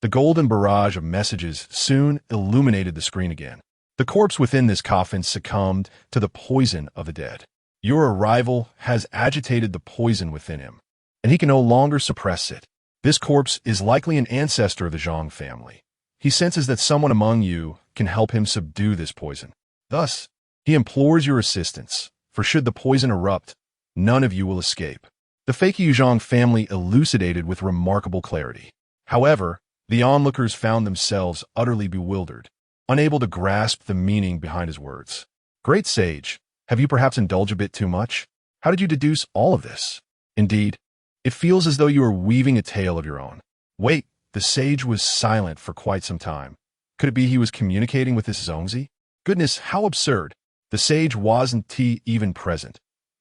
The golden barrage of messages soon illuminated the screen again. The corpse within this coffin succumbed to the poison of the dead. Your arrival has agitated the poison within him, and he can no longer suppress it. This corpse is likely an ancestor of the Zhang family. He senses that someone among you can help him subdue this poison. Thus, he implores your assistance, for should the poison erupt, none of you will escape. The fake Zhang family elucidated with remarkable clarity. However, the onlookers found themselves utterly bewildered, unable to grasp the meaning behind his words. Great sage, have you perhaps indulged a bit too much? How did you deduce all of this? Indeed, it feels as though you are weaving a tale of your own. Wait, the sage was silent for quite some time. Could it be he was communicating with this Zongzi? Goodness, how absurd. The sage wasn't even present.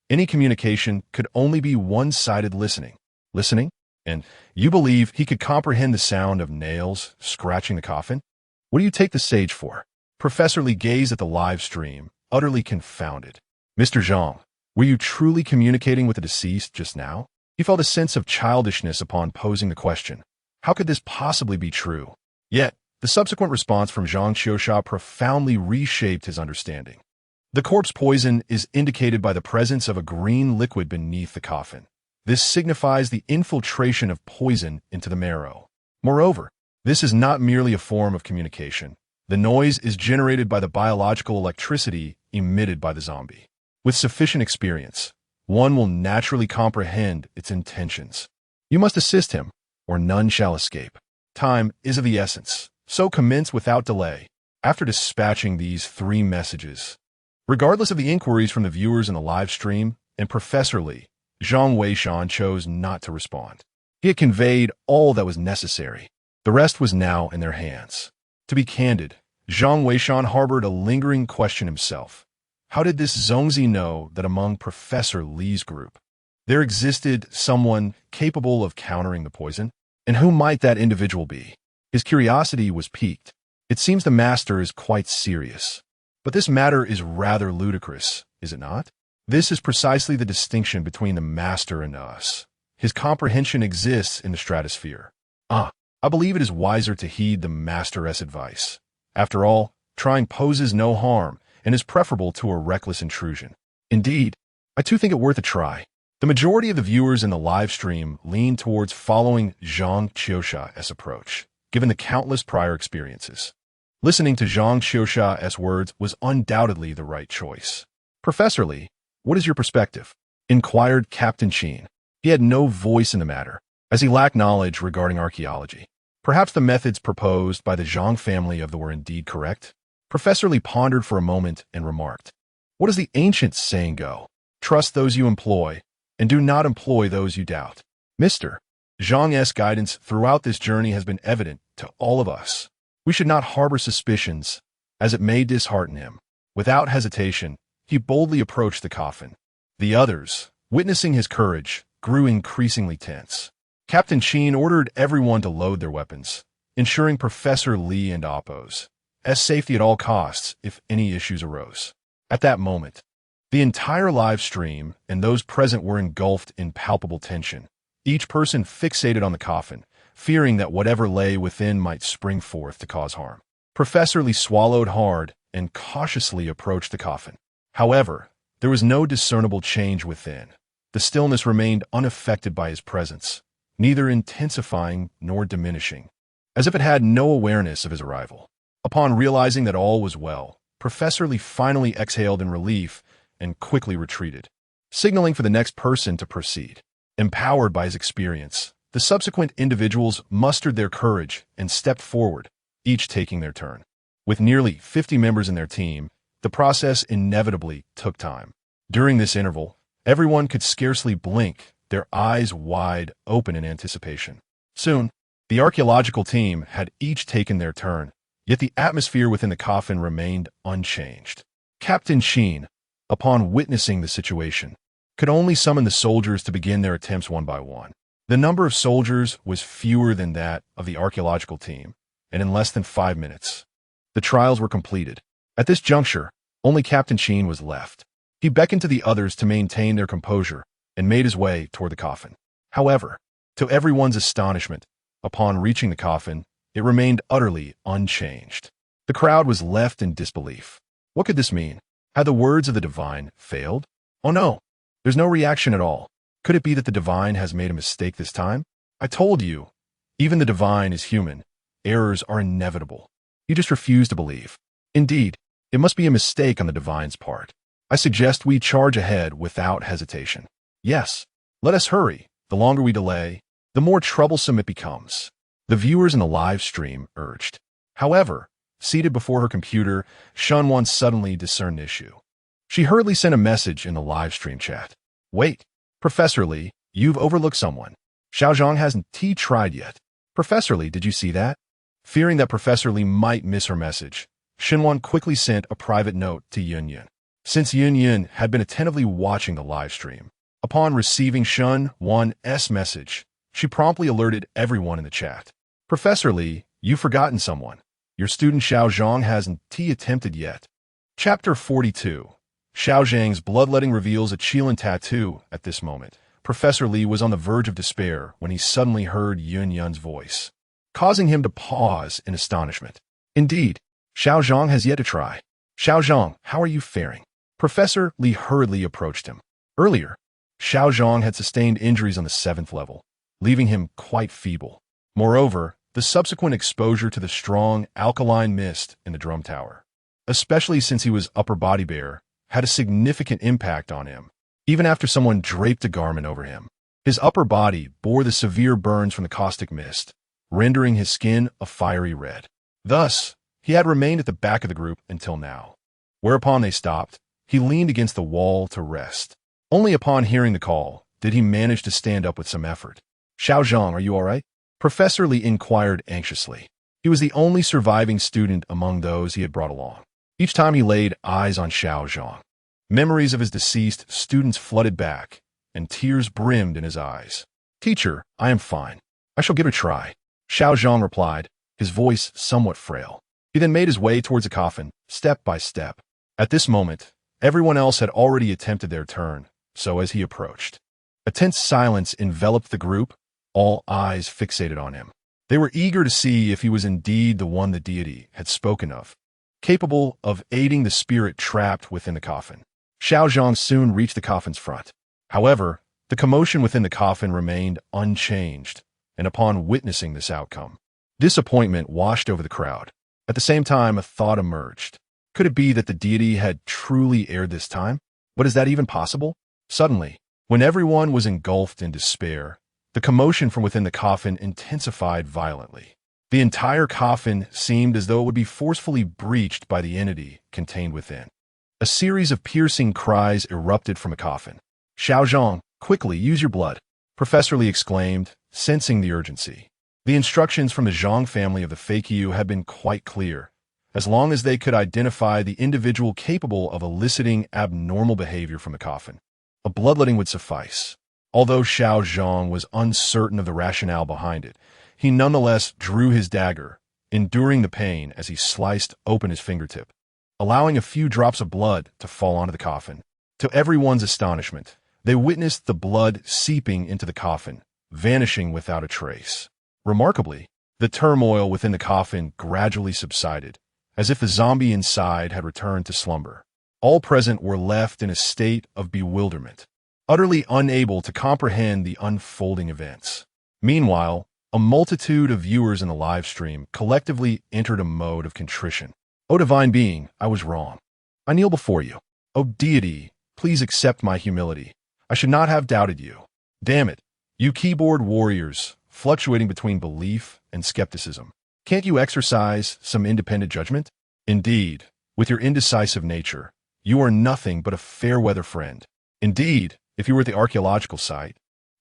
Any communication could only be one-sided listening. Listening? And you believe he could comprehend the sound of nails scratching the coffin? What do you take the sage for? Professor Lee gazed at the live stream, utterly confounded. Mr. Zhang, were you truly communicating with the deceased just now? He felt a sense of childishness upon posing the question. How could this possibly be true? Yet, the subsequent response from Zhang Qiusha profoundly reshaped his understanding. The corpse poison is indicated by the presence of a green liquid beneath the coffin. This signifies the infiltration of poison into the marrow. Moreover, this is not merely a form of communication. The noise is generated by the biological electricity emitted by the zombie. With sufficient experience, one will naturally comprehend its intentions. You must assist him, or none shall escape. Time is of the essence, so commence without delay. After dispatching these 3 messages, regardless of the inquiries from the viewers in the live stream and Professor Lee, Zhang Weishan chose not to respond. He had conveyed all that was necessary. The rest was now in their hands. To be candid, Zhang Weishan harbored a lingering question himself. How did this Zongzi know that among Professor Lee's group, there existed someone capable of countering the poison? And who might that individual be? His curiosity was piqued. It seems the master is quite serious. But this matter is rather ludicrous, is it not? This is precisely the distinction between the master and us. His comprehension exists in the stratosphere. I believe it is wiser to heed the master's advice. After all, trying poses no harm and is preferable to a reckless intrusion. Indeed, I too think it worth a try. The majority of the viewers in the live stream lean towards following Zhang Qiusha's approach, given the countless prior experiences. Listening to Zhang Qiusha's words was undoubtedly the right choice. Professor Lee, what is your perspective? Inquired Captain Sheen. He had no voice in the matter, as he lacked knowledge regarding archaeology. Perhaps the methods proposed by the Zhang family were indeed correct? Professor Lee pondered for a moment and remarked, "What does the ancient saying go? Trust those you employ, and do not employ those you doubt." Mr. Zhang's guidance throughout this journey has been evident to all of us. We should not harbor suspicions, as it may dishearten him. Without hesitation, he boldly approached the coffin. The others, witnessing his courage, grew increasingly tense. Captain Sheen ordered everyone to load their weapons, ensuring Professor Lee and Appo's safety at all costs if any issues arose. At that moment, the entire live stream and those present were engulfed in palpable tension, each person fixated on the coffin, fearing that whatever lay within might spring forth to cause harm. Professor Lee swallowed hard and cautiously approached the coffin. However, there was no discernible change within. The stillness remained unaffected by his presence, neither intensifying nor diminishing, as if it had no awareness of his arrival. Upon realizing that all was well, Professor Lee finally exhaled in relief and quickly retreated, signaling for the next person to proceed. Empowered by his experience, the subsequent individuals mustered their courage and stepped forward, each taking their turn. With nearly 50 members in their team, the process inevitably took time. During this interval, everyone could scarcely blink, their eyes wide open in anticipation. Soon, the archaeological team had each taken their turn, yet the atmosphere within the coffin remained unchanged. Captain Sheen, upon witnessing the situation, could only summon the soldiers to begin their attempts one by one. The number of soldiers was fewer than that of the archaeological team, and in less than 5 minutes, the trials were completed. At this juncture, only Captain Sheen was left. He beckoned to the others to maintain their composure and made his way toward the coffin. However, to everyone's astonishment, upon reaching the coffin, it remained utterly unchanged. The crowd was left in disbelief. What could this mean? Had the words of the divine failed? Oh no, there's no reaction at all. Could it be that the divine has made a mistake this time? I told you, even the divine is human. Errors are inevitable. You just refuse to believe. Indeed, it must be a mistake on the divine's part. I suggest we charge ahead without hesitation. Yes, let us hurry. The longer we delay, the more troublesome it becomes, the viewers in the live stream urged. However, seated before her computer, Shunwan suddenly discerned an issue. She hurriedly sent a message in the live stream chat. Wait, Professor Lee, you've overlooked someone. Xiaozhang hasn't tried yet. Professor Lee, did you see that? Fearing that Professor Lee might miss her message, Xinwan quickly sent a private note to Yun. Since Yun had been attentively watching the live stream, upon receiving Xinwan's message, she promptly alerted everyone in the chat. Professor Lee, you've forgotten someone. Your student Xiaozhang hasn't attempted yet. Chapter 42. Xiaozhang's bloodletting reveals a Qilin tattoo. At this moment, Professor Lee was on the verge of despair when he suddenly heard Yun's voice, causing him to pause in astonishment. Indeed, Xiaozhang has yet to try. Xiaozhang, how are you faring? Professor Lee hurriedly approached him. Earlier, Xiaozhang had sustained injuries on the 7th level, leaving him quite feeble. Moreover, the subsequent exposure to the strong alkaline mist in the drum tower, especially since he was upper body bare, had a significant impact on him. Even after someone draped a garment over him, his upper body bore the severe burns from the caustic mist, rendering his skin a fiery red. Thus, he had remained at the back of the group until now. Whereupon they stopped, he leaned against the wall to rest. Only upon hearing the call did he manage to stand up with some effort. Xiaozhang, are you all right? Professor Lee inquired anxiously. He was the only surviving student among those he had brought along. Each time he laid eyes on Xiaozhang, memories of his deceased students flooded back, and tears brimmed in his eyes. Teacher, I am fine. I shall give it a try. Xiaozhang replied, his voice somewhat frail. He then made his way towards the coffin, step by step. At this moment, everyone else had already attempted their turn, so as he approached, a tense silence enveloped the group, all eyes fixated on him. They were eager to see if he was indeed the one the deity had spoken of, capable of aiding the spirit trapped within the coffin. Xiaozhang soon reached the coffin's front. However, the commotion within the coffin remained unchanged, and upon witnessing this outcome, disappointment washed over the crowd. At the same time, a thought emerged. Could it be that the deity had truly erred this time? But is that even possible? Suddenly, when everyone was engulfed in despair, the commotion from within the coffin intensified violently. The entire coffin seemed as though it would be forcefully breached by the entity contained within. A series of piercing cries erupted from the coffin. Xiaozhang, quickly, use your blood, Professor Lee exclaimed, sensing the urgency. The instructions from the Zhang family of the Fakyu had been quite clear. As long as they could identify the individual capable of eliciting abnormal behavior from the coffin, a bloodletting would suffice. Although Xiaozhang was uncertain of the rationale behind it, he nonetheless drew his dagger, enduring the pain as he sliced open his fingertip, allowing a few drops of blood to fall onto the coffin. To everyone's astonishment, they witnessed the blood seeping into the coffin, vanishing without a trace. Remarkably, the turmoil within the coffin gradually subsided, as if the zombie inside had returned to slumber. All present were left in a state of bewilderment, utterly unable to comprehend the unfolding events. Meanwhile, a multitude of viewers in the live stream collectively entered a mode of contrition. O divine being, I was wrong. I kneel before you. O deity, please accept my humility. I should not have doubted you. Damn it, you keyboard warriors, fluctuating between belief and skepticism. Can't you exercise some independent judgment? Indeed, with your indecisive nature, you are nothing but a fair-weather friend. Indeed, if you were at the archaeological site,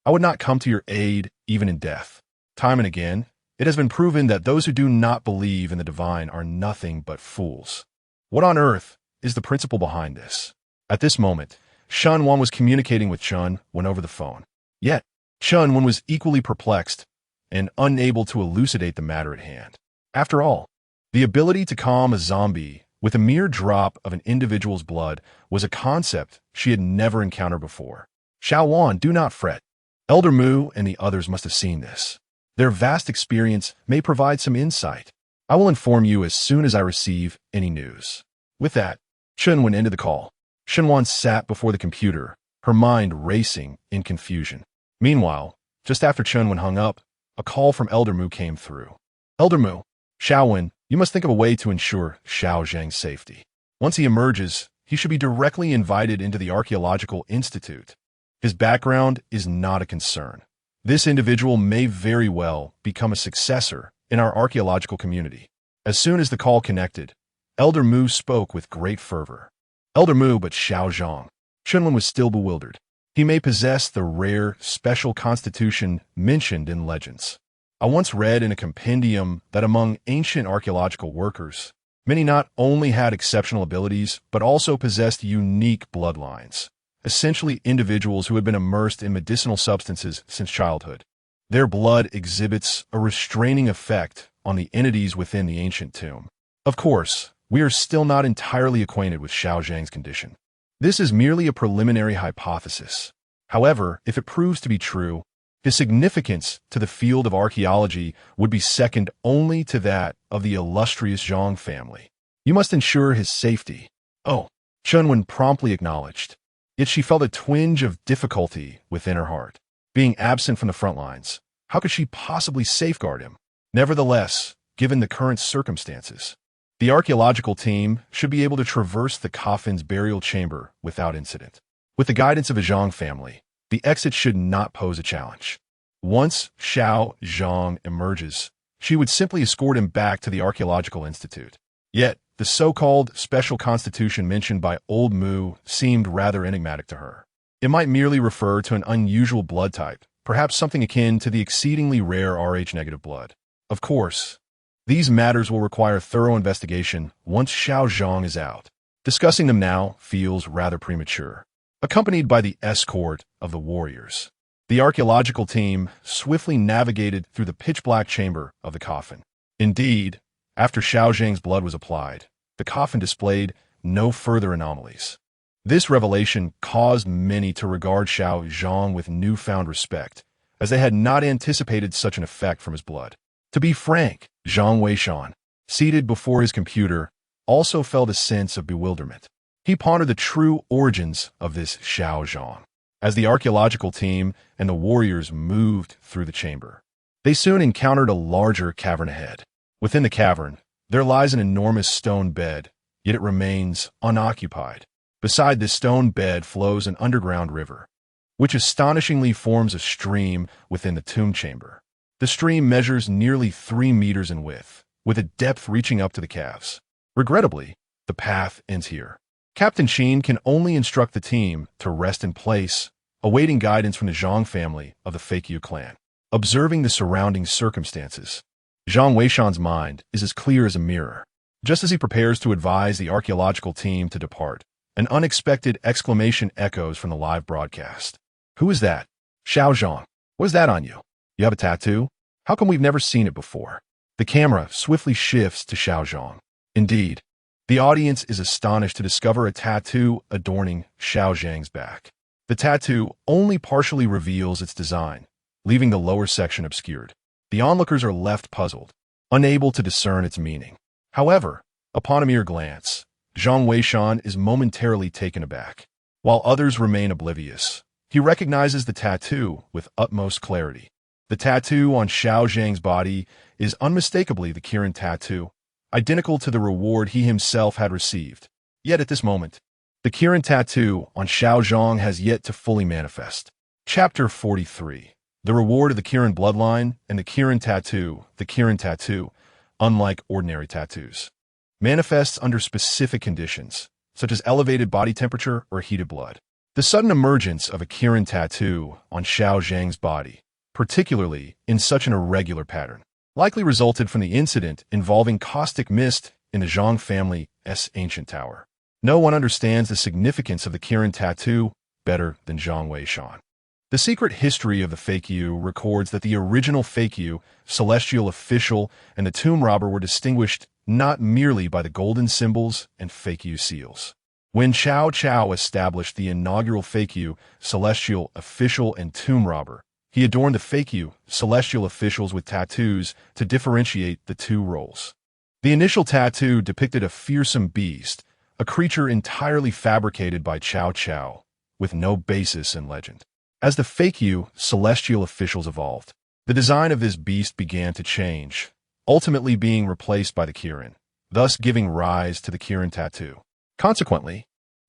I would not come to your aid even in death. Time and again, it has been proven that those who do not believe in the divine are nothing but fools. What on earth is the principle behind this? At this moment, Shunwan was communicating with Chun when over the phone. Yet, Chunwan was equally perplexed and unable to elucidate the matter at hand. After all, the ability to calm a zombie with a mere drop of an individual's blood was a concept she had never encountered before. Xiaowan, do not fret. Elder Mu and the others must have seen this. Their vast experience may provide some insight. I will inform you as soon as I receive any news. With that, Chun went into the call. Shenwan sat before the computer, her mind racing in confusion. Meanwhile, just after Chun hung up, a call from Elder Mu came through. Elder Mu, Xiaowen, you must think of a way to ensure Xiao Zhang's safety. Once he emerges, he should be directly invited into the Archaeological Institute. His background is not a concern. This individual may very well become a successor in our archaeological community. As soon as the call connected, Elder Mu spoke with great fervor. Elder Mu, but Xiao Zhang. Chunlin was still bewildered. He may possess the rare, special constitution mentioned in legends. I once read in a compendium that among ancient archaeological workers, many not only had exceptional abilities, but also possessed unique bloodlines, essentially individuals who had been immersed in medicinal substances since childhood. Their blood exhibits a restraining effect on the entities within the ancient tomb. Of course, we are still not entirely acquainted with Xiao Zhang's condition. This is merely a preliminary hypothesis. However, if it proves to be true, his significance to the field of archaeology would be second only to that of the illustrious Zhang family. You must ensure his safety. Oh, Chunwen promptly acknowledged. Yet she felt a twinge of difficulty within her heart. Being absent from the front lines, how could she possibly safeguard him? Nevertheless, given the current circumstances, the archaeological team should be able to traverse the coffin's burial chamber without incident. With the guidance of a Zhang family, the exit should not pose a challenge. Once Xiao Zhang emerges, she would simply escort him back to the Archaeological Institute. Yet, the so-called special constitution mentioned by Old Mu seemed rather enigmatic to her. It might merely refer to an unusual blood type, perhaps something akin to the exceedingly rare Rh-negative blood. Of course, these matters will require thorough investigation once Xiao Zhang is out. Discussing them now feels rather premature. Accompanied by the escort of the warriors, the archaeological team swiftly navigated through the pitch-black chamber of the coffin. Indeed, after Xiao Zhang's blood was applied, the coffin displayed no further anomalies. This revelation caused many to regard Xiao Zhang with newfound respect, as they had not anticipated such an effect from his blood. To be frank, Zhang Weishan, seated before his computer, also felt a sense of bewilderment. He pondered the true origins of this Xiao Zhang. As the archaeological team and the warriors moved through the chamber, they soon encountered a larger cavern ahead. Within the cavern, there lies an enormous stone bed, yet it remains unoccupied. Beside this stone bed flows an underground river, which astonishingly forms a stream within the tomb chamber. The stream measures nearly 3 meters in width, with a depth reaching up to the calves. Regrettably, the path ends here. Captain Qin can only instruct the team to rest in place, awaiting guidance from the Zhang family of the Feiqiu clan. Observing the surrounding circumstances, Zhang Weishan's mind is as clear as a mirror. Just as he prepares to advise the archaeological team to depart, an unexpected exclamation echoes from the live broadcast. Who is that? Xiao Zhang. What is that on you? You have a tattoo? How come we've never seen it before? The camera swiftly shifts to Xiao Zhang. Indeed, the audience is astonished to discover a tattoo adorning Xiao Zhang's back. The tattoo only partially reveals its design, leaving the lower section obscured. The onlookers are left puzzled, unable to discern its meaning. However, upon a mere glance, Zhang Weishan is momentarily taken aback. While others remain oblivious, he recognizes the tattoo with utmost clarity. The tattoo on Xiao Zhang's body is unmistakably the Kirin tattoo, identical to the reward he himself had received. Yet at this moment, the Kirin tattoo on Xiao Zhang has yet to fully manifest. Chapter 43. The reward of the Kirin bloodline and the Kirin tattoo. The Kirin tattoo, unlike ordinary tattoos, manifests under specific conditions, such as elevated body temperature or heated blood. The sudden emergence of a Kirin tattoo on Xiao Zhang's body, particularly in such an irregular pattern, likely resulted from the incident involving caustic mist in the Zhang family's ancient tower. No one understands the significance of the Kirin tattoo better than Zhang Weishan. The secret history of the Feiqiu records that the original Feiqiu, celestial official, and the tomb robber were distinguished not merely by the golden symbols and Feiqiu seals. When Chao Chao established the inaugural Feiqiu, celestial official and tomb robber, he adorned the fake celestial officials with tattoos to differentiate the two roles. The initial tattoo depicted a fearsome beast, a creature entirely fabricated by Chow Chow, with no basis in legend. As the fake celestial officials evolved, the design of this beast began to change, ultimately being replaced by the Kirin, thus giving rise to the Kirin tattoo. Consequently,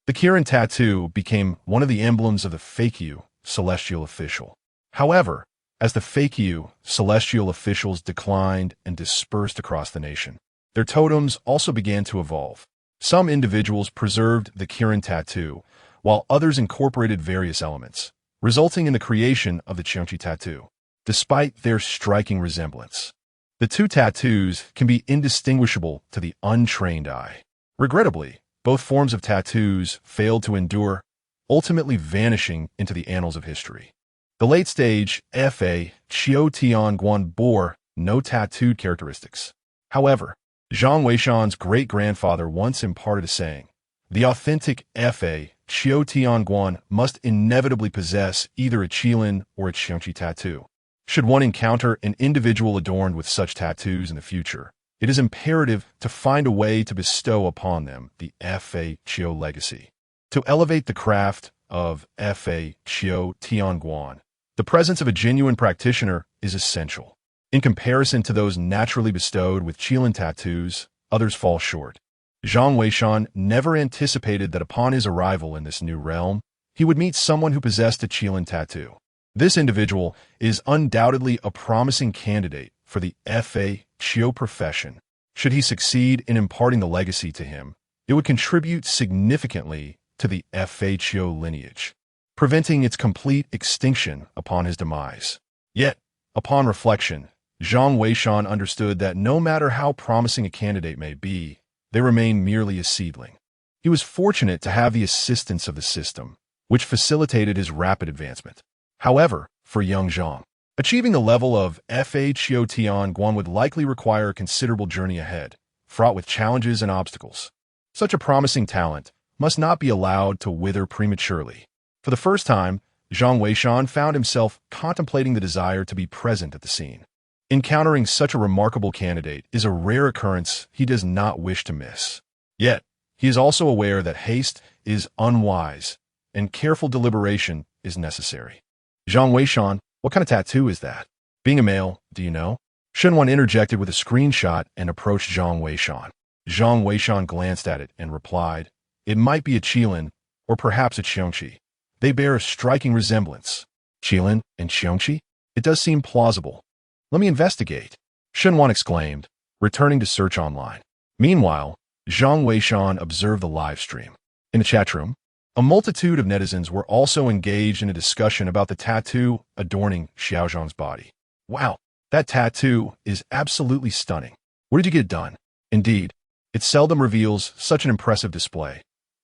the Kirin tattoo became one of the emblems of the fake celestial official. However, as the fake celestial officials declined and dispersed across the nation, their totems also began to evolve. Some individuals preserved the Kirin tattoo, while others incorporated various elements, resulting in the creation of the Cheongchi tattoo. Despite their striking resemblance, the two tattoos can be indistinguishable to the untrained eye. Regrettably, both forms of tattoos failed to endure, ultimately vanishing into the annals of history. The late-stage Fa Chiao Tianguan bore no tattooed characteristics. However, Zhang Weishan's great-grandfather once imparted a saying, "The authentic Fa Chiao Tianguan must inevitably possess either a Qilin or a Cheongchi tattoo. Should one encounter an individual adorned with such tattoos in the future, it is imperative to find a way to bestow upon them the Fa Chiao legacy. To elevate the craft of Fa Chiao Tianguan, the presence of a genuine practitioner is essential. In comparison to those naturally bestowed with Qilin tattoos, others fall short." Zhang Weishan never anticipated that upon his arrival in this new realm, he would meet someone who possessed a Qilin tattoo. This individual is undoubtedly a promising candidate for the Fa Chiao profession. Should he succeed in imparting the legacy to him, it would contribute significantly to the Fa Chiao lineage, preventing its complete extinction upon his demise. Yet, upon reflection, Zhang Weishan understood that no matter how promising a candidate may be, they remain merely a seedling. He was fortunate to have the assistance of the system, which facilitated his rapid advancement. However, for young Zhang, achieving the level of Fa Chiao Tianguan would likely require a considerable journey ahead, fraught with challenges and obstacles. Such a promising talent must not be allowed to wither prematurely. For the first time, Zhang Weishan found himself contemplating the desire to be present at the scene. Encountering such a remarkable candidate is a rare occurrence he does not wish to miss. Yet, he is also aware that haste is unwise and careful deliberation is necessary. "Zhang Weishan, what kind of tattoo is that? Being a male, do you know?" Shenwan interjected with a screenshot and approached Zhang Weishan. Zhang Weishan glanced at it and replied, "It might be a Qilin or perhaps a Cheongchi. They bear a striking resemblance." "Qilin and Cheongchi? It does seem plausible. Let me investigate," Shenwan exclaimed, returning to search online. Meanwhile, Zhang Weishan observed the live stream. In the chat room, a multitude of netizens were also engaged in a discussion about the tattoo adorning Xiaozhang's body. "Wow, that tattoo is absolutely stunning. Where did you get it done?" "Indeed, it seldom reveals such an impressive display.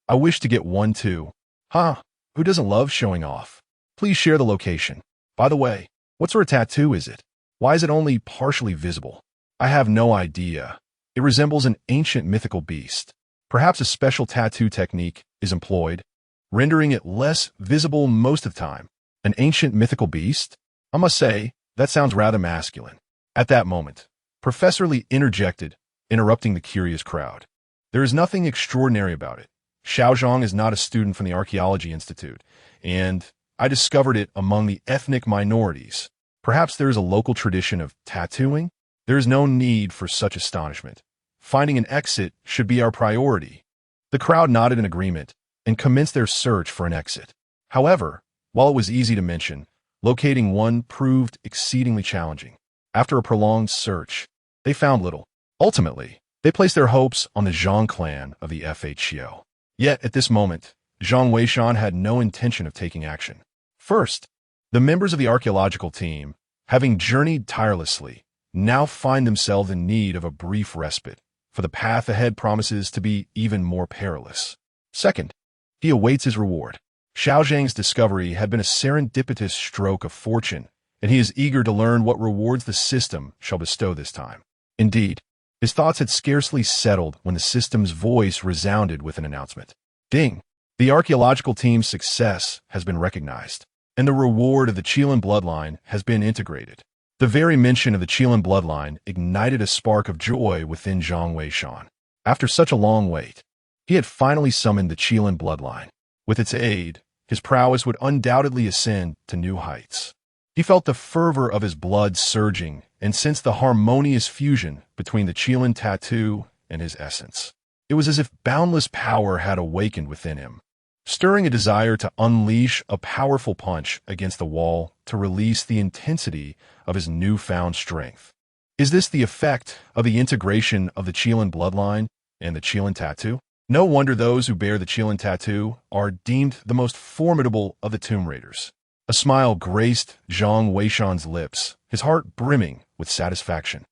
I wish to get one too." "Huh, who doesn't love showing off? Please share the location. By the way, what sort of tattoo is it? Why is it only partially visible?" "I have no idea. It resembles an ancient mythical beast. Perhaps a special tattoo technique is employed, rendering it less visible most of the time." "An ancient mythical beast? I must say, that sounds rather masculine." At that moment, Professor Lee interjected, interrupting the curious crowd. "There is nothing extraordinary about it. Xiaozhang is not a student from the Archaeology Institute, and I discovered it among the ethnic minorities. Perhaps there is a local tradition of tattooing? There is no need for such astonishment. Finding an exit should be our priority." The crowd nodded in agreement and commenced their search for an exit. However, while it was easy to mention, locating one proved exceedingly challenging. After a prolonged search, they found little. Ultimately, they placed their hopes on the Zhang clan of the Fa Chiao. Yet, at this moment, Zhang Weishan had no intention of taking action. First, the members of the archaeological team, having journeyed tirelessly, now find themselves in need of a brief respite, for the path ahead promises to be even more perilous. Second, he awaits his reward. Xiaozhang's discovery had been a serendipitous stroke of fortune, and he is eager to learn what rewards the system shall bestow this time. Indeed, his thoughts had scarcely settled when the system's voice resounded with an announcement. "Ding! The archaeological team's success has been recognized. and the reward of the Qilin bloodline has been integrated. The very mention of the Qilin bloodline ignited a spark of joy within Zhang Weishan. After such a long wait, he had finally summoned the Qilin bloodline. With its aid, his prowess would undoubtedly ascend to new heights. He felt the fervor of his blood surging and sensed the harmonious fusion between the Qilin tattoo and his essence. It was as if boundless power had awakened within him, stirring a desire to unleash a powerful punch against the wall to release the intensity of his newfound strength. Is this the effect of the integration of the Qilin bloodline and the Qilin tattoo? No wonder those who bear the Qilin tattoo are deemed the most formidable of the Tomb Raiders. A smile graced Zhang Weishan's lips, his heart brimming with satisfaction.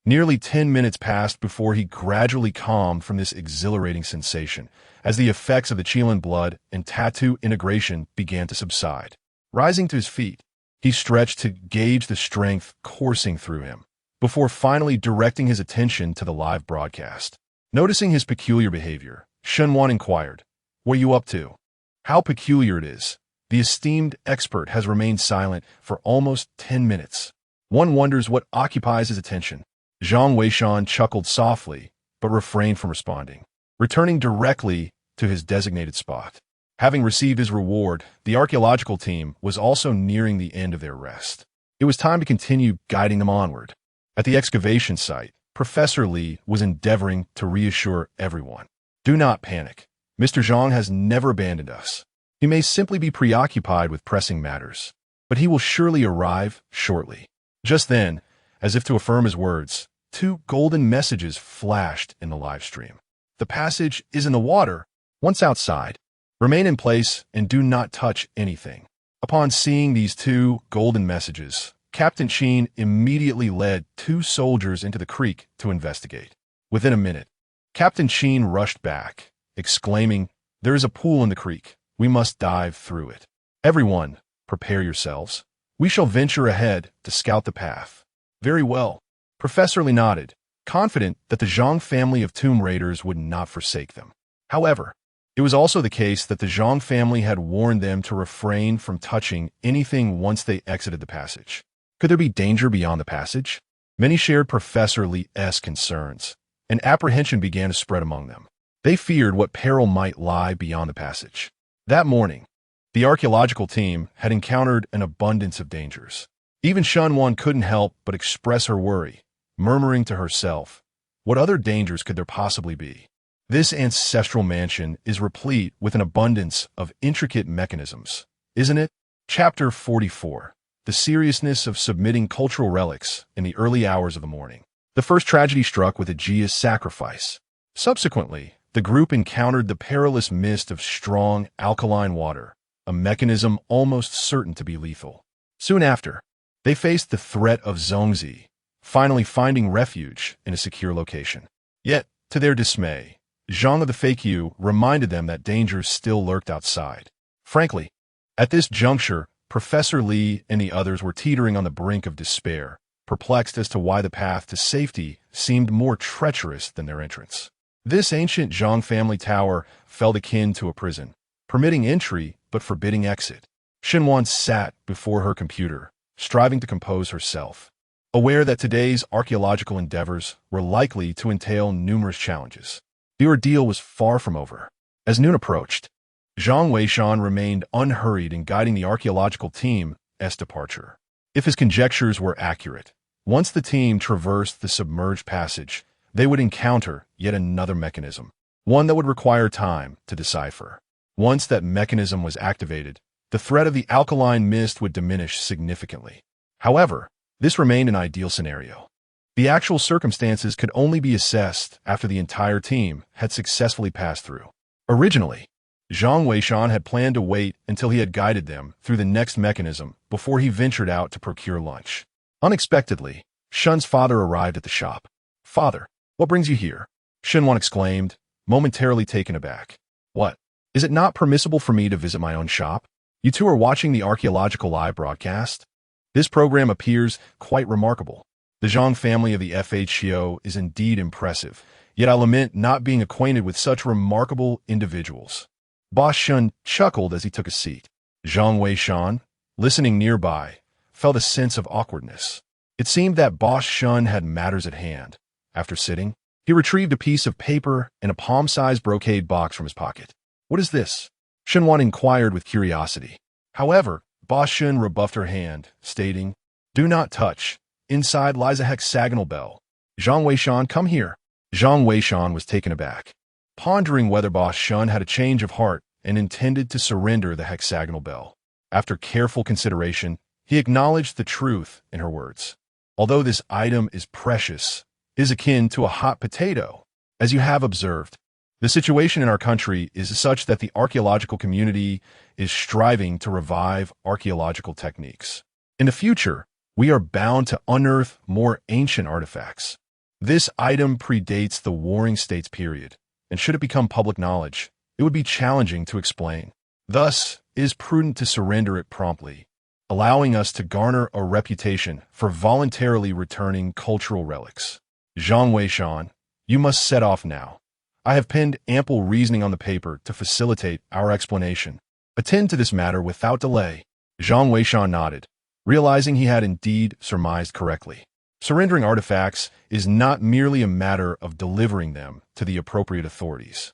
Nearly 10 minutes passed before he gradually calmed from this exhilarating sensation, as the effects of the Qilin blood and tattoo integration began to subside. Rising to his feet, he stretched to gauge the strength coursing through him, before finally directing his attention to the live broadcast. Noticing his peculiar behavior, Shenwan inquired, "What are you up to?" How peculiar it is. The esteemed expert has remained silent for almost 10 minutes. One wonders what occupies his attention. Zhang Weishan chuckled softly, but refrained from responding, returning directly to his designated spot. Having received his reward, the archaeological team was also nearing the end of their rest. It was time to continue guiding them onward. At the excavation site, Professor Li was endeavoring to reassure everyone. "Do not panic. Mr. Zhang has never abandoned us. He may simply be preoccupied with pressing matters, but he will surely arrive shortly." Just then, as if to affirm his words, 2 golden messages flashed in the live stream. "The passage is in the water. Once outside, remain in place and do not touch anything." Upon seeing these 2 golden messages, Captain Qin immediately led 2 soldiers into the creek to investigate. Within a minute, Captain Qin rushed back, exclaiming, "There is a pool in the creek. We must dive through it. Everyone, prepare yourselves. We shall venture ahead to scout the path." "Very well." Professor Li nodded, confident that the Zhang family of Tomb Raiders would not forsake them. However, it was also the case that the Zhang family had warned them to refrain from touching anything once they exited the passage. Could there be danger beyond the passage? Many shared Professor Li's concerns, and apprehension began to spread among them. They feared what peril might lie beyond the passage. That morning, the archaeological team had encountered an abundance of dangers. Even Shenwan couldn't help but express her worry, murmuring to herself, "What other dangers could there possibly be?" This ancestral mansion is replete with an abundance of intricate mechanisms, isn't it? Chapter 44. The seriousness of submitting cultural relics in the early hours of the morning. The first tragedy struck with Aegea's sacrifice. Subsequently, the group encountered the perilous mist of strong, alkaline water, a mechanism almost certain to be lethal. Soon after, they faced the threat of Zhongzi, finally finding refuge in a secure location. Yet, to their dismay, Zhang of the Feiqiu reminded them that dangers still lurked outside. Frankly, at this juncture, Professor Li and the others were teetering on the brink of despair, perplexed as to why the path to safety seemed more treacherous than their entrance. This ancient Zhang family tower felt akin to a prison, permitting entry but forbidding exit. Shenwan sat before her computer, striving to compose herself, aware that today's archaeological endeavors were likely to entail numerous challenges. The ordeal was far from over. As noon approached, Zhang Weishan remained unhurried in guiding the archaeological team's departure. If his conjectures were accurate, once the team traversed the submerged passage, they would encounter yet another mechanism, one that would require time to decipher. Once that mechanism was activated, the threat of the alkaline mist would diminish significantly. However, this remained an ideal scenario. The actual circumstances could only be assessed after the entire team had successfully passed through. Originally, Zhang Weishan had planned to wait until he had guided them through the next mechanism before he ventured out to procure lunch. Unexpectedly, Shun's father arrived at the shop. "Father, what brings you here?" Shenwan exclaimed, momentarily taken aback. "What? Is it not permissible for me to visit my own shop? You two are watching the archaeological live broadcast? This program appears quite remarkable. The Zhang family of the FHCO is indeed impressive, yet I lament not being acquainted with such remarkable individuals." Boss Shun chuckled as he took a seat. "Zhang Weishan, listening nearby, felt a sense of awkwardness. It seemed that Boss Shun had matters at hand. After sitting, he retrieved a piece of paper and a palm-sized brocade box from his pocket. "What is this?" Shunwan inquired with curiosity. However, Boss Shun rebuffed her hand, stating, "Do not touch. Inside lies a hexagonal bell. Zhang Weishan, come here." Zhang Weishan was taken aback, pondering whether Boss Shun had a change of heart and intended to surrender the hexagonal bell. After careful consideration, he acknowledged the truth in her words. "Although this item is precious, it is akin to a hot potato. As you have observed, the situation in our country is such that the archaeological community is striving to revive archaeological techniques. In the future, we are bound to unearth more ancient artifacts. This item predates the Warring States period, and should it become public knowledge, it would be challenging to explain. Thus, it is prudent to surrender it promptly, allowing us to garner a reputation for voluntarily returning cultural relics. Zhang Weishan, you must set off now. I have penned ample reasoning on the paper to facilitate our explanation. Attend to this matter without delay." Zhang Weishan nodded, realizing he had indeed surmised correctly. Surrendering artifacts is not merely a matter of delivering them to the appropriate authorities.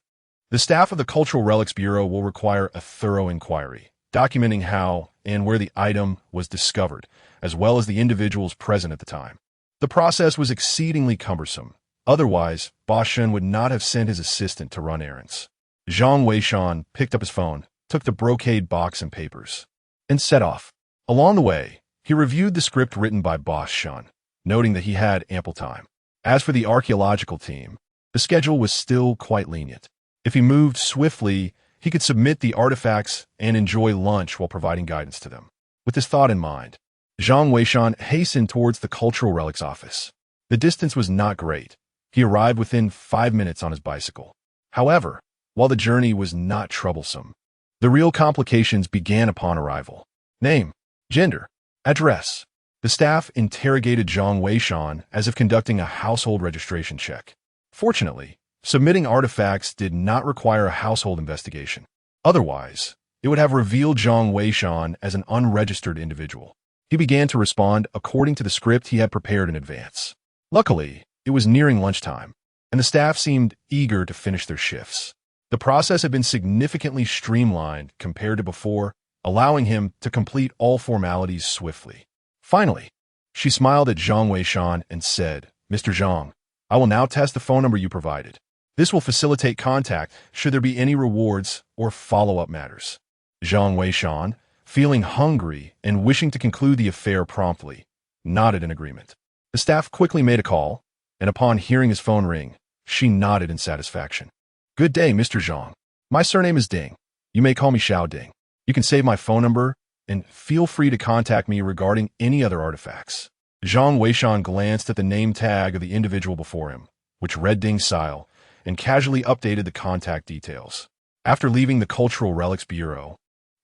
The staff of the Cultural Relics Bureau will require a thorough inquiry, documenting how and where the item was discovered, as well as the individuals present at the time. The process was exceedingly cumbersome. Otherwise, Boss Shun would not have sent his assistant to run errands. Zhang Weishan picked up his phone, took the brocade box and papers, and set off. Along the way, he reviewed the script written by Boss Shun, noting that he had ample time. As for the archaeological team, the schedule was still quite lenient. If he moved swiftly, he could submit the artifacts and enjoy lunch while providing guidance to them. With this thought in mind, Zhang Weishan hastened towards the Cultural Relics office. The distance was not great. He arrived within 5 minutes on his bicycle. However, while the journey was not troublesome, the real complications began upon arrival. Name, gender, address. The staff interrogated Zhang Weishan as if conducting a household registration check. Fortunately, submitting artifacts did not require a household investigation. Otherwise, it would have revealed Zhang Weishan as an unregistered individual. He began to respond according to the script he had prepared in advance. Luckily, it was nearing lunchtime, and the staff seemed eager to finish their shifts. The process had been significantly streamlined compared to before, allowing him to complete all formalities swiftly. Finally, she smiled at Zhang Weishan and said, "Mr. Zhang, I will now test the phone number you provided. This will facilitate contact should there be any rewards or follow-up matters." Zhang Weishan, feeling hungry and wishing to conclude the affair promptly, nodded in agreement. The staff quickly made a call, and upon hearing his phone ring, she nodded in satisfaction. "Good day, Mr. Zhang. My surname is Ding. You may call me Xiao Ding. You can save my phone number, and feel free to contact me regarding any other artifacts." Zhang Weishan glanced at the name tag of the individual before him, which read Ding Sile, and casually updated the contact details. After leaving the Cultural Relics Bureau,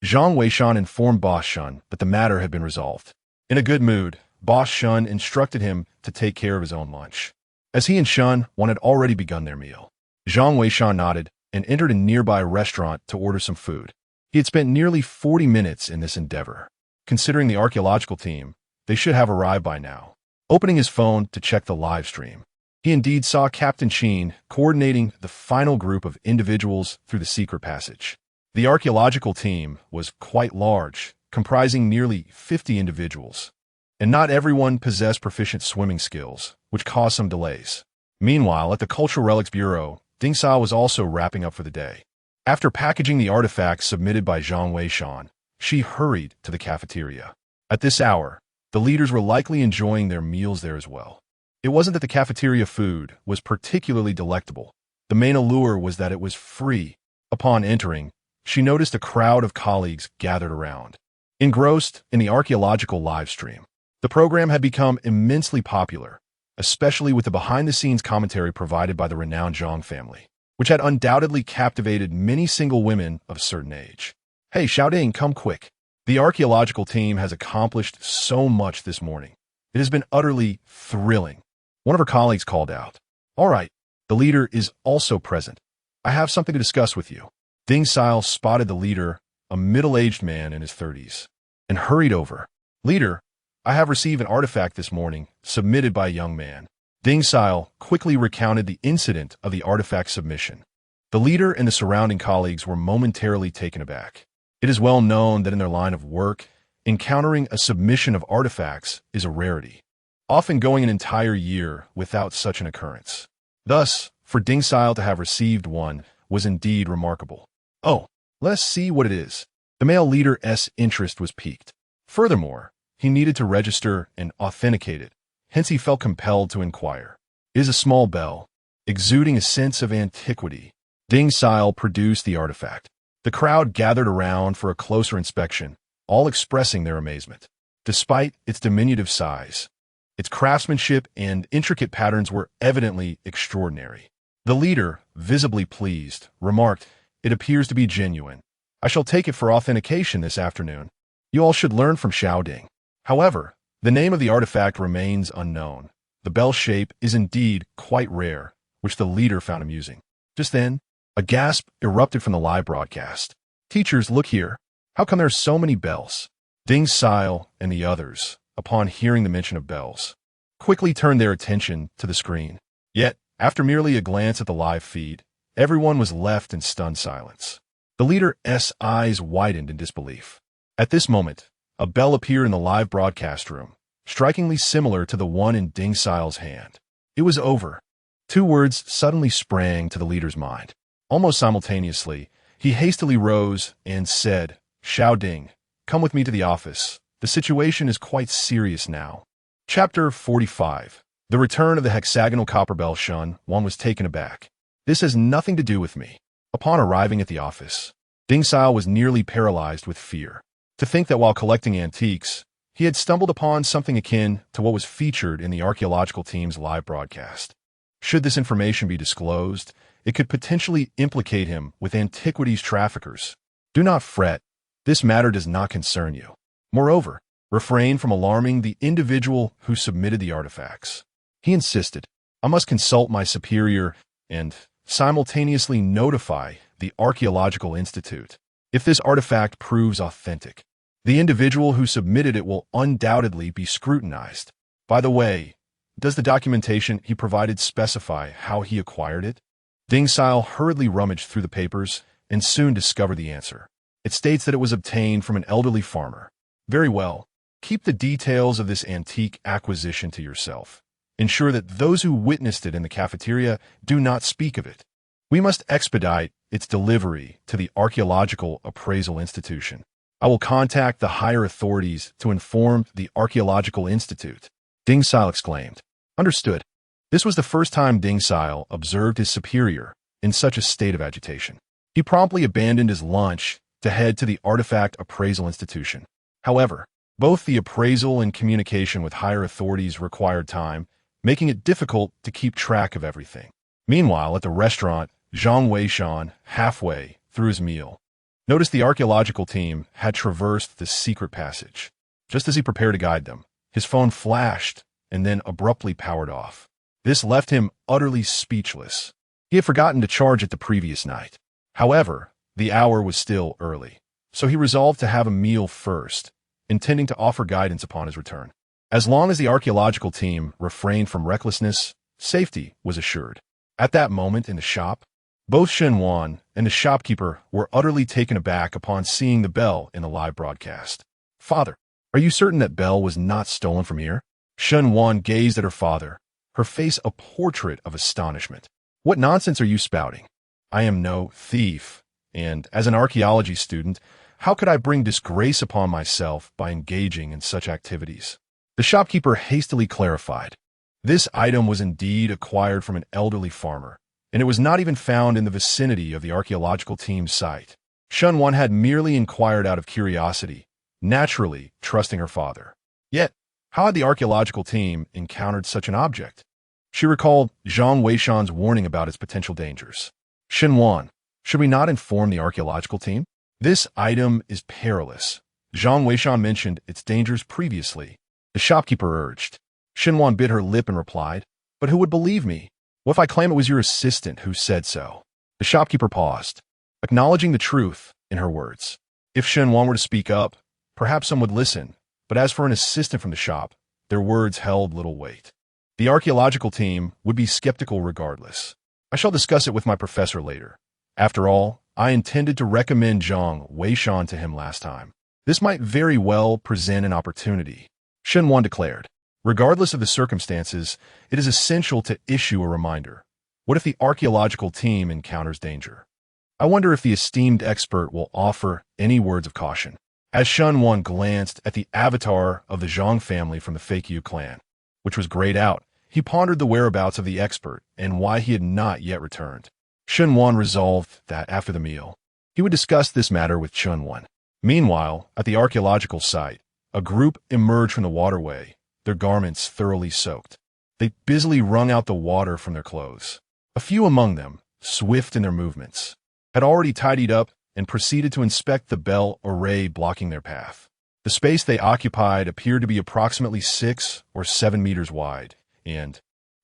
Zhang Weishan informed Boss Shun that the matter had been resolved. In a good mood, Boss Shun instructed him to take care of his own lunch, as he and Shun had already begun their meal. Zhang Weishan nodded and entered a nearby restaurant to order some food. He had spent nearly 40 minutes in this endeavor. Considering the archaeological team, they should have arrived by now. Opening his phone to check the live stream, he indeed saw Captain Sheen coordinating the final group of individuals through the secret passage. The archaeological team was quite large, comprising nearly 50 individuals, and not everyone possessed proficient swimming skills, which caused some delays. Meanwhile, at the Cultural Relics Bureau, Ding Sa was also wrapping up for the day. After packaging the artifacts submitted by Zhang Weishan, she hurried to the cafeteria. At this hour, the leaders were likely enjoying their meals there as well. It wasn't that the cafeteria food was particularly delectable. The main allure was that it was free. Upon entering, she noticed a crowd of colleagues gathered around, engrossed in the archaeological live stream. The program had become immensely popular, especially with the behind-the-scenes commentary provided by the renowned Zhang family, which had undoubtedly captivated many single women of a certain age. "Hey, Xiaoding, come quick. The archaeological team has accomplished so much this morning. It has been utterly thrilling." One of her colleagues called out. "All right, the leader is also present. I have something to discuss with you." Ding Sile spotted the leader, a middle-aged man in his 30s. and hurried over. "Leader, I have received an artifact this morning, submitted by a young man." Ding Sil quickly recounted the incident of the artifact submission. The leader and the surrounding colleagues were momentarily taken aback. It is well known that in their line of work, encountering a submission of artifacts is a rarity, often going an entire year without such an occurrence. Thus, for Ding Sil to have received one was indeed remarkable. "Oh, let us see what it is." The male leader's interest was piqued. Furthermore, he needed to register and authenticate it, hence he felt compelled to inquire. "It is a small bell, exuding a sense of antiquity." Ding Sil produced the artifact. The crowd gathered around for a closer inspection, all expressing their amazement. Despite its diminutive size, its craftsmanship and intricate patterns were evidently extraordinary. The leader, visibly pleased, remarked, "It appears to be genuine. I shall take it for authentication this afternoon. You all should learn from Xiao Ding." However, the name of the artifact remains unknown. The bell shape is indeed quite rare, which the leader found amusing. Just then, a gasp erupted from the live broadcast. "Teachers, look here. How come there are so many bells?" Ding Sil and the others, upon hearing the mention of bells, quickly turned their attention to the screen. Yet, after merely a glance at the live feed, everyone was left in stunned silence. The leader's eyes widened in disbelief. At this moment, a bell appeared in the live broadcast room, strikingly similar to the one in Ding Sil's hand. It was over. Two words suddenly sprang to the leader's mind. Almost simultaneously, he hastily rose and said, "Xiao Ding, come with me to the office. The situation is quite serious now." Chapter 45. The return of the hexagonal copper bell. Shun Wan was taken aback. "This has nothing to do with me." Upon arriving at the office, Ding Sil was nearly paralyzed with fear. To think that while collecting antiques, he had stumbled upon something akin to what was featured in the archaeological team's live broadcast. Should this information be disclosed, it could potentially implicate him with antiquities traffickers. Do not fret. This matter does not concern you. Moreover, refrain from alarming the individual who submitted the artifacts. He insisted, "I must consult my superior and simultaneously notify the Archaeological Institute. If this artifact proves authentic, the individual who submitted it will undoubtedly be scrutinized. By the way, does the documentation he provided specify how he acquired it?" Ding Sil hurriedly rummaged through the papers and soon discovered the answer. It states that it was obtained from an elderly farmer. "Very well. Keep the details of this antique acquisition to yourself. Ensure that those who witnessed it in the cafeteria do not speak of it. We must expedite its delivery to the Archaeological Appraisal Institution. I will contact the higher authorities to inform the Archaeological Institute." Ding Sil exclaimed. Understood. This was the first time Ding Sil observed his superior in such a state of agitation. He promptly abandoned his lunch to head to the Artifact Appraisal Institution. However, both the appraisal and communication with higher authorities required time, making it difficult to keep track of everything. Meanwhile, at the restaurant, Zhang Weishan, halfway through his meal, noticed the archaeological team had traversed the secret passage. Just as he prepared to guide them, his phone flashed and then abruptly powered off. This left him utterly speechless. He had forgotten to charge it the previous night. However, the hour was still early, so he resolved to have a meal first, intending to offer guidance upon his return. As long as the archaeological team refrained from recklessness, safety was assured. At that moment in the shop, both Shen Wan and the shopkeeper were utterly taken aback upon seeing the bell in the live broadcast. "Father, are you certain that bell was not stolen from here?" Shen Wan gazed at her father, her face a portrait of astonishment. "What nonsense are you spouting? I am no thief, and as an archaeology student, how could I bring disgrace upon myself by engaging in such activities?" The shopkeeper hastily clarified. This item was indeed acquired from an elderly farmer, and it was not even found in the vicinity of the archaeological team's site. Shen Wan had merely inquired out of curiosity, naturally trusting her father. Yet, how had the archaeological team encountered such an object? She recalled Zhang Weishan's warning about its potential dangers. "Shen Wan, should we not inform the archaeological team? This item is perilous. Zhang Weishan mentioned its dangers previously," the shopkeeper urged. Shen Wan bit her lip and replied, "But who would believe me? What if I claim it was your assistant who said so?" The shopkeeper paused, acknowledging the truth in her words. If Shen Wan were to speak up, perhaps some would listen, but as for an assistant from the shop, their words held little weight. The archaeological team would be skeptical regardless. I shall discuss it with my professor later. After all, I intended to recommend Zhang Weishan to him last time. This might very well present an opportunity, Shen Wan declared. Regardless of the circumstances, it is essential to issue a reminder. What if the archaeological team encounters danger? I wonder if the esteemed expert will offer any words of caution. As Shen Wan glanced at the avatar of the Zhang family from the Fake Yu clan, which was grayed out, he pondered the whereabouts of the expert and why he had not yet returned. Shen Wan resolved that after the meal, he would discuss this matter with Chun Wan. Meanwhile, at the archaeological site, a group emerged from the waterway, their garments thoroughly soaked. They busily wrung out the water from their clothes. A few among them, swift in their movements, had already tidied up and proceeded to inspect the bell array blocking their path. The space they occupied appeared to be approximately 6 or 7 meters wide, and,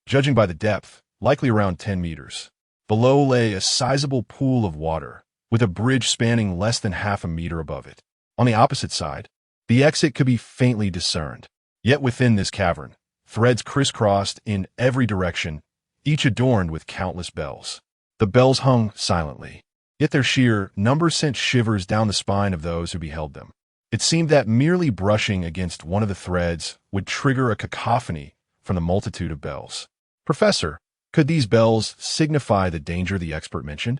judging by the depth, likely around 10 meters. Below lay a sizable pool of water, with a bridge spanning less than half a meter above it. On the opposite side, the exit could be faintly discerned. Yet within this cavern, threads crisscrossed in every direction, each adorned with countless bells. The bells hung silently, yet their sheer number sent shivers down the spine of those who beheld them. It seemed that merely brushing against one of the threads would trigger a cacophony from the multitude of bells. Professor, could these bells signify the danger the expert mentioned?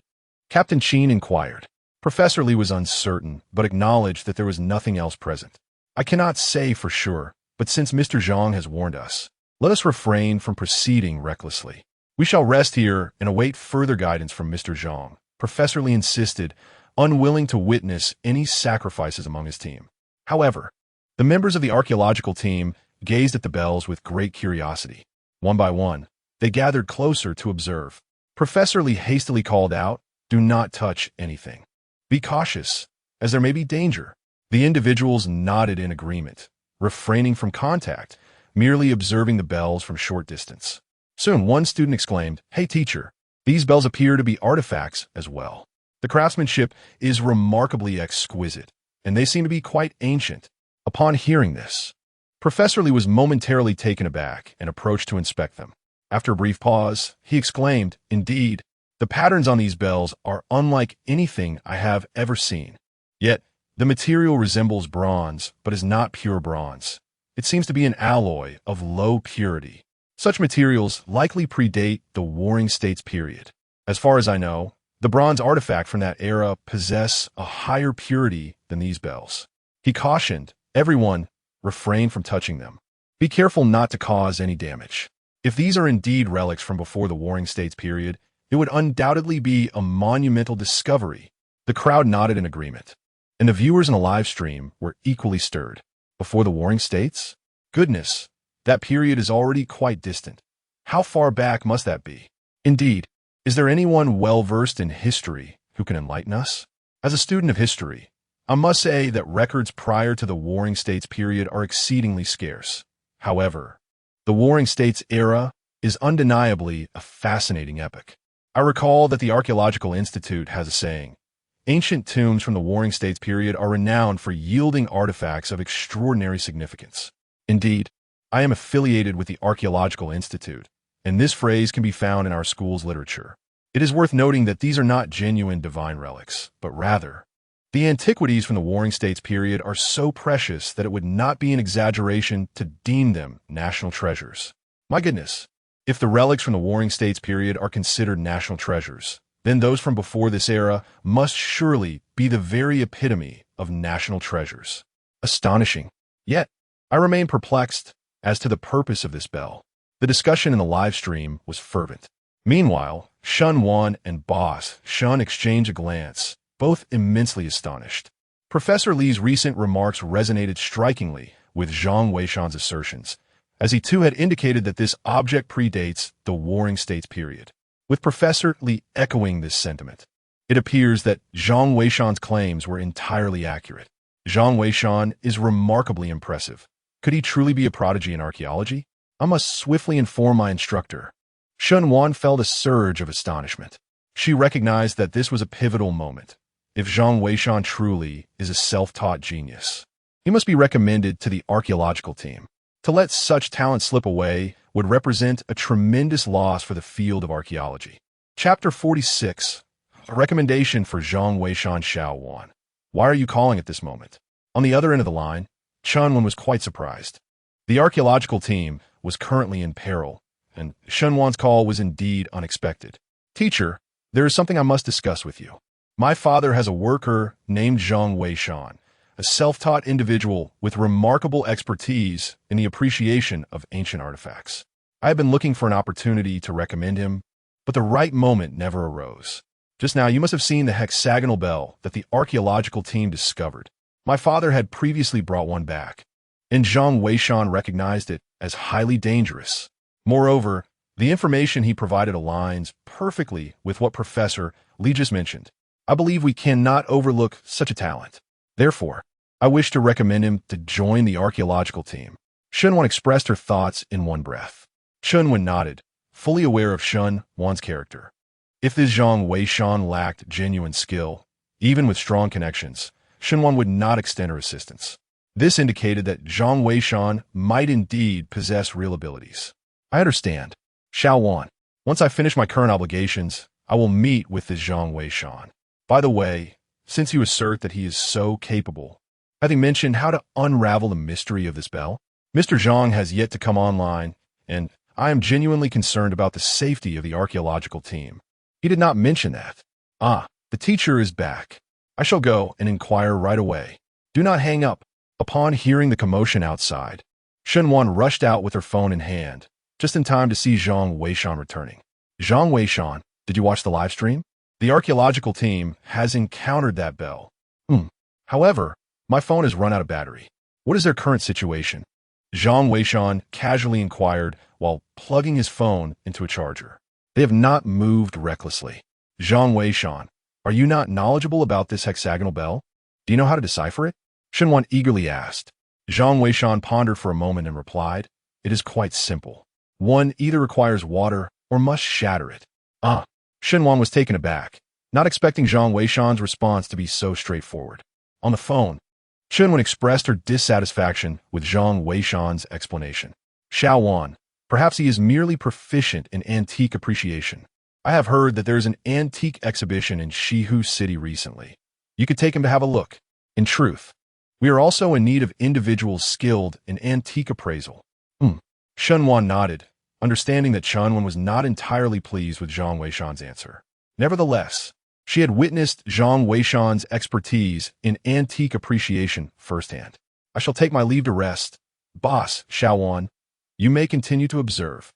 Captain Qin inquired. Professor Li was uncertain, but acknowledged that there was nothing else present. I cannot say for sure, but since Mr. Zhang has warned us, let us refrain from proceeding recklessly. We shall rest here and await further guidance from Mr. Zhang, Professor Li insisted, unwilling to witness any sacrifices among his team. However, the members of the archaeological team gazed at the bells with great curiosity. One by one, they gathered closer to observe. Professor Li hastily called out, "Do not touch anything. Be cautious, as there may be danger." The individuals nodded in agreement, refraining from contact, merely observing the bells from short distance. Soon, one student exclaimed, "Hey teacher, these bells appear to be artifacts as well. The craftsmanship is remarkably exquisite, and they seem to be quite ancient." Upon hearing this, Professor Li was momentarily taken aback and approached to inspect them. After a brief pause, he exclaimed, "Indeed, the patterns on these bells are unlike anything I have ever seen. Yet, the material resembles bronze, but is not pure bronze. It seems to be an alloy of low purity. Such materials likely predate the Warring States period. As far as I know, the bronze artifact from that era possess a higher purity than these bells." He cautioned, "Everyone, refrain from touching them. Be careful not to cause any damage. If these are indeed relics from before the Warring States period, it would undoubtedly be a monumental discovery." The crowd nodded in agreement, and the viewers in the live stream were equally stirred. Before the Warring States? Goodness, that period is already quite distant. How far back must that be? Indeed, is there anyone well-versed in history who can enlighten us? As a student of history, I must say that records prior to the Warring States period are exceedingly scarce. However, the Warring States era is undeniably a fascinating epoch. I recall that the Archaeological Institute has a saying, "Ancient tombs from the Warring States period are renowned for yielding artifacts of extraordinary significance." Indeed, I am affiliated with the Archaeological Institute, and this phrase can be found in our school's literature. It is worth noting that these are not genuine divine relics, but rather, the antiquities from the Warring States period are so precious that it would not be an exaggeration to deem them national treasures. My goodness, if the relics from the Warring States period are considered national treasures, then those from before this era must surely be the very epitome of national treasures. Astonishing. Yet, I remain perplexed as to the purpose of this bell. The discussion in the live stream was fervent. Meanwhile, Shun Wan and Boss Shun exchanged a glance, both immensely astonished. Professor Li's recent remarks resonated strikingly with Zhang Weishan's assertions, as he too had indicated that this object predates the Warring States period. With Professor Li echoing this sentiment, it appears that Zhang Weishan's claims were entirely accurate. Zhang Weishan is remarkably impressive. Could he truly be a prodigy in archaeology? I must swiftly inform my instructor. Shun Wan felt a surge of astonishment. She recognized that this was a pivotal moment. If Zhang Weishan truly is a self-taught genius, He must be recommended to the archaeological team. To let such talent slip away would represent a tremendous loss for the field of archaeology. Chapter 46. A recommendation for Zhang Weishan Xiaowan. Why are you calling at this moment? On the other end of the line, Chunwan was quite surprised. The archaeological team was currently in peril, and Shunwan's call was indeed unexpected. Teacher, there is something I must discuss with you. My father has a worker named Zhang Weishan, a self-taught individual with remarkable expertise in the appreciation of ancient artifacts. I have been looking for an opportunity to recommend him, but the right moment never arose. Just now, you must have seen the hexagonal bell that the archaeological team discovered. My father had previously brought one back, and Zhang Weishan recognized it as highly dangerous. Moreover, the information he provided aligns perfectly with what Professor Li just mentioned. I believe we cannot overlook such a talent. Therefore, I wish to recommend him to join the archaeological team. Shunwan expressed her thoughts in one breath. Chunwan nodded, fully aware of Shunwan's character. If this Zhang Weishan lacked genuine skill, even with strong connections, Shunwan would not extend her assistance. This indicated that Zhang Weishan might indeed possess real abilities. I understand. Xiaowan, once I finish my current obligations, I will meet with this Zhang Weishan. By the way, since you assert that he is so capable, having mentioned how to unravel the mystery of this bell, Mr. Zhang has yet to come online, and I am genuinely concerned about the safety of the archaeological team. He did not mention that. The teacher is back. I shall go and inquire right away. Do not hang up. Upon hearing the commotion outside, Shunwan rushed out with her phone in hand, just in time to see Zhang Weishan returning. Zhang Weishan, did you watch the live stream? The archaeological team has encountered that bell. However, my phone has run out of battery. What is their current situation? Zhang Weishan casually inquired while plugging his phone into a charger. They have not moved recklessly. Zhang Weishan, are you not knowledgeable about this hexagonal bell? Do you know how to decipher it? Shunwan eagerly asked. Zhang Weishan pondered for a moment and replied, it is quite simple. One either requires water or must shatter it. Shunwan was taken aback, not expecting Zhang Weishan's response to be so straightforward. On the phone, Shunwan expressed her dissatisfaction with Zhang Weishan's explanation. Xiaowan, perhaps he is merely proficient in antique appreciation. I have heard that there is an antique exhibition in Shihu City recently. You could take him to have a look. In truth, we are also in need of individuals skilled in antique appraisal. Shunwan nodded, understanding that Chunwan was not entirely pleased with Zhang Weishan's answer. Nevertheless, she had witnessed Zhang Weishan's expertise in antique appreciation firsthand. I shall take my leave to rest. Boss, Xiaowan, you may continue to observe.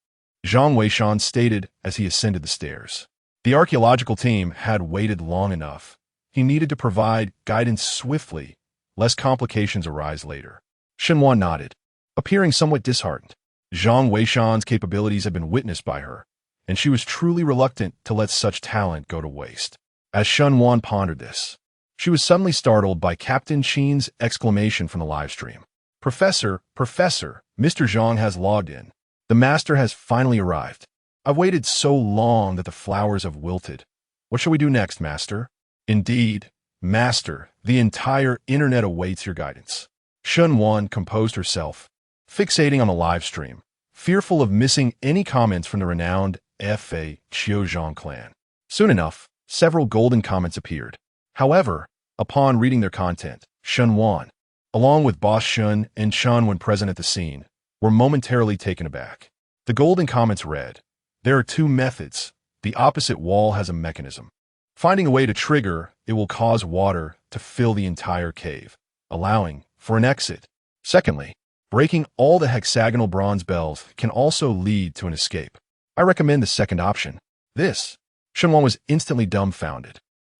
Zhang Weishan stated as he ascended the stairs. The archaeological team had waited long enough. He needed to provide guidance swiftly, lest complications arise later. Shunwan nodded, appearing somewhat disheartened. Zhang Weishan's capabilities had been witnessed by her, and she was truly reluctant to let such talent go to waste. As Shunwan pondered this, she was suddenly startled by Captain Qin's exclamation from the livestream. Professor, Mr. Zhang has logged in. The master has finally arrived. I've waited so long that the flowers have wilted. What shall we do next, master? Indeed, master, the entire internet awaits your guidance. Shunwan composed herself, fixating on the live stream, fearful of missing any comments from the renowned Fa Qiuzhang clan. Soon enough, several golden comments appeared. However, upon reading their content, Shunwan, along with Boss Shun and Chun when present at the scene, were momentarily taken aback. The golden comments read, there are two methods. The opposite wall has a mechanism. Finding a way to trigger, it will cause water to fill the entire cave, allowing for an exit. Secondly, breaking all the hexagonal bronze bells can also lead to an escape. I recommend the second option. This. Shunwan was instantly dumbfounded.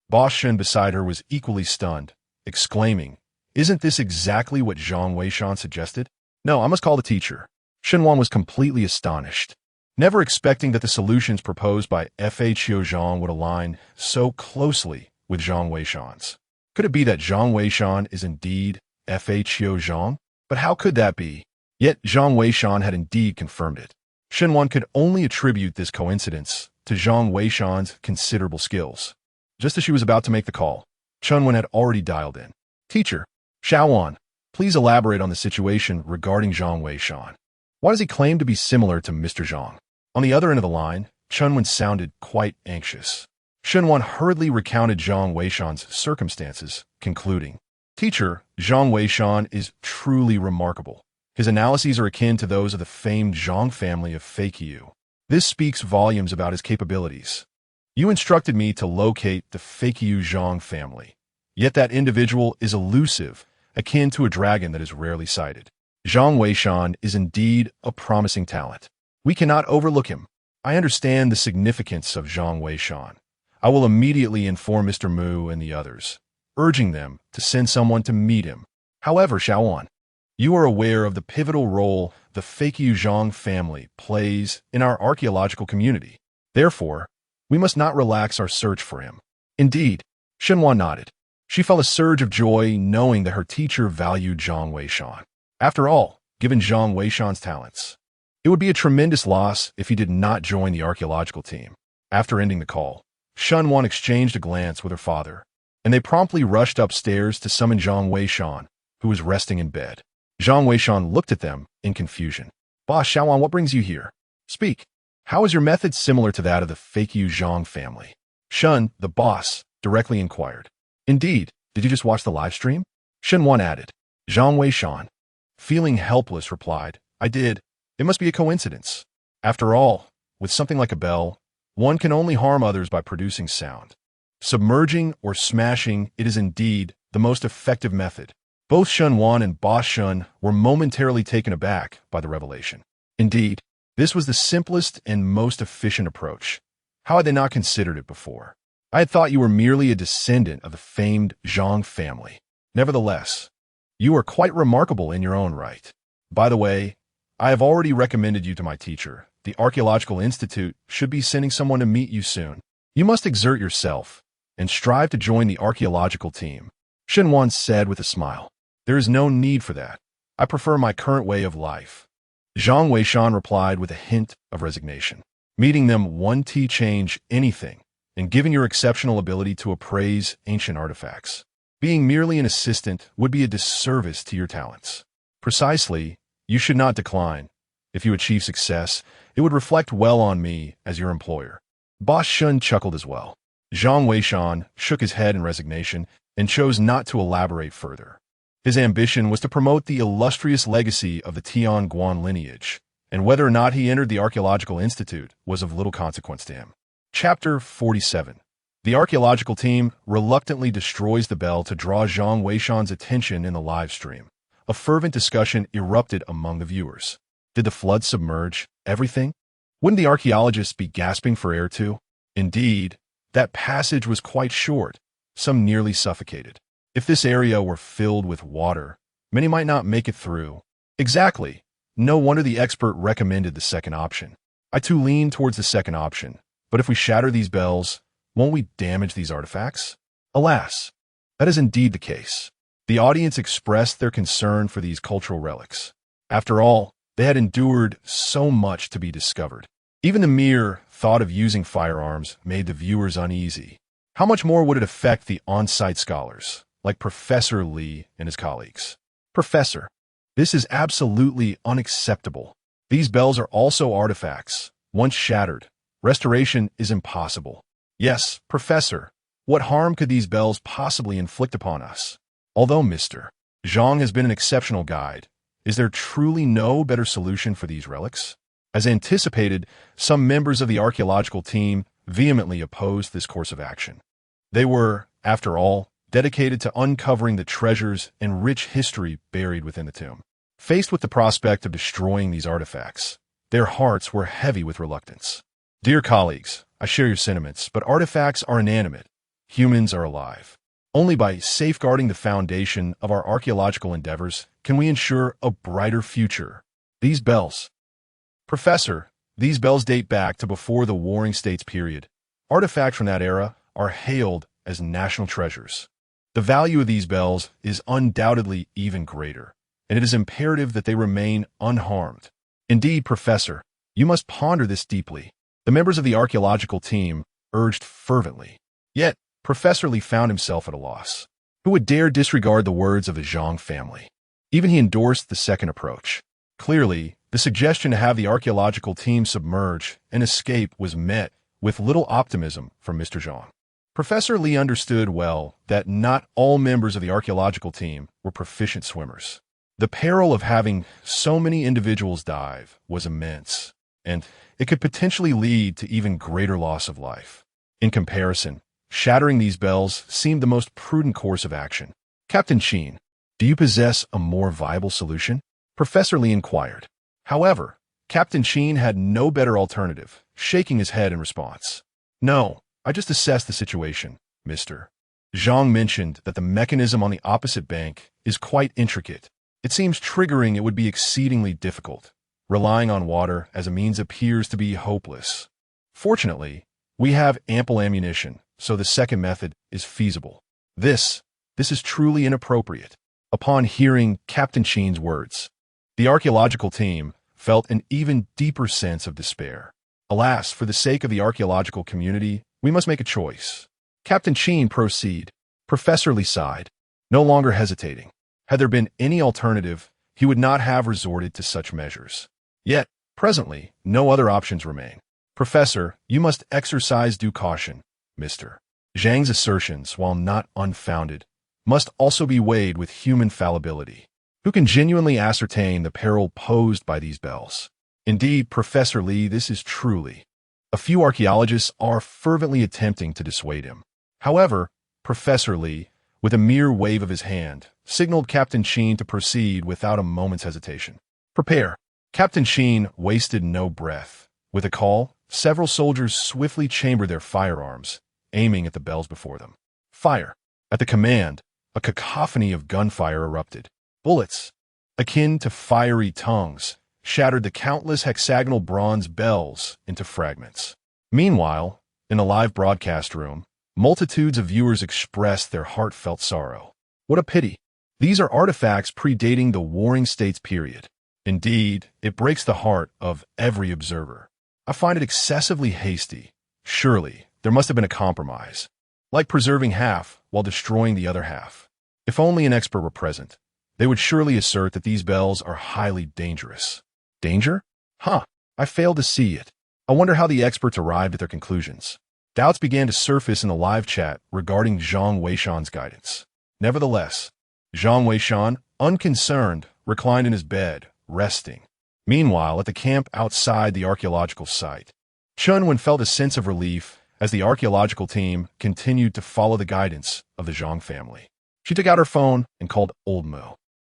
Boss Shun beside her was equally stunned, exclaiming, isn't this exactly what Zhang Weishan suggested? No, I must call the teacher. Shunwan was completely astonished, never expecting that the solutions proposed by Fa Qiuzhang would align so closely with Zhang Weishan's. Could it be that Zhang Weishan is indeed Fa Qiuzhang? But how could that be? Yet Zhang Weishan had indeed confirmed it. Shunwan could only attribute this coincidence to Zhang Weishan's considerable skills. Just as she was about to make the call, Chunwan had already dialed in. Teacher, Xiaowan, Please elaborate on the situation regarding Zhang Weishan. Why does he claim to be similar to Mr. Zhang? On the other end of the line, Chunwan sounded quite anxious. Shunwan hurriedly recounted Zhang Weishan's circumstances, concluding, "Teacher, Zhang Weishan is truly remarkable. His analyses are akin to those of the famed Zhang family of Fakeyou. This speaks volumes about his capabilities. You instructed me to locate the Fakeyou Zhang family. Yet that individual is elusive, akin to a dragon that is rarely sighted. Zhang Weishan is indeed a promising talent. We cannot overlook him. I understand the significance of Zhang Weishan. I will immediately inform Mr. Mu and the others, urging them to send someone to meet him. However, Xiaowan, you are aware of the pivotal role the Fakeyou Zhang family plays in our archaeological community. Therefore, we must not relax our search for him." Indeed, Shenhua nodded. She felt a surge of joy knowing that her teacher valued Zhang Weishan. After all, given Zhang Weishan's talents, it would be a tremendous loss if he did not join the archaeological team. After ending the call, Shunwan exchanged a glance with her father, and they promptly rushed upstairs to summon Zhang Weishan, who was resting in bed. Zhang Weishan looked at them in confusion. "Boss Xiaowan, what brings you here? Speak. How is your method similar to that of the Fakeyou Zhang family?" Shun, the boss, directly inquired. "Indeed, did you just watch the live stream?" Shenwan added. Zhang Weishan, feeling helpless, replied, "I did. It must be a coincidence. After all, with something like a bell, one can only harm others by producing sound. Submerging or smashing it is indeed the most effective method." Both Shunwan and Boss Shun were momentarily taken aback by the revelation. Indeed, this was the simplest and most efficient approach. How had they not considered it before? I had thought you were merely a descendant of the famed Zhang family. Nevertheless, you are quite remarkable in your own right. By the way, I have already recommended you to my teacher. The Archaeological Institute should be sending someone to meet you soon. You must exert yourself and strive to join the archaeological team," Shenwan said with a smile. "There is no need for that. I prefer my current way of life." Zhang Weishan replied with a hint of resignation. "Meeting them won't change anything, and given your exceptional ability to appraise ancient artifacts, being merely an assistant would be a disservice to your talents. Precisely, you should not decline. If you achieve success, it would reflect well on me as your employer." Boss Shun chuckled as well. Zhang Weishan shook his head in resignation and chose not to elaborate further. His ambition was to promote the illustrious legacy of the Tianguan lineage, and whether or not he entered the Archaeological Institute was of little consequence to him. Chapter 47. The archaeological team reluctantly destroys the bell to draw Zhang Weishan's attention in the live stream. A fervent discussion erupted among the viewers. Did the flood submerge everything? Wouldn't the archaeologists be gasping for air too? Indeed, that passage was quite short, some nearly suffocated. If this area were filled with water, many might not make it through. Exactly. No wonder the expert recommended the second option. I too lean towards the second option, but if we shatter these bells, won't we damage these artifacts? Alas, that is indeed the case. The audience expressed their concern for these cultural relics. After all, they had endured so much to be discovered. Even the mere thought of using firearms made the viewers uneasy. How much more would it affect the on-site scholars, like Professor Li and his colleagues? "Professor, this is absolutely unacceptable. These bells are also artifacts. Once shattered, restoration is impossible." "Yes, Professor, what harm could these bells possibly inflict upon us? Although Mr. Zhang has been an exceptional guide, is there truly no better solution for these relics?" As anticipated, some members of the archaeological team vehemently opposed this course of action. They were, after all, dedicated to uncovering the treasures and rich history buried within the tomb. Faced with the prospect of destroying these artifacts, their hearts were heavy with reluctance. "Dear colleagues, I share your sentiments, but artifacts are inanimate. Humans are alive. Only by safeguarding the foundation of our archaeological endeavors can we ensure a brighter future. These bells..." "Professor, these bells date back to before the Warring States period. Artifacts from that era are hailed as national treasures. The value of these bells is undoubtedly even greater, and it is imperative that they remain unharmed." "Indeed, Professor, you must ponder this deeply," the members of the archaeological team urged fervently. Yet, Professor Li found himself at a loss. Who would dare disregard the words of the Zhang family? Even he endorsed the second approach. Clearly, the suggestion to have the archaeological team submerge and escape was met with little optimism from Mr. Zhang. Professor Li understood well that not all members of the archaeological team were proficient swimmers. The peril of having so many individuals dive was immense, and it could potentially lead to even greater loss of life. In comparison, shattering these bells seemed the most prudent course of action. Captain Sheen, do you possess a more viable solution? Professor Li inquired. However, Captain Sheen had no better alternative, shaking his head in response. No, I just assessed the situation, Mr. Zhang mentioned that the mechanism on the opposite bank is quite intricate. It seems triggering it would be exceedingly difficult. Relying on water as a means appears to be hopeless. Fortunately, we have ample ammunition, so the second method is feasible. This is truly inappropriate. Upon hearing Captain Sheen's words, the archaeological team felt an even deeper sense of despair. Alas, for the sake of the archaeological community, we must make a choice. Captain Sheen, proceed. Professor Li sighed, no longer hesitating. Had there been any alternative, he would not have resorted to such measures. Yet, presently, no other options remain. Professor, you must exercise due caution. Mr. Zhang's assertions, while not unfounded, must also be weighed with human fallibility. Who can genuinely ascertain the peril posed by these bells? Indeed, Professor Li, this is truly. A few archaeologists are fervently attempting to dissuade him. However, Professor Li, with a mere wave of his hand, signaled Captain Sheen to proceed without a moment's hesitation. Prepare. Captain Sheen wasted no breath. With a call, several soldiers swiftly chambered their firearms, aiming at the bells before them. Fire. At the command, a cacophony of gunfire erupted. Bullets, akin to fiery tongues, shattered the countless hexagonal bronze bells into fragments. Meanwhile, in a live broadcast room, multitudes of viewers expressed their heartfelt sorrow. What a pity! These are artifacts predating the Warring States period. Indeed, it breaks the heart of every observer. I find it excessively hasty. Surely, there must have been a compromise, like preserving half while destroying the other half. If only an expert were present, they would surely assert that these bells are highly dangerous. Danger? Huh, I failed to see it. I wonder how the experts arrived at their conclusions. Doubts began to surface in the live chat regarding Zhang Weishan's guidance. Nevertheless, Zhang Weishan, unconcerned, reclined in his bed, resting. Meanwhile, at the camp outside the archaeological site, Chunwen felt a sense of relief as the archaeological team continued to follow the guidance of the Zhang family. She took out her phone and called Old Mu.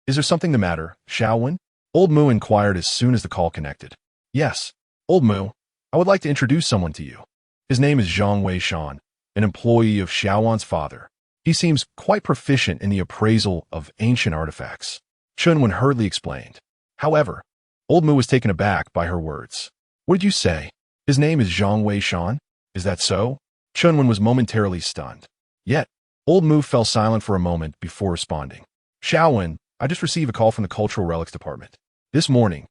Is there something the matter, Xiaowen? Old Mu inquired as soon as the call connected. Yes, Old Mu, I would like to introduce someone to you. His name is Zhang Weishan, an employee of Xiaowan's father. He seems quite proficient in the appraisal of ancient artifacts. Chunwen hurriedly explained. However, Old Mu was taken aback by her words. What did you say? His name is Zhang Weishan? Is that so? Chunwen was momentarily stunned. Yet, Old Mu fell silent for a moment before responding. Xiaowen, I just received a call from the Cultural Relics Department. This morning,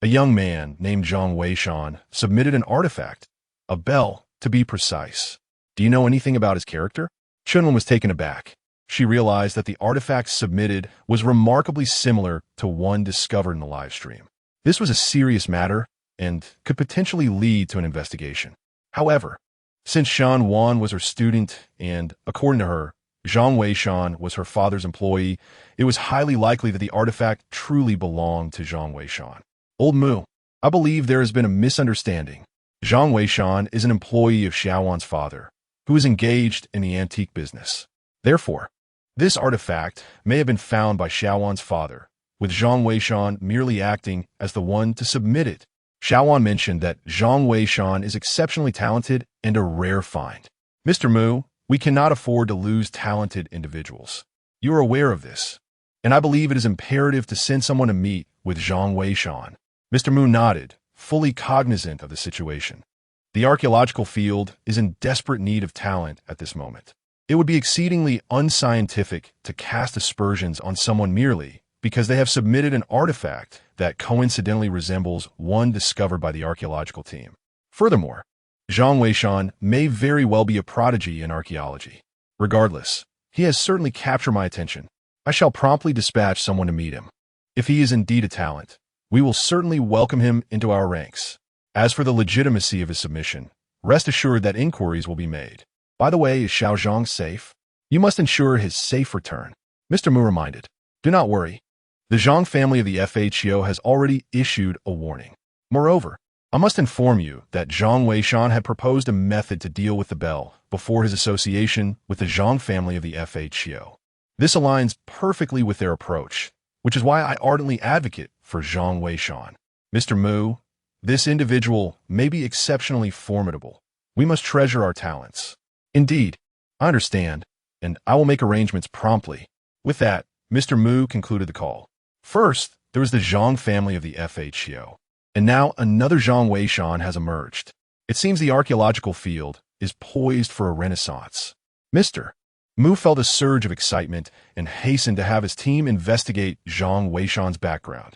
a young man named Zhang Weishan submitted an artifact, a bell, to be precise. Do you know anything about his character? Chunwen was taken aback. She realized that the artifact submitted was remarkably similar to one discovered in the live stream. This was a serious matter and could potentially lead to an investigation. However, since Shan Wan was her student and, according to her, Zhang Weishan was her father's employee, it was highly likely that the artifact truly belonged to Zhang Weishan. Old Mu, I believe there has been a misunderstanding. Zhang Weishan is an employee of Xiaowan's father, who is engaged in the antique business. Therefore, this artifact may have been found by Xiaowan's father, with Zhang Weishan merely acting as the one to submit it. Xiaowan mentioned that Zhang Weishan is exceptionally talented and a rare find. Mr. Mu, we cannot afford to lose talented individuals. You are aware of this, and I believe it is imperative to send someone to meet with Zhang Weishan. Mr. Mu nodded, fully cognizant of the situation. The archaeological field is in desperate need of talent at this moment. It would be exceedingly unscientific to cast aspersions on someone merely because they have submitted an artifact that coincidentally resembles one discovered by the archaeological team. Furthermore, Zhang Weishan may very well be a prodigy in archaeology. Regardless, he has certainly captured my attention. I shall promptly dispatch someone to meet him. If he is indeed a talent, we will certainly welcome him into our ranks. As for the legitimacy of his submission, rest assured that inquiries will be made. By the way, is Xiao Zhang safe? You must ensure his safe return. Mr. Mu reminded. Do not worry. The Zhang family of the FHO has already issued a warning. Moreover, I must inform you that Zhang Weishan had proposed a method to deal with the bell before his association with the Zhang family of the FHO. This aligns perfectly with their approach, which is why I ardently advocate for Zhang Weishan. Mr. Mu, this individual may be exceptionally formidable. We must treasure our talents. Indeed, I understand, and I will make arrangements promptly. With that, Mr. Mu concluded the call. First, there was the Zhang family of the FHO, and now another Zhang Weishan has emerged. It seems the archaeological field is poised for a renaissance. Mr. Mu felt a surge of excitement and hastened to have his team investigate Zhang Weishan's background.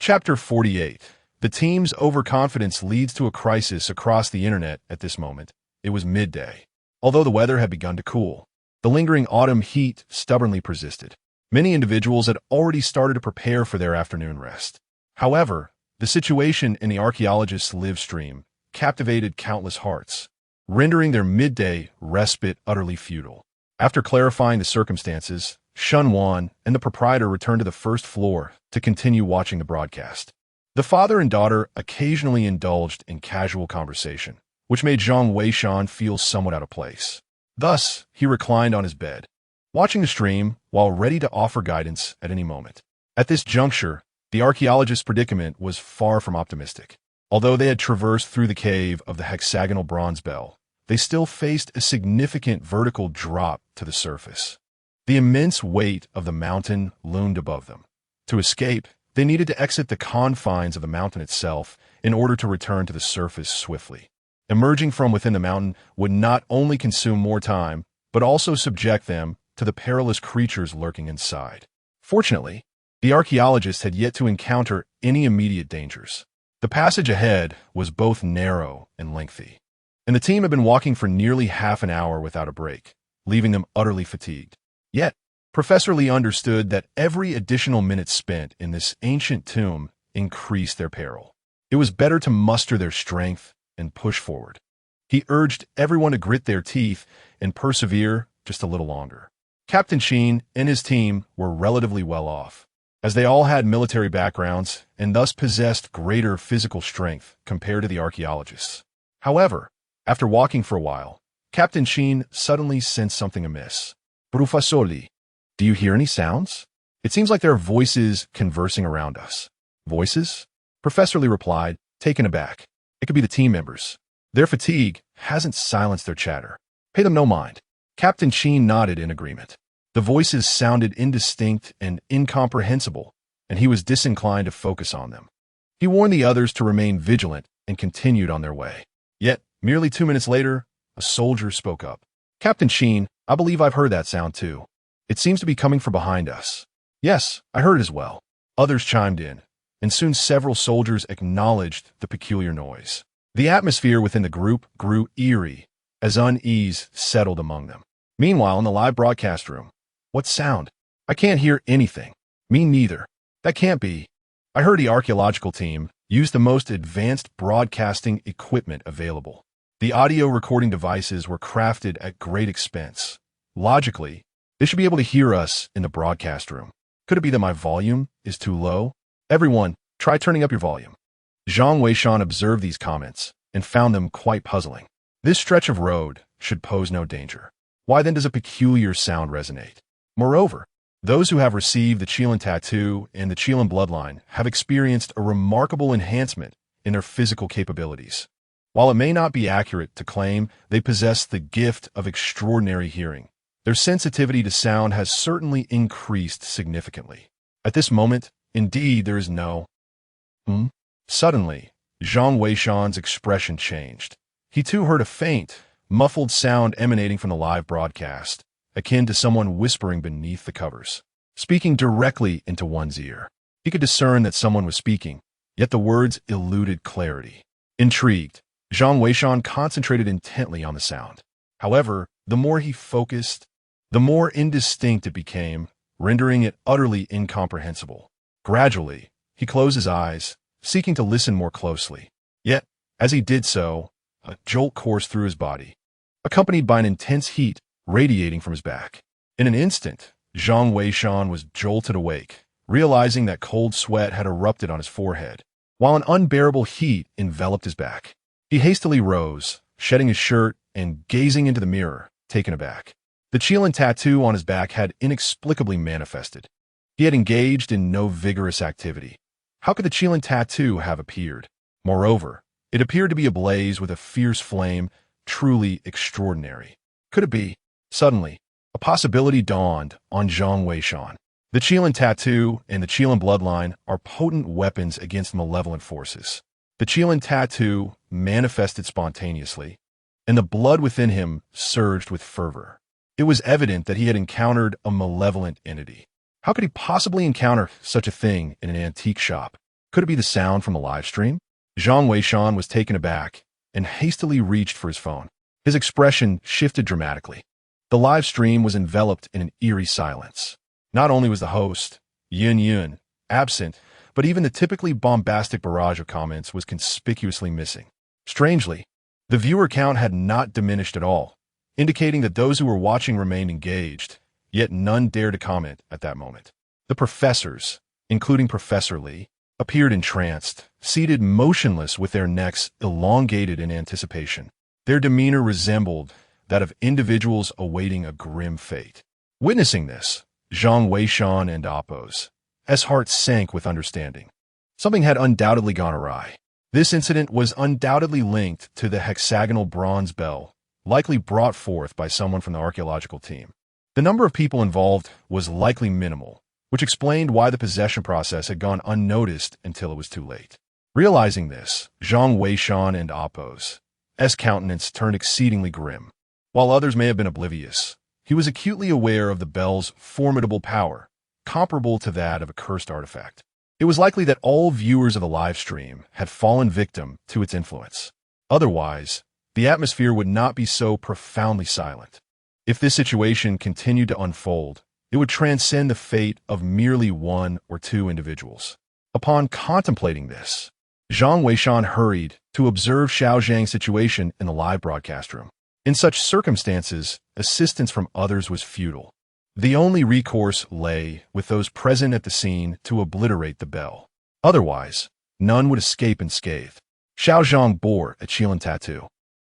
Chapter 48. The team's overconfidence leads to a crisis across the internet at this moment. It was midday. Although the weather had begun to cool, the lingering autumn heat stubbornly persisted. Many individuals had already started to prepare for their afternoon rest. However, the situation in the archaeologist's live stream captivated countless hearts, rendering their midday respite utterly futile. After clarifying the circumstances, Shun Wan and the proprietor returned to the first floor to continue watching the broadcast. The father and daughter occasionally indulged in casual conversation, which made Zhang Weishan feel somewhat out of place. Thus, he reclined on his bed, watching the stream while ready to offer guidance at any moment. At this juncture, the archaeologist's predicament was far from optimistic. Although they had traversed through the cave of the hexagonal bronze bell, they still faced a significant vertical drop to the surface. The immense weight of the mountain loomed above them. To escape, they needed to exit the confines of the mountain itself in order to return to the surface swiftly. Emerging from within the mountain would not only consume more time, but also subject them to the perilous creatures lurking inside. Fortunately, the archaeologists had yet to encounter any immediate dangers. The passage ahead was both narrow and lengthy, and the team had been walking for nearly half an hour without a break, leaving them utterly fatigued. Yet, Professor Lee understood that every additional minute spent in this ancient tomb increased their peril. It was better to muster their strength and push forward. He urged everyone to grit their teeth and persevere just a little longer. Captain Sheen and his team were relatively well off, as they all had military backgrounds and thus possessed greater physical strength compared to the archaeologists. However, after walking for a while, Captain Sheen suddenly sensed something amiss. Professor Lee, do you hear any sounds? It seems like there are voices conversing around us. Voices? Professor Lee replied, taken aback. It could be the team members. Their fatigue hasn't silenced their chatter. Pay them no mind. Captain Sheen nodded in agreement. The voices sounded indistinct and incomprehensible, and he was disinclined to focus on them. He warned the others to remain vigilant and continued on their way. Yet, merely 2 minutes later, a soldier spoke up. Captain Sheen, I believe I've heard that sound too. It seems to be coming from behind us. Yes, I heard it as well. Others chimed in, and soon several soldiers acknowledged the peculiar noise. The atmosphere within the group grew eerie as unease settled among them. Meanwhile, in the live broadcast room, what sound? I can't hear anything. Me neither. That can't be. I heard the archaeological team use the most advanced broadcasting equipment available. The audio recording devices were crafted at great expense. Logically, they should be able to hear us in the broadcast room. Could it be that my volume is too low? Everyone, try turning up your volume. Zhang Weishan observed these comments and found them quite puzzling. This stretch of road should pose no danger. Why then does a peculiar sound resonate? Moreover, those who have received the Qilin tattoo and the Qilin bloodline have experienced a remarkable enhancement in their physical capabilities. While it may not be accurate to claim they possess the gift of extraordinary hearing, their sensitivity to sound has certainly increased significantly. At this moment, indeed, there is no Suddenly, Zhang Weishan's expression changed. He too heard a faint, muffled sound emanating from the live broadcast, akin to someone whispering beneath the covers, speaking directly into one's ear. He could discern that someone was speaking, yet the words eluded clarity. Intrigued, Zhang Weishan concentrated intently on the sound. However, the more he focused, the more indistinct it became, rendering it utterly incomprehensible. Gradually, he closed his eyes, seeking to listen more closely. Yet, as he did so, a jolt coursed through his body, accompanied by an intense heat radiating from his back. In an instant, Zhang Weishan was jolted awake, realizing that cold sweat had erupted on his forehead, while an unbearable heat enveloped his back. He hastily rose, shedding his shirt and gazing into the mirror, taken aback. The Qilin tattoo on his back had inexplicably manifested. He had engaged in no vigorous activity. How could the Qilin tattoo have appeared? Moreover, it appeared to be ablaze with a fierce flame, truly extraordinary. Could it be? Suddenly, a possibility dawned on Zhang Weishan. The Qilin tattoo and the Qilin bloodline are potent weapons against malevolent forces. The Qilin tattoo manifested spontaneously, and the blood within him surged with fervor. It was evident that he had encountered a malevolent entity. How could he possibly encounter such a thing in an antique shop? Could it be the sound from a live stream? Zhang Weishan was taken aback and hastily reached for his phone. His expression shifted dramatically. The live stream was enveloped in an eerie silence. Not only was the host, Yin Yun, absent, but even the typically bombastic barrage of comments was conspicuously missing. Strangely, the viewer count had not diminished at all, indicating that those who were watching remained engaged, yet none dared to comment at that moment. The professors, including Professor Li, appeared entranced, seated motionless with their necks elongated in anticipation. Their demeanor resembled that of individuals awaiting a grim fate. Witnessing this, Zhang Weishan and Appo's heart sank with understanding. Something had undoubtedly gone awry. This incident was undoubtedly linked to the hexagonal bronze bell, likely brought forth by someone from the archaeological team. The number of people involved was likely minimal, which explained why the possession process had gone unnoticed until it was too late. Realizing this, Zhang Weishan and Appo's countenance turned exceedingly grim. While others may have been oblivious, he was acutely aware of the bell's formidable power, comparable to that of a cursed artifact. It was likely that all viewers of the live stream had fallen victim to its influence. Otherwise, the atmosphere would not be so profoundly silent. If this situation continued to unfold, it would transcend the fate of merely one or two individuals. Upon contemplating this, Zhang Weishan hurried to observe Xiao Zhang's situation in the live broadcast room. In such circumstances, assistance from others was futile. The only recourse lay with those present at the scene to obliterate the bell. Otherwise, none would escape unscathed. Xiao Zhang bore a Qilin tattoo,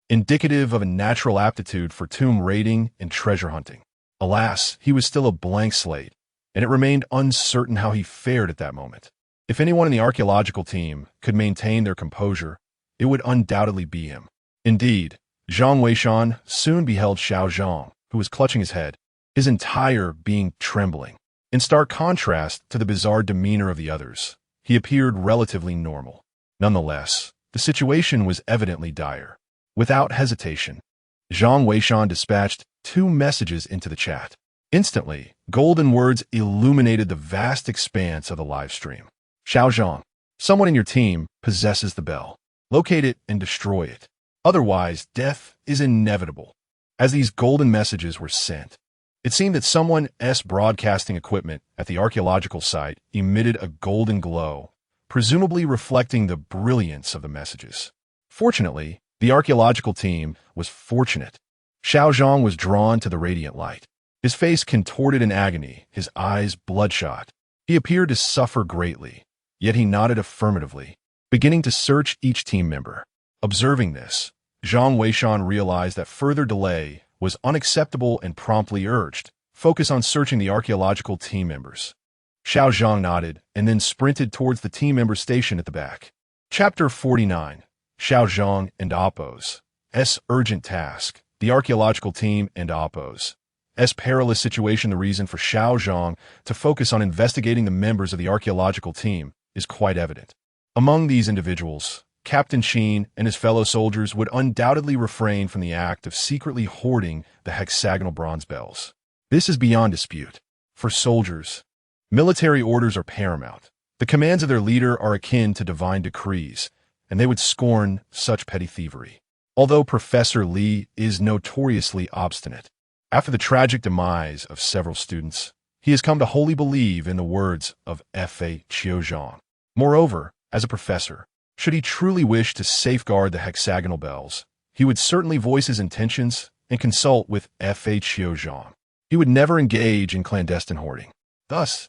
indicative of a natural aptitude for tomb raiding and treasure hunting. Alas, he was still a blank slate, and it remained uncertain how he fared at that moment. If anyone in the archaeological team could maintain their composure, it would undoubtedly be him. Indeed, Zhang Weishan soon beheld Xiao Zhang, who was clutching his head, his entire being trembling. In stark contrast to the bizarre demeanor of the others, he appeared relatively normal. Nonetheless, the situation was evidently dire. Without hesitation, Zhang Weishan dispatched 2 messages into the chat. Instantly, golden words illuminated the vast expanse of the live stream. Xiao Zhang, someone in your team possesses the bell. Locate it and destroy it. Otherwise, death is inevitable. As these golden messages were sent, it seemed that someone's broadcasting equipment at the archaeological site emitted a golden glow, presumably reflecting the brilliance of the messages. Fortunately, the archaeological team was fortunate. Xiao Zhang was drawn to the radiant light. His face contorted in agony, his eyes bloodshot. He appeared to suffer greatly, yet he nodded affirmatively, beginning to search each team member. Observing this, Zhang Weishan realized that further delay was unacceptable and promptly urged, focus on searching the archaeological team members. Xiao Zhang nodded and then sprinted towards the team member station at the back. Chapter 49. Xiao Zhang and Appo's urgent task. The archaeological team and Appo's perilous situation. The reason for Xiao Zhang to focus on investigating the members of the archaeological team is quite evident. Among these individuals, Captain Sheen and his fellow soldiers would undoubtedly refrain from the act of secretly hoarding the hexagonal bronze bells. This is beyond dispute. For soldiers, military orders are paramount. The commands of their leader are akin to divine decrees, and they would scorn such petty thievery. Although Professor Li is notoriously obstinate, after the tragic demise of several students, He has come to wholly believe in the words of F.A. Chiozhang. Moreover, as a professor, should he truly wish to safeguard the hexagonal bells, he would certainly voice his intentions and consult with F.A. Chiozhang. He would never engage in clandestine hoarding. Thus,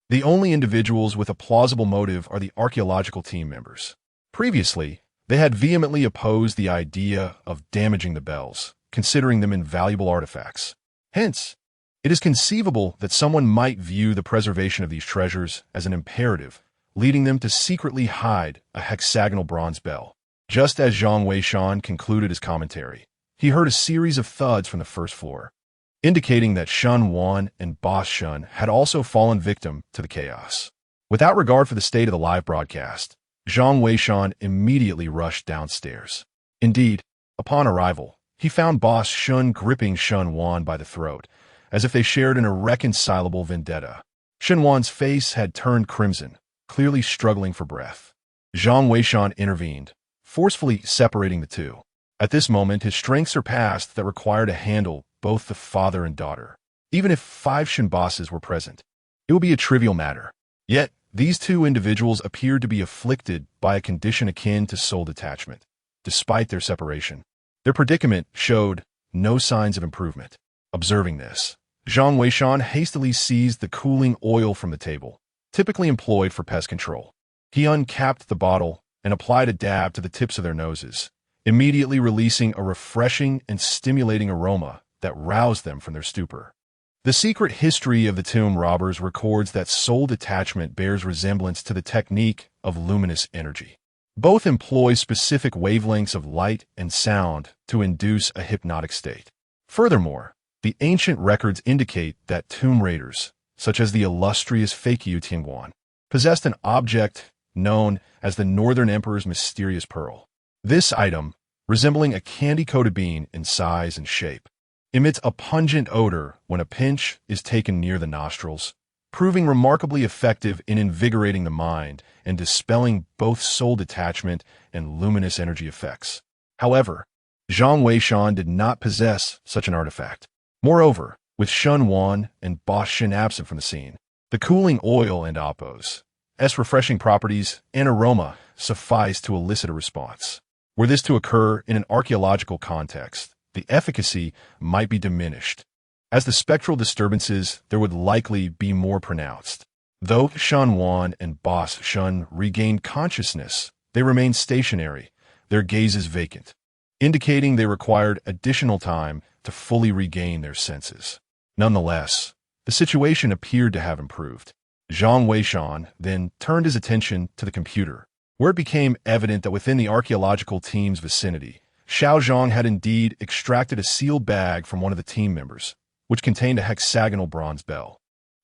the only individuals with a plausible motive are the archaeological team members. Previously, they had vehemently opposed the idea of damaging the bells, considering them invaluable artifacts. Hence, it is conceivable that someone might view the preservation of these treasures as an imperative, leading them to secretly hide a hexagonal bronze bell. Just as Zhang Weishan concluded his commentary, he heard a series of thuds from the first floor, indicating that Shun Wan and Boss Shun had also fallen victim to the chaos. Without regard for the state of the live broadcast, Zhang Weishan immediately rushed downstairs. Indeed, upon arrival, he found Boss Shun gripping Shun Wan by the throat, as if they shared an irreconcilable vendetta. Shun Wan's face had turned crimson, clearly struggling for breath. Zhang Weishan intervened, forcefully separating the two. At this moment, his strength surpassed that required to handle both the father and daughter. Even if 5 Shun bosses were present, it would be a trivial matter. Yet, these two individuals appeared to be afflicted by a condition akin to soul detachment. Despite their separation, their predicament showed no signs of improvement. Observing this, Zhang Weishan hastily seized the cooling oil from the table, typically employed for pest control. He uncapped the bottle and applied a dab to the tips of their noses, immediately releasing a refreshing and stimulating aroma that roused them from their stupor. The secret history of the tomb robbers records that soul detachment bears resemblance to the technique of luminous energy. Both employ specific wavelengths of light and sound to induce a hypnotic state. Furthermore, the ancient records indicate that tomb raiders, such as the illustrious Fakyu Tianguan, possessed an object known as the Northern Emperor's mysterious pearl. This item, resembling a candy-coated bean in size and shape, emits a pungent odor when a pinch is taken near the nostrils, proving remarkably effective in invigorating the mind and dispelling both soul detachment and luminous energy effects. However, Zhang Weishan did not possess such an artifact. Moreover, with Shun Wan and Boss Shin absent from the scene, the cooling oil and Appo's refreshing properties and aroma suffice to elicit a response. Were this to occur in an archaeological context, the efficacy might be diminished, as the spectral disturbances there would likely be more pronounced. Though Shun Wan and Boss Shun regained consciousness, they remained stationary, their gazes vacant, indicating they required additional time to fully regain their senses. Nonetheless, the situation appeared to have improved. Zhang Weishan then turned his attention to the computer, where it became evident that within the archaeological team's vicinity, Xiao Zhang had indeed extracted a sealed bag from one of the team members, which contained a hexagonal bronze bell.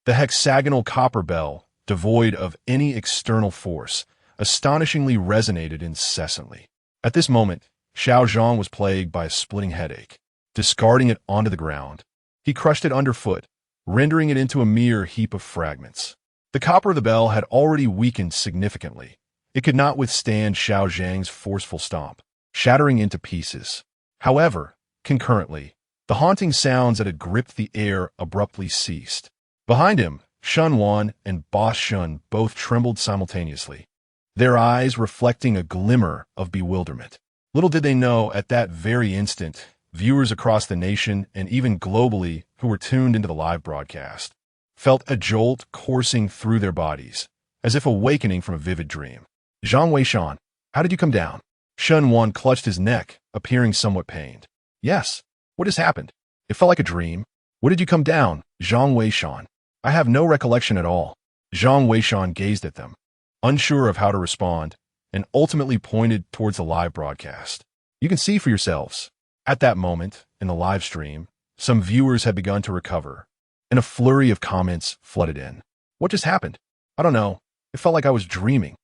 The hexagonal copper bell, devoid of any external force, astonishingly resonated incessantly. At this moment, Xiao Zhang was plagued by a splitting headache. Discarding it onto the ground, he crushed it underfoot, rendering it into a mere heap of fragments. The copper of the bell had already weakened significantly. It could not withstand Xiao Zhang's forceful stomp, shattering into pieces. However, concurrently, the haunting sounds that had gripped the air abruptly ceased. Behind him, Shun Wan and Boss Shun both trembled simultaneously, their eyes reflecting a glimmer of bewilderment. Little did they know at that very instant, viewers across the nation and even globally who were tuned into the live broadcast felt a jolt coursing through their bodies, as if awakening from a vivid dream. Zhang Weishan, how did you come down? Shun Wan clutched his neck, appearing somewhat pained. Yes, what has happened? It felt like a dream. What did you come down, Zhang Weishan? I have no recollection at all. Zhang Weishan gazed at them, unsure of how to respond, and ultimately pointed towards the live broadcast. You can see for yourselves. At that moment, in the live stream, some viewers had begun to recover, and a flurry of comments flooded in. What just happened? I don't know. It felt like I was dreaming.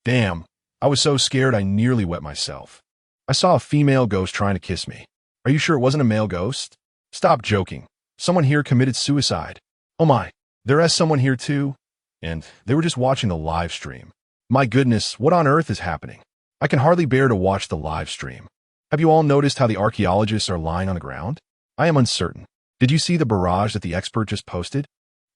Damn, I was so scared I nearly wet myself. I saw a female ghost trying to kiss me. Are you sure it wasn't a male ghost? Stop joking. Someone here committed suicide. Oh my, there is someone here too? And they were just watching the live stream. My goodness, what on earth is happening? I can hardly bear to watch the live stream. Have you all noticed how the archaeologists are lying on the ground? I am uncertain. Did you see the barrage that the expert just posted?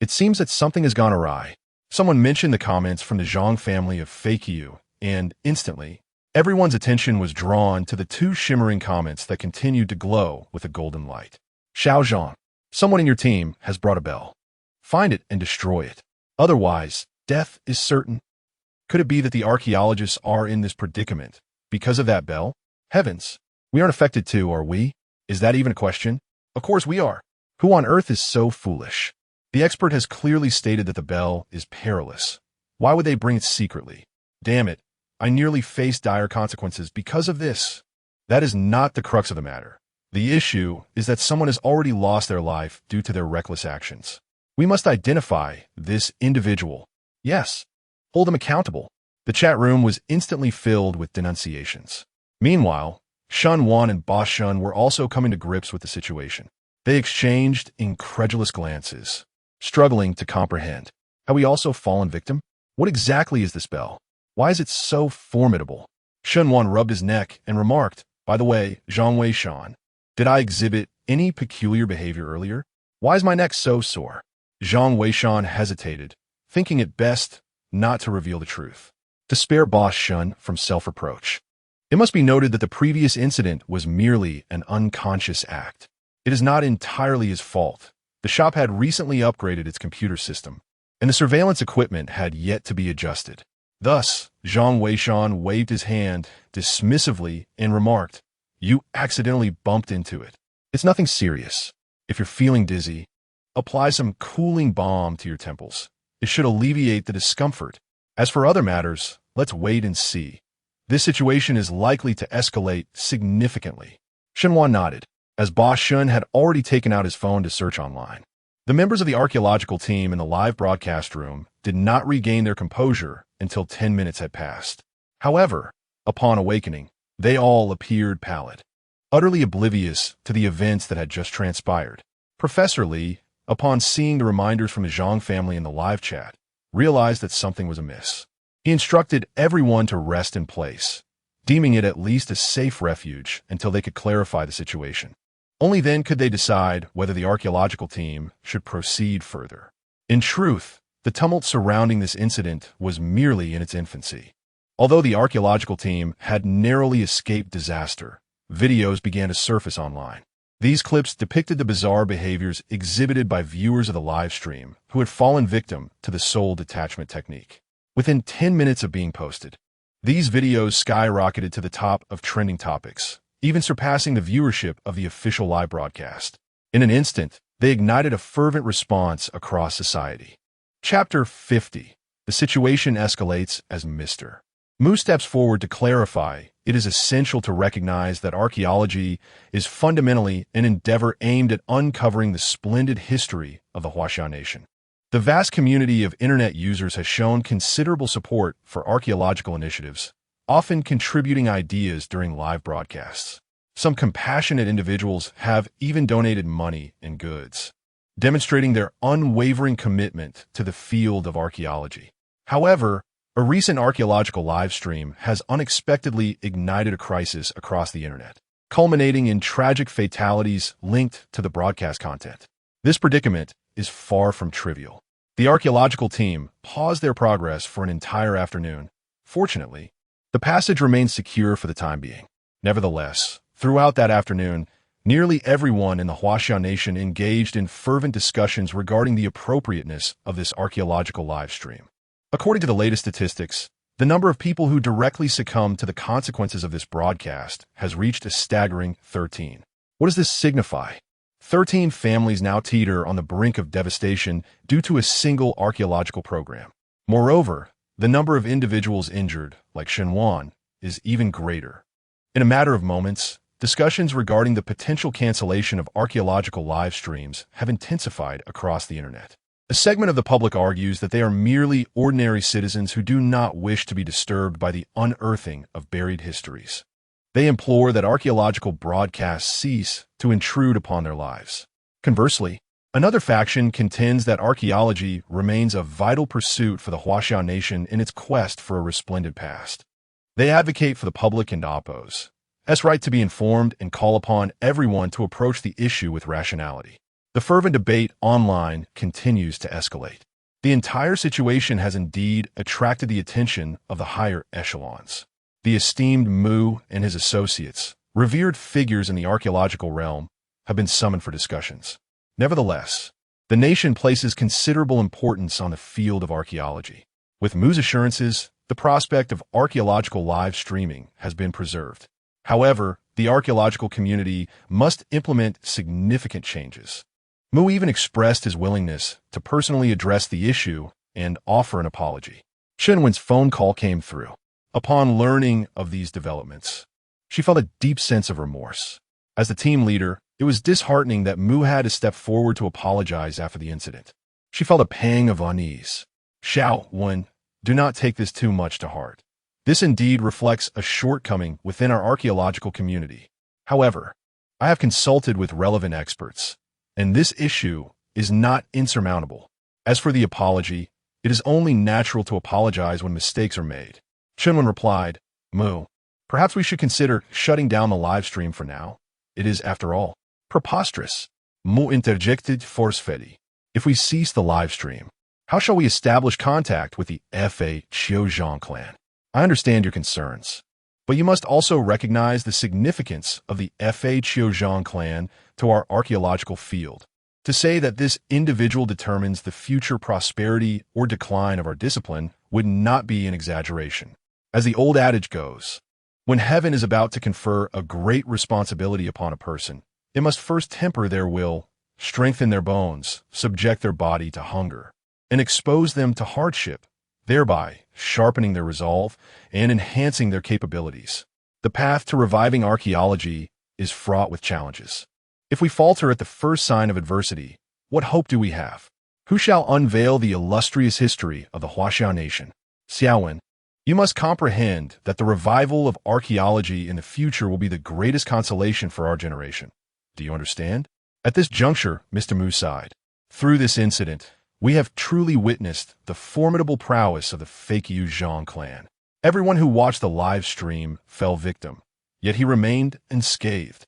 It seems that something has gone awry. Someone mentioned the comments from the Zhang family of fake you, and instantly, everyone's attention was drawn to the two shimmering comments that continued to glow with a golden light. Xiao Zhang, someone in your team has brought a bell. Find it and destroy it. Otherwise, death is certain. Could it be that the archaeologists are in this predicament because of that bell? Heavens, we aren't affected too, are we? Is that even a question? Of course we are. Who on earth is so foolish? The expert has clearly stated that the bell is perilous. Why would they bring it secretly? Damn it, I nearly faced dire consequences because of this. That is not the crux of the matter. The issue is that someone has already lost their life due to their reckless actions. We must identify this individual. Yes, hold them accountable. The chat room was instantly filled with denunciations. Meanwhile, Shun Wan and Boss Shun were also coming to grips with the situation. They exchanged incredulous glances, struggling to comprehend. Have we also fallen victim? What exactly is this bell? Why is it so formidable? Shun Wan rubbed his neck and remarked, by the way, Zhang Wei Shan, did I exhibit any peculiar behavior earlier? Why is my neck so sore? Zhang Wei Shan hesitated, thinking it best not to reveal the truth, to spare Boss Shun from self-reproach. It must be noted that the previous incident was merely an unconscious act. It is not entirely his fault. The shop had recently upgraded its computer system, and the surveillance equipment had yet to be adjusted. Thus, Zhang Weishan waved his hand dismissively and remarked, "You accidentally bumped into it. It's nothing serious. If you're feeling dizzy, apply some cooling balm to your temples. It should alleviate the discomfort. As for other matters, let's wait and see. This situation is likely to escalate significantly." Shenhua nodded, as Boss Shun had already taken out his phone to search online. The members of the archaeological team in the live broadcast room did not regain their composure until 10 minutes had passed. However, upon awakening, they all appeared pallid, utterly oblivious to the events that had just transpired. Professor Li, upon seeing the reminders from the Zhang family in the live chat, realized that something was amiss. He instructed everyone to rest in place, deeming it at least a safe refuge until they could clarify the situation. Only then could they decide whether the archaeological team should proceed further. In truth, the tumult surrounding this incident was merely in its infancy. Although the archaeological team had narrowly escaped disaster, videos began to surface online. These clips depicted the bizarre behaviors exhibited by viewers of the live stream who had fallen victim to the soul detachment technique. Within 10 minutes of being posted, these videos skyrocketed to the top of trending topics, even surpassing the viewership of the official live broadcast. In an instant, they ignited a fervent response across society. Chapter 50. The situation escalates as Mr. Mu steps forward to clarify it is essential to recognize that archaeology is fundamentally an endeavor aimed at uncovering the splendid history of the Huaxia Nation. The vast community of internet users has shown considerable support for archaeological initiatives, often contributing ideas during live broadcasts. Some compassionate individuals have even donated money and goods, demonstrating their unwavering commitment to the field of archaeology. However, a recent archaeological live stream has unexpectedly ignited a crisis across the internet, culminating in tragic fatalities linked to the broadcast content. This predicament is far from trivial. The archaeological team paused their progress for an entire afternoon. Fortunately, the passage remained secure for the time being. Nevertheless, throughout that afternoon, nearly everyone in the Huaxia Nation engaged in fervent discussions regarding the appropriateness of this archaeological live stream. According to the latest statistics, the number of people who directly succumbed to the consequences of this broadcast has reached a staggering 13. What does this signify? 13 families now teeter on the brink of devastation due to a single archaeological program. Moreover, the number of individuals injured, like Shenwan, is even greater. In a matter of moments, discussions regarding the potential cancellation of archaeological live streams have intensified across the internet. A segment of the public argues that they are merely ordinary citizens who do not wish to be disturbed by the unearthing of buried histories. They implore that archaeological broadcasts cease to intrude upon their lives. Conversely, another faction contends that archaeology remains a vital pursuit for the Huaxia Nation in its quest for a resplendent past. They advocate for the public and Appo's right to be informed and call upon everyone to approach the issue with rationality. The fervent debate online continues to escalate. The entire situation has indeed attracted the attention of the higher echelons. The esteemed Mu and his associates, revered figures in the archaeological realm, have been summoned for discussions. Nevertheless, the nation places considerable importance on the field of archaeology. With Mu's assurances, the prospect of archaeological live streaming has been preserved. However, the archaeological community must implement significant changes. Mu even expressed his willingness to personally address the issue and offer an apology. Shenwen's phone call came through. Upon learning of these developments, she felt a deep sense of remorse. As the team leader, it was disheartening that Mu had to step forward to apologize after the incident. She felt a pang of unease. Xiao Wen, do not take this too much to heart. This indeed reflects a shortcoming within our archaeological community. However, I have consulted with relevant experts, and this issue is not insurmountable. As for the apology, it is only natural to apologize when mistakes are made. Shenwen replied, Mu, perhaps we should consider shutting down the live stream for now. It is, after all, preposterous. Mu interjected forcefully. If we cease the live stream, how shall we establish contact with the Fa Qiuzhang clan? I understand your concerns, but you must also recognize the significance of the Fa Qiuzhang clan to our archaeological field. To say that this individual determines the future prosperity or decline of our discipline would not be an exaggeration. As the old adage goes, when heaven is about to confer a great responsibility upon a person, it must first temper their will, strengthen their bones, subject their body to hunger, and expose them to hardship, thereby sharpening their resolve and enhancing their capabilities. The path to reviving archaeology is fraught with challenges. If we falter at the first sign of adversity, what hope do we have? Who shall unveil the illustrious history of the Huaxiao nation? Xiaowen, you must comprehend that the revival of archaeology in the future will be the greatest consolation for our generation. Do you understand? At this juncture, Mr. Mu sighed. Through this incident, we have truly witnessed the formidable prowess of the Fakyu Zhang clan. Everyone who watched the live stream fell victim, yet he remained unscathed.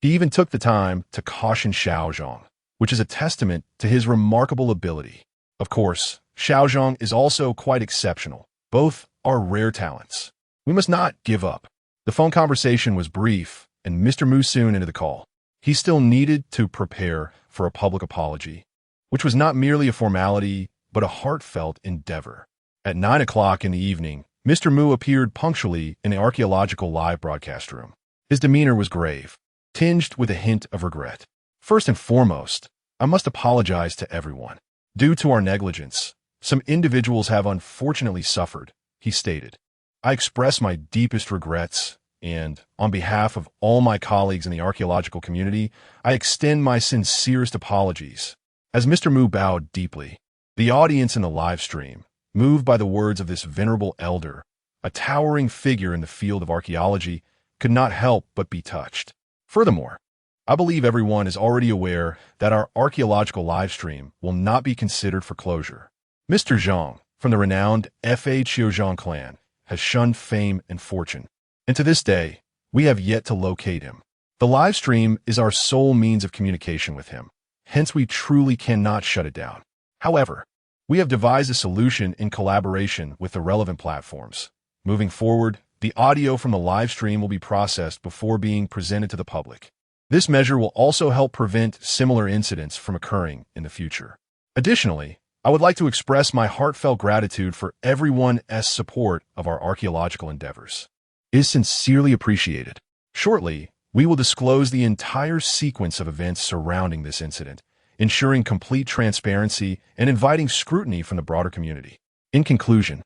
He even took the time to caution Xiao Zhang, which is a testament to his remarkable ability. Of course, Xiao Zhang is also quite exceptional. Both are rare talents. We must not give up. The phone conversation was brief, and Mr. Mu soon ended the call. He still needed to prepare for a public apology, which was not merely a formality, but a heartfelt endeavor. At 9 o'clock in the evening, Mr. Mu appeared punctually in the archaeological live broadcast room. His demeanor was grave, tinged with a hint of regret. First and foremost, I must apologize to everyone. Due to our negligence, some individuals have unfortunately suffered, he stated. I express my deepest regrets, and on behalf of all my colleagues in the archaeological community, I extend my sincerest apologies. As Mr. Mu bowed deeply, the audience in the live stream, moved by the words of this venerable elder, a towering figure in the field of archaeology, could not help but be touched. Furthermore, I believe everyone is already aware that our archaeological live stream will not be considered for closure. Mr. Zhang, from the renowned Fa Qiuzhang clan, has shunned fame and fortune, and to this day, we have yet to locate him. The live stream is our sole means of communication with him. Hence, we truly cannot shut it down. However, we have devised a solution in collaboration with the relevant platforms. Moving forward, the audio from the live stream will be processed before being presented to the public. This measure will also help prevent similar incidents from occurring in the future. Additionally, I would like to express my heartfelt gratitude for everyone's support of our archaeological endeavors. It is sincerely appreciated. Shortly, we will disclose the entire sequence of events surrounding this incident, ensuring complete transparency and inviting scrutiny from the broader community. In conclusion,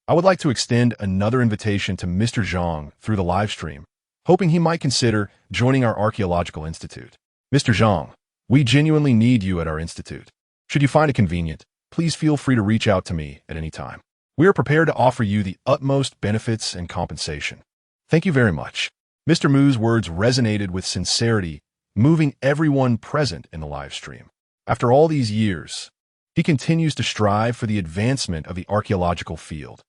I would like to extend another invitation to Mr. Zhang through the live stream, hoping he might consider joining our Archaeological Institute. Mr. Zhang, we genuinely need you at our institute. Should you find it convenient, please feel free to reach out to me at any time. We are prepared to offer you the utmost benefits and compensation. Thank you very much. Mr. Mu's words resonated with sincerity, moving everyone present in the live stream. After all these years, he continues to strive for the advancement of the archaeological field.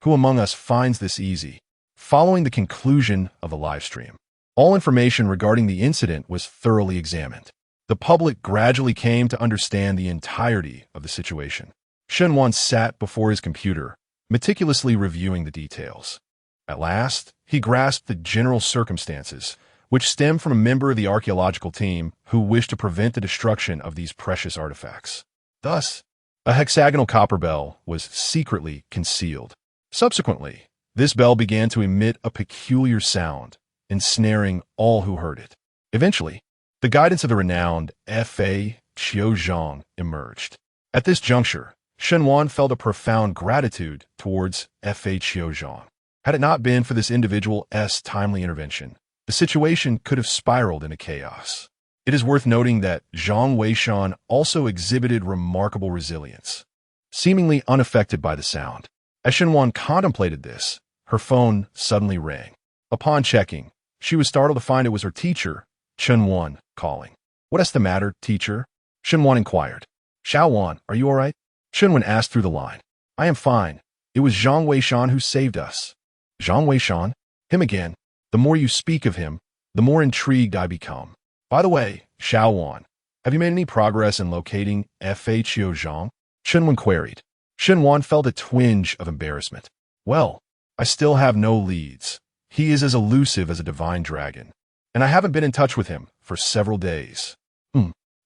Who among us finds this easy? Following the conclusion of the live stream, all information regarding the incident was thoroughly examined. The public gradually came to understand the entirety of the situation. Shenwan sat before his computer, meticulously reviewing the details. At last, he grasped the general circumstances, which stemmed from a member of the archaeological team who wished to prevent the destruction of these precious artifacts. Thus, a hexagonal copper bell was secretly concealed. Subsequently, this bell began to emit a peculiar sound, ensnaring all who heard it. Eventually, the guidance of the renowned F.A. Qiuzhang emerged. At this juncture, Shenwan felt a profound gratitude towards F.A. Qiuzhang. Had it not been for this individual's timely intervention, the situation could have spiraled into chaos. It is worth noting that Zhang Weishan also exhibited remarkable resilience, seemingly unaffected by the sound. As Shenwan contemplated this, her phone suddenly rang. Upon checking, she was startled to find it was her teacher, Shenwan, calling. "What's the matter, teacher?" Shenwan inquired. "Xiaowan, are you all right?" Shenwan asked through the line. "I am fine. It was Zhang Weishan who saved us." "Zhang Weishan? Him again. The more you speak of him, the more intrigued I become. By the way, Xiaowan, have you made any progress in locating F.A. Qiuzhang?" Shenwan queried. Shenwan felt a twinge of embarrassment. "Well, I still have no leads. He is as elusive as a divine dragon, and I haven't been in touch with him for several days."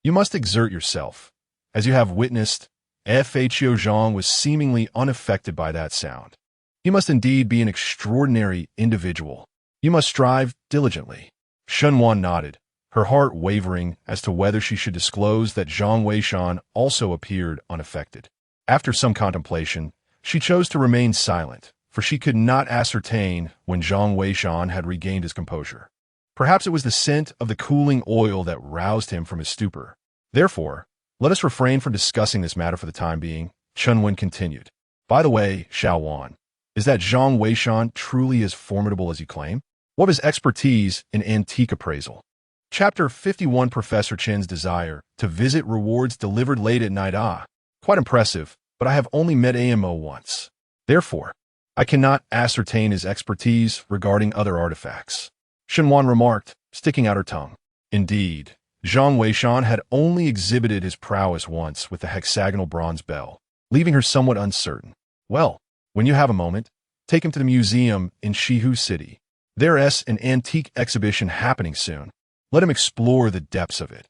You must exert yourself. As you have witnessed, F.A. Qiuzhang was seemingly unaffected by that sound. He must indeed be an extraordinary individual. You must strive diligently." Shenwan nodded, her heart wavering as to whether she should disclose that Zhang Weishan also appeared unaffected. After some contemplation, she chose to remain silent, for she could not ascertain when Zhang Weishan had regained his composure. Perhaps it was the scent of the cooling oil that roused him from his stupor. "Therefore, let us refrain from discussing this matter for the time being," Chunwen continued. "By the way, Xiaowan, is that Zhang Weishan truly as formidable as you claim? What of his expertise in antique appraisal?" Chapter 51 Professor Chen's desire to visit rewards delivered late at night. Quite impressive, but I have only met AMO once. Therefore, I cannot ascertain his expertise regarding other artifacts. Shenwan remarked, sticking out her tongue. Indeed, Zhang Weishan had only exhibited his prowess once with the hexagonal bronze bell, leaving her somewhat uncertain. "Well, when you have a moment, take him to the museum in Shihu City. There's an antique exhibition happening soon. Let him explore the depths of it.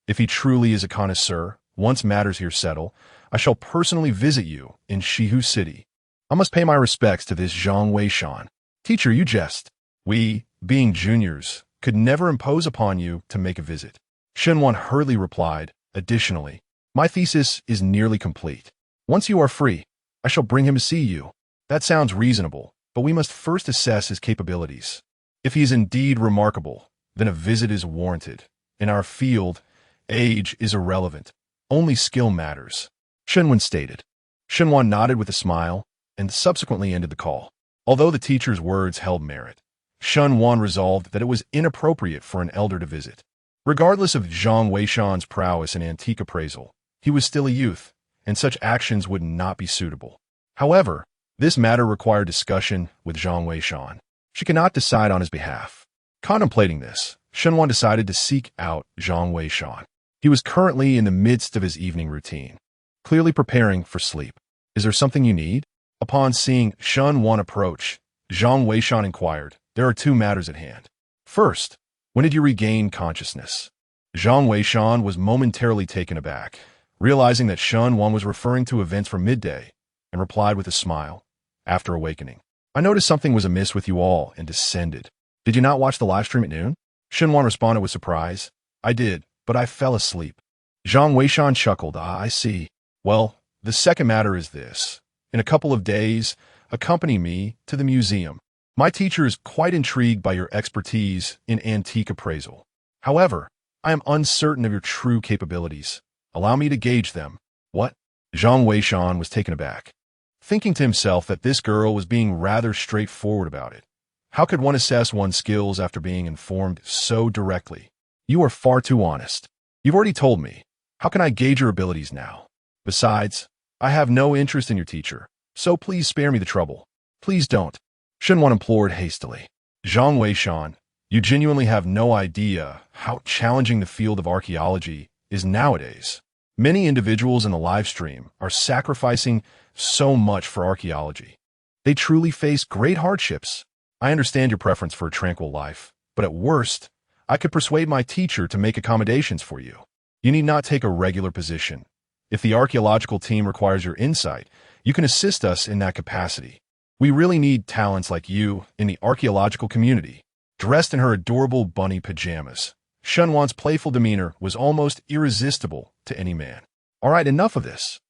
If he truly is a connoisseur, once matters here settle, I shall personally visit you in Shihu City. I must pay my respects to this Zhang Weishan. Teacher, you jest. We, being juniors, could never impose upon you to make a visit." Shenwan hurriedly replied, "Additionally, my thesis is nearly complete. Once you are free, I shall bring him to see you." "That sounds reasonable, but we must first assess his capabilities. If he is indeed remarkable, then a visit is warranted. In our field, age is irrelevant. Only skill matters," Shenwan stated. Shenwan nodded with a smile and subsequently ended the call. Although the teacher's words held merit, Shenwan resolved that it was inappropriate for an elder to visit. Regardless of Zhang Weishan's prowess in antique appraisal, he was still a youth, and such actions would not be suitable. However, this matter required discussion with Zhang Weishan. She could not decide on his behalf. Contemplating this, Shenwan decided to seek out Zhang Weishan. He was currently in the midst of his evening routine, clearly preparing for sleep. "Is there something you need?" Upon seeing Shenwan approach, Zhang Weishan inquired. "There are two matters at hand. First, when did you regain consciousness?" Zhang Weishan was momentarily taken aback, realizing that Shenwan was referring to events from midday, and replied with a smile, "After awakening, I noticed something was amiss with you all and descended. Did you not watch the live stream at noon?" Shenwan responded with surprise. "I did, but I fell asleep." Zhang Weishan chuckled. "I see. Well, the second matter is this. In a couple of days, accompany me to the museum. My teacher is quite intrigued by your expertise in antique appraisal. However, I am uncertain of your true capabilities. Allow me to gauge them." "What?" Zhang Weishan was taken aback, thinking to himself that this girl was being rather straightforward about it. How could one assess one's skills after being informed so directly? "You are far too honest. You've already told me. How can I gauge your abilities now? Besides, I have no interest in your teacher, so please spare me the trouble." "Please don't," Shenwan implored hastily. Zhang Weishan, You genuinely have no idea how challenging the field of archaeology is nowadays. Many individuals in the live stream are sacrificing so much for archaeology. They truly face great hardships. I understand your preference for a tranquil life, but at worst, I could persuade my teacher to make accommodations for you. You need not take a regular position. If the archaeological team requires your insight, you can assist us in that capacity. We really need talents like you in the archaeological community. Dressed in her adorable bunny pajamas, Shunwan's playful demeanor was almost irresistible to any man. All right, enough of this.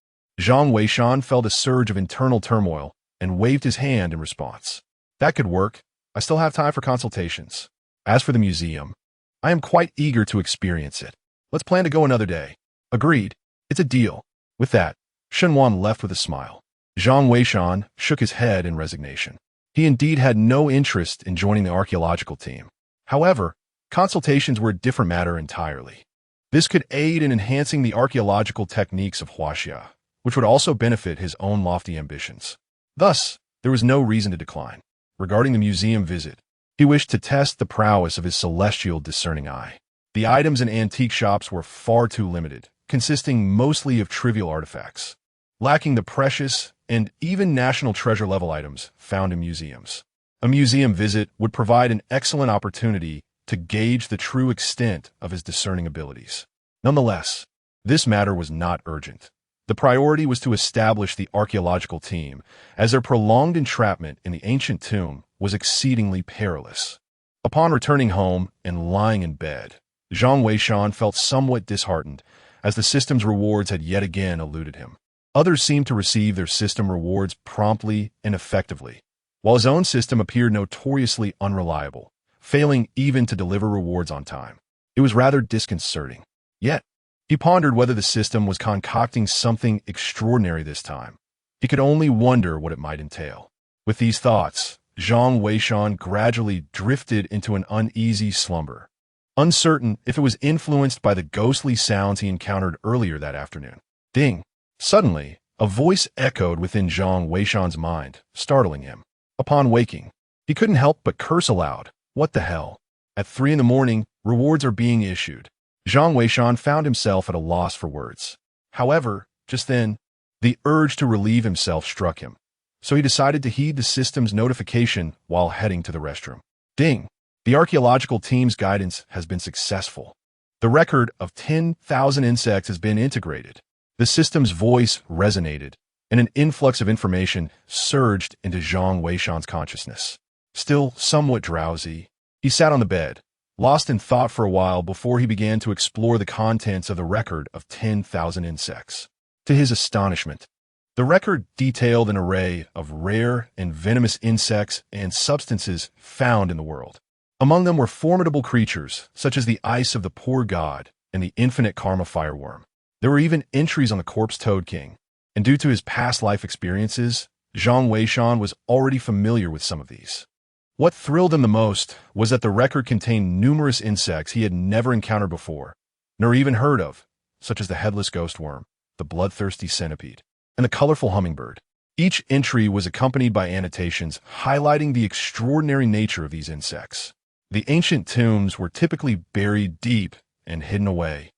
Zhang Weishan felt a surge of internal turmoil and waved his hand in response. That could work. I still have time for consultations. As for the museum, I am quite eager to experience it. Let's plan to go another day. Agreed. It's a deal. With that, Shunwan left with a smile. Zhang Weishan shook his head in resignation. He indeed had no interest in joining the archaeological team. However, consultations were a different matter entirely. This could aid in enhancing the archaeological techniques of Huaxia, which would also benefit his own lofty ambitions. Thus, there was no reason to decline. Regarding the museum visit, he wished to test the prowess of his celestial discerning eye. The items in antique shops were far too limited, consisting mostly of trivial artifacts, lacking the precious and even national treasure-level items found in museums. A museum visit would provide an excellent opportunity to gauge the true extent of his discerning abilities. Nonetheless, this matter was not urgent. The priority was to establish the archaeological team, as their prolonged entrapment in the ancient tomb was exceedingly perilous. Upon returning home and lying in bed, Zhang Weishan felt somewhat disheartened, as the system's rewards had yet again eluded him. Others seemed to receive their system rewards promptly and effectively, while his own system appeared notoriously unreliable, failing even to deliver rewards on time. It was rather disconcerting. Yet, he pondered whether the system was concocting something extraordinary this time. He could only wonder what it might entail. With these thoughts, Zhang Weishan gradually drifted into an uneasy slumber, uncertain if it was influenced by the ghostly sounds he encountered earlier that afternoon. Ding! Suddenly, a voice echoed within Zhang Weishan's mind, startling him. Upon waking, he couldn't help but curse aloud. What the hell? At 3 a.m, rewards are being issued. Zhang Weishan found himself at a loss for words. However, just then, the urge to relieve himself struck him, so he decided to heed the system's notification while heading to the restroom. Ding! The archaeological team's guidance has been successful. The record of 10,000 insects has been integrated. The system's voice resonated, and an influx of information surged into Zhang Weishan's consciousness. Still somewhat drowsy, he sat on the bed, lost in thought for a while before he began to explore the contents of the record of 10,000 insects. To his astonishment, the record detailed an array of rare and venomous insects and substances found in the world. Among them were formidable creatures such as the ice of the poor god and the infinite karma fireworm. There were even entries on the corpse toad king, and due to his past life experiences, Zhang Weishan was already familiar with some of these. What thrilled him the most was that the record contained numerous insects he had never encountered before, nor even heard of, such as the headless ghost worm, the bloodthirsty centipede, and the colorful hummingbird. Each entry was accompanied by annotations highlighting the extraordinary nature of these insects. The ancient tombs were typically buried deep and hidden away,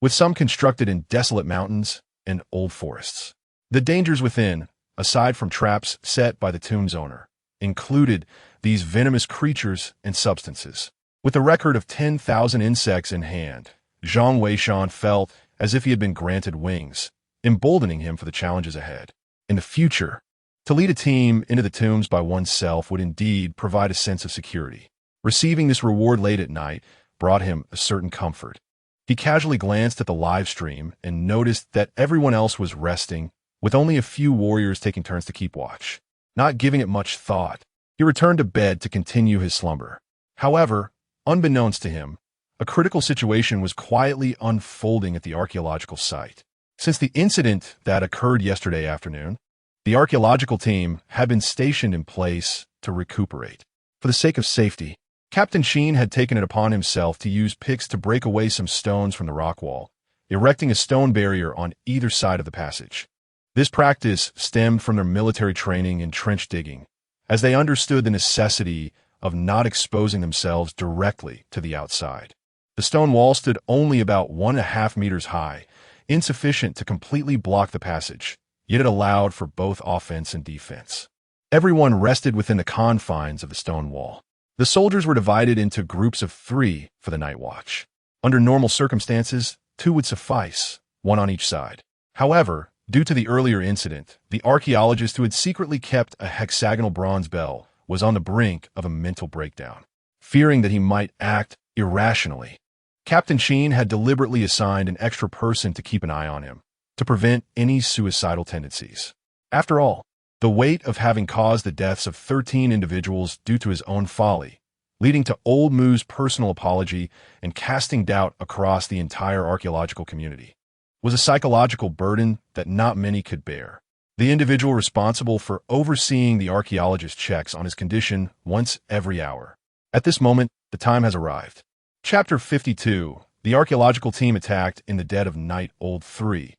with some constructed in desolate mountains and old forests. The dangers within, aside from traps set by the tomb's owner, included these venomous creatures and substances. With a record of 10,000 insects in hand, Zhang Weishan felt as if he had been granted wings, emboldening him for the challenges ahead. In the future, to lead a team into the tombs by oneself would indeed provide a sense of security. Receiving this reward late at night brought him a certain comfort. He casually glanced at the live stream and noticed that everyone else was resting, with only a few warriors taking turns to keep watch. Not giving it much thought, he returned to bed to continue his slumber. However, unbeknownst to him, a critical situation was quietly unfolding at the archaeological site. Since the incident that occurred yesterday afternoon, the archaeological team had been stationed in place to recuperate. For the sake of safety, Captain Sheen had taken it upon himself to use picks to break away some stones from the rock wall, erecting a stone barrier on either side of the passage. This practice stemmed from their military training in trench digging, as they understood the necessity of not exposing themselves directly to the outside. The stone wall stood only about 1.5 meters high, insufficient to completely block the passage, yet it allowed for both offense and defense. Everyone rested within the confines of the stone wall. The soldiers were divided into groups of 3 for the night watch. Under normal circumstances, 2 would suffice, 1 on each side. However, due to the earlier incident, the archaeologist who had secretly kept a hexagonal bronze bell was on the brink of a mental breakdown. Fearing that he might act irrationally, Captain Sheen had deliberately assigned an extra person to keep an eye on him, to prevent any suicidal tendencies. After all, the weight of having caused the deaths of 13 individuals due to his own folly, leading to Old Moo's personal apology and casting doubt across the entire archaeological community, was a psychological burden that not many could bear. The individual responsible for overseeing the archaeologist's checks on his condition once every hour. At this moment, the time has arrived. Chapter 52. The archaeological team attacked in the dead of night. Old 3.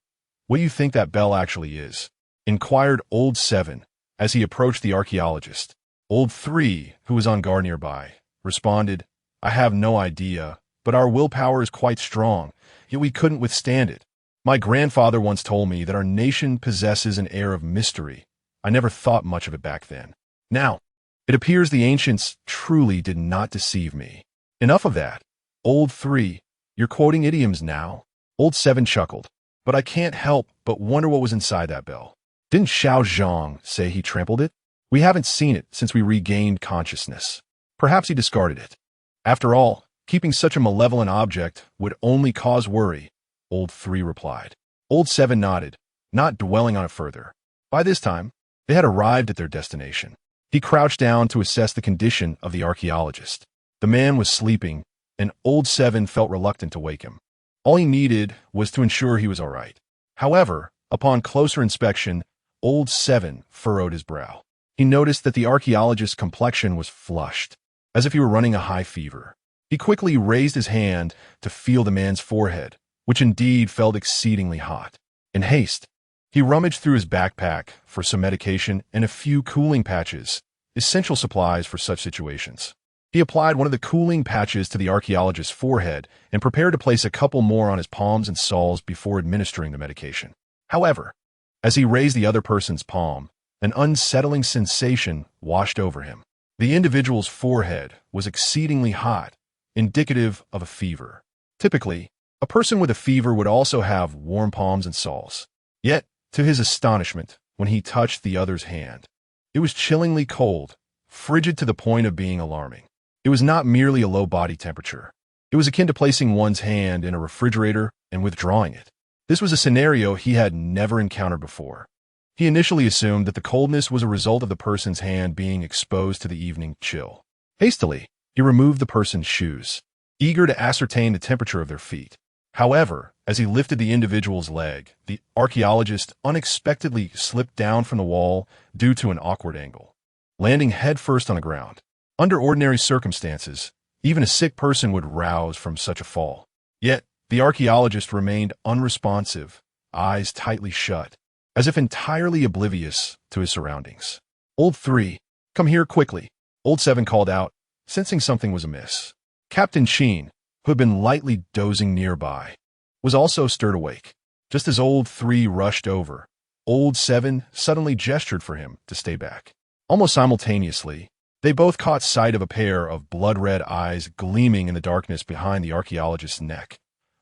What do you think that bell actually is? Inquired Old 7 as he approached the archaeologist. Old 3, who was on guard nearby, responded, I have no idea, but our willpower is quite strong, yet we couldn't withstand it. My grandfather once told me that our nation possesses an air of mystery. I never thought much of it back then. Now, it appears the ancients truly did not deceive me. Enough of that. Old 3, you're quoting idioms now. Old 7 chuckled, but I can't help but wonder what was inside that bell. Didn't Xiao Zhang say he trampled it? We haven't seen it since we regained consciousness. Perhaps he discarded it. After all, keeping such a malevolent object would only cause worry, Old 3 replied. Old 7 nodded, not dwelling on it further. By this time, they had arrived at their destination. He crouched down to assess the condition of the archaeologist. The man was sleeping, and Old 7 felt reluctant to wake him. All he needed was to ensure he was all right. However, upon closer inspection, Old 7 furrowed his brow. He noticed that the archaeologist's complexion was flushed, as if he were running a high fever. He quickly raised his hand to feel the man's forehead, which indeed felt exceedingly hot. In haste, he rummaged through his backpack for some medication and a few cooling patches, essential supplies for such situations. He applied one of the cooling patches to the archaeologist's forehead and prepared to place a couple more on his palms and soles before administering the medication. However, as he raised the other person's palm, an unsettling sensation washed over him. The individual's forehead was exceedingly hot, indicative of a fever. Typically, a person with a fever would also have warm palms and soles. Yet, to his astonishment, when he touched the other's hand, it was chillingly cold, frigid to the point of being alarming. It was not merely a low body temperature. It was akin to placing one's hand in a refrigerator and withdrawing it. This was a scenario he had never encountered before. He initially assumed that the coldness was a result of the person's hand being exposed to the evening chill. Hastily, he removed the person's shoes, eager to ascertain the temperature of their feet. However, as he lifted the individual's leg, the archaeologist unexpectedly slipped down from the wall due to an awkward angle, landing headfirst on the ground. Under ordinary circumstances, even a sick person would rouse from such a fall. Yet, the archaeologist remained unresponsive, eyes tightly shut, as if entirely oblivious to his surroundings. Old 3, come here quickly, Old 7 called out, sensing something was amiss. Captain Sheen, who had been lightly dozing nearby, was also stirred awake. Just as Old 3 rushed over, Old 7 suddenly gestured for him to stay back. Almost simultaneously, they both caught sight of a pair of blood-red eyes gleaming in the darkness behind the archaeologist's neck.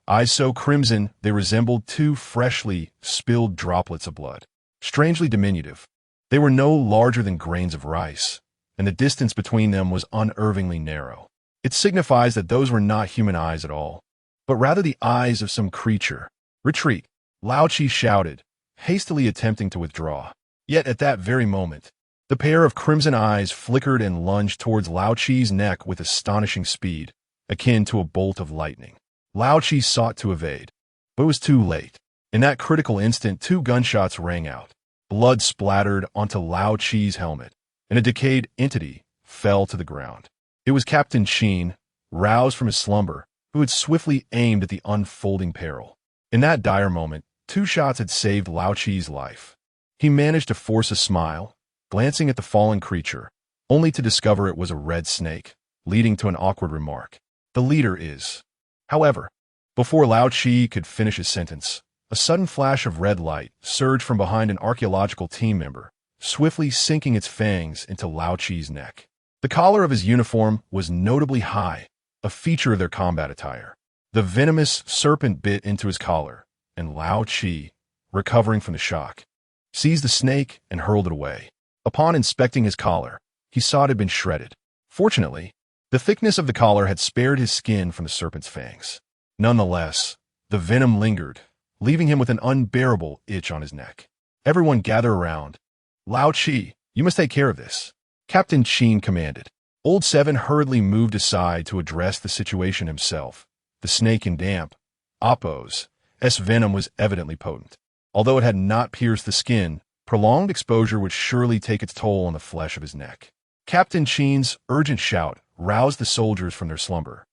Eyes so crimson they resembled 2 freshly spilled droplets of blood. Strangely diminutive, they were no larger than grains of rice, and the distance between them was unervingly narrow. It signifies that those were not human eyes at all, but rather the eyes of some creature. Retreat, Lao Chi shouted, hastily attempting to withdraw. Yet at that very moment, the pair of crimson eyes flickered and lunged towards Lao Chi's neck with astonishing speed, akin to a bolt of lightning. Lao Chi sought to evade, but it was too late. In that critical instant, 2 gunshots rang out. Blood splattered onto Lao Chi's helmet, and a decayed entity fell to the ground. It was Captain Sheen, roused from his slumber, who had swiftly aimed at the unfolding peril. In that dire moment, 2 shots had saved Lao Chi's life. He managed to force a smile, glancing at the fallen creature, only to discover it was a red snake, leading to an awkward remark. The leader is. However, before Lao Chi could finish his sentence, a sudden flash of red light surged from behind an archaeological team member, swiftly sinking its fangs into Lao Chi's neck. The collar of his uniform was notably high, a feature of their combat attire. The venomous serpent bit into his collar, and Lao Chi, recovering from the shock, seized the snake and hurled it away. Upon inspecting his collar, he saw it had been shredded. Fortunately, the thickness of the collar had spared his skin from the serpent's fangs. Nonetheless, the venom lingered, leaving him with an unbearable itch on his neck. Everyone gather around. Lao Chi, you must take care of this, Captain Chin commanded. Old Seven hurriedly moved aside to address the situation himself. The snake in damp, Oppo's venom was evidently potent. Although it had not pierced the skin, prolonged exposure would surely take its toll on the flesh of his neck. Captain Chin's urgent shout roused the soldiers from their slumber,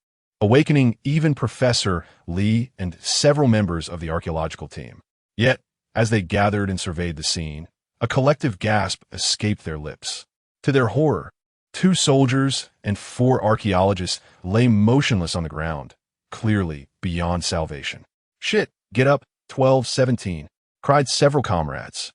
awakening even Professor Li and several members of the archaeological team. Yet, as they gathered and surveyed the scene, a collective gasp escaped their lips. To their horror, 2 soldiers and 4 archaeologists lay motionless on the ground, clearly beyond salvation. Shit, get up, 12-17, cried several comrades,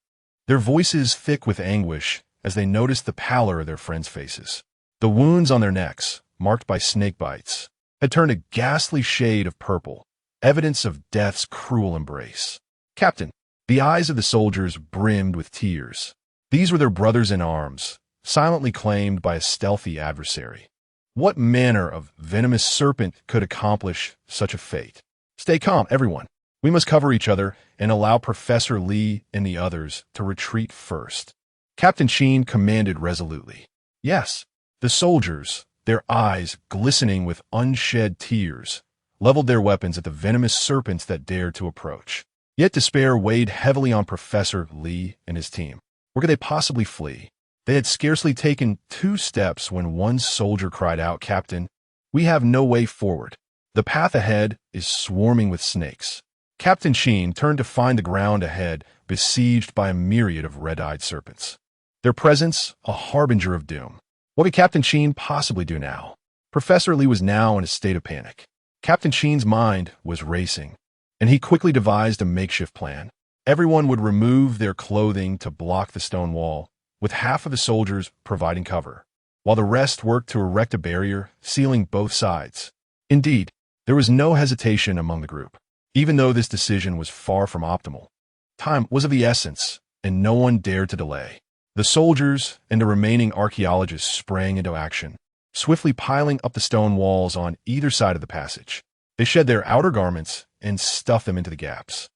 their voices thick with anguish as they noticed the pallor of their friends' faces. The wounds on their necks, marked by snake bites, had turned a ghastly shade of purple, evidence of death's cruel embrace. Captain, the eyes of the soldiers brimmed with tears. These were their brothers in arms, silently claimed by a stealthy adversary. What manner of venomous serpent could accomplish such a fate? Stay calm, everyone. We must cover each other and allow Professor Li and the others to retreat first. Captain Chin commanded resolutely. Yes, the soldiers, their eyes glistening with unshed tears, leveled their weapons at the venomous serpents that dared to approach. Yet despair weighed heavily on Professor Li and his team. Where could they possibly flee? They had scarcely taken 2 steps when one soldier cried out, "Captain, we have no way forward. The path ahead is swarming with snakes." Captain Chin turned to find the ground ahead besieged by a myriad of red-eyed serpents, their presence a harbinger of doom. What could Captain Chin possibly do now? Professor Li was now in a state of panic. Captain Chin's mind was racing, and he quickly devised a makeshift plan. Everyone would remove their clothing to block the stone wall, with half of the soldiers providing cover, while the rest worked to erect a barrier, sealing both sides. Indeed, there was no hesitation among the group, even though this decision was far from optimal. Time was of the essence, and no one dared to delay. The soldiers and the remaining archaeologists sprang into action, swiftly piling up the stone walls on either side of the passage. They shed their outer garments and stuffed them into the gaps.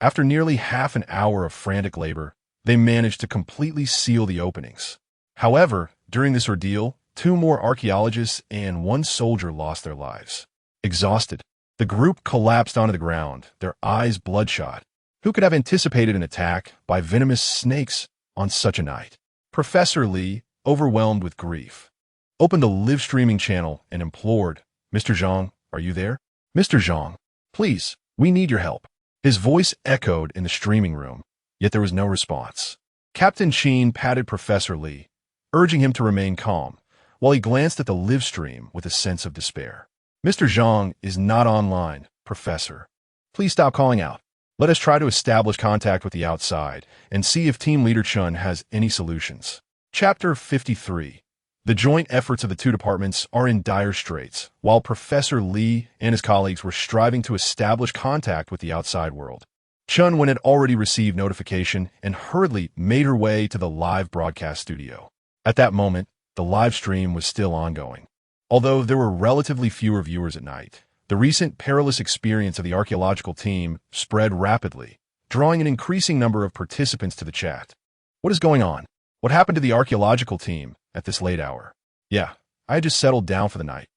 After nearly half an hour of frantic labor, they managed to completely seal the openings. However, during this ordeal, 2 more archaeologists and 1 soldier lost their lives. Exhausted, the group collapsed onto the ground, their eyes bloodshot. Who could have anticipated an attack by venomous snakes on such a night? Professor Li, overwhelmed with grief, opened the live streaming channel and implored, "Mr. Zhang, are you there? Mr. Zhang, please, we need your help." His voice echoed in the streaming room, yet there was no response. Captain Chin patted Professor Li, urging him to remain calm, while he glanced at the live stream with a sense of despair. "Mr. Zhang is not online, Professor. Please stop calling out. Let us try to establish contact with the outside and see if Team Leader Chun has any solutions." Chapter 53. The joint efforts of the 2 departments are in dire straits, while Professor Li and his colleagues were striving to establish contact with the outside world. Chun Wen had already received notification and hurriedly made her way to the live broadcast studio. At that moment, the live stream was still ongoing. Although there were relatively fewer viewers at night, the recent perilous experience of the archaeological team spread rapidly, drawing an increasing number of participants to the chat. What is going on? What happened to the archaeological team at this late hour? Yeah, I had just settled down for the night.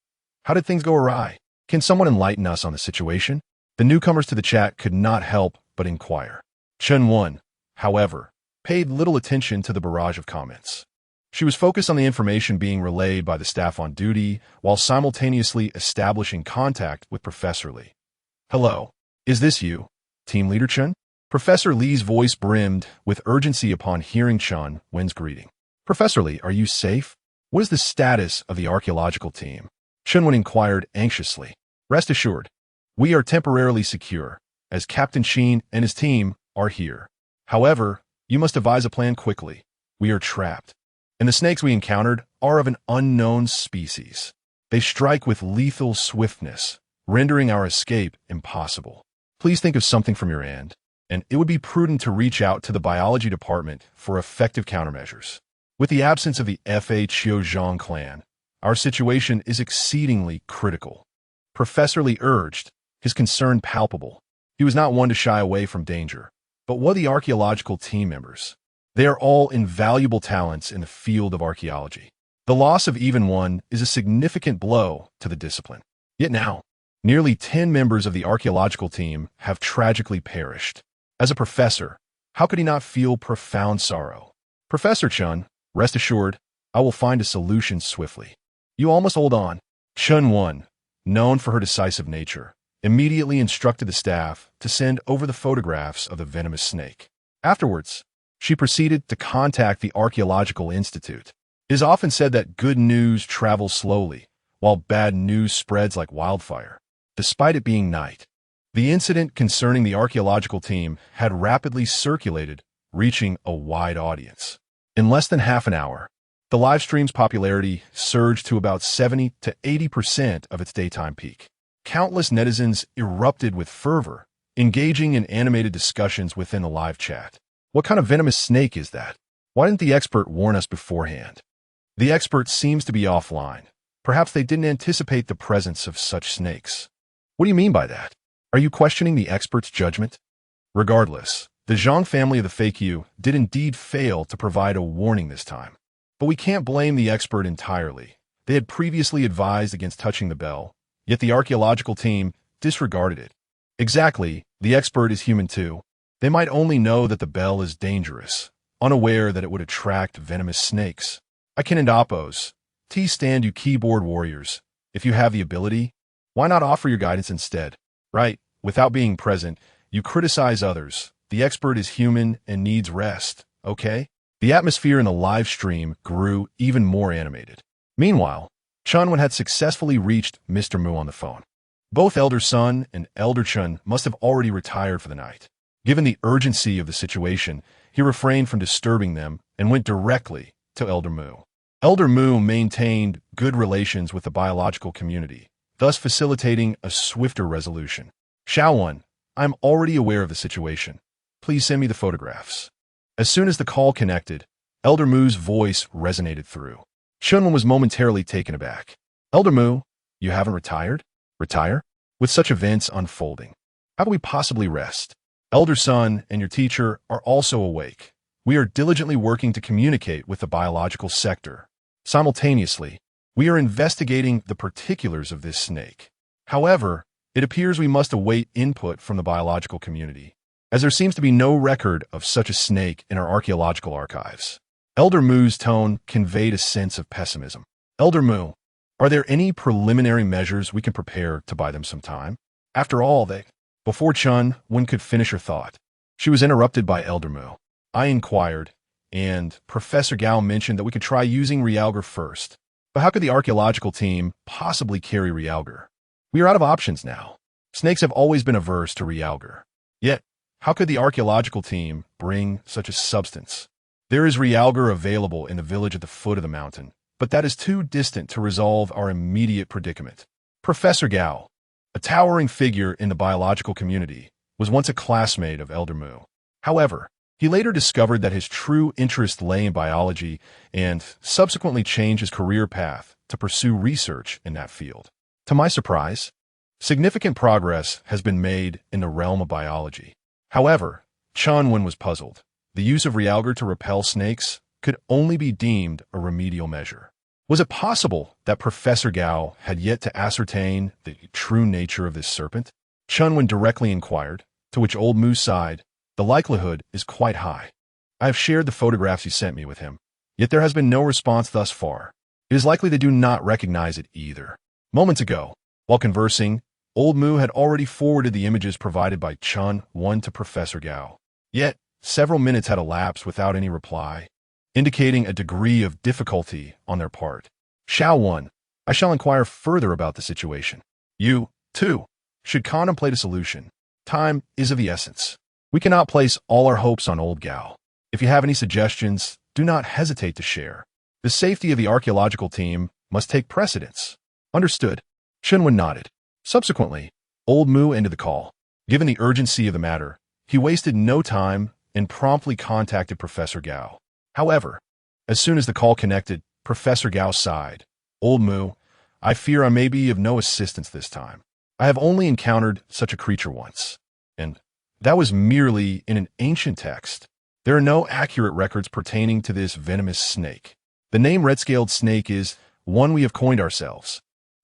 How did things go awry? Can someone enlighten us on the situation? The newcomers to the chat could not help but inquire. Chun Wen, however, paid little attention to the barrage of comments. She was focused on the information being relayed by the staff on duty, while simultaneously establishing contact with Professor Li. "Hello, is this you, Team Leader Chun?" Professor Li's voice brimmed with urgency upon hearing Chun Wen's greeting. "Professor Li, are you safe? What is the status of the archaeological team? Chunwon inquired anxiously. Rest assured, we are temporarily secure, as Captain Sheen and his team are here. However, you must devise a plan quickly. We are trapped, and the snakes we encountered are of an unknown species. They strike with lethal swiftness, rendering our escape impossible. Please think of something from your end, and it would be prudent to reach out to the biology department for effective countermeasures. With the absence of the Fa Chiozhang clan, our situation is exceedingly critical. Professor Lee urged, his concern palpable. He was not one to shy away from danger. But what of the archaeological team members? They are all invaluable talents in the field of archaeology. The loss of even one is a significant blow to the discipline. Yet now, nearly 10 members of the archaeological team have tragically perished. As a professor, how could he not feel profound sorrow? Professor Chun, rest assured, I will find a solution swiftly. You all must hold on. Chunwon, known for her decisive nature, immediately instructed the staff to send over the photographs of the venomous snake. Afterwards, she proceeded to contact the Archaeological Institute. It is often said that good news travels slowly, while bad news spreads like wildfire. Despite it being night, the incident concerning the archaeological team had rapidly circulated, reaching a wide audience. In less than half an hour, the live stream's popularity surged to about 70 to 80% of its daytime peak. Countless netizens erupted with fervor, engaging in animated discussions within the live chat. What kind of venomous snake is that? Why didn't the expert warn us beforehand? The expert seems to be offline. Perhaps they didn't anticipate the presence of such snakes. What do you mean by that? Are you questioning the expert's judgment? Regardless, the Zhang family of the fake you did indeed fail to provide a warning this time. But we can't blame the expert entirely. They had previously advised against touching the bell, yet the archaeological team disregarded it. Exactly, the expert is human too. They might only know that the bell is dangerous, unaware that it would attract venomous snakes. I can oppose. Stand you keyboard warriors. If you have the ability, why not offer your guidance instead? Right, without being present, you criticize others. The expert is human and needs rest, okay? The atmosphere in the live stream grew even more animated. Meanwhile, Chunwon had successfully reached Mr. Mu on the phone. Both Elder Sun and Elder Chun must have already retired for the night. Given the urgency of the situation, he refrained from disturbing them and went directly to Elder Mu. Elder Mu maintained good relations with the biological community, thus facilitating a swifter resolution. Shaowon, I'm already aware of the situation. Please send me the photographs. As soon as the call connected, Elder Mu's voice resonated through. Chunwon was momentarily taken aback. Elder Mu, you haven't retired? Retire? With such events unfolding, how can we possibly rest? Elder Sun and your teacher are also awake. We are diligently working to communicate with the biological sector. Simultaneously, we are investigating the particulars of this snake. However, it appears we must await input from the biological community, as there seems to be no record of such a snake in our archaeological archives. Elder Mu's tone conveyed a sense of pessimism. Elder Mu, are there any preliminary measures we can prepare to buy them some time? After all, Before Chunwon could finish her thought, she was interrupted by Elder Mu. I inquired, and Professor Gao mentioned that we could try using Realgar first. But how could the archaeological team possibly carry Realgar? We are out of options now. Snakes have always been averse to Realgar. Yet, how could the archaeological team bring such a substance? There is Realgar available in the village at the foot of the mountain, but that is too distant to resolve our immediate predicament. Professor Gao, a towering figure in the biological community, was once a classmate of Elder Mu. However, he later discovered that his true interest lay in biology and subsequently changed his career path to pursue research in that field. To my surprise, significant progress has been made in the realm of biology. However, Chunwon was puzzled. The use of Realgar to repel snakes could only be deemed a remedial measure. Was it possible that Professor Gao had yet to ascertain the true nature of this serpent? Chunwon directly inquired, to which old Mu sighed, the likelihood is quite high. I have shared the photographs you sent me with him, yet there has been no response thus far. It is likely they do not recognize it either. Moments ago, while conversing, old Mu had already forwarded the images provided by Chunwon to Professor Gao. Yet, several minutes had elapsed without any reply. indicating a degree of difficulty on their part. Xiao 1. I shall inquire further about the situation. You, too, should contemplate a solution. Time is of the essence. We cannot place all our hopes on old Gao. If you have any suggestions, do not hesitate to share. The safety of the archaeological team must take precedence. Understood. Shenwen nodded. Subsequently, old Mu ended the call. Given the urgency of the matter, he wasted no time and promptly contacted Professor Gao. However, as soon as the call connected, Professor Gao sighed. Old Mu, I fear I may be of no assistance this time. I have only encountered such a creature once, and that was merely in an ancient text. There are no accurate records pertaining to this venomous snake. The name red-scaled snake is one we have coined ourselves.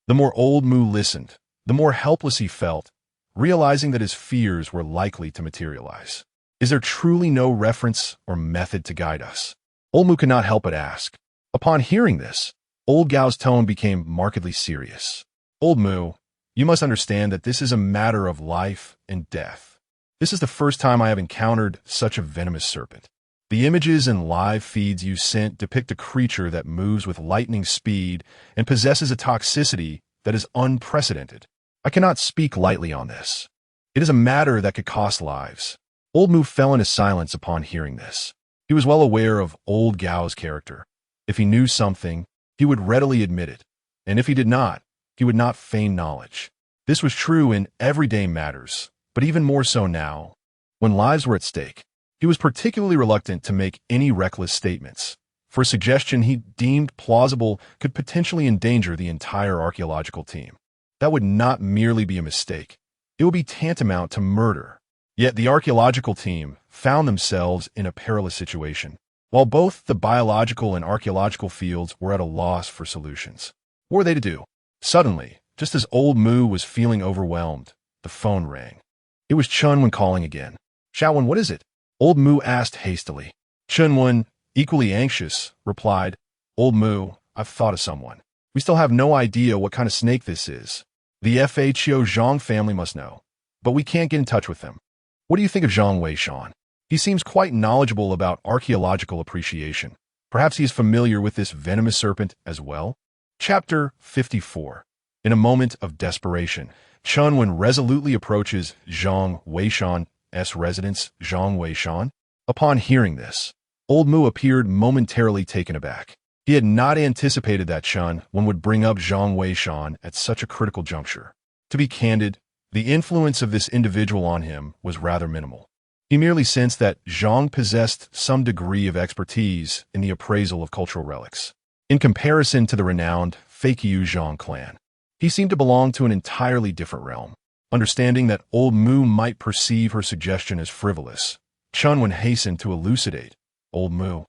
The more old Mu listened, the more helpless he felt, realizing that his fears were likely to materialize. Is there truly no reference or method to guide us? Old Mu could not help but ask. Upon hearing this, old Gao's tone became markedly serious. Old Mu, you must understand that this is a matter of life and death. This is the first time I have encountered such a venomous serpent. The images and live feeds you sent depict a creature that moves with lightning speed and possesses a toxicity that is unprecedented. I cannot speak lightly on this. It is a matter that could cost lives. Old Mu fell into silence upon hearing this. He was well aware of old Gao's character. If he knew something, he would readily admit it, and if he did not, he would not feign knowledge. This was true in everyday matters, but even more so now, when lives were at stake. He was particularly reluctant to make any reckless statements, for a suggestion he deemed plausible could potentially endanger the entire archaeological team. That would not merely be a mistake. It would be tantamount to murder. Yet the archaeological team found themselves in a perilous situation, while both the biological and archaeological fields were at a loss for solutions. What were they to do? Suddenly, just as old Mu was feeling overwhelmed, the phone rang. It was Chunwen calling again. Xiaowen, what is it? Old Mu asked hastily. Chunwen, equally anxious, replied, Old Mu, I've thought of someone. We still have no idea what kind of snake this is. The FHO Zhang family must know, but we can't get in touch with them. What do you think of Zhang Weishan? He seems quite knowledgeable about archaeological appreciation. Perhaps he is familiar with this venomous serpent as well? Chapter 54. In a moment of desperation, Chunwen resolutely approaches Zhang Weishan's residence, Zhang Weishan. Upon hearing this, old Mu appeared momentarily taken aback. He had not anticipated that Chunwen would bring up Zhang Weishan at such a critical juncture. To be candid, the influence of this individual on him was rather minimal. He merely sensed that Zhang possessed some degree of expertise in the appraisal of cultural relics. In comparison to the renowned Feiqiu Zhang clan, he seemed to belong to an entirely different realm. Understanding that old Mu might perceive her suggestion as frivolous, Chunwen hastened to elucidate. Old Mu,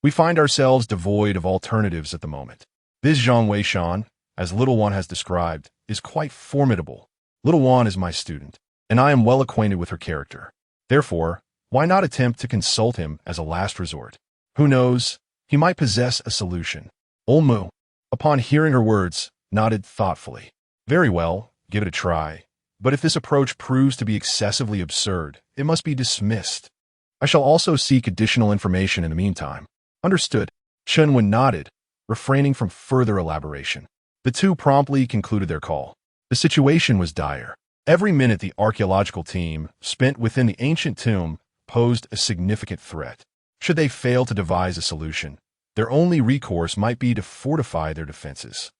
we find ourselves devoid of alternatives at the moment. This Zhang Weishan, as Little One has described, is quite formidable. Little One is my student, and I am well acquainted with her character. Therefore, why not attempt to consult him as a last resort? Who knows, he might possess a solution. Old Mu, upon hearing her words, nodded thoughtfully. Very well, give it a try. But if this approach proves to be excessively absurd, it must be dismissed. I shall also seek additional information in the meantime. Understood. Chunwen nodded, refraining from further elaboration. The two promptly concluded their call. The situation was dire. Every minute the archaeological team spent within the ancient tomb posed a significant threat. Should they fail to devise a solution, their only recourse might be to fortify their defenses.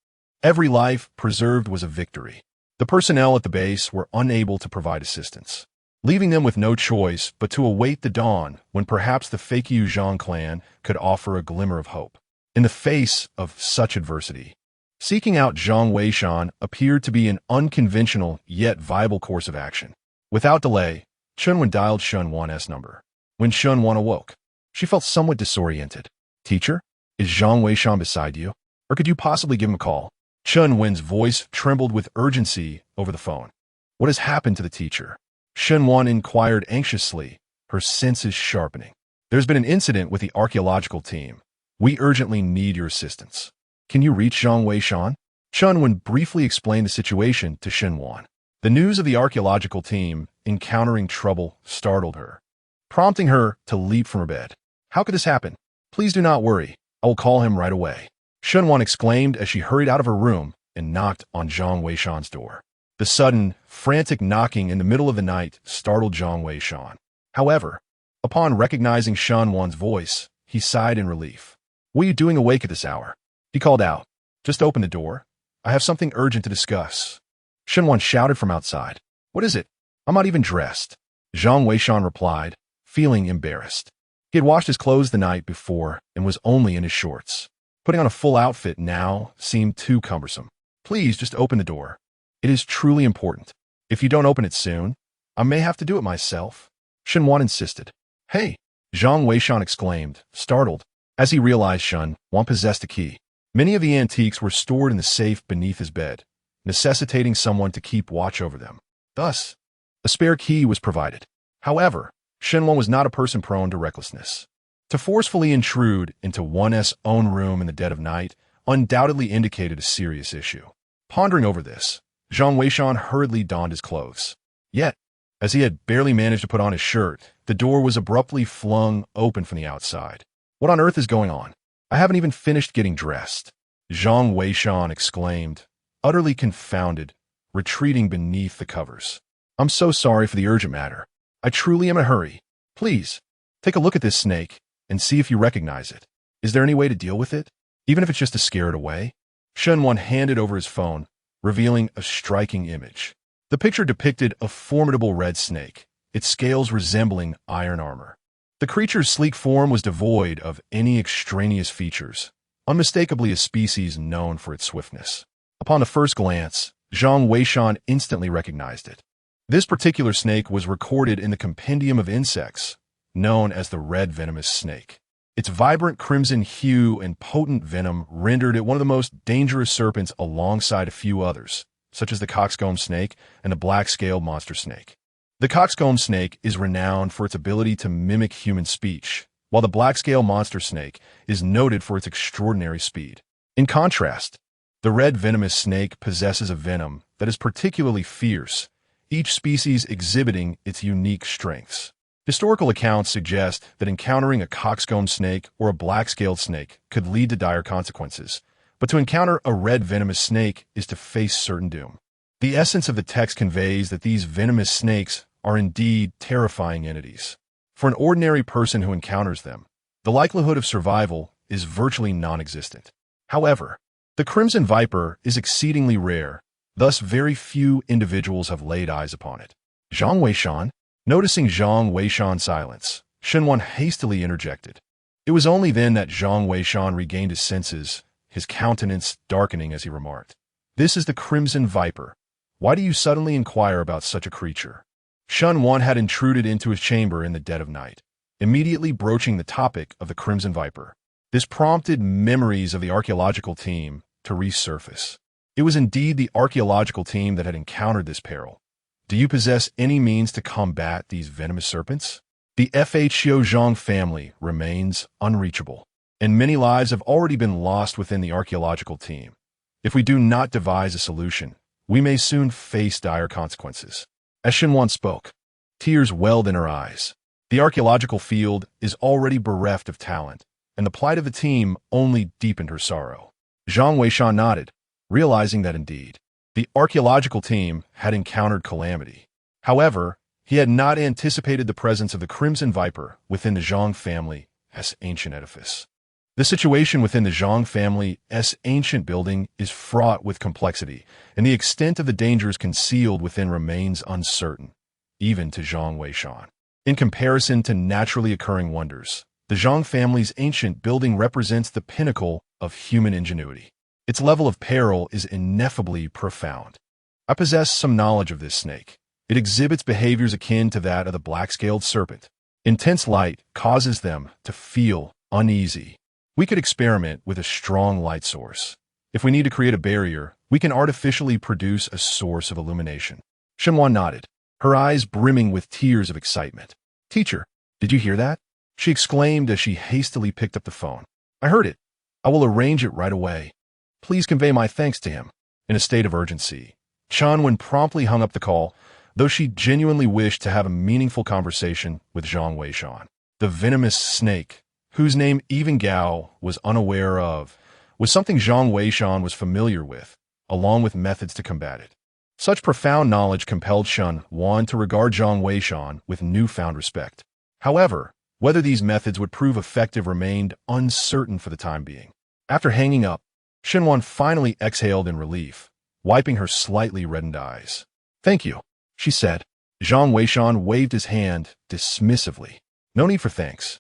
Every life preserved was a victory. The personnel at the base were unable to provide assistance, leaving them with no choice but to await the dawn when perhaps the Feiqiu Zhang clan could offer a glimmer of hope. In the face of such adversity, seeking out Zhang Weishan appeared to be an unconventional yet viable course of action. Without delay, Chunwen dialed Shunwan's number. When Shunwan awoke, she felt somewhat disoriented. Teacher, is Zhang Weishan beside you? Or could you possibly give him a call? Chunwen's voice trembled with urgency over the phone. What has happened to the teacher? Shunwan inquired anxiously, her senses sharpening. There's been an incident with the archaeological team. We urgently need your assistance. Can you reach Zhang Weishan? Chunwen briefly explained the situation to Shunwan. The news of the archaeological team encountering trouble startled her, prompting her to leap from her bed. How could this happen? Please do not worry. I will call him right away. Shunwan exclaimed as she hurried out of her room and knocked on Zhang Weishan's door. The sudden, frantic knocking in the middle of the night startled Zhang Weishan. However, upon recognizing Shunwan's voice, he sighed in relief. "What are you doing awake at this hour?" He called out. "Just open the door. I have something urgent to discuss." Shunwan shouted from outside. "What is it? I'm not even dressed." Zhang Weishan replied, feeling embarrassed. He had washed his clothes the night before and was only in his shorts. Putting on a full outfit now seemed too cumbersome. "Please just open the door. It is truly important. If you don't open it soon, I may have to do it myself." Shunwan insisted. "Hey!" Zhang Weishan exclaimed, startled, as he realized Shunwan possessed a key. Many of the antiques were stored in the safe beneath his bed, necessitating someone to keep watch over them. Thus, a spare key was provided. However, Shunwan was not a person prone to recklessness. To forcefully intrude into one's own room in the dead of night undoubtedly indicated a serious issue. Pondering over this, Zhang Weishan hurriedly donned his clothes. Yet, as he had barely managed to put on his shirt, the door was abruptly flung open from the outside. "What on earth is going on? I haven't even finished getting dressed," Zhang Weishan exclaimed, utterly confounded, retreating beneath the covers. "I'm so sorry for the urgent matter. I truly am in a hurry. Please, take a look at this snake and see if you recognize it. Is there any way to deal with it, even if it's just to scare it away?" Shunwan handed over his phone, revealing a striking image. The picture depicted a formidable red snake, its scales resembling iron armor. The creature's sleek form was devoid of any extraneous features, unmistakably a species known for its swiftness. Upon the first glance, Zhang Weishan instantly recognized it. This particular snake was recorded in the compendium of insects, known as the red venomous snake. Its vibrant crimson hue and potent venom rendered it one of the most dangerous serpents alongside a few others, such as the coxcomb snake and the black-scaled monster snake. The coxcomb snake is renowned for its ability to mimic human speech, while the black-scaled monster snake is noted for its extraordinary speed. In contrast, the red venomous snake possesses a venom that is particularly fierce, each species exhibiting its unique strengths. Historical accounts suggest that encountering a coxcomb snake or a black-scaled snake could lead to dire consequences, but to encounter a red venomous snake is to face certain doom. The essence of the text conveys that these venomous snakes are indeed terrifying entities. For an ordinary person who encounters them, the likelihood of survival is virtually non-existent. However, the crimson viper is exceedingly rare, thus very few individuals have laid eyes upon it. Zhang Weishan, noticing Zhang Weishan's silence, Shunwan hastily interjected. It was only then that Zhang Weishan regained his senses, his countenance darkening as he remarked, "This is the crimson viper. Why do you suddenly inquire about such a creature?" Shunwan had intruded into his chamber in the dead of night, immediately broaching the topic of the crimson viper. This prompted memories of the archaeological team to resurface. It was indeed the archaeological team that had encountered this peril. "Do you possess any means to combat these venomous serpents?" The FHO Zhang family remains unreachable, and many lives have already been lost within the archaeological team. If we do not devise a solution, we may soon face dire consequences. As Shunwan spoke, tears welled in her eyes. The archaeological field is already bereft of talent, and the plight of the team only deepened her sorrow. Zhang Weishan nodded, realizing that indeed, the archaeological team had encountered calamity. However, he had not anticipated the presence of the Crimson Viper within the Zhang family's ancient edifice. The situation within the Zhang family's ancient building is fraught with complexity, and the extent of the dangers concealed within remains uncertain, even to Zhang Weishan. In comparison to naturally occurring wonders, the Zhang family's ancient building represents the pinnacle of human ingenuity. Its level of peril is ineffably profound. I possess some knowledge of this snake. It exhibits behaviors akin to that of the black-scaled serpent. Intense light causes them to feel uneasy. We could experiment with a strong light source. If we need to create a barrier, we can artificially produce a source of illumination. Shunwan nodded, her eyes brimming with tears of excitement. "Teacher, did you hear that?" she exclaimed as she hastily picked up the phone. "I heard it. I will arrange it right away. Please convey my thanks to him." In a state of urgency, Chanwen promptly hung up the call, though she genuinely wished to have a meaningful conversation with Zhang Weishan. The venomous snake whose name even Gao was unaware of, was something Zhang Weishan was familiar with, along with methods to combat it. Such profound knowledge compelled Shen Wan to regard Zhang Weishan with newfound respect. However, whether these methods would prove effective remained uncertain for the time being. After hanging up, Shen Wan finally exhaled in relief, wiping her slightly reddened eyes. "Thank you," she said. Zhang Weishan waved his hand dismissively. "No need for thanks.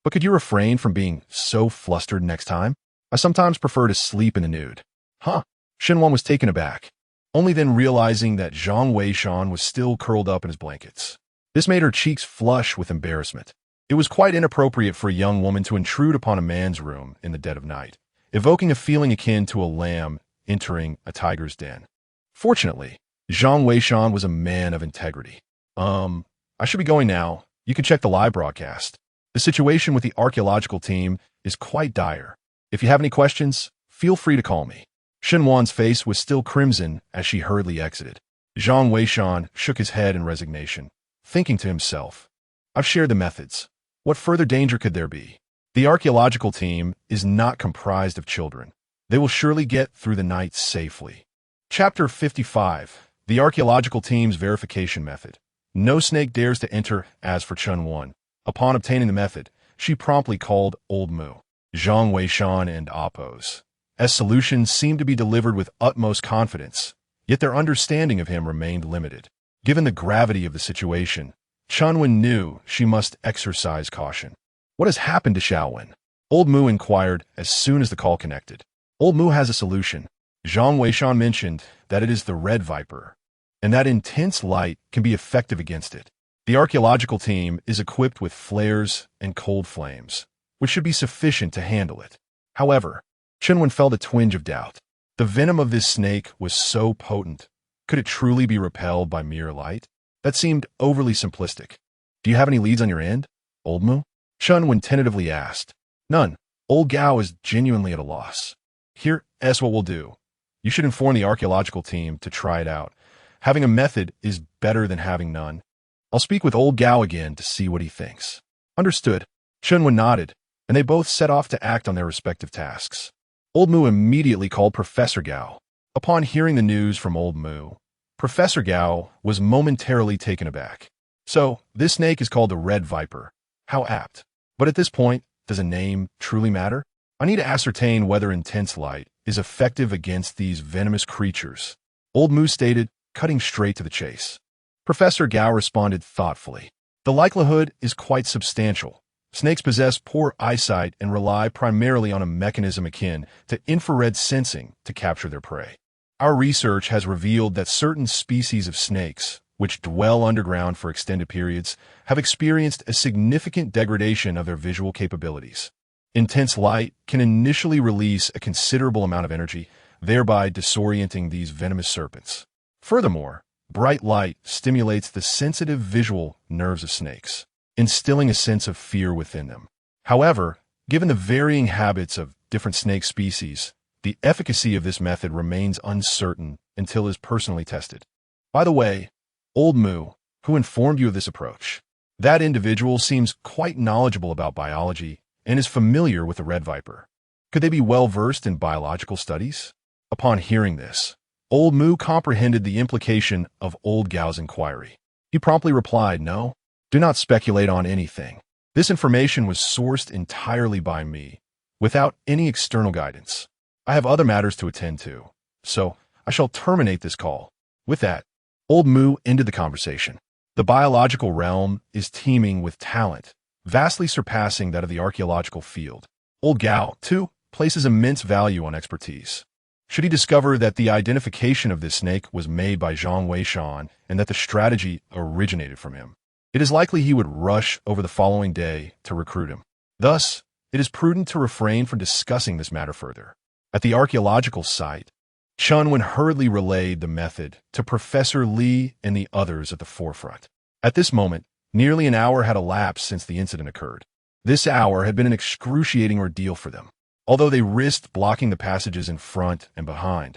But could you refrain from being so flustered next time? I sometimes prefer to sleep in the nude." "Huh?" Shen Wan was taken aback, only then realizing that Zhang Weishan was still curled up in his blankets. This made her cheeks flush with embarrassment. It was quite inappropriate for a young woman to intrude upon a man's room in the dead of night, evoking a feeling akin to a lamb entering a tiger's den. Fortunately, Zhang Weishan was a man of integrity. I should be going now. You can check the live broadcast. The situation with the archaeological team is quite dire. If you have any questions, feel free to call me." Shen Wan's face was still crimson as she hurriedly exited. Zhang Weishan shook his head in resignation, thinking to himself, "I've shared the methods. What further danger could there be? The archaeological team is not comprised of children. They will surely get through the night safely." Chapter 55. The archaeological team's verification method. No snake dares to enter. As for Chen Wan, upon obtaining the method, she promptly called Old Mu, Zhang Weishan, and Appos. As solutions seemed to be delivered with utmost confidence, yet their understanding of him remained limited. Given the gravity of the situation, Chunwen knew she must exercise caution. "What has happened to Xiaowen?" Old Mu inquired as soon as the call connected. "Old Mu has a solution. Zhang Weishan mentioned that it is the red viper, and that intense light can be effective against it. The archaeological team is equipped with flares and cold flames, which should be sufficient to handle it." However, Chenwen felt a twinge of doubt. The venom of this snake was so potent. Could it truly be repelled by mere light? That seemed overly simplistic. "Do you have any leads on your end, Old Mu?" Chenwen tentatively asked. "None." Old Gao is genuinely at a loss. "Here's what we'll do. You should inform the archaeological team to try it out. Having a method is better than having none. I'll speak with Old Gao again to see what he thinks." "Understood." Chenwen nodded, and they both set off to act on their respective tasks. Old Mu immediately called Professor Gao. Upon hearing the news from Old Mu, Professor Gao was momentarily taken aback. "So, this snake is called the Red Viper. How apt. But at this point, does a name truly matter? I need to ascertain whether intense light is effective against these venomous creatures," Old Mu stated, cutting straight to the chase. Professor Gao responded thoughtfully. "The likelihood is quite substantial. Snakes possess poor eyesight and rely primarily on a mechanism akin to infrared sensing to capture their prey. Our research has revealed that certain species of snakes, which dwell underground for extended periods, have experienced a significant degradation of their visual capabilities. Intense light can initially release a considerable amount of energy, thereby disorienting these venomous serpents. Furthermore, bright light stimulates the sensitive visual nerves of snakes, instilling a sense of fear within them. However, given the varying habits of different snake species, the efficacy of this method remains uncertain until it is personally tested. By the way, Old Mu, who informed you of this approach? That individual seems quite knowledgeable about biology and is familiar with the red viper. Could they be well-versed in biological studies? Upon hearing this, Old Mu comprehended the implication of Old Gao's inquiry. He promptly replied, "No, do not speculate on anything. This information was sourced entirely by me, without any external guidance. I have other matters to attend to, so I shall terminate this call." With that, Old Mu ended the conversation. The biological realm is teeming with talent, vastly surpassing that of the archaeological field. Old Gao, too, places immense value on expertise. Should he discover that the identification of this snake was made by Zhang Weishan and that the strategy originated from him, it is likely he would rush over the following day to recruit him. Thus, it is prudent to refrain from discussing this matter further. At the archaeological site, Chunwen hurriedly relayed the method to Professor Li and the others at the forefront. At this moment, nearly an hour had elapsed since the incident occurred. This hour had been an excruciating ordeal for them. Although they risked blocking the passages in front and behind,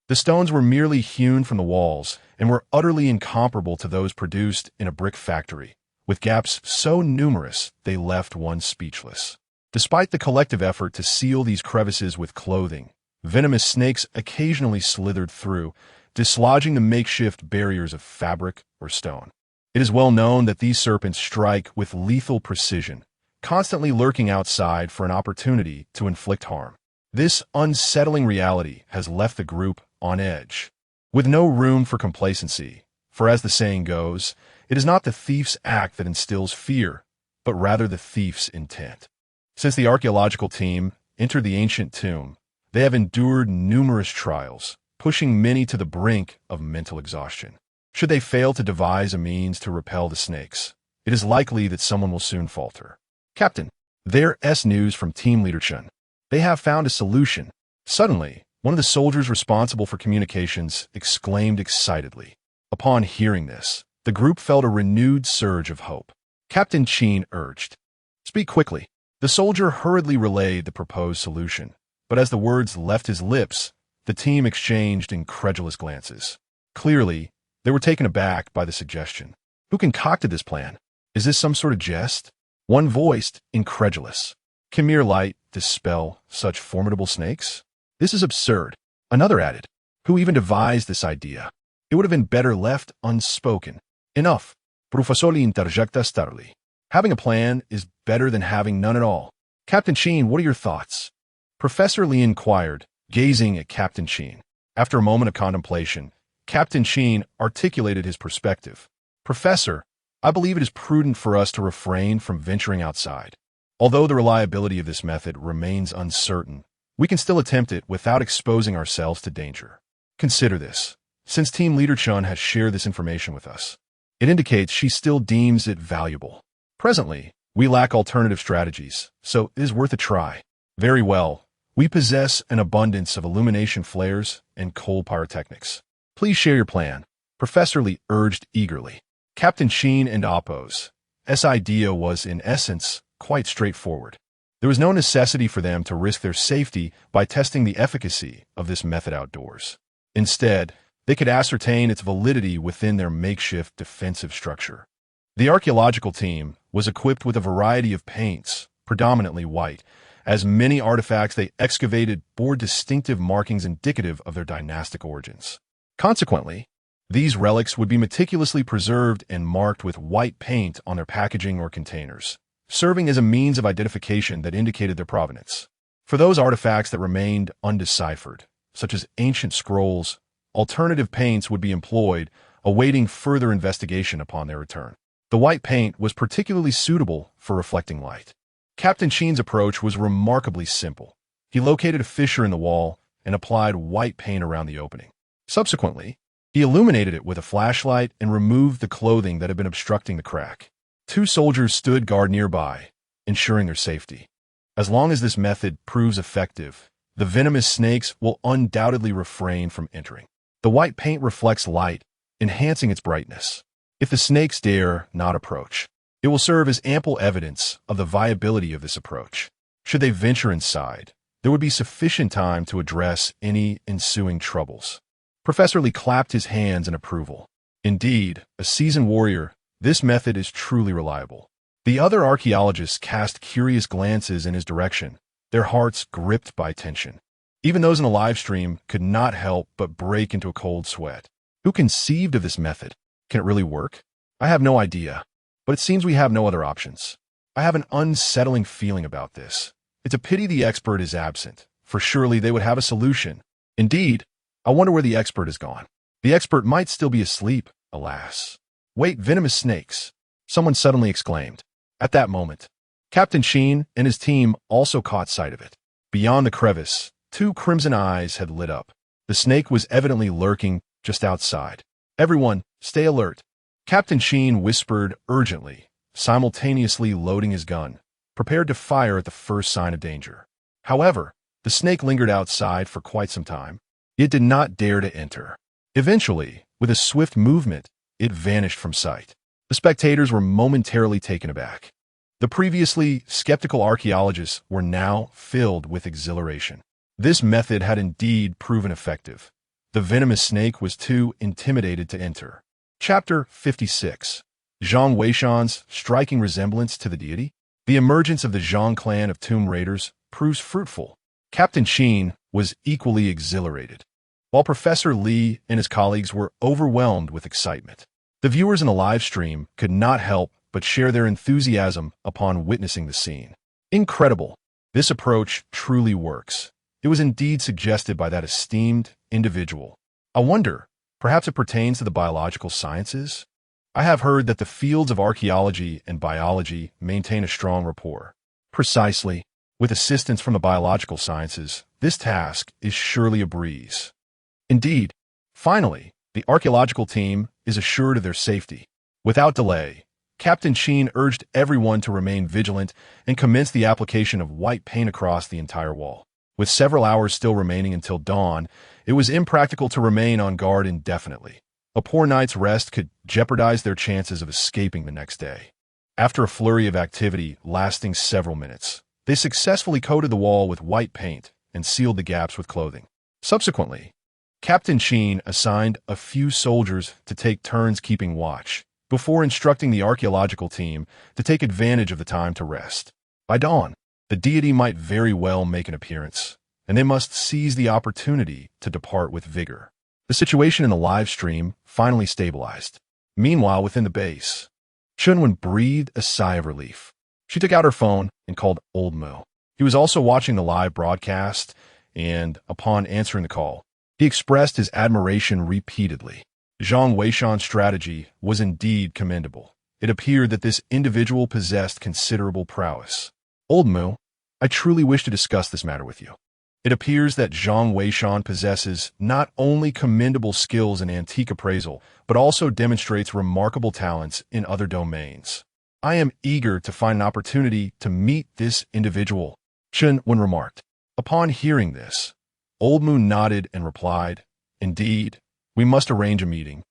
the stones were merely hewn from the walls and were utterly incomparable to those produced in a brick factory, with gaps so numerous they left one speechless. Despite the collective effort to seal these crevices with clothing, venomous snakes occasionally slithered through, dislodging the makeshift barriers of fabric or stone. It is well known that these serpents strike with lethal precision, constantly lurking outside for an opportunity to inflict harm. This unsettling reality has left the group on edge, with no room for complacency, for as the saying goes, it is not the thief's act that instills fear, but rather the thief's intent. Since the archaeological team entered the ancient tomb, they have endured numerous trials, pushing many to the brink of mental exhaustion. Should they fail to devise a means to repel the snakes, it is likely that someone will soon falter. Captain, there's news from Team Leader Chun. They have found a solution. Suddenly, one of the soldiers responsible for communications exclaimed excitedly. Upon hearing this, the group felt a renewed surge of hope. Captain Chin urged, "Speak quickly." The soldier hurriedly relayed the proposed solution, but as the words left his lips, the team exchanged incredulous glances. Clearly, they were taken aback by the suggestion. Who concocted this plan? Is this some sort of jest? One voiced, incredulous. Can mere light dispel such formidable snakes? This is absurd. Another added, who even devised this idea? It would have been better left unspoken. Enough. Professor interjecta starly. Having a plan is better than having none at all. Captain Chin, what are your thoughts? Professor Lee inquired, gazing at Captain Chin. After a moment of contemplation, Captain Chin articulated his perspective. Professor, I believe it is prudent for us to refrain from venturing outside. Although the reliability of this method remains uncertain, we can still attempt it without exposing ourselves to danger. Consider this. Since Team Leader Chun has shared this information with us, it indicates she still deems it valuable. Presently, we lack alternative strategies, so it is worth a try. Very well. We possess an abundance of illumination flares and cold pyrotechnics. Please share your plan, Professor Lee urged eagerly. Captain Chin and Appo's idea was, in essence, quite straightforward. There was no necessity for them to risk their safety by testing the efficacy of this method outdoors. Instead, they could ascertain its validity within their makeshift defensive structure. The archaeological team was equipped with a variety of paints, predominantly white, as many artifacts they excavated bore distinctive markings indicative of their dynastic origins. Consequently, these relics would be meticulously preserved and marked with white paint on their packaging or containers, serving as a means of identification that indicated their provenance. For those artifacts that remained undeciphered, such as ancient scrolls, alternative paints would be employed, awaiting further investigation upon their return. The white paint was particularly suitable for reflecting light. Captain Chin's approach was remarkably simple. He located a fissure in the wall and applied white paint around the opening. Subsequently, he illuminated it with a flashlight and removed the clothing that had been obstructing the crack. Two soldiers stood guard nearby, ensuring their safety. As long as this method proves effective, the venomous snakes will undoubtedly refrain from entering. The white paint reflects light, enhancing its brightness. If the snakes dare not approach, it will serve as ample evidence of the viability of this approach. Should they venture inside, there would be sufficient time to address any ensuing troubles. Professor Lee clapped his hands in approval. Indeed, a seasoned warrior, this method is truly reliable. The other archaeologists cast curious glances in his direction, their hearts gripped by tension. Even those in the live stream could not help but break into a cold sweat. Who conceived of this method? Can it really work? I have no idea, but it seems we have no other options. I have an unsettling feeling about this. It's a pity the expert is absent, for surely they would have a solution. Indeed, I wonder where the expert has gone. The expert might still be asleep, alas. Wait, venomous snakes, someone suddenly exclaimed. At that moment, Captain Chin and his team also caught sight of it. Beyond the crevice, two crimson eyes had lit up. The snake was evidently lurking just outside. Everyone, stay alert. Captain Chin whispered urgently, simultaneously loading his gun, prepared to fire at the first sign of danger. However, the snake lingered outside for quite some time. It did not dare to enter. Eventually, with a swift movement, it vanished from sight. The spectators were momentarily taken aback. The previously skeptical archaeologists were now filled with exhilaration. This method had indeed proven effective. The venomous snake was too intimidated to enter. Chapter 56. Zhang Weishan's striking resemblance to the deity? The emergence of the Zhang clan of tomb raiders proves fruitful. Captain Qin was equally exhilarated, while Professor Li and his colleagues were overwhelmed with excitement. The viewers in the live stream could not help but share their enthusiasm upon witnessing the scene. Incredible! This approach truly works. It was indeed suggested by that esteemed individual. I wonder, perhaps it pertains to the biological sciences? I have heard that the fields of archaeology and biology maintain a strong rapport. Precisely. With assistance from the biological sciences, this task is surely a breeze. Indeed, finally, the archaeological team is assured of their safety. Without delay, Captain Qin urged everyone to remain vigilant and commence the application of white paint across the entire wall. With several hours still remaining until dawn, it was impractical to remain on guard indefinitely. A poor night's rest could jeopardize their chances of escaping the next day. After a flurry of activity lasting several minutes, they successfully coated the wall with white paint and sealed the gaps with clothing. Subsequently, Captain Qin assigned a few soldiers to take turns keeping watch, before instructing the archaeological team to take advantage of the time to rest. By dawn, the deity might very well make an appearance, and they must seize the opportunity to depart with vigor. The situation in the live stream finally stabilized. Meanwhile, within the base, Chunwen breathed a sigh of relief. She took out her phone and called Old Mu. He was also watching the live broadcast, and upon answering the call, he expressed his admiration repeatedly. Zhang Weishan's strategy was indeed commendable. It appeared that this individual possessed considerable prowess. Old Mu, I truly wish to discuss this matter with you. It appears that Zhang Weishan possesses not only commendable skills in antique appraisal, but also demonstrates remarkable talents in other domains. I am eager to find an opportunity to meet this individual, Chunwen remarked. Upon hearing this, Old Mu nodded and replied, Indeed, we must arrange a meeting,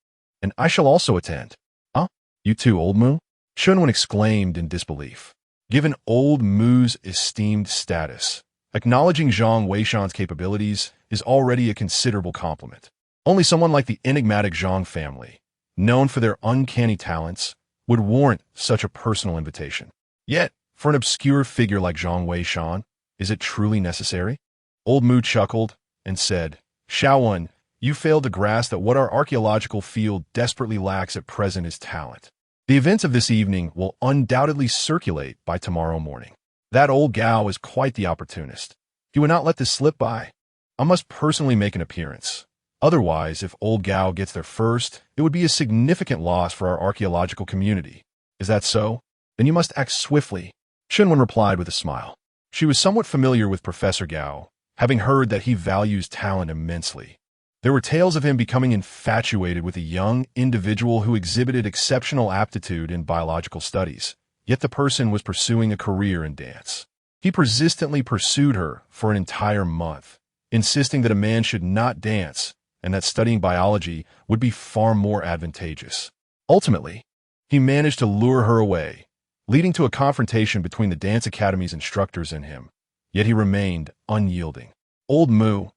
and I shall also attend. Huh? You too, Old Mu? Chunwen exclaimed in disbelief. Given Old Mu's esteemed status, acknowledging Zhang Weishan's capabilities is already a considerable compliment. Only someone like the enigmatic Zhang family, known for their uncanny talents, would warrant such a personal invitation. Yet, for an obscure figure like Zhang Weishan, is it truly necessary? Old Mu chuckled and said, Shaowen, you fail to grasp that what our archaeological field desperately lacks at present is talent. The events of this evening will undoubtedly circulate by tomorrow morning. That old Gao is quite the opportunist. He would not let this slip by. I must personally make an appearance. Otherwise, if old Gao gets there first, it would be a significant loss for our archaeological community. Is that so? Then you must act swiftly. Chunwen replied with a smile. She was somewhat familiar with Professor Gao, having heard that he values talent immensely. There were tales of him becoming infatuated with a young individual who exhibited exceptional aptitude in biological studies, yet the person was pursuing a career in dance. He persistently pursued her for an entire month, insisting that a man should not dance and that studying biology would be far more advantageous. Ultimately, he managed to lure her away, leading to a confrontation between the dance academy's instructors and him, yet he remained unyielding. Old Mu,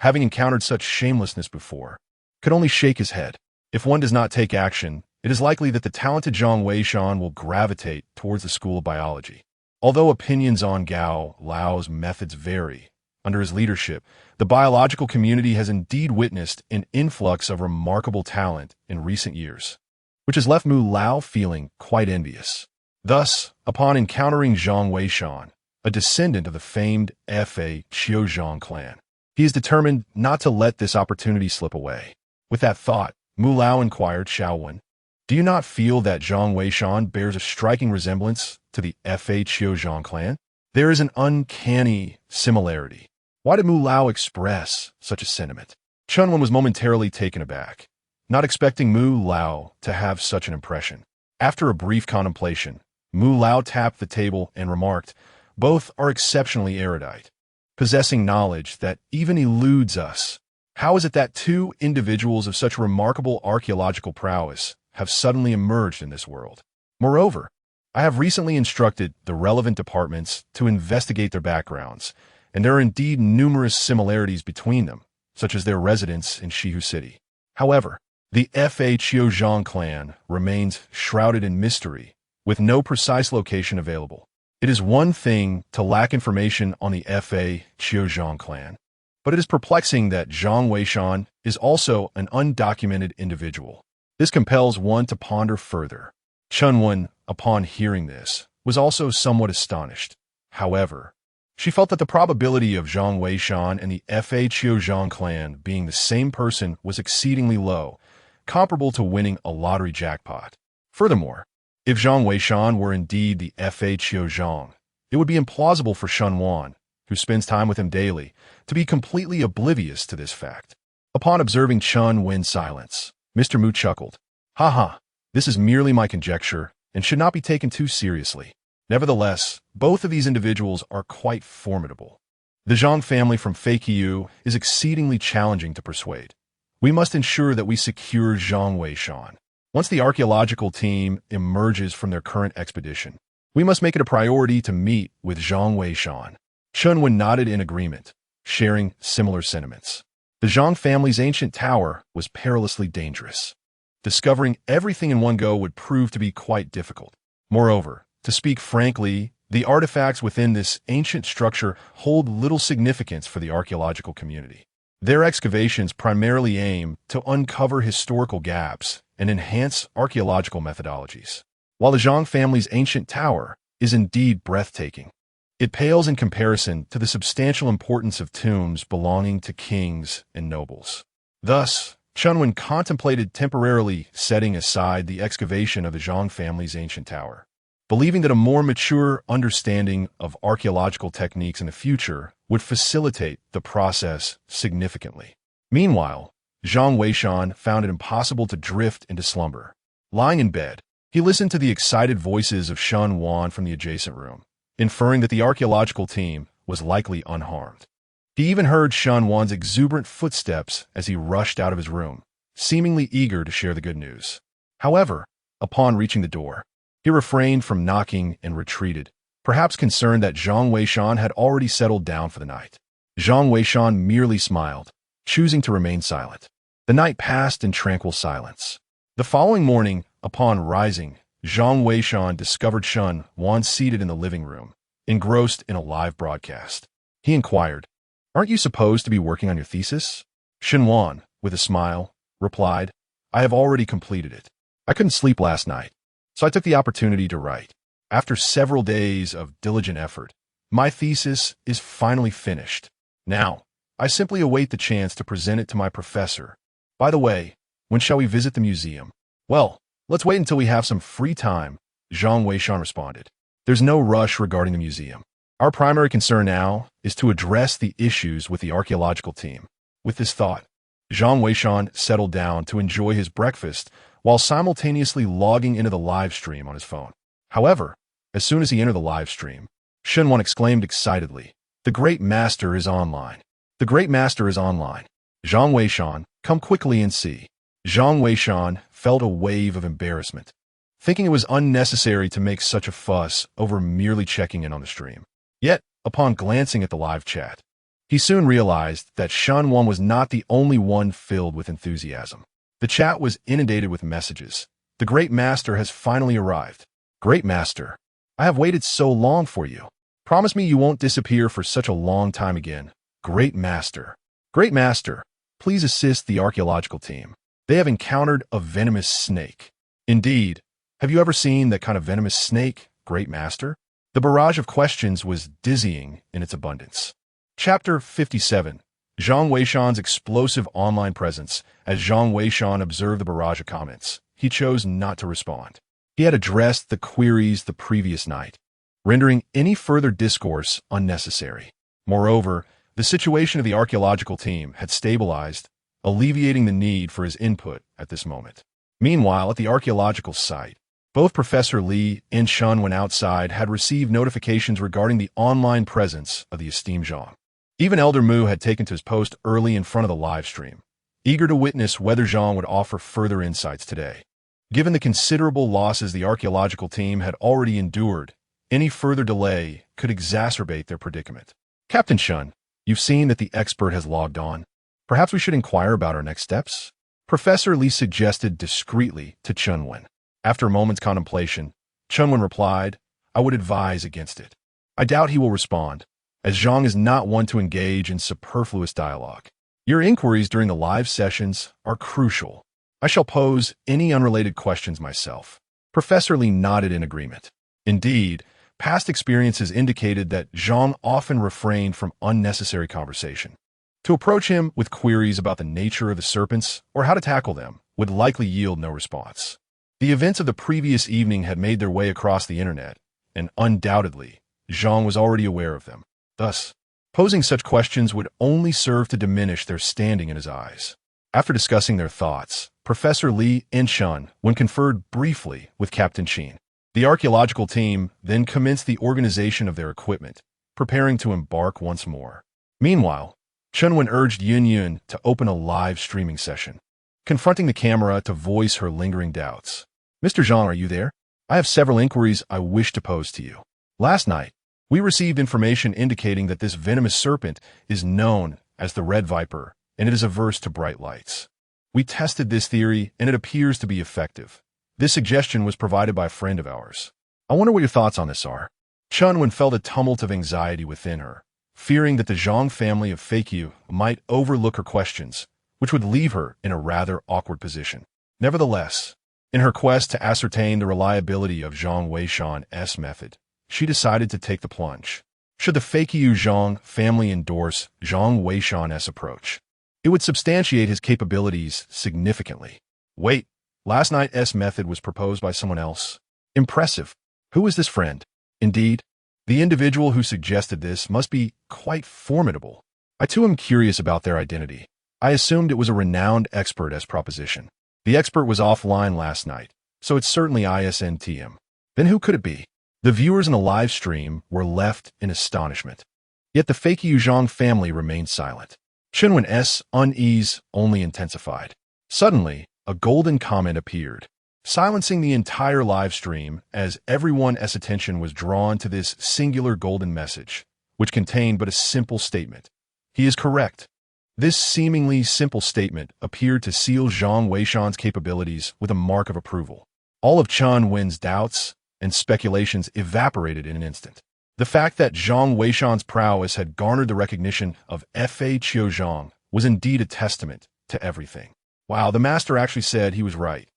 having encountered such shamelessness before, could only shake his head. If one does not take action, it is likely that the talented Zhang Weishan will gravitate towards the School of Biology. Although opinions on Gao Lao's methods vary, under his leadership, the biological community has indeed witnessed an influx of remarkable talent in recent years, which has left Mu Lao feeling quite envious. Thus, upon encountering Zhang Weishan, a descendant of the famed Fa Qiuzhang clan, he is determined not to let this opportunity slip away. With that thought, Mu Lao inquired Shaowen, Do you not feel that Zhang Weishan bears a striking resemblance to the Fa Qiuzhang clan? There is an uncanny similarity. Why did Mu Lao express such a sentiment? Chunwen was momentarily taken aback, not expecting Mu Lao to have such an impression. After a brief contemplation, Mu Lao tapped the table and remarked, Both are exceptionally erudite, possessing knowledge that even eludes us. How is it that two individuals of such remarkable archaeological prowess have suddenly emerged in this world? Moreover, I have recently instructed the relevant departments to investigate their backgrounds, and there are indeed numerous similarities between them, such as their residence in Shihu City. However, the Fa Qiuzhang clan remains shrouded in mystery, with no precise location available. It is one thing to lack information on the Fa Qiuzhang clan, but it is perplexing that Zhang Weishan is also an undocumented individual. This compels one to ponder further. Chunwen, upon hearing this, was also somewhat astonished. However, she felt that the probability of Zhang Weishan and the Fa Qiuzhang clan being the same person was exceedingly low, comparable to winning a lottery jackpot. Furthermore, if Zhang Weishan were indeed the Fa Qiuzhang, it would be implausible for Shun Wan, who spends time with him daily, to be completely oblivious to this fact. Upon observing Chun Wen's silence, Mr. Mu chuckled. Haha, this is merely my conjecture and should not be taken too seriously. Nevertheless, both of these individuals are quite formidable. The Zhang family from Feiqiu is exceedingly challenging to persuade. We must ensure that we secure Zhang Weishan. Once the archaeological team emerges from their current expedition, we must make it a priority to meet with Zhang Weishan. Chunwen nodded in agreement, sharing similar sentiments. The Zhang family's ancient tower was perilously dangerous. Discovering everything in one go would prove to be quite difficult. Moreover, to speak frankly, the artifacts within this ancient structure hold little significance for the archaeological community. Their excavations primarily aim to uncover historical gaps and enhance archaeological methodologies. While the Zhang family's ancient tower is indeed breathtaking, it pales in comparison to the substantial importance of tombs belonging to kings and nobles. Thus, Chunwen contemplated temporarily setting aside the excavation of the Zhang family's ancient tower, believing that a more mature understanding of archaeological techniques in the future would facilitate the process significantly. Meanwhile, Zhang Weishan found it impossible to drift into slumber. Lying in bed, he listened to the excited voices of Shun Wan from the adjacent room, inferring that the archaeological team was likely unharmed. He even heard Shun Wan's exuberant footsteps as he rushed out of his room, seemingly eager to share the good news. However, upon reaching the door, he refrained from knocking and retreated, perhaps concerned that Zhang Weishan had already settled down for the night. Zhang Weishan merely smiled, choosing to remain silent. The night passed in tranquil silence. The following morning, upon rising, Zhang Weishan discovered Shun Wan seated in the living room, engrossed in a live broadcast. He inquired, "Aren't you supposed to be working on your thesis?" Shun Wan, with a smile, replied, "I have already completed it. I couldn't sleep last night, so I took the opportunity to write. After several days of diligent effort, my thesis is finally finished. Now, I simply await the chance to present it to my professor. By the way, when shall we visit the museum?" "Well, let's wait until we have some free time," Zhang Weishan responded. "There's no rush regarding the museum. Our primary concern now is to address the issues with the archaeological team." With this thought, Zhang Weishan settled down to enjoy his breakfast while simultaneously logging into the live stream on his phone. However, as soon as he entered the live stream, Shun Wan exclaimed excitedly, "The Great Master is online. The Great Master is online. Zhang Weishan, come quickly and see." Zhang Weishan felt a wave of embarrassment, thinking it was unnecessary to make such a fuss over merely checking in on the stream. Yet, upon glancing at the live chat, he soon realized that Shun Wan was not the only one filled with enthusiasm. The chat was inundated with messages. "The Great Master has finally arrived. Great Master, I have waited so long for you. Promise me you won't disappear for such a long time again. Great Master. Great Master, please assist the archaeological team. They have encountered a venomous snake." "Indeed. Have you ever seen that kind of venomous snake, Great Master?" The barrage of questions was dizzying in its abundance. Chapter 57. Zhang Weishan's explosive online presence. As Zhang Weishan observed the barrage of comments, he chose not to respond. He had addressed the queries the previous night, rendering any further discourse unnecessary. Moreover, the situation of the archaeological team had stabilized, alleviating the need for his input at this moment. Meanwhile, at the archaeological site, both Professor Li and Shun Wan outside had received notifications regarding the online presence of the esteemed Zhang. Even Elder Mu had taken to his post early in front of the live stream, eager to witness whether Zhang would offer further insights today. Given the considerable losses the archaeological team had already endured, any further delay could exacerbate their predicament. "Captain Shun, you've seen that the expert has logged on. Perhaps we should inquire about our next steps?" Professor Li suggested discreetly to Chunwen. After a moment's contemplation, Chunwen replied, I would advise against it. I doubt he will respond, as Zhang is not one to engage in superfluous dialogue. Your inquiries during the live sessions are crucial. I shall pose any unrelated questions myself. Professor Li nodded in agreement. Indeed, past experiences indicated that Zhang often refrained from unnecessary conversation. To approach him with queries about the nature of the serpents or how to tackle them would likely yield no response. The events of the previous evening had made their way across the internet, and undoubtedly, Zhang was already aware of them. Thus, posing such questions would only serve to diminish their standing in his eyes. After discussing their thoughts, Professor Li and Chun conferred briefly with Captain Qin. The archaeological team then commenced the organization of their equipment, preparing to embark once more. Meanwhile, Chun urged Yun to open a live streaming session, confronting the camera to voice her lingering doubts. Mr. Zhang, are you there? I have several inquiries I wish to pose to you. Last night, we received information indicating that this venomous serpent is known as the Red Viper, and it is averse to bright lights. We tested this theory, and it appears to be effective. This suggestion was provided by a friend of ours. I wonder what your thoughts on this are. Chun felt a tumult of anxiety within her, fearing that the Zhang family of Fakyu might overlook her questions, which would leave her in a rather awkward position. Nevertheless, in her quest to ascertain the reliability of Zhang Weishan's method, she decided to take the plunge. Should the Fakyu Zhang family endorse Zhang Weishan's approach, it would substantiate his capabilities significantly. Wait, last night's method was proposed by someone else. Impressive. Who is this friend? Indeed, the individual who suggested this must be quite formidable. I too am curious about their identity. I assumed it was a renowned expert as proposition. The expert was offline last night, so it's certainly ISNTM. Then who could it be? The viewers in the live stream were left in astonishment. Yet the Fakyu Zhang family remained silent. Chenwen's unease only intensified. Suddenly, a golden comment appeared, silencing the entire live stream as everyone's attention was drawn to this singular golden message, which contained but a simple statement. He is correct. This seemingly simple statement appeared to seal Zhang Weishan's capabilities with a mark of approval. All of Chun Wen's doubts and speculations evaporated in an instant. The fact that Zhang Weishan's prowess had garnered the recognition of Fa Qiuzhang was indeed a testament to everything. Wow, the master actually said he was right.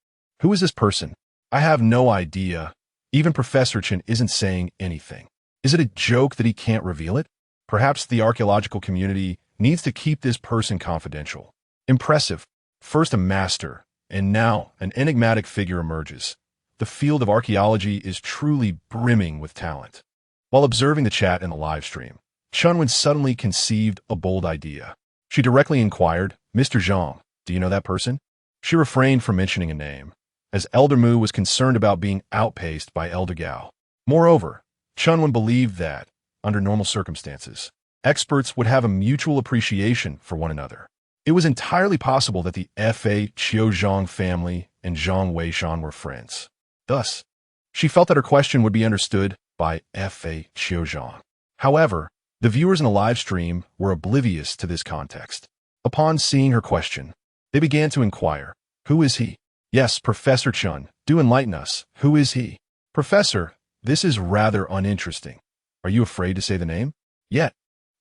Who is this person? I have no idea. Even Professor Chen isn't saying anything. Is it a joke that he can't reveal it? Perhaps the archaeological community needs to keep this person confidential. Impressive. First a master, and now an enigmatic figure emerges. The field of archaeology is truly brimming with talent. While observing the chat in the live stream, Chunwen suddenly conceived a bold idea. She directly inquired, Mr. Zhang, do you know that person? She refrained from mentioning a name, as Elder Mu was concerned about being outpaced by Elder Gao. Moreover, Chunwen believed that, under normal circumstances, experts would have a mutual appreciation for one another. It was entirely possible that the Fa Qiuzhang family and Zhang Weishan were friends. Thus, she felt that her question would be understood by Fa Qiuzhang. However, the viewers in the live stream were oblivious to this context. Upon seeing her question, they began to inquire, who is he? Yes, Professor Chun, do enlighten us. Who is he? Professor, this is rather uninteresting. Are you afraid to say the name? Yet,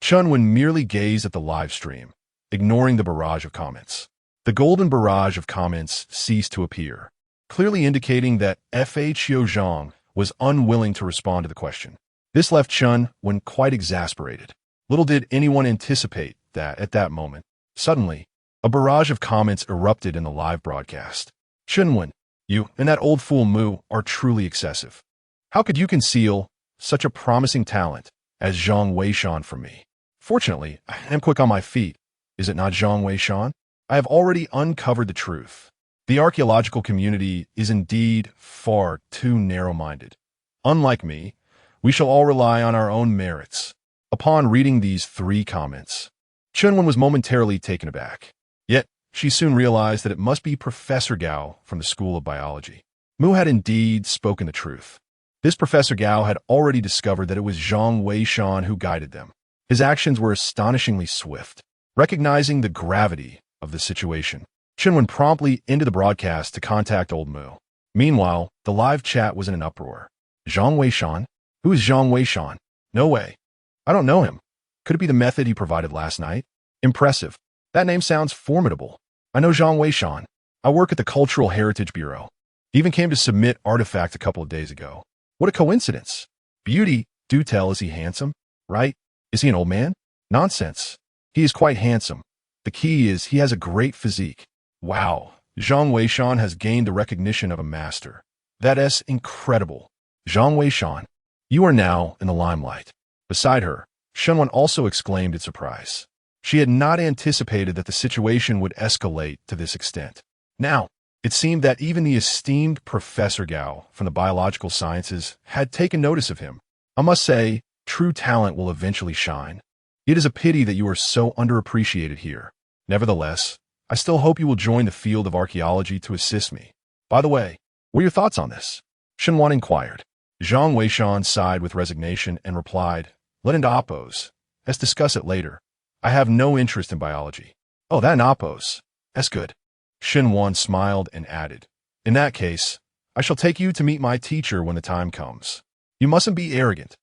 Chunwen merely gazed at the live stream, ignoring the barrage of comments. The golden barrage of comments ceased to appear, clearly indicating that Fa Qiuzhang was unwilling to respond to the question. This left Chunwen quite exasperated. Little did anyone anticipate that, at that moment, suddenly, a barrage of comments erupted in the live broadcast. Chunwen, you and that old fool Mu are truly excessive. How could you conceal such a promising talent as Zhang Weishan from me? Fortunately, I am quick on my feet. Is it not Zhang Weishan? I have already uncovered the truth. The archaeological community is indeed far too narrow-minded. Unlike me, we shall all rely on our own merits. Upon reading these 3 comments, Chunwen was momentarily taken aback. Yet, she soon realized that it must be Professor Gao from the School of Biology. Mu had indeed spoken the truth. This Professor Gao had already discovered that it was Zhang Weishan who guided them. His actions were astonishingly swift. Recognizing the gravity of the situation, Chunwen promptly ended the broadcast to contact old Mu. Meanwhile, the live chat was in an uproar. Zhang Weishan? Who is Zhang Weishan? No way. I don't know him. Could it be the method he provided last night? Impressive. That name sounds formidable. I know Zhang Weishan. I work at the Cultural Heritage Bureau. He even came to submit artifact a couple of days ago. What a coincidence. Beauty, do tell, is he handsome? Right? Is he an old man? Nonsense. He is quite handsome. The key is he has a great physique. Wow. Zhang Weishan has gained the recognition of a master. That is incredible. Zhang Weishan, you are now in the limelight. Beside her, Shunwan also exclaimed in surprise. She had not anticipated that the situation would escalate to this extent. Now, it seemed that even the esteemed Professor Gao from the biological sciences had taken notice of him. I must say, true talent will eventually shine. It is a pity that you are so underappreciated here. Nevertheless, I still hope you will join the field of archaeology to assist me. By the way, what are your thoughts on this? Shunwan inquired. Zhang Weishan sighed with resignation and replied, let into Oppos. Let's discuss it later. I have no interest in biology. Oh, that in Oppos. That's good. Shunwan smiled and added, in that case, I shall take you to meet my teacher when the time comes. You mustn't be arrogant.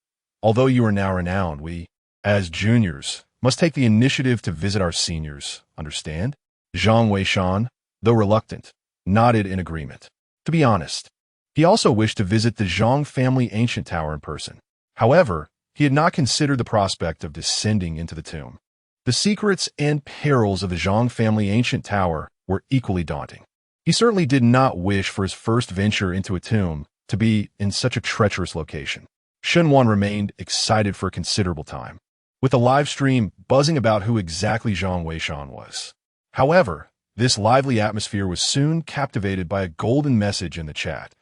Although you are now renowned, we, as juniors, must take the initiative to visit our seniors, understand? Zhang Weishan, though reluctant, nodded in agreement. To be honest, he also wished to visit the Zhang family ancient tower in person. However, he had not considered the prospect of descending into the tomb. The secrets and perils of the Zhang family ancient tower were equally daunting. He certainly did not wish for his first venture into a tomb to be in such a treacherous location. Shunwan remained excited for a considerable time, with the live stream buzzing about who exactly Zhang Weishan was. However, this lively atmosphere was soon captivated by a golden message in the chat.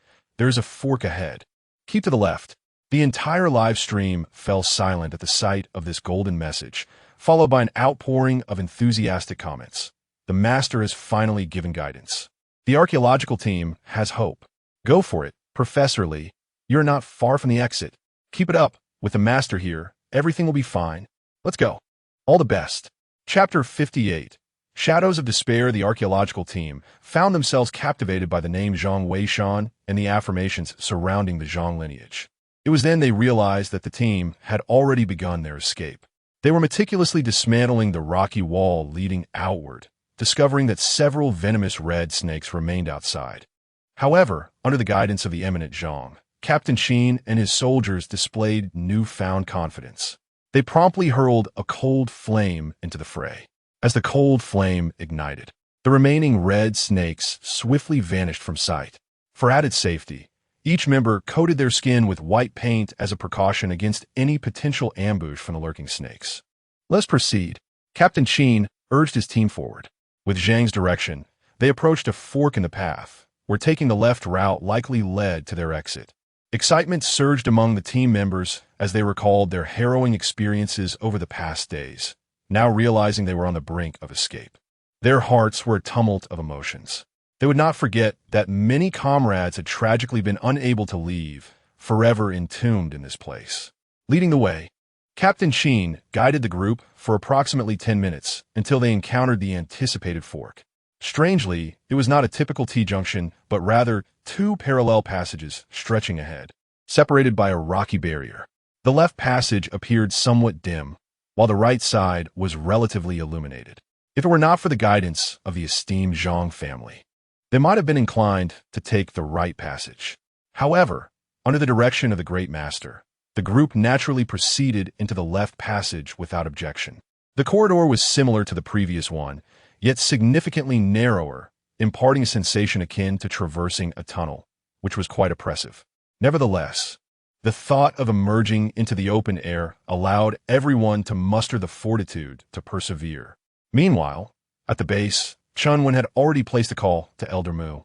There is a fork ahead. Keep to the left. The entire live stream fell silent at the sight of this golden message, followed by an outpouring of enthusiastic comments. The master has finally given guidance. The archaeological team has hope. Go for it, Professor Lee. You're not far from the exit. Keep it up. With the master here, everything will be fine. Let's go. All the best. Chapter 58. Shadows of Despair. The archaeological team found themselves captivated by the name Zhang Weishan and the affirmations surrounding the Zhang lineage. It was then they realized that the team had already begun their escape. They were meticulously dismantling the rocky wall leading outward, discovering that several venomous red snakes remained outside. However, under the guidance of the eminent Zhang, Captain Qin and his soldiers displayed newfound confidence. They promptly hurled a cold flame into the fray. As the cold flame ignited, the remaining red snakes swiftly vanished from sight. For added safety, each member coated their skin with white paint as a precaution against any potential ambush from the lurking snakes. Let's proceed. Captain Qin urged his team forward. With Zhang's direction, they approached a fork in the path, where taking the left route likely led to their exit. Excitement surged among the team members as they recalled their harrowing experiences over the past days, now realizing they were on the brink of escape. Their hearts were a tumult of emotions. They would not forget that many comrades had tragically been unable to leave, forever entombed in this place. Leading the way, Captain Qin guided the group for approximately 10 minutes until they encountered the anticipated fork. Strangely, it was not a typical T-junction, but rather two parallel passages stretching ahead, separated by a rocky barrier. The left passage appeared somewhat dim, while the right side was relatively illuminated. If it were not for the guidance of the esteemed Zhang family, they might have been inclined to take the right passage. However, under the direction of the Great Master, the group naturally proceeded into the left passage without objection. The corridor was similar to the previous one, yet significantly narrower, imparting a sensation akin to traversing a tunnel, which was quite oppressive. Nevertheless, the thought of emerging into the open air allowed everyone to muster the fortitude to persevere. Meanwhile, at the base, Chunwen had already placed a call to Elder Mu,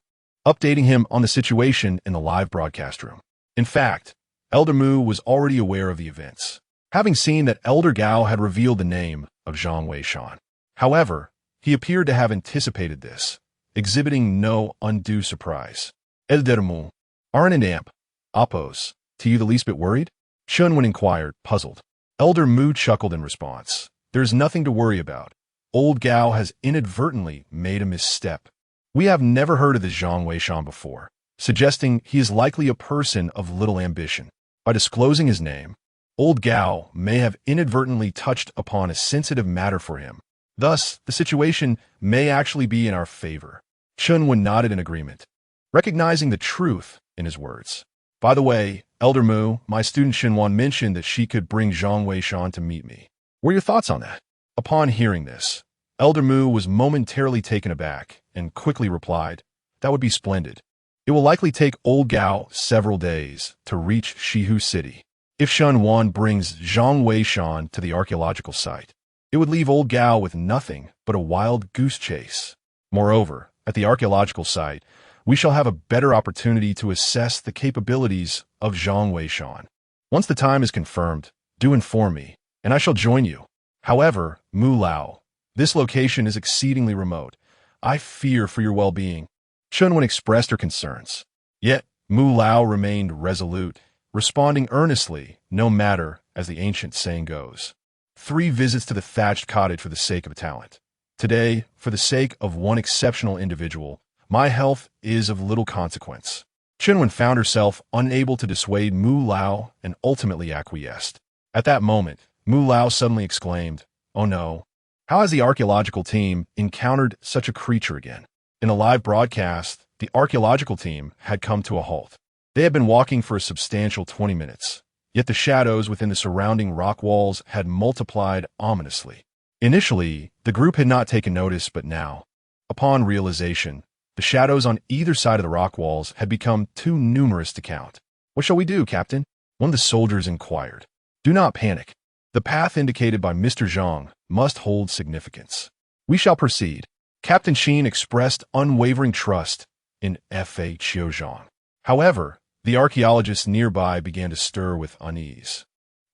updating him on the situation in the live broadcast room. In fact, Elder Mu was already aware of the events, having seen that Elder Gao had revealed the name of Zhang Weishan. However, he appeared to have anticipated this, exhibiting no undue surprise. Elder Mu, aren't an amp, Oppos, to you the least bit worried? Chunwen inquired, puzzled. Elder Mu chuckled in response. There is nothing to worry about. Old Gao has inadvertently made a misstep. We have never heard of this Zhang Weishan before, suggesting he is likely a person of little ambition. By disclosing his name, old Gao may have inadvertently touched upon a sensitive matter for him. Thus, the situation may actually be in our favor. Chunwen nodded in agreement, recognizing the truth in his words. By the way, Elder Mu, my student Xinwan mentioned that she could bring Zhang Weishan to meet me. What are your thoughts on that? Upon hearing this, Elder Mu was momentarily taken aback and quickly replied, that would be splendid. It will likely take old Gao several days to reach Shihu City. If Xinwan brings Zhang Weishan to the archaeological site, it would leave old Gao with nothing but a wild goose chase. Moreover, at the archaeological site, we shall have a better opportunity to assess the capabilities of Zhang Weishan. Once the time is confirmed, do inform me, and I shall join you. However, Mu Lao, this location is exceedingly remote. I fear for your well-being. Chunwen expressed her concerns. Yet, Mu Lao remained resolute, responding earnestly, no matter, as the ancient saying goes. 3 visits to the thatched cottage for the sake of a talent. Today, for the sake of one exceptional individual, my health is of little consequence. Chunwen found herself unable to dissuade Mu Lao and ultimately acquiesced. At that moment, Mu Lao suddenly exclaimed, "Oh no, how has the archaeological team encountered such a creature again?" In a live broadcast, the archaeological team had come to a halt. They had been walking for a substantial 20 minutes, yet the shadows within the surrounding rock walls had multiplied ominously. Initially, the group had not taken notice, but now, upon realization, the shadows on either side of the rock walls had become too numerous to count. "What shall we do, Captain?" one of the soldiers inquired. "Do not panic. The path indicated by Mr. Zhang must hold significance. We shall proceed." Captain Qin expressed unwavering trust in Fa Qiuzhang. However, the archaeologists nearby began to stir with unease.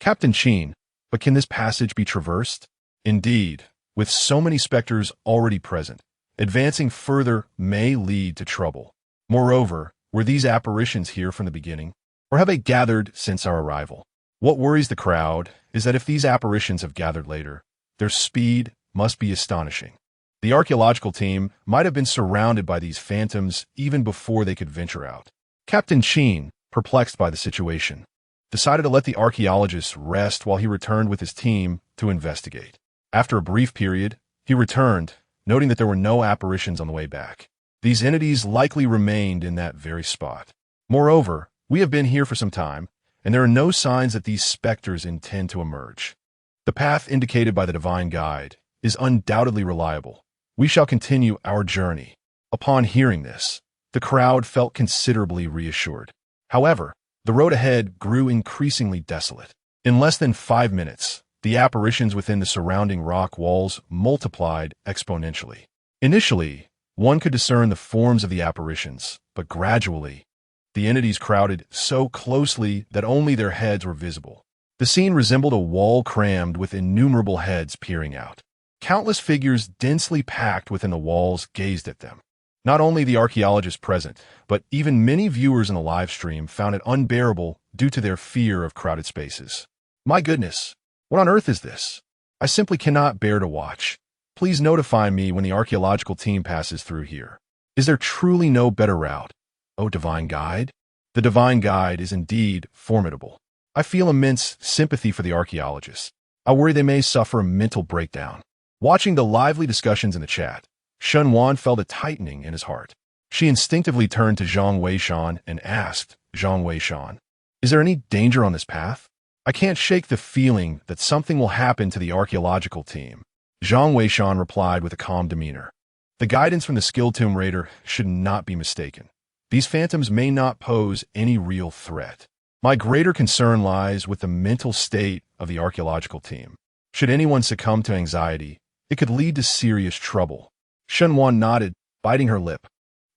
"Captain Qin, but can this passage be traversed?" Indeed, with so many specters already present, advancing further may lead to trouble. Moreover, were these apparitions here from the beginning, or have they gathered since our arrival? What worries the crowd is that if these apparitions have gathered later, their speed must be astonishing. The archaeological team might have been surrounded by these phantoms even before they could venture out. Captain Qin, perplexed by the situation, decided to let the archaeologists rest while he returned with his team to investigate. After a brief period, he returned, noting that there were no apparitions on the way back. These entities likely remained in that very spot. Moreover, we have been here for some time, and there are no signs that these specters intend to emerge. The path indicated by the divine guide is undoubtedly reliable. We shall continue our journey. Upon hearing this, the crowd felt considerably reassured. However, the road ahead grew increasingly desolate. In less than 5 minutes, the apparitions within the surrounding rock walls multiplied exponentially. Initially, one could discern the forms of the apparitions, but gradually, the entities crowded so closely that only their heads were visible. The scene resembled a wall crammed with innumerable heads peering out. Countless figures densely packed within the walls gazed at them. Not only the archaeologists present, but even many viewers in the live stream found it unbearable due to their fear of crowded spaces. "My goodness, what on earth is this? I simply cannot bear to watch. Please notify me when the archaeological team passes through here. Is there truly no better route? Oh, Divine Guide?" The Divine Guide is indeed formidable. I feel immense sympathy for the archaeologists. I worry they may suffer a mental breakdown. Watching the lively discussions in the chat, Xinwan felt a tightening in his heart. She instinctively turned to Zhang Weishan and asked, "Zhang Weishan, is there any danger on this path? I can't shake the feeling that something will happen to the archaeological team." Zhang Weishan replied with a calm demeanor. "The guidance from the skilled Tomb Raider should not be mistaken. These phantoms may not pose any real threat. My greater concern lies with the mental state of the archaeological team. Should anyone succumb to anxiety, it could lead to serious trouble." Xinwan nodded, biting her lip,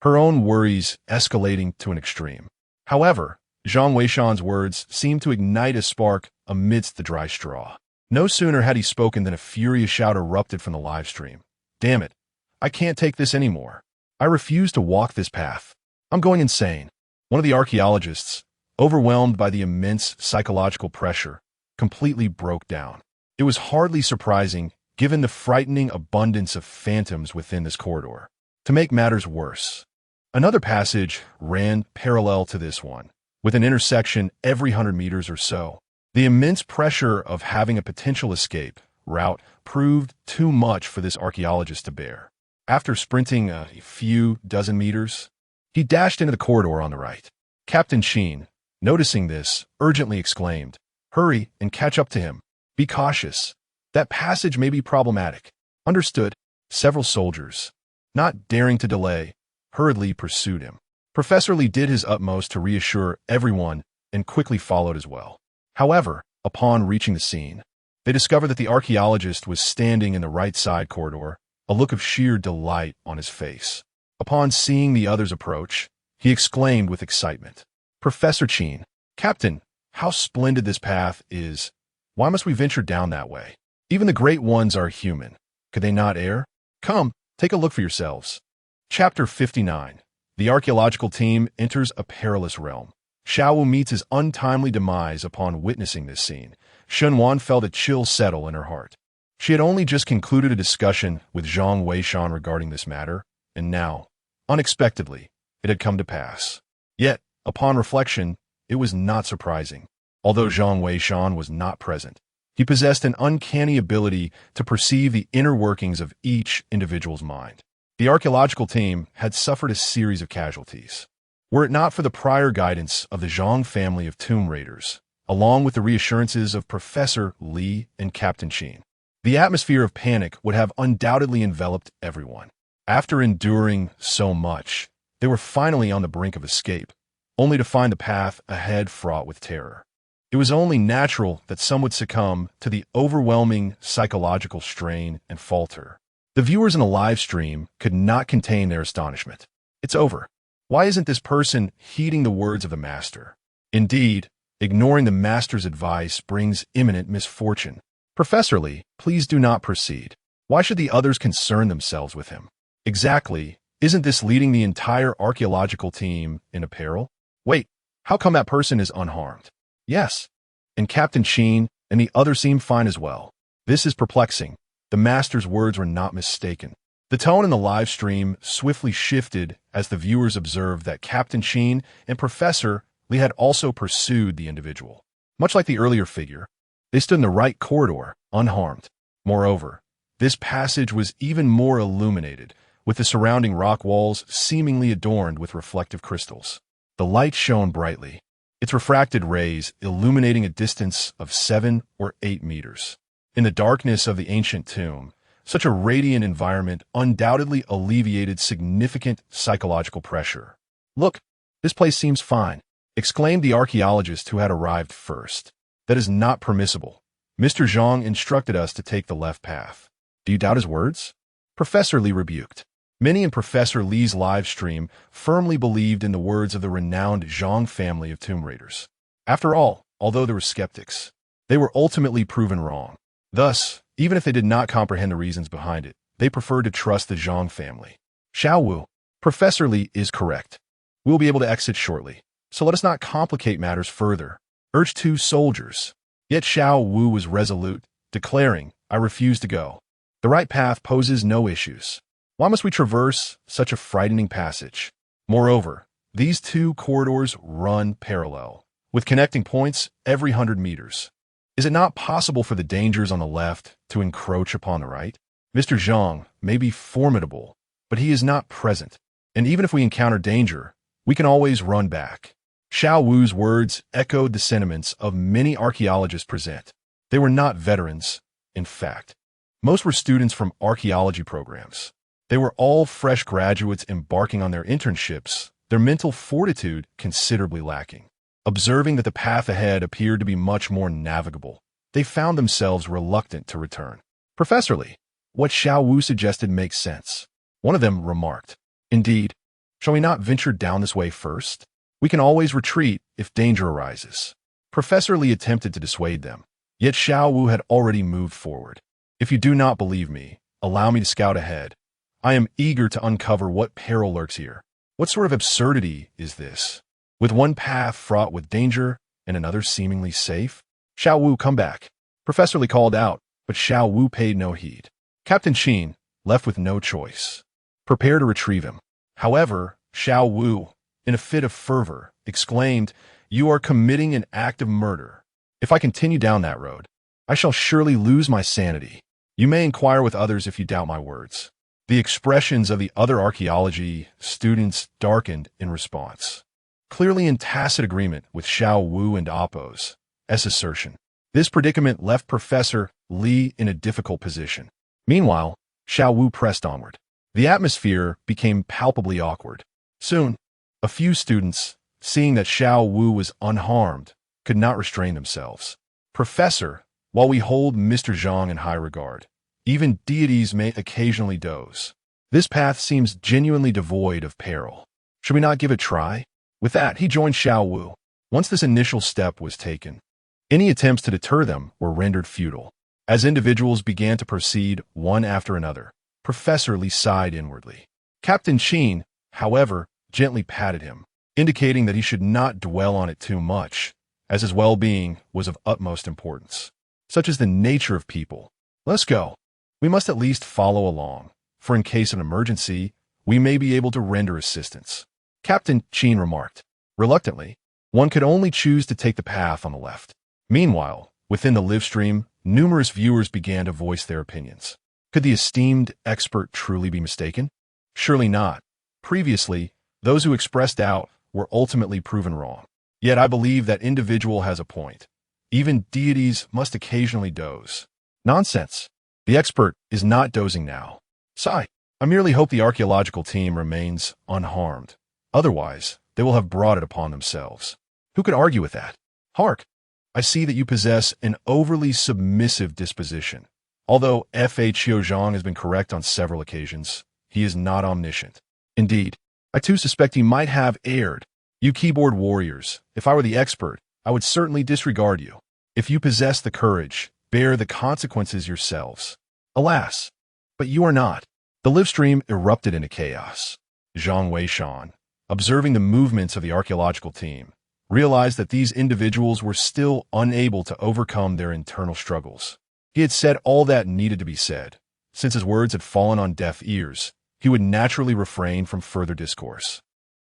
her own worries escalating to an extreme. However, Zhang Weishan's words seemed to ignite a spark amidst the dry straw. No sooner had he spoken than a furious shout erupted from the live stream. "Damn it, I can't take this anymore. I refuse to walk this path. I'm going insane." One of the archaeologists, overwhelmed by the immense psychological pressure, completely broke down. It was hardly surprising, given the frightening abundance of phantoms within this corridor. To make matters worse, another passage ran parallel to this one, with an intersection every 100 meters or so. The immense pressure of having a potential escape route proved too much for this archaeologist to bear. After sprinting a few dozen meters, he dashed into the corridor on the right. Captain Sheen, noticing this, urgently exclaimed, "Hurry and catch up to him. Be cautious. That passage may be problematic." "Understood." Several soldiers, not daring to delay, hurriedly pursued him. Professor Lee did his utmost to reassure everyone and quickly followed as well. However, upon reaching the scene, they discovered that the archaeologist was standing in the right side corridor, a look of sheer delight on his face. Upon seeing the others approach, he exclaimed with excitement, "Professor Sheen, Captain, how splendid this path is. Why must we venture down that way? Even the great ones are human. Could they not err? Come, take a look for yourselves." Chapter 59. The archaeological team enters a perilous realm. Xiaowu meets his untimely demise upon witnessing this scene. Shunwan felt a chill settle in her heart. She had only just concluded a discussion with Zhang Weishan regarding this matter, and now, unexpectedly, it had come to pass. Yet, upon reflection, it was not surprising. Although Zhang Weishan was not present, he possessed an uncanny ability to perceive the inner workings of each individual's mind. The archaeological team had suffered a series of casualties. Were it not for the prior guidance of the Zhang family of tomb raiders, along with the reassurances of Professor Li and Captain Sheen, the atmosphere of panic would have undoubtedly enveloped everyone. After enduring so much, they were finally on the brink of escape, only to find the path ahead fraught with terror. It was only natural that some would succumb to the overwhelming psychological strain and falter. The viewers in the live stream could not contain their astonishment. "It's over. Why isn't this person heeding the words of the master?" Indeed, ignoring the master's advice brings imminent misfortune. "Professor Lee, please do not proceed. Why should the others concern themselves with him?" "Exactly. Isn't this leading the entire archaeological team into peril? Wait, how come that person is unharmed?" "Yes, and Captain Sheen and the others seem fine as well." This is perplexing. The master's words were not mistaken. The tone in the live stream swiftly shifted as the viewers observed that Captain Sheen and Professor Lee had also pursued the individual. Much like the earlier figure, they stood in the right corridor, unharmed. Moreover, this passage was even more illuminated, with the surrounding rock walls seemingly adorned with reflective crystals. The light shone brightly, its refracted rays illuminating a distance of 7 or 8 meters. In the darkness of the ancient tomb, such a radiant environment undoubtedly alleviated significant psychological pressure. "Look, this place seems fine," exclaimed the archaeologist who had arrived first. "That is not permissible. Mr. Zhang instructed us to take the left path." "Do you doubt his words?" Professor Lee rebuked. Many in Professor Lee's live stream firmly believed in the words of the renowned Zhang family of tomb raiders. After all, although there were skeptics, they were ultimately proven wrong. Thus, even if they did not comprehend the reasons behind it, they preferred to trust the Zhang family. "Xiaowu, Professor Lee is correct. We will be able to exit shortly, so let us not complicate matters further," urged two soldiers. Yet Xiaowu was resolute, declaring, "I refuse to go. The right path poses no issues. Why must we traverse such a frightening passage? Moreover, these two corridors run parallel, with connecting points every 100 meters. Is it not possible for the dangers on the left to encroach upon the right? Mr. Zhang may be formidable, but he is not present, and even if we encounter danger, we can always run back." Xiaowu's words echoed the sentiments of many archaeologists present. They were not veterans, in fact. Most were students from archaeology programs. They were all fresh graduates embarking on their internships, their mental fortitude considerably lacking. Observing that the path ahead appeared to be much more navigable, they found themselves reluctant to return. "Professor Lee, what Xiaowu suggested makes sense," one of them remarked. "Indeed, shall we not venture down this way first? We can always retreat if danger arises." Professor Lee attempted to dissuade them, yet Xiaowu had already moved forward. "If you do not believe me, allow me to scout ahead. I am eager to uncover what peril lurks here. What sort of absurdity is this? With one path fraught with danger and another seemingly safe?" "Xiaowu, come back," Professor Lee called out, but Xiaowu paid no heed. Captain Sheen, left with no choice, prepared to retrieve him. However, Xiaowu, in a fit of fervor, exclaimed, You are committing an act of murder. If I continue down that road, I shall surely lose my sanity. You may inquire with others if you doubt my words. The expressions of the other archaeology students darkened in response, clearly in tacit agreement with Xiao Wu and Appo's assertion. This predicament left Professor Li in a difficult position. Meanwhile, Xiao Wu pressed onward. The atmosphere became palpably awkward. Soon, a few students, seeing that Xiao Wu was unharmed, could not restrain themselves. Professor, while we hold Mr. Zhang in high regard, even deities may occasionally doze. This path seems genuinely devoid of peril. Should we not give it a try? With that, he joined Xiao Wu. Once this initial step was taken, any attempts to deter them were rendered futile. As individuals began to proceed one after another, Professor Li sighed inwardly. Captain Qin, however, gently patted him, indicating that he should not dwell on it too much, as his well-being was of utmost importance. Such is the nature of people. Let's go. We must at least follow along, for in case of an emergency, we may be able to render assistance. Captain Qin remarked. Reluctantly, one could only choose to take the path on the left. Meanwhile, within the live stream, numerous viewers began to voice their opinions. Could the esteemed expert truly be mistaken? Surely not. Previously, those who expressed doubt were ultimately proven wrong. Yet I believe that individual has a point. Even deities must occasionally doze. Nonsense. The expert is not dozing now. Sigh. I merely hope the archaeological team remains unharmed. Otherwise, they will have brought it upon themselves. Who could argue with that? Hark. I see that you possess an overly submissive disposition. Although F.A. Qiuzhang has been correct on several occasions, he is not omniscient. Indeed, I too suspect he might have erred. You keyboard warriors, if I were the expert, I would certainly disregard you. If you possess the courage, bear the consequences yourselves. Alas, but you are not. The live stream erupted into chaos. Zhang Weishan, observing the movements of the archaeological team, realized that these individuals were still unable to overcome their internal struggles. He had said all that needed to be said. Since his words had fallen on deaf ears, he would naturally refrain from further discourse.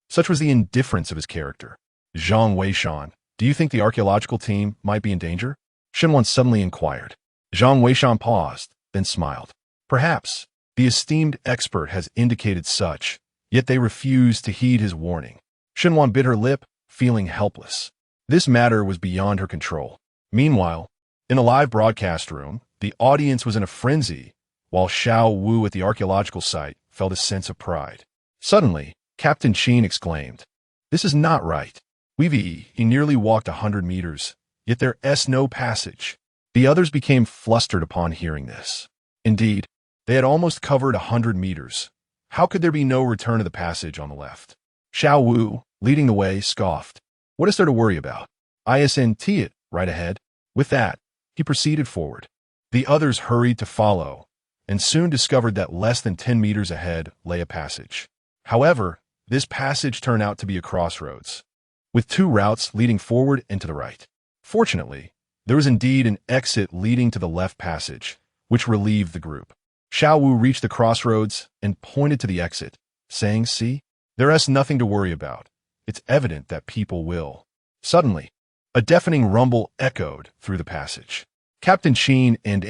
Such was the indifference of his character. Zhang Weishan, do you think the archaeological team might be in danger? Shenwan suddenly inquired. Zhang Weishan paused, then smiled. Perhaps. The esteemed expert has indicated such, yet they refused to heed his warning. Shenwan bit her lip, feeling helpless. This matter was beyond her control. Meanwhile, in a live broadcast room, the audience was in a frenzy, while Xiao Wu at the archaeological site felt a sense of pride. Suddenly, Captain Qin exclaimed, "This is not right. He nearly walked 100 meters, yet there is no passage." The others became flustered upon hearing this. Indeed, they had almost covered 100 meters. How could there be no return to the passage on the left? Xiao Wu, leading the way, scoffed. What is there to worry about? Isn't it right ahead? With that, he proceeded forward. The others hurried to follow, and soon discovered that less than 10 meters ahead lay a passage. However, this passage turned out to be a crossroads, with two routes leading forward and to the right. Fortunately, there was indeed an exit leading to the left passage, which relieved the group. Xiao Wu reached the crossroads and pointed to the exit, saying, "See, there is nothing to worry about. It's evident that people will." Suddenly, a deafening rumble echoed through the passage. Captain Qin and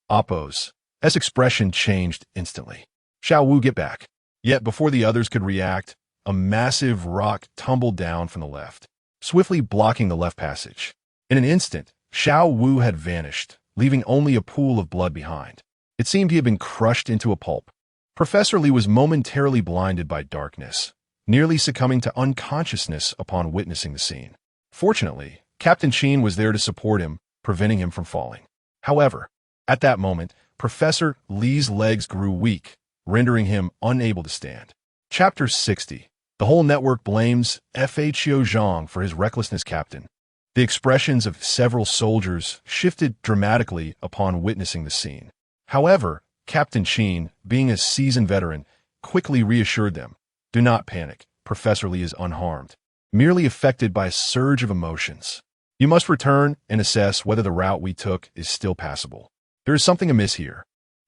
Appo's expression changed instantly. Xiao Wu, get back. Yet before the others could react, a massive rock tumbled down from the left, swiftly blocking the left passage. In an instant, Xiao Wu had vanished, leaving only a pool of blood behind. It seemed he had been crushed into a pulp. Professor Li was momentarily blinded by darkness, nearly succumbing to unconsciousness upon witnessing the scene. Fortunately, Captain Qin was there to support him, preventing him from falling. However, at that moment, Professor Li's legs grew weak, rendering him unable to stand. Chapter 60. The whole network blames F.A. Qiuzhang for his recklessness. Captain. The expressions of several soldiers shifted dramatically upon witnessing the scene. However, Captain Qin, being a seasoned veteran, quickly reassured them. Do not panic. Professor Li is unharmed, merely affected by a surge of emotions. You must return and assess whether the route we took is still passable. There is something amiss here.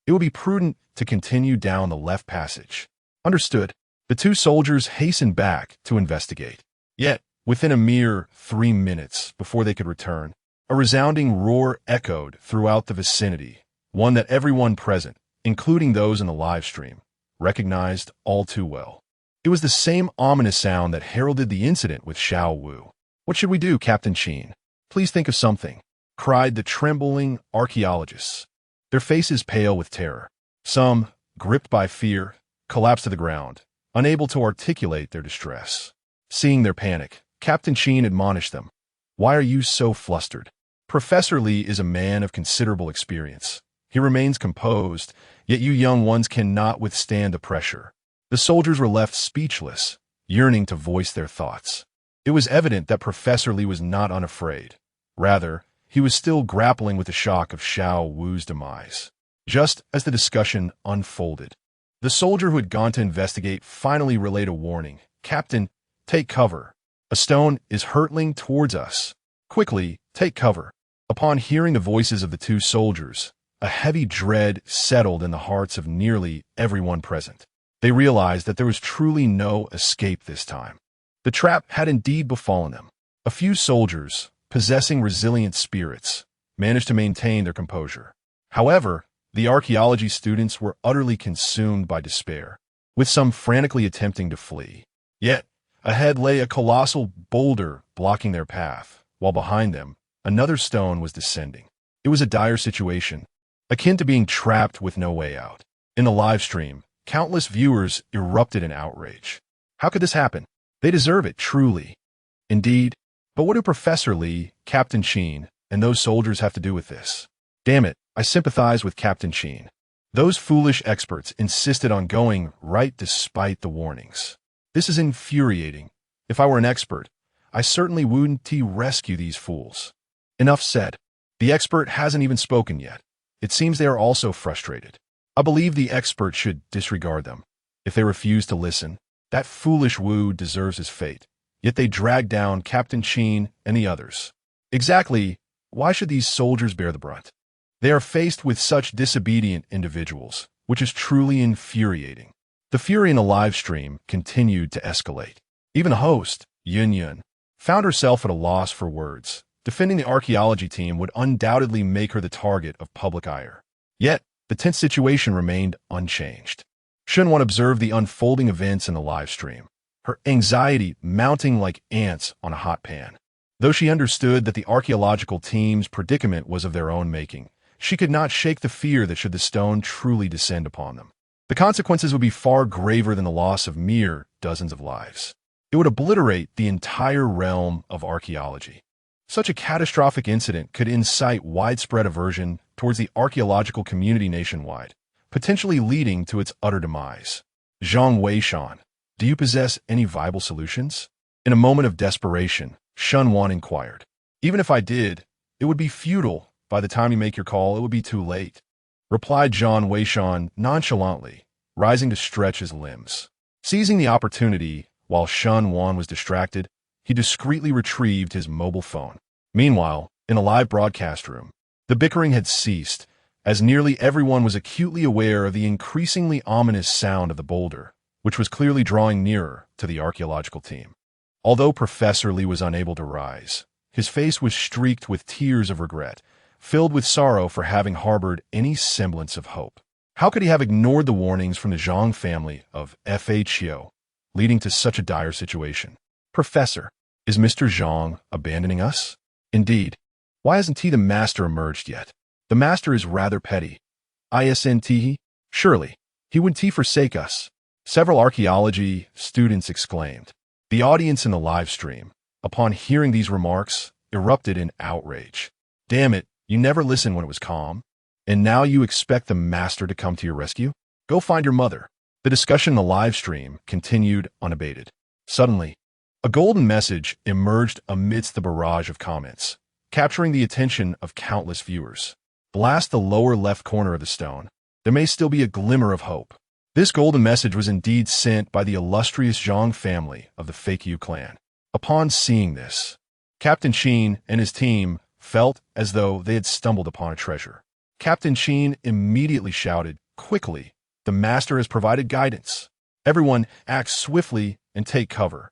It will be prudent to continue down the left passage. Understood. The two soldiers hastened back to investigate. Yet, Within a mere 3 minutes before they could return, a resounding roar echoed throughout the vicinity, one that everyone present, including those in the live stream, recognized all too well. It was the same ominous sound that heralded the incident with Xiao Wu. "What should we do, Captain Sheen? Please think of something," cried the trembling archaeologists, their faces pale with terror. Some, gripped by fear, collapsed to the ground, unable to articulate their distress. Seeing their panic, Captain Sheen admonished them. "Why are you so flustered? Professor Lee is a man of considerable experience. He remains composed, yet you young ones cannot withstand the pressure." The soldiers were left speechless, yearning to voice their thoughts. It was evident that Professor Lee was not unafraid. Rather, he was still grappling with the shock of Xiao Wu's demise. Just as the discussion unfolded, the soldier who had gone to investigate finally relayed a warning. "Captain, take cover. A stone is hurtling towards us. Quickly, take cover." Upon hearing the voices of the two soldiers, a heavy dread settled in the hearts of nearly everyone present. They realized that there was truly no escape this time. The trap had indeed befallen them. A few soldiers, possessing resilient spirits, managed to maintain their composure. However, the archaeology students were utterly consumed by despair, with some frantically attempting to flee. Yet, ahead lay a colossal boulder blocking their path, while behind them, another stone was descending. It was a dire situation, akin to being trapped with no way out. In the live stream, countless viewers erupted in outrage. How could this happen? They deserve it, truly. Indeed, but what do Professor Lee, Captain Sheen, and those soldiers have to do with this? Damn it, I sympathize with Captain Sheen. Those foolish experts insisted on going right despite the warnings. This is infuriating. If I were an expert, I certainly wouldn't rescue these fools. Enough said. The expert hasn't even spoken yet. It seems they are also frustrated. I believe the expert should disregard them. If they refuse to listen, that foolish Wu deserves his fate. Yet they drag down Captain Sheen and the others. Exactly, why should these soldiers bear the brunt? They are faced with such disobedient individuals, which is truly infuriating. The fury in the live stream continued to escalate. Even the host, Yun Yun, found herself at a loss for words. Defending the archaeology team would undoubtedly make her the target of public ire. Yet, the tense situation remained unchanged. Shunwan observed the unfolding events in the live stream, her anxiety mounting like ants on a hot pan. Though she understood that the archaeological team's predicament was of their own making, she could not shake the fear that should the stone truly descend upon them, the consequences would be far graver than the loss of mere dozens of lives. It would obliterate the entire realm of archaeology. Such a catastrophic incident could incite widespread aversion towards the archaeological community nationwide, potentially leading to its utter demise. Zhang Weishan, do you possess any viable solutions? In a moment of desperation, Shunwan inquired. Even if I did, it would be futile. By the time you make your call, it would be too late, replied Zhang Weishan nonchalantly, rising to stretch his limbs. Seizing the opportunity, while Shunwan was distracted, he discreetly retrieved his mobile phone. Meanwhile, in a live broadcast room, the bickering had ceased, as nearly everyone was acutely aware of the increasingly ominous sound of the boulder, which was clearly drawing nearer to the archaeological team. Although Professor Lee was unable to rise, his face was streaked with tears of regret, filled with sorrow for having harbored any semblance of hope. How could he have ignored the warnings from the Zhang family of FHO, leading to such a dire situation? Professor, is Mr. Zhang abandoning us? Indeed. Why hasn't he the master emerged yet? The master is rather petty. Isn't? Surely, he wouldn't forsake us. Several archaeology students exclaimed. The audience in the live stream, upon hearing these remarks, erupted in outrage. Damn it, you never listened when it was calm. And now you expect the master to come to your rescue? Go find your mother. The discussion in the live stream continued unabated. Suddenly, a golden message emerged amidst the barrage of comments, capturing the attention of countless viewers. Blast the lower left corner of the stone. There may still be a glimmer of hope. This golden message was indeed sent by the illustrious Zhang family of the Fake You clan. Upon seeing this, Captain Sheen and his team felt as though they had stumbled upon a treasure. Captain Sheen immediately shouted, "Quickly, the master has provided guidance. Everyone act swiftly and take cover."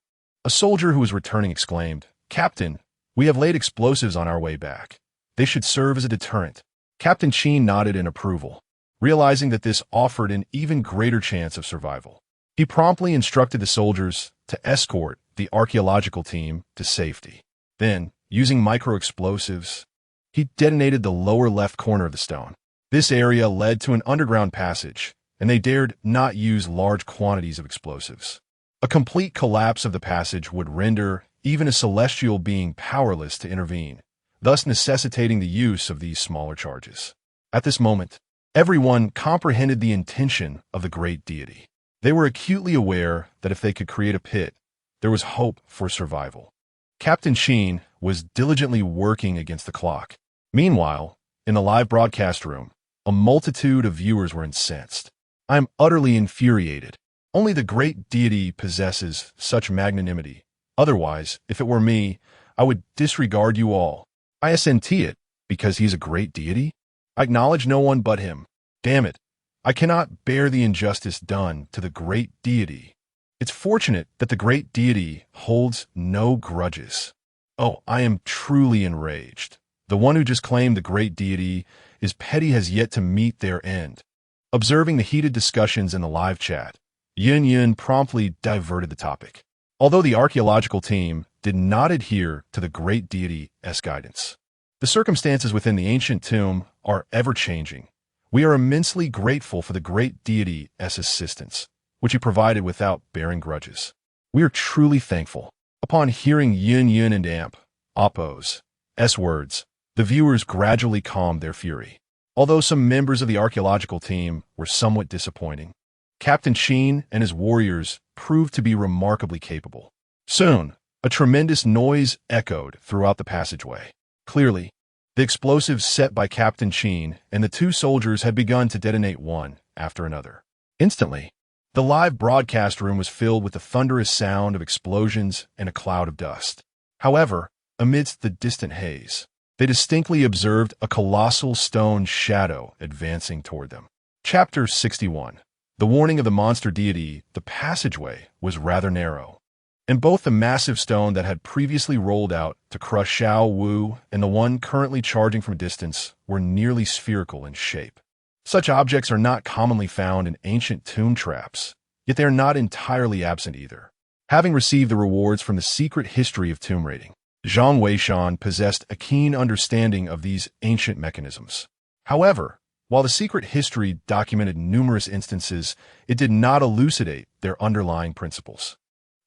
A soldier who was returning exclaimed, "Captain, we have laid explosives on our way back. They should serve as a deterrent." Captain Sheen nodded in approval, realizing that this offered an even greater chance of survival. He promptly instructed the soldiers to escort the archaeological team to safety. Then, using micro-explosives, he detonated the lower left corner of the stone. This area led to an underground passage, and they dared not use large quantities of explosives. A complete collapse of the passage would render even a celestial being powerless to intervene, thus necessitating the use of these smaller charges. At this moment, everyone comprehended the intention of the great deity. They were acutely aware that if they could create a pit, there was hope for survival. Captain Sheen was diligently working against the clock. Meanwhile, in the live broadcast room, a multitude of viewers were incensed. "I am utterly infuriated. Only the great deity possesses such magnanimity. Otherwise, if it were me, I would disregard you all. I assent it because he's a great deity. I acknowledge no one but him. Damn it. I cannot bear the injustice done to the great deity. It's fortunate that the great deity holds no grudges. Oh, I am truly enraged. The one who just claimed the great deity is petty has yet to meet their end." Observing the heated discussions in the live chat, Yun promptly diverted the topic. Although the archaeological team did not adhere to the great deity's guidance, the circumstances within the ancient tomb are ever-changing. We are immensely grateful for the great deity's assistance, which he provided without bearing grudges. We are truly thankful. Upon hearing Yun and Oppo's words, the viewers gradually calmed their fury. Although some members of the archaeological team were somewhat disappointing, Captain Sheen and his warriors proved to be remarkably capable. Soon, a tremendous noise echoed throughout the passageway. Clearly, the explosives set by Captain Sheen and the two soldiers had begun to detonate one after another. Instantly, the live broadcast room was filled with the thunderous sound of explosions and a cloud of dust. However, amidst the distant haze, they distinctly observed a colossal stone shadow advancing toward them. Chapter 61. The warning of the monster deity. The passageway was rather narrow, and both the massive stone that had previously rolled out to crush Xiao Wu and the one currently charging from a distance were nearly spherical in shape. Such objects are not commonly found in ancient tomb traps, yet they are not entirely absent either. Having received the rewards from the secret history of tomb raiding, Zhang Weishan possessed a keen understanding of these ancient mechanisms. However, while the secret history documented numerous instances, it did not elucidate their underlying principles.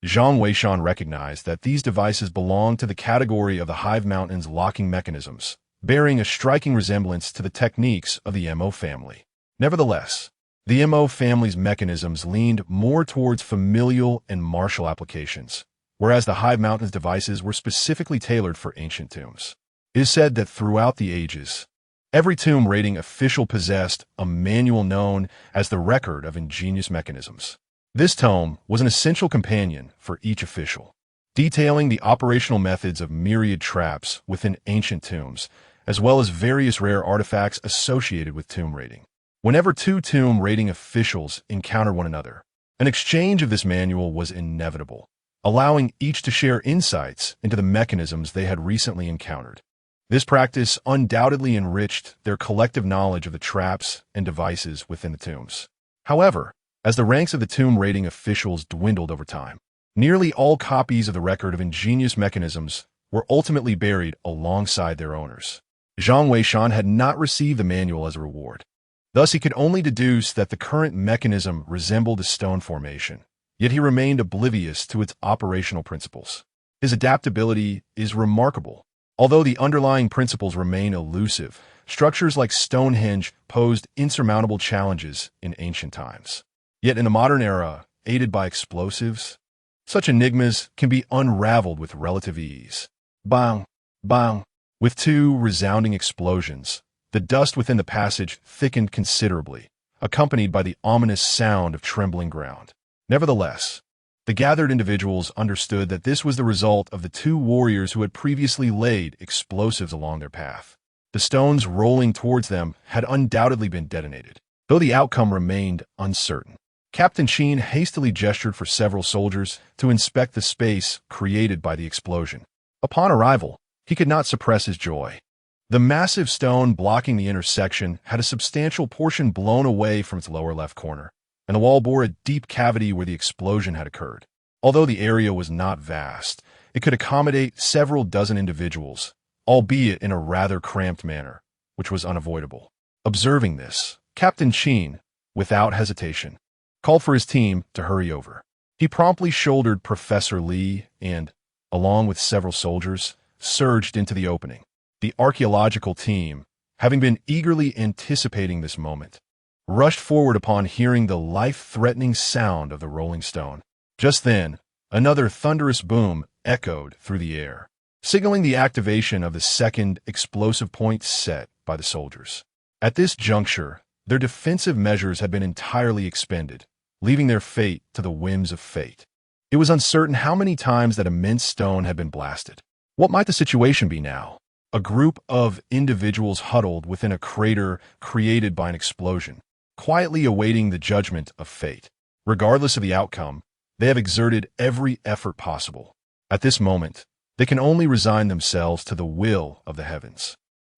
Zhang Weishan recognized that these devices belonged to the category of the Hive Mountain's locking mechanisms, bearing a striking resemblance to the techniques of the MO family. Nevertheless, the MO family's mechanisms leaned more towards familial and martial applications, whereas the Hive Mountain's devices were specifically tailored for ancient tombs. It is said that throughout the ages, every tomb raiding official possessed a manual known as the Record of Ingenious Mechanisms. This tome was an essential companion for each official, detailing the operational methods of myriad traps within ancient tombs, as well as various rare artifacts associated with tomb raiding. Whenever two tomb raiding officials encountered one another, an exchange of this manual was inevitable, allowing each to share insights into the mechanisms they had recently encountered. This practice undoubtedly enriched their collective knowledge of the traps and devices within the tombs. However, as the ranks of the tomb raiding officials dwindled over time, nearly all copies of the Record of Ingenious Mechanisms were ultimately buried alongside their owners. Zhang Weishan had not received the manual as a reward. Thus, he could only deduce that the current mechanism resembled a stone formation, yet he remained oblivious to its operational principles. His adaptability is remarkable. Although the underlying principles remain elusive, structures like Stonehenge posed insurmountable challenges in ancient times. Yet in the modern era, aided by explosives, such enigmas can be unraveled with relative ease. Bang! Bang! With two resounding explosions, the dust within the passage thickened considerably, accompanied by the ominous sound of trembling ground. Nevertheless, the gathered individuals understood that this was the result of the two warriors who had previously laid explosives along their path. The stones rolling towards them had undoubtedly been detonated, though the outcome remained uncertain. Captain Sheen hastily gestured for several soldiers to inspect the space created by the explosion. Upon arrival, he could not suppress his joy. The massive stone blocking the intersection had a substantial portion blown away from its lower left corner, and the wall bore a deep cavity where the explosion had occurred. Although the area was not vast, it could accommodate several dozen individuals, albeit in a rather cramped manner, which was unavoidable. Observing this, Captain Sheen, without hesitation, called for his team to hurry over. He promptly shouldered Professor Lee and, along with several soldiers, surged into the opening. The archaeological team, having been eagerly anticipating this moment, rushed forward upon hearing the life-threatening sound of the rolling stone. Just then, another thunderous boom echoed through the air, signaling the activation of the second explosive point set by the soldiers. At this juncture, their defensive measures had been entirely expended, leaving their fate to the whims of fate. It was uncertain how many times that immense stone had been blasted. What might the situation be now? A group of individuals huddled within a crater created by an explosion, quietly awaiting the judgment of fate. Regardless of the outcome, they have exerted every effort possible. At this moment, they can only resign themselves to the will of the heavens.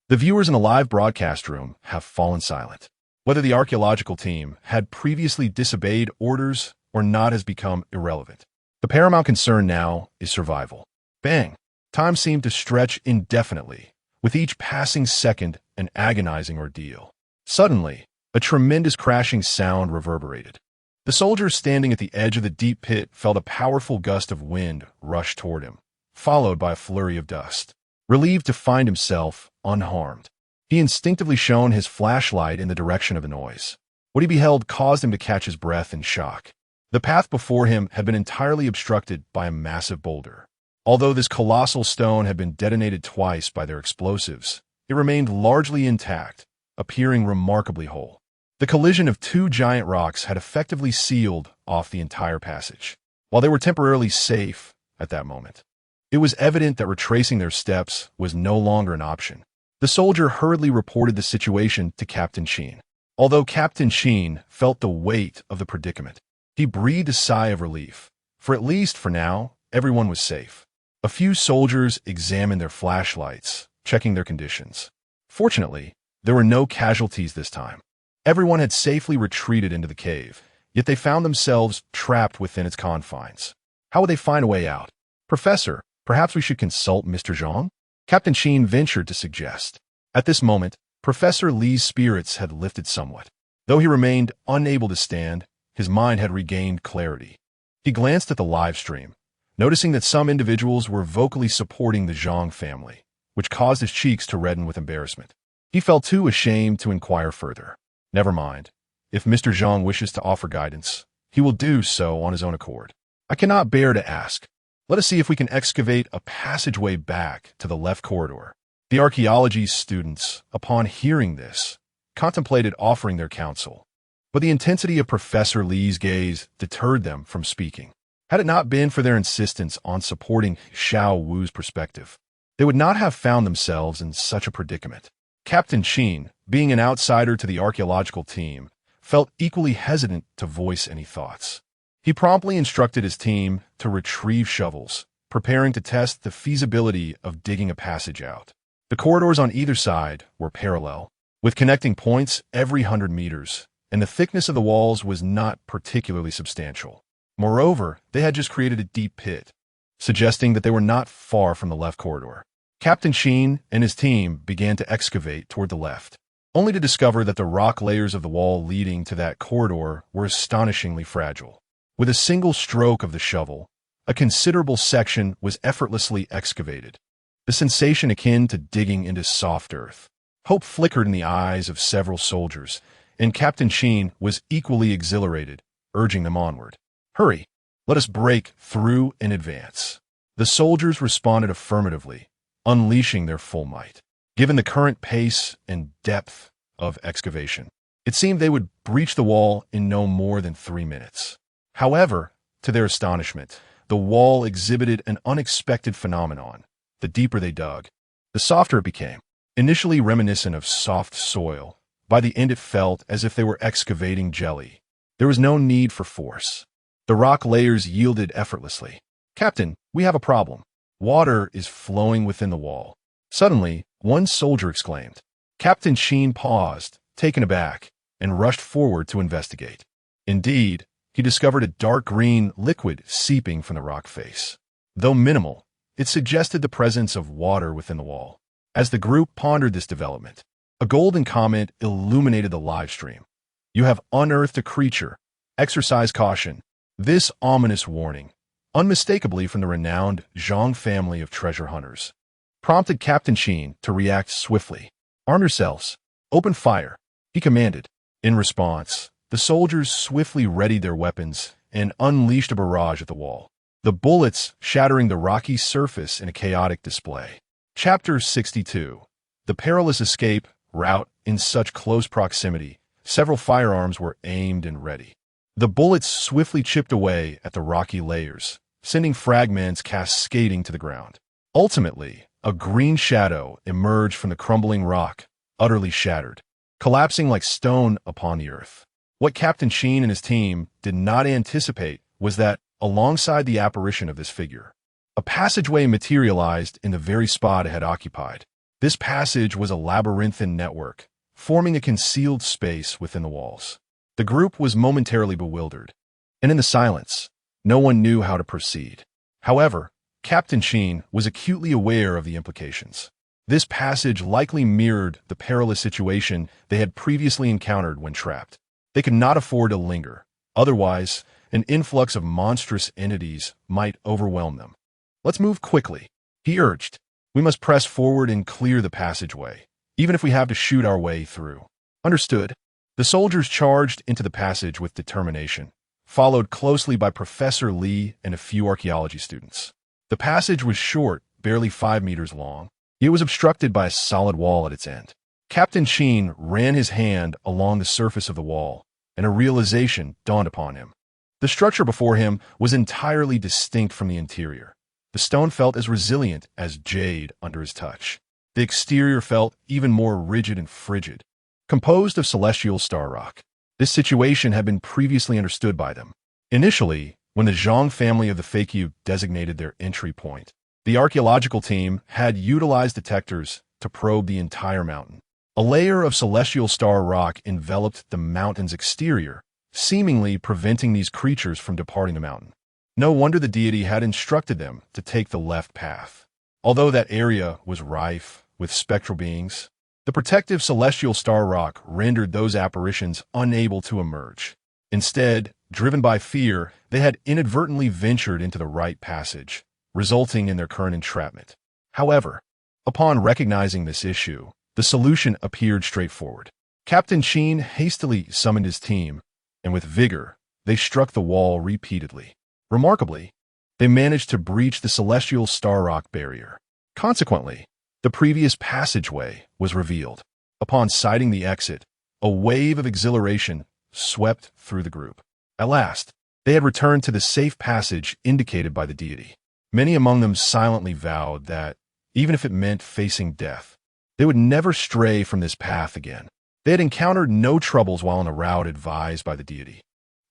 The viewers in the live broadcast room have fallen silent. Whether the archaeological team had previously disobeyed orders or not has become irrelevant. The paramount concern now is survival. Bang! Time seemed to stretch indefinitely, with each passing second an agonizing ordeal. Suddenly, a tremendous crashing sound reverberated. The soldier standing at the edge of the deep pit felt a powerful gust of wind rush toward him, followed by a flurry of dust. Relieved to find himself unharmed, he instinctively shone his flashlight in the direction of the noise. What he beheld caused him to catch his breath in shock. The path before him had been entirely obstructed by a massive boulder. Although this colossal stone had been detonated twice by their explosives, it remained largely intact, appearing remarkably whole. The collision of two giant rocks had effectively sealed off the entire passage. While they were temporarily safe at that moment, it was evident that retracing their steps was no longer an option. The soldier hurriedly reported the situation to Captain Sheen. Although Captain Sheen felt the weight of the predicament, he breathed a sigh of relief, for at least for now, everyone was safe. A few soldiers examined their flashlights, checking their conditions. Fortunately, there were no casualties this time. Everyone had safely retreated into the cave, yet they found themselves trapped within its confines. How would they find a way out? Professor, perhaps we should consult Mr. Zhang? Captain Sheen ventured to suggest. At this moment, Professor Lee's spirits had lifted somewhat. Though he remained unable to stand, his mind had regained clarity. He glanced at the live stream, noticing that some individuals were vocally supporting the Zhang family, which caused his cheeks to redden with embarrassment. He felt too ashamed to inquire further. Never mind. If Mr. Zhang wishes to offer guidance, he will do so on his own accord. I cannot bear to ask. Let us see if we can excavate a passageway back to the left corridor. The archaeology students, upon hearing this, contemplated offering their counsel, but the intensity of Professor Lee's gaze deterred them from speaking. Had it not been for their insistence on supporting Xiao Wu's perspective, they would not have found themselves in such a predicament. Captain Sheen, being an outsider to the archaeological team, felt equally hesitant to voice any thoughts. He promptly instructed his team to retrieve shovels, preparing to test the feasibility of digging a passage out. The corridors on either side were parallel, with connecting points every 100 meters, and the thickness of the walls was not particularly substantial. Moreover, they had just created a deep pit, suggesting that they were not far from the left corridor. Captain Sheen and his team began to excavate toward the left, only to discover that the rock layers of the wall leading to that corridor were astonishingly fragile. With a single stroke of the shovel, a considerable section was effortlessly excavated, the sensation akin to digging into soft earth. Hope flickered in the eyes of several soldiers, and Captain Sheen was equally exhilarated, urging them onward. Hurry, let us break through and advance. The soldiers responded affirmatively, unleashing their full might. Given the current pace and depth of excavation, it seemed they would breach the wall in no more than 3 minutes. However, to their astonishment, the wall exhibited an unexpected phenomenon. The deeper they dug, the softer it became. Initially reminiscent of soft soil, by the end it felt as if they were excavating jelly. There was no need for force. The rock layers yielded effortlessly. "Captain, we have a problem. Water is flowing within the wall." Suddenly, one soldier exclaimed. Captain Sheen paused, taken aback, and rushed forward to investigate. Indeed, he discovered a dark green liquid seeping from the rock face. Though minimal, it suggested the presence of water within the wall. As the group pondered this development, a golden comment illuminated the live stream. "You have unearthed a creature. Exercise caution." This ominous warning, unmistakably from the renowned Zhang family of treasure hunters, prompted Captain Sheen to react swiftly. "Arm yourselves. Open fire," he commanded. In response, the soldiers swiftly readied their weapons and unleashed a barrage at the wall, the bullets shattering the rocky surface in a chaotic display. Chapter 62. The perilous escape route. In such close proximity, several firearms were aimed and ready. The bullets swiftly chipped away at the rocky layers, sending fragments cascading to the ground. Ultimately, a green shadow emerged from the crumbling rock, utterly shattered, collapsing like stone upon the earth. What Captain Sheen and his team did not anticipate was that, alongside the apparition of this figure, a passageway materialized in the very spot it had occupied. This passage was a labyrinthine network, forming a concealed space within the walls. The group was momentarily bewildered, and in the silence, no one knew how to proceed. However, Captain Sheen was acutely aware of the implications. This passage likely mirrored the perilous situation they had previously encountered when trapped. They could not afford to linger. Otherwise, an influx of monstrous entities might overwhelm them. "Let's move quickly," he urged. "We must press forward and clear the passageway, even if we have to shoot our way through." "Understood." The soldiers charged into the passage with determination, followed closely by Professor Lee and a few archaeology students. The passage was short, barely 5 meters long. It was obstructed by a solid wall at its end. Captain Sheen ran his hand along the surface of the wall, and a realization dawned upon him. The structure before him was entirely distinct from the interior. The stone felt as resilient as jade under his touch. The exterior felt even more rigid and frigid, composed of celestial star rock. This situation had been previously understood by them. Initially, when the Zhang family of the Fakyu designated their entry point, the archaeological team had utilized detectors to probe the entire mountain. A layer of celestial star rock enveloped the mountain's exterior, seemingly preventing these creatures from departing the mountain. No wonder the deity had instructed them to take the left path. Although that area was rife with spectral beings, the protective celestial star rock rendered those apparitions unable to emerge. Instead, driven by fear, they had inadvertently ventured into the right passage, resulting in their current entrapment. However, upon recognizing this issue, the solution appeared straightforward. Captain Sheen hastily summoned his team, and with vigor, they struck the wall repeatedly. Remarkably, they managed to breach the celestial star rock barrier. Consequently, the previous passageway was revealed. Upon sighting the exit, a wave of exhilaration swept through the group. At last, they had returned to the safe passage indicated by the deity. Many among them silently vowed that, even if it meant facing death, they would never stray from this path again. They had encountered no troubles while on the route advised by the deity.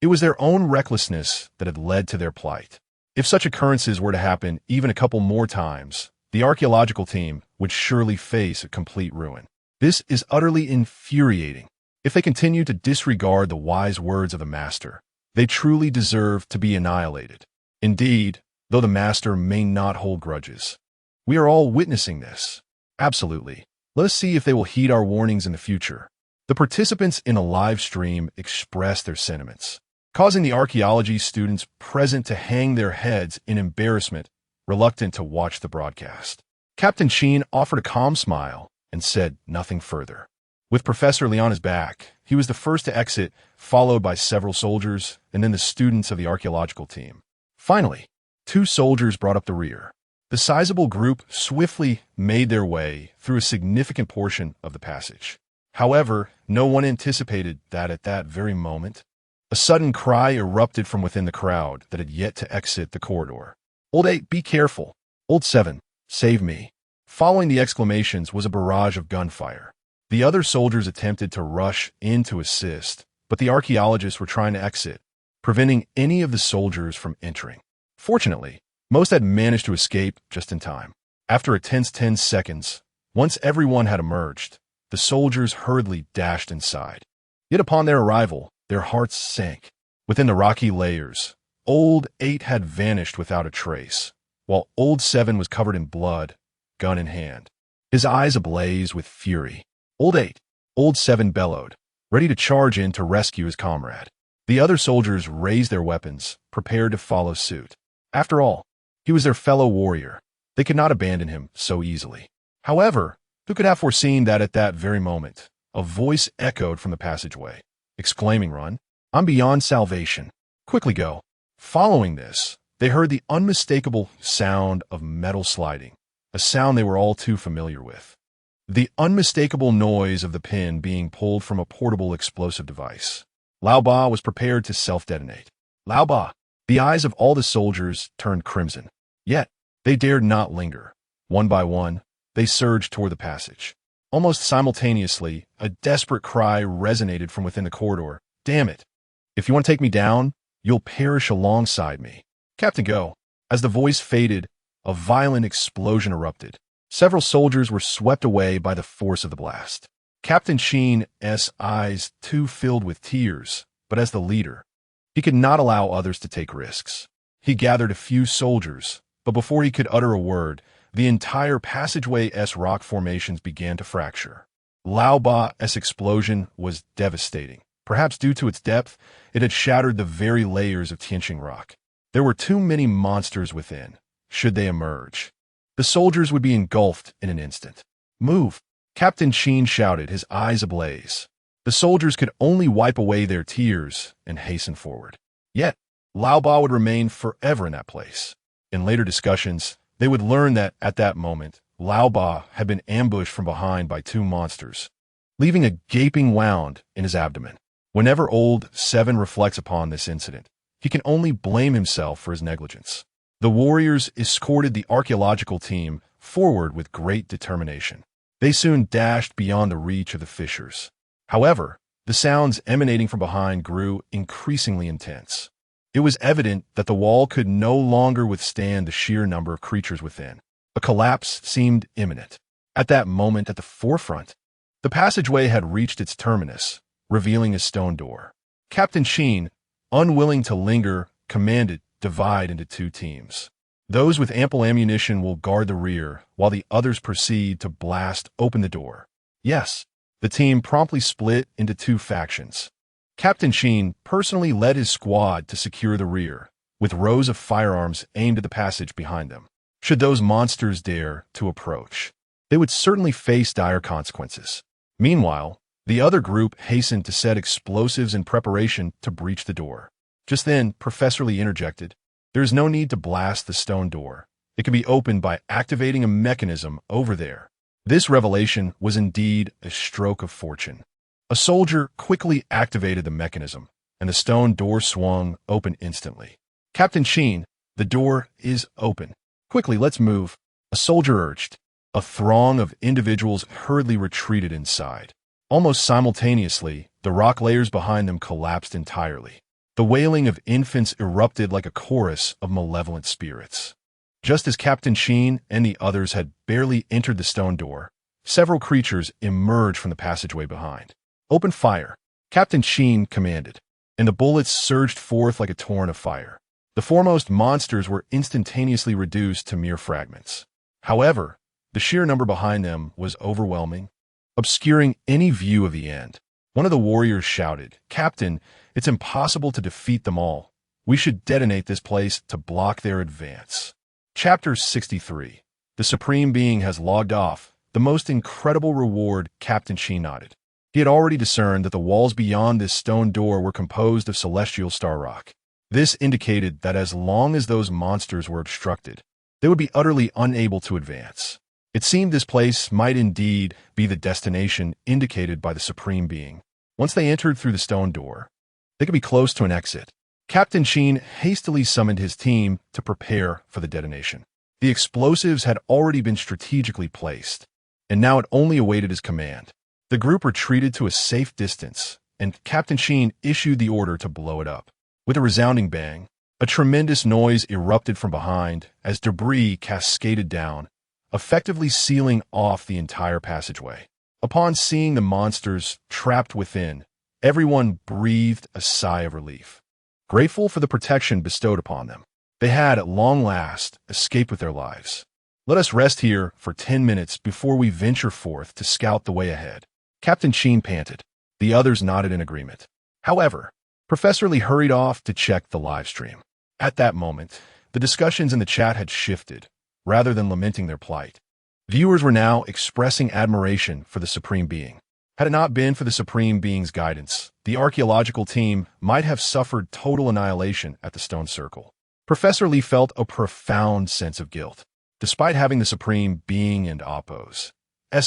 It was their own recklessness that had led to their plight. If such occurrences were to happen even a couple more times, the archaeological team would surely face a complete ruin. This is utterly infuriating. If they continue to disregard the wise words of the master, they truly deserve to be annihilated. Indeed, though the master may not hold grudges, we are all witnessing this. Absolutely. Let us see if they will heed our warnings in the future. The participants in a live stream expressed their sentiments, causing the archaeology students present to hang their heads in embarrassment, reluctant to watch the broadcast. Captain Sheen offered a calm smile and said nothing further. With Professor Lee on his back, he was the first to exit, followed by several soldiers and then the students of the archaeological team. Finally, 2 soldiers brought up the rear. The sizable group swiftly made their way through a significant portion of the passage. However, no one anticipated that at that very moment, a sudden cry erupted from within the crowd that had yet to exit the corridor. "Old 8, be careful. Old 7, save me." Following the exclamations was a barrage of gunfire. The other soldiers attempted to rush in to assist, but the archaeologists were trying to exit, preventing any of the soldiers from entering. Fortunately, most had managed to escape just in time. After a tense 10 seconds, once everyone had emerged, the soldiers hurriedly dashed inside. Yet upon their arrival, their hearts sank. Within the rocky layers, Old 8 had vanished without a trace, while Old 7 was covered in blood, gun in hand, his eyes ablaze with fury. Old 8, Old 7 bellowed, ready to charge in to rescue his comrade. The other soldiers raised their weapons, prepared to follow suit. After all, he was their fellow warrior. They could not abandon him so easily. However, who could have foreseen that at that very moment, a voice echoed from the passageway, exclaiming, "Run! I'm beyond salvation. Quickly go." Following this, they heard the unmistakable sound of metal sliding, a sound they were all too familiar with. The unmistakable noise of the pin being pulled from a portable explosive device. Lao Ba was prepared to self-detonate. Lao Ba! The eyes of all the soldiers turned crimson. Yet, they dared not linger. One by one, they surged toward the passage. Almost simultaneously, a desperate cry resonated from within the corridor. "Damn it! If you want to take me down, you'll perish alongside me. Captain, go!" As the voice faded, a violent explosion erupted. Several soldiers were swept away by the force of the blast. Captain Sheen's eyes too filled with tears, but as the leader, he could not allow others to take risks. He gathered a few soldiers, but before he could utter a word, the entire passageway's rock formations began to fracture. Lao Ba's explosion was devastating. Perhaps due to its depth, it had shattered the very layers of Tianqing rock. There were too many monsters within, should they emerge. The soldiers would be engulfed in an instant. "Move!" Captain Sheen shouted, his eyes ablaze. The soldiers could only wipe away their tears and hasten forward. Yet, Lao Ba would remain forever in that place. In later discussions, they would learn that at that moment, Lao Ba had been ambushed from behind by two monsters, leaving a gaping wound in his abdomen. Whenever Old 7 reflects upon this incident, he can only blame himself for his negligence. The warriors escorted the archaeological team forward with great determination. They soon dashed beyond the reach of the fissures. However, the sounds emanating from behind grew increasingly intense. It was evident that the wall could no longer withstand the sheer number of creatures within. A collapse seemed imminent. At that moment, at the forefront, the passageway had reached its terminus, revealing a stone door. Captain Sheen, unwilling to linger, commanded, "Divide into two teams. Those with ample ammunition will guard the rear, while the others proceed to blast open the door." Yes, the team promptly split into two factions. Captain Sheen personally led his squad to secure the rear, with rows of firearms aimed at the passage behind them. Should those monsters dare to approach, they would certainly face dire consequences. Meanwhile, the other group hastened to set explosives in preparation to breach the door. Just then, Professor Lee interjected, "There is no need to blast the stone door. It can be opened by activating a mechanism over there." This revelation was indeed a stroke of fortune. A soldier quickly activated the mechanism, and the stone door swung open instantly. "Captain Sheen, the door is open. Quickly, let's move," a soldier urged. A throng of individuals hurriedly retreated inside. Almost simultaneously, the rock layers behind them collapsed entirely. The wailing of infants erupted like a chorus of malevolent spirits. Just as Captain Sheen and the others had barely entered the stone door, several creatures emerged from the passageway behind. "Open fire," Captain Sheen commanded, and the bullets surged forth like a torrent of fire. The foremost monsters were instantaneously reduced to mere fragments. However, the sheer number behind them was overwhelming, obscuring any view of the end. One of the warriors shouted, "Captain, it's impossible to defeat them all. We should detonate this place to block their advance." Chapter 63. The Supreme Being has logged off. The most incredible reward, Captain Sheen nodded. He had already discerned that the walls beyond this stone door were composed of celestial star rock. This indicated that as long as those monsters were obstructed, they would be utterly unable to advance. It seemed this place might indeed be the destination indicated by the Supreme Being. Once they entered through the stone door, they could be close to an exit. Captain Sheen hastily summoned his team to prepare for the detonation. The explosives had already been strategically placed, and now it only awaited his command. The group retreated to a safe distance and Captain Sheen issued the order to blow it up. With a resounding bang, a tremendous noise erupted from behind as debris cascaded down, effectively sealing off the entire passageway. Upon seeing the monsters trapped within, everyone breathed a sigh of relief, grateful for the protection bestowed upon them. They had, at long last, escaped with their lives. Let us rest here for 10 minutes before we venture forth to scout the way ahead. Captain Sheen panted. The others nodded in agreement. However, Professor Lee hurried off to check the live stream. At that moment, the discussions in the chat had shifted, rather than lamenting their plight. Viewers were now expressing admiration for the Supreme Being. Had it not been for the Supreme Being's guidance, the archaeological team might have suffered total annihilation at the Stone Circle. Professor Lee felt a profound sense of guilt. Despite having the Supreme Being and Oppo's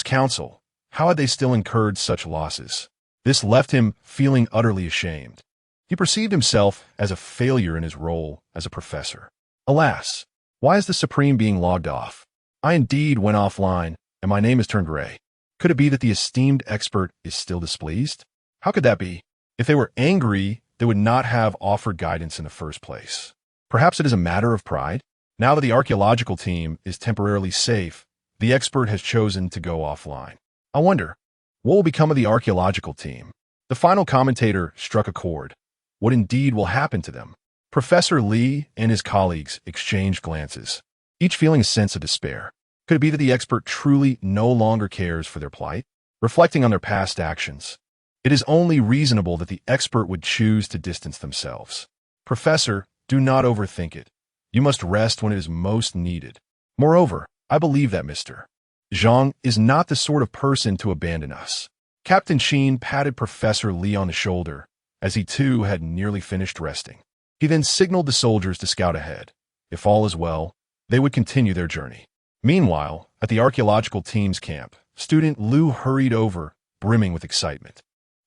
counsel, how had they still incurred such losses? This left him feeling utterly ashamed. He perceived himself as a failure in his role as a professor. Alas, why is the Supreme Being logged off? I indeed went offline, and my name has turned gray. Could it be that the esteemed expert is still displeased? How could that be? If they were angry, they would not have offered guidance in the first place. Perhaps it is a matter of pride? Now that the archaeological team is temporarily safe, the expert has chosen to go offline. I wonder, what will become of the archaeological team? The final commentator struck a chord. What indeed will happen to them? Professor Lee and his colleagues exchanged glances, each feeling a sense of despair. Could it be that the expert truly no longer cares for their plight? Reflecting on their past actions, it is only reasonable that the expert would choose to distance themselves. Professor, do not overthink it. You must rest when it is most needed. Moreover, I believe that Mr. Zhang is not the sort of person to abandon us. Captain Sheen patted Professor Lee on the shoulder, as he too had nearly finished resting. He then signaled the soldiers to scout ahead. If all is well, they would continue their journey. Meanwhile, at the archaeological team's camp, student Liu hurried over, brimming with excitement.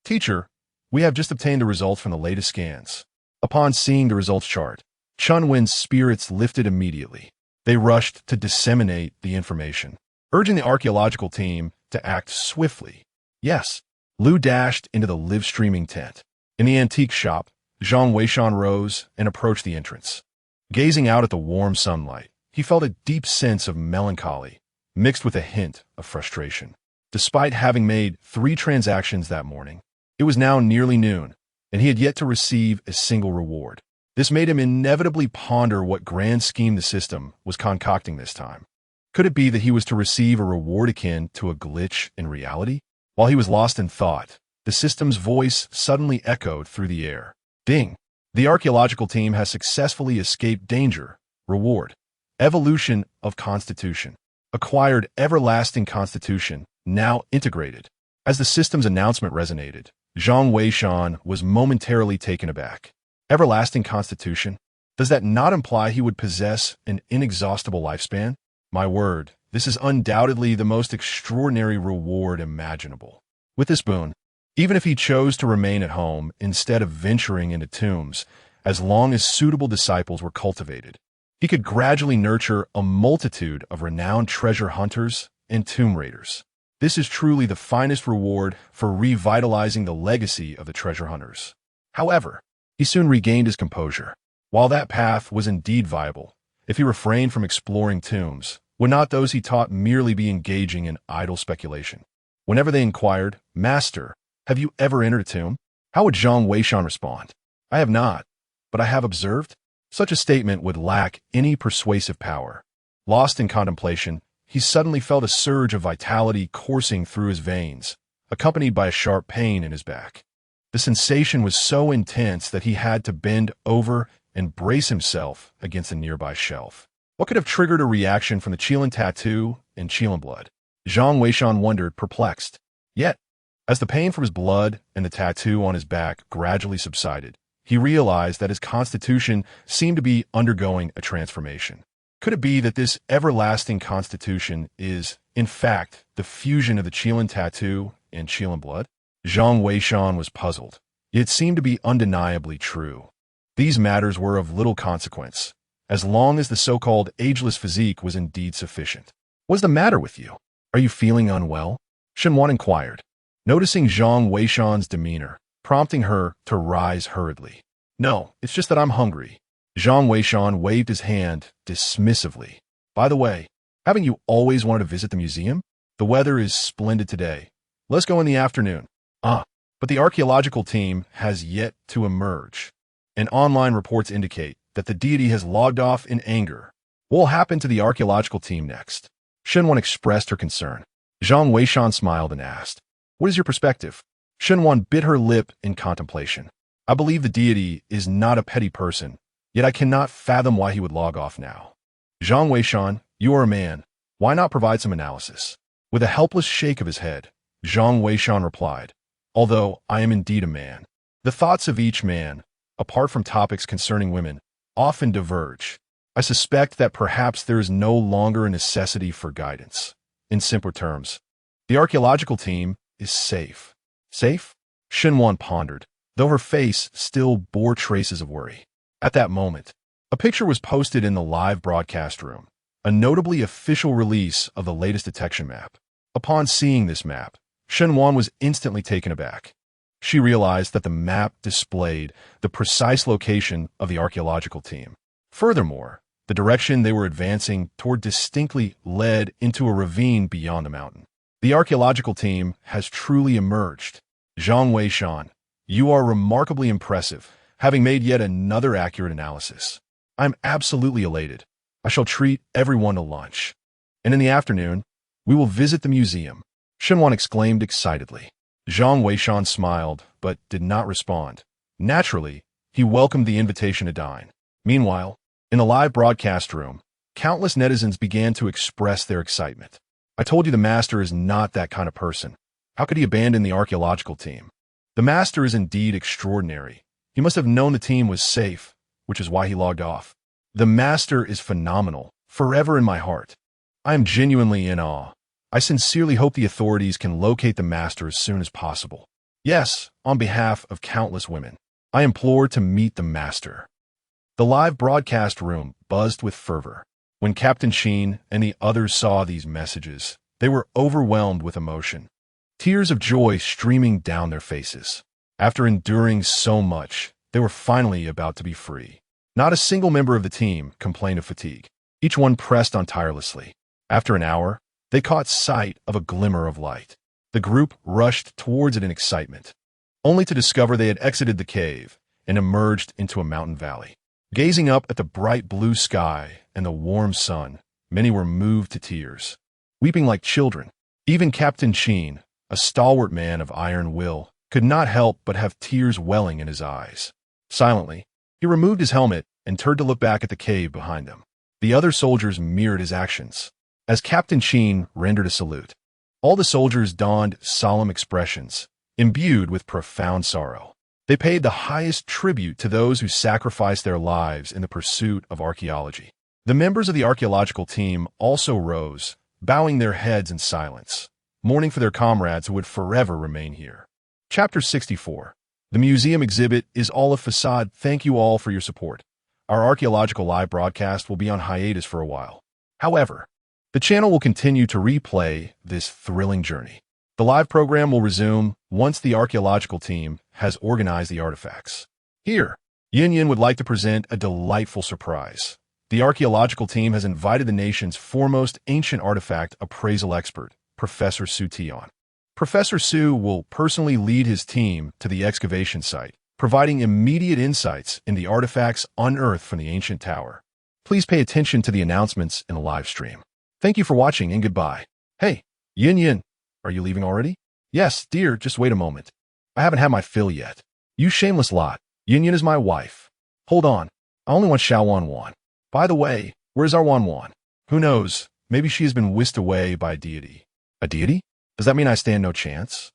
Teacher, we have just obtained the results from the latest scans. Upon seeing the results chart, Chunwin's spirits lifted immediately. They rushed to disseminate the information, urging the archaeological team to act swiftly. Yes, Liu dashed into the live-streaming tent. In the antique shop, Zhang Weishan rose and approached the entrance. Gazing out at the warm sunlight, he felt a deep sense of melancholy, mixed with a hint of frustration. Despite having made 3 transactions that morning, it was now nearly noon, and he had yet to receive a single reward. This made him inevitably ponder what grand scheme the system was concocting this time. Could it be that he was to receive a reward akin to a glitch in reality? While he was lost in thought, the system's voice suddenly echoed through the air. Ding! The archaeological team has successfully escaped danger. Reward. Evolution of Constitution. Acquired everlasting Constitution, now integrated. As the system's announcement resonated, Zhang Weishan was momentarily taken aback. Everlasting Constitution? Does that not imply he would possess an inexhaustible lifespan? My word, this is undoubtedly the most extraordinary reward imaginable. With this boon, even if he chose to remain at home instead of venturing into tombs, as long as suitable disciples were cultivated, he could gradually nurture a multitude of renowned treasure hunters and tomb raiders. This is truly the finest reward for revitalizing the legacy of the treasure hunters. However, he soon regained his composure. While that path was indeed viable, if he refrained from exploring tombs, would not those he taught merely be engaging in idle speculation? Whenever they inquired, Master, have you ever entered a tomb? How would Zhang Weishan respond? I have not, but I have observed. Such a statement would lack any persuasive power. Lost in contemplation, he suddenly felt a surge of vitality coursing through his veins, accompanied by a sharp pain in his back. The sensation was so intense that he had to bend over and brace himself against a nearby shelf. What could have triggered a reaction from the Qilin tattoo and Qilin blood? Zhang Weishan wondered, perplexed. Yet, as the pain from his blood and the tattoo on his back gradually subsided, he realized that his constitution seemed to be undergoing a transformation. Could it be that this everlasting constitution is, in fact, the fusion of the Qilin tattoo and Qilin blood? Zhang Weishan was puzzled. It seemed to be undeniably true. These matters were of little consequence, as long as the so-called ageless physique was indeed sufficient. What's the matter with you? Are you feeling unwell? Shenwan inquired. Noticing Zhang Weishan's demeanor, prompting her to rise hurriedly. No, it's just that I'm hungry. Zhang Weishan waved his hand dismissively. By the way, haven't you always wanted to visit the museum? The weather is splendid today. Let's go in the afternoon. But the archaeological team has yet to emerge, and online reports indicate that the deity has logged off in anger. What will happen to the archaeological team next? Shenwan expressed her concern. Zhang Weishan smiled and asked, "What is your perspective?" Shenwan bit her lip in contemplation. I believe the deity is not a petty person, yet I cannot fathom why he would log off now. Zhang Weishan, you are a man. Why not provide some analysis? With a helpless shake of his head, Zhang Weishan replied, although I am indeed a man, the thoughts of each man, apart from topics concerning women, often diverge. I suspect that perhaps there is no longer a necessity for guidance. In simpler terms, the archaeological team is safe. Safe? Shenwan pondered, though her face still bore traces of worry. At that moment, a picture was posted in the live broadcast room, a notably official release of the latest detection map. Upon seeing this map, Shenwan was instantly taken aback. She realized that the map displayed the precise location of the archaeological team. Furthermore, the direction they were advancing toward distinctly led into a ravine beyond the mountain. The archaeological team has truly emerged. Zhang Weishan, you are remarkably impressive, having made yet another accurate analysis. I'm absolutely elated. I shall treat everyone to lunch. And in the afternoon, we will visit the museum. Shenwan exclaimed excitedly. Zhang Weishan smiled, but did not respond. Naturally, he welcomed the invitation to dine. Meanwhile, in the live broadcast room, countless netizens began to express their excitement. I told you the master is not that kind of person. How could he abandon the archaeological team? The master is indeed extraordinary. He must have known the team was safe, which is why he logged off. The master is phenomenal, forever in my heart. I am genuinely in awe. I sincerely hope the authorities can locate the master as soon as possible. Yes, on behalf of countless women, I implore to meet the master. The live broadcast room buzzed with fervor. When Captain Sheen and the others saw these messages, they were overwhelmed with emotion, tears of joy streaming down their faces. After enduring so much, they were finally about to be free. Not a single member of the team complained of fatigue. Each one pressed on tirelessly. After an hour, they caught sight of a glimmer of light. The group rushed towards it in excitement, only to discover they had exited the cave and emerged into a mountain valley. Gazing up at the bright blue sky and the warm sun, many were moved to tears, weeping like children. Even Captain Sheen, a stalwart man of iron will, could not help but have tears welling in his eyes. Silently, he removed his helmet and turned to look back at the cave behind him. The other soldiers mirrored his actions. As Captain Sheen rendered a salute, all the soldiers donned solemn expressions, imbued with profound sorrow. They paid the highest tribute to those who sacrificed their lives in the pursuit of archaeology. The members of the archaeological team also rose, bowing their heads in silence, mourning for their comrades who would forever remain here. Chapter 64. The museum exhibit is all a facade. Thank you all for your support. Our archaeological live broadcast will be on hiatus for a while. However, the channel will continue to replay this thrilling journey. The live program will resume once the archaeological team has organized the artifacts. Here, Yin Yin would like to present a delightful surprise. The archaeological team has invited the nation's foremost ancient artifact appraisal expert, Professor Su Tion. Professor Su will personally lead his team to the excavation site, providing immediate insights in the artifacts unearthed from the ancient tower. Please pay attention to the announcements in the live stream. Thank you for watching and goodbye. Hey, Yin Yin, are you leaving already? Yes, dear, just wait a moment. I haven't had my fill yet. You shameless lot. Yin Yin is my wife. Hold on, I only want Xiao Wan Wan. By the way, where's our Wan Wan? Who knows, maybe she has been whisked away by a deity. A deity? Does that mean I stand no chance?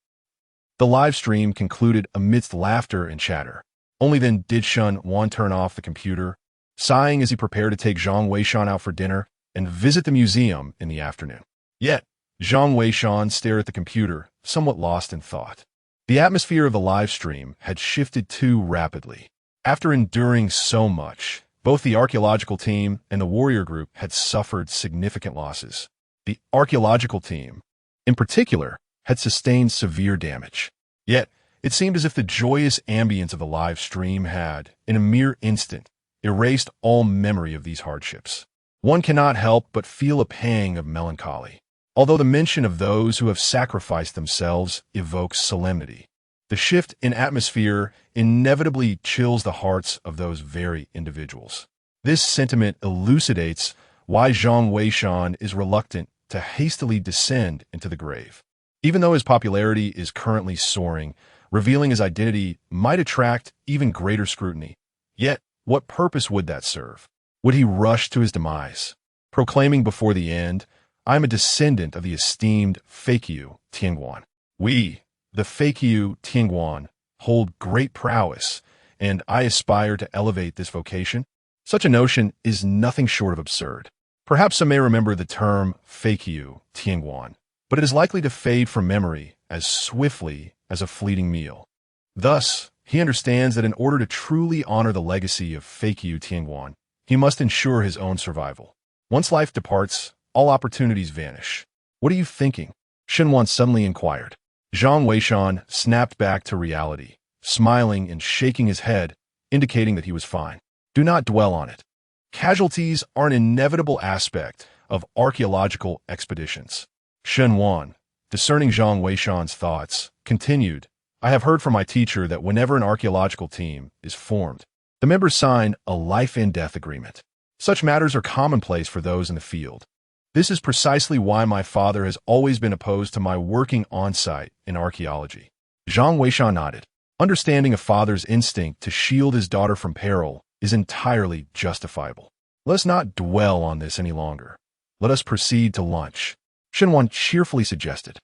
The live stream concluded amidst laughter and chatter. Only then did Shun Wan turn off the computer, sighing as he prepared to take Zhang Weishan out for dinner and visit the museum in the afternoon. Yet, Zhang Weishan stared at the computer, somewhat lost in thought. The atmosphere of the live stream had shifted too rapidly. After enduring so much, both the archaeological team and the warrior group had suffered significant losses. The archaeological team, in particular, had sustained severe damage. Yet, It seemed as if the joyous ambience of the live stream had, in a mere instant, erased all memory of these hardships. One cannot help but feel a pang of melancholy, although the mention of those who have sacrificed themselves evokes solemnity. The shift in atmosphere inevitably chills the hearts of those very individuals. This sentiment elucidates why Zhang Weishan is reluctant to hastily descend into the grave. Even though his popularity is currently soaring, revealing his identity might attract even greater scrutiny. Yet, what purpose would that serve? Would he rush to his demise, proclaiming before the end, "I am a descendant of the esteemed Feikyu Tianguan. We, the Feikyu Tianguan, hold great prowess, and I aspire to elevate this vocation"? Such a notion is nothing short of absurd. Perhaps some may remember the term Feikyu Tianguan, but it is likely to fade from memory as swiftly as a fleeting meal. Thus, he understands that in order to truly honor the legacy of Feikyu Tianguan, he must ensure his own survival. Once life departs, all opportunities vanish. "What are you thinking?" Shenwan suddenly inquired. Zhang Weishan snapped back to reality, smiling and shaking his head, indicating that he was fine. "Do not dwell on it. Casualties are an inevitable aspect of archaeological expeditions." Shenwan, discerning Zhang Weishan's thoughts, continued, "I have heard from my teacher that whenever an archaeological team is formed, the members sign a life-and-death agreement. Such matters are commonplace for those in the field. This is precisely why my father has always been opposed to my working on-site in archaeology." Zhang Weishan nodded. Understanding a father's instinct to shield his daughter from peril is entirely justifiable. "Let us not dwell on this any longer. Let us proceed to lunch," Shenwan cheerfully suggested.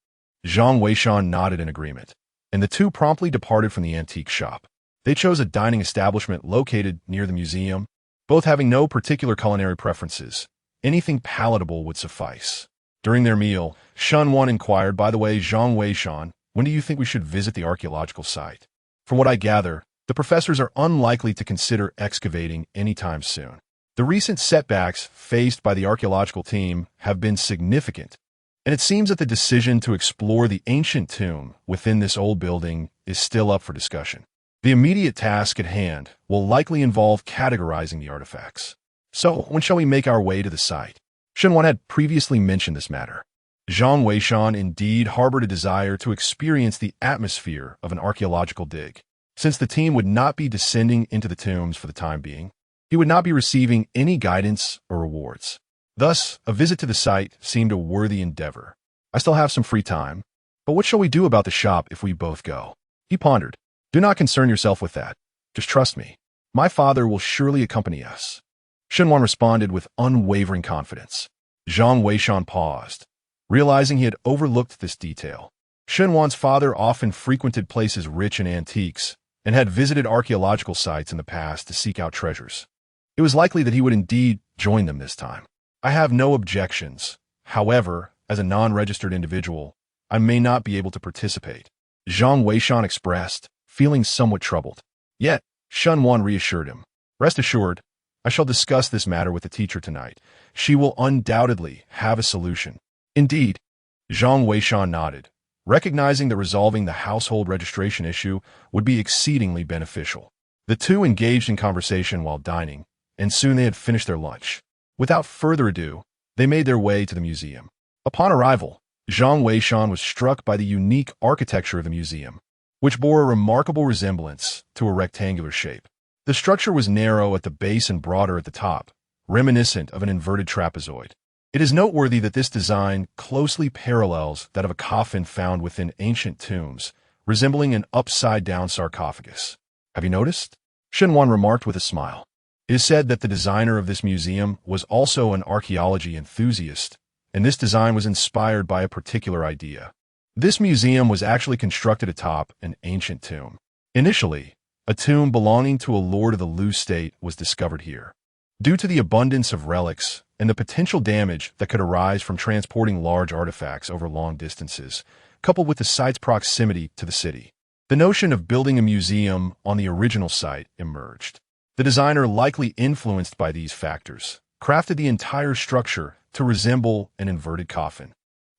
Zhang Weishan nodded in agreement, and the two promptly departed from the antique shop. They chose a dining establishment located near the museum, both having no particular culinary preferences. Anything palatable would suffice. During their meal, Shenwan inquired, "By the way, Zhang Weishan, when do you think we should visit the archaeological site? From what I gather, the professors are unlikely to consider excavating anytime soon. The recent setbacks faced by the archaeological team have been significant, and it seems that the decision to explore the ancient tomb within this old building is still up for discussion. The immediate task at hand will likely involve categorizing the artifacts. So, when shall we make our way to the site?" Shenwan had previously mentioned this matter. Zhang Weishan indeed harbored a desire to experience the atmosphere of an archaeological dig. Since the team would not be descending into the tombs for the time being, he would not be receiving any guidance or rewards. Thus, a visit to the site seemed a worthy endeavor. "I still have some free time, but what shall we do about the shop if we both go?" He pondered. "Do not concern yourself with that. Just trust me. My father will surely accompany us." Shenwan responded with unwavering confidence. Zhang Weishan paused, realizing he had overlooked this detail. Shenwan's father often frequented places rich in antiques and had visited archaeological sites in the past to seek out treasures. It was likely that he would indeed join them this time. "I have no objections. However, as a non-registered individual, I may not be able to participate," Zhang Weishan expressed, feeling somewhat troubled. Yet, Shenwan reassured him. "Rest assured, I shall discuss this matter with the teacher tonight. She will undoubtedly have a solution." "Indeed," Zhang Weishan nodded, recognizing that resolving the household registration issue would be exceedingly beneficial. The two engaged in conversation while dining, and soon they had finished their lunch. Without further ado, they made their way to the museum. Upon arrival, Zhang Weishan was struck by the unique architecture of the museum, which bore a remarkable resemblance to a rectangular shape. The structure was narrow at the base and broader at the top, reminiscent of an inverted trapezoid. It is noteworthy that this design closely parallels that of a coffin found within ancient tombs, resembling an upside-down sarcophagus. "Have you noticed?" Shenwan remarked with a smile. It is said that the designer of this museum was also an archaeology enthusiast, and this design was inspired by a particular idea. This museum was actually constructed atop an ancient tomb. Initially, a tomb belonging to a lord of the Lu state was discovered here. Due to the abundance of relics and the potential damage that could arise from transporting large artifacts over long distances, coupled with the site's proximity to the city, the notion of building a museum on the original site emerged. The designer, likely influenced by these factors, crafted the entire structure to resemble an inverted coffin,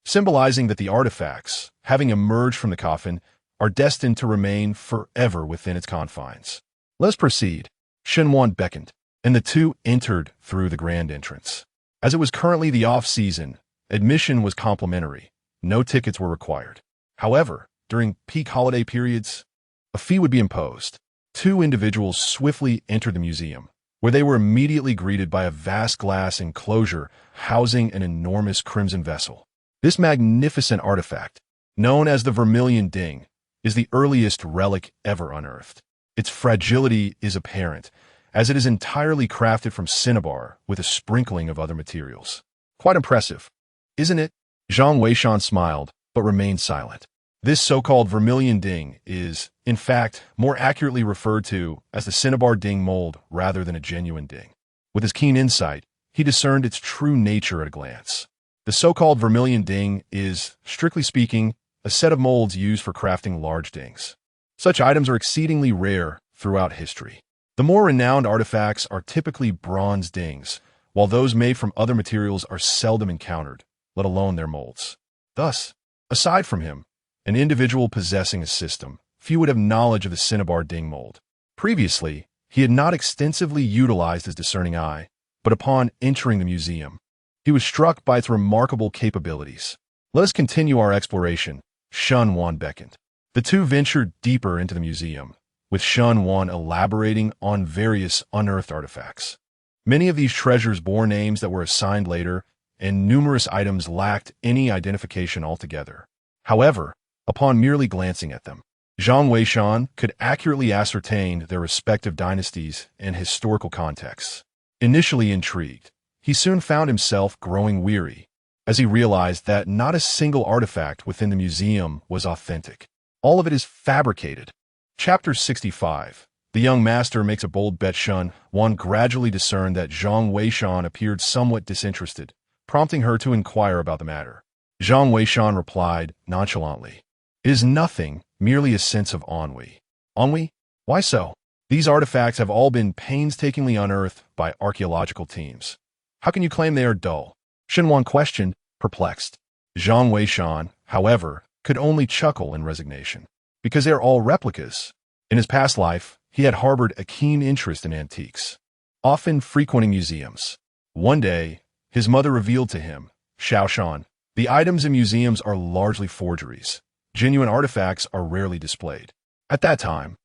symbolizing that the artifacts, having emerged from the coffin, are destined to remain forever within its confines. Let's proceed. Shenwan beckoned, and the two entered through the grand entrance. As it was currently the off-season, admission was complimentary. No tickets were required. However, during peak holiday periods, a fee would be imposed. Two individuals swiftly entered the museum, where they were immediately greeted by a vast glass enclosure housing an enormous crimson vessel. This magnificent artifact, known as the Vermilion Ding, is the earliest relic ever unearthed. Its fragility is apparent, as it is entirely crafted from cinnabar with a sprinkling of other materials. Quite impressive, isn't it? Zhang Weishan smiled, but remained silent. This so-called Vermilion Ding is, in fact, more accurately referred to as the cinnabar ding mold rather than a genuine ding. With his keen insight, he discerned its true nature at a glance. The so-called Vermilion Ding is, strictly speaking, a set of molds used for crafting large dings. Such items are exceedingly rare throughout history. The more renowned artifacts are typically bronze dings, while those made from other materials are seldom encountered, let alone their molds. Thus, aside from him, an individual possessing a system, few would have knowledge of the cinnabar ding mold. Previously, he had not extensively utilized his discerning eye, but upon entering the museum, he was struck by its remarkable capabilities. Let us continue our exploration. Shun Wan beckoned. The two ventured deeper into the museum, with Shun Wan elaborating on various unearthed artifacts. Many of these treasures bore names that were assigned later, and numerous items lacked any identification altogether. However, upon merely glancing at them, Zhang Weishan could accurately ascertain their respective dynasties and historical contexts. Initially intrigued, he soon found himself growing weary, as he realized that not a single artifact within the museum was authentic. All of it is fabricated. Chapter 65. The young master makes a bold bet. Shun Wan gradually discerned that Zhang Weishan appeared somewhat disinterested, prompting her to inquire about the matter. Zhang Weishan replied nonchalantly, "It is nothing, merely a sense of ennui." Ennui? Why so? These artifacts have all been painstakingly unearthed by archaeological teams. How can you claim they are dull? Shenwan questioned, perplexed. Zhang Weishan, however, could only chuckle in resignation. Because they are all replicas. In his past life, he had harbored a keen interest in antiques, often frequenting museums. One day, his mother revealed to him, Xiaoshan, the items in museums are largely forgeries. Genuine artifacts are rarely displayed. At that time,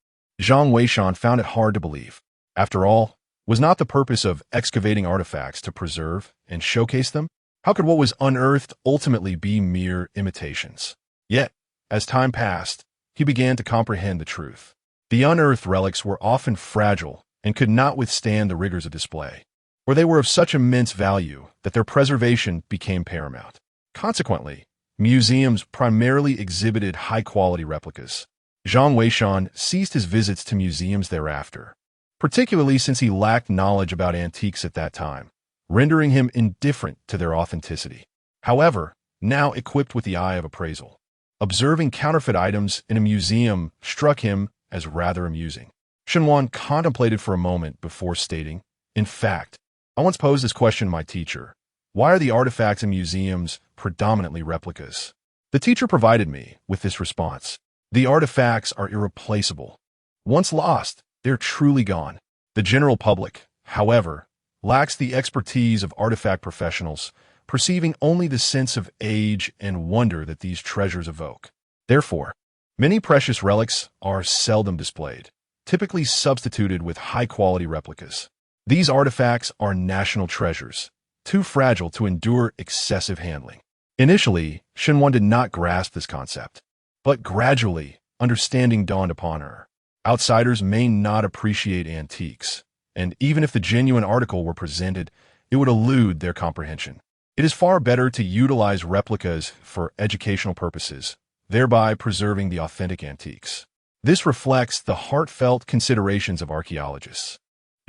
Zhang Weishan found it hard to believe. After all, was not the purpose of excavating artifacts to preserve and showcase them? How could what was unearthed ultimately be mere imitations? Yet, as time passed, he began to comprehend the truth. The unearthed relics were often fragile and could not withstand the rigors of display, or they were of such immense value that their preservation became paramount. Consequently, museums primarily exhibited high-quality replicas. Zhang Weishan ceased his visits to museums thereafter, particularly since he lacked knowledge about antiques at that time, rendering him indifferent to their authenticity. However, now equipped with the eye of appraisal, observing counterfeit items in a museum struck him as rather amusing. Shenwan contemplated for a moment before stating, "In fact, I once posed this question to my teacher. Why are the artifacts in museums predominantly replicas?" The teacher provided me with this response. The artifacts are irreplaceable. Once lost, they're truly gone. The general public, however, lacks the expertise of artifact professionals, perceiving only the sense of age and wonder that these treasures evoke. Therefore, many precious relics are seldom displayed, typically substituted with high-quality replicas. These artifacts are national treasures, too fragile to endure excessive handling. Initially, Shenwan did not grasp this concept, but gradually, understanding dawned upon her. Outsiders may not appreciate antiques, and even if the genuine article were presented, it would elude their comprehension. It is far better to utilize replicas for educational purposes, thereby preserving the authentic antiques. This reflects the heartfelt considerations of archaeologists.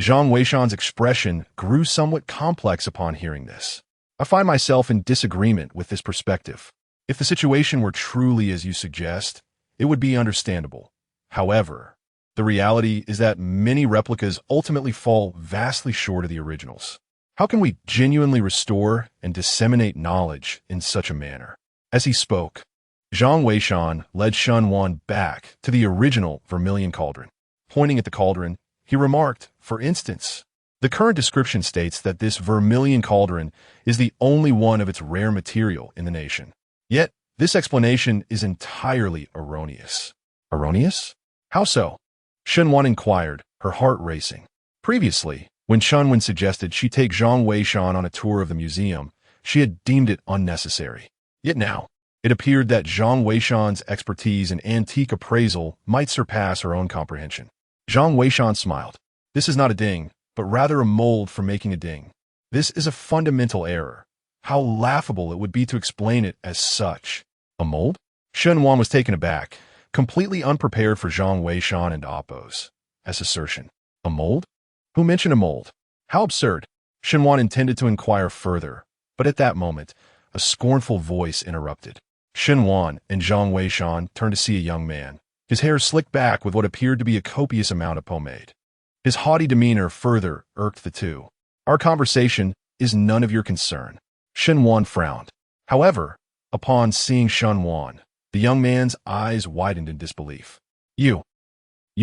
Zhang Weishan's expression grew somewhat complex upon hearing this. I find myself in disagreement with this perspective. If the situation were truly as you suggest, it would be understandable. However, the reality is that many replicas ultimately fall vastly short of the originals. How can we genuinely restore and disseminate knowledge in such a manner? As he spoke, Zhang Weishan led Shun Wan back to the original vermilion cauldron. Pointing at the cauldron, he remarked, for instance, the current description states that this vermilion cauldron is the only one of its rare material in the nation. Yet, this explanation is entirely erroneous. Erroneous? How so? Shun Wan inquired, her heart racing. Previously, when Shun Wan suggested she take Zhang Weishan on a tour of the museum, she had deemed it unnecessary. Yet now, it appeared that Zhang Weishan's expertise in antique appraisal might surpass her own comprehension. Zhang Weishan smiled. This is not a ding, but rather a mold for making a ding. This is a fundamental error. How laughable it would be to explain it as such. A mold? Shun Wan was taken aback, completely unprepared for Zhang Weishan and Appo's assertion. A mold? Who mentioned a mold? How absurd. Shun Wan intended to inquire further, but at that moment, a scornful voice interrupted. Shun Wan and Zhang Weishan turned to see a young man, his hair slicked back with what appeared to be a copious amount of pomade. His haughty demeanor further irked the two. Our conversation is none of your concern. Shun Wan frowned. However, upon seeing Shun Wan, the young man's eyes widened in disbelief. You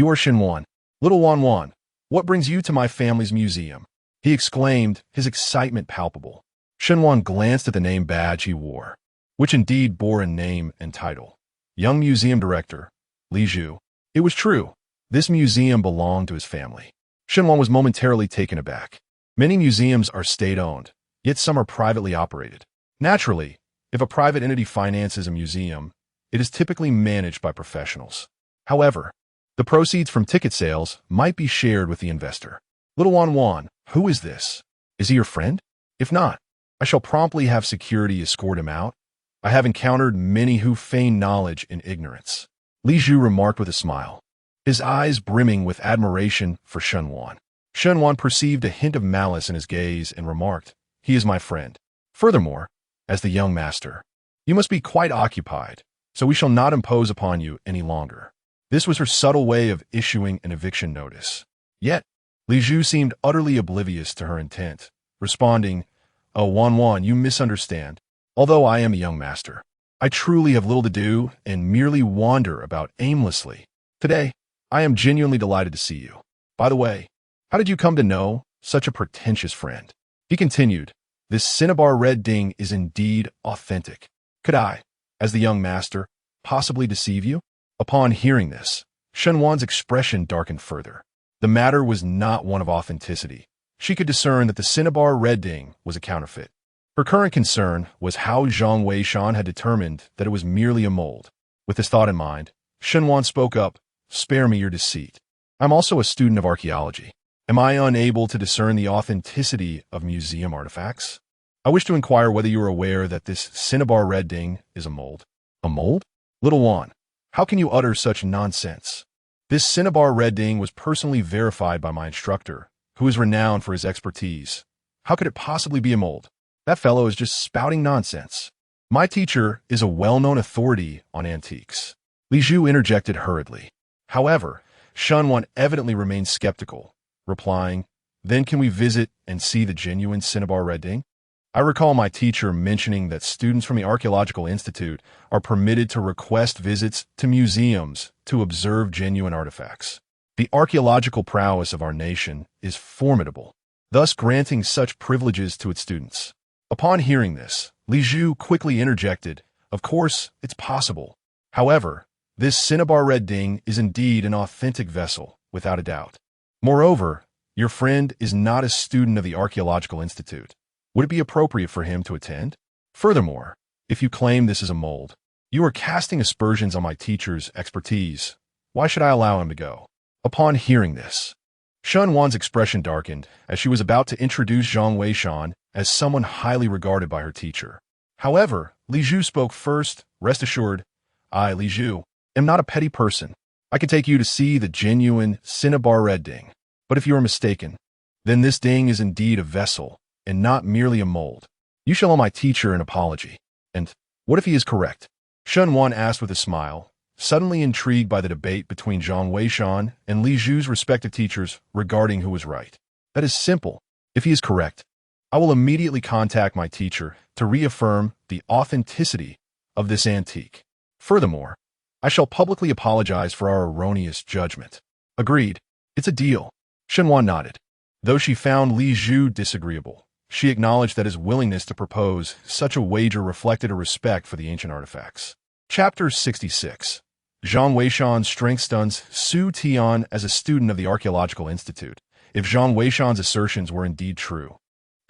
are Shun Wan. Little Wan Wan, what brings you to my family's museum? He exclaimed, his excitement palpable. Shun Wan glanced at the name badge he wore, which indeed bore a name and title. Young Museum Director, Li Zhu. It was true. This museum belonged to his family. Shun Wan was momentarily taken aback. Many museums are state-owned, yet some are privately operated. Naturally, if a private entity finances a museum, it is typically managed by professionals. However, the proceeds from ticket sales might be shared with the investor. Little Wan Wan, who is this? Is he your friend? If not, I shall promptly have security escort him out. I have encountered many who feign knowledge in ignorance. Li Zhu remarked with a smile, his eyes brimming with admiration for Shun Wan. Shun Wan perceived a hint of malice in his gaze and remarked, he is my friend. Furthermore, as the young master, you must be quite occupied, so we shall not impose upon you any longer. This was her subtle way of issuing an eviction notice. Yet, Li Zhu seemed utterly oblivious to her intent, responding, Oh, Wan Wan, you misunderstand. Although I am a young master, I truly have little to do and merely wander about aimlessly. Today, I am genuinely delighted to see you. By the way, how did you come to know such a pretentious friend? He continued, this cinnabar red ding is indeed authentic. Could I, as the young master, possibly deceive you? Upon hearing this, Shun Wan's expression darkened further. The matter was not one of authenticity. She could discern that the cinnabar red ding was a counterfeit. Her current concern was how Zhang Weishan had determined that it was merely a mold. With this thought in mind, Shun Wan spoke up, spare me your deceit. I'm also a student of archaeology. Am I unable to discern the authenticity of museum artifacts? I wish to inquire whether you are aware that this cinnabar red ding is a mold. A mold? Little Wan, how can you utter such nonsense? This cinnabar red ding was personally verified by my instructor, who is renowned for his expertise. How could it possibly be a mold? That fellow is just spouting nonsense. My teacher is a well-known authority on antiques. Li Zhu interjected hurriedly. However, Shun Wan evidently remained skeptical, replying, Then can we visit and see the genuine cinnabar red ding? I recall my teacher mentioning that students from the Archaeological Institute are permitted to request visits to museums to observe genuine artifacts. The archaeological prowess of our nation is formidable, thus granting such privileges to its students. Upon hearing this, Li Zhu quickly interjected, Of course, it's possible. However, this cinnabar red ding is indeed an authentic vessel, without a doubt. Moreover, your friend is not a student of the Archaeological Institute. Would it be appropriate for him to attend? Furthermore, if you claim this is a mold, you are casting aspersions on my teacher's expertise. Why should I allow him to go? Upon hearing this, Shun Wan's expression darkened as she was about to introduce Zhang Weishan as someone highly regarded by her teacher. However, Li Zhu spoke first. Rest assured, I, Li Zhu, am not a petty person. I can take you to see the genuine cinnabar red ding. But if you are mistaken, then this ding is indeed a vessel and not merely a mold. You shall owe my teacher an apology. And what if he is correct? Shun Wan asked with a smile, suddenly intrigued by the debate between Zhang Weishan and Li Zhu's respective teachers regarding who was right. That is simple. If he is correct, I will immediately contact my teacher to reaffirm the authenticity of this antique. Furthermore, I shall publicly apologize for our erroneous judgment. Agreed. It's a deal. Shenhua nodded. Though she found Li Zhu disagreeable, she acknowledged that his willingness to propose such a wager reflected a respect for the ancient artifacts. Chapter 66. Zhang Weishan's strength stuns Su Tian as a student of the Archaeological Institute. If Zhang Weishan's assertions were indeed true,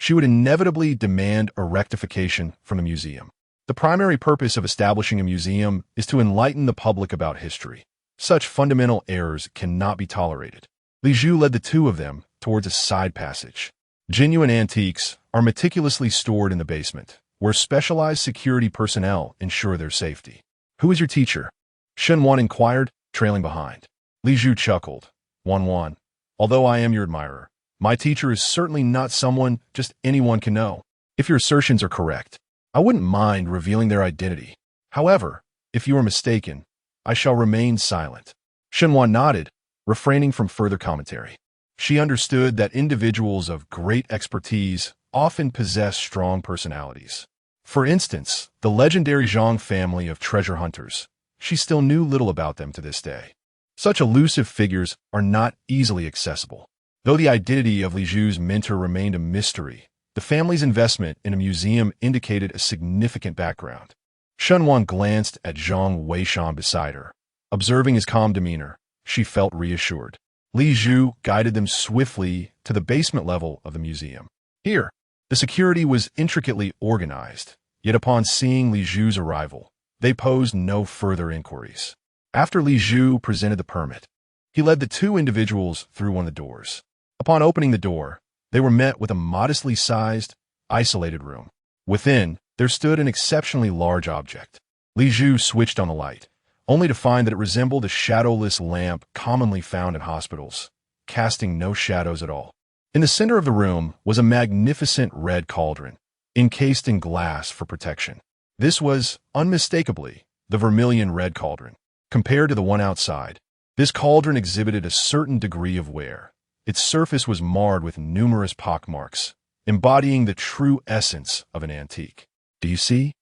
she would inevitably demand a rectification from the museum. The primary purpose of establishing a museum is to enlighten the public about history. Such fundamental errors cannot be tolerated. Li Zhu led the two of them towards a side passage. Genuine antiques are meticulously stored in the basement, where specialized security personnel ensure their safety. Who is your teacher? Shenwan inquired, trailing behind. Li Zhu chuckled. Wan. Although I am your admirer, my teacher is certainly not someone just anyone can know. If your assertions are correct, I wouldn't mind revealing their identity. However, if you are mistaken, I shall remain silent. Shenwan nodded, refraining from further commentary. She understood that individuals of great expertise often possess strong personalities. For instance, the legendary Zhang family of treasure hunters. She still knew little about them to this day. Such elusive figures are not easily accessible. Though the identity of Li Zhu's mentor remained a mystery, the family's investment in a museum indicated a significant background. Shenwan glanced at Zhang Weishan beside her. Observing his calm demeanor, she felt reassured. Li Zhu guided them swiftly to the basement level of the museum. Here, the security was intricately organized, yet upon seeing Li Zhu's arrival, they posed no further inquiries. After Li Zhu presented the permit, he led the two individuals through one of the doors. Upon opening the door, they were met with a modestly sized, isolated room. Within, there stood an exceptionally large object. Li Zhu switched on the light, only to find that it resembled a shadowless lamp commonly found in hospitals, casting no shadows at all. In the center of the room was a magnificent red cauldron, encased in glass for protection. This was, unmistakably, the vermilion red cauldron. Compared to the one outside, this cauldron exhibited a certain degree of wear. Its surface was marred with numerous pockmarks, embodying the true essence of an antique. Do you see?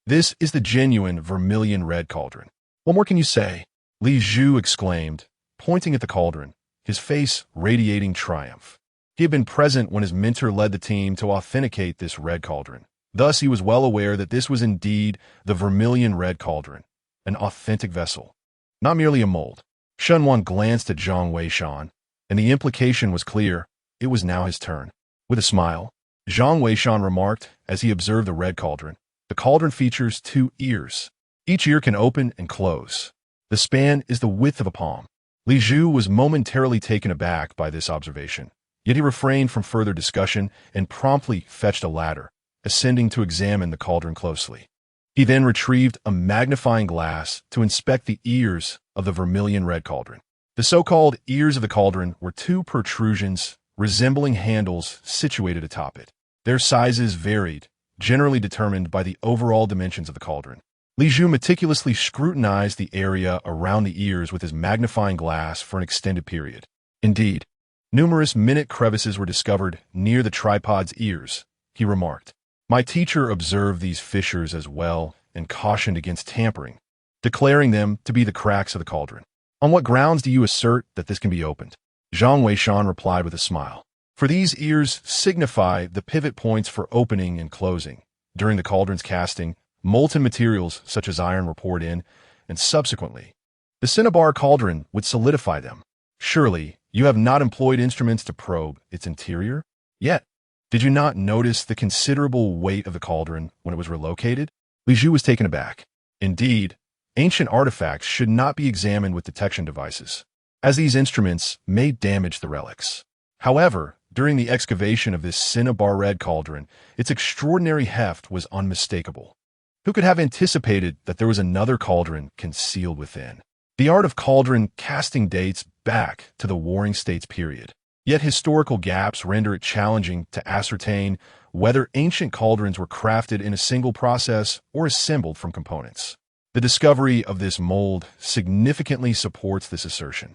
This is the genuine vermilion red cauldron. What more can you say? Li Zhu exclaimed, pointing at the cauldron, his face radiating triumph. He had been present when his mentor led the team to authenticate this red cauldron. Thus, he was well aware that this was indeed the vermilion red cauldron, an authentic vessel, not merely a mold. Shenwan glanced at Zhang Weishan, and the implication was clear. It was now his turn. With a smile, Zhang Weishan remarked as he observed the red cauldron. The cauldron features 2 ears. Each ear can open and close. The span is the width of a palm. Li Zhu was momentarily taken aback by this observation, yet he refrained from further discussion and promptly fetched a ladder, ascending to examine the cauldron closely. He then retrieved a magnifying glass to inspect the ears of the vermilion red cauldron. The so-called ears of the cauldron were 2 protrusions resembling handles situated atop it. Their sizes varied, generally determined by the overall dimensions of the cauldron. Li Zhu meticulously scrutinized the area around the ears with his magnifying glass for an extended period. Indeed, numerous minute crevices were discovered near the tripod's ears, he remarked. My teacher observed these fissures as well and cautioned against tampering, declaring them to be the cracks of the cauldron. On what grounds do you assert that this can be opened? Zhang Weishan replied with a smile. For these ears signify the pivot points for opening and closing. During the cauldron's casting, molten materials such as iron were poured in, and subsequently, the cinnabar cauldron would solidify them. Surely, you have not employed instruments to probe its interior? Yet, did you not notice the considerable weight of the cauldron when it was relocated? Li Zhu was taken aback. Indeed, ancient artifacts should not be examined with detection devices, as these instruments may damage the relics. However, during the excavation of this cinnabar red cauldron, its extraordinary heft was unmistakable. Who could have anticipated that there was another cauldron concealed within? The art of cauldron casting dates back to the Warring States period. Yet historical gaps render it challenging to ascertain whether ancient cauldrons were crafted in a single process or assembled from components. The discovery of this mold significantly supports this assertion.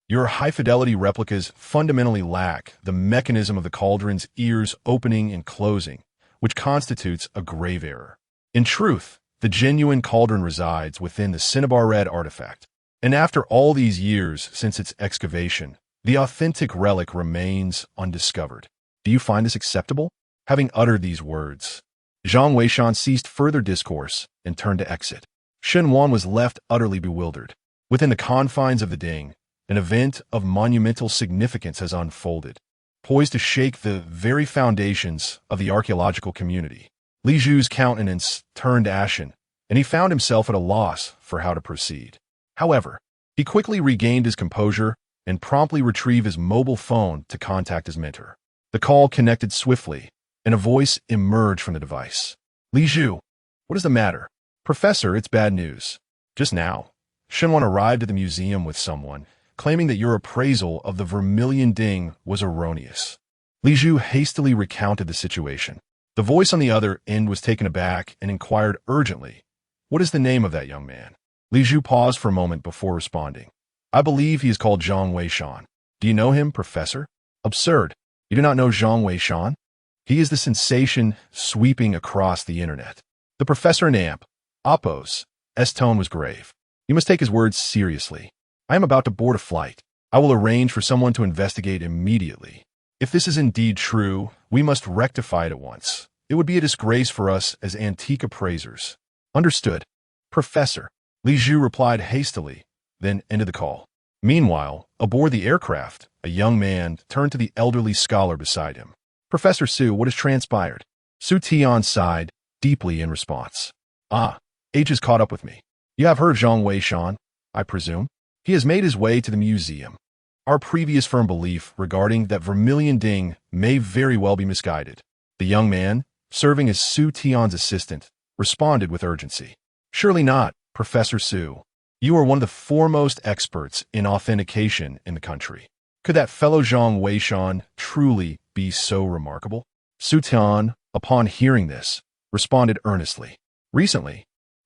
Your high-fidelity replicas fundamentally lack the mechanism of the cauldron's ears opening and closing, which constitutes a grave error. In truth, The genuine cauldron resides within the cinnabar red artifact. And after all these years since its excavation, the authentic relic remains undiscovered. Do you find this acceptable? Having uttered these words, Zhang Weishan ceased further discourse and turned to exit. Shen Wan was left utterly bewildered. Within the confines of the Ding, an event of monumental significance has unfolded, poised to shake the very foundations of the archaeological community. Li Zhu's countenance turned ashen, and he found himself at a loss for how to proceed. However, he quickly regained his composure and promptly retrieved his mobile phone to contact his mentor. The call connected swiftly, and a voice emerged from the device. Li Zhu, what is the matter? Professor, it's bad news. Just now, Shenwan arrived at the museum with someone, claiming that your appraisal of the Vermilion Ding was erroneous. Li Zhu hastily recounted the situation. The voice on the other end was taken aback and inquired urgently, "What is the name of that young man?" Li Zhu paused for a moment before responding. "I believe he is called Zhang Weishan. Do you know him, Professor?" "Absurd. You do not know Zhang Weishan? He is the sensation sweeping across the internet." The professor in Appo's tone was grave. "You must take his words seriously. I am about to board a flight. I will arrange for someone to investigate immediately. If this is indeed true, we must rectify it at once. It would be a disgrace for us as antique appraisers." "Understood, Professor," Li Zhu replied hastily, then ended the call. Meanwhile, aboard the aircraft, a young man turned to the elderly scholar beside him. "Professor Su, what has transpired?" Su Tian sighed deeply in response. Age has caught up with me. You have heard of Zhang Weishan, I presume? He has made his way to the museum. Our previous firm belief regarding that Vermilion Ding may very well be misguided." The young man, serving as Su Tian's assistant, responded with urgency. "Surely not, Professor Su. You are one of the foremost experts in authentication in the country. Could that fellow Zhang Weishan truly be so remarkable?" Su Tian, upon hearing this, responded earnestly. "Recently,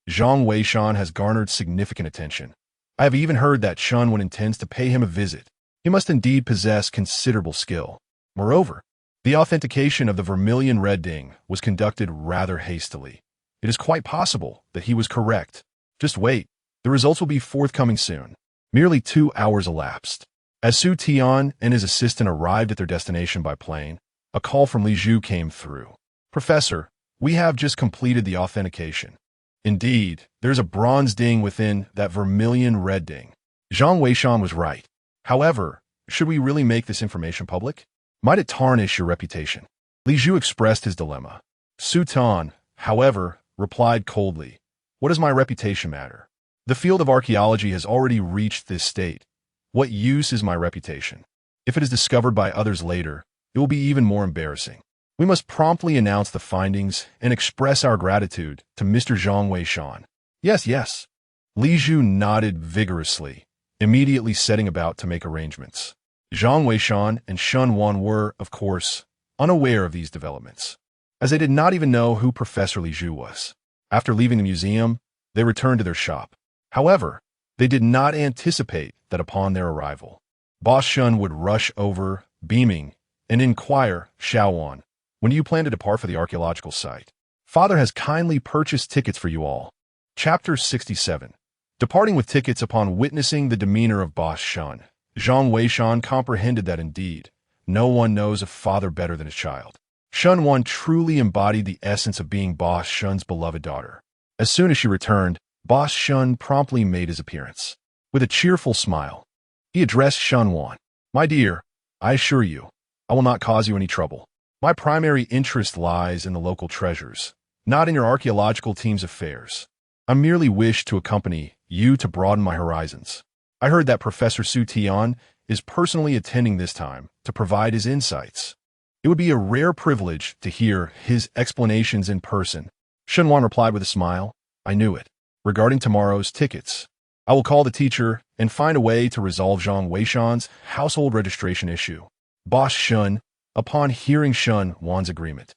Zhang Weishan has garnered significant attention. I have even heard that Shunwan intends to pay him a visit. He must indeed possess considerable skill. Moreover, the authentication of the Vermilion Red Ding was conducted rather hastily. It is quite possible that he was correct. Just wait. The results will be forthcoming soon." Merely 2 hours elapsed. As Su Tian and his assistant arrived at their destination by plane, a call from Li Zhu came through. "Professor, we have just completed the authentication. Indeed, there's a bronze ding within that Vermilion Red Ding. Zhang Weishan was right. However, should we really make this information public? Might it tarnish your reputation?" Li Zhu expressed his dilemma. Su Tian, however, replied coldly, "What does my reputation matter? The field of archaeology has already reached this state. What use is my reputation? If it is discovered by others later, it will be even more embarrassing. We must promptly announce the findings and express our gratitude to Mr. Zhang Weishan." Yes, yes. Li Zhu nodded vigorously, immediately setting about to make arrangements. Zhang Weishan and Shen Wan were, of course, unaware of these developments, as they did not even know who Professor Li Zhu was. After leaving the museum, they returned to their shop. However, they did not anticipate that upon their arrival, Boss Shun would rush over, beaming, and inquire, "Xiaowan, when do you plan to depart for the archaeological site? Father has kindly purchased tickets for you all." Chapter 67. Departing with tickets upon witnessing the demeanor of Boss Shun, Zhang Weishan comprehended that indeed, no one knows a father better than his child. Shun Wan truly embodied the essence of being Boss Shun's beloved daughter. As soon as she returned, Boss Shun promptly made his appearance. With a cheerful smile, he addressed Shun Wan. "My dear, I assure you, I will not cause you any trouble. My primary interest lies in the local treasures, not in your archaeological team's affairs. I merely wish to accompany you to broaden my horizons. I heard that Professor Su Tian is personally attending this time to provide his insights. It would be a rare privilege to hear his explanations in person." Shun Wan replied with a smile, "I knew it. Regarding tomorrow's tickets, I will call the teacher and find a way to resolve Zhang Weishan's household registration issue." Boss Shun, upon hearing Shun Wan's agreement,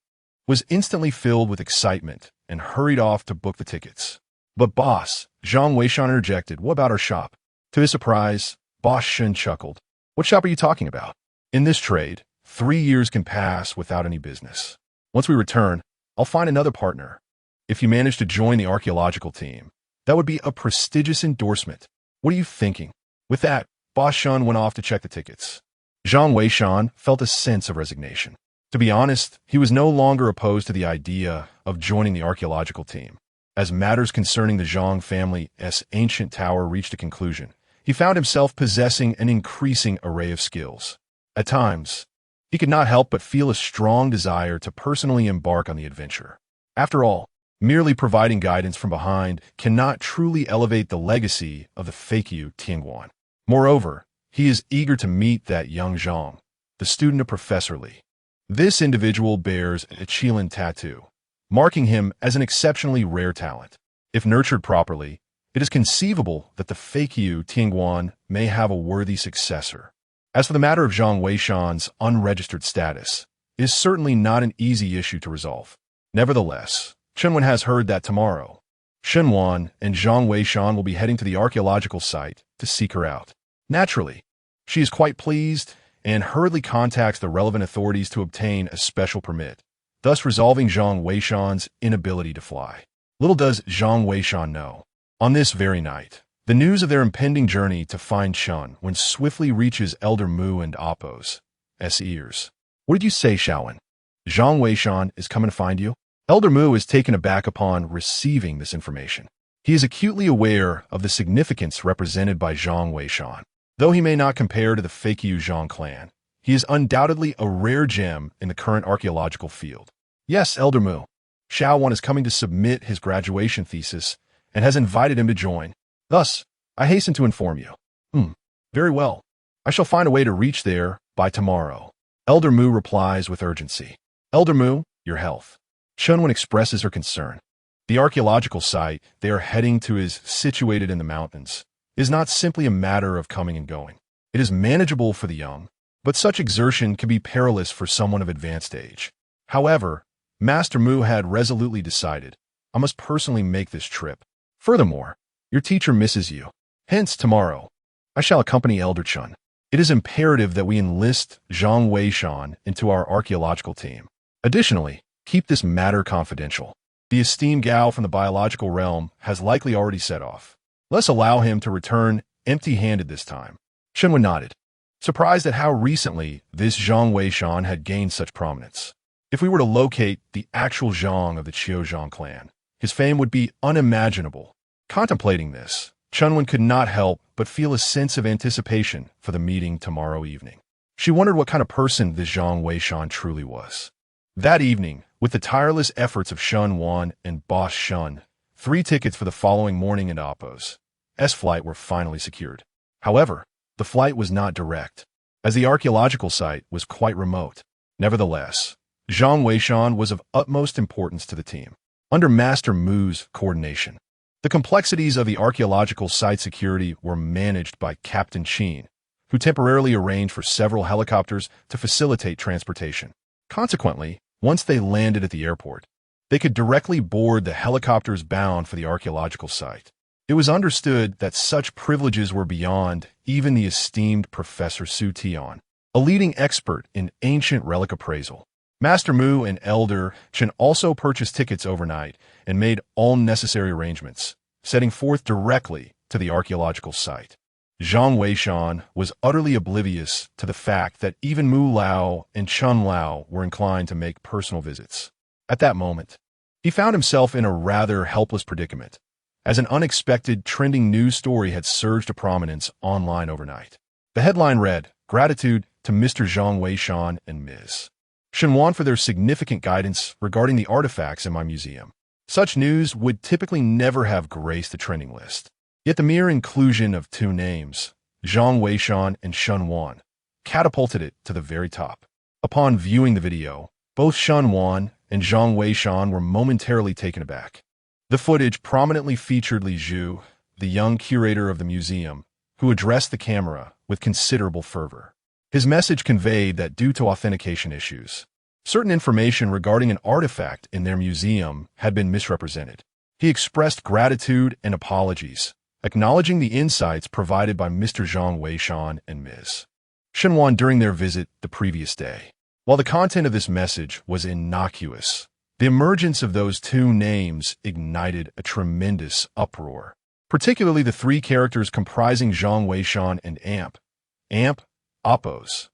was instantly filled with excitement and hurried off to book the tickets. "But boss," Zhang Weishan interjected, "what about our shop?" To his surprise, Boss Shun chuckled. "What shop are you talking about? In this trade, 3 years can pass without any business. Once we return, I'll find another partner. if you manage to join the archaeological team. That would be a prestigious endorsement. What are you thinking? With that, Boss Shun went off to check the tickets. Zhang Weishan felt a sense of resignation. To be honest, he was no longer opposed to the idea of joining the archaeological team. As matters concerning the Zhang family's ancient tower reached a conclusion, he found himself possessing an increasing array of skills. At times, he could not help but feel a strong desire to personally embark on the adventure. After all, merely providing guidance from behind cannot truly elevate the legacy of the Fakyu Tianguan. Moreover, he is eager to meet that young Zhang, the student of Professor Li. This individual bears a Qilin tattoo, marking him as an exceptionally rare talent. If nurtured properly, it is conceivable that the Fakyu Tianguan may have a worthy successor. As for the matter of Zhang Weishan's unregistered status, it is certainly not an easy issue to resolve. Nevertheless, Chunwen has heard that tomorrow, Shenwan and Zhang Weishan will be heading to the archaeological site to seek her out. Naturally, she is quite pleased and hurriedly contacts the relevant authorities to obtain a special permit, thus resolving Zhang Weishan's inability to fly. Little does Zhang Weishan know, on this very night, the news of their impending journey to find Chun when swiftly reaches Elder Mu and Appo's ears. What did you say, Shaowen? Zhang Weishan is coming to find you? Elder Mu is taken aback upon receiving this information. He is acutely aware of the significance represented by Zhang Weishan. Though he may not compare to the Fakyu Zhang clan, he is undoubtedly a rare gem in the current archaeological field. Yes, Elder Mu. Shaowen is coming to submit his graduation thesis and has invited him to join. Thus, I hasten to inform you. Very well. I shall find a way to reach there by tomorrow. Elder Mu replies with urgency. Elder Mu, your health. Chunwen expresses her concern. The archaeological site they are heading to is situated in the mountains. It is not simply a matter of coming and going. It is manageable for the young, but such exertion can be perilous for someone of advanced age. However, Master Mu had resolutely decided, I must personally make this trip. Furthermore, your teacher misses you. Hence, tomorrow, I shall accompany Elder Chun. It is imperative that we enlist Zhang Weishan into our archaeological team. Additionally, keep this matter confidential. The esteemed Gao from the biological realm has likely already set off. Let's allow him to return empty-handed this time. Shenwen nodded, surprised at how recently this Zhang Weishan had gained such prominence. If we were to locate the actual Zhang of the Qiuzhang clan, his fame would be unimaginable. Contemplating this, Chunwen could not help but feel a sense of anticipation for the meeting tomorrow evening. She wondered what kind of person this Zhang Weishan truly was. That evening, with the tireless efforts of Shun Wan and Boss Shun, 3 tickets for the following morning and Appo's flight were finally secured. However, the flight was not direct, as the archaeological site was quite remote. Nevertheless, Zhang Weishan was of utmost importance to the team. Under Master Mu's coordination, the complexities of the archaeological site security were managed by Captain Qin, who temporarily arranged for several helicopters to facilitate transportation. Consequently, once they landed at the airport, they could directly board the helicopters bound for the archaeological site. It was understood that such privileges were beyond even the esteemed Professor Su Tian, a leading expert in ancient relic appraisal. Master Mu and Elder Chen also purchased tickets overnight and made all necessary arrangements, setting forth directly to the archaeological site. Zhang Weishan was utterly oblivious to the fact that even Mu Lao and Chun Lao were inclined to make personal visits. At that moment, he found himself in a rather helpless predicament, as an unexpected trending news story had surged to prominence online overnight. The headline read, "Gratitude to Mr. Zhang Weishan and Ms. Shenwan for their significant guidance regarding the artifacts in my museum." Such news would typically never have graced the trending list. Yet the mere inclusion of 2 names, Zhang Weishan and Shun Wan, catapulted it to the very top. Upon viewing the video, both Shun Wan and Zhang Weishan were momentarily taken aback. The footage prominently featured Li Zhu, the young curator of the museum, who addressed the camera with considerable fervor. His message conveyed that due to authentication issues, certain information regarding an artifact in their museum had been misrepresented. He expressed gratitude and apologies, acknowledging the insights provided by Mr. Zhang Weishan and Ms. Shenwan during their visit the previous day. While the content of this message was innocuous, The emergence of those two names ignited a tremendous uproar, particularly the three characters comprising Zhang Weishan and Amp, Oppo's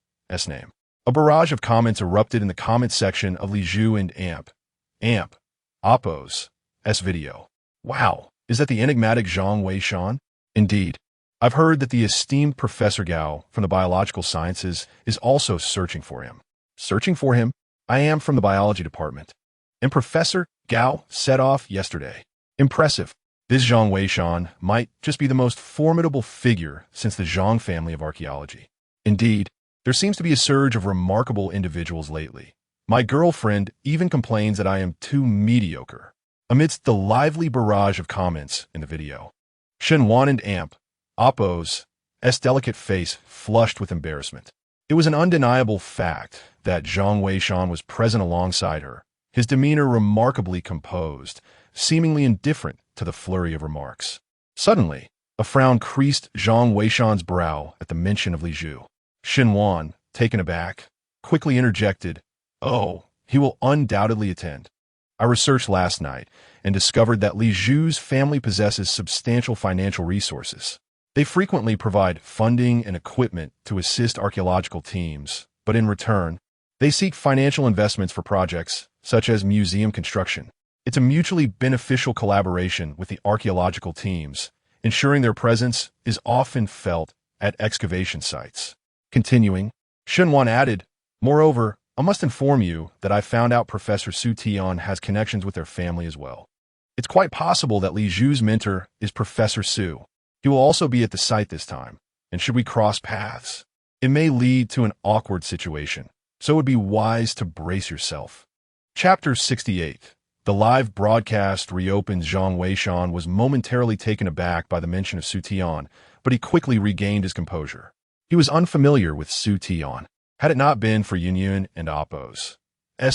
name. A barrage of comments erupted in the comment section of Li Zhu and Amp, Oppo's video. Wow, is that the enigmatic Zhang Weishan? Indeed. I've heard that the esteemed Professor Gao from the biological sciences is also searching for him. Searching for him? I am from the biology department. And Professor Gao set off yesterday. Impressive. This Zhang Weishan might just be the most formidable figure since the Zhang family of archaeology. Indeed, there seems to be a surge of remarkable individuals lately. My girlfriend even complains that I am too mediocre. Amidst the lively barrage of comments in the video, Shenwan and Oppo's delicate face flushed with embarrassment. It was an undeniable fact that Zhang Weishan was present alongside her, his demeanor remarkably composed, seemingly indifferent to the flurry of remarks. Suddenly, a frown creased Zhang Weishan's brow at the mention of Li Zhu. Shenwan, taken aback, quickly interjected, "Oh, he will undoubtedly attend. I researched last night and discovered that Li Zhu's family possesses substantial financial resources. They frequently provide funding and equipment to assist archaeological teams, but in return, they seek financial investments for projects such as museum construction. It's a mutually beneficial collaboration with the archaeological teams, ensuring their presence is often felt at excavation sites." Continuing, Shenwan added, "Moreover, I must inform you that I found out Professor Su Tian has connections with their family as well. It's quite possible that Li Zhu's mentor is Professor Su. He will also be at the site this time, and should we cross paths, it may lead to an awkward situation, so it would be wise to brace yourself." Chapter 68. The live broadcast reopened. Zhang Weishan was momentarily taken aback by the mention of Su Tian, but he quickly regained his composure. He was unfamiliar with Su Tian. Had it not been for Yunyun and Oppo's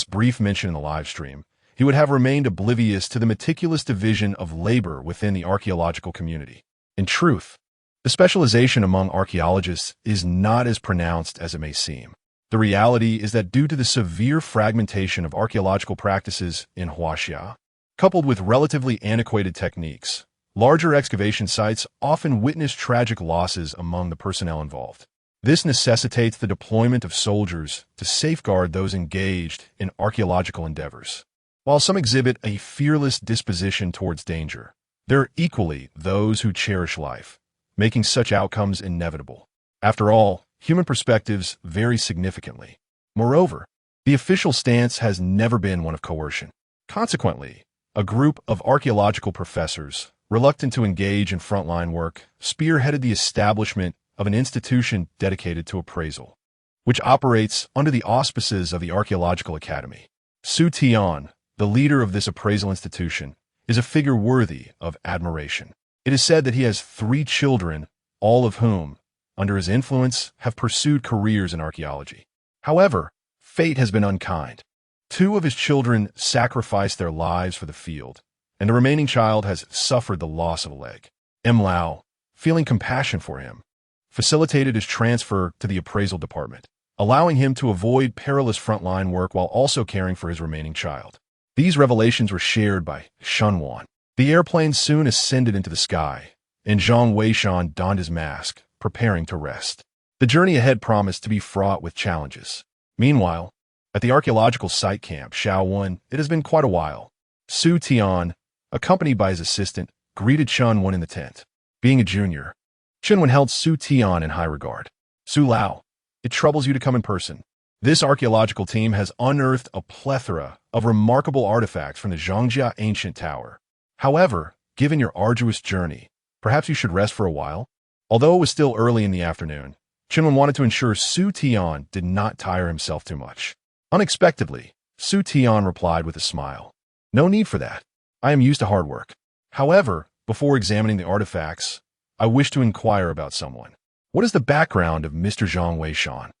brief mention in the live stream, he would have remained oblivious to the meticulous division of labor within the archaeological community. In truth, the specialization among archaeologists is not as pronounced as it may seem. The reality is that due to the severe fragmentation of archaeological practices in Huaxia, coupled with relatively antiquated techniques, larger excavation sites often witness tragic losses among the personnel involved. This necessitates the deployment of soldiers to safeguard those engaged in archaeological endeavors. While some exhibit a fearless disposition towards danger, there are equally those who cherish life, making such outcomes inevitable. After all, human perspectives vary significantly. Moreover, the official stance has never been one of coercion. Consequently, a group of archaeological professors, reluctant to engage in frontline work, spearheaded the establishment of an institution dedicated to appraisal, which operates under the auspices of the Archaeological Academy. Su Tian, the leader of this appraisal institution, is a figure worthy of admiration. It is said that he has 3 children, all of whom, under his influence, have pursued careers in archaeology. However, fate has been unkind. 2 of his children sacrificed their lives for the field, and the remaining child has suffered the loss of a leg. Lao, feeling compassion for him, facilitated his transfer to the appraisal department, allowing him to avoid perilous frontline work while also caring for his remaining child. These revelations were shared by Shenwan. The airplane soon ascended into the sky, and Zhang Weishan donned his mask, preparing to rest. The journey ahead promised to be fraught with challenges. Meanwhile, at the archaeological site camp Shaowen, it has been quite a while. Su Tian, accompanied by his assistant, greeted Shenwan in the tent. Being a junior, Shenwan held Su Tian in high regard. "Su Lao, it troubles you to come in person. This archaeological team has unearthed a plethora of remarkable artifacts from the Zhongjia ancient tower. However, given your arduous journey, perhaps you should rest for a while." Although it was still early in the afternoon, Shenwan wanted to ensure Su Tian did not tire himself too much. Unexpectedly, Su Tian replied with a smile, "No need for that. I am used to hard work. However, before examining the artifacts, I wish to inquire about someone. What is the background of Mr. Zhang Weishan?"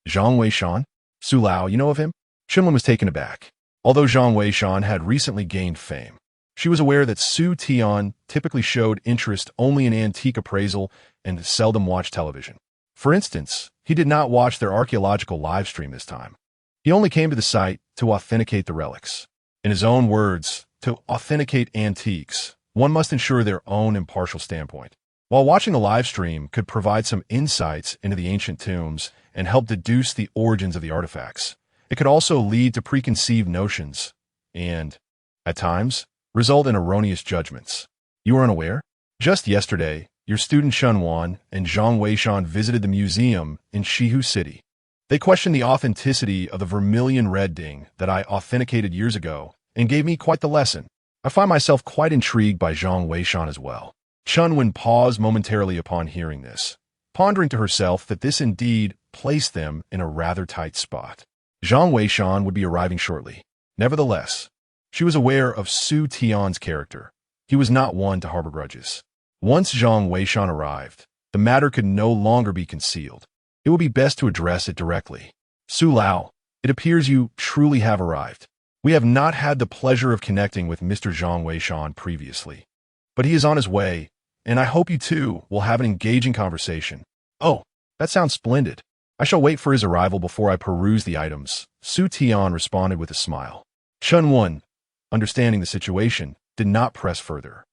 "Zhang Weishan? Su Lao, you know of him?" Shenwan was taken aback. Although Zhang Weishan had recently gained fame, she was aware that Su Tian typically showed interest only in antique appraisal and seldom watched television. For instance, he did not watch their archaeological live stream this time. He only came to the site to authenticate the relics. In his own words, to authenticate antiques, one must ensure their own impartial standpoint. While watching the live stream could provide some insights into the ancient tombs and help deduce the origins of the artifacts, it could also lead to preconceived notions and, at times, result in erroneous judgments. You are unaware? Just yesterday, your student Shunwan and Zhang Weishan visited the museum in Shihu City. They questioned the authenticity of the vermilion red ding that I authenticated years ago and gave me quite the lesson. I find myself quite intrigued by Zhang Weishan as well. Chunwen paused momentarily upon hearing this, pondering to herself that this indeed placed them in a rather tight spot. Zhang Weishan would be arriving shortly. Nevertheless, she was aware of Su Tian's character. He was not one to harbor grudges. Once Zhang Weishan arrived, the matter could no longer be concealed. It would be best to address it directly. Su Lao, it appears you truly have arrived. We have not had the pleasure of connecting with Mr. Zhang Weishan previously, but he is on his way, and I hope you too will have an engaging conversation. Oh, that sounds splendid. I shall wait for his arrival before I peruse the items, Su Tian responded with a smile. Chunwen, understanding the situation, did not press further.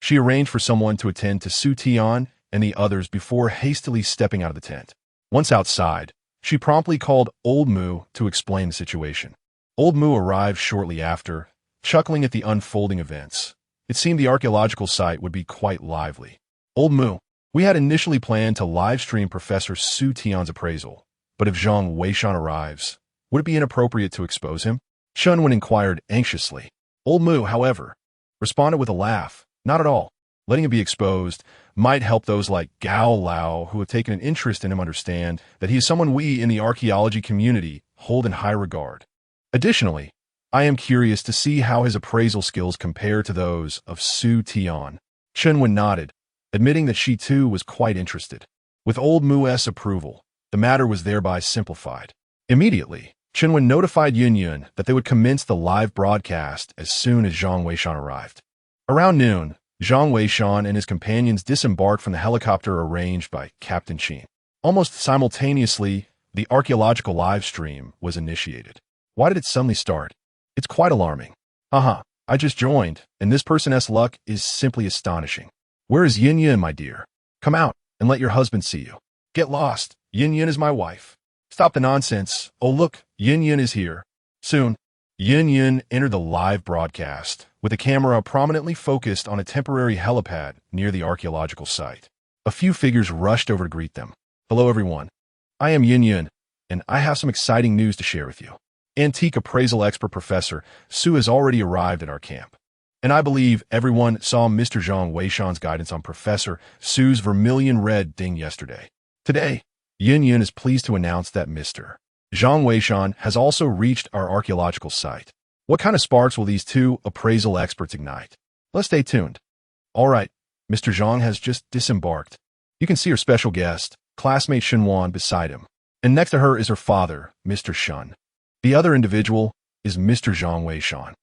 She arranged for someone to attend to Su Tian and the others before hastily stepping out of the tent. Once outside, she promptly called Old Mu to explain the situation. Old Mu arrived shortly after, chuckling at the unfolding events. It seemed the archaeological site would be quite lively. Old Mu, we had initially planned to live-stream Professor Su Tian's appraisal, but if Zhang Weishan arrives, would it be inappropriate to expose him? Chunwen inquired anxiously. Old Mu, however, responded with a laugh. Not at all. Letting him be exposed might help those like Gao Lao who have taken an interest in him understand that he is someone we in the archaeology community hold in high regard. Additionally, I am curious to see how his appraisal skills compare to those of Su Tian. Chunwen nodded, admitting that she too was quite interested. With Old Mu's approval, the matter was thereby simplified. Immediately, Chunwen notified Yun that they would commence the live broadcast as soon as Zhang Weishan arrived. Around noon, Zhang Weishan and his companions disembarked from the helicopter arranged by Captain Qin. Almost simultaneously, the archaeological live stream was initiated. Why did it suddenly start? It's quite alarming. I just joined, and this person's luck is simply astonishing. Where is Yin, my dear? Come out and let your husband see you. Get lost. Yin is my wife. Stop the nonsense. Oh look, Yin is here. Soon, Yin entered the live broadcast, with a camera prominently focused on a temporary helipad near the archaeological site. A few figures rushed over to greet them. Hello everyone. I am Yin, and I have some exciting news to share with you. Antique appraisal expert Professor Su has already arrived at our camp, and I believe everyone saw Mr. Zhang Weishan's guidance on Professor Su's vermilion red ding yesterday. Today, Yin is pleased to announce that Mr. Zhang Weishan has also reached our archaeological site. What kind of sparks will these two appraisal experts ignite? Let's stay tuned. All right, Mr. Zhang has just disembarked. You can see her special guest, classmate Shunwan, beside him. And next to her is her father, Mr. Shun. The other individual is Mr. Zhang Weishan.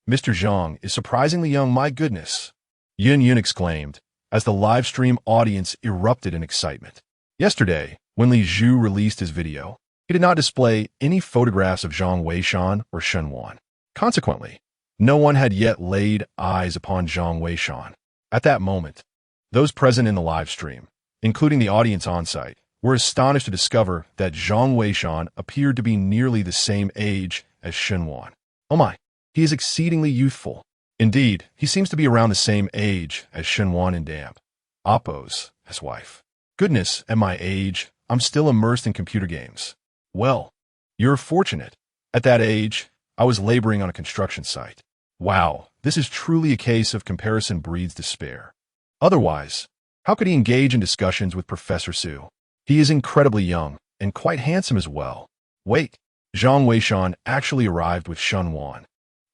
Mr. Zhang is surprisingly young, my goodness, Yin exclaimed, as the live stream audience erupted in excitement. Yesterday, when Li Zhu released his video, he did not display any photographs of Zhang Weishan or Shunwan. Consequently, no one had yet laid eyes upon Zhang Weishan. At that moment, those present in the live stream, including the audience on site, were astonished to discover that Zhang Weishan appeared to be nearly the same age as Shunwan. Oh my, he is exceedingly youthful. Indeed, he seems to be around the same age as Shunwan and Damp, Appo's wife. Goodness, at my age, I'm still immersed in computer games. Well, you're fortunate. At that age, I was laboring on a construction site. Wow, this is truly a case of comparison breeds despair. Otherwise, how could he engage in discussions with Professor Su? He is incredibly young and quite handsome as well. Wait, Zhang Weishan actually arrived with Shunwan,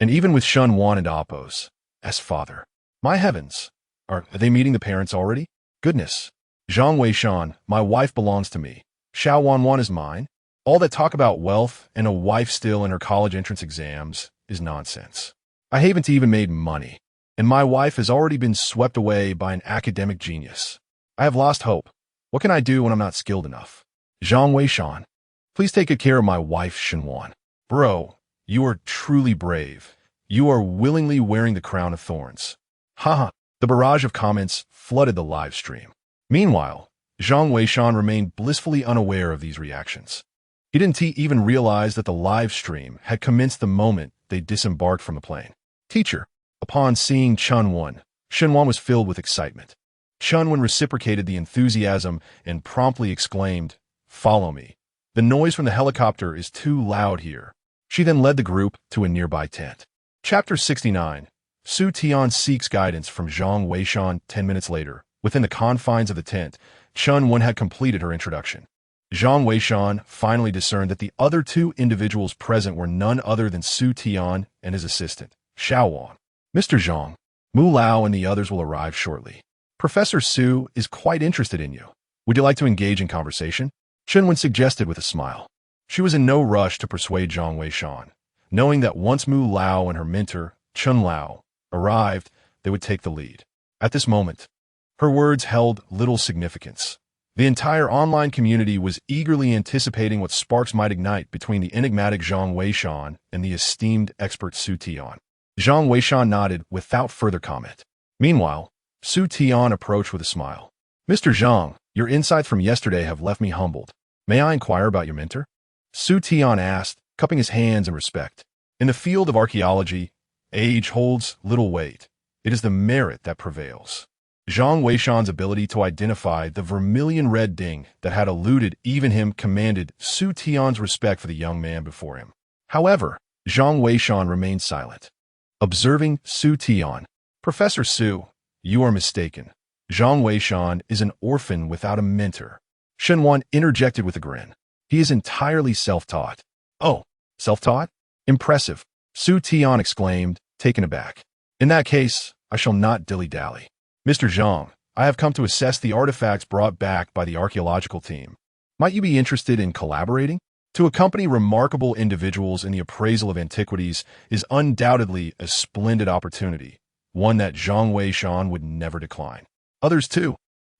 and even with Shunwan and Appo's father. My heavens, are they meeting the parents already? Goodness, Zhang Weishan, my wife belongs to me. Xiao Wanwan is mine. All that talk about wealth and a wife still in her college entrance exams is nonsense. I haven't even made money, and my wife has already been swept away by an academic genius. I have lost hope. What can I do when I'm not skilled enough? Zhang Weishan, please take good care of my wife, Shunwan. Bro, you are truly brave. You are willingly wearing the crown of thorns. Haha. The barrage of comments flooded the live stream. Meanwhile, Zhang Weishan remained blissfully unaware of these reactions. He didn't even realize that the live stream had commenced the moment they disembarked from the plane. Teacher. Upon seeing Chunwan, Shenwan was filled with excitement. Chunwan reciprocated the enthusiasm and promptly exclaimed, "Follow me. The noise from the helicopter is too loud here." She then led the group to a nearby tent. Chapter 69. Su Tian seeks guidance from Zhang Weishan. 10 minutes later, within the confines of the tent, Chunwan had completed her introduction. Zhang Weishan finally discerned that the other two individuals present were none other than Su Tian and his assistant, Xiao Wang. "Mr. Zhang, Mu Lao and the others will arrive shortly. Professor Su is quite interested in you. Would you like to engage in conversation?" Chunwan suggested with a smile. She was in no rush to persuade Zhang Weishan, knowing that once Mu Lao and her mentor, Chun Lao, arrived, they would take the lead. At this moment, her words held little significance. The entire online community was eagerly anticipating what sparks might ignite between the enigmatic Zhang Weishan and the esteemed expert Su Tian. Zhang Weishan nodded without further comment. Meanwhile, Su Tian approached with a smile. "Mr. Zhang, your insights from yesterday have left me humbled. May I inquire about your mentor?" Su Tian asked, cupping his hands in respect. In the field of archaeology, age holds little weight. It is the merit that prevails. Zhang Weishan's ability to identify the vermilion red ding that had eluded even him commanded Su Tian's respect for the young man before him. However, Zhang Weishan remained silent. Observing Su Tian, "Professor Su, you are mistaken. Zhang Weishan is an orphan without a mentor." Shenwan interjected with a grin. "He is entirely self-taught." "Oh, self-taught? Impressive," Su Tian exclaimed, taken aback. "In that case, I shall not dilly-dally. Mr. Zhang, I have come to assess the artifacts brought back by the archaeological team. Might you be interested in collaborating? To accompany remarkable individuals in the appraisal of antiquities is undoubtedly a splendid opportunity, one that Zhang Weishan would never decline. Others, too,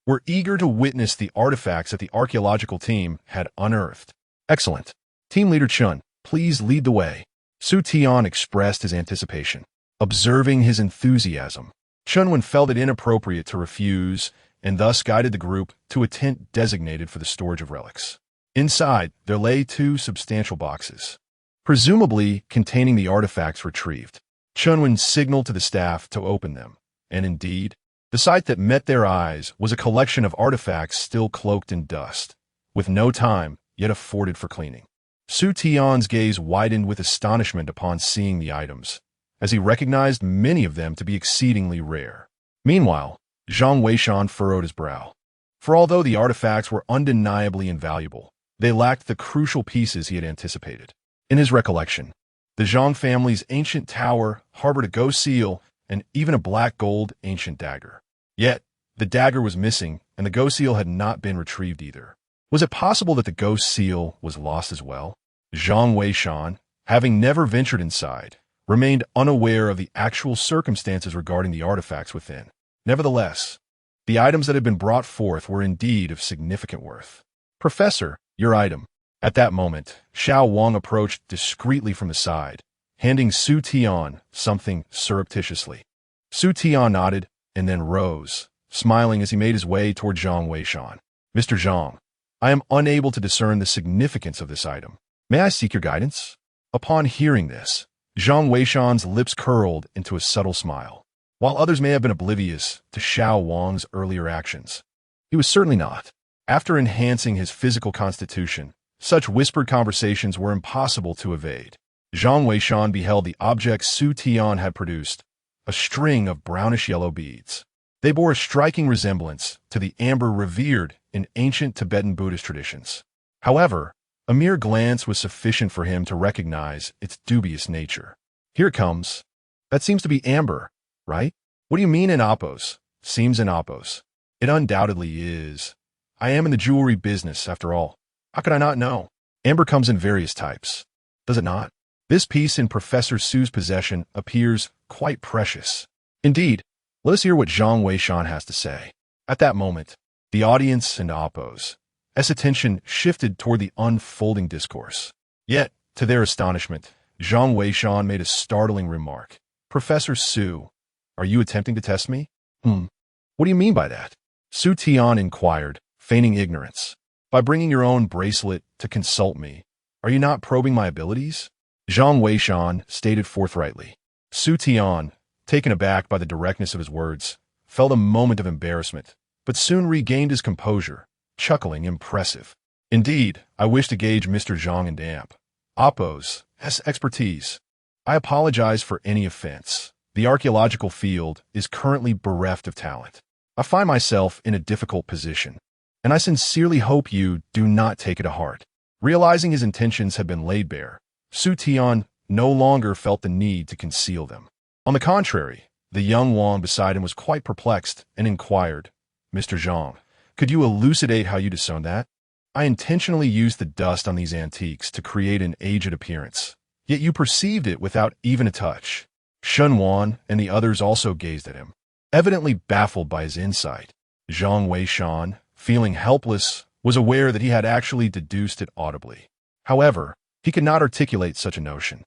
were eager to witness the artifacts that the archaeological team had unearthed. Excellent. Team Leader Chun, please lead the way." Su Tian expressed his anticipation. Observing his enthusiasm, Chunwan felt it inappropriate to refuse and thus guided the group to a tent designated for the storage of relics. Inside, there lay two substantial boxes, presumably containing the artifacts retrieved. Chunwan signaled to the staff to open them, and indeed, the sight that met their eyes was a collection of artifacts still cloaked in dust, with no time yet afforded for cleaning. Su Tian's gaze widened with astonishment upon seeing the items, as he recognized many of them to be exceedingly rare. Meanwhile, Zhang Weishan furrowed his brow. For although the artifacts were undeniably invaluable, they lacked the crucial pieces he had anticipated. In his recollection, the Zhang family's ancient tower harbored a ghost seal and even a black gold ancient dagger. Yet, the dagger was missing, and the ghost seal had not been retrieved either. Was it possible that the ghost seal was lost as well? Zhang Weishan, having never ventured inside, remained unaware of the actual circumstances regarding the artifacts within. Nevertheless, the items that had been brought forth were indeed of significant worth. "Professor, your item." At that moment, Xiao Wang approached discreetly from the side, handing Su Tian something surreptitiously. Su Tian nodded and then rose, smiling as he made his way toward Zhang Weishan. "Mr. Zhang, I am unable to discern the significance of this item. May I seek your guidance?" Upon hearing this, Zhang Weishan's lips curled into a subtle smile. While others may have been oblivious to Xiao Wang's earlier actions, he was certainly not. After enhancing his physical constitution, such whispered conversations were impossible to evade. Zhang Weishan beheld the object Su Tian had produced, a string of brownish-yellow beads. They bore a striking resemblance to the amber revered in ancient Tibetan Buddhist traditions. However, a mere glance was sufficient for him to recognize its dubious nature. "Here it comes. That seems to be amber, right?" "What do you mean in Appos? Seems in Appos." "It undoubtedly is. I am in the jewelry business, after all. How could I not know? Amber comes in various types, does it not? This piece in Professor Su's possession appears quite precious. Indeed, let us hear what Zhang Weishan has to say." At that moment, the audience and Appos' attention shifted toward the unfolding discourse. Yet, to their astonishment, Zhang Weishan made a startling remark. Professor Su, are you attempting to test me? What do you mean by that? Su Tian inquired, feigning ignorance. By bringing your own bracelet to consult me, are you not probing my abilities? Zhang Weishan stated forthrightly. Su Tian, taken aback by the directness of his words, felt a moment of embarrassment, but soon regained his composure, chuckling impressive. Indeed, I wish to gauge Mr. Zhang and Amp. Oppo's expertise. I apologize for any offense. The archaeological field is currently bereft of talent. I find myself in a difficult position, and I sincerely hope you do not take it to heart. Realizing his intentions had been laid bare, Su Tian no longer felt the need to conceal them. On the contrary, the young Wang beside him was quite perplexed and inquired, Mr. Zhang, could you elucidate how you discern that? I intentionally used the dust on these antiques to create an aged appearance, yet you perceived it without even a touch. Shun Wan and the others also gazed at him, evidently baffled by his insight. Zhang Weishan, feeling helpless, was aware that he had actually deduced it audibly. However, he could not articulate such a notion.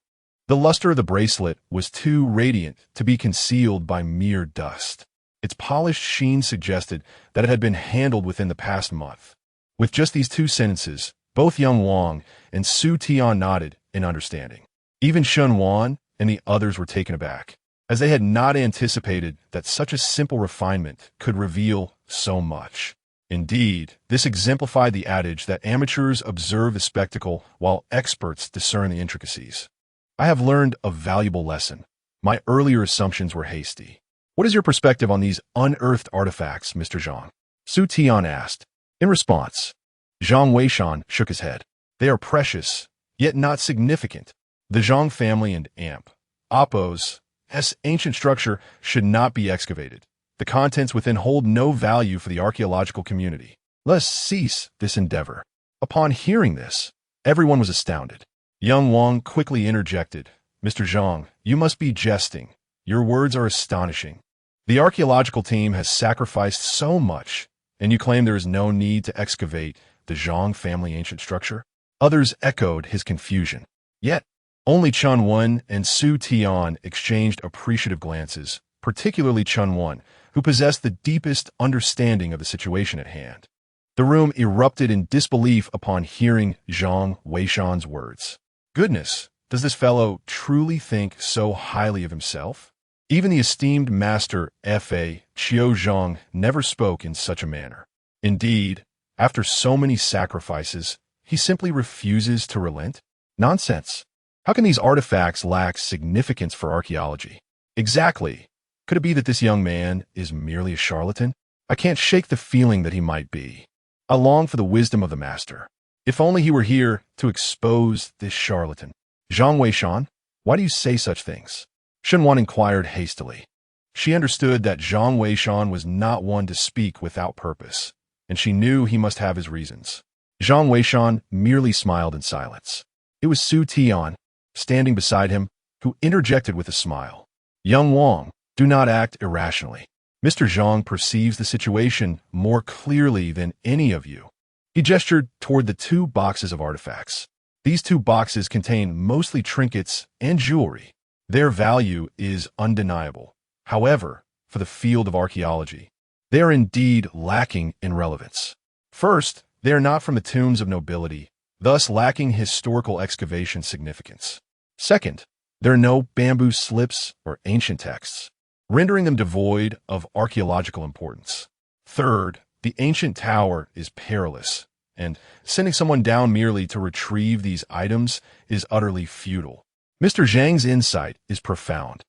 The luster of the bracelet was too radiant to be concealed by mere dust. Its polished sheen suggested that it had been handled within the past month. With just these two sentences, both young Wang and Su Tian nodded in understanding. Even Shun Wan and the others were taken aback, as they had not anticipated that such a simple refinement could reveal so much. Indeed, this exemplified the adage that amateurs observe the spectacle while experts discern the intricacies. I have learned a valuable lesson. My earlier assumptions were hasty. What is your perspective on these unearthed artifacts, Mr. Zhang? Su Tian asked. In response, Zhang Weishan shook his head. They are precious, yet not significant. The Zhang family and Amp, Oppo's ancient structure should not be excavated. The contents within hold no value for the archaeological community. Let us cease this endeavor. Upon hearing this, everyone was astounded. Young Wang quickly interjected, Mr. Zhang, you must be jesting. Your words are astonishing. The archaeological team has sacrificed so much, and you claim there is no need to excavate the Zhang family ancient structure? Others echoed his confusion. Yet, only Chun Wan and Su Tian exchanged appreciative glances, particularly Chun Wan, who possessed the deepest understanding of the situation at hand. The room erupted in disbelief upon hearing Zhang Weishan's words. Goodness, does this fellow truly think so highly of himself? Even the esteemed master F.A. Qiu Zhang never spoke in such a manner. Indeed, after so many sacrifices, he simply refuses to relent? Nonsense. How can these artifacts lack significance for archaeology? Exactly. Could it be that this young man is merely a charlatan? I can't shake the feeling that he might be. I long for the wisdom of the master. If only he were here to expose this charlatan. Zhang Weishan, why do you say such things? Shunwan inquired hastily. She understood that Zhang Weishan was not one to speak without purpose, and she knew he must have his reasons. Zhang Weishan merely smiled in silence. It was Su Tian, standing beside him, who interjected with a smile. Young Wang, do not act irrationally. Mr. Zhang perceives the situation more clearly than any of you. He gestured toward the two boxes of artifacts. These two boxes contain mostly trinkets and jewelry. Their value is undeniable. However, for the field of archaeology, they are indeed lacking in relevance. First, they are not from the tombs of nobility, thus lacking historical excavation significance. Second, there are no bamboo slips or ancient texts, rendering them devoid of archaeological importance. Third, the ancient tower is perilous, and sending someone down merely to retrieve these items is utterly futile. Mr. Zhang's insight is profound,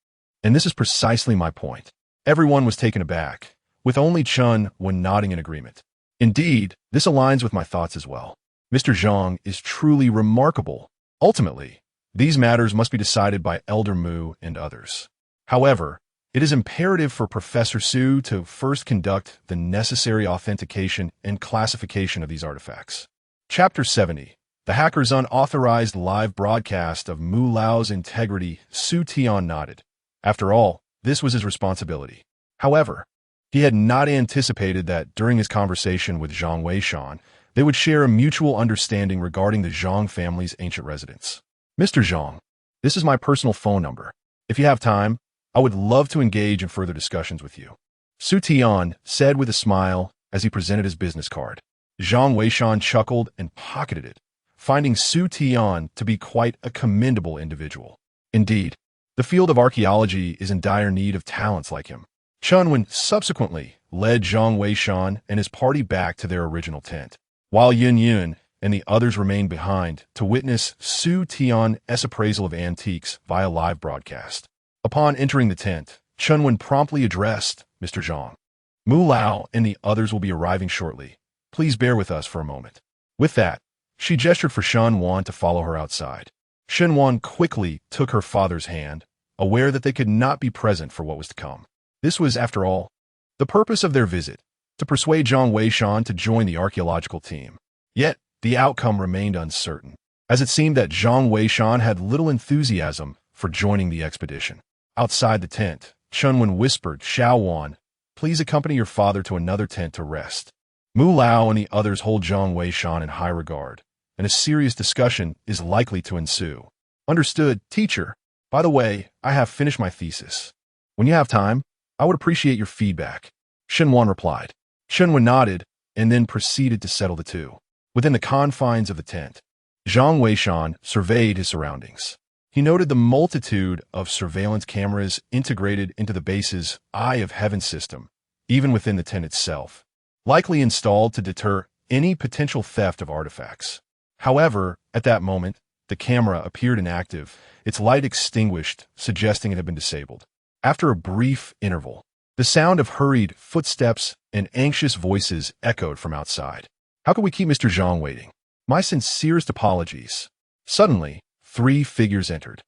and this is precisely my point. Everyone was taken aback, with only Chun Wan nodding in agreement. Indeed, this aligns with my thoughts as well. Mr. Zhang is truly remarkable. Ultimately, these matters must be decided by Elder Mu and others. However, it is imperative for Professor Su to first conduct the necessary authentication and classification of these artifacts. Chapter 70. The hacker's unauthorized live broadcast of Mu Lao's integrity. Su Tian nodded. After all, this was his responsibility. However, he had not anticipated that during his conversation with Zhang Weishan, they would share a mutual understanding regarding the Zhang family's ancient residence. Mr. Zhang, This is my personal phone number. If you have time, I would love to engage in further discussions with you. Su Tian said with a smile as he presented his business card. Zhang Weishan chuckled and pocketed it, finding Su Tian to be quite a commendable individual. Indeed, the field of archaeology is in dire need of talents like him. Chunwen subsequently led Zhang Weishan and his party back to their original tent, while Yun Yun and the others remained behind to witness Su Tian's appraisal of antiques via live broadcast. Upon entering the tent, Chunwen promptly addressed Mr. Zhang. Mu Lao and the others will be arriving shortly. Please bear with us for a moment. With that, she gestured for Shen Wan to follow her outside. Shen Wan quickly took her father's hand, aware that they could not be present for what was to come. This was, after all, the purpose of their visit, to persuade Zhang Weishan to join the archaeological team. Yet, the outcome remained uncertain, as it seemed that Zhang Weishan had little enthusiasm for joining the expedition. Outside the tent, Chunwen whispered, Xiao Wan, please accompany your father to another tent to rest. Mu Lao and the others hold Zhang Weishan in high regard, and a serious discussion is likely to ensue. Understood, teacher. By the way, I have finished my thesis. When you have time, I would appreciate your feedback. Shenwan replied. Shenwan nodded, and then proceeded to settle the two. Within the confines of the tent, Zhang Weishan surveyed his surroundings. He noted the multitude of surveillance cameras integrated into the base's Eye of Heaven system, even within the tent itself, likely installed to deter any potential theft of artifacts. However, at that moment, the camera appeared inactive, its light extinguished, suggesting it had been disabled. After a brief interval, the sound of hurried footsteps and anxious voices echoed from outside. How could we keep Mr. Zhang waiting? My sincerest apologies. Suddenly, 3 figures entered.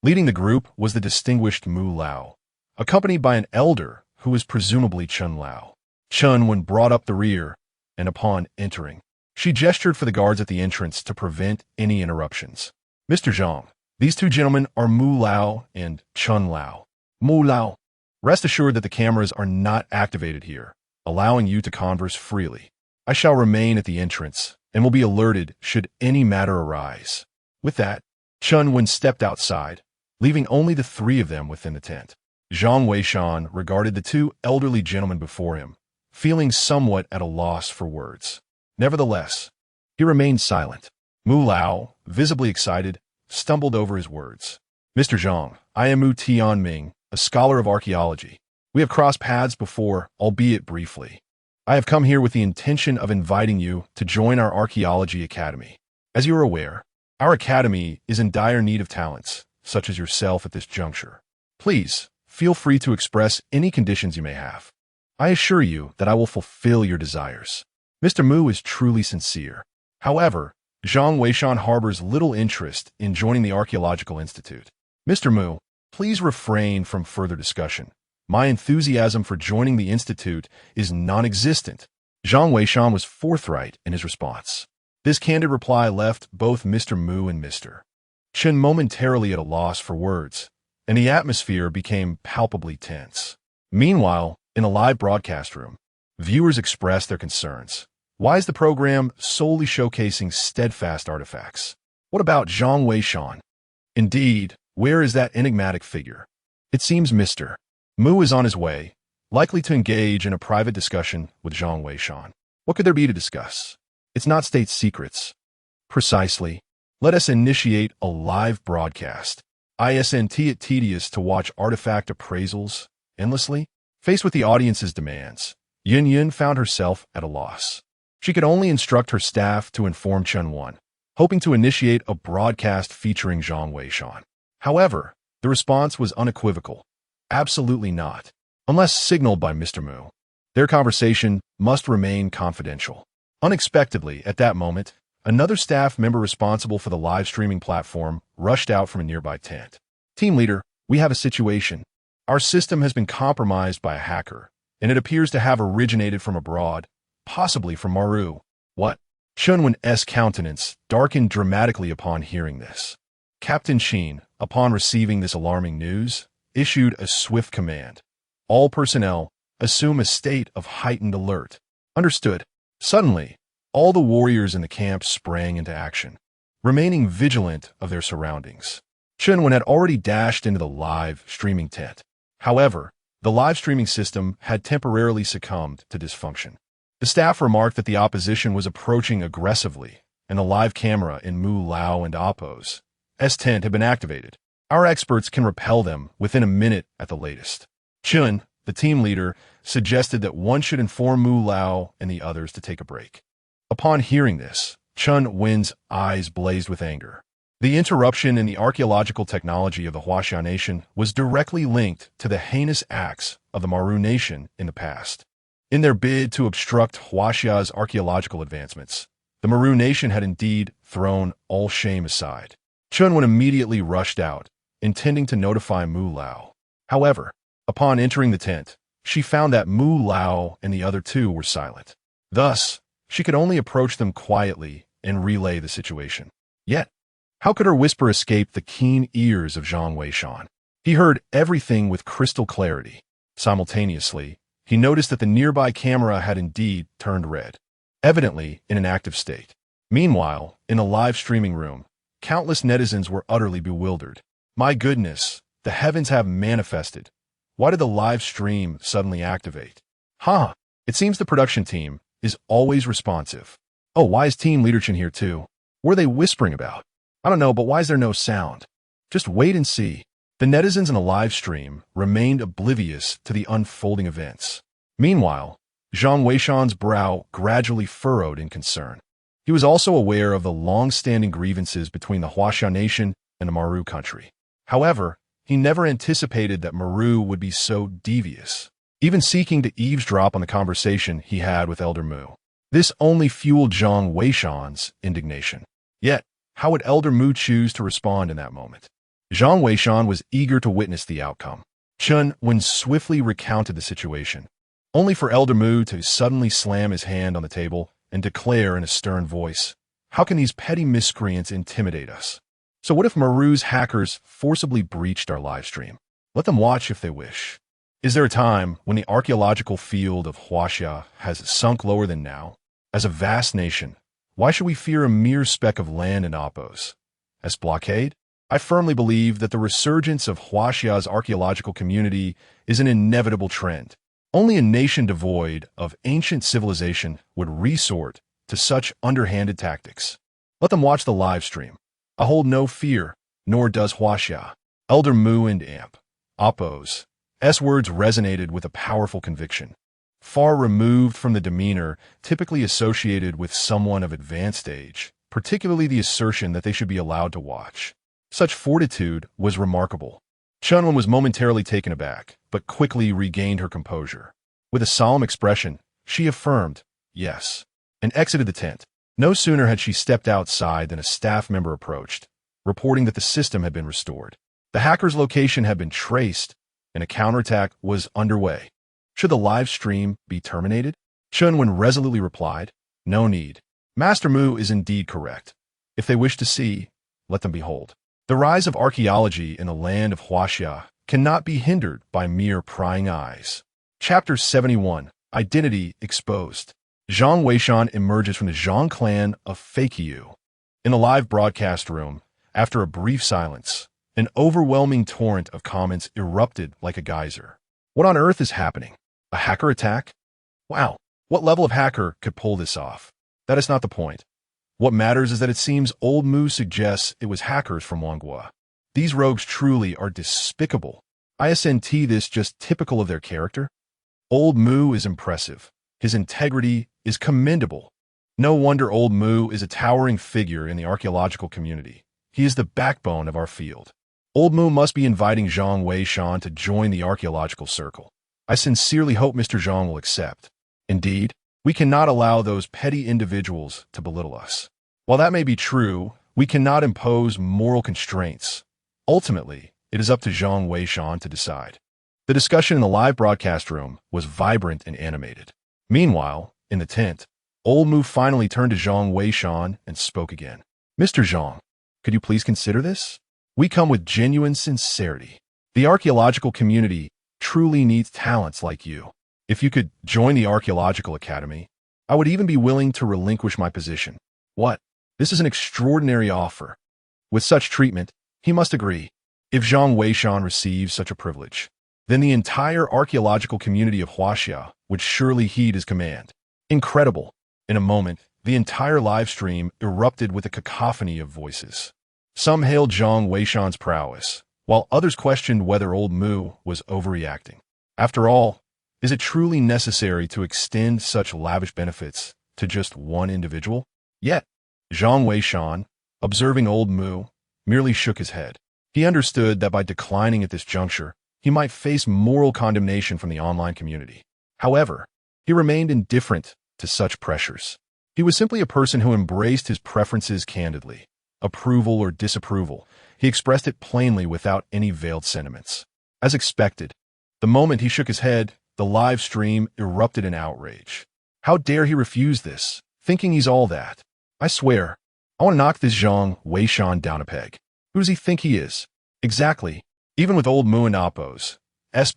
Leading the group was the distinguished Mu Lao, accompanied by an elder who was presumably Chun Lao. Chun brought up the rear, and upon entering, she gestured for the guards at the entrance to prevent any interruptions. Mr. Zhang, these 2 gentlemen are Mu Lao and Chun Lao. Mu Lao, rest assured that the cameras are not activated here, allowing you to converse freely. I shall remain at the entrance and will be alerted should any matter arise. With that, Chun stepped outside, leaving only the 3 of them within the tent. Zhang Weishan regarded the 2 elderly gentlemen before him, feeling somewhat at a loss for words. Nevertheless, he remained silent. Mu Lao, visibly excited, stumbled over his words. Mr. Zhang, I am Mu Tianming, a scholar of archaeology. We have crossed paths before, albeit briefly. I have come here with the intention of inviting you to join our archaeology academy. As you are aware, our academy is in dire need of talents, such as yourself at this juncture. Please, feel free to express any conditions you may have. I assure you that I will fulfill your desires. Mr. Mu is truly sincere. However, Zhang Weishan harbors little interest in joining the Archaeological Institute. Mr. Mu, please refrain from further discussion. My enthusiasm for joining the Institute is non-existent. Zhang Weishan was forthright in his response. This candid reply left both Mr. Mu and Mr. Chen momentarily at a loss for words, and the atmosphere became palpably tense. Meanwhile, in a live broadcast room, viewers expressed their concerns. Why is the program solely showcasing steadfast artifacts? What about Zhang Weishan? Indeed, where is that enigmatic figure? It seems Mr. Mu is on his way, likely to engage in a private discussion with Zhang Weishan. What could there be to discuss? It's not state secrets. Precisely. Let us initiate a live broadcast. Isn't it tedious to watch artifact appraisals endlessly? Faced with the audience's demands, Yun Yun found herself at a loss. She could only instruct her staff to inform Chen Wan, hoping to initiate a broadcast featuring Zhang Weishan. However, the response was unequivocal. Absolutely not, unless signaled by Mr. Mu. Their conversation must remain confidential. Unexpectedly, at that moment, another staff member responsible for the live streaming platform rushed out from a nearby tent. Team leader, we have a situation. Our system has been compromised by a hacker, and it appears to have originated from abroad, possibly from Maru. What? Chunwen's countenance darkened dramatically upon hearing this. Captain Sheen, upon receiving this alarming news, issued a swift command. All personnel, assume a state of heightened alert. Understood. Suddenly, all the warriors in the camp sprang into action, remaining vigilant of their surroundings. Chun had already dashed into the live streaming tent. However, the live streaming system had temporarily succumbed to dysfunction. The staff remarked that the opposition was approaching aggressively, and the live camera in Mu Lao and Appo's tent had been activated. Our experts can repel them within a minute at the latest. Chun, the team leader, suggested that one should inform Mu Lao and the others to take a break. Upon hearing this, Chun Wen's eyes blazed with anger. The interruption in the archaeological technology of the Huaxia Nation was directly linked to the heinous acts of the Maru Nation in the past. In their bid to obstruct Huaxia's archaeological advancements, the Maru Nation had indeed thrown all shame aside. Chun Wen immediately rushed out, intending to notify Mu Lao. However, upon entering the tent, she found that Mu Lao and the other two were silent. Thus, she could only approach them quietly and relay the situation. Yet, how could her whisper escape the keen ears of Zhang Weishan? He heard everything with crystal clarity. Simultaneously, he noticed that the nearby camera had indeed turned red, evidently in an active state. Meanwhile, in the live streaming room, countless netizens were utterly bewildered. My goodness, the heavens have manifested. Why did the live stream suddenly activate? It seems the production team is always responsive. Oh, why is Team Leaderchin here too? What are they whispering about? I don't know, but why is there no sound? Just wait and see. The netizens in the live stream remained oblivious to the unfolding events. Meanwhile, Zhang Weishan's brow gradually furrowed in concern. He was also aware of the long-standing grievances between the Huaxia Nation and the Maru country. However, he never anticipated that Maru would be so devious, even seeking to eavesdrop on the conversation he had with Elder Mu. This only fueled Zhang Weishan's indignation. Yet, how would Elder Mu choose to respond in that moment? Zhang Weishan was eager to witness the outcome. Chun Wen swiftly recounted the situation, only for Elder Mu to suddenly slam his hand on the table and declare in a stern voice, "How can these petty miscreants intimidate us? So what if Maru's hackers forcibly breached our live stream? Let them watch if they wish. Is there a time when the archaeological field of Huaxia has sunk lower than now? As a vast nation, why should we fear a mere speck of land in Appo's blockade? I firmly believe that the resurgence of Huaxia's archaeological community is an inevitable trend. Only a nation devoid of ancient civilization would resort to such underhanded tactics. Let them watch the live stream. I hold no fear, nor does Huaxia." Elder Mu and Appo's words resonated with a powerful conviction. Far removed from the demeanor typically associated with someone of advanced age, particularly the assertion that they should be allowed to watch. Such fortitude was remarkable. Chun Wen was momentarily taken aback, but quickly regained her composure. With a solemn expression, she affirmed, "Yes," and exited the tent. No sooner had she stepped outside than a staff member approached, reporting that the system had been restored. The hacker's location had been traced, and a counterattack was underway. Should the live stream be terminated? Chun Wen resolutely replied, "No need. Master Mu is indeed correct. If they wish to see, let them behold." The rise of archaeology in the land of Huaxia cannot be hindered by mere prying eyes. Chapter 71, Identity Exposed. Zhang Weishan emerges from the Zhang clan of Feiqiu. In the live broadcast room, after a brief silence, an overwhelming torrent of comments erupted like a geyser. What on earth is happening? A hacker attack? Wow, what level of hacker could pull this off? That is not the point. What matters is that it seems Old Mu suggests it was hackers from Wanghua. These rogues truly are despicable. Isn't this just typical of their character? Old Mu is impressive. His integrity is commendable. No wonder Old Mu is a towering figure in the archaeological community. He is the backbone of our field. Old Mu must be inviting Zhang Weishan to join the archaeological circle. I sincerely hope Mr. Zhang will accept. Indeed, we cannot allow those petty individuals to belittle us. While that may be true, we cannot impose moral constraints. Ultimately, it is up to Zhang Weishan to decide. The discussion in the live broadcast room was vibrant and animated. Meanwhile, in the tent, Old Mu finally turned to Zhang Weishan and spoke again. "Mr. Zhang, could you please consider this? We come with genuine sincerity. The archaeological community truly needs talents like you. If you could join the Archaeological Academy, I would even be willing to relinquish my position." What? This is an extraordinary offer. With such treatment, He must agree. If Zhang Weishan receives such a privilege, then the entire archaeological community of Huaxia would surely heed his command. Incredible. In a moment, the entire live stream erupted with a cacophony of voices. Some hailed Zhang Weishan's prowess, while others questioned whether old Mu was overreacting. After all, is it truly necessary to extend such lavish benefits to just one individual? Yet, Zhang Weishan, observing old Mu, merely shook his head. He understood that by declining at this juncture, he might face moral condemnation from the online community. However, he remained indifferent to such pressures. He was simply a person who embraced his preferences candidly. Approval or disapproval, he expressed it plainly without any veiled sentiments. As expected, the moment he shook his head, the live stream erupted in outrage. How dare he refuse this, thinking he's all that? I swear, I want to knock this Zhang Weishan down a peg. Who does he think he is? Exactly. Even with old Mu and Appo's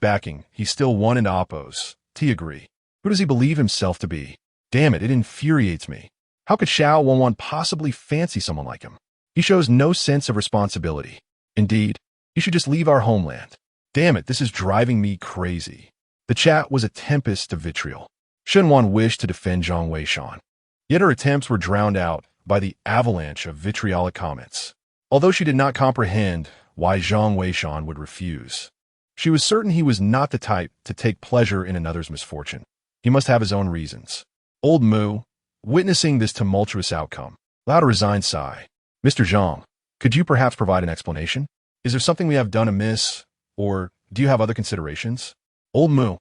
backing, he still won in Appo's agree. Who does he believe himself to be? Damn it, it infuriates me. How could Xiao Wanwan possibly fancy someone like him? He shows no sense of responsibility. Indeed, he should just leave our homeland. Damn it, this is driving me crazy. The chat was a tempest of vitriol. Shenwan wished to defend Zhang Weishan, yet her attempts were drowned out by the avalanche of vitriolic comments. Although she did not comprehend why Zhang Weishan would refuse, she was certain he was not the type to take pleasure in another's misfortune. He must have his own reasons. Old Mu, witnessing this tumultuous outcome, allowed a resigned sigh. Mr. Zhang, could you perhaps provide an explanation? Is there something we have done amiss, or do you have other considerations? Old Mu,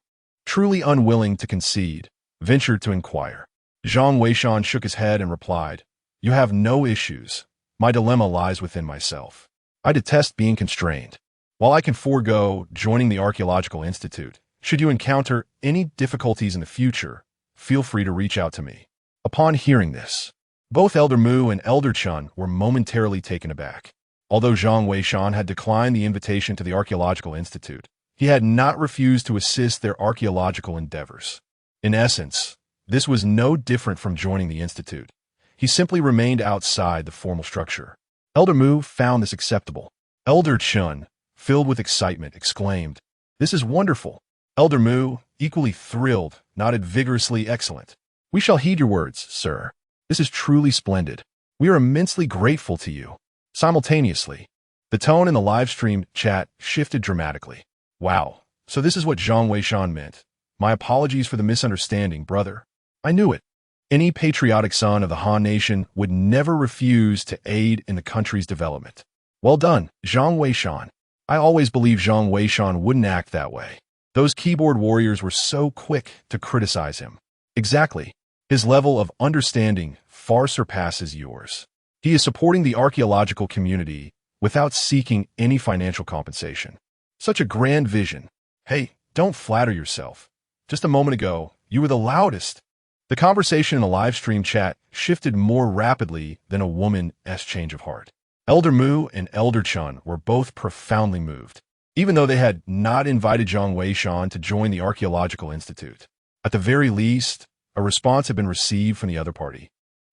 truly unwilling to concede, ventured to inquire. Zhang Weishan shook his head and replied, "You have no issues. My dilemma lies within myself. I detest being constrained. While I can forego joining the Archaeological Institute, should you encounter any difficulties in the future, feel free to reach out to me." Upon hearing this, both Elder Mu and Elder Chun were momentarily taken aback. Although Zhang Weishan had declined the invitation to the Archaeological Institute, he had not refused to assist their archaeological endeavors. In essence, this was no different from joining the Institute. He simply remained outside the formal structure. Elder Mu found this acceptable. Elder Chun, filled with excitement, exclaimed, "This is wonderful." Elder Mu, equally thrilled, nodded vigorously, "Excellent. We shall heed your words, sir. This is truly splendid. We are immensely grateful to you." Simultaneously, the tone in the live stream chat shifted dramatically. "Wow, so this is what Zhang Weishan meant. My apologies for the misunderstanding, brother. I knew it. Any patriotic son of the Han Nation would never refuse to aid in the country's development. Well done, Zhang Weishan. I always believed Zhang Weishan wouldn't act that way. Those keyboard warriors were so quick to criticize him. Exactly. His level of understanding far surpasses yours. He is supporting the archaeological community without seeking any financial compensation. Such a grand vision. Hey, don't flatter yourself. Just a moment ago, you were the loudest." The conversation in the live stream chat shifted more rapidly than a woman's change of heart. Elder Mu and Elder Chun were both profoundly moved, even though they had not invited Zhang Weishan to join the Archaeological Institute. At the very least, a response had been received from the other party,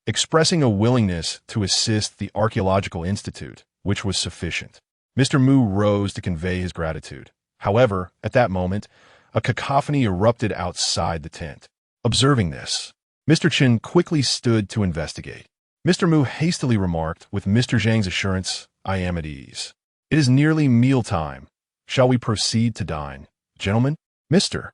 expressing a willingness to assist the Archaeological Institute, which was sufficient. Mr. Mu rose to convey his gratitude. However, at that moment, a cacophony erupted outside the tent. Observing this, Mr. Chen quickly stood to investigate. Mr. Mu hastily remarked, with Mr. Zhang's assurance, "I am at ease. It is nearly mealtime. Shall we proceed to dine, gentlemen?" Mr.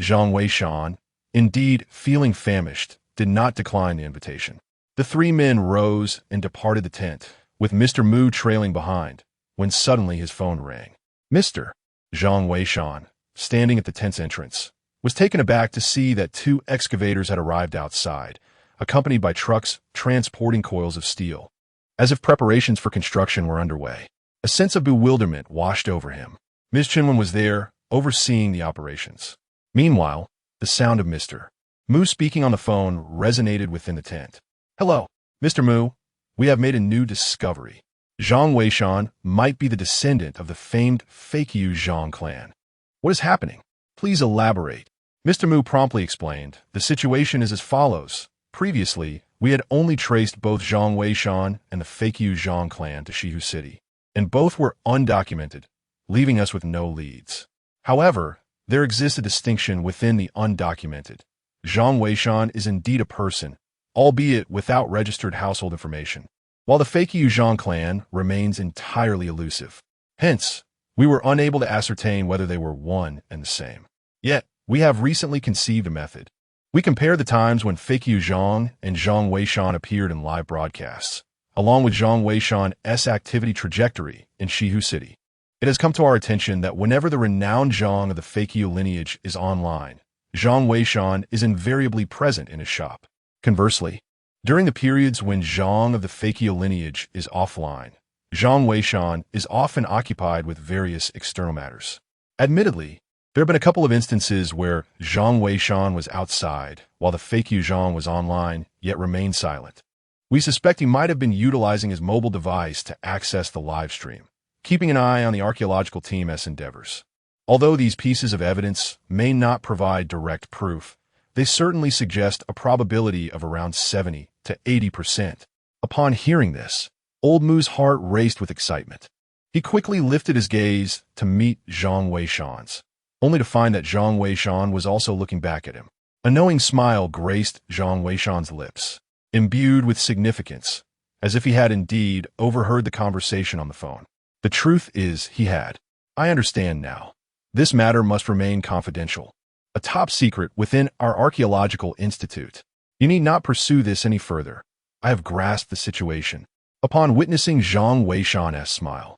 Zhang Weishan, indeed feeling famished, did not decline the invitation. The three men rose and departed the tent, with Mr. Mu trailing behind, when suddenly his phone rang. Mr. Zhang Weishan, standing at the tent's entrance, was taken aback to see that two excavators had arrived outside, accompanied by trucks transporting coils of steel. As if preparations for construction were underway, a sense of bewilderment washed over him. Ms. Chinwen was there, overseeing the operations. Meanwhile, the sound of Mr. Mu speaking on the phone resonated within the tent. "Hello, Mr. Mu. We have made a new discovery. Zhang Weishan might be the descendant of the famed Fake-Yu Zhang clan. What is happening? Please elaborate." Mr. Mu promptly explained, "The situation is as follows. Previously, we had only traced both Zhang Weishan and the Fake-Yu Zhang clan to Shihu City. and both were undocumented, leaving us with no leads. However, there exists a distinction within the undocumented. Zhang Weishan is indeed a person, albeit without registered household information, while the fake Zhang clan remains entirely elusive. Hence, we were unable to ascertain whether they were one and the same. Yet, we have recently conceived a method. We compare the times when fake Zhang and Zhang Weishan appeared in live broadcasts, along with Zhang Weishan's activity trajectory in Shihu City. It has come to our attention that whenever the renowned Zhang of the fake lineage is online, Zhang Weishan is invariably present in his shop. Conversely, during the periods when Zhang of the fake lineage is offline, Zhang Weishan is often occupied with various external matters. Admittedly, there have been a couple of instances where Zhang Weishan was outside while the fake Zhang was online, yet remained silent. We suspect he might have been utilizing his mobile device to access the live stream, keeping an eye on the archaeological team's endeavors. Although these pieces of evidence may not provide direct proof, they certainly suggest a probability of around 70 to 80%. Upon hearing this, Old Moo's heart raced with excitement. He quickly lifted his gaze to meet Zhang Weishan's, only to find that Zhang Weishan was also looking back at him. A knowing smile graced Zhang Weishan's lips, imbued with significance, as if he had indeed overheard the conversation on the phone. The truth is, he had. I understand now. This matter must remain confidential, a top secret within our archaeological institute. You need not pursue this any further. I have grasped the situation. Upon witnessing Zhang Weishan's smile,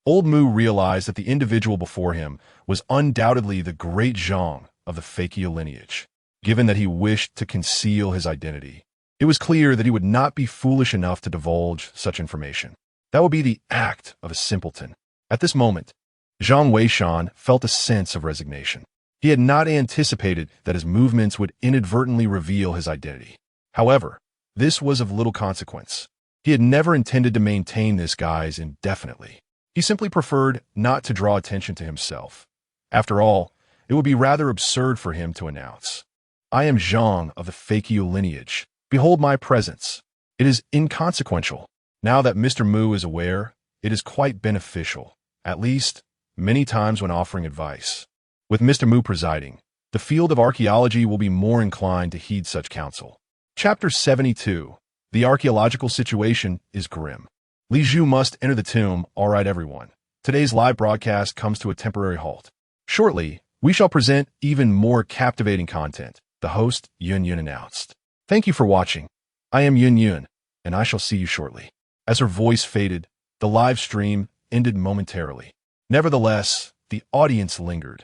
Old Moo realized that the individual before him was undoubtedly the great Zhang of the Fakia lineage. Given that he wished to conceal his identity, it was clear that he would not be foolish enough to divulge such information. That would be the act of a simpleton. At this moment, Zhang Weishan felt a sense of resignation. He had not anticipated that his movements would inadvertently reveal his identity. However, this was of little consequence. He had never intended to maintain this guise indefinitely. He simply preferred not to draw attention to himself. After all, it would be rather absurd for him to announce, "I am Zhang of the Fakia lineage. Behold my presence." It is inconsequential. Now that Mr. Moo is aware, it is quite beneficial, at least many times when offering advice. With Mr. Moo presiding, the field of archaeology will be more inclined to heed such counsel. Chapter 72. The archaeological situation is grim. Li Zhu must enter the tomb. All right, everyone. Today's live broadcast comes to a temporary halt. Shortly, we shall present even more captivating content, the host Yun Yun announced. Thank you for watching. I am Yun Yun, and I shall see you shortly. As her voice faded, the live stream ended momentarily. Nevertheless, the audience lingered,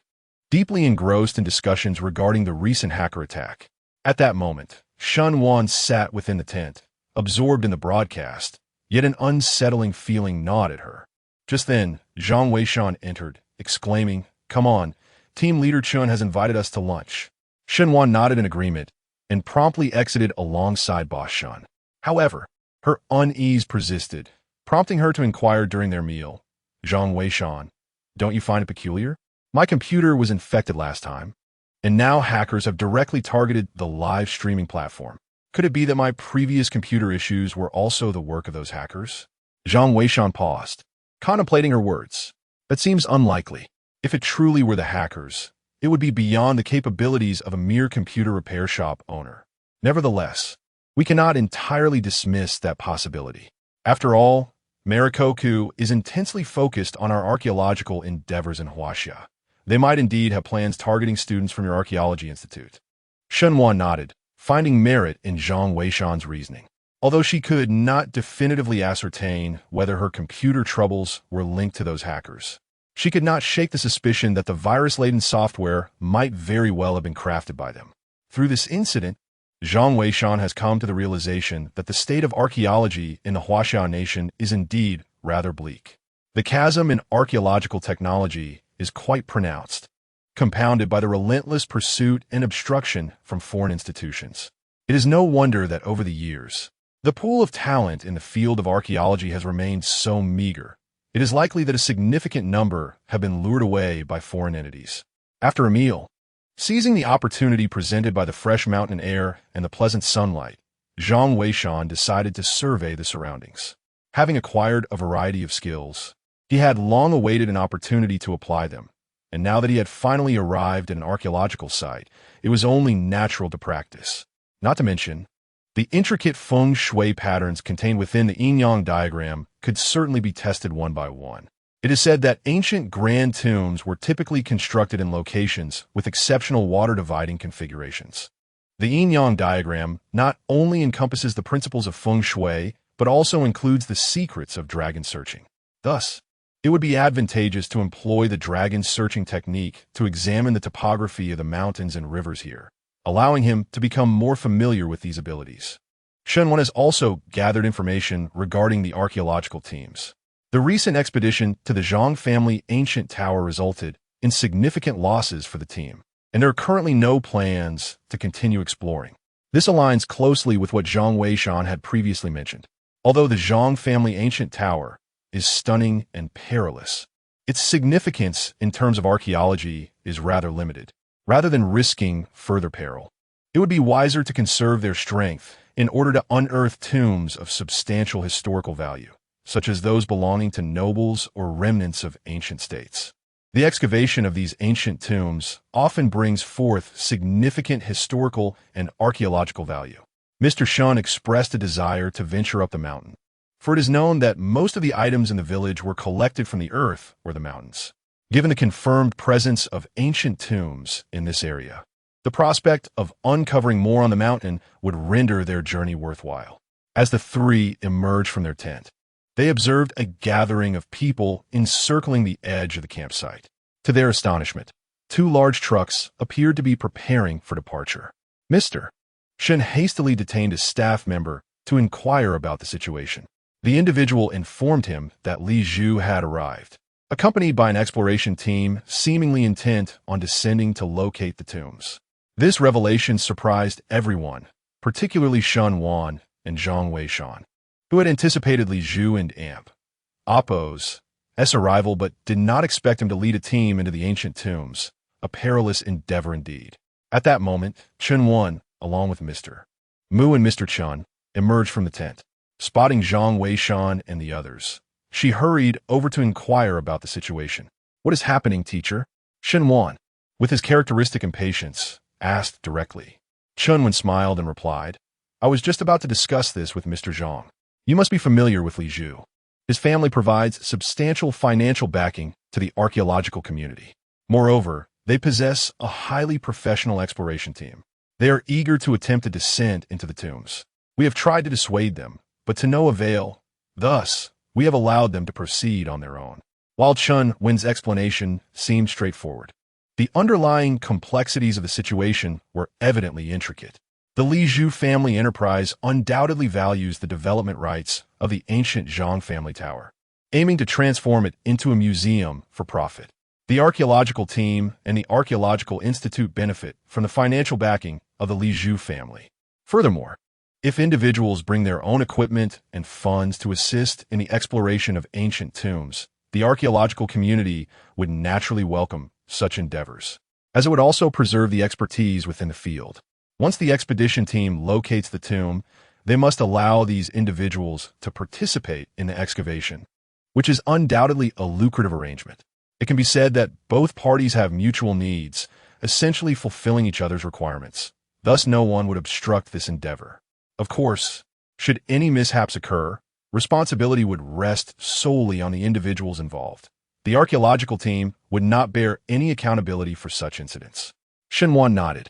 deeply engrossed in discussions regarding the recent hacker attack. At that moment, Shun Wan sat within the tent, absorbed in the broadcast, yet an unsettling feeling gnawed at her. Just then, Zhang Weishan entered, exclaiming, "Come on, Team Leader Chun has invited us to lunch." Shun Wan nodded in agreement and promptly exited alongside Boss Shun. However, her unease persisted, prompting her to inquire during their meal, "Zhang Weishan, don't you find it peculiar? My computer was infected last time, and now hackers have directly targeted the live streaming platform. Could it be that my previous computer issues were also the work of those hackers?" Zhang Weishan paused, contemplating her words. That seems unlikely. If it truly were the hackers, it would be beyond the capabilities of a mere computer repair shop owner. Nevertheless, we cannot entirely dismiss that possibility. After all, Marikoku is intensely focused on our archaeological endeavors in Huaxia. They might indeed have plans targeting students from your archaeology institute. Shun Wan nodded, finding merit in Zhang Weishan's reasoning. Although she could not definitively ascertain whether her computer troubles were linked to those hackers, she could not shake the suspicion that the virus-laden software might very well have been crafted by them. Through this incident, Zhang Weishan has come to the realization that the state of archaeology in the Huaxia nation is indeed rather bleak. The chasm in archaeological technology is quite pronounced, compounded by the relentless pursuit and obstruction from foreign institutions. It is no wonder that over the years, the pool of talent in the field of archaeology has remained so meager. It is likely that a significant number have been lured away by foreign entities. After a meal, seizing the opportunity presented by the fresh mountain air and the pleasant sunlight, Zhang Weishan decided to survey the surroundings. Having acquired a variety of skills, He had long awaited an opportunity to apply them, and now that he had finally arrived at an archaeological site, it was only natural to practice. Not to mention, the intricate feng shui patterns contained within the yin-yang diagram could certainly be tested one by one. It is said that ancient grand tombs were typically constructed in locations with exceptional water-dividing configurations. The yin-yang diagram not only encompasses the principles of feng shui, but also includes the secrets of dragon searching. Thus, it would be advantageous to employ the dragon searching technique to examine the topography of the mountains and rivers here, allowing him to become more familiar with these abilities. Shen Wan has also gathered information regarding the archaeological teams. The recent expedition to the Zhang family ancient tower resulted in significant losses for the team, and there are currently no plans to continue exploring. This aligns closely with what Zhang Weishan had previously mentioned. Although the Zhang family ancient tower is stunning and perilous, its significance in terms of archaeology is rather limited. Rather than risking further peril, it would be wiser to conserve their strength in order to unearth tombs of substantial historical value, such as those belonging to nobles or remnants of ancient states. The excavation of these ancient tombs often brings forth significant historical and archaeological value. Mr. Shun expressed a desire to venture up the mountain, for it is known that most of the items in the village were collected from the earth or the mountains. Given the confirmed presence of ancient tombs in this area, the prospect of uncovering more on the mountain would render their journey worthwhile. As the three emerged from their tent, they observed a gathering of people encircling the edge of the campsite. To their astonishment, 2 large trucks appeared to be preparing for departure. Mr. Shen hastily detained a staff member to inquire about the situation. The individual informed him that Li Zhu had arrived, accompanied by an exploration team seemingly intent on descending to locate the tombs. This revelation surprised everyone, particularly Shen Wan and Zhang Weishan, who had anticipated Li Zhu and Appo's arrival but did not expect him to lead a team into the ancient tombs, a perilous endeavor indeed. At that moment, Chen Wan, along with Mr. Mu and Mr. Chun, emerged from the tent. Spotting Zhang Weishan and the others, she hurried over to inquire about the situation. "What is happening, teacher?" Shen Wan, with his characteristic impatience, asked directly. Chun Wan smiled and replied, "I was just about to discuss this with Mr. Zhang. You must be familiar with Li Zhu. His family provides substantial financial backing to the archaeological community. Moreover, they possess a highly professional exploration team. They are eager to attempt a descent into the tombs. We have tried to dissuade them, but to no avail. Thus, we have allowed them to proceed on their own." While Chun Wen's explanation seemed straightforward, the underlying complexities of the situation were evidently intricate. The Li Zhu family enterprise undoubtedly values the development rights of the ancient Zhang family tower, aiming to transform it into a museum for profit. The archaeological team and the Archaeological Institute benefit from the financial backing of the Li Zhu family. Furthermore, if individuals bring their own equipment and funds to assist in the exploration of ancient tombs, the archaeological community would naturally welcome such endeavors, as it would also preserve the expertise within the field. Once the expedition team locates the tomb, they must allow these individuals to participate in the excavation, which is undoubtedly a lucrative arrangement. It can be said that both parties have mutual needs, essentially fulfilling each other's requirements. Thus, no one would obstruct this endeavor. Of course, should any mishaps occur, responsibility would rest solely on the individuals involved. The archaeological team would not bear any accountability for such incidents. Shen Wan nodded,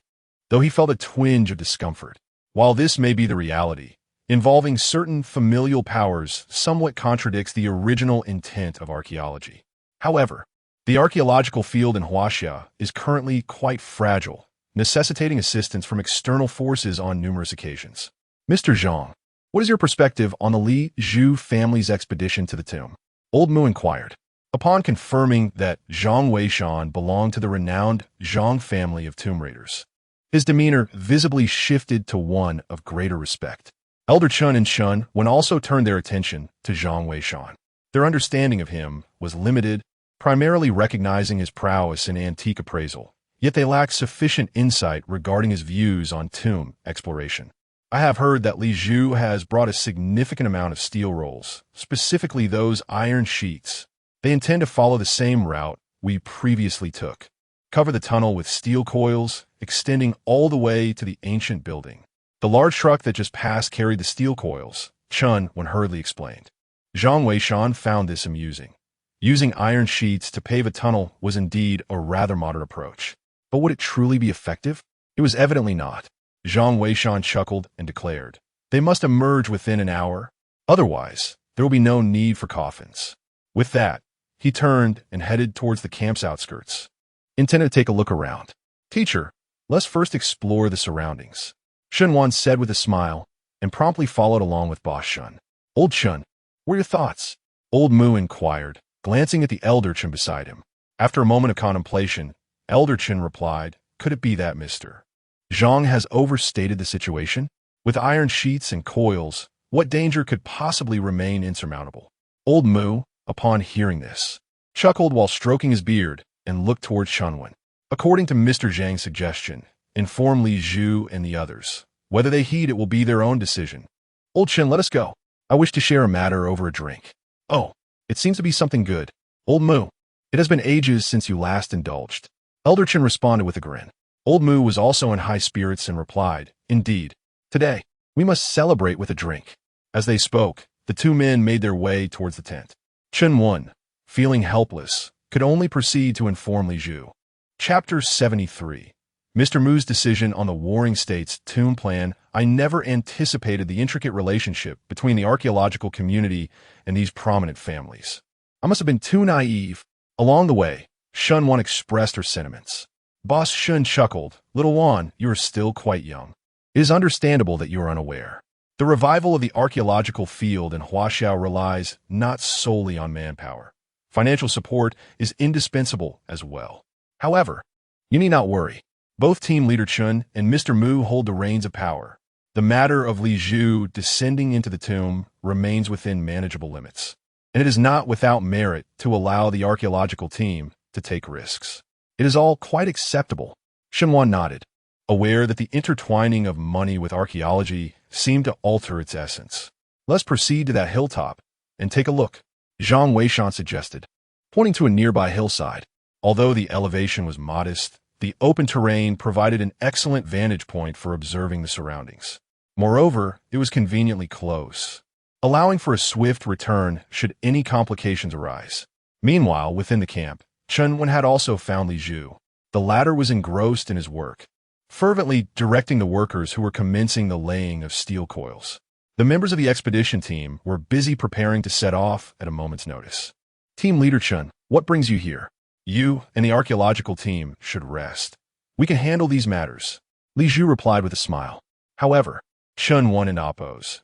though he felt a twinge of discomfort. While this may be the reality, involving certain familial powers somewhat contradicts the original intent of archaeology. However, the archaeological field in Huaxia is currently quite fragile, necessitating assistance from external forces on numerous occasions. Mr. Zhang, what is your perspective on the Li Zhu family's expedition to the tomb? Old Mu inquired. Upon confirming that Zhang Weishan belonged to the renowned Zhang family of tomb raiders, his demeanor visibly shifted to one of greater respect. Elder Chun and Shun Wen also turned their attention to Zhang Weishan. Their understanding of him was limited, primarily recognizing his prowess in antique appraisal, yet they lacked sufficient insight regarding his views on tomb exploration. "I have heard that Li Zhu has brought a significant amount of steel rolls, specifically those iron sheets, They intend to follow the same route we previously took. Cover the tunnel with steel coils, extending all the way to the ancient building. The large truck that just passed carried the steel coils, Chun hurriedly explained. Zhang Weishan found this amusing. Using iron sheets to pave a tunnel was indeed a rather modern approach. But would it truly be effective? It was evidently not. Zhang Weishan chuckled and declared, "They must emerge within an hour. Otherwise, there will be no need for coffins." With that, he turned and headed towards the camp's outskirts, intended to take a look around. "Teacher, let's first explore the surroundings," Shunwan said with a smile, and promptly followed along with Boss Shun. "Old Shun, what are your thoughts?" Old Mu inquired, glancing at the elder Chen beside him. After a moment of contemplation, Elder Chen replied, "Could it be that Mr. Zhang has overstated the situation? With iron sheets and coils, what danger could possibly remain insurmountable?" Old Mu, upon hearing this, chuckled while stroking his beard and looked towards Shunwan. "According to Mr. Zhang's suggestion, inform Li Zhu and the others. Whether they heed it will be their own decision. Old Chen, let us go. I wish to share a matter over a drink." "Oh, it seems to be something good. Old Mu, it has been ages since you last indulged." Elder Chen responded with a grin. Old Mu was also in high spirits and replied, "Indeed. Today, we must celebrate with a drink." As they spoke, the two men made their way towards the tent. Chen Wen, feeling helpless, could only proceed to inform Li Zhu. Chapter 73. Mr. Mu's decision on the Warring States tomb plan. I never anticipated the intricate relationship between the archaeological community and these prominent families. I must have been too naive. Along the way, Shun Wan expressed her sentiments. Boss Shun chuckled, "Little Wan, you are still quite young. It is understandable that you are unaware. The revival of the archaeological field in Huaxiao relies not solely on manpower. Financial support is indispensable as well. However, you need not worry. Both Team Leader Chun and Mr. Mu hold the reins of power. The matter of Li Zhu descending into the tomb remains within manageable limits, and it is not without merit to allow the archaeological team to take risks. It is all quite acceptable." Shenwan nodded, aware that the intertwining of money with archaeology seemed to alter its essence. "Let's proceed to that hilltop and take a look," Zhang Weishan suggested, pointing to a nearby hillside. Although the elevation was modest, the open terrain provided an excellent vantage point for observing the surroundings. Moreover, it was conveniently close, allowing for a swift return should any complications arise. Meanwhile, within the camp, Chen Wen had also found Li Zhu. The latter was engrossed in his work, fervently directing the workers who were commencing the laying of steel coils. The members of the expedition team were busy preparing to set off at a moment's notice. "Team Leader Chen, what brings you here? You and the archaeological team should rest. We can handle these matters," Li Zhu replied with a smile. However, Chen Wen and Appo's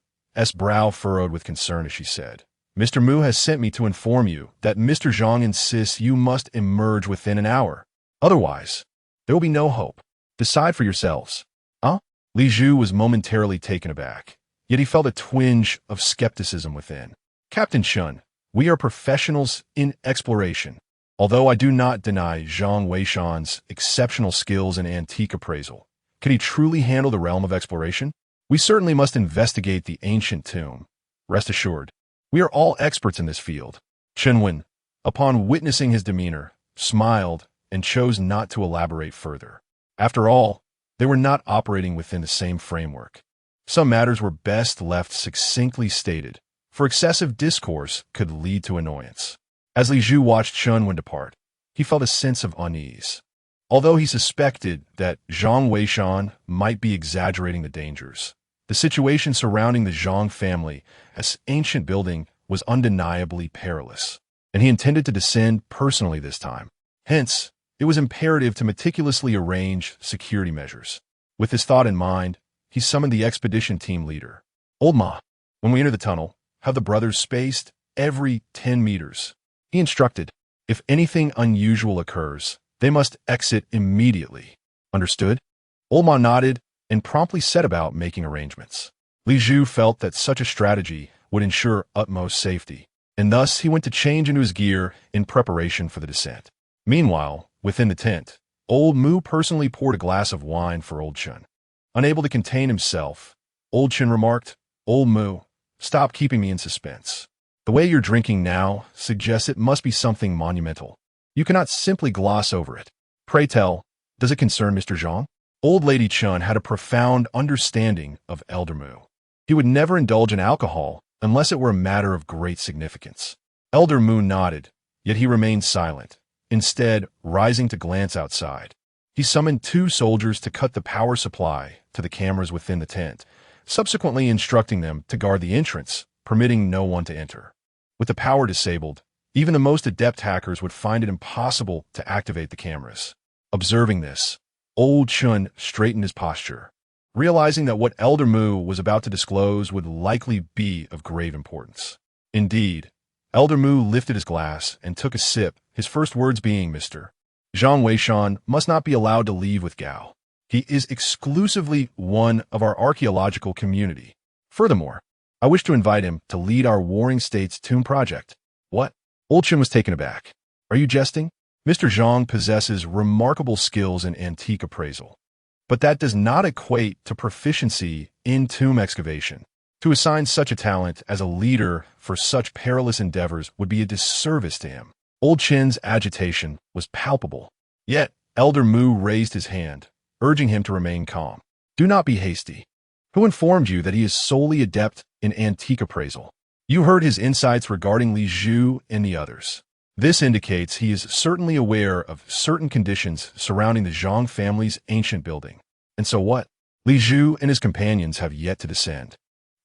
brow furrowed with concern as she said, "Mr. Mu has sent me to inform you that Mr. Zhang insists you must emerge within an hour. Otherwise, there will be no hope. Decide for yourselves." "Huh?" Li Zhu was momentarily taken aback, yet he felt a twinge of skepticism within. "Captain Shun, we are professionals in exploration. Although I do not deny Zhang Weishan's exceptional skills in antique appraisal, could he truly handle the realm of exploration? We certainly must investigate the ancient tomb. Rest assured, we are all experts in this field." Chen Wen, upon witnessing his demeanor, smiled and chose not to elaborate further. After all, they were not operating within the same framework. Some matters were best left succinctly stated, for excessive discourse could lead to annoyance. As Li Zhu watched Chen Wen depart, he felt a sense of unease. Although he suspected that Zhang Weishan might be exaggerating the dangers, the situation surrounding the Zhang family as ancient building was undeniably perilous, and he intended to descend personally this time. Hence, it was imperative to meticulously arrange security measures. With this thought in mind, he summoned the expedition team leader. "Old Ma, when we enter the tunnel, have the brothers spaced every 10 meters. He instructed, "If anything unusual occurs, they must exit immediately." "Understood?" Old Ma nodded and promptly set about making arrangements. Li Zhu felt that such a strategy would ensure utmost safety, and thus he went to change into his gear in preparation for the descent. Meanwhile, within the tent, Old Mu personally poured a glass of wine for Old Chen. Unable to contain himself, Old Chen remarked, "Old Mu, stop keeping me in suspense. The way you're drinking now suggests it must be something monumental. You cannot simply gloss over it. Pray tell, does it concern Mr. Zhang? Old Lady Chun had a profound understanding of Elder Mu. He would never indulge in alcohol unless it were a matter of great significance. Elder Mu nodded, yet he remained silent, instead rising to glance outside. He summoned 2 soldiers to cut the power supply to the cameras within the tent, subsequently instructing them to guard the entrance, permitting no one to enter. With the power disabled, even the most adept hackers would find it impossible to activate the cameras. Observing this, Old Chun straightened his posture, realizing that what Elder Mu was about to disclose would likely be of grave importance. Indeed, Elder Mu lifted his glass and took a sip, his first words being, Mr. Zhang Weishan must not be allowed to leave with Gao. He is exclusively one of our archaeological community. Furthermore, I wish to invite him to lead our Warring States tomb project. What? Old Chun was taken aback. Are you jesting? Mr. Zhang possesses remarkable skills in antique appraisal, but that does not equate to proficiency in tomb excavation. To assign such a talent as a leader for such perilous endeavors would be a disservice to him. Old Chin's agitation was palpable. Yet, Elder Mu raised his hand, urging him to remain calm. Do not be hasty. Who informed you that he is solely adept in antique appraisal? You heard his insights regarding Li Zhu and the others. This indicates he is certainly aware of certain conditions surrounding the Zhang family's ancient building. And so what? Li Zhu and his companions have yet to descend.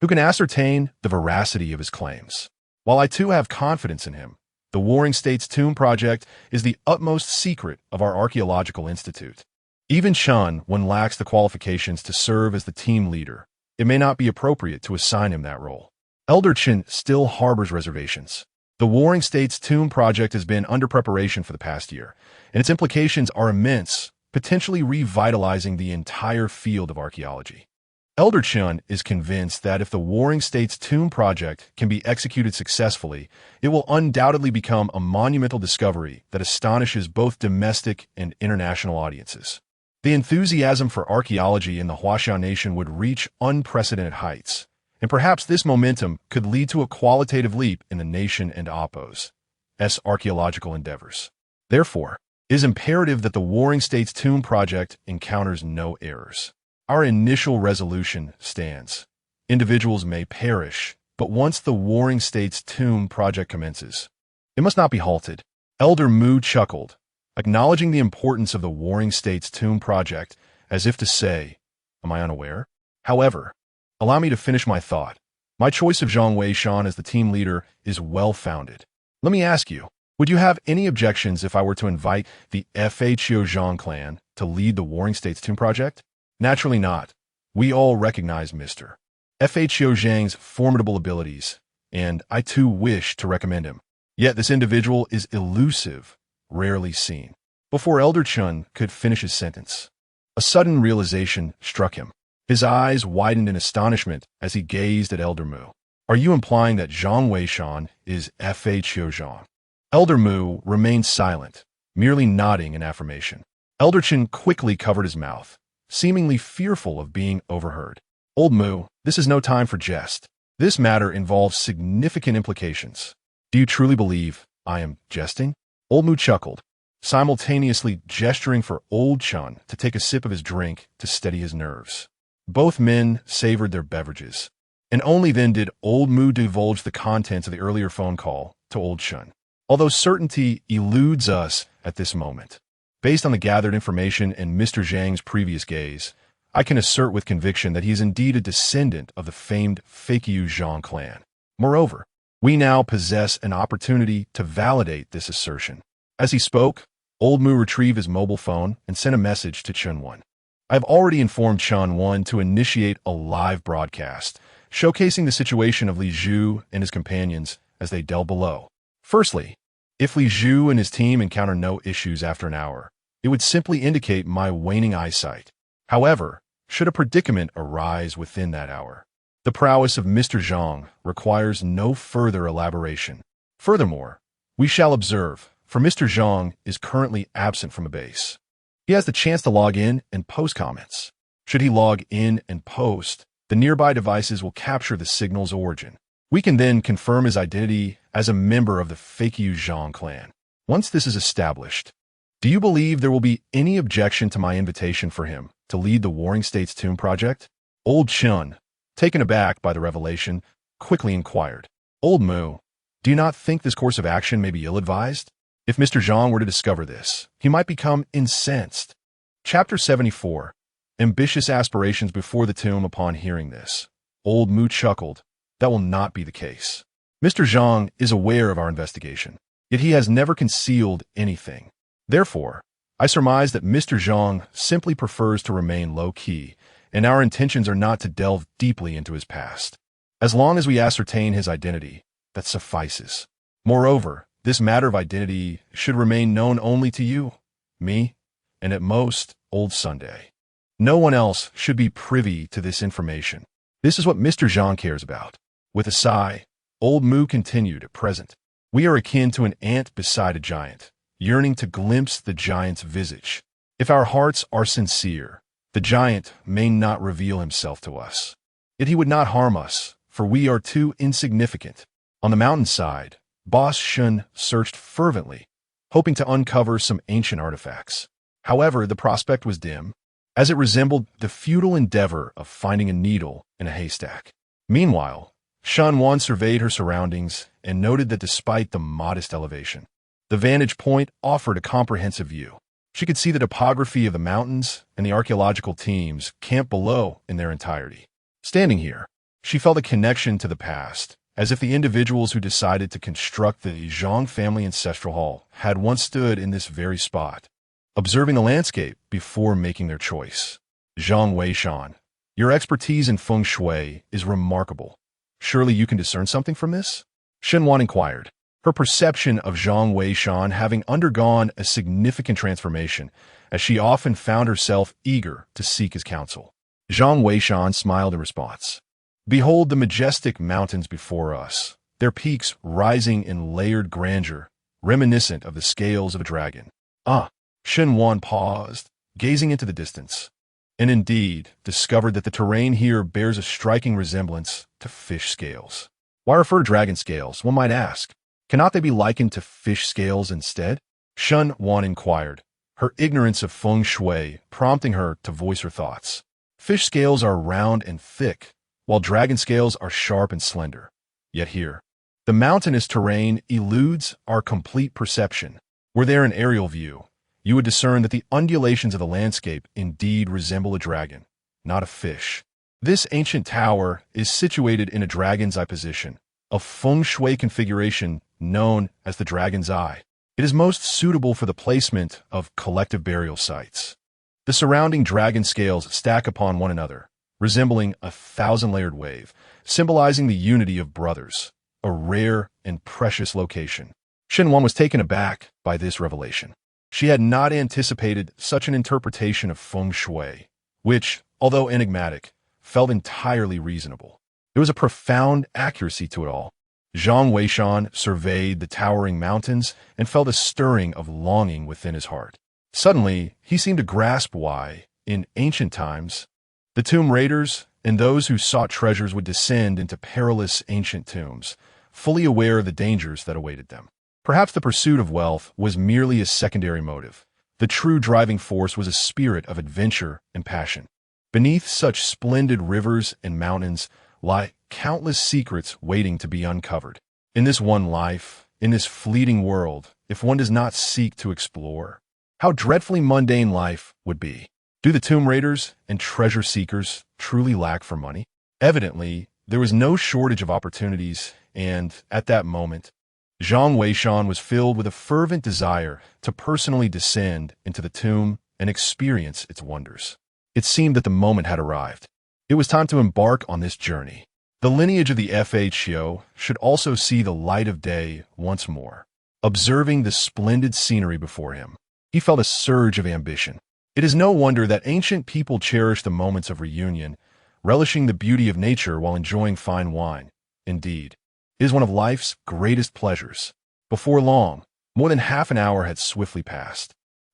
Who can ascertain the veracity of his claims? While I too have confidence in him, the Warring States Tomb Project is the utmost secret of our archaeological institute. Even Chun, one lacks the qualifications to serve as the team leader. It may not be appropriate to assign him that role. Elder Chen still harbors reservations. The Warring States Tomb Project has been under preparation for the past year, and its implications are immense, potentially revitalizing the entire field of archaeology. Elder Chun is convinced that if the Warring States Tomb Project can be executed successfully, it will undoubtedly become a monumental discovery that astonishes both domestic and international audiences. The enthusiasm for archaeology in the Huaxiao Nation would reach unprecedented heights, and perhaps this momentum could lead to a qualitative leap in the nation and Oppo's archaeological endeavors. Therefore, it is imperative that the Warring States Tomb Project encounters no errors. Our initial resolution stands. Individuals may perish, but once the Warring States Tomb Project commences, it must not be halted. Elder Mu chuckled, acknowledging the importance of the Warring States Tomb Project, as if to say, am I unaware? However, allow me to finish my thought. My choice of Zhang Weishan as the team leader is well-founded. Let me ask you, would you have any objections if I were to invite the FHO Zhang clan to lead the Warring States Tomb Project? Naturally not. We all recognize Mr. FHO Zhang's formidable abilities, and I too wish to recommend him. Yet this individual is elusive, rarely seen. Before Elder Chun could finish his sentence, a sudden realization struck him. His eyes widened in astonishment as he gazed at Elder Mu. Are you implying that Zhang Weishan is FHO Zhang? Elder Mu remained silent, merely nodding in affirmation. Elder Chun quickly covered his mouth, seemingly fearful of being overheard. Old Mu, this is no time for jest. This matter involves significant implications. Do you truly believe I am jesting? Old Mu chuckled, simultaneously gesturing for Old Chun to take a sip of his drink to steady his nerves. Both men savored their beverages, and only then did Old Mu divulge the contents of the earlier phone call to Old Chun. Although certainty eludes us at this moment, based on the gathered information and Mr. Zhang's previous gaze, I can assert with conviction that he is indeed a descendant of the famed Fakyu Zhang clan. Moreover, we now possess an opportunity to validate this assertion. As he spoke, Old Mu retrieved his mobile phone and sent a message to Chun Wan. I have already informed Chun Wan to initiate a live broadcast, showcasing the situation of Li Zhu and his companions as they delve below. Firstly, if Li Zhu and his team encounter no issues after an hour, it would simply indicate my waning eyesight. However, should a predicament arise within that hour, the prowess of Mr. Zhang requires no further elaboration. Furthermore, we shall observe, for Mr. Zhang is currently absent from a base. He has the chance to log in and post comments. Should he log in and post, the nearby devices will capture the signal's origin. We can then confirm his identity as a member of the Fakyu Zhang clan. Once this is established, do you believe there will be any objection to my invitation for him to lead the Warring States Tomb project? Old Chun, taken aback by the revelation, quickly inquired. Old Mu, do you not think this course of action may be ill-advised? If Mr. Zhang were to discover this, he might become incensed. Chapter 74. Ambitious aspirations before the tomb. Upon hearing this, Old Mu chuckled. That will not be the case. Mr. Zhang is aware of our investigation, yet he has never concealed anything. Therefore, I surmise that Mr. Zhang simply prefers to remain low-key, and our intentions are not to delve deeply into his past. As long as we ascertain his identity, that suffices. Moreover, this matter of identity should remain known only to you, me, and at most, Old Sunday. No one else should be privy to this information. This is what Mr. Zhang cares about. With a sigh, Old Mu continued. At present, we are akin to an ant beside a giant, yearning to glimpse the giant's visage. If our hearts are sincere, the giant may not reveal himself to us. Yet he would not harm us, for we are too insignificant. On the mountainside, Boss Shun searched fervently, hoping to uncover some ancient artifacts. However, the prospect was dim, as it resembled the futile endeavor of finding a needle in a haystack. Meanwhile, Shan Wan surveyed her surroundings and noted that despite the modest elevation, the vantage point offered a comprehensive view. She could see the topography of the mountains and the archaeological teams camped below in their entirety. Standing here, she felt a connection to the past, as if the individuals who decided to construct the Zhang family ancestral hall had once stood in this very spot, observing the landscape before making their choice. Zhang Weishan, your expertise in feng shui is remarkable. Surely you can discern something from this? Shenwan inquired, her perception of Zhang Weishan having undergone a significant transformation, as she often found herself eager to seek his counsel. Zhang Weishan smiled in response. Behold the majestic mountains before us, their peaks rising in layered grandeur, reminiscent of the scales of a dragon. Shen Wan paused, gazing into the distance, and indeed discovered that the terrain here bears a striking resemblance to fish scales. Why refer to dragon scales, one might ask? Cannot they be likened to fish scales instead? Shen Wan inquired, her ignorance of feng shui prompting her to voice her thoughts. Fish scales are round and thick, while dragon scales are sharp and slender. Yet here, the mountainous terrain eludes our complete perception. Were there an aerial view, you would discern that the undulations of the landscape indeed resemble a dragon, not a fish. This ancient tower is situated in a dragon's eye position, a feng shui configuration known as the dragon's eye. It is most suitable for the placement of collective burial sites. The surrounding dragon scales stack upon one another, resembling a 1,000-layered wave, symbolizing the unity of brothers, a rare and precious location. Shenwan was taken aback by this revelation. She had not anticipated such an interpretation of feng shui, which, although enigmatic, felt entirely reasonable. There was a profound accuracy to it all. Zhang Weishan surveyed the towering mountains and felt a stirring of longing within his heart. Suddenly, he seemed to grasp why, in ancient times, the tomb raiders and those who sought treasures would descend into perilous ancient tombs, fully aware of the dangers that awaited them. Perhaps the pursuit of wealth was merely a secondary motive. The true driving force was a spirit of adventure and passion. Beneath such splendid rivers and mountains lie countless secrets waiting to be uncovered. In this one life, in this fleeting world, if one does not seek to explore, how dreadfully mundane life would be. Do the tomb raiders and treasure seekers truly lack for money? Evidently, there was no shortage of opportunities, and at that moment, Zhang Weishan was filled with a fervent desire to personally descend into the tomb and experience its wonders. It seemed that the moment had arrived. It was time to embark on this journey. The lineage of the FHO should also see the light of day once more. Observing the splendid scenery before him, he felt a surge of ambition. It is no wonder that ancient people cherish the moments of reunion, relishing the beauty of nature while enjoying fine wine. Indeed, it is one of life's greatest pleasures. Before long, more than half an hour had swiftly passed.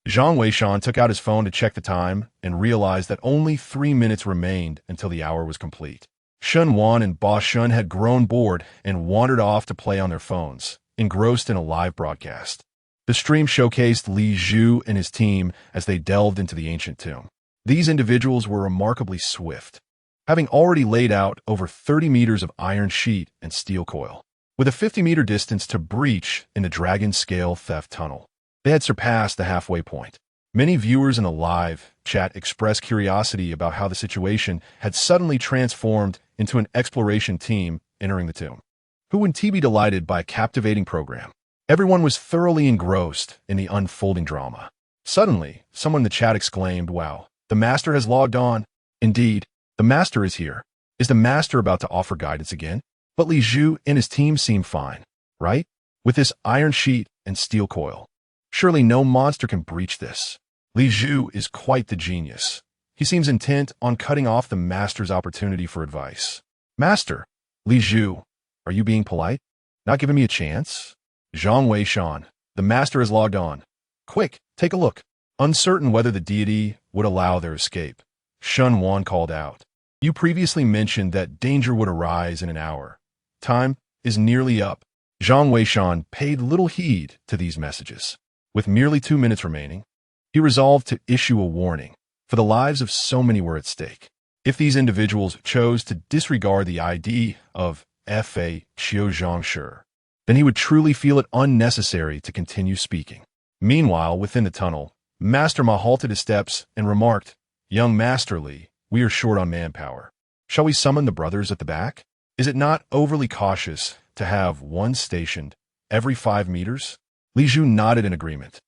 Zhang Weishan took out his phone to check the time and realized that only 3 minutes remained until the hour was complete. Shun Wan and Ba Shun had grown bored and wandered off to play on their phones, engrossed in a live broadcast. The stream showcased Li Zhu and his team as they delved into the ancient tomb. These individuals were remarkably swift, having already laid out over 30 meters of iron sheet and steel coil, with a 50-meter distance to breach in the dragon-scale theft tunnel. They had surpassed the halfway point. Many viewers in the live chat expressed curiosity about how the situation had suddenly transformed into an exploration team entering the tomb. Who wouldn't be delighted by a captivating program? Everyone was thoroughly engrossed in the unfolding drama. Suddenly, someone in the chat exclaimed, "Wow, the master has logged on." Indeed, the master is here. Is the master about to offer guidance again? But Li Zhu and his team seem fine, right? With this iron sheet and steel coil. Surely no monster can breach this. Li Zhu is quite the genius. He seems intent on cutting off the master's opportunity for advice. "Master, Li Zhu, are you being polite? Not giving me a chance?" Zhang Weishan, the master has logged on. Quick, take a look. Uncertain whether the deity would allow their escape, Shun Wan called out. "You previously mentioned that danger would arise in an hour. Time is nearly up." Zhang Weishan paid little heed to these messages. With merely 2 minutes remaining, he resolved to issue a warning, for the lives of so many were at stake. If these individuals chose to disregard the ID of Fa Qiuzhangshi, then he would truly feel it unnecessary to continue speaking. Meanwhile, within the tunnel, Master Ma halted his steps and remarked, "Young Master Li, we are short on manpower. Shall we summon the brothers at the back? Is it not overly cautious to have one stationed every 5 meters?" Li Zhu nodded in agreement.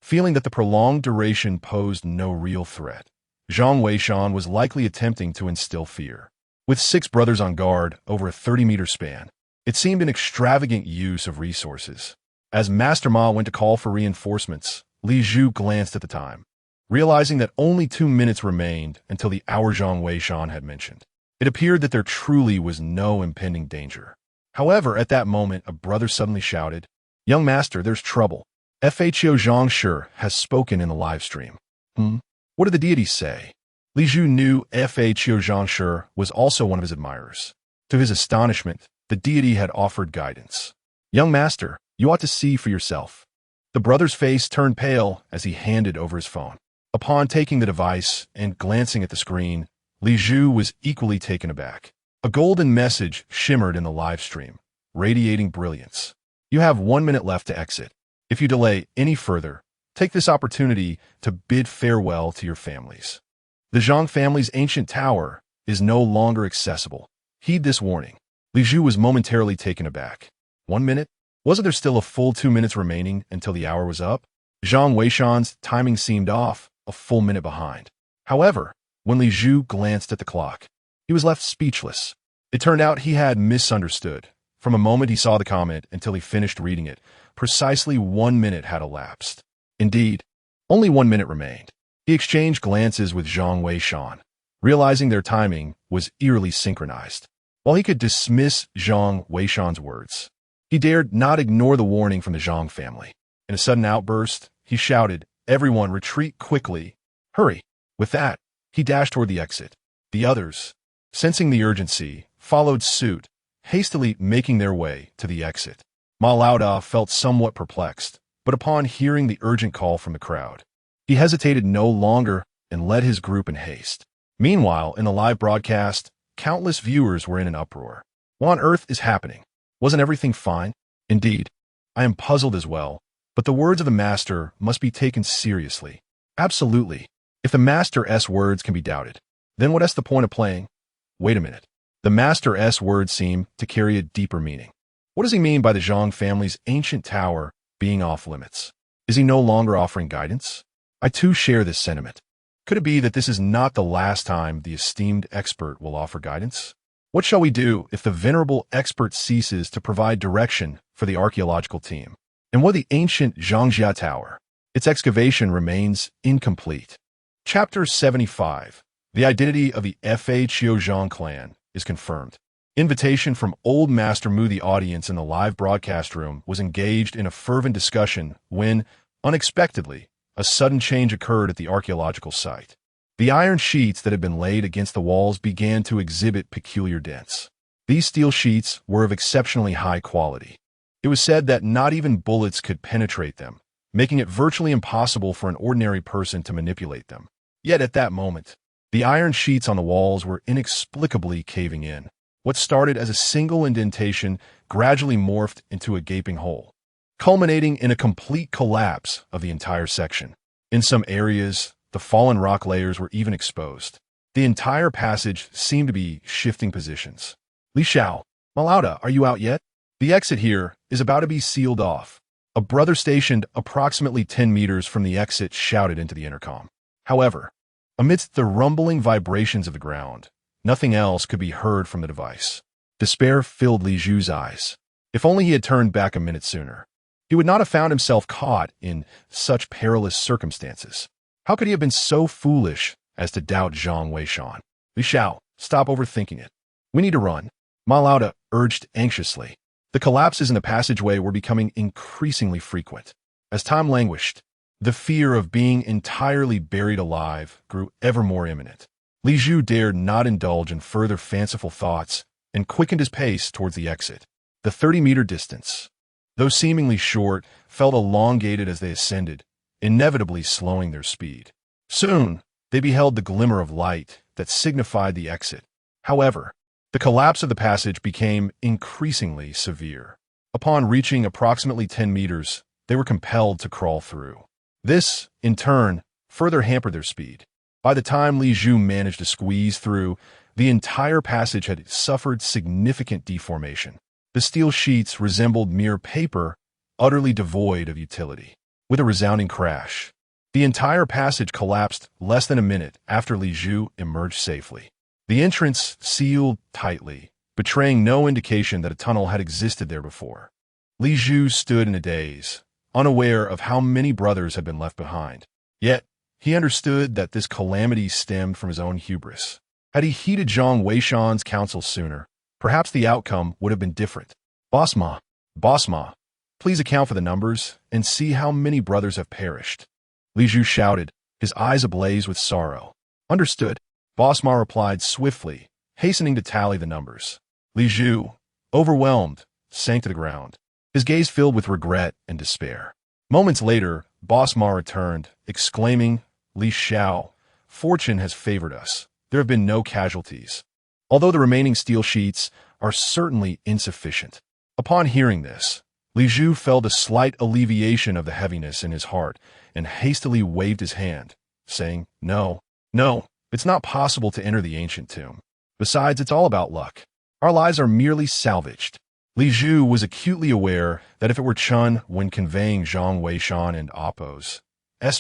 Feeling that the prolonged duration posed no real threat, Zhang Weishan was likely attempting to instill fear. With 6 brothers on guard over a 30-meter span, it seemed an extravagant use of resources. As Master Ma went to call for reinforcements, Li Zhu glanced at the time, realizing that only 2 minutes remained until the hour Zhang Weishan had mentioned. It appeared that there truly was no impending danger. However, at that moment, a brother suddenly shouted, "Young Master, there's trouble. Fa Qiuzhangshi has spoken in the live stream." What did the deities say? Li Zhu knew Fa Qiuzhangshi was also one of his admirers. To his astonishment, the deity had offered guidance. "Young Master, you ought to see for yourself." The brother's face turned pale as he handed over his phone. Upon taking the device and glancing at the screen, Li Zhu was equally taken aback. A golden message shimmered in the live stream, radiating brilliance. "You have 1 minute left to exit. If you delay any further, take this opportunity to bid farewell to your families. The Zhang family's ancient tower is no longer accessible. Heed this warning." Li Zhu was momentarily taken aback. 1 minute? Wasn't there still a full 2 minutes remaining until the hour was up? Zhang Weishan's timing seemed off, a full minute behind. However, when Li Zhu glanced at the clock, he was left speechless. It turned out he had misunderstood. From the moment he saw the comment until he finished reading it, precisely 1 minute had elapsed. Indeed, only 1 minute remained. He exchanged glances with Zhang Weishan, realizing their timing was eerily synchronized. While he could dismiss Zhang Weishan's words, he dared not ignore the warning from the Zhang family. In a sudden outburst, he shouted, "Everyone retreat quickly. Hurry." With that, he dashed toward the exit. The others, sensing the urgency, followed suit, hastily making their way to the exit. Ma Laoda felt somewhat perplexed, but upon hearing the urgent call from the crowd, he hesitated no longer and led his group in haste. Meanwhile, in the live broadcast, countless viewers were in an uproar. What on earth is happening? Wasn't everything fine? Indeed, I am puzzled as well, but the words of the master must be taken seriously. Absolutely. If the master's words can be doubted, then what's the point of playing? Wait a minute. The master's words seem to carry a deeper meaning. What does he mean by the Zhang family's ancient tower being off limits? Is he no longer offering guidance? I too share this sentiment. Could it be that this is not the last time the esteemed expert will offer guidance? What shall we do if the venerable expert ceases to provide direction for the archaeological team? And what of the ancient Zhangjia Tower? Its excavation remains incomplete. Chapter 75. The identity of the Fa Qiuzhang clan is confirmed. Invitation from Old Master Mu. The audience in the live broadcast room was engaged in a fervent discussion when, unexpectedly, a sudden change occurred at the archaeological site. The iron sheets that had been laid against the walls began to exhibit peculiar dents. These steel sheets were of exceptionally high quality. It was said that not even bullets could penetrate them, making it virtually impossible for an ordinary person to manipulate them. Yet at that moment, the iron sheets on the walls were inexplicably caving in. What started as a single indentation gradually morphed into a gaping hole, culminating in a complete collapse of the entire section. In some areas, the fallen rock layers were even exposed. The entire passage seemed to be shifting positions. Li Xiao, Malauda, are you out yet? The exit here is about to be sealed off. A brother stationed approximately 10 meters from the exit shouted into the intercom. However, amidst the rumbling vibrations of the ground, nothing else could be heard from the device. Despair filled Li Zhu's eyes. If only he had turned back a minute sooner, he would not have found himself caught in such perilous circumstances. How could he have been so foolish as to doubt Zhang Weishan? Li Xiao, stop overthinking it. We need to run, Ma Lauda urged anxiously. The collapses in the passageway were becoming increasingly frequent. As time languished, the fear of being entirely buried alive grew ever more imminent. Li Zhu dared not indulge in further fanciful thoughts and quickened his pace towards the exit. The 30-meter distance, though seemingly short, felt elongated as they ascended, inevitably slowing their speed. Soon, they beheld the glimmer of light that signified the exit. However, the collapse of the passage became increasingly severe. Upon reaching approximately 10 meters, they were compelled to crawl through. This, in turn, further hampered their speed. By the time Li Zhu managed to squeeze through, the entire passage had suffered significant deformation. The steel sheets resembled mere paper, utterly devoid of utility. With a resounding crash, the entire passage collapsed less than a minute after Li Zhu emerged safely. The entrance sealed tightly, betraying no indication that a tunnel had existed there before. Li Zhu stood in a daze, unaware of how many brothers had been left behind. Yet, he understood that this calamity stemmed from his own hubris. Had he heeded Zhang Weishan's counsel sooner, perhaps the outcome would have been different. Boss Ma, please account for the numbers and see how many brothers have perished. Li Zhu shouted, his eyes ablaze with sorrow. Understood. Boss Ma replied swiftly, hastening to tally the numbers. Li Zhu, overwhelmed, sank to the ground, his gaze filled with regret and despair. Moments later, Boss Ma returned, exclaiming, Li Xiao, fortune has favored us. There have been no casualties, although the remaining steel sheets are certainly insufficient. Upon hearing this, Li Zhu felt a slight alleviation of the heaviness in his heart and hastily waved his hand, saying, No, it's not possible to enter the ancient tomb. Besides, it's all about luck. Our lives are merely salvaged. Li Zhu was acutely aware that if it were Chun when conveying Zhang Weishan and Appo's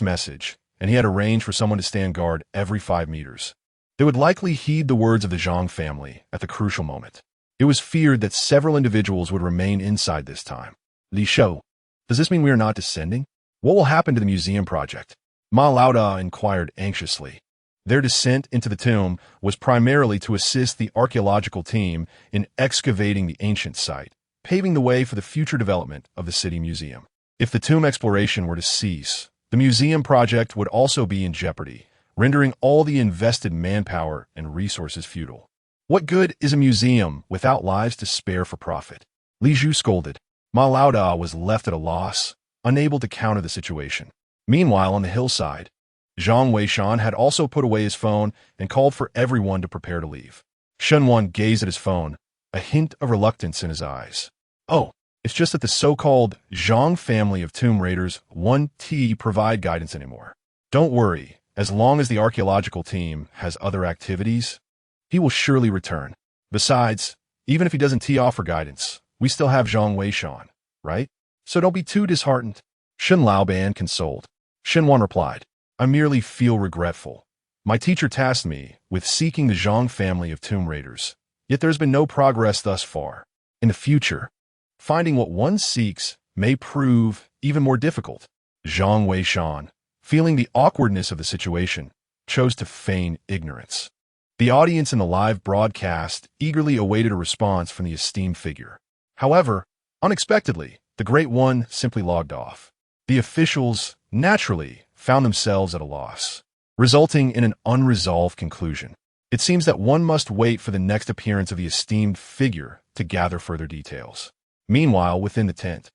message, and he had arranged for someone to stand guard every 5 meters, they would likely heed the words of the Zhang family at the crucial moment. It was feared that several individuals would remain inside this time. Li Shou, does this mean we are not descending? What will happen to the museum project? Ma Lauda inquired anxiously. Their descent into the tomb was primarily to assist the archaeological team in excavating the ancient site, paving the way for the future development of the city museum. If the tomb exploration were to cease, the museum project would also be in jeopardy, rendering all the invested manpower and resources futile. What good is a museum without lives to spare for profit? Li Zhu scolded. Ma Lauda was left at a loss, unable to counter the situation. Meanwhile, on the hillside, Zhang Weishan had also put away his phone and called for everyone to prepare to leave. Shen Wan gazed at his phone, a hint of reluctance in his eyes. Oh, it's just that the so-called Zhang family of tomb raiders won't provide guidance anymore. Don't worry, as long as the archaeological team has other activities, he will surely return. Besides, even if he doesn't offer guidance, we still have Zhang Weishan, right? So don't be too disheartened. Shen Laoban consoled. Shen Wan replied, I merely feel regretful. My teacher tasked me with seeking the Zhang family of tomb raiders, yet there has been no progress thus far. In the future, finding what one seeks may prove even more difficult. Zhang Weishan, feeling the awkwardness of the situation, chose to feign ignorance. The audience in the live broadcast eagerly awaited a response from the esteemed figure. However, unexpectedly, the Great One simply logged off. The officials, naturally, found themselves at a loss. resulting in an unresolved conclusion. It seems that one must wait for the next appearance of the esteemed figure to gather further details. Meanwhile, within the tent,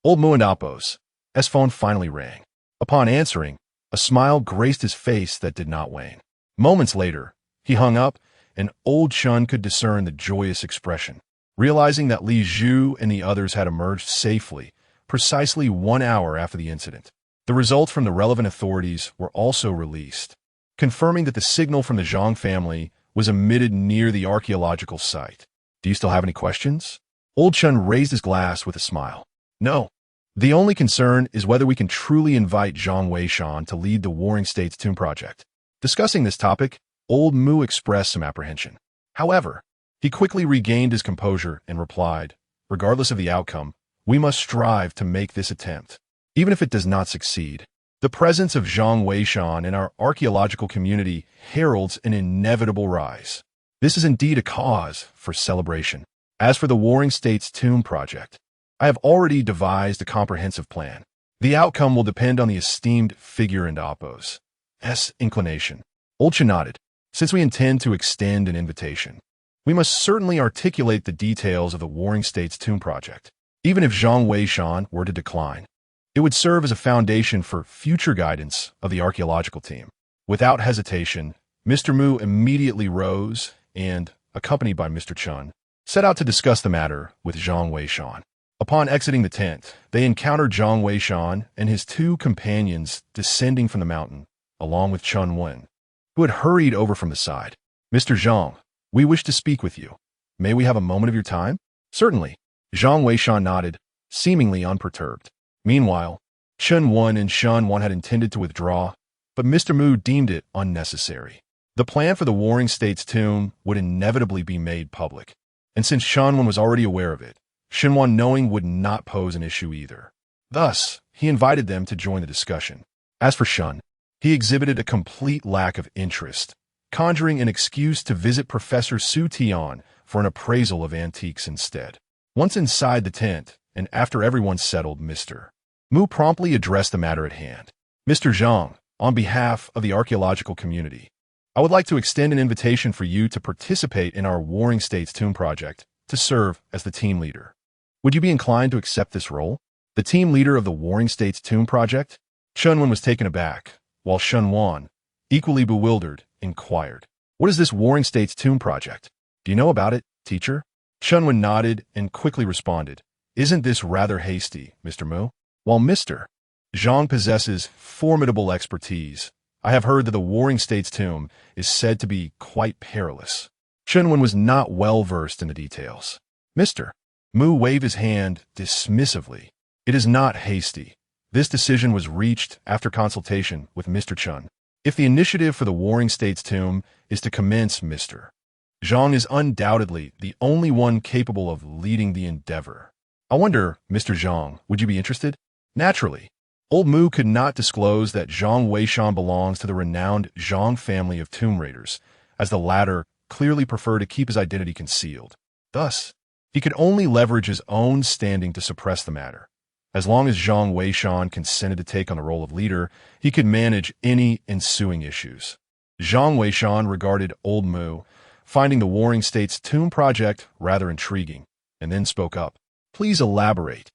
old Muandapos' phone finally rang. Upon answering, a smile graced his face that did not wane. Moments later, he hung up, and old Chun could discern the joyous expression. Realizing that Li Zhu and the others had emerged safely, precisely 1 hour after the incident, the results from the relevant authorities were also released, confirming that the signal from the Zhang family was emitted near the archaeological site. Do you still have any questions? Old Chun raised his glass with a smile. No. The only concern is whether we can truly invite Zhang Weishan to lead the Warring States Tomb project. Discussing this topic, old Mu expressed some apprehension. However, he quickly regained his composure and replied, regardless of the outcome, we must strive to make this attempt. Even if it does not succeed, the presence of Zhang Weishan in our archaeological community heralds an inevitable rise. This is indeed a cause for celebration. As for the Warring States Tomb project, I have already devised a comprehensive plan. The outcome will depend on the esteemed figure and Apos' inclination. Old Chun nodded. Since we intend to extend an invitation, we must certainly articulate the details of the Warring States Tomb project. Even if Zhang Weishan were to decline, it would serve as a foundation for future guidance of the archaeological team. Without hesitation, Mr. Mu immediately rose and, accompanied by Mr. Chun, set out to discuss the matter with Zhang Weishan. Upon exiting the tent, they encountered Zhang Weishan and his 2 companions descending from the mountain, along with Chun Wen, who had hurried over from the side. Mr. Zhang, we wish to speak with you. May we have a moment of your time? Certainly. Zhang Weishan nodded, seemingly unperturbed. Meanwhile, Chun Wen and Shun Wan had intended to withdraw, but Mr. Mu deemed it unnecessary. The plan for the Warring States Tomb would inevitably be made public, and since Shun Wan was already aware of it, Shin Wan knowing would not pose an issue either. Thus, he invited them to join the discussion. As for Shun, he exhibited a complete lack of interest, conjuring an excuse to visit Professor Su Tian for an appraisal of antiques instead. Once inside the tent, and after everyone settled, Mr. Mu promptly addressed the matter at hand. Mr. Zhang, on behalf of the archaeological community, I would like to extend an invitation for you to participate in our Warring States Tomb project to serve as the team leader. Would you be inclined to accept this role? The team leader of the Warring States Tomb project? Chun Wen was taken aback, while Shun Wan, equally bewildered, inquired, what is this Warring States Tomb project? Do you know about it, teacher? Chun Wen nodded and quickly responded, isn't this rather hasty, Mr. Mu? While Mr. Zhang possesses formidable expertise, I have heard that the Warring States Tomb is said to be quite perilous. Chun Wen was not well versed in the details. Mr. Mu waved his hand dismissively. It is not hasty. This decision was reached after consultation with Mr. Chun. If the initiative for the Warring States Tomb is to commence, Mr. Zhang is undoubtedly the only one capable of leading the endeavor. I wonder, Mr. Zhang, would you be interested? Naturally. Old Mu could not disclose that Zhang Weishan belongs to the renowned Zhang family of tomb raiders, as the latter clearly preferred to keep his identity concealed. Thus, he could only leverage his own standing to suppress the matter. As long as Zhang Weishan consented to take on the role of leader, he could manage any ensuing issues. Zhang Weishan regarded Old Mu, finding the Warring States Tomb project rather intriguing, and then spoke up. Please elaborate.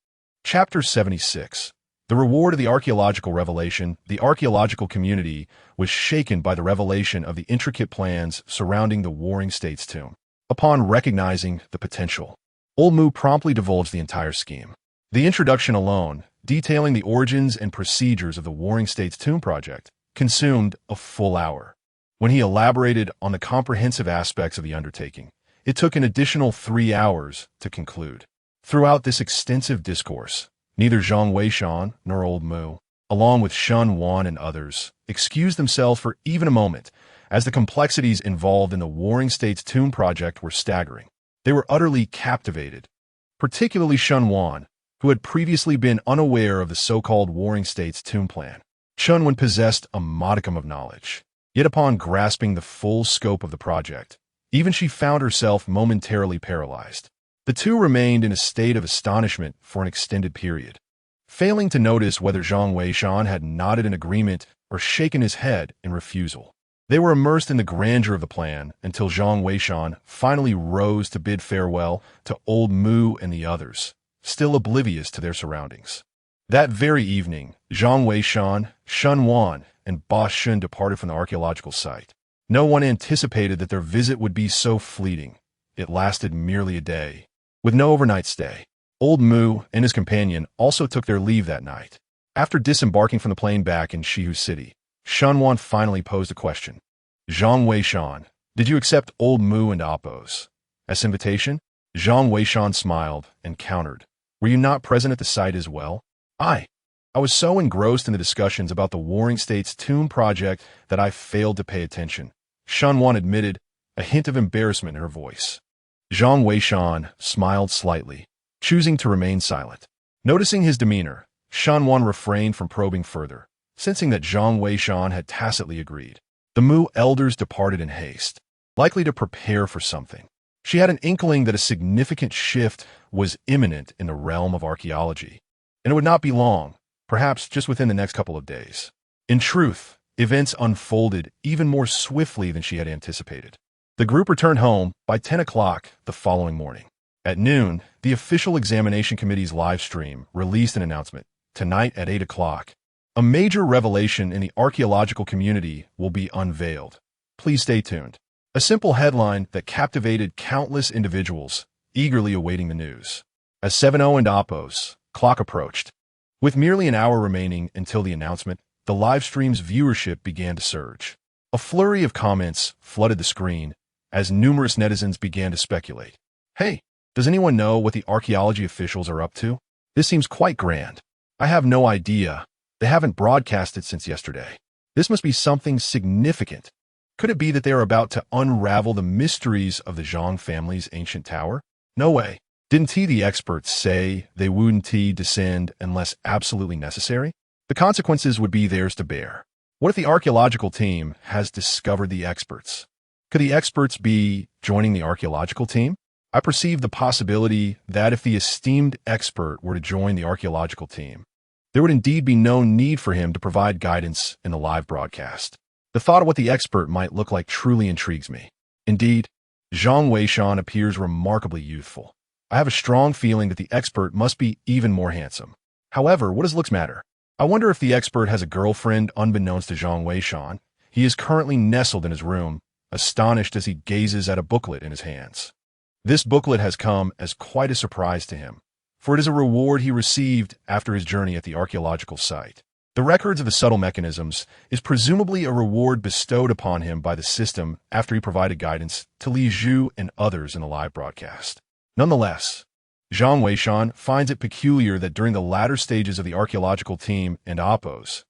Chapter 76. The reward of the archaeological revelation. The archaeological community was shaken by the revelation of the intricate plans surrounding the Warring States Tomb. Upon recognizing the potential, Old Mu promptly divulged the entire scheme. The introduction alone, detailing the origins and procedures of the Warring States Tomb project, consumed a full hour. When he elaborated on the comprehensive aspects of the undertaking, it took an additional 3 hours to conclude. Throughout this extensive discourse, neither Zhang Weishan nor Old Mu, along with Shun Wan and others, excused themselves for even a moment, as the complexities involved in the Warring States Tomb project were staggering. They were utterly captivated, particularly Shun Wan, who had previously been unaware of the so-called Warring States Tomb plan. Chun Wen possessed a modicum of knowledge, yet upon grasping the full scope of the project, even she found herself momentarily paralyzed. The two remained in a state of astonishment for an extended period, failing to notice whether Zhang Weishan had nodded in agreement or shaken his head in refusal. They were immersed in the grandeur of the plan until Zhang Weishan finally rose to bid farewell to Old Mu and the others, still oblivious to their surroundings. That very evening, Zhang Weishan, Shun Wan, and Ba Shun departed from the archaeological site. No one anticipated that their visit would be so fleeting. It lasted merely a day, with no overnight stay. Old Mu and his companion also took their leave that night. After disembarking from the plane back in Shihu City, Shun Wan finally posed a question. Zhang Weishan, did you accept Old Mu and Appo's invitation? Zhang Weishan smiled and countered. Were you not present at the site as well? I was so engrossed in the discussions about the Warring States tomb project that I failed to pay attention. Shun Wan admitted, a hint of embarrassment in her voice. Zhang Weishan smiled slightly, choosing to remain silent. Noticing his demeanor, Shun Wan refrained from probing further, sensing that Zhang Weishan had tacitly agreed. The Mu elders departed in haste, likely to prepare for something. She had an inkling that a significant shift was imminent in the realm of archaeology, and it would not be long, perhaps just within the next couple of days. In truth, events unfolded even more swiftly than she had anticipated. The group returned home by 10 o'clock the following morning. At noon, the official examination committee's live stream released an announcement. Tonight at 8 o'clock, a major revelation in the archaeological community will be unveiled. Please stay tuned. A simple headline that captivated countless individuals eagerly awaiting the news. As 7:00 and Appo's clock approached, with merely an hour remaining until the announcement, the live stream's viewership began to surge. A flurry of comments flooded the screen as numerous netizens began to speculate. Hey, does anyone know what the archaeology officials are up to? This seems quite grand. I have no idea. They haven't broadcasted since yesterday. This must be something significant. Could it be that they are about to unravel the mysteries of the Zhang family's ancient tower? No way. Didn't the experts say they wouldn't descend unless absolutely necessary? The consequences would be theirs to bear. What if the archaeological team has discovered the experts? Could the experts be joining the archaeological team? I perceive the possibility that if the esteemed expert were to join the archaeological team, there would indeed be no need for him to provide guidance in the live broadcast. The thought of what the expert might look like truly intrigues me. Indeed, Zhang Weishan appears remarkably youthful. I have a strong feeling that the expert must be even more handsome. However, what does looks matter? I wonder if the expert has a girlfriend unbeknownst to Zhang Weishan. He is currently nestled in his room, astonished as he gazes at a booklet in his hands. This booklet has come as quite a surprise to him, for it is a reward he received after his journey at the archaeological site. The records of the subtle mechanisms is presumably a reward bestowed upon him by the system after he provided guidance to Li Zhu and others in the live broadcast. Nonetheless, Zhang Weishan finds it peculiar that during the latter stages of the archaeological team and Appo's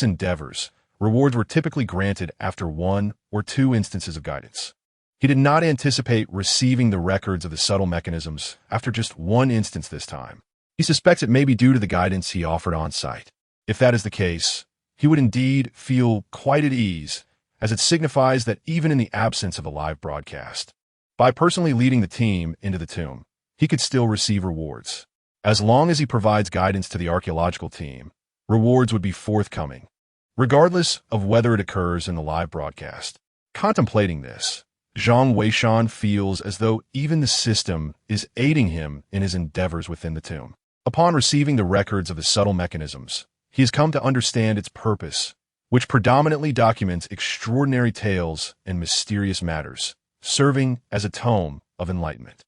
endeavors, rewards were typically granted after 1 or 2 instances of guidance. He did not anticipate receiving the records of the subtle mechanisms after just 1 instance this time. He suspects it may be due to the guidance he offered on site. If that is the case, he would indeed feel quite at ease, as it signifies that even in the absence of a live broadcast, by personally leading the team into the tomb, he could still receive rewards. As long as he provides guidance to the archaeological team, rewards would be forthcoming, regardless of whether it occurs in the live broadcast. Contemplating this, Zhang Weishan feels as though even the system is aiding him in his endeavors within the tomb. Upon receiving the records of the subtle mechanisms, he has come to understand its purpose, which predominantly documents extraordinary tales and mysterious matters, serving as a tome of enlightenment.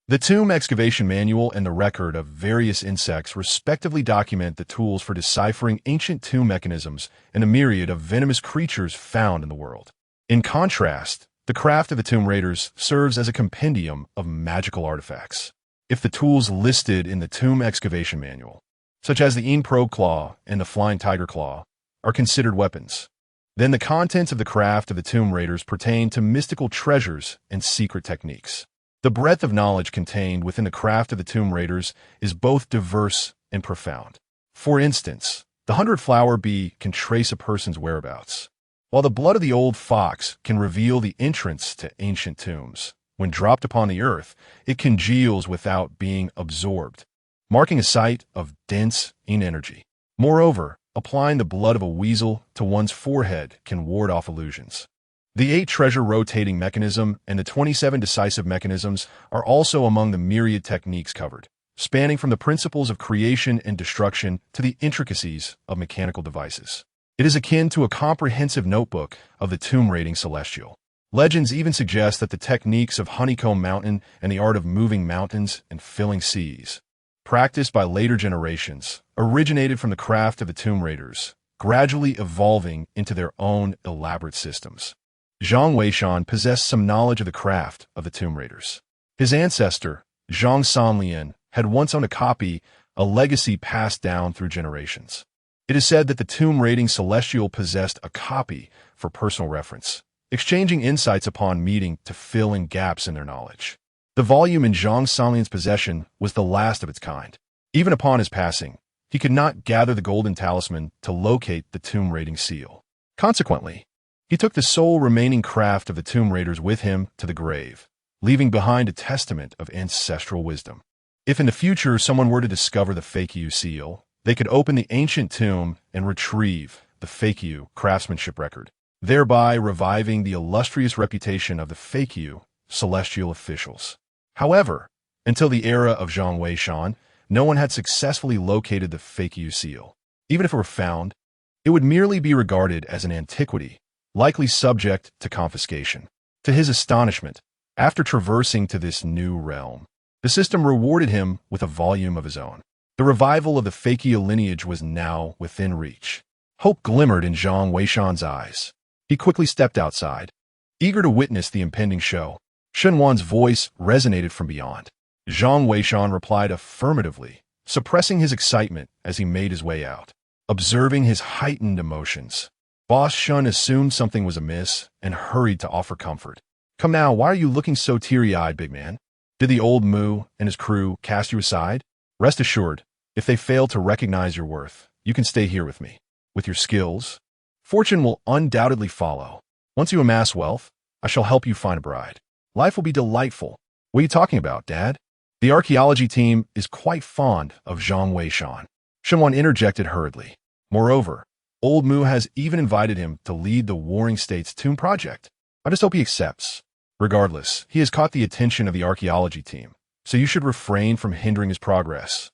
The tomb excavation manual and the record of various insects respectively document the tools for deciphering ancient tomb mechanisms and a myriad of venomous creatures found in the world. In contrast, the craft of the tomb raiders serves as a compendium of magical artifacts. If the tools listed in the tomb excavation manual, such as the Een Probe Claw and the Flying Tiger Claw, are considered weapons, then the contents of the craft of the tomb raiders pertain to mystical treasures and secret techniques. The breadth of knowledge contained within the craft of the tomb raiders is both diverse and profound. For instance, the 100-flower bee can trace a person's whereabouts, while the blood of the old fox can reveal the entrance to ancient tombs. When dropped upon the earth, it congeals without being absorbed, marking a site of dense energy. Moreover, applying the blood of a weasel to one's forehead can ward off illusions. The 8 treasure rotating mechanism and the 27 decisive mechanisms are also among the myriad techniques covered, spanning from the principles of creation and destruction to the intricacies of mechanical devices. It is akin to a comprehensive notebook of the tomb-raiding celestial. Legends even suggest that the techniques of Honeycomb Mountain and the art of moving mountains and filling seas, practiced by later generations, originated from the craft of the tomb raiders, gradually evolving into their own elaborate systems. Zhang Weishan possessed some knowledge of the craft of the tomb raiders. His ancestor, Zhang Sanlian, had once owned a copy, a legacy passed down through generations. It is said that the tomb-raiding celestial possessed a copy for personal reference, exchanging insights upon meeting to fill in gaps in their knowledge. The volume in Zhang Sanlian's possession was the last of its kind. Even upon his passing, he could not gather the golden talisman to locate the tomb-raiding seal. Consequently, he took the sole remaining craft of the tomb raiders with him to the grave, leaving behind a testament of ancestral wisdom. If in the future someone were to discover the Fakyu seal, they could open the ancient tomb and retrieve the Fakyu craftsmanship record, thereby reviving the illustrious reputation of the Fakyu celestial officials. However, until the era of Zhang Weishan, no one had successfully located the Fakyu seal. Even if it were found, it would merely be regarded as an antiquity, likely subject to confiscation. To his astonishment, after traversing to this new realm, the system rewarded him with a volume of his own. The revival of the Fakyu lineage was now within reach. Hope glimmered in Zhang Weishan's eyes. He quickly stepped outside, eager to witness the impending show. Shenwan's voice resonated from beyond. Zhang Weishan replied affirmatively, suppressing his excitement as he made his way out. Observing his heightened emotions, Boss Shun assumed something was amiss and hurried to offer comfort. "Come now, why are you looking so teary-eyed, big man? Did the old Mu and his crew cast you aside? Rest assured, if they fail to recognize your worth, you can stay here with me. With your skills, fortune will undoubtedly follow. Once you amass wealth, I shall help you find a bride. Life will be delightful." "What are you talking about, Dad?" "The archaeology team is quite fond of Zhang Weishan." Shenwan interjected hurriedly. "Moreover, Old Mu has even invited him to lead the Warring States tomb project. I just hope he accepts. Regardless, he has caught the attention of the archaeology team, so you should refrain from hindering his progress.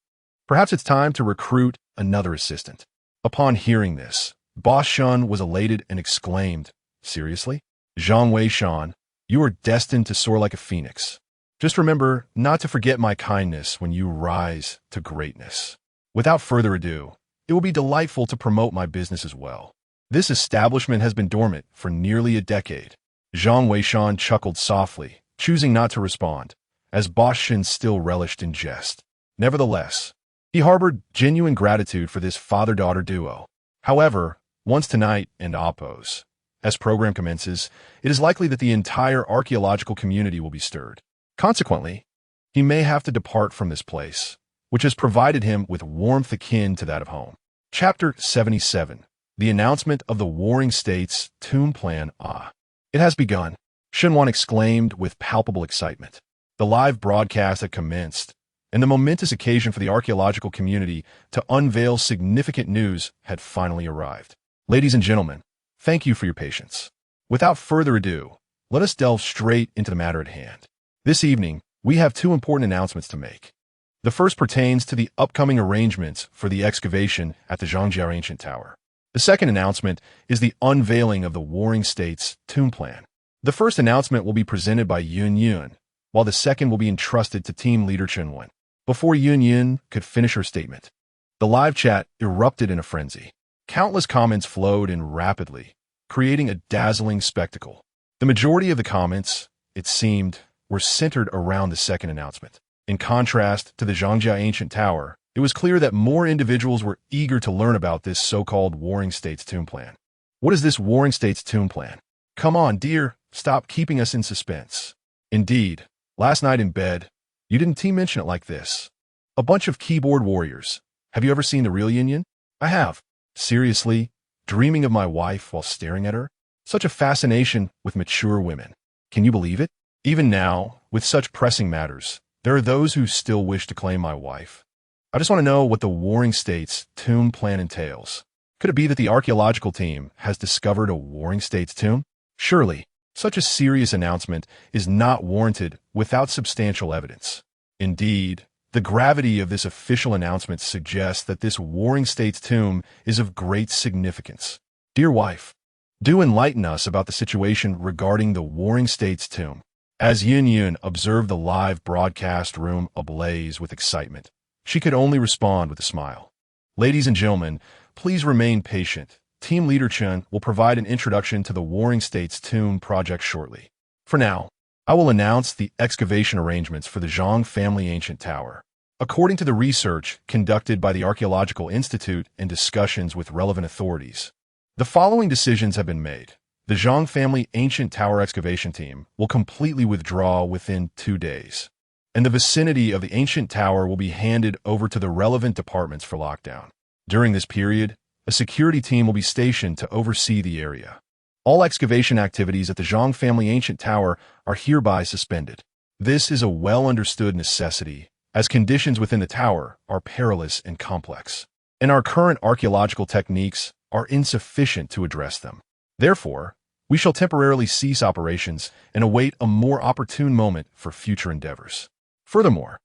Perhaps it's time to recruit another assistant." Upon hearing this, Boss Shun was elated and exclaimed, "Seriously? Zhang Weishan, you are destined to soar like a phoenix. Just remember not to forget my kindness when you rise to greatness. Without further ado, it will be delightful to promote my business as well. This establishment has been dormant for nearly a decade." Zhang Weishan chuckled softly, choosing not to respond, as Boss Shin still relished in jest. Nevertheless, he harbored genuine gratitude for this father-daughter duo. However, once tonight and Oppos, as program commences, it is likely that the entire archaeological community will be stirred. Consequently, he may have to depart from this place, which has provided him with warmth akin to that of home. Chapter 77. The Announcement of the Warring States Tomb Plan. It has begun, Shenwan exclaimed with palpable excitement. The live broadcast had commenced, and the momentous occasion for the archaeological community to unveil significant news had finally arrived. Ladies and gentlemen, thank you for your patience. Without further ado, let us delve straight into the matter at hand. This evening, we have 2 important announcements to make. The first pertains to the upcoming arrangements for the excavation at the Zhangjiao Ancient Tower. The second announcement is the unveiling of the Warring States Tomb Plan. The first announcement will be presented by Yun Yun, while the second will be entrusted to team leader Chenwen. Before Yun Yun could finish her statement, the live chat erupted in a frenzy. Countless comments flowed in rapidly, creating a dazzling spectacle. The majority of the comments, it seemed, were centered around the second announcement. In contrast to the Zhangjiao Ancient Tower, it was clear that more individuals were eager to learn about this so-called Warring States Tomb Plan. What is this Warring States Tomb Plan? Come on, dear, stop keeping us in suspense. Indeed, last night in bed, you didn't mention it like this. A bunch of keyboard warriors. Have you ever seen the real Yin Yin? I have. Seriously, dreaming of my wife while staring at her? Such a fascination with mature women. Can you believe it? Even now, with such pressing matters, there are those who still wish to claim my wife. I just want to know what the Warring States Tomb Plan entails. Could it be that the archaeological team has discovered a Warring States tomb? Surely, such a serious announcement is not warranted without substantial evidence. Indeed, the gravity of this official announcement suggests that this Warring States tomb is of great significance. Dear wife, do enlighten us about the situation regarding the Warring States tomb. As Yun observed the live broadcast room ablaze with excitement, she could only respond with a smile. Ladies and gentlemen, please remain patient. Team Leader Chun will provide an introduction to the Warring States tomb project shortly. For now, I will announce the excavation arrangements for the Zhang family ancient tower. According to the research conducted by the Archaeological Institute and discussions with relevant authorities, the following decisions have been made. The Zhang family ancient tower excavation team will completely withdraw within 2 days, and the vicinity of the ancient tower will be handed over to the relevant departments for lockdown. During this period, a security team will be stationed to oversee the area. All excavation activities at the Zhang family ancient tower are hereby suspended. This is a well-understood necessity, as conditions within the tower are perilous and complex, and our current archaeological techniques are insufficient to address them. Therefore, we shall temporarily cease operations and await a more opportune moment for future endeavors. Furthermore,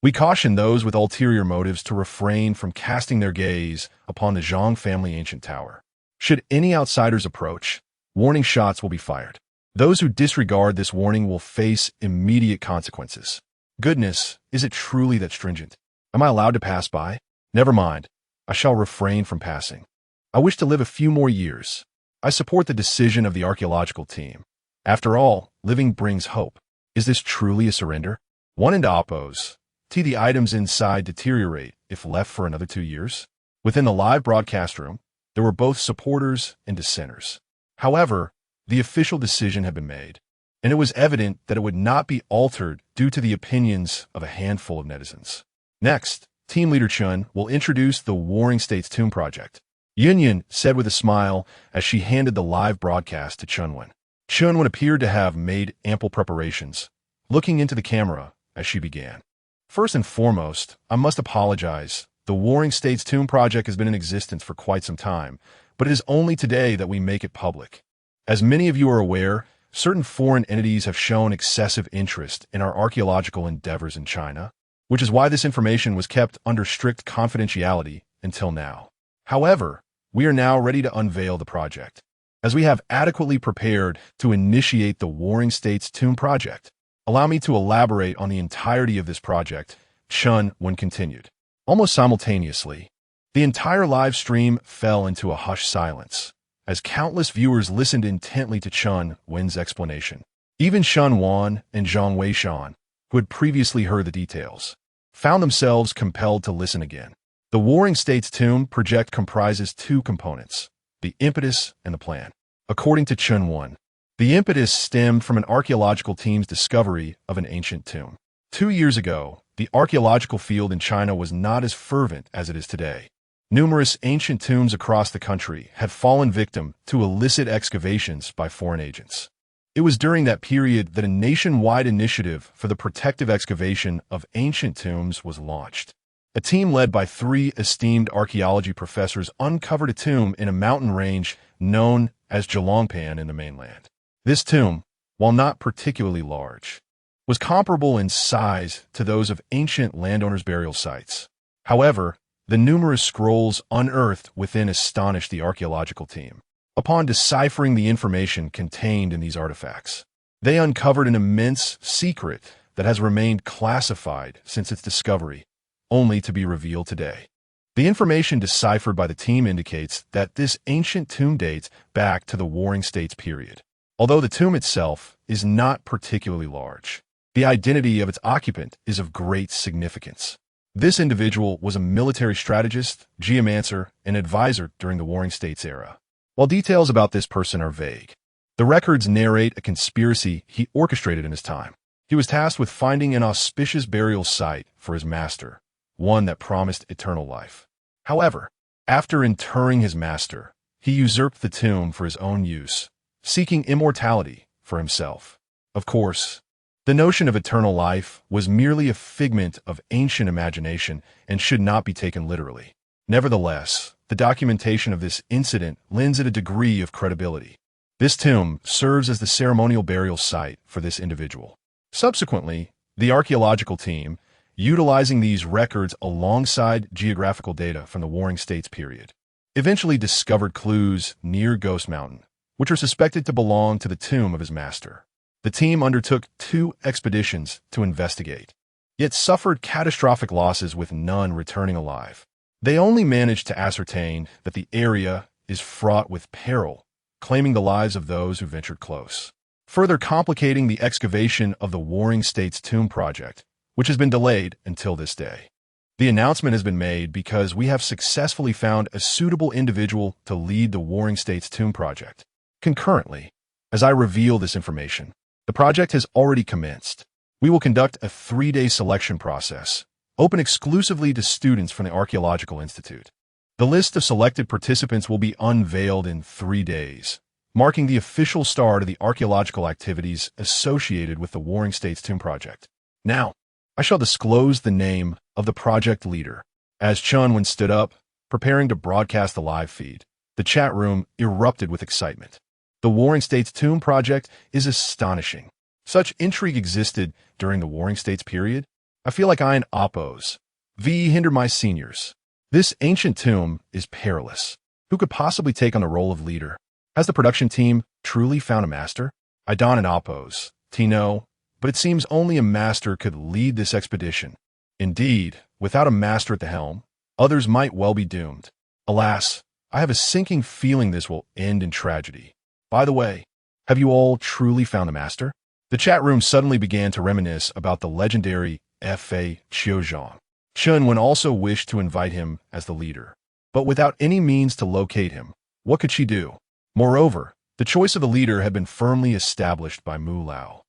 we caution those with ulterior motives to refrain from casting their gaze upon the Zhang family ancient tower. Should any outsiders approach, warning shots will be fired. Those who disregard this warning will face immediate consequences. Goodness, is it truly that stringent? Am I allowed to pass by? Never mind, I shall refrain from passing. I wish to live a few more years. I support the decision of the archaeological team. After all, living brings hope. Is this truly a surrender? One and oppose. The items inside deteriorate if left for another 2 years. Within the live broadcast room, there were both supporters and dissenters. However, the official decision had been made, and it was evident that it would not be altered due to the opinions of a handful of netizens. Next, Team Leader Chun will introduce the Warring States tomb project. Yun said with a smile as she handed the live broadcast to Chunwen. Chunwen appeared to have made ample preparations, looking into the camera as she began. First and foremost, I must apologize. The Warring States tomb project has been in existence for quite some time, but it is only today that we make it public. As many of you are aware, certain foreign entities have shown excessive interest in our archaeological endeavors in China, which is why this information was kept under strict confidentiality until now. However, we are now ready to unveil the project, as we have adequately prepared to initiate the Warring States tomb project. Allow me to elaborate on the entirety of this project, Chun continued. Almost simultaneously, the entire live stream fell into a hushed silence, as countless viewers listened intently to Chun Wen's explanation. Even Shun Wan and Zhang Weishan, who had previously heard the details, found themselves compelled to listen again. The Warring States tomb project comprises 2 components, the impetus and the plan. According to Chun Wan, the impetus stemmed from an archaeological team's discovery of an ancient tomb. 2 years ago, the archaeological field in China was not as fervent as it is today. Numerous ancient tombs across the country had fallen victim to illicit excavations by foreign agents. It was during that period that a nationwide initiative for the protective excavation of ancient tombs was launched. A team led by 3 esteemed archaeology professors uncovered a tomb in a mountain range known as Zhelongpan in the mainland. This tomb, while not particularly large, was comparable in size to those of ancient landowners' burial sites. However, the numerous scrolls unearthed within astonished the archaeological team. Upon deciphering the information contained in these artifacts, they uncovered an immense secret that has remained classified since its discovery, only to be revealed today. The information deciphered by the team indicates that this ancient tomb dates back to the Warring States period. Although the tomb itself is not particularly large, the identity of its occupant is of great significance. This individual was a military strategist, geomancer, and advisor during the Warring States era. While details about this person are vague, the records narrate a conspiracy he orchestrated in his time. He was tasked with finding an auspicious burial site for his master, one that promised eternal life. However, after interring his master, he usurped the tomb for his own use, seeking immortality for himself. Of course, the notion of eternal life was merely a figment of ancient imagination and should not be taken literally. Nevertheless, the documentation of this incident lends it a degree of credibility. This tomb serves as the ceremonial burial site for this individual. Subsequently, the archaeological team, utilizing these records alongside geographical data from the Warring States period, eventually discovered clues near Ghost Mountain, which are suspected to belong to the tomb of his master. The team undertook 2 expeditions to investigate, yet suffered catastrophic losses with none returning alive. They only managed to ascertain that the area is fraught with peril, claiming the lives of those who ventured close, further complicating the excavation of the Warring States Tomb project, which has been delayed until this day. The announcement has been made because we have successfully found a suitable individual to lead the Warring States Tomb project. Concurrently, as I reveal this information, the project has already commenced. We will conduct a 3-day selection process, open exclusively to students from the Archaeological Institute. The list of selected participants will be unveiled in 3 days, marking the official start of the archaeological activities associated with the Warring States Tomb project. Now, I shall disclose the name of the project leader. As Chunwon stood up, preparing to broadcast the live feed, the chat room erupted with excitement. The Warring States Tomb project is astonishing. Such intrigue existed during the Warring States period. I feel like I and Oppos hinder my seniors. This ancient tomb is perilous. Who could possibly take on the role of leader? Has the production team truly found a master? I don and Oppos, Tino, but it seems only a master could lead this expedition. Indeed, without a master at the helm, others might well be doomed. Alas, I have a sinking feeling this will end in tragedy. By the way, have you all truly found the master? The chat room suddenly began to reminisce about the legendary F.A. Chiozhong. Chunwon also wished to invite him as the leader, but without any means to locate him, what could she do? Moreover, the choice of the leader had been firmly established by Mu Lao,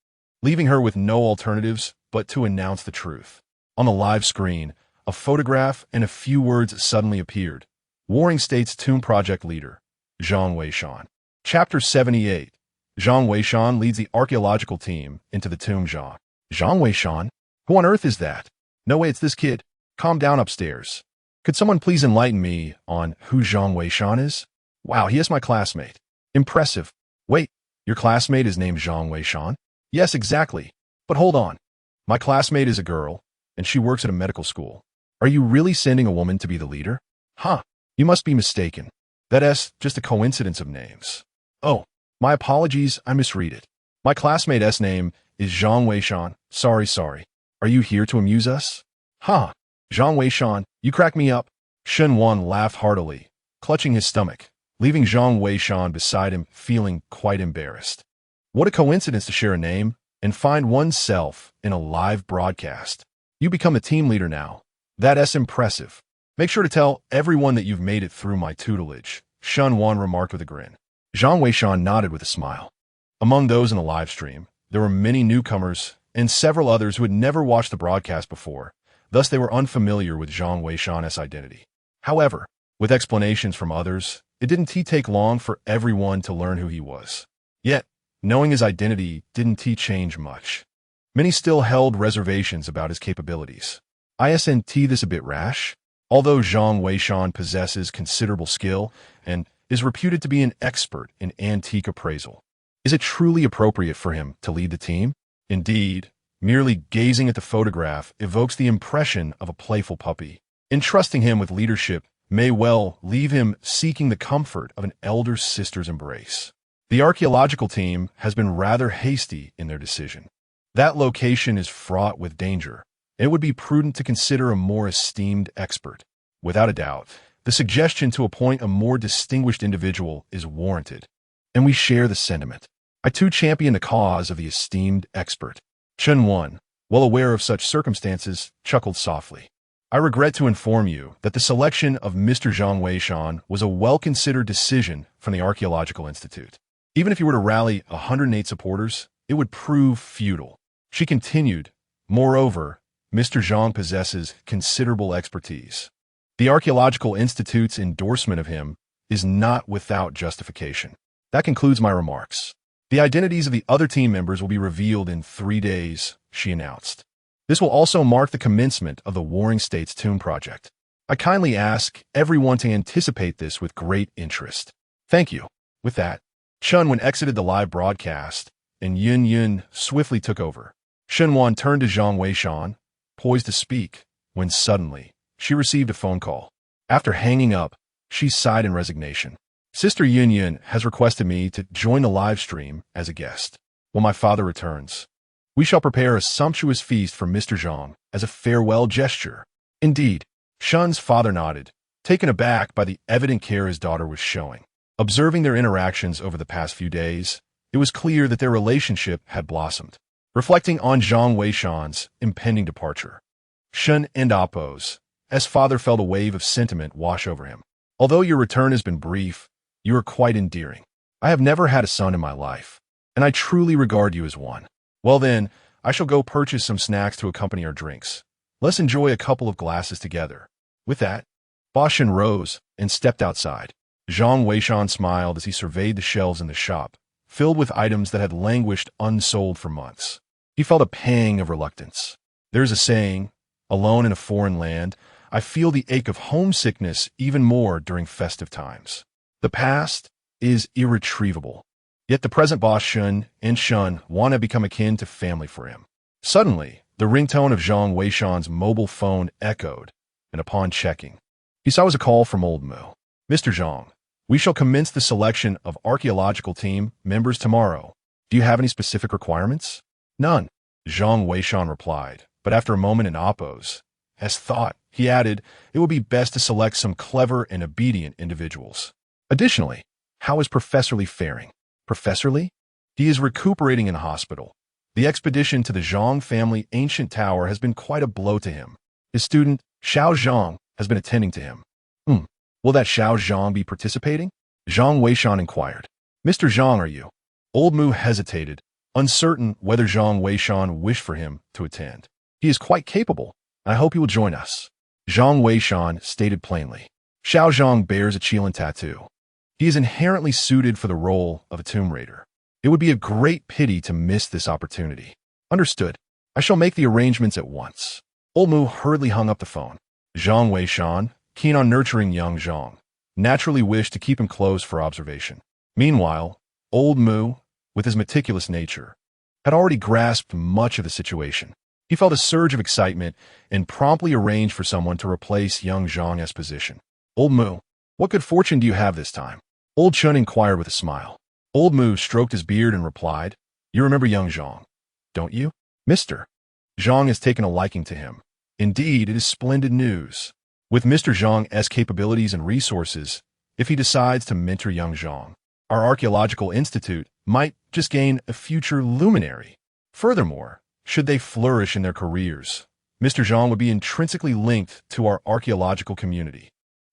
leaving her with no alternatives but to announce the truth. On the live screen, a photograph and a few words suddenly appeared. Warring States Tomb Project Leader, Zhang Weishan. Chapter 78. Zhang Weishan leads the archaeological team into the tomb. Zhang Weishan? Who on earth is that? No way, it's this kid. Calm down upstairs. Could someone please enlighten me on who Zhang Weishan is? Wow, he is my classmate. Impressive. Wait, your classmate is named Zhang Weishan? Yes, exactly. But hold on. My classmate is a girl, and she works at a medical school. Are you really sending a woman to be the leader? Huh, you must be mistaken. That's just a coincidence of names. Oh, my apologies, I misread it. My classmate's name is Zhang Weishan. Sorry. Are you here to amuse us? Huh, Zhang Weishan, you crack me up. Chunwon laughed heartily, clutching his stomach, leaving Zhang Weishan beside him feeling quite embarrassed. What a coincidence to share a name and find oneself in a live broadcast. You become a team leader now. That's impressive. Make sure to tell everyone that you've made it through my tutelage, Chunwon remarked with a grin. Zhang Weishan nodded with a smile. Among those in the live stream, there were many newcomers and several others who had never watched the broadcast before, thus they were unfamiliar with Zhang Weishan's identity. However, with explanations from others, it didn't take long for everyone to learn who he was. Yet, knowing his identity didn't change much. Many still held reservations about his capabilities. Isn't this a bit rash? Although Zhang Weishan possesses considerable skill and is reputed to be an expert in antique appraisal, is it truly appropriate for him to lead the team? Indeed, merely gazing at the photograph evokes the impression of a playful puppy. Entrusting him with leadership may well leave him seeking the comfort of an elder sister's embrace. The archaeological team has been rather hasty in their decision. That location is fraught with danger, and it would be prudent to consider a more esteemed expert. Without a doubt, the suggestion to appoint a more distinguished individual is warranted, and we share the sentiment. I too champion the cause of the esteemed expert. Chunwon, well aware of such circumstances, chuckled softly. I regret to inform you that the selection of Mr. Zhang Weishan was a well-considered decision from the Archaeological Institute. Even if you were to rally 108 supporters, it would prove futile. She continued, moreover, Mr. Zhang possesses considerable expertise. The Archaeological Institute's endorsement of him is not without justification. That concludes my remarks. The identities of the other team members will be revealed in 3 days, she announced. This will also mark the commencement of the Warring States Tomb project. I kindly ask everyone to anticipate this with great interest. Thank you. With that, Chun exited the live broadcast, and Yun Yun swiftly took over. Shenwan turned to Zhang Weishan, poised to speak, when suddenly, she received a phone call. After hanging up, she sighed in resignation. Sister Yun Yun has requested me to join the live stream as a guest. When my father returns, we shall prepare a sumptuous feast for Mr. Zhang as a farewell gesture. Indeed, Shun's father nodded, taken aback by the evident care his daughter was showing. Observing their interactions over the past few days, it was clear that their relationship had blossomed. Reflecting on Zhang Weishan's impending departure, Shun and oppose, as father felt a wave of sentiment wash over him. Although your return has been brief, you are quite endearing. I have never had a son in my life, and I truly regard you as one. Well then, I shall go purchase some snacks to accompany our drinks. Let's enjoy a couple of glasses together. With that, Boshin rose and stepped outside. Zhang Weishan smiled as he surveyed the shelves in the shop, filled with items that had languished unsold for months. He felt a pang of reluctance. There's a saying, alone in a foreign land, I feel the ache of homesickness even more during festive times. The past is irretrievable, yet the present boss Shun and Shun want to become akin to family for him. Suddenly, the ringtone of Zhang Weishan's mobile phone echoed, and upon checking, he saw it was a call from old Mu. Mr. Zhang, we shall commence the selection of archaeological team members tomorrow. Do you have any specific requirements? None, Zhang Weishan replied, but after a moment in oppose, as thought, he added, it would be best to select some clever and obedient individuals. Additionally, how is Professor Li faring? Professor Li? He is recuperating in hospital. The expedition to the Zhang family ancient tower has been quite a blow to him. His student, Xiao Zhang, has been attending to him. Will that Xiao Zhang be participating? Zhang Weishan inquired. Mr. Zhang, are you? Old Mu hesitated, uncertain whether Zhang Weishan wished for him to attend. He is quite capable, and I hope he will join us. Zhang Weishan stated plainly. Xiao Zhang bears a Qilin tattoo. He is inherently suited for the role of a tomb raider. It would be a great pity to miss this opportunity. Understood. I shall make the arrangements at once. Old Mu hurriedly hung up the phone. Zhang Weishan, keen on nurturing young Zhang, naturally wished to keep him close for observation. Meanwhile, old Mu, with his meticulous nature, had already grasped much of the situation. He felt a surge of excitement and promptly arranged for someone to replace young Zhang's position. Old Mu, what good fortune do you have this time? Old Chun inquired with a smile. Old Mu stroked his beard and replied, You remember young Zhang, don't you? Mr. Zhang has taken a liking to him. Indeed, it is splendid news. With Mr. Zhang's capabilities and resources, if he decides to mentor young Zhang, our archaeological institute might just gain a future luminary. Furthermore, should they flourish in their careers, Mr. Zhang would be intrinsically linked to our archaeological community.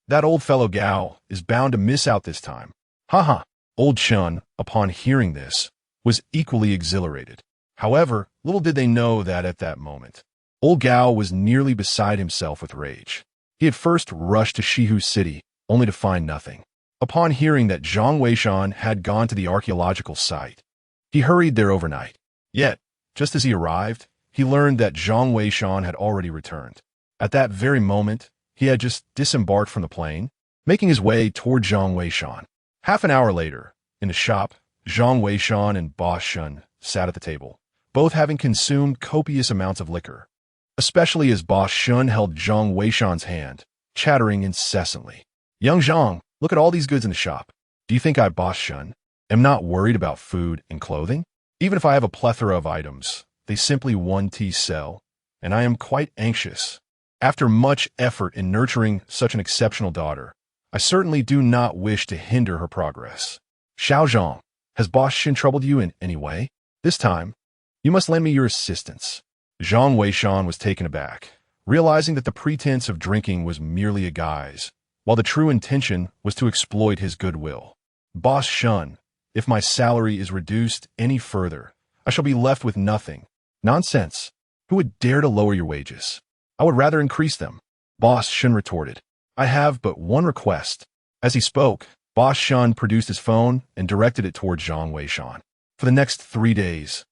That old fellow Gao is bound to miss out this time. Haha. Old Chun, upon hearing this, was equally exhilarated. However, little did they know that at that moment, old Gao was nearly beside himself with rage. He had first rushed to Shihu City, only to find nothing. Upon hearing that Zhang Weishan had gone to the archaeological site, he hurried there overnight. Yet, just as he arrived, he learned that Zhang Weishan had already returned. At that very moment, he had just disembarked from the plane, making his way toward Zhang Weishan. Half an hour later, in the shop, Zhang Weishan and Boss Shun sat at the table, both having consumed copious amounts of liquor. Especially as Boss Shun held Zhang Weishan's hand, chattering incessantly. Young Zhang, look at all these goods in the shop. Do you think I, Boss Shun, am not worried about food and clothing? Even if I have a plethora of items, they simply one-T sell, and I am quite anxious. After much effort in nurturing such an exceptional daughter, I certainly do not wish to hinder her progress. Xiao Zhang, has Boss Shun troubled you in any way? This time, you must lend me your assistance. Zhang Weishan was taken aback, realizing that the pretense of drinking was merely a guise, while the true intention was to exploit his goodwill. Boss Shun, if my salary is reduced any further, I shall be left with nothing. Nonsense. Who would dare to lower your wages? I would rather increase them. Boss Shun retorted. I have but one request. As he spoke, Boss Shun produced his phone and directed it toward Zhang Weishan. For the next 3 days,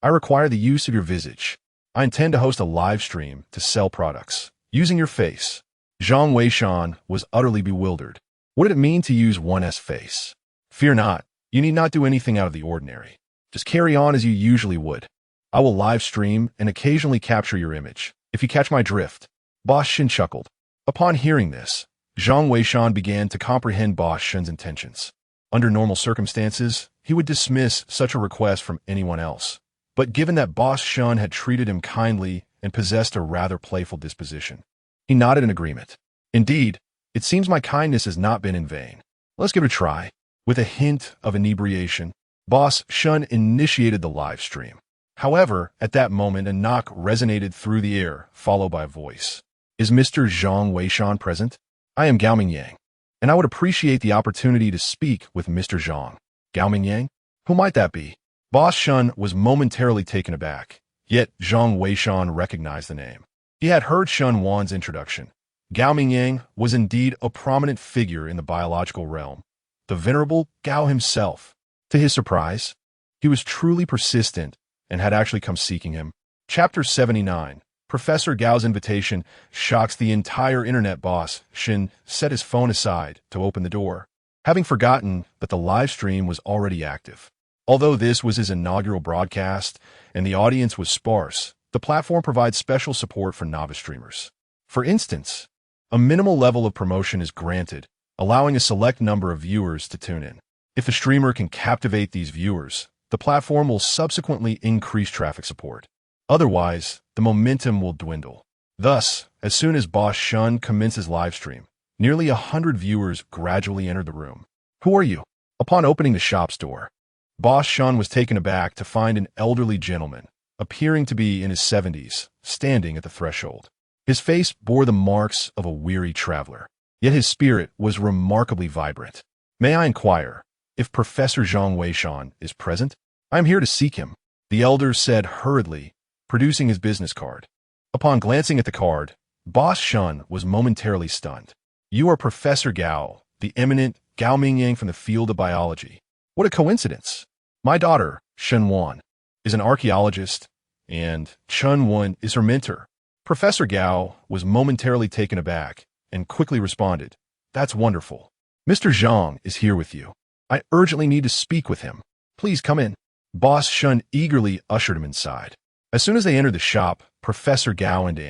I require the use of your visage. I intend to host a live stream to sell products, using your face. Zhang Weishan was utterly bewildered. What did it mean to use 1S face? Fear not, you need not do anything out of the ordinary. Just carry on as you usually would. I will live stream and occasionally capture your image, if you catch my drift. Boss Shin chuckled. Upon hearing this, Zhang Weishan began to comprehend Boss Shin's intentions. Under normal circumstances, he would dismiss such a request from anyone else. But given that Boss Shun had treated him kindly and possessed a rather playful disposition, he nodded in agreement. Indeed, it seems my kindness has not been in vain. Let's give it a try. With a hint of inebriation, Boss Shun initiated the live stream. However, at that moment, a knock resonated through the air, followed by a voice. Is Mr. Zhang Weishan present? I am Gao Mingyang, and I would appreciate the opportunity to speak with Mr. Zhang. Gao Mingyang? Who might that be? Boss Shun was momentarily taken aback, yet Zhang Weishan recognized the name. He had heard Shun Wan's introduction. Gao Mingyang was indeed a prominent figure in the biological realm, the venerable Gao himself. To his surprise, he was truly persistent and had actually come seeking him. Chapter 79. Professor Gao's invitation shocks the entire internet. Boss Shin set his phone aside to open the door, having forgotten that the live stream was already active. Although this was his inaugural broadcast and the audience was sparse, the platform provides special support for novice streamers. For instance, a minimal level of promotion is granted, allowing a select number of viewers to tune in. If the streamer can captivate these viewers, the platform will subsequently increase traffic support. Otherwise, the momentum will dwindle. Thus, as soon as Boss Shun commences live stream, nearly 100 viewers gradually entered the room. Who are you? Upon opening the shop's door, Boss Shun was taken aback to find an elderly gentleman, appearing to be in his 70s, standing at the threshold. His face bore the marks of a weary traveler, yet his spirit was remarkably vibrant. May I inquire if Professor Zhang Weishan is present? I am here to seek him, the elder said hurriedly, producing his business card. Upon glancing at the card, Boss Shun was momentarily stunned. You are Professor Gao, the eminent Gao Mingyang from the field of biology. What a coincidence. My daughter, Shen Wan, is an archaeologist, and Chun Wan is her mentor. Professor Gao was momentarily taken aback and quickly responded, That's wonderful. Mr. Zhang is here with you. I urgently need to speak with him. Please come in. Boss Shun eagerly ushered him inside. As soon as they entered the shop, Professor Gao and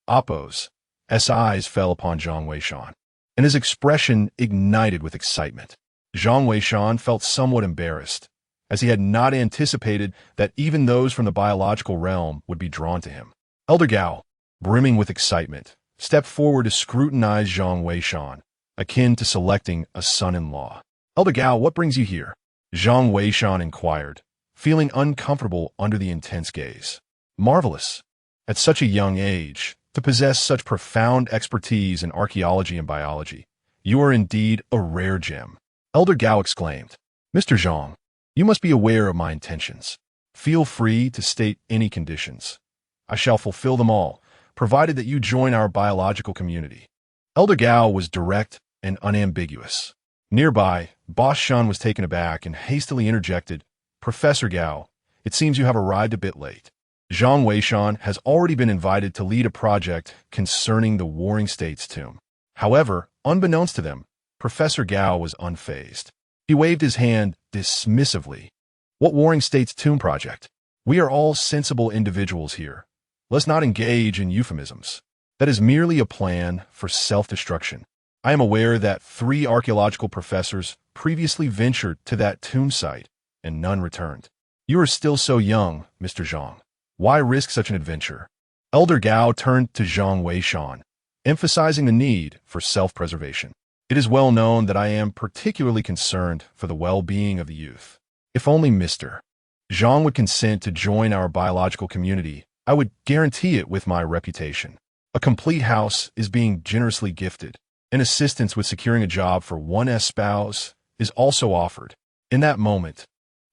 Oppo's eyes fell upon Zhang Weishan, and his expression ignited with excitement. Zhang Weishan felt somewhat embarrassed, as he had not anticipated that even those from the biological realm would be drawn to him. Elder Gao, brimming with excitement, stepped forward to scrutinize Zhang Weishan, akin to selecting a son-in-law. Elder Gao, what brings you here? Zhang Weishan inquired, feeling uncomfortable under the intense gaze. Marvelous. At such a young age, to possess such profound expertise in archaeology and biology, you are indeed a rare gem. Elder Gao exclaimed. Mr. Zhang, you must be aware of my intentions. Feel free to state any conditions. I shall fulfill them all, provided that you join our biological community. Elder Gao was direct and unambiguous. Nearby, Boss Shun was taken aback and hastily interjected, Professor Gao, it seems you have arrived a bit late. Zhang Weishan has already been invited to lead a project concerning the Warring States tomb. However, unbeknownst to them, Professor Gao was unfazed. He waved his hand dismissively. What Warring States tomb project? We are all sensible individuals here. Let's not engage in euphemisms. That is merely a plan for self-destruction. I am aware that 3 archaeological professors previously ventured to that tomb site, and none returned. You are still so young, Mr. Zhang. Why risk such an adventure? Elder Gao turned to Zhang Weishan, emphasizing the need for self-preservation. It is well known that I am particularly concerned for the well-being of the youth. If only Mr. Zhang would consent to join our biological community, I would guarantee it with my reputation. A complete house is being generously gifted, and assistance with securing a job for 1S spouse is also offered. In that moment,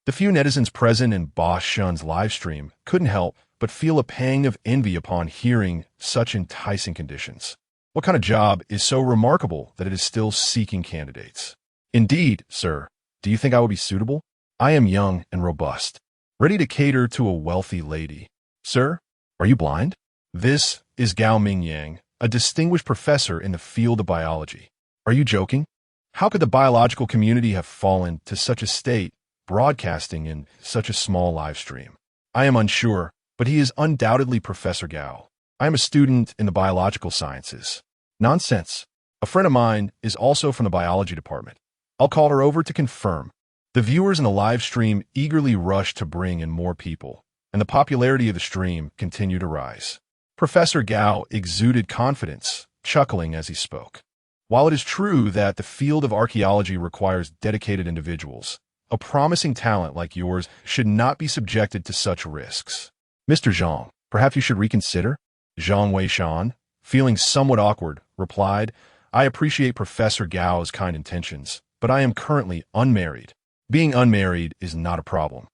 the few netizens present in Boss Shun's live stream couldn't help but feel a pang of envy upon hearing such enticing conditions. What kind of job is so remarkable that it is still seeking candidates? Indeed, sir, do you think I would be suitable? I am young and robust, ready to cater to a wealthy lady. Sir, are you blind? This is Gao Mingyang, a distinguished professor in the field of biology. Are you joking? How could the biological community have fallen to such a state, broadcasting in such a small live stream? I am unsure, but he is undoubtedly Professor Gao. I am a student in the biological sciences. Nonsense. A friend of mine is also from the biology department. I'll call her over to confirm. The viewers in the live stream eagerly rushed to bring in more people, and the popularity of the stream continued to rise. Professor Gao exuded confidence, chuckling as he spoke. While it is true that the field of archaeology requires dedicated individuals, a promising talent like yours should not be subjected to such risks. Mr. Zhang, perhaps you should reconsider? Zhang Weishan, feeling somewhat awkward, replied, I appreciate Professor Gao's kind intentions, but I am currently unmarried. Being unmarried is not a problem.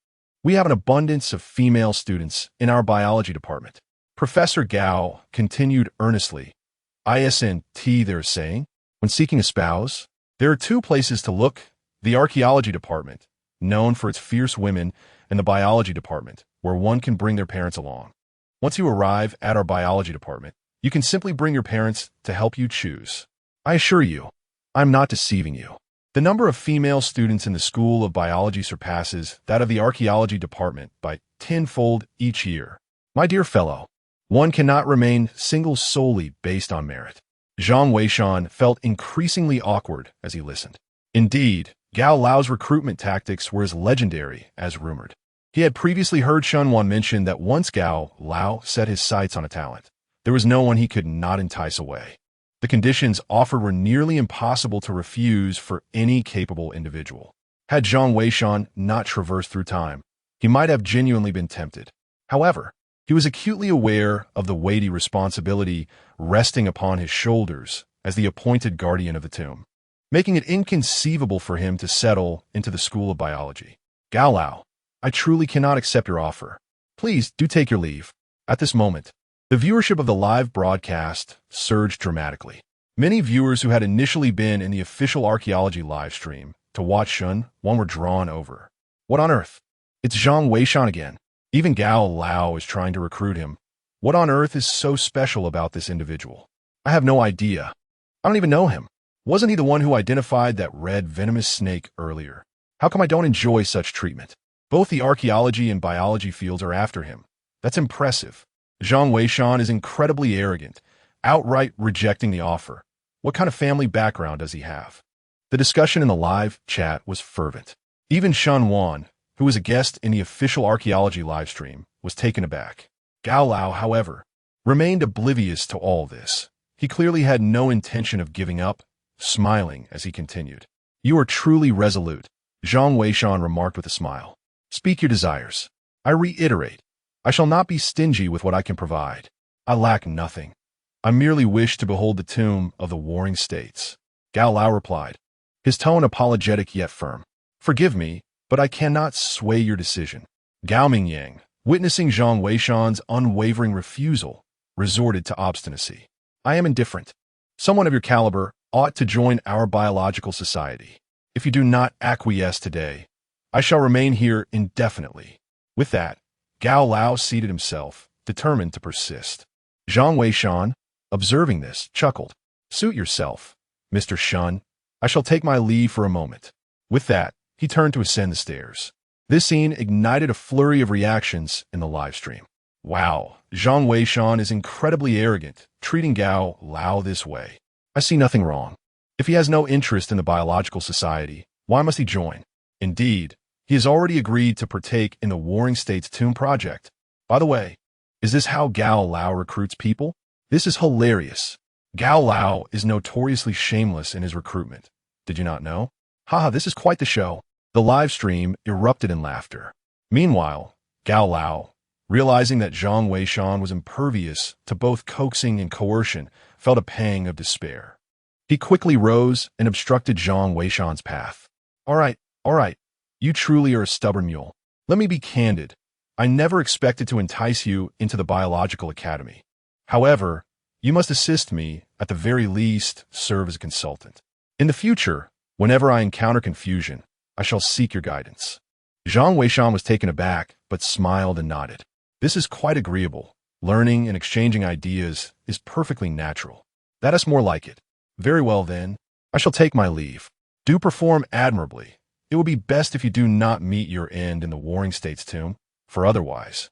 We have an abundance of female students in our biology department. Professor Gao continued earnestly. Isn't they're saying? When seeking a spouse, there are two places to look: the archaeology department, known for its fierce women, and the biology department, where one can bring their parents along. Once you arrive at our biology department, you can simply bring your parents to help you choose. I assure you, I'm not deceiving you. The number of female students in the School of Biology surpasses that of the archaeology department by tenfold each year. My dear fellow, one cannot remain single solely based on merit. Zhang Weishan felt increasingly awkward as he listened. Indeed, Gao Lao's recruitment tactics were as legendary as rumored. He had previously heard Shunwan mention that once Gao Lao set his sights on a talent, there was no one he could not entice away. The conditions offered were nearly impossible to refuse for any capable individual. Had Zhang Weishan not traversed through time, he might have genuinely been tempted. However, he was acutely aware of the weighty responsibility resting upon his shoulders as the appointed guardian of the tomb, making it inconceivable for him to settle into the School of Biology. Gao Lao, I truly cannot accept your offer. Please do take your leave. At this moment, the viewership of the live broadcast surged dramatically. Many viewers who had initially been in the official archaeology live stream to watch Shun Wan were drawn over. What on earth? It's Zhang Weishan again. Even Gao Lao is trying to recruit him. What on earth is so special about this individual? I have no idea. I don't even know him. Wasn't he the one who identified that red venomous snake earlier? How come I don't enjoy such treatment? Both the archaeology and biology fields are after him. That's impressive. Zhang Weishan is incredibly arrogant, outright rejecting the offer. What kind of family background does he have? The discussion in the live chat was fervent. Even Shun Wan, who was a guest in the official archaeology livestream, was taken aback. Gao Lao, however, remained oblivious to all this. He clearly had no intention of giving up, smiling as he continued. You are truly resolute, Zhang Weishan remarked with a smile. Speak your desires. I reiterate, I shall not be stingy with what I can provide. I lack nothing. I merely wish to behold the tomb of the warring states. Gao Lao replied, his tone apologetic yet firm. Forgive me, but I cannot sway your decision. Gao Mingyang, witnessing Zhang Weishan's unwavering refusal, resorted to obstinacy. I am indifferent. Someone of your caliber ought to join our biological society. If you do not acquiesce today, I shall remain here indefinitely. With that, Gao Lao seated himself, determined to persist. Zhang Weishan, observing this, chuckled. Suit yourself, Mr. Shun. I shall take my leave for a moment. With that, he turned to ascend the stairs. This scene ignited a flurry of reactions in the live stream. Wow, Zhang Weishan is incredibly arrogant, treating Gao Lao this way. I see nothing wrong. If he has no interest in the biological society, why must he join? Indeed, he has already agreed to partake in the Warring States Tomb project. By the way, is this how Gao Lao recruits people? This is hilarious. Gao Lao is notoriously shameless in his recruitment. Did you not know? Haha, this is quite the show. The live stream erupted in laughter. Meanwhile, Gao Lao, realizing that Zhang Weishan was impervious to both coaxing and coercion, felt a pang of despair. He quickly rose and obstructed Zhang Weishan's path. All right. You truly are a stubborn mule. Let me be candid. I never expected to entice you into the biological academy. However, you must assist me, at the very least, serve as a consultant. In the future, whenever I encounter confusion, I shall seek your guidance. Zhang Weishan was taken aback, but smiled and nodded. This is quite agreeable. Learning and exchanging ideas is perfectly natural. That is more like it. Very well then, I shall take my leave. Do perform admirably. It will be best if you do not meet your end in the Warring States tomb, for otherwise,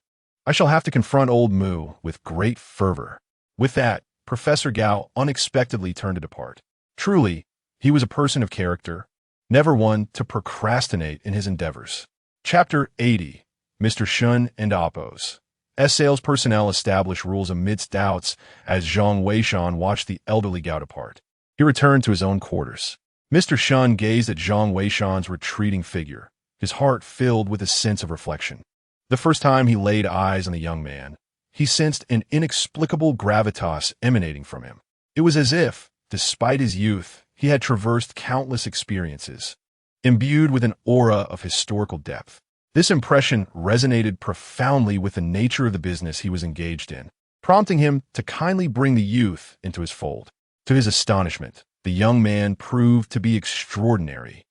I shall have to confront old Moo with great fervor. With that, Professor Gao unexpectedly turned to depart. Truly, he was a person of character, never one to procrastinate in his endeavors. Chapter 80. Mr. Shun and Oppos. As sales personnel establish rules amidst doubts as Zhang Weishan watched the elderly Gao depart. He returned to his own quarters. Mr. Shun gazed at Zhang Weishan's retreating figure, his heart filled with a sense of reflection. The first time he laid eyes on the young man, he sensed an inexplicable gravitas emanating from him. It was as if, despite his youth, he had traversed countless experiences, imbued with an aura of historical depth. This impression resonated profoundly with the nature of the business he was engaged in, prompting him to kindly bring the youth into his fold. To his astonishment, the young man proved to be extraordinary,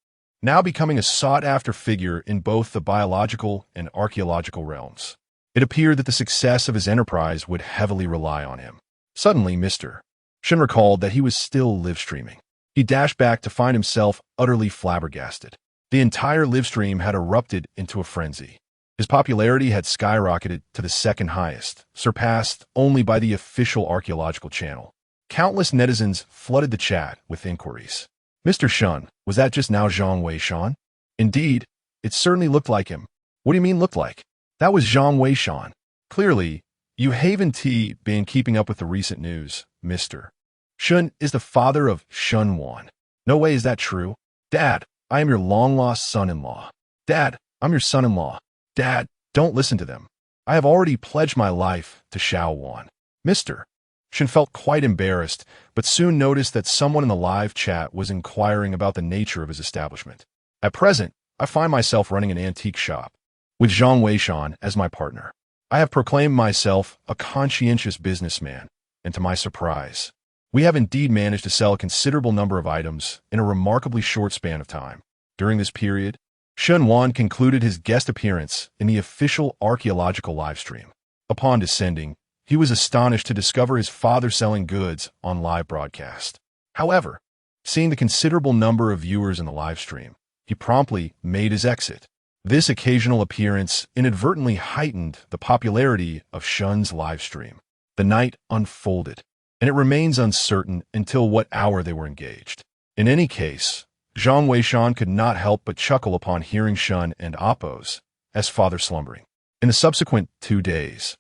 now becoming a sought-after figure in both the biological and archaeological realms. It appeared that the success of his enterprise would heavily rely on him. Suddenly, Mr. Shun recalled that he was still live-streaming. He dashed back to find himself utterly flabbergasted. The entire live-stream had erupted into a frenzy. His popularity had skyrocketed to the second highest, surpassed only by the official archaeological channel. Countless netizens flooded the chat with inquiries. Mr. Shun, was that just now Zhang Weishan? Indeed, it certainly looked like him. What do you mean looked like? That was Zhang Weishan. Clearly, you haven't been keeping up with the recent news, Mr. Shun is the father of Shun Wan. No way is that true. Dad, I am your long-lost son-in-law. Dad, I'm your son-in-law. Dad, don't listen to them. I have already pledged my life to Xiao Wan. Mr. Shun felt quite embarrassed, but soon noticed that someone in the live chat was inquiring about the nature of his establishment. At present, I find myself running an antique shop, with Zhang Weishan as my partner. I have proclaimed myself a conscientious businessman, and to my surprise, we have indeed managed to sell a considerable number of items in a remarkably short span of time. During this period, Shun Wan concluded his guest appearance in the official archaeological livestream. Upon descending, he was astonished to discover his father selling goods on live broadcast. However, seeing the considerable number of viewers in the livestream, he promptly made his exit. This occasional appearance inadvertently heightened the popularity of Shun's livestream. The night unfolded, and it remains uncertain until what hour they were engaged. In any case, Zhang Weishan could not help but chuckle upon hearing Shun and Oppos as father slumbering. In the subsequent 2 days,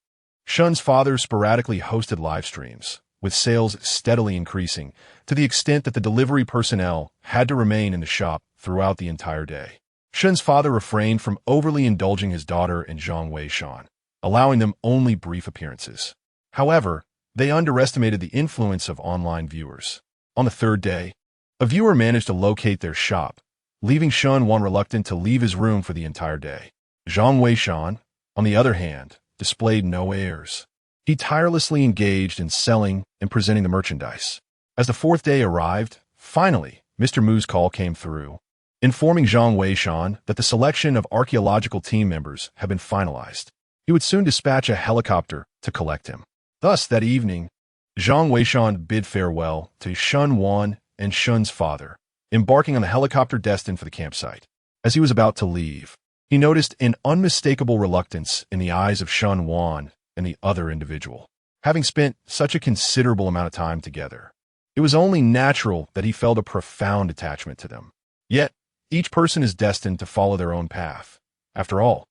Shun's father sporadically hosted live streams, with sales steadily increasing to the extent that the delivery personnel had to remain in the shop throughout the entire day. Shun's father refrained from overly indulging his daughter and Zhang Weishan, allowing them only brief appearances. However, they underestimated the influence of online viewers. On the 3rd day, a viewer managed to locate their shop, leaving Shun Wan reluctant to leave his room for the entire day. Zhang Weishan, on the other hand, displayed no airs. He tirelessly engaged in selling and presenting the merchandise. As the 4th day arrived, finally, Mr. Mu's call came through, informing Zhang Weishan that the selection of archaeological team members had been finalized. He would soon dispatch a helicopter to collect him. Thus, that evening, Zhang Weishan bid farewell to Shun Wan and Shun's father, embarking on the helicopter destined for the campsite. As he was about to leave, he noticed an unmistakable reluctance in the eyes of Shun Wan and the other individual. Having spent such a considerable amount of time together, it was only natural that he felt a profound attachment to them. Yet, each person is destined to follow their own path. After all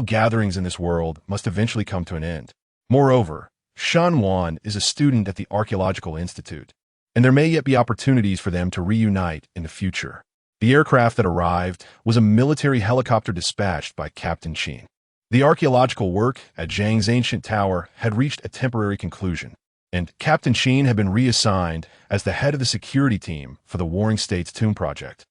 gatherings in this world must eventually come to an end. Moreover, Shun Wan is a student at the Archaeological Institute, and there may yet be opportunities for them to reunite in the future. The aircraft that arrived was a military helicopter dispatched by Captain Qin. The archaeological work at Zhang's ancient tower had reached a temporary conclusion, and Captain Qin had been reassigned as the head of the security team for the Warring States tomb project.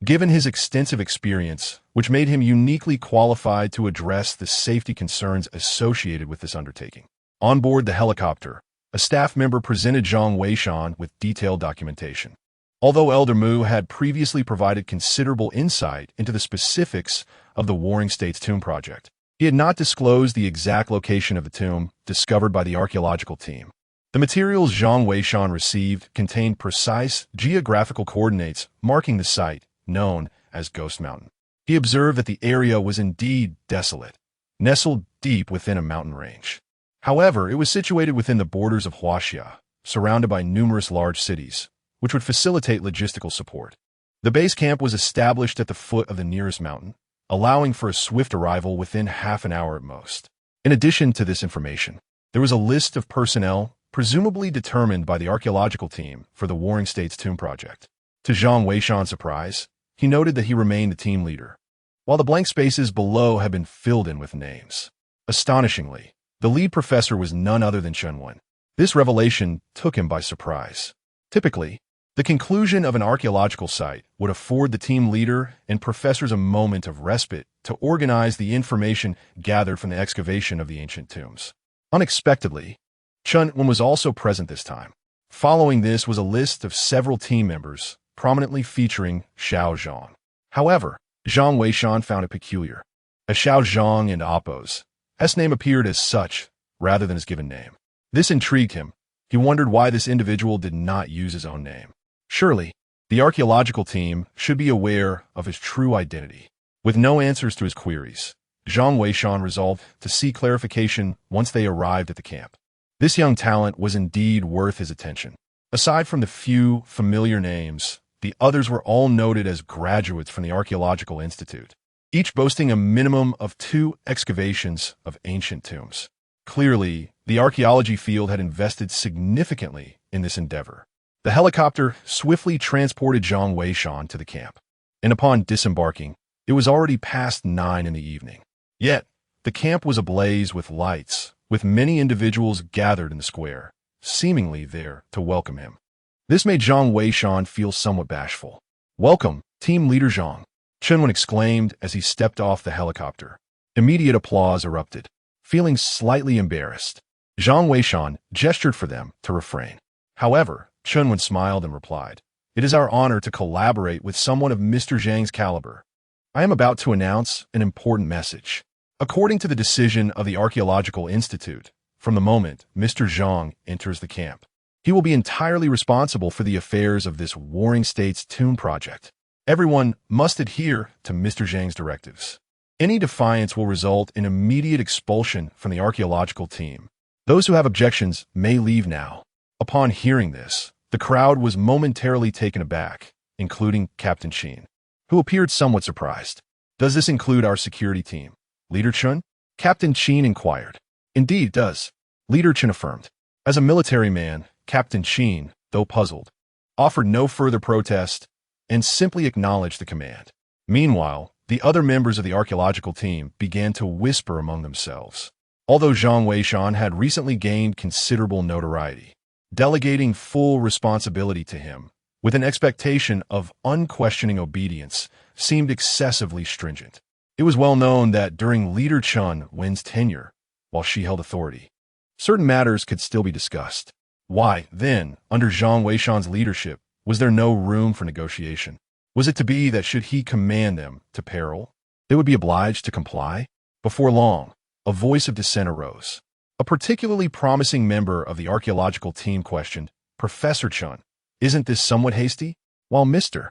Given his extensive experience, which made him uniquely qualified to address the safety concerns associated with this undertaking. On board the helicopter, a staff member presented Zhang Weishan with detailed documentation. Although Elder Mu had previously provided considerable insight into the specifics of the Warring States tomb project, he had not disclosed the exact location of the tomb discovered by the archaeological team. The materials Zhang Weishan received contained precise geographical coordinates marking the site, known as Ghost Mountain. He observed that the area was indeed desolate, nestled deep within a mountain range. However, it was situated within the borders of Huaxia, surrounded by numerous large cities, which would facilitate logistical support. The base camp was established at the foot of the nearest mountain, allowing for a swift arrival within half an hour at most. In addition to this information, there was a list of personnel presumably determined by the archaeological team for the Warring States Tomb project. To Zhang Weishan's surprise, he noted that he remained the team leader, while the blank spaces below had been filled in with names. Astonishingly, the lead professor was none other than Chen Wen. This revelation took him by surprise. Typically, the conclusion of an archaeological site would afford the team leader and professors a moment of respite to organize the information gathered from the excavation of the ancient tombs. Unexpectedly, Chen Wen was also present this time. Following this was a list of several team members, prominently featuring Xiao Zhang. However, Zhang Weishan found it peculiar, as Xiao Zhang and Appo's name appeared as such rather than his given name. This intrigued him. He wondered why this individual did not use his own name. Surely, the archaeological team should be aware of his true identity. With no answers to his queries, Zhang Weishan resolved to seek clarification once they arrived at the camp. This young talent was indeed worth his attention. Aside from the few familiar names, the others were all noted as graduates from the Archaeological Institute, each boasting a minimum of 2 excavations of ancient tombs. Clearly, the archaeology field had invested significantly in this endeavor. The helicopter swiftly transported Zhang Weishan to the camp, and upon disembarking, it was already past 9 in the evening. Yet, the camp was ablaze with lights, with many individuals gathered in the square, seemingly there to welcome him. This made Zhang Weishan feel somewhat bashful. "Welcome, Team Leader Zhang," Chen Wen exclaimed as he stepped off the helicopter. Immediate applause erupted. Feeling slightly embarrassed, Zhang Weishan gestured for them to refrain. However, Chen Wen smiled and replied, "It is our honor to collaborate with someone of Mr. Zhang's caliber. I am about to announce an important message. According to the decision of the Archaeological Institute, from the moment Mr. Zhang enters the camp, he will be entirely responsible for the affairs of this Warring States Tomb project. Everyone must adhere to Mr. Zhang's directives. Any defiance will result in immediate expulsion from the archaeological team. Those who have objections may leave now." Upon hearing this, the crowd was momentarily taken aback, including Captain Qin, who appeared somewhat surprised. "Does this include our security team, Leader Chen?" Captain Qin inquired. "Indeed it does," Leader Chen affirmed. As a military man, Captain Qin, though puzzled, offered no further protest and simply acknowledged the command. Meanwhile, the other members of the archaeological team began to whisper among themselves. Although Zhang Weishan had recently gained considerable notoriety, delegating full responsibility to him, with an expectation of unquestioning obedience, seemed excessively stringent. It was well known that during Leader Chen Wen's tenure, while she held authority, certain matters could still be discussed. Why, then, under Zhang Weishan's leadership, was there no room for negotiation? Was it to be that should he command them to peril, they would be obliged to comply? Before long, a voice of dissent arose. A particularly promising member of the archaeological team questioned, "Professor Chen, isn't this somewhat hasty? While Mr.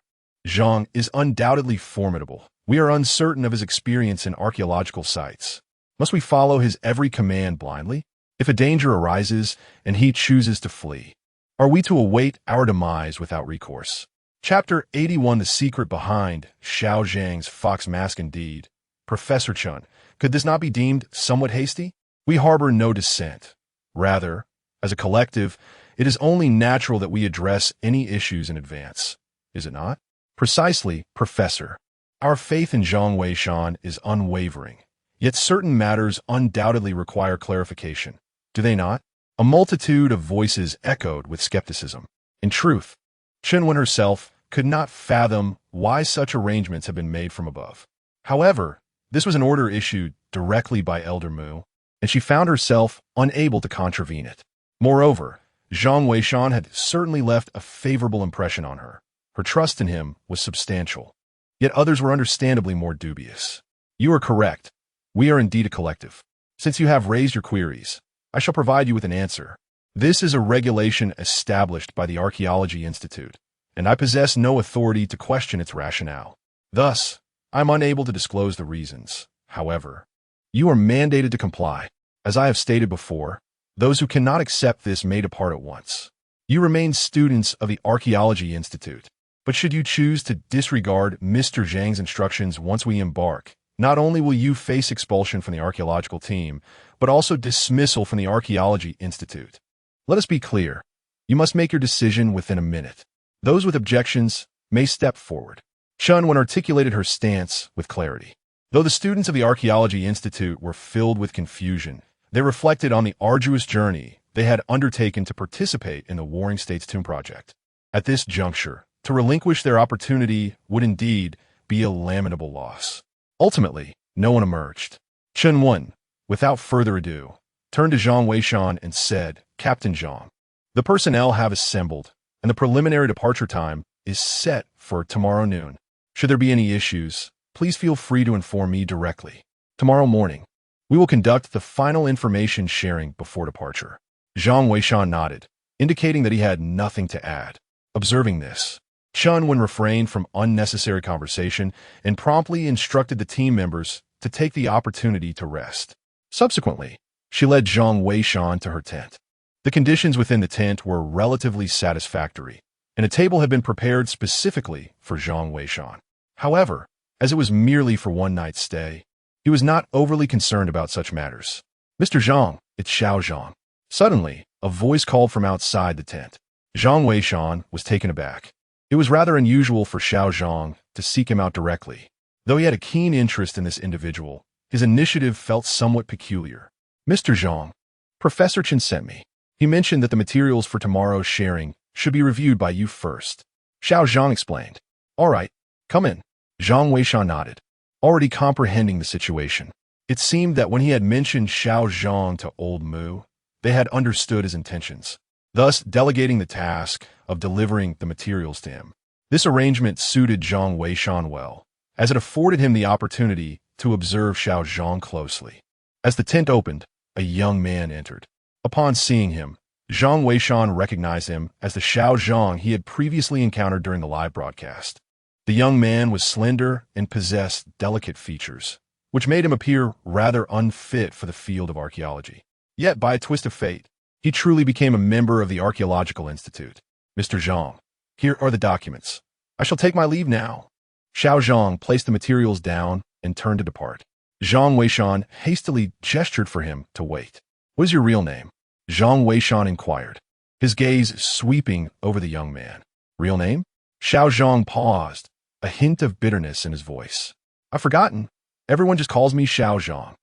Zhang is undoubtedly formidable, we are uncertain of his experience in archaeological sites. Must we follow his every command blindly? If a danger arises and he chooses to flee, are we to await our demise without recourse?" Chapter 81: The Secret Behind Xiao Zhang's Fox Mask. Indeed, Professor Chen, could this not be deemed somewhat hasty? We harbor no dissent. Rather, as a collective, it is only natural that we address any issues in advance. Is it not? Precisely, Professor. Our faith in Zhang Weishan is unwavering, yet certain matters undoubtedly require clarification. Do they not? A multitude of voices echoed with skepticism. In truth, Chen Wen herself could not fathom why such arrangements had been made from above. However, this was an order issued directly by Elder Mu, and she found herself unable to contravene it. Moreover, Zhang Weishan had certainly left a favorable impression on her. Her trust in him was substantial, yet others were understandably more dubious. "You are correct. We are indeed a collective. Since you have raised your queries, I shall provide you with an answer. This is a regulation established by the Archaeology Institute, and I possess no authority to question its rationale. Thus, I'm unable to disclose the reasons. However, you are mandated to comply. As I have stated before, those who cannot accept this may depart at once. You remain students of the Archaeology Institute, but should you choose to disregard Mr. Zhang's instructions once we embark, not only will you face expulsion from the archaeological team, but also dismissal from the Archaeology Institute. Let us be clear. You must make your decision within a minute. Those with objections may step forward. Chun articulated her stance with clarity. Though the students of the Archaeology Institute were filled with confusion, they reflected on the arduous journey they had undertaken to participate in the Warring States Tomb project. At this juncture, to relinquish their opportunity would indeed be a lamentable loss. Ultimately, no one emerged. Chun Wen, without further ado, turned to Zhang Weishan and said, "Captain Zhang, the personnel have assembled, and the preliminary departure time is set for tomorrow noon. Should there be any issues, please feel free to inform me directly. Tomorrow morning, we will conduct the final information sharing before departure." Zhang Weishan nodded, indicating that he had nothing to add. Observing this, Chun Wen refrained from unnecessary conversation and promptly instructed the team members to take the opportunity to rest. Subsequently, she led Zhang Weishan to her tent. The conditions within the tent were relatively satisfactory, and a table had been prepared specifically for Zhang Weishan. However, as it was merely for one night's stay, he was not overly concerned about such matters. "Mr. Zhang, it's Xiao Zhang." Suddenly, a voice called from outside the tent. Zhang Weishan was taken aback. It was rather unusual for Xiao Zhang to seek him out directly. Though he had a keen interest in this individual, his initiative felt somewhat peculiar. "Mr. Zhang, Professor Chen sent me. He mentioned that the materials for tomorrow's sharing should be reviewed by you first." Xiao Zhang explained. "All right, come in." Zhang Weishan nodded, already comprehending the situation. It seemed that when he had mentioned Xiao Zhang to Old Mu, they had understood his intentions, thus delegating the task of delivering the materials to him. This arrangement suited Zhang Weishan well, as it afforded him the opportunity to observe Xiao Zhang closely. As the tent opened, a young man entered. Upon seeing him, Zhang Weishan recognized him as the Xiao Zhang he had previously encountered during the live broadcast. The young man was slender and possessed delicate features, which made him appear rather unfit for the field of archaeology. Yet, by a twist of fate, he truly became a member of the Archaeological Institute. "Mr. Zhang, here are the documents. I shall take my leave now." Xiao Zhang placed the materials down and turned to depart. Zhang Weishan hastily gestured for him to wait. "What is your real name?" Zhang Weishan inquired, his gaze sweeping over the young man. "Real name?" Xiao Zhang paused, a hint of bitterness in his voice. "I've forgotten. Everyone just calls me Xiao Zhang."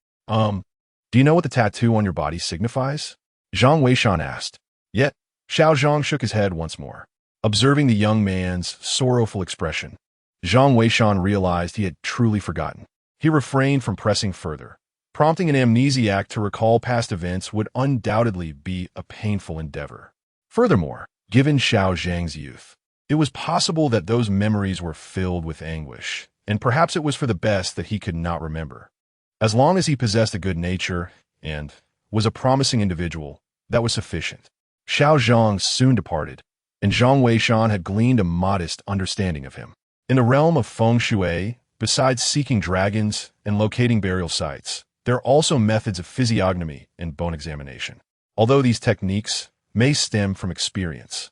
Do you know what the tattoo on your body signifies?" Zhang Weishan asked. Yet, Xiao Zhang shook his head once more. Observing the young man's sorrowful expression, Zhang Weishan realized he had truly forgotten. He refrained from pressing further. Prompting an amnesiac to recall past events would undoubtedly be a painful endeavor. Furthermore, given Xiao Zhang's youth, it was possible that those memories were filled with anguish, and perhaps it was for the best that he could not remember. As long as he possessed a good nature and was a promising individual, that was sufficient. Xiao Zhang soon departed, and Zhang Weishan had gleaned a modest understanding of him. In the realm of feng shui, besides seeking dragons and locating burial sites, there are also methods of physiognomy and bone examination. Although these techniques may stem from experience,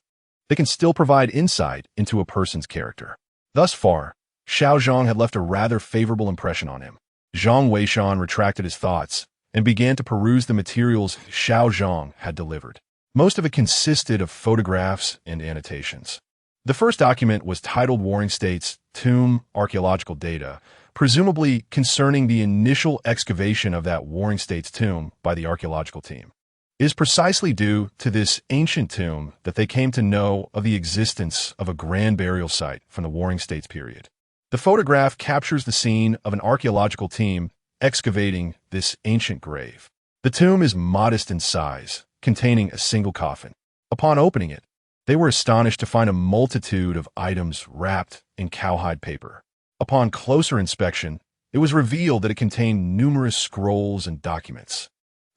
they can still provide insight into a person's character. Thus far, Xiao Zhang had left a rather favorable impression on him. Zhang Weishan retracted his thoughts and began to peruse the materials Xiao Zhang had delivered. Most of it consisted of photographs and annotations. The first document was titled Warring States Tomb Archaeological Data, presumably concerning the initial excavation of that Warring States tomb by the archaeological team. It is precisely due to this ancient tomb that they came to know of the existence of a grand burial site from the Warring States period. The photograph captures the scene of an archaeological team excavating this ancient grave. The tomb is modest in size, containing a single coffin. Upon opening it, they were astonished to find a multitude of items wrapped in cowhide paper. Upon closer inspection, it was revealed that it contained numerous scrolls and documents.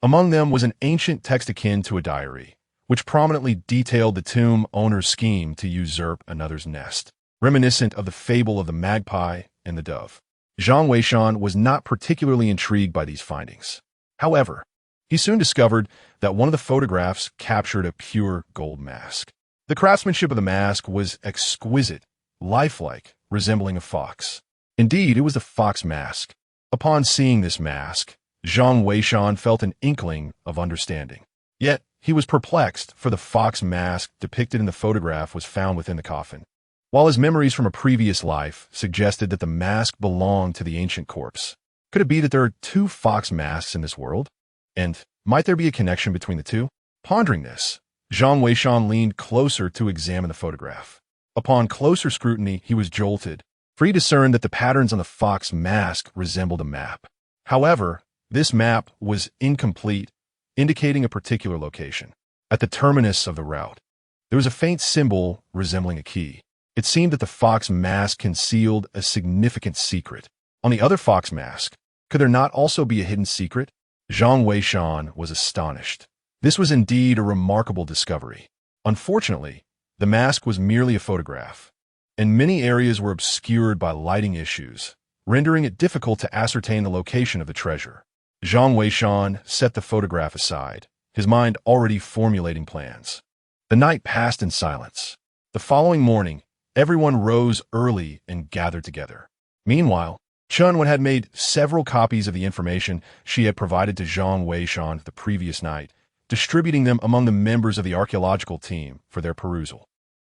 Among them was an ancient text akin to a diary, which prominently detailed the tomb owner's scheme to usurp another's nest, reminiscent of the fable of the magpie and the dove. Zhang Weishan was not particularly intrigued by these findings. However, he soon discovered that one of the photographs captured a pure gold mask. The craftsmanship of the mask was exquisite, lifelike, resembling a fox. Indeed, it was a fox mask. Upon seeing this mask, Zhang Weishan felt an inkling of understanding. Yet, he was perplexed, for the fox mask depicted in the photograph was found within the coffin. While his memories from a previous life suggested that the mask belonged to the ancient corpse, could it be that there are two fox masks in this world? And might there be a connection between the two? Pondering this, Zhang Weishan leaned closer to examine the photograph. Upon closer scrutiny, he was jolted, for he discerned that the patterns on the fox mask resembled a map. However, this map was incomplete, indicating a particular location. At the terminus of the route, there was a faint symbol resembling a key. It seemed that the fox mask concealed a significant secret. On the other fox mask, could there not also be a hidden secret? Zhang Weishan was astonished. This was indeed a remarkable discovery. Unfortunately, the mask was merely a photograph, and many areas were obscured by lighting issues, rendering it difficult to ascertain the location of the treasure. Zhang Weishan set the photograph aside, his mind already formulating plans. The night passed in silence. The following morning, everyone rose early and gathered together. Meanwhile, Chunwen had made several copies of the information she had provided to Zhang Weishan the previous night, distributing them among the members of the archaeological team for their perusal.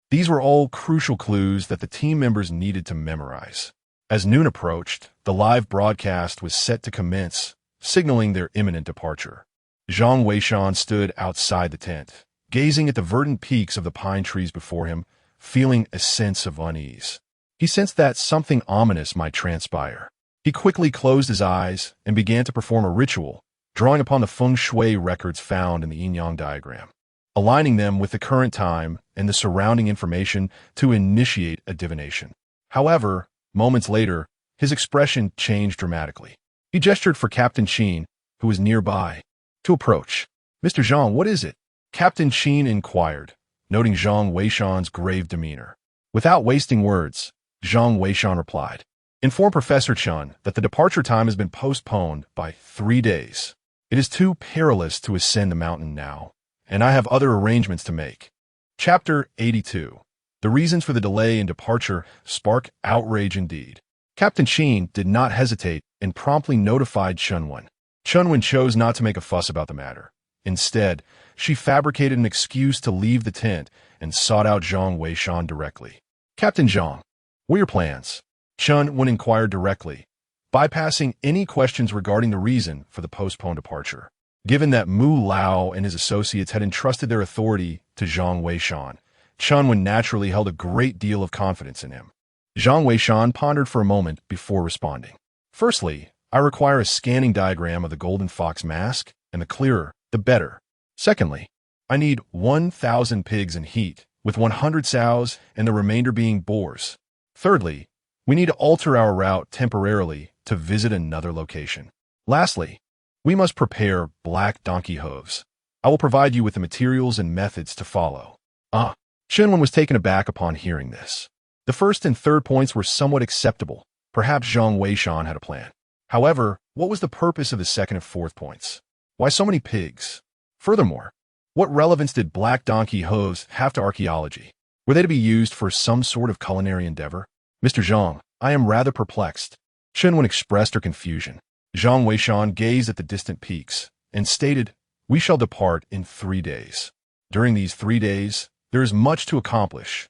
These were all crucial clues that the team members needed to memorize. As noon approached, the live broadcast was set to commence, signaling their imminent departure. Zhang Weishan stood outside the tent, gazing at the verdant peaks of the pine trees before him, feeling a sense of unease. He sensed that something ominous might transpire. He quickly closed his eyes and began to perform a ritual, drawing upon the feng shui records found in the yin-yang diagram, aligning them with the current time and the surrounding information to initiate a divination. However, moments later, his expression changed dramatically. He gestured for Captain Qin, who was nearby, to approach. "Mr. Zhang, what is it?" Captain Qin inquired, noting Zhang Weishan's grave demeanor. Without wasting words, Zhang Weishan replied, "Inform Professor Chun that the departure time has been postponed by 3 days. It is too perilous to ascend the mountain now, and I have other arrangements to make." Chapter 82. The reasons for the delay in departure spark outrage indeed. Captain Qin did not hesitate and promptly notified Chunwen. Chunwen chose not to make a fuss about the matter. Instead, she fabricated an excuse to leave the tent and sought out Zhang Weishan directly. "Captain Zhang, what are your plans?" Chunwen inquired directly, bypassing any questions regarding the reason for the postponed departure. Given that Mu Lao and his associates had entrusted their authority to Zhang Weishan, Chunwen naturally held a great deal of confidence in him. Zhang Weishan pondered for a moment before responding. "Firstly, I require a scanning diagram of the golden fox mask, and the clearer, the better. Secondly, I need 1,000 pigs in heat, with 100 sows and the remainder being boars. Thirdly, we need to alter our route temporarily to visit another location. Lastly, we must prepare black donkey hooves. I will provide you with the materials and methods to follow." Chunwen was taken aback upon hearing this. The first and third points were somewhat acceptable. Perhaps Zhang Weishan had a plan. However, what was the purpose of the second and fourth points? Why so many pigs? Furthermore, what relevance did black donkey hooves have to archaeology? Were they to be used for some sort of culinary endeavor? "Mr. Zhang, I am rather perplexed." Chunwen expressed her confusion. Zhang Weishan gazed at the distant peaks and stated, "We shall depart in 3 days. During these 3 days, there is much to accomplish.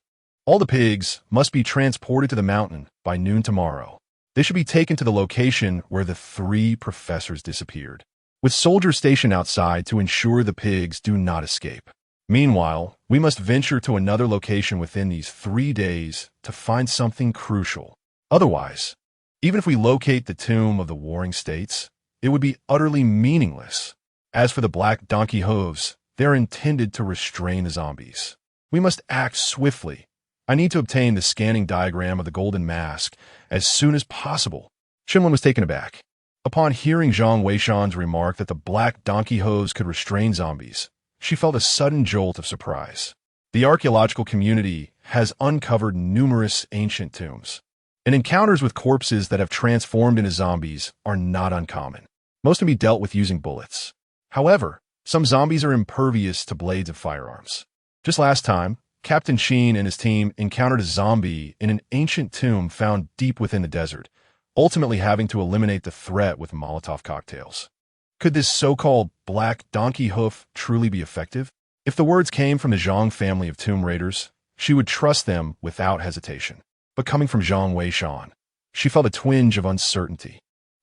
All the pigs must be transported to the mountain by noon tomorrow. They should be taken to the location where the 3 professors disappeared, with soldiers stationed outside to ensure the pigs do not escape. Meanwhile, we must venture to another location within these 3 days to find something crucial. Otherwise, even if we locate the tomb of the warring states, it would be utterly meaningless. As for the black donkey hooves, they are intended to restrain the zombies. We must act swiftly. I need to obtain the scanning diagram of the golden mask as soon as possible." Chunwen was taken aback. Upon hearing Zhang Weishan's remark that the black donkey hooves could restrain zombies, she felt a sudden jolt of surprise. The archaeological community has uncovered numerous ancient tombs, and encounters with corpses that have transformed into zombies are not uncommon. Most can be dealt with using bullets. However, some zombies are impervious to blades of firearms. Just last time, Captain Sheen and his team encountered a zombie in an ancient tomb found deep within the desert, ultimately having to eliminate the threat with Molotov cocktails. Could this so-called black donkey hoof truly be effective? If the words came from the Zhang family of tomb raiders, she would trust them without hesitation. But coming from Zhang Weishan, she felt a twinge of uncertainty.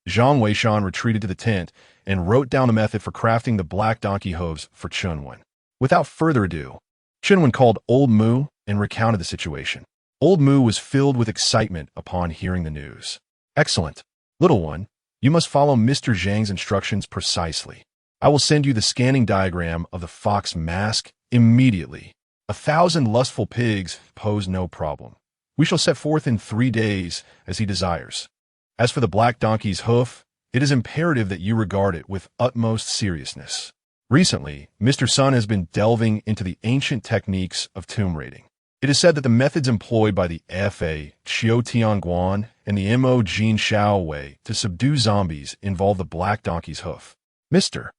Zhang Weishan retreated to the tent and wrote down the method for crafting the black donkey hooves for Chunwen. Without further ado, Chunwen called Old Mu and recounted the situation. Old Mu was filled with excitement upon hearing the news. Excellent. Little one, you must follow Mr. Zhang's instructions precisely. I will send you the scanning diagram of the fox mask immediately. 1,000 lustful pigs pose no problem. We shall set forth in 3 days as he desires. As for the black donkey's hoof, it is imperative that you regard it with utmost seriousness. Recently, Mr. Sun has been delving into the ancient techniques of tomb raiding. It is said that the methods employed by the Fa Qiu Tianguan and the Mo Jin Xiao way to subdue zombies involve the black donkey's hoof. Mr.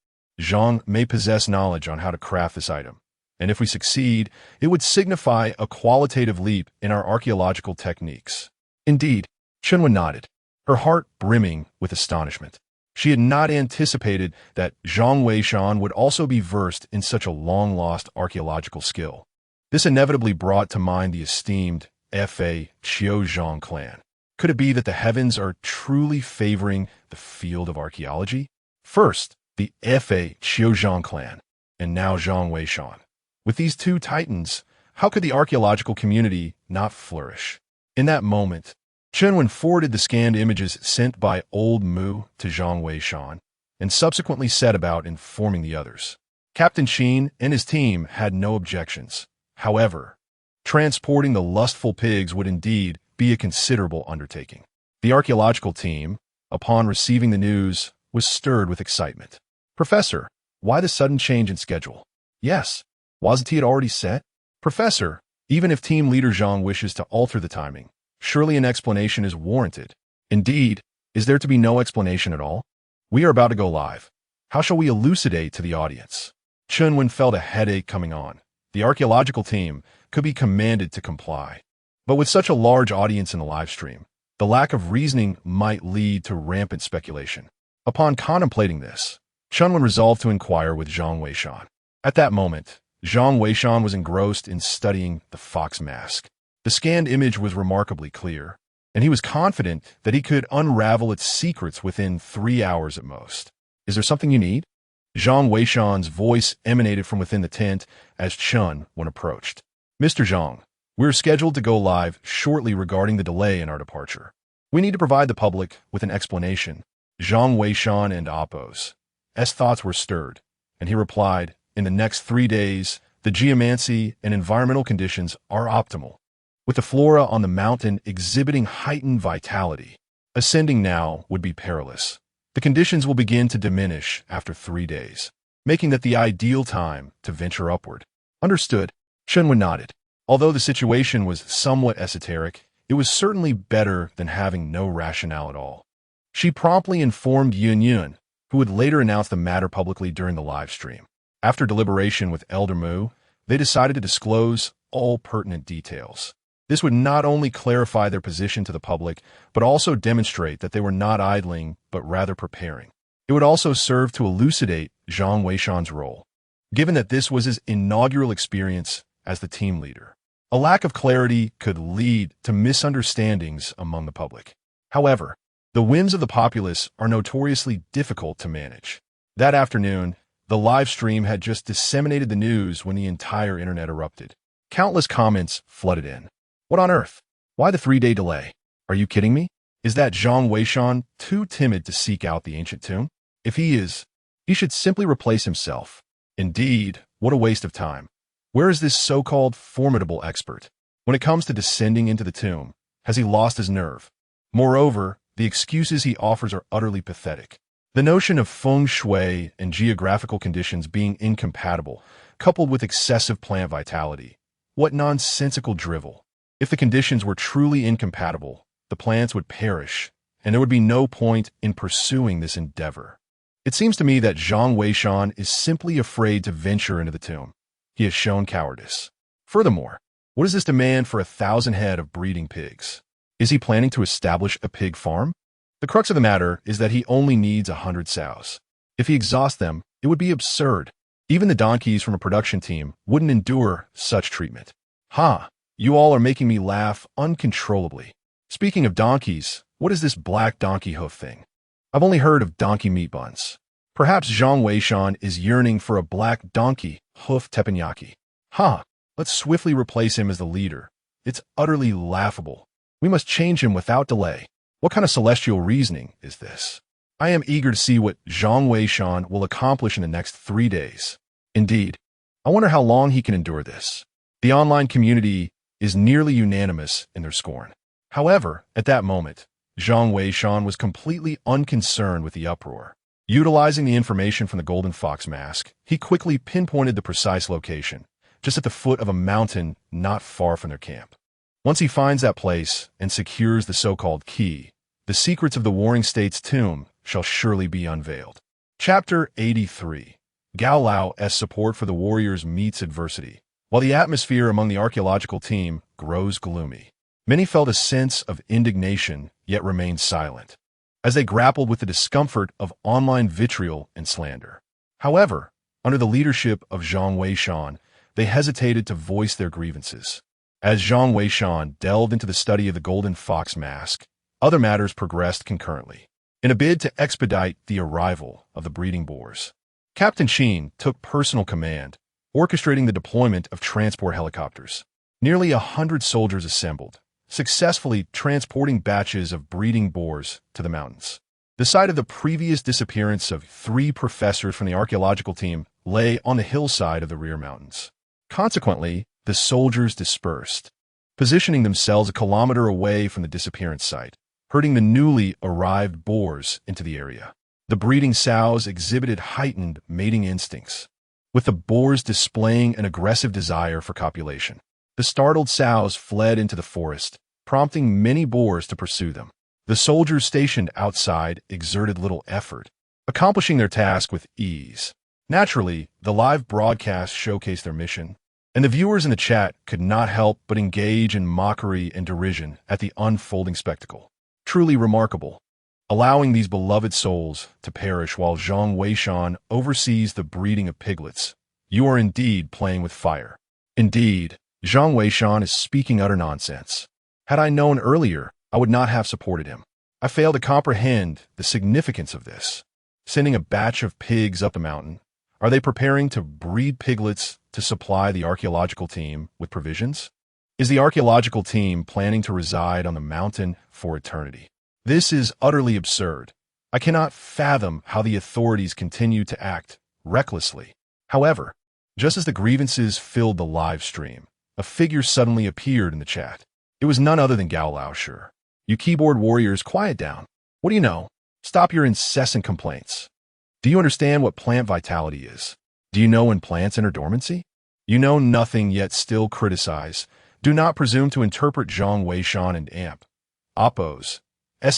Zhang may possess knowledge on how to craft this item, and if we succeed, it would signify a qualitative leap in our archaeological techniques. Indeed, Chunwen nodded, her heart brimming with astonishment. She had not anticipated that Zhang Weishan would also be versed in such a long-lost archaeological skill. This inevitably brought to mind the esteemed Fa Qiu Zhang clan. Could it be that the heavens are truly favoring the field of archaeology? First, the Fa Qiu Zhang clan, and now Zhang Weishan. With these two titans, how could the archaeological community not flourish? In that moment, Chunwen forwarded the scanned images sent by Old Mu to Zhang Weishan, and subsequently set about informing the others. Captain Sheen and his team had no objections. However, transporting the lustful pigs would indeed be a considerable undertaking. The archaeological team, upon receiving the news, was stirred with excitement. Professor, why the sudden change in schedule? Yes, wasn't it already set? Professor, even if team leader Zhang wishes to alter the timing, surely an explanation is warranted. Indeed, is there to be no explanation at all? We are about to go live. How shall we elucidate to the audience? Chunwen felt a headache coming on. The archaeological team could be commanded to comply. But with such a large audience in the live stream, the lack of reasoning might lead to rampant speculation. Upon contemplating this, Chunwen resolved to inquire with Zhang Weishan. At that moment, Zhang Weishan was engrossed in studying the fox mask. The scanned image was remarkably clear, and he was confident that he could unravel its secrets within 3 hours at most. Is there something you need? Zhang Weishan's voice emanated from within the tent as Chunwen approached. Mr. Zhang, we're scheduled to go live shortly regarding the delay in our departure. We need to provide the public with an explanation. Zhang Weishan and Appo's thoughts were stirred, and he replied, in the next 3 days, the geomancy and environmental conditions are optimal, with the flora on the mountain exhibiting heightened vitality. Ascending now would be perilous. The conditions will begin to diminish after 3 days, making that the ideal time to venture upward. Understood. Chunwen nodded. Although the situation was somewhat esoteric, it was certainly better than having no rationale at all. She promptly informed Yun, who would later announce the matter publicly during the live stream. After deliberation with Elder Mu, they decided to disclose all pertinent details. This would not only clarify their position to the public, but also demonstrate that they were not idling, but rather preparing. It would also serve to elucidate Zhang Weishan's role, given that this was his inaugural experience as the team leader. A lack of clarity could lead to misunderstandings among the public. However, the whims of the populace are notoriously difficult to manage. That afternoon, the live stream had just disseminated the news when the entire internet erupted. Countless comments flooded in. What on earth? Why the 3-day delay? Are you kidding me? Is that Zhang Weishan too timid to seek out the ancient tomb? If he is, he should simply replace himself. Indeed, what a waste of time. Where is this so-called formidable expert? When it comes to descending into the tomb, has he lost his nerve? Moreover, the excuses he offers are utterly pathetic. The notion of feng shui and geographical conditions being incompatible coupled with excessive plant vitality. What nonsensical drivel. If the conditions were truly incompatible, the plants would perish, and there would be no point in pursuing this endeavor. It seems to me that Zhang Weishan is simply afraid to venture into the tomb. He has shown cowardice. Furthermore, what is this demand for 1,000 head of breeding pigs? Is he planning to establish a pig farm? The crux of the matter is that he only needs 100 sows. If he exhausts them, it would be absurd. Even the donkeys from a production team wouldn't endure such treatment. Ha! You all are making me laugh uncontrollably. Speaking of donkeys, what is this black donkey hoof thing? I've only heard of donkey meat buns. Perhaps Zhang Weishan is yearning for a black donkey hoof teppanyaki. Ha! Let's swiftly replace him as the leader. It's utterly laughable. We must change him without delay. What kind of celestial reasoning is this? I am eager to see what Zhang Weishan will accomplish in the next 3 days. Indeed, I wonder how long he can endure this. The online community is nearly unanimous in their scorn. However, at that moment, Zhang Weishan was completely unconcerned with the uproar. Utilizing the information from the Golden Fox mask, he quickly pinpointed the precise location, just at the foot of a mountain not far from their camp. Once he finds that place and secures the so-called key, the secrets of the Warring States tomb shall surely be unveiled. Chapter 83. Gao Lao's support for the warriors meets adversity. While the atmosphere among the archaeological team grows gloomy, many felt a sense of indignation yet remained silent, as they grappled with the discomfort of online vitriol and slander. However, under the leadership of Zhang Weishan, they hesitated to voice their grievances. As Zhang Weishan delved into the study of the Golden Fox mask, other matters progressed concurrently. In a bid to expedite the arrival of the breeding boars, Captain Qin took personal command, orchestrating the deployment of transport helicopters. Nearly 100 soldiers assembled, successfully transporting batches of breeding boars to the mountains. The site of the previous disappearance of 3 professors from the archaeological team lay on the hillside of the rear mountains. Consequently, the soldiers dispersed, positioning themselves a kilometer away from the disappearance site, herding the newly arrived boars into the area. The breeding sows exhibited heightened mating instincts, with the boars displaying an aggressive desire for copulation. The startled sows fled into the forest, prompting many boars to pursue them. The soldiers stationed outside exerted little effort, accomplishing their task with ease. Naturally, the live broadcast showcased their mission, and the viewers in the chat could not help but engage in mockery and derision at the unfolding spectacle. Truly remarkable. Allowing these beloved souls to perish while Zhang Weishan oversees the breeding of piglets. You are indeed playing with fire. Indeed, Zhang Weishan is speaking utter nonsense. Had I known earlier, I would not have supported him. I fail to comprehend the significance of this. Sending a batch of pigs up the mountain, are they preparing to breed piglets to supply the archaeological team with provisions? Is the archaeological team planning to reside on the mountain for eternity? This is utterly absurd. I cannot fathom how the authorities continue to act recklessly. However, just as the grievances filled the live stream, a figure suddenly appeared in the chat. It was none other than Gao Lao. Sure. You keyboard warriors, quiet down. What do you know? Stop your incessant complaints. Do you understand what plant vitality is? Do you know when plants enter dormancy? You know nothing yet still criticize. Do not presume to interpret Zhang Weishan and Amp. Oppo's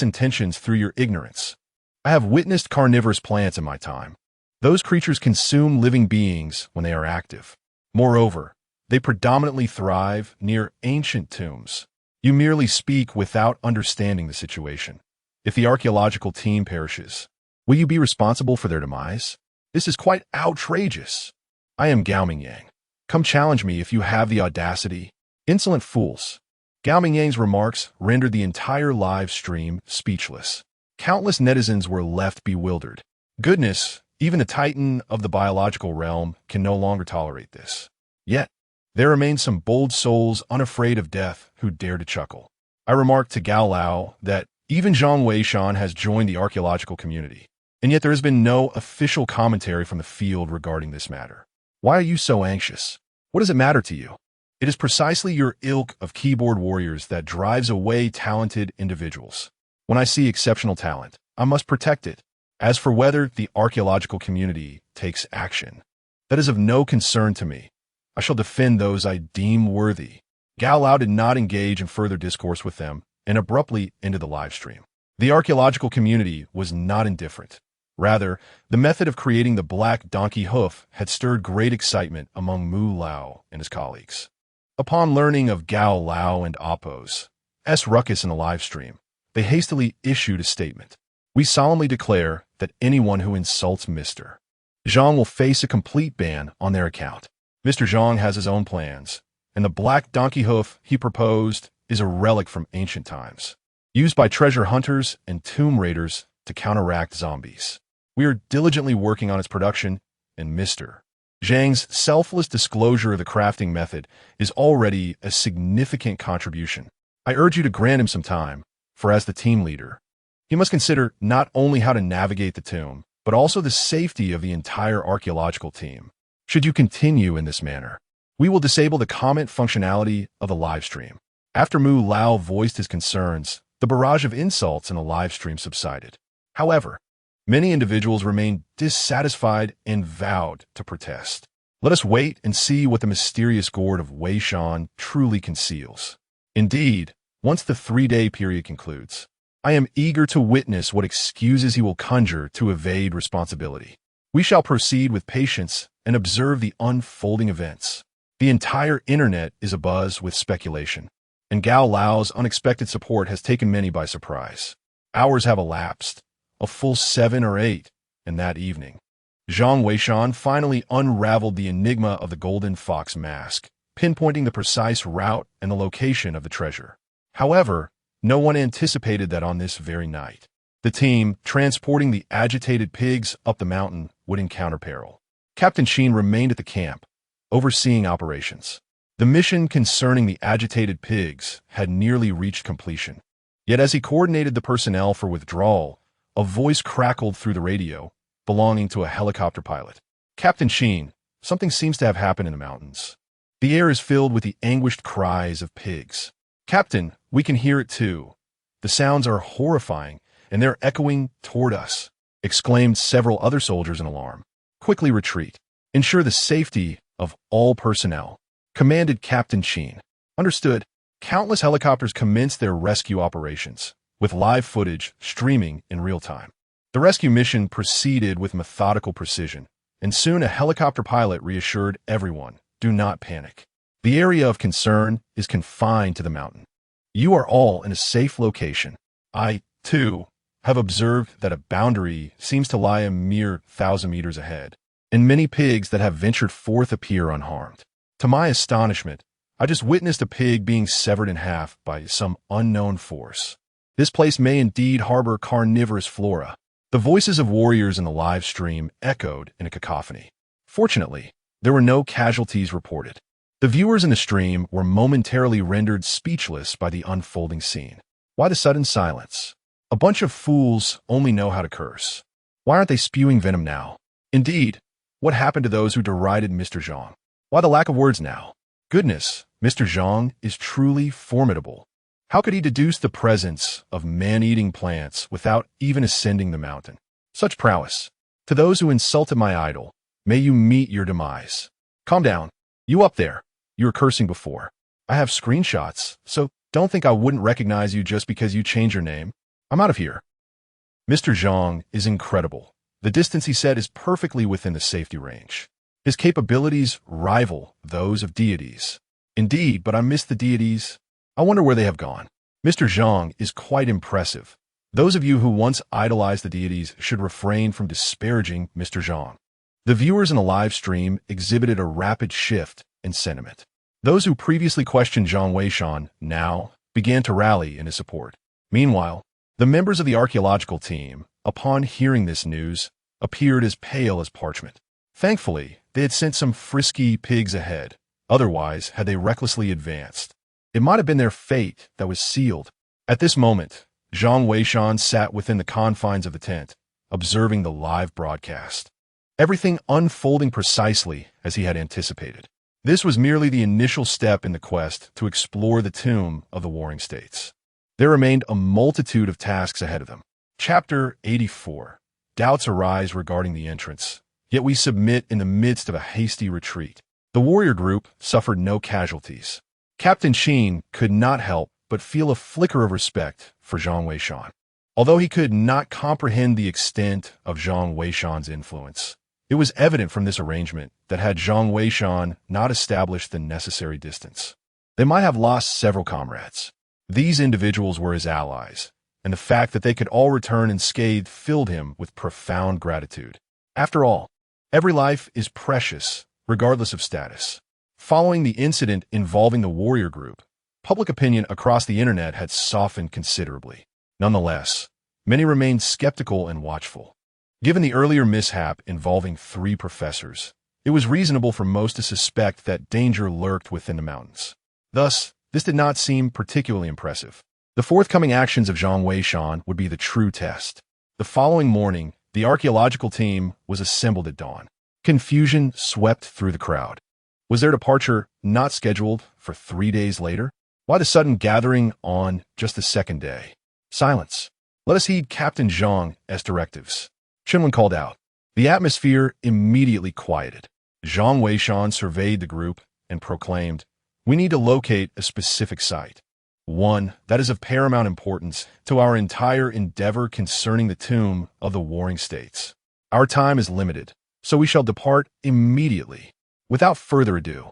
intentions through your ignorance. I have witnessed carnivorous plants in my time. Those creatures consume living beings when they are active. Moreover, they predominantly thrive near ancient tombs. You merely speak without understanding the situation. If the archaeological team perishes, will you be responsible for their demise? This is quite outrageous. I am Gao Mingyang. Come challenge me if you have the audacity. Insolent fools. Gao Mingyang's remarks rendered the entire live stream speechless. Countless netizens were left bewildered. Goodness, even the titan of the biological realm can no longer tolerate this. Yet, there remain some bold souls unafraid of death who dare to chuckle. I remarked to Gao Lao that even Zhang Weishan has joined the archaeological community, and yet there has been no official commentary from the field regarding this matter. Why are you so anxious? What does it matter to you? It is precisely your ilk of keyboard warriors that drives away talented individuals. When I see exceptional talent, I must protect it. As for whether the archaeological community takes action, That is of no concern to me. I shall defend those I deem worthy. Gao Lao did not engage in further discourse with them and abruptly ended the live stream. The archaeological community was not indifferent. Rather, the method of creating the black donkey hoof had stirred great excitement among Mu Lao and his colleagues. Upon learning of Gao Lao and Appo's ruckus in the live stream, they hastily issued a statement. We solemnly declare that anyone who insults Mr. Zhang will face a complete ban on their account. Mr. Zhang has his own plans, and the black donkey hoof he proposed is a relic from ancient times, used by treasure hunters and tomb raiders to counteract zombies. We are diligently working on its production, and Mr. Zhang's selfless disclosure of the crafting method is already a significant contribution. I urge you to grant him some time, for as the team leader, he must consider not only how to navigate the tomb, but also the safety of the entire archaeological team. Should you continue in this manner, we will disable the comment functionality of the live stream. After Mu Lao voiced his concerns, the barrage of insults in the live stream subsided. However, many individuals remained dissatisfied and vowed to protest. Let us wait and see what the mysterious gourd of Wei Shan truly conceals. Indeed, once the 3-day period concludes, I am eager to witness what excuses he will conjure to evade responsibility. We shall proceed with patience and observe the unfolding events. The entire internet is abuzz with speculation, and Gao Lao's unexpected support has taken many by surprise. Hours have elapsed, a full 7 or 8, and that evening, Zhang Weishan finally unraveled the enigma of the golden fox mask, pinpointing the precise route and the location of the treasure. However, no one anticipated that on this very night, the team transporting the agitated pigs up the mountain would encounter peril. Captain Sheen remained at the camp, overseeing operations. The mission concerning the agitated pigs had nearly reached completion. Yet as he coordinated the personnel for withdrawal, a voice crackled through the radio, belonging to a helicopter pilot. Captain Sheen, something seems to have happened in the mountains. The air is filled with the anguished cries of pigs. Captain, we can hear it too. The sounds are horrifying, and they're echoing toward us, exclaimed several other soldiers in alarm. Quickly retreat. Ensure the safety of all personnel, commanded Captain Sheen. Understood. Countless helicopters commenced their rescue operations, with live footage streaming in real time. The rescue mission proceeded with methodical precision, and soon a helicopter pilot reassured everyone, do not panic. The area of concern is confined to the mountain. You are all in a safe location. I, too, have observed that a boundary seems to lie a mere 1,000 meters ahead, and many pigs that have ventured forth appear unharmed. To my astonishment, I just witnessed a pig being severed in half by some unknown force. This place may indeed harbor carnivorous flora. The voices of warriors in the live stream echoed in a cacophony. Fortunately, there were no casualties reported. The viewers in the stream were momentarily rendered speechless by the unfolding scene. Why the sudden silence? A bunch of fools only know how to curse. Why aren't they spewing venom now? Indeed, what happened to those who derided Mr. Zhang? Why the lack of words now? Goodness, Mr. Zhang is truly formidable. How could he deduce the presence of man-eating plants without even ascending the mountain? Such prowess. To those who insulted my idol, may you meet your demise. Calm down. You up there. You were cursing before. I have screenshots, so don't think I wouldn't recognize you just because you changed your name. I'm out of here. Mr. Zhang is incredible. The distance he said is perfectly within the safety range. His capabilities rival those of deities. Indeed, but I miss the deities. I wonder where they have gone. Mr. Zhang is quite impressive. Those of you who once idolized the deities should refrain from disparaging Mr. Zhang. The viewers in the live stream exhibited a rapid shift in sentiment. Those who previously questioned Zhang Weishan now began to rally in his support. Meanwhile, the members of the archaeological team, upon hearing this news, appeared as pale as parchment. Thankfully, they had sent some frisky pigs ahead. Otherwise, had they recklessly advanced, it might have been their fate that was sealed. At this moment, Zhang Weishan sat within the confines of the tent, observing the live broadcast. Everything unfolding precisely as he had anticipated. This was merely the initial step in the quest to explore the tomb of the Warring States. There remained a multitude of tasks ahead of them. Chapter 84. Doubts arise regarding the entrance yet we submit in the midst of a hasty retreat. The warrior group suffered no casualties. Captain Sheen could not help but feel a flicker of respect for Zhang Weishan. Although he could not comprehend the extent of Zhang Weishan's influence, it was evident from this arrangement that had Zhang Weishan not established the necessary distance, they might have lost several comrades. These individuals were his allies, and the fact that they could all return unscathed filled him with profound gratitude. After all, every life is precious, regardless of status. Following the incident involving the warrior group, public opinion across the internet had softened considerably. Nonetheless, many remained skeptical and watchful. Given the earlier mishap involving 3 professors, it was reasonable for most to suspect that danger lurked within the mountains. Thus, this did not seem particularly impressive. The forthcoming actions of Zhang Weishan would be the true test. The following morning, the archaeological team was assembled at dawn. Confusion swept through the crowd. Was their departure not scheduled for 3 days later? Why the sudden gathering on just the second day? Silence. Let us heed Captain Zhang's directives. Chinlin called out. The atmosphere immediately quieted. Zhang Weishan surveyed the group and proclaimed, "We need to locate a specific site. One that is of paramount importance to our entire endeavor concerning the tomb of the warring states. Our time is limited, so we shall depart immediately." Without further ado,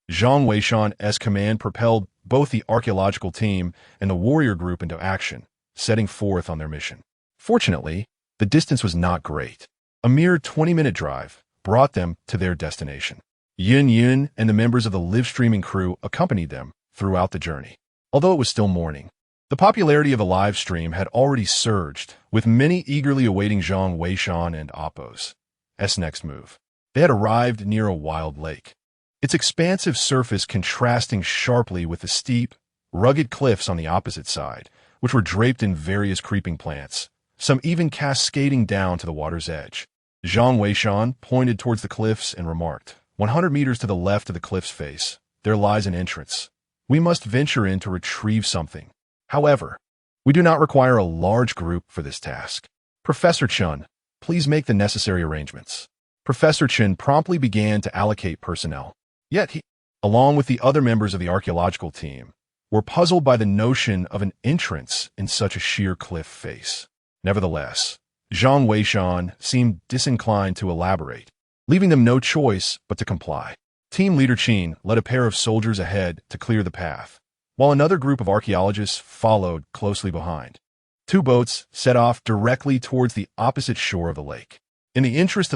Zhang Weishan's command propelled both the archaeological team and the warrior group into action, setting forth on their mission. Fortunately, the distance was not great. A mere 20-minute drive brought them to their destination. Yun and the members of the live-streaming crew accompanied them throughout the journey. Although it was still morning, the popularity of the live stream had already surged, with many eagerly awaiting Zhang Weishan and Appo's next move. They had arrived near a wild lake, its expansive surface contrasting sharply with the steep, rugged cliffs on the opposite side, which were draped in various creeping plants, some even cascading down to the water's edge. Zhang Weishan pointed towards the cliffs and remarked, 100 meters to the left of the cliff's face, there lies an entrance. We must venture in to retrieve something. However, we do not require a large group for this task. Professor Chen, please make the necessary arrangements. Professor Chen promptly began to allocate personnel. Yet he, along with the other members of the archaeological team, were puzzled by the notion of an entrance in such a sheer cliff face. Nevertheless, Zhang Weishan seemed disinclined to elaborate, leaving them no choice but to comply. Team leader Qin led a pair of soldiers ahead to clear the path, while another group of archaeologists followed closely behind. 2 boats set off directly towards the opposite shore of the lake. In the interest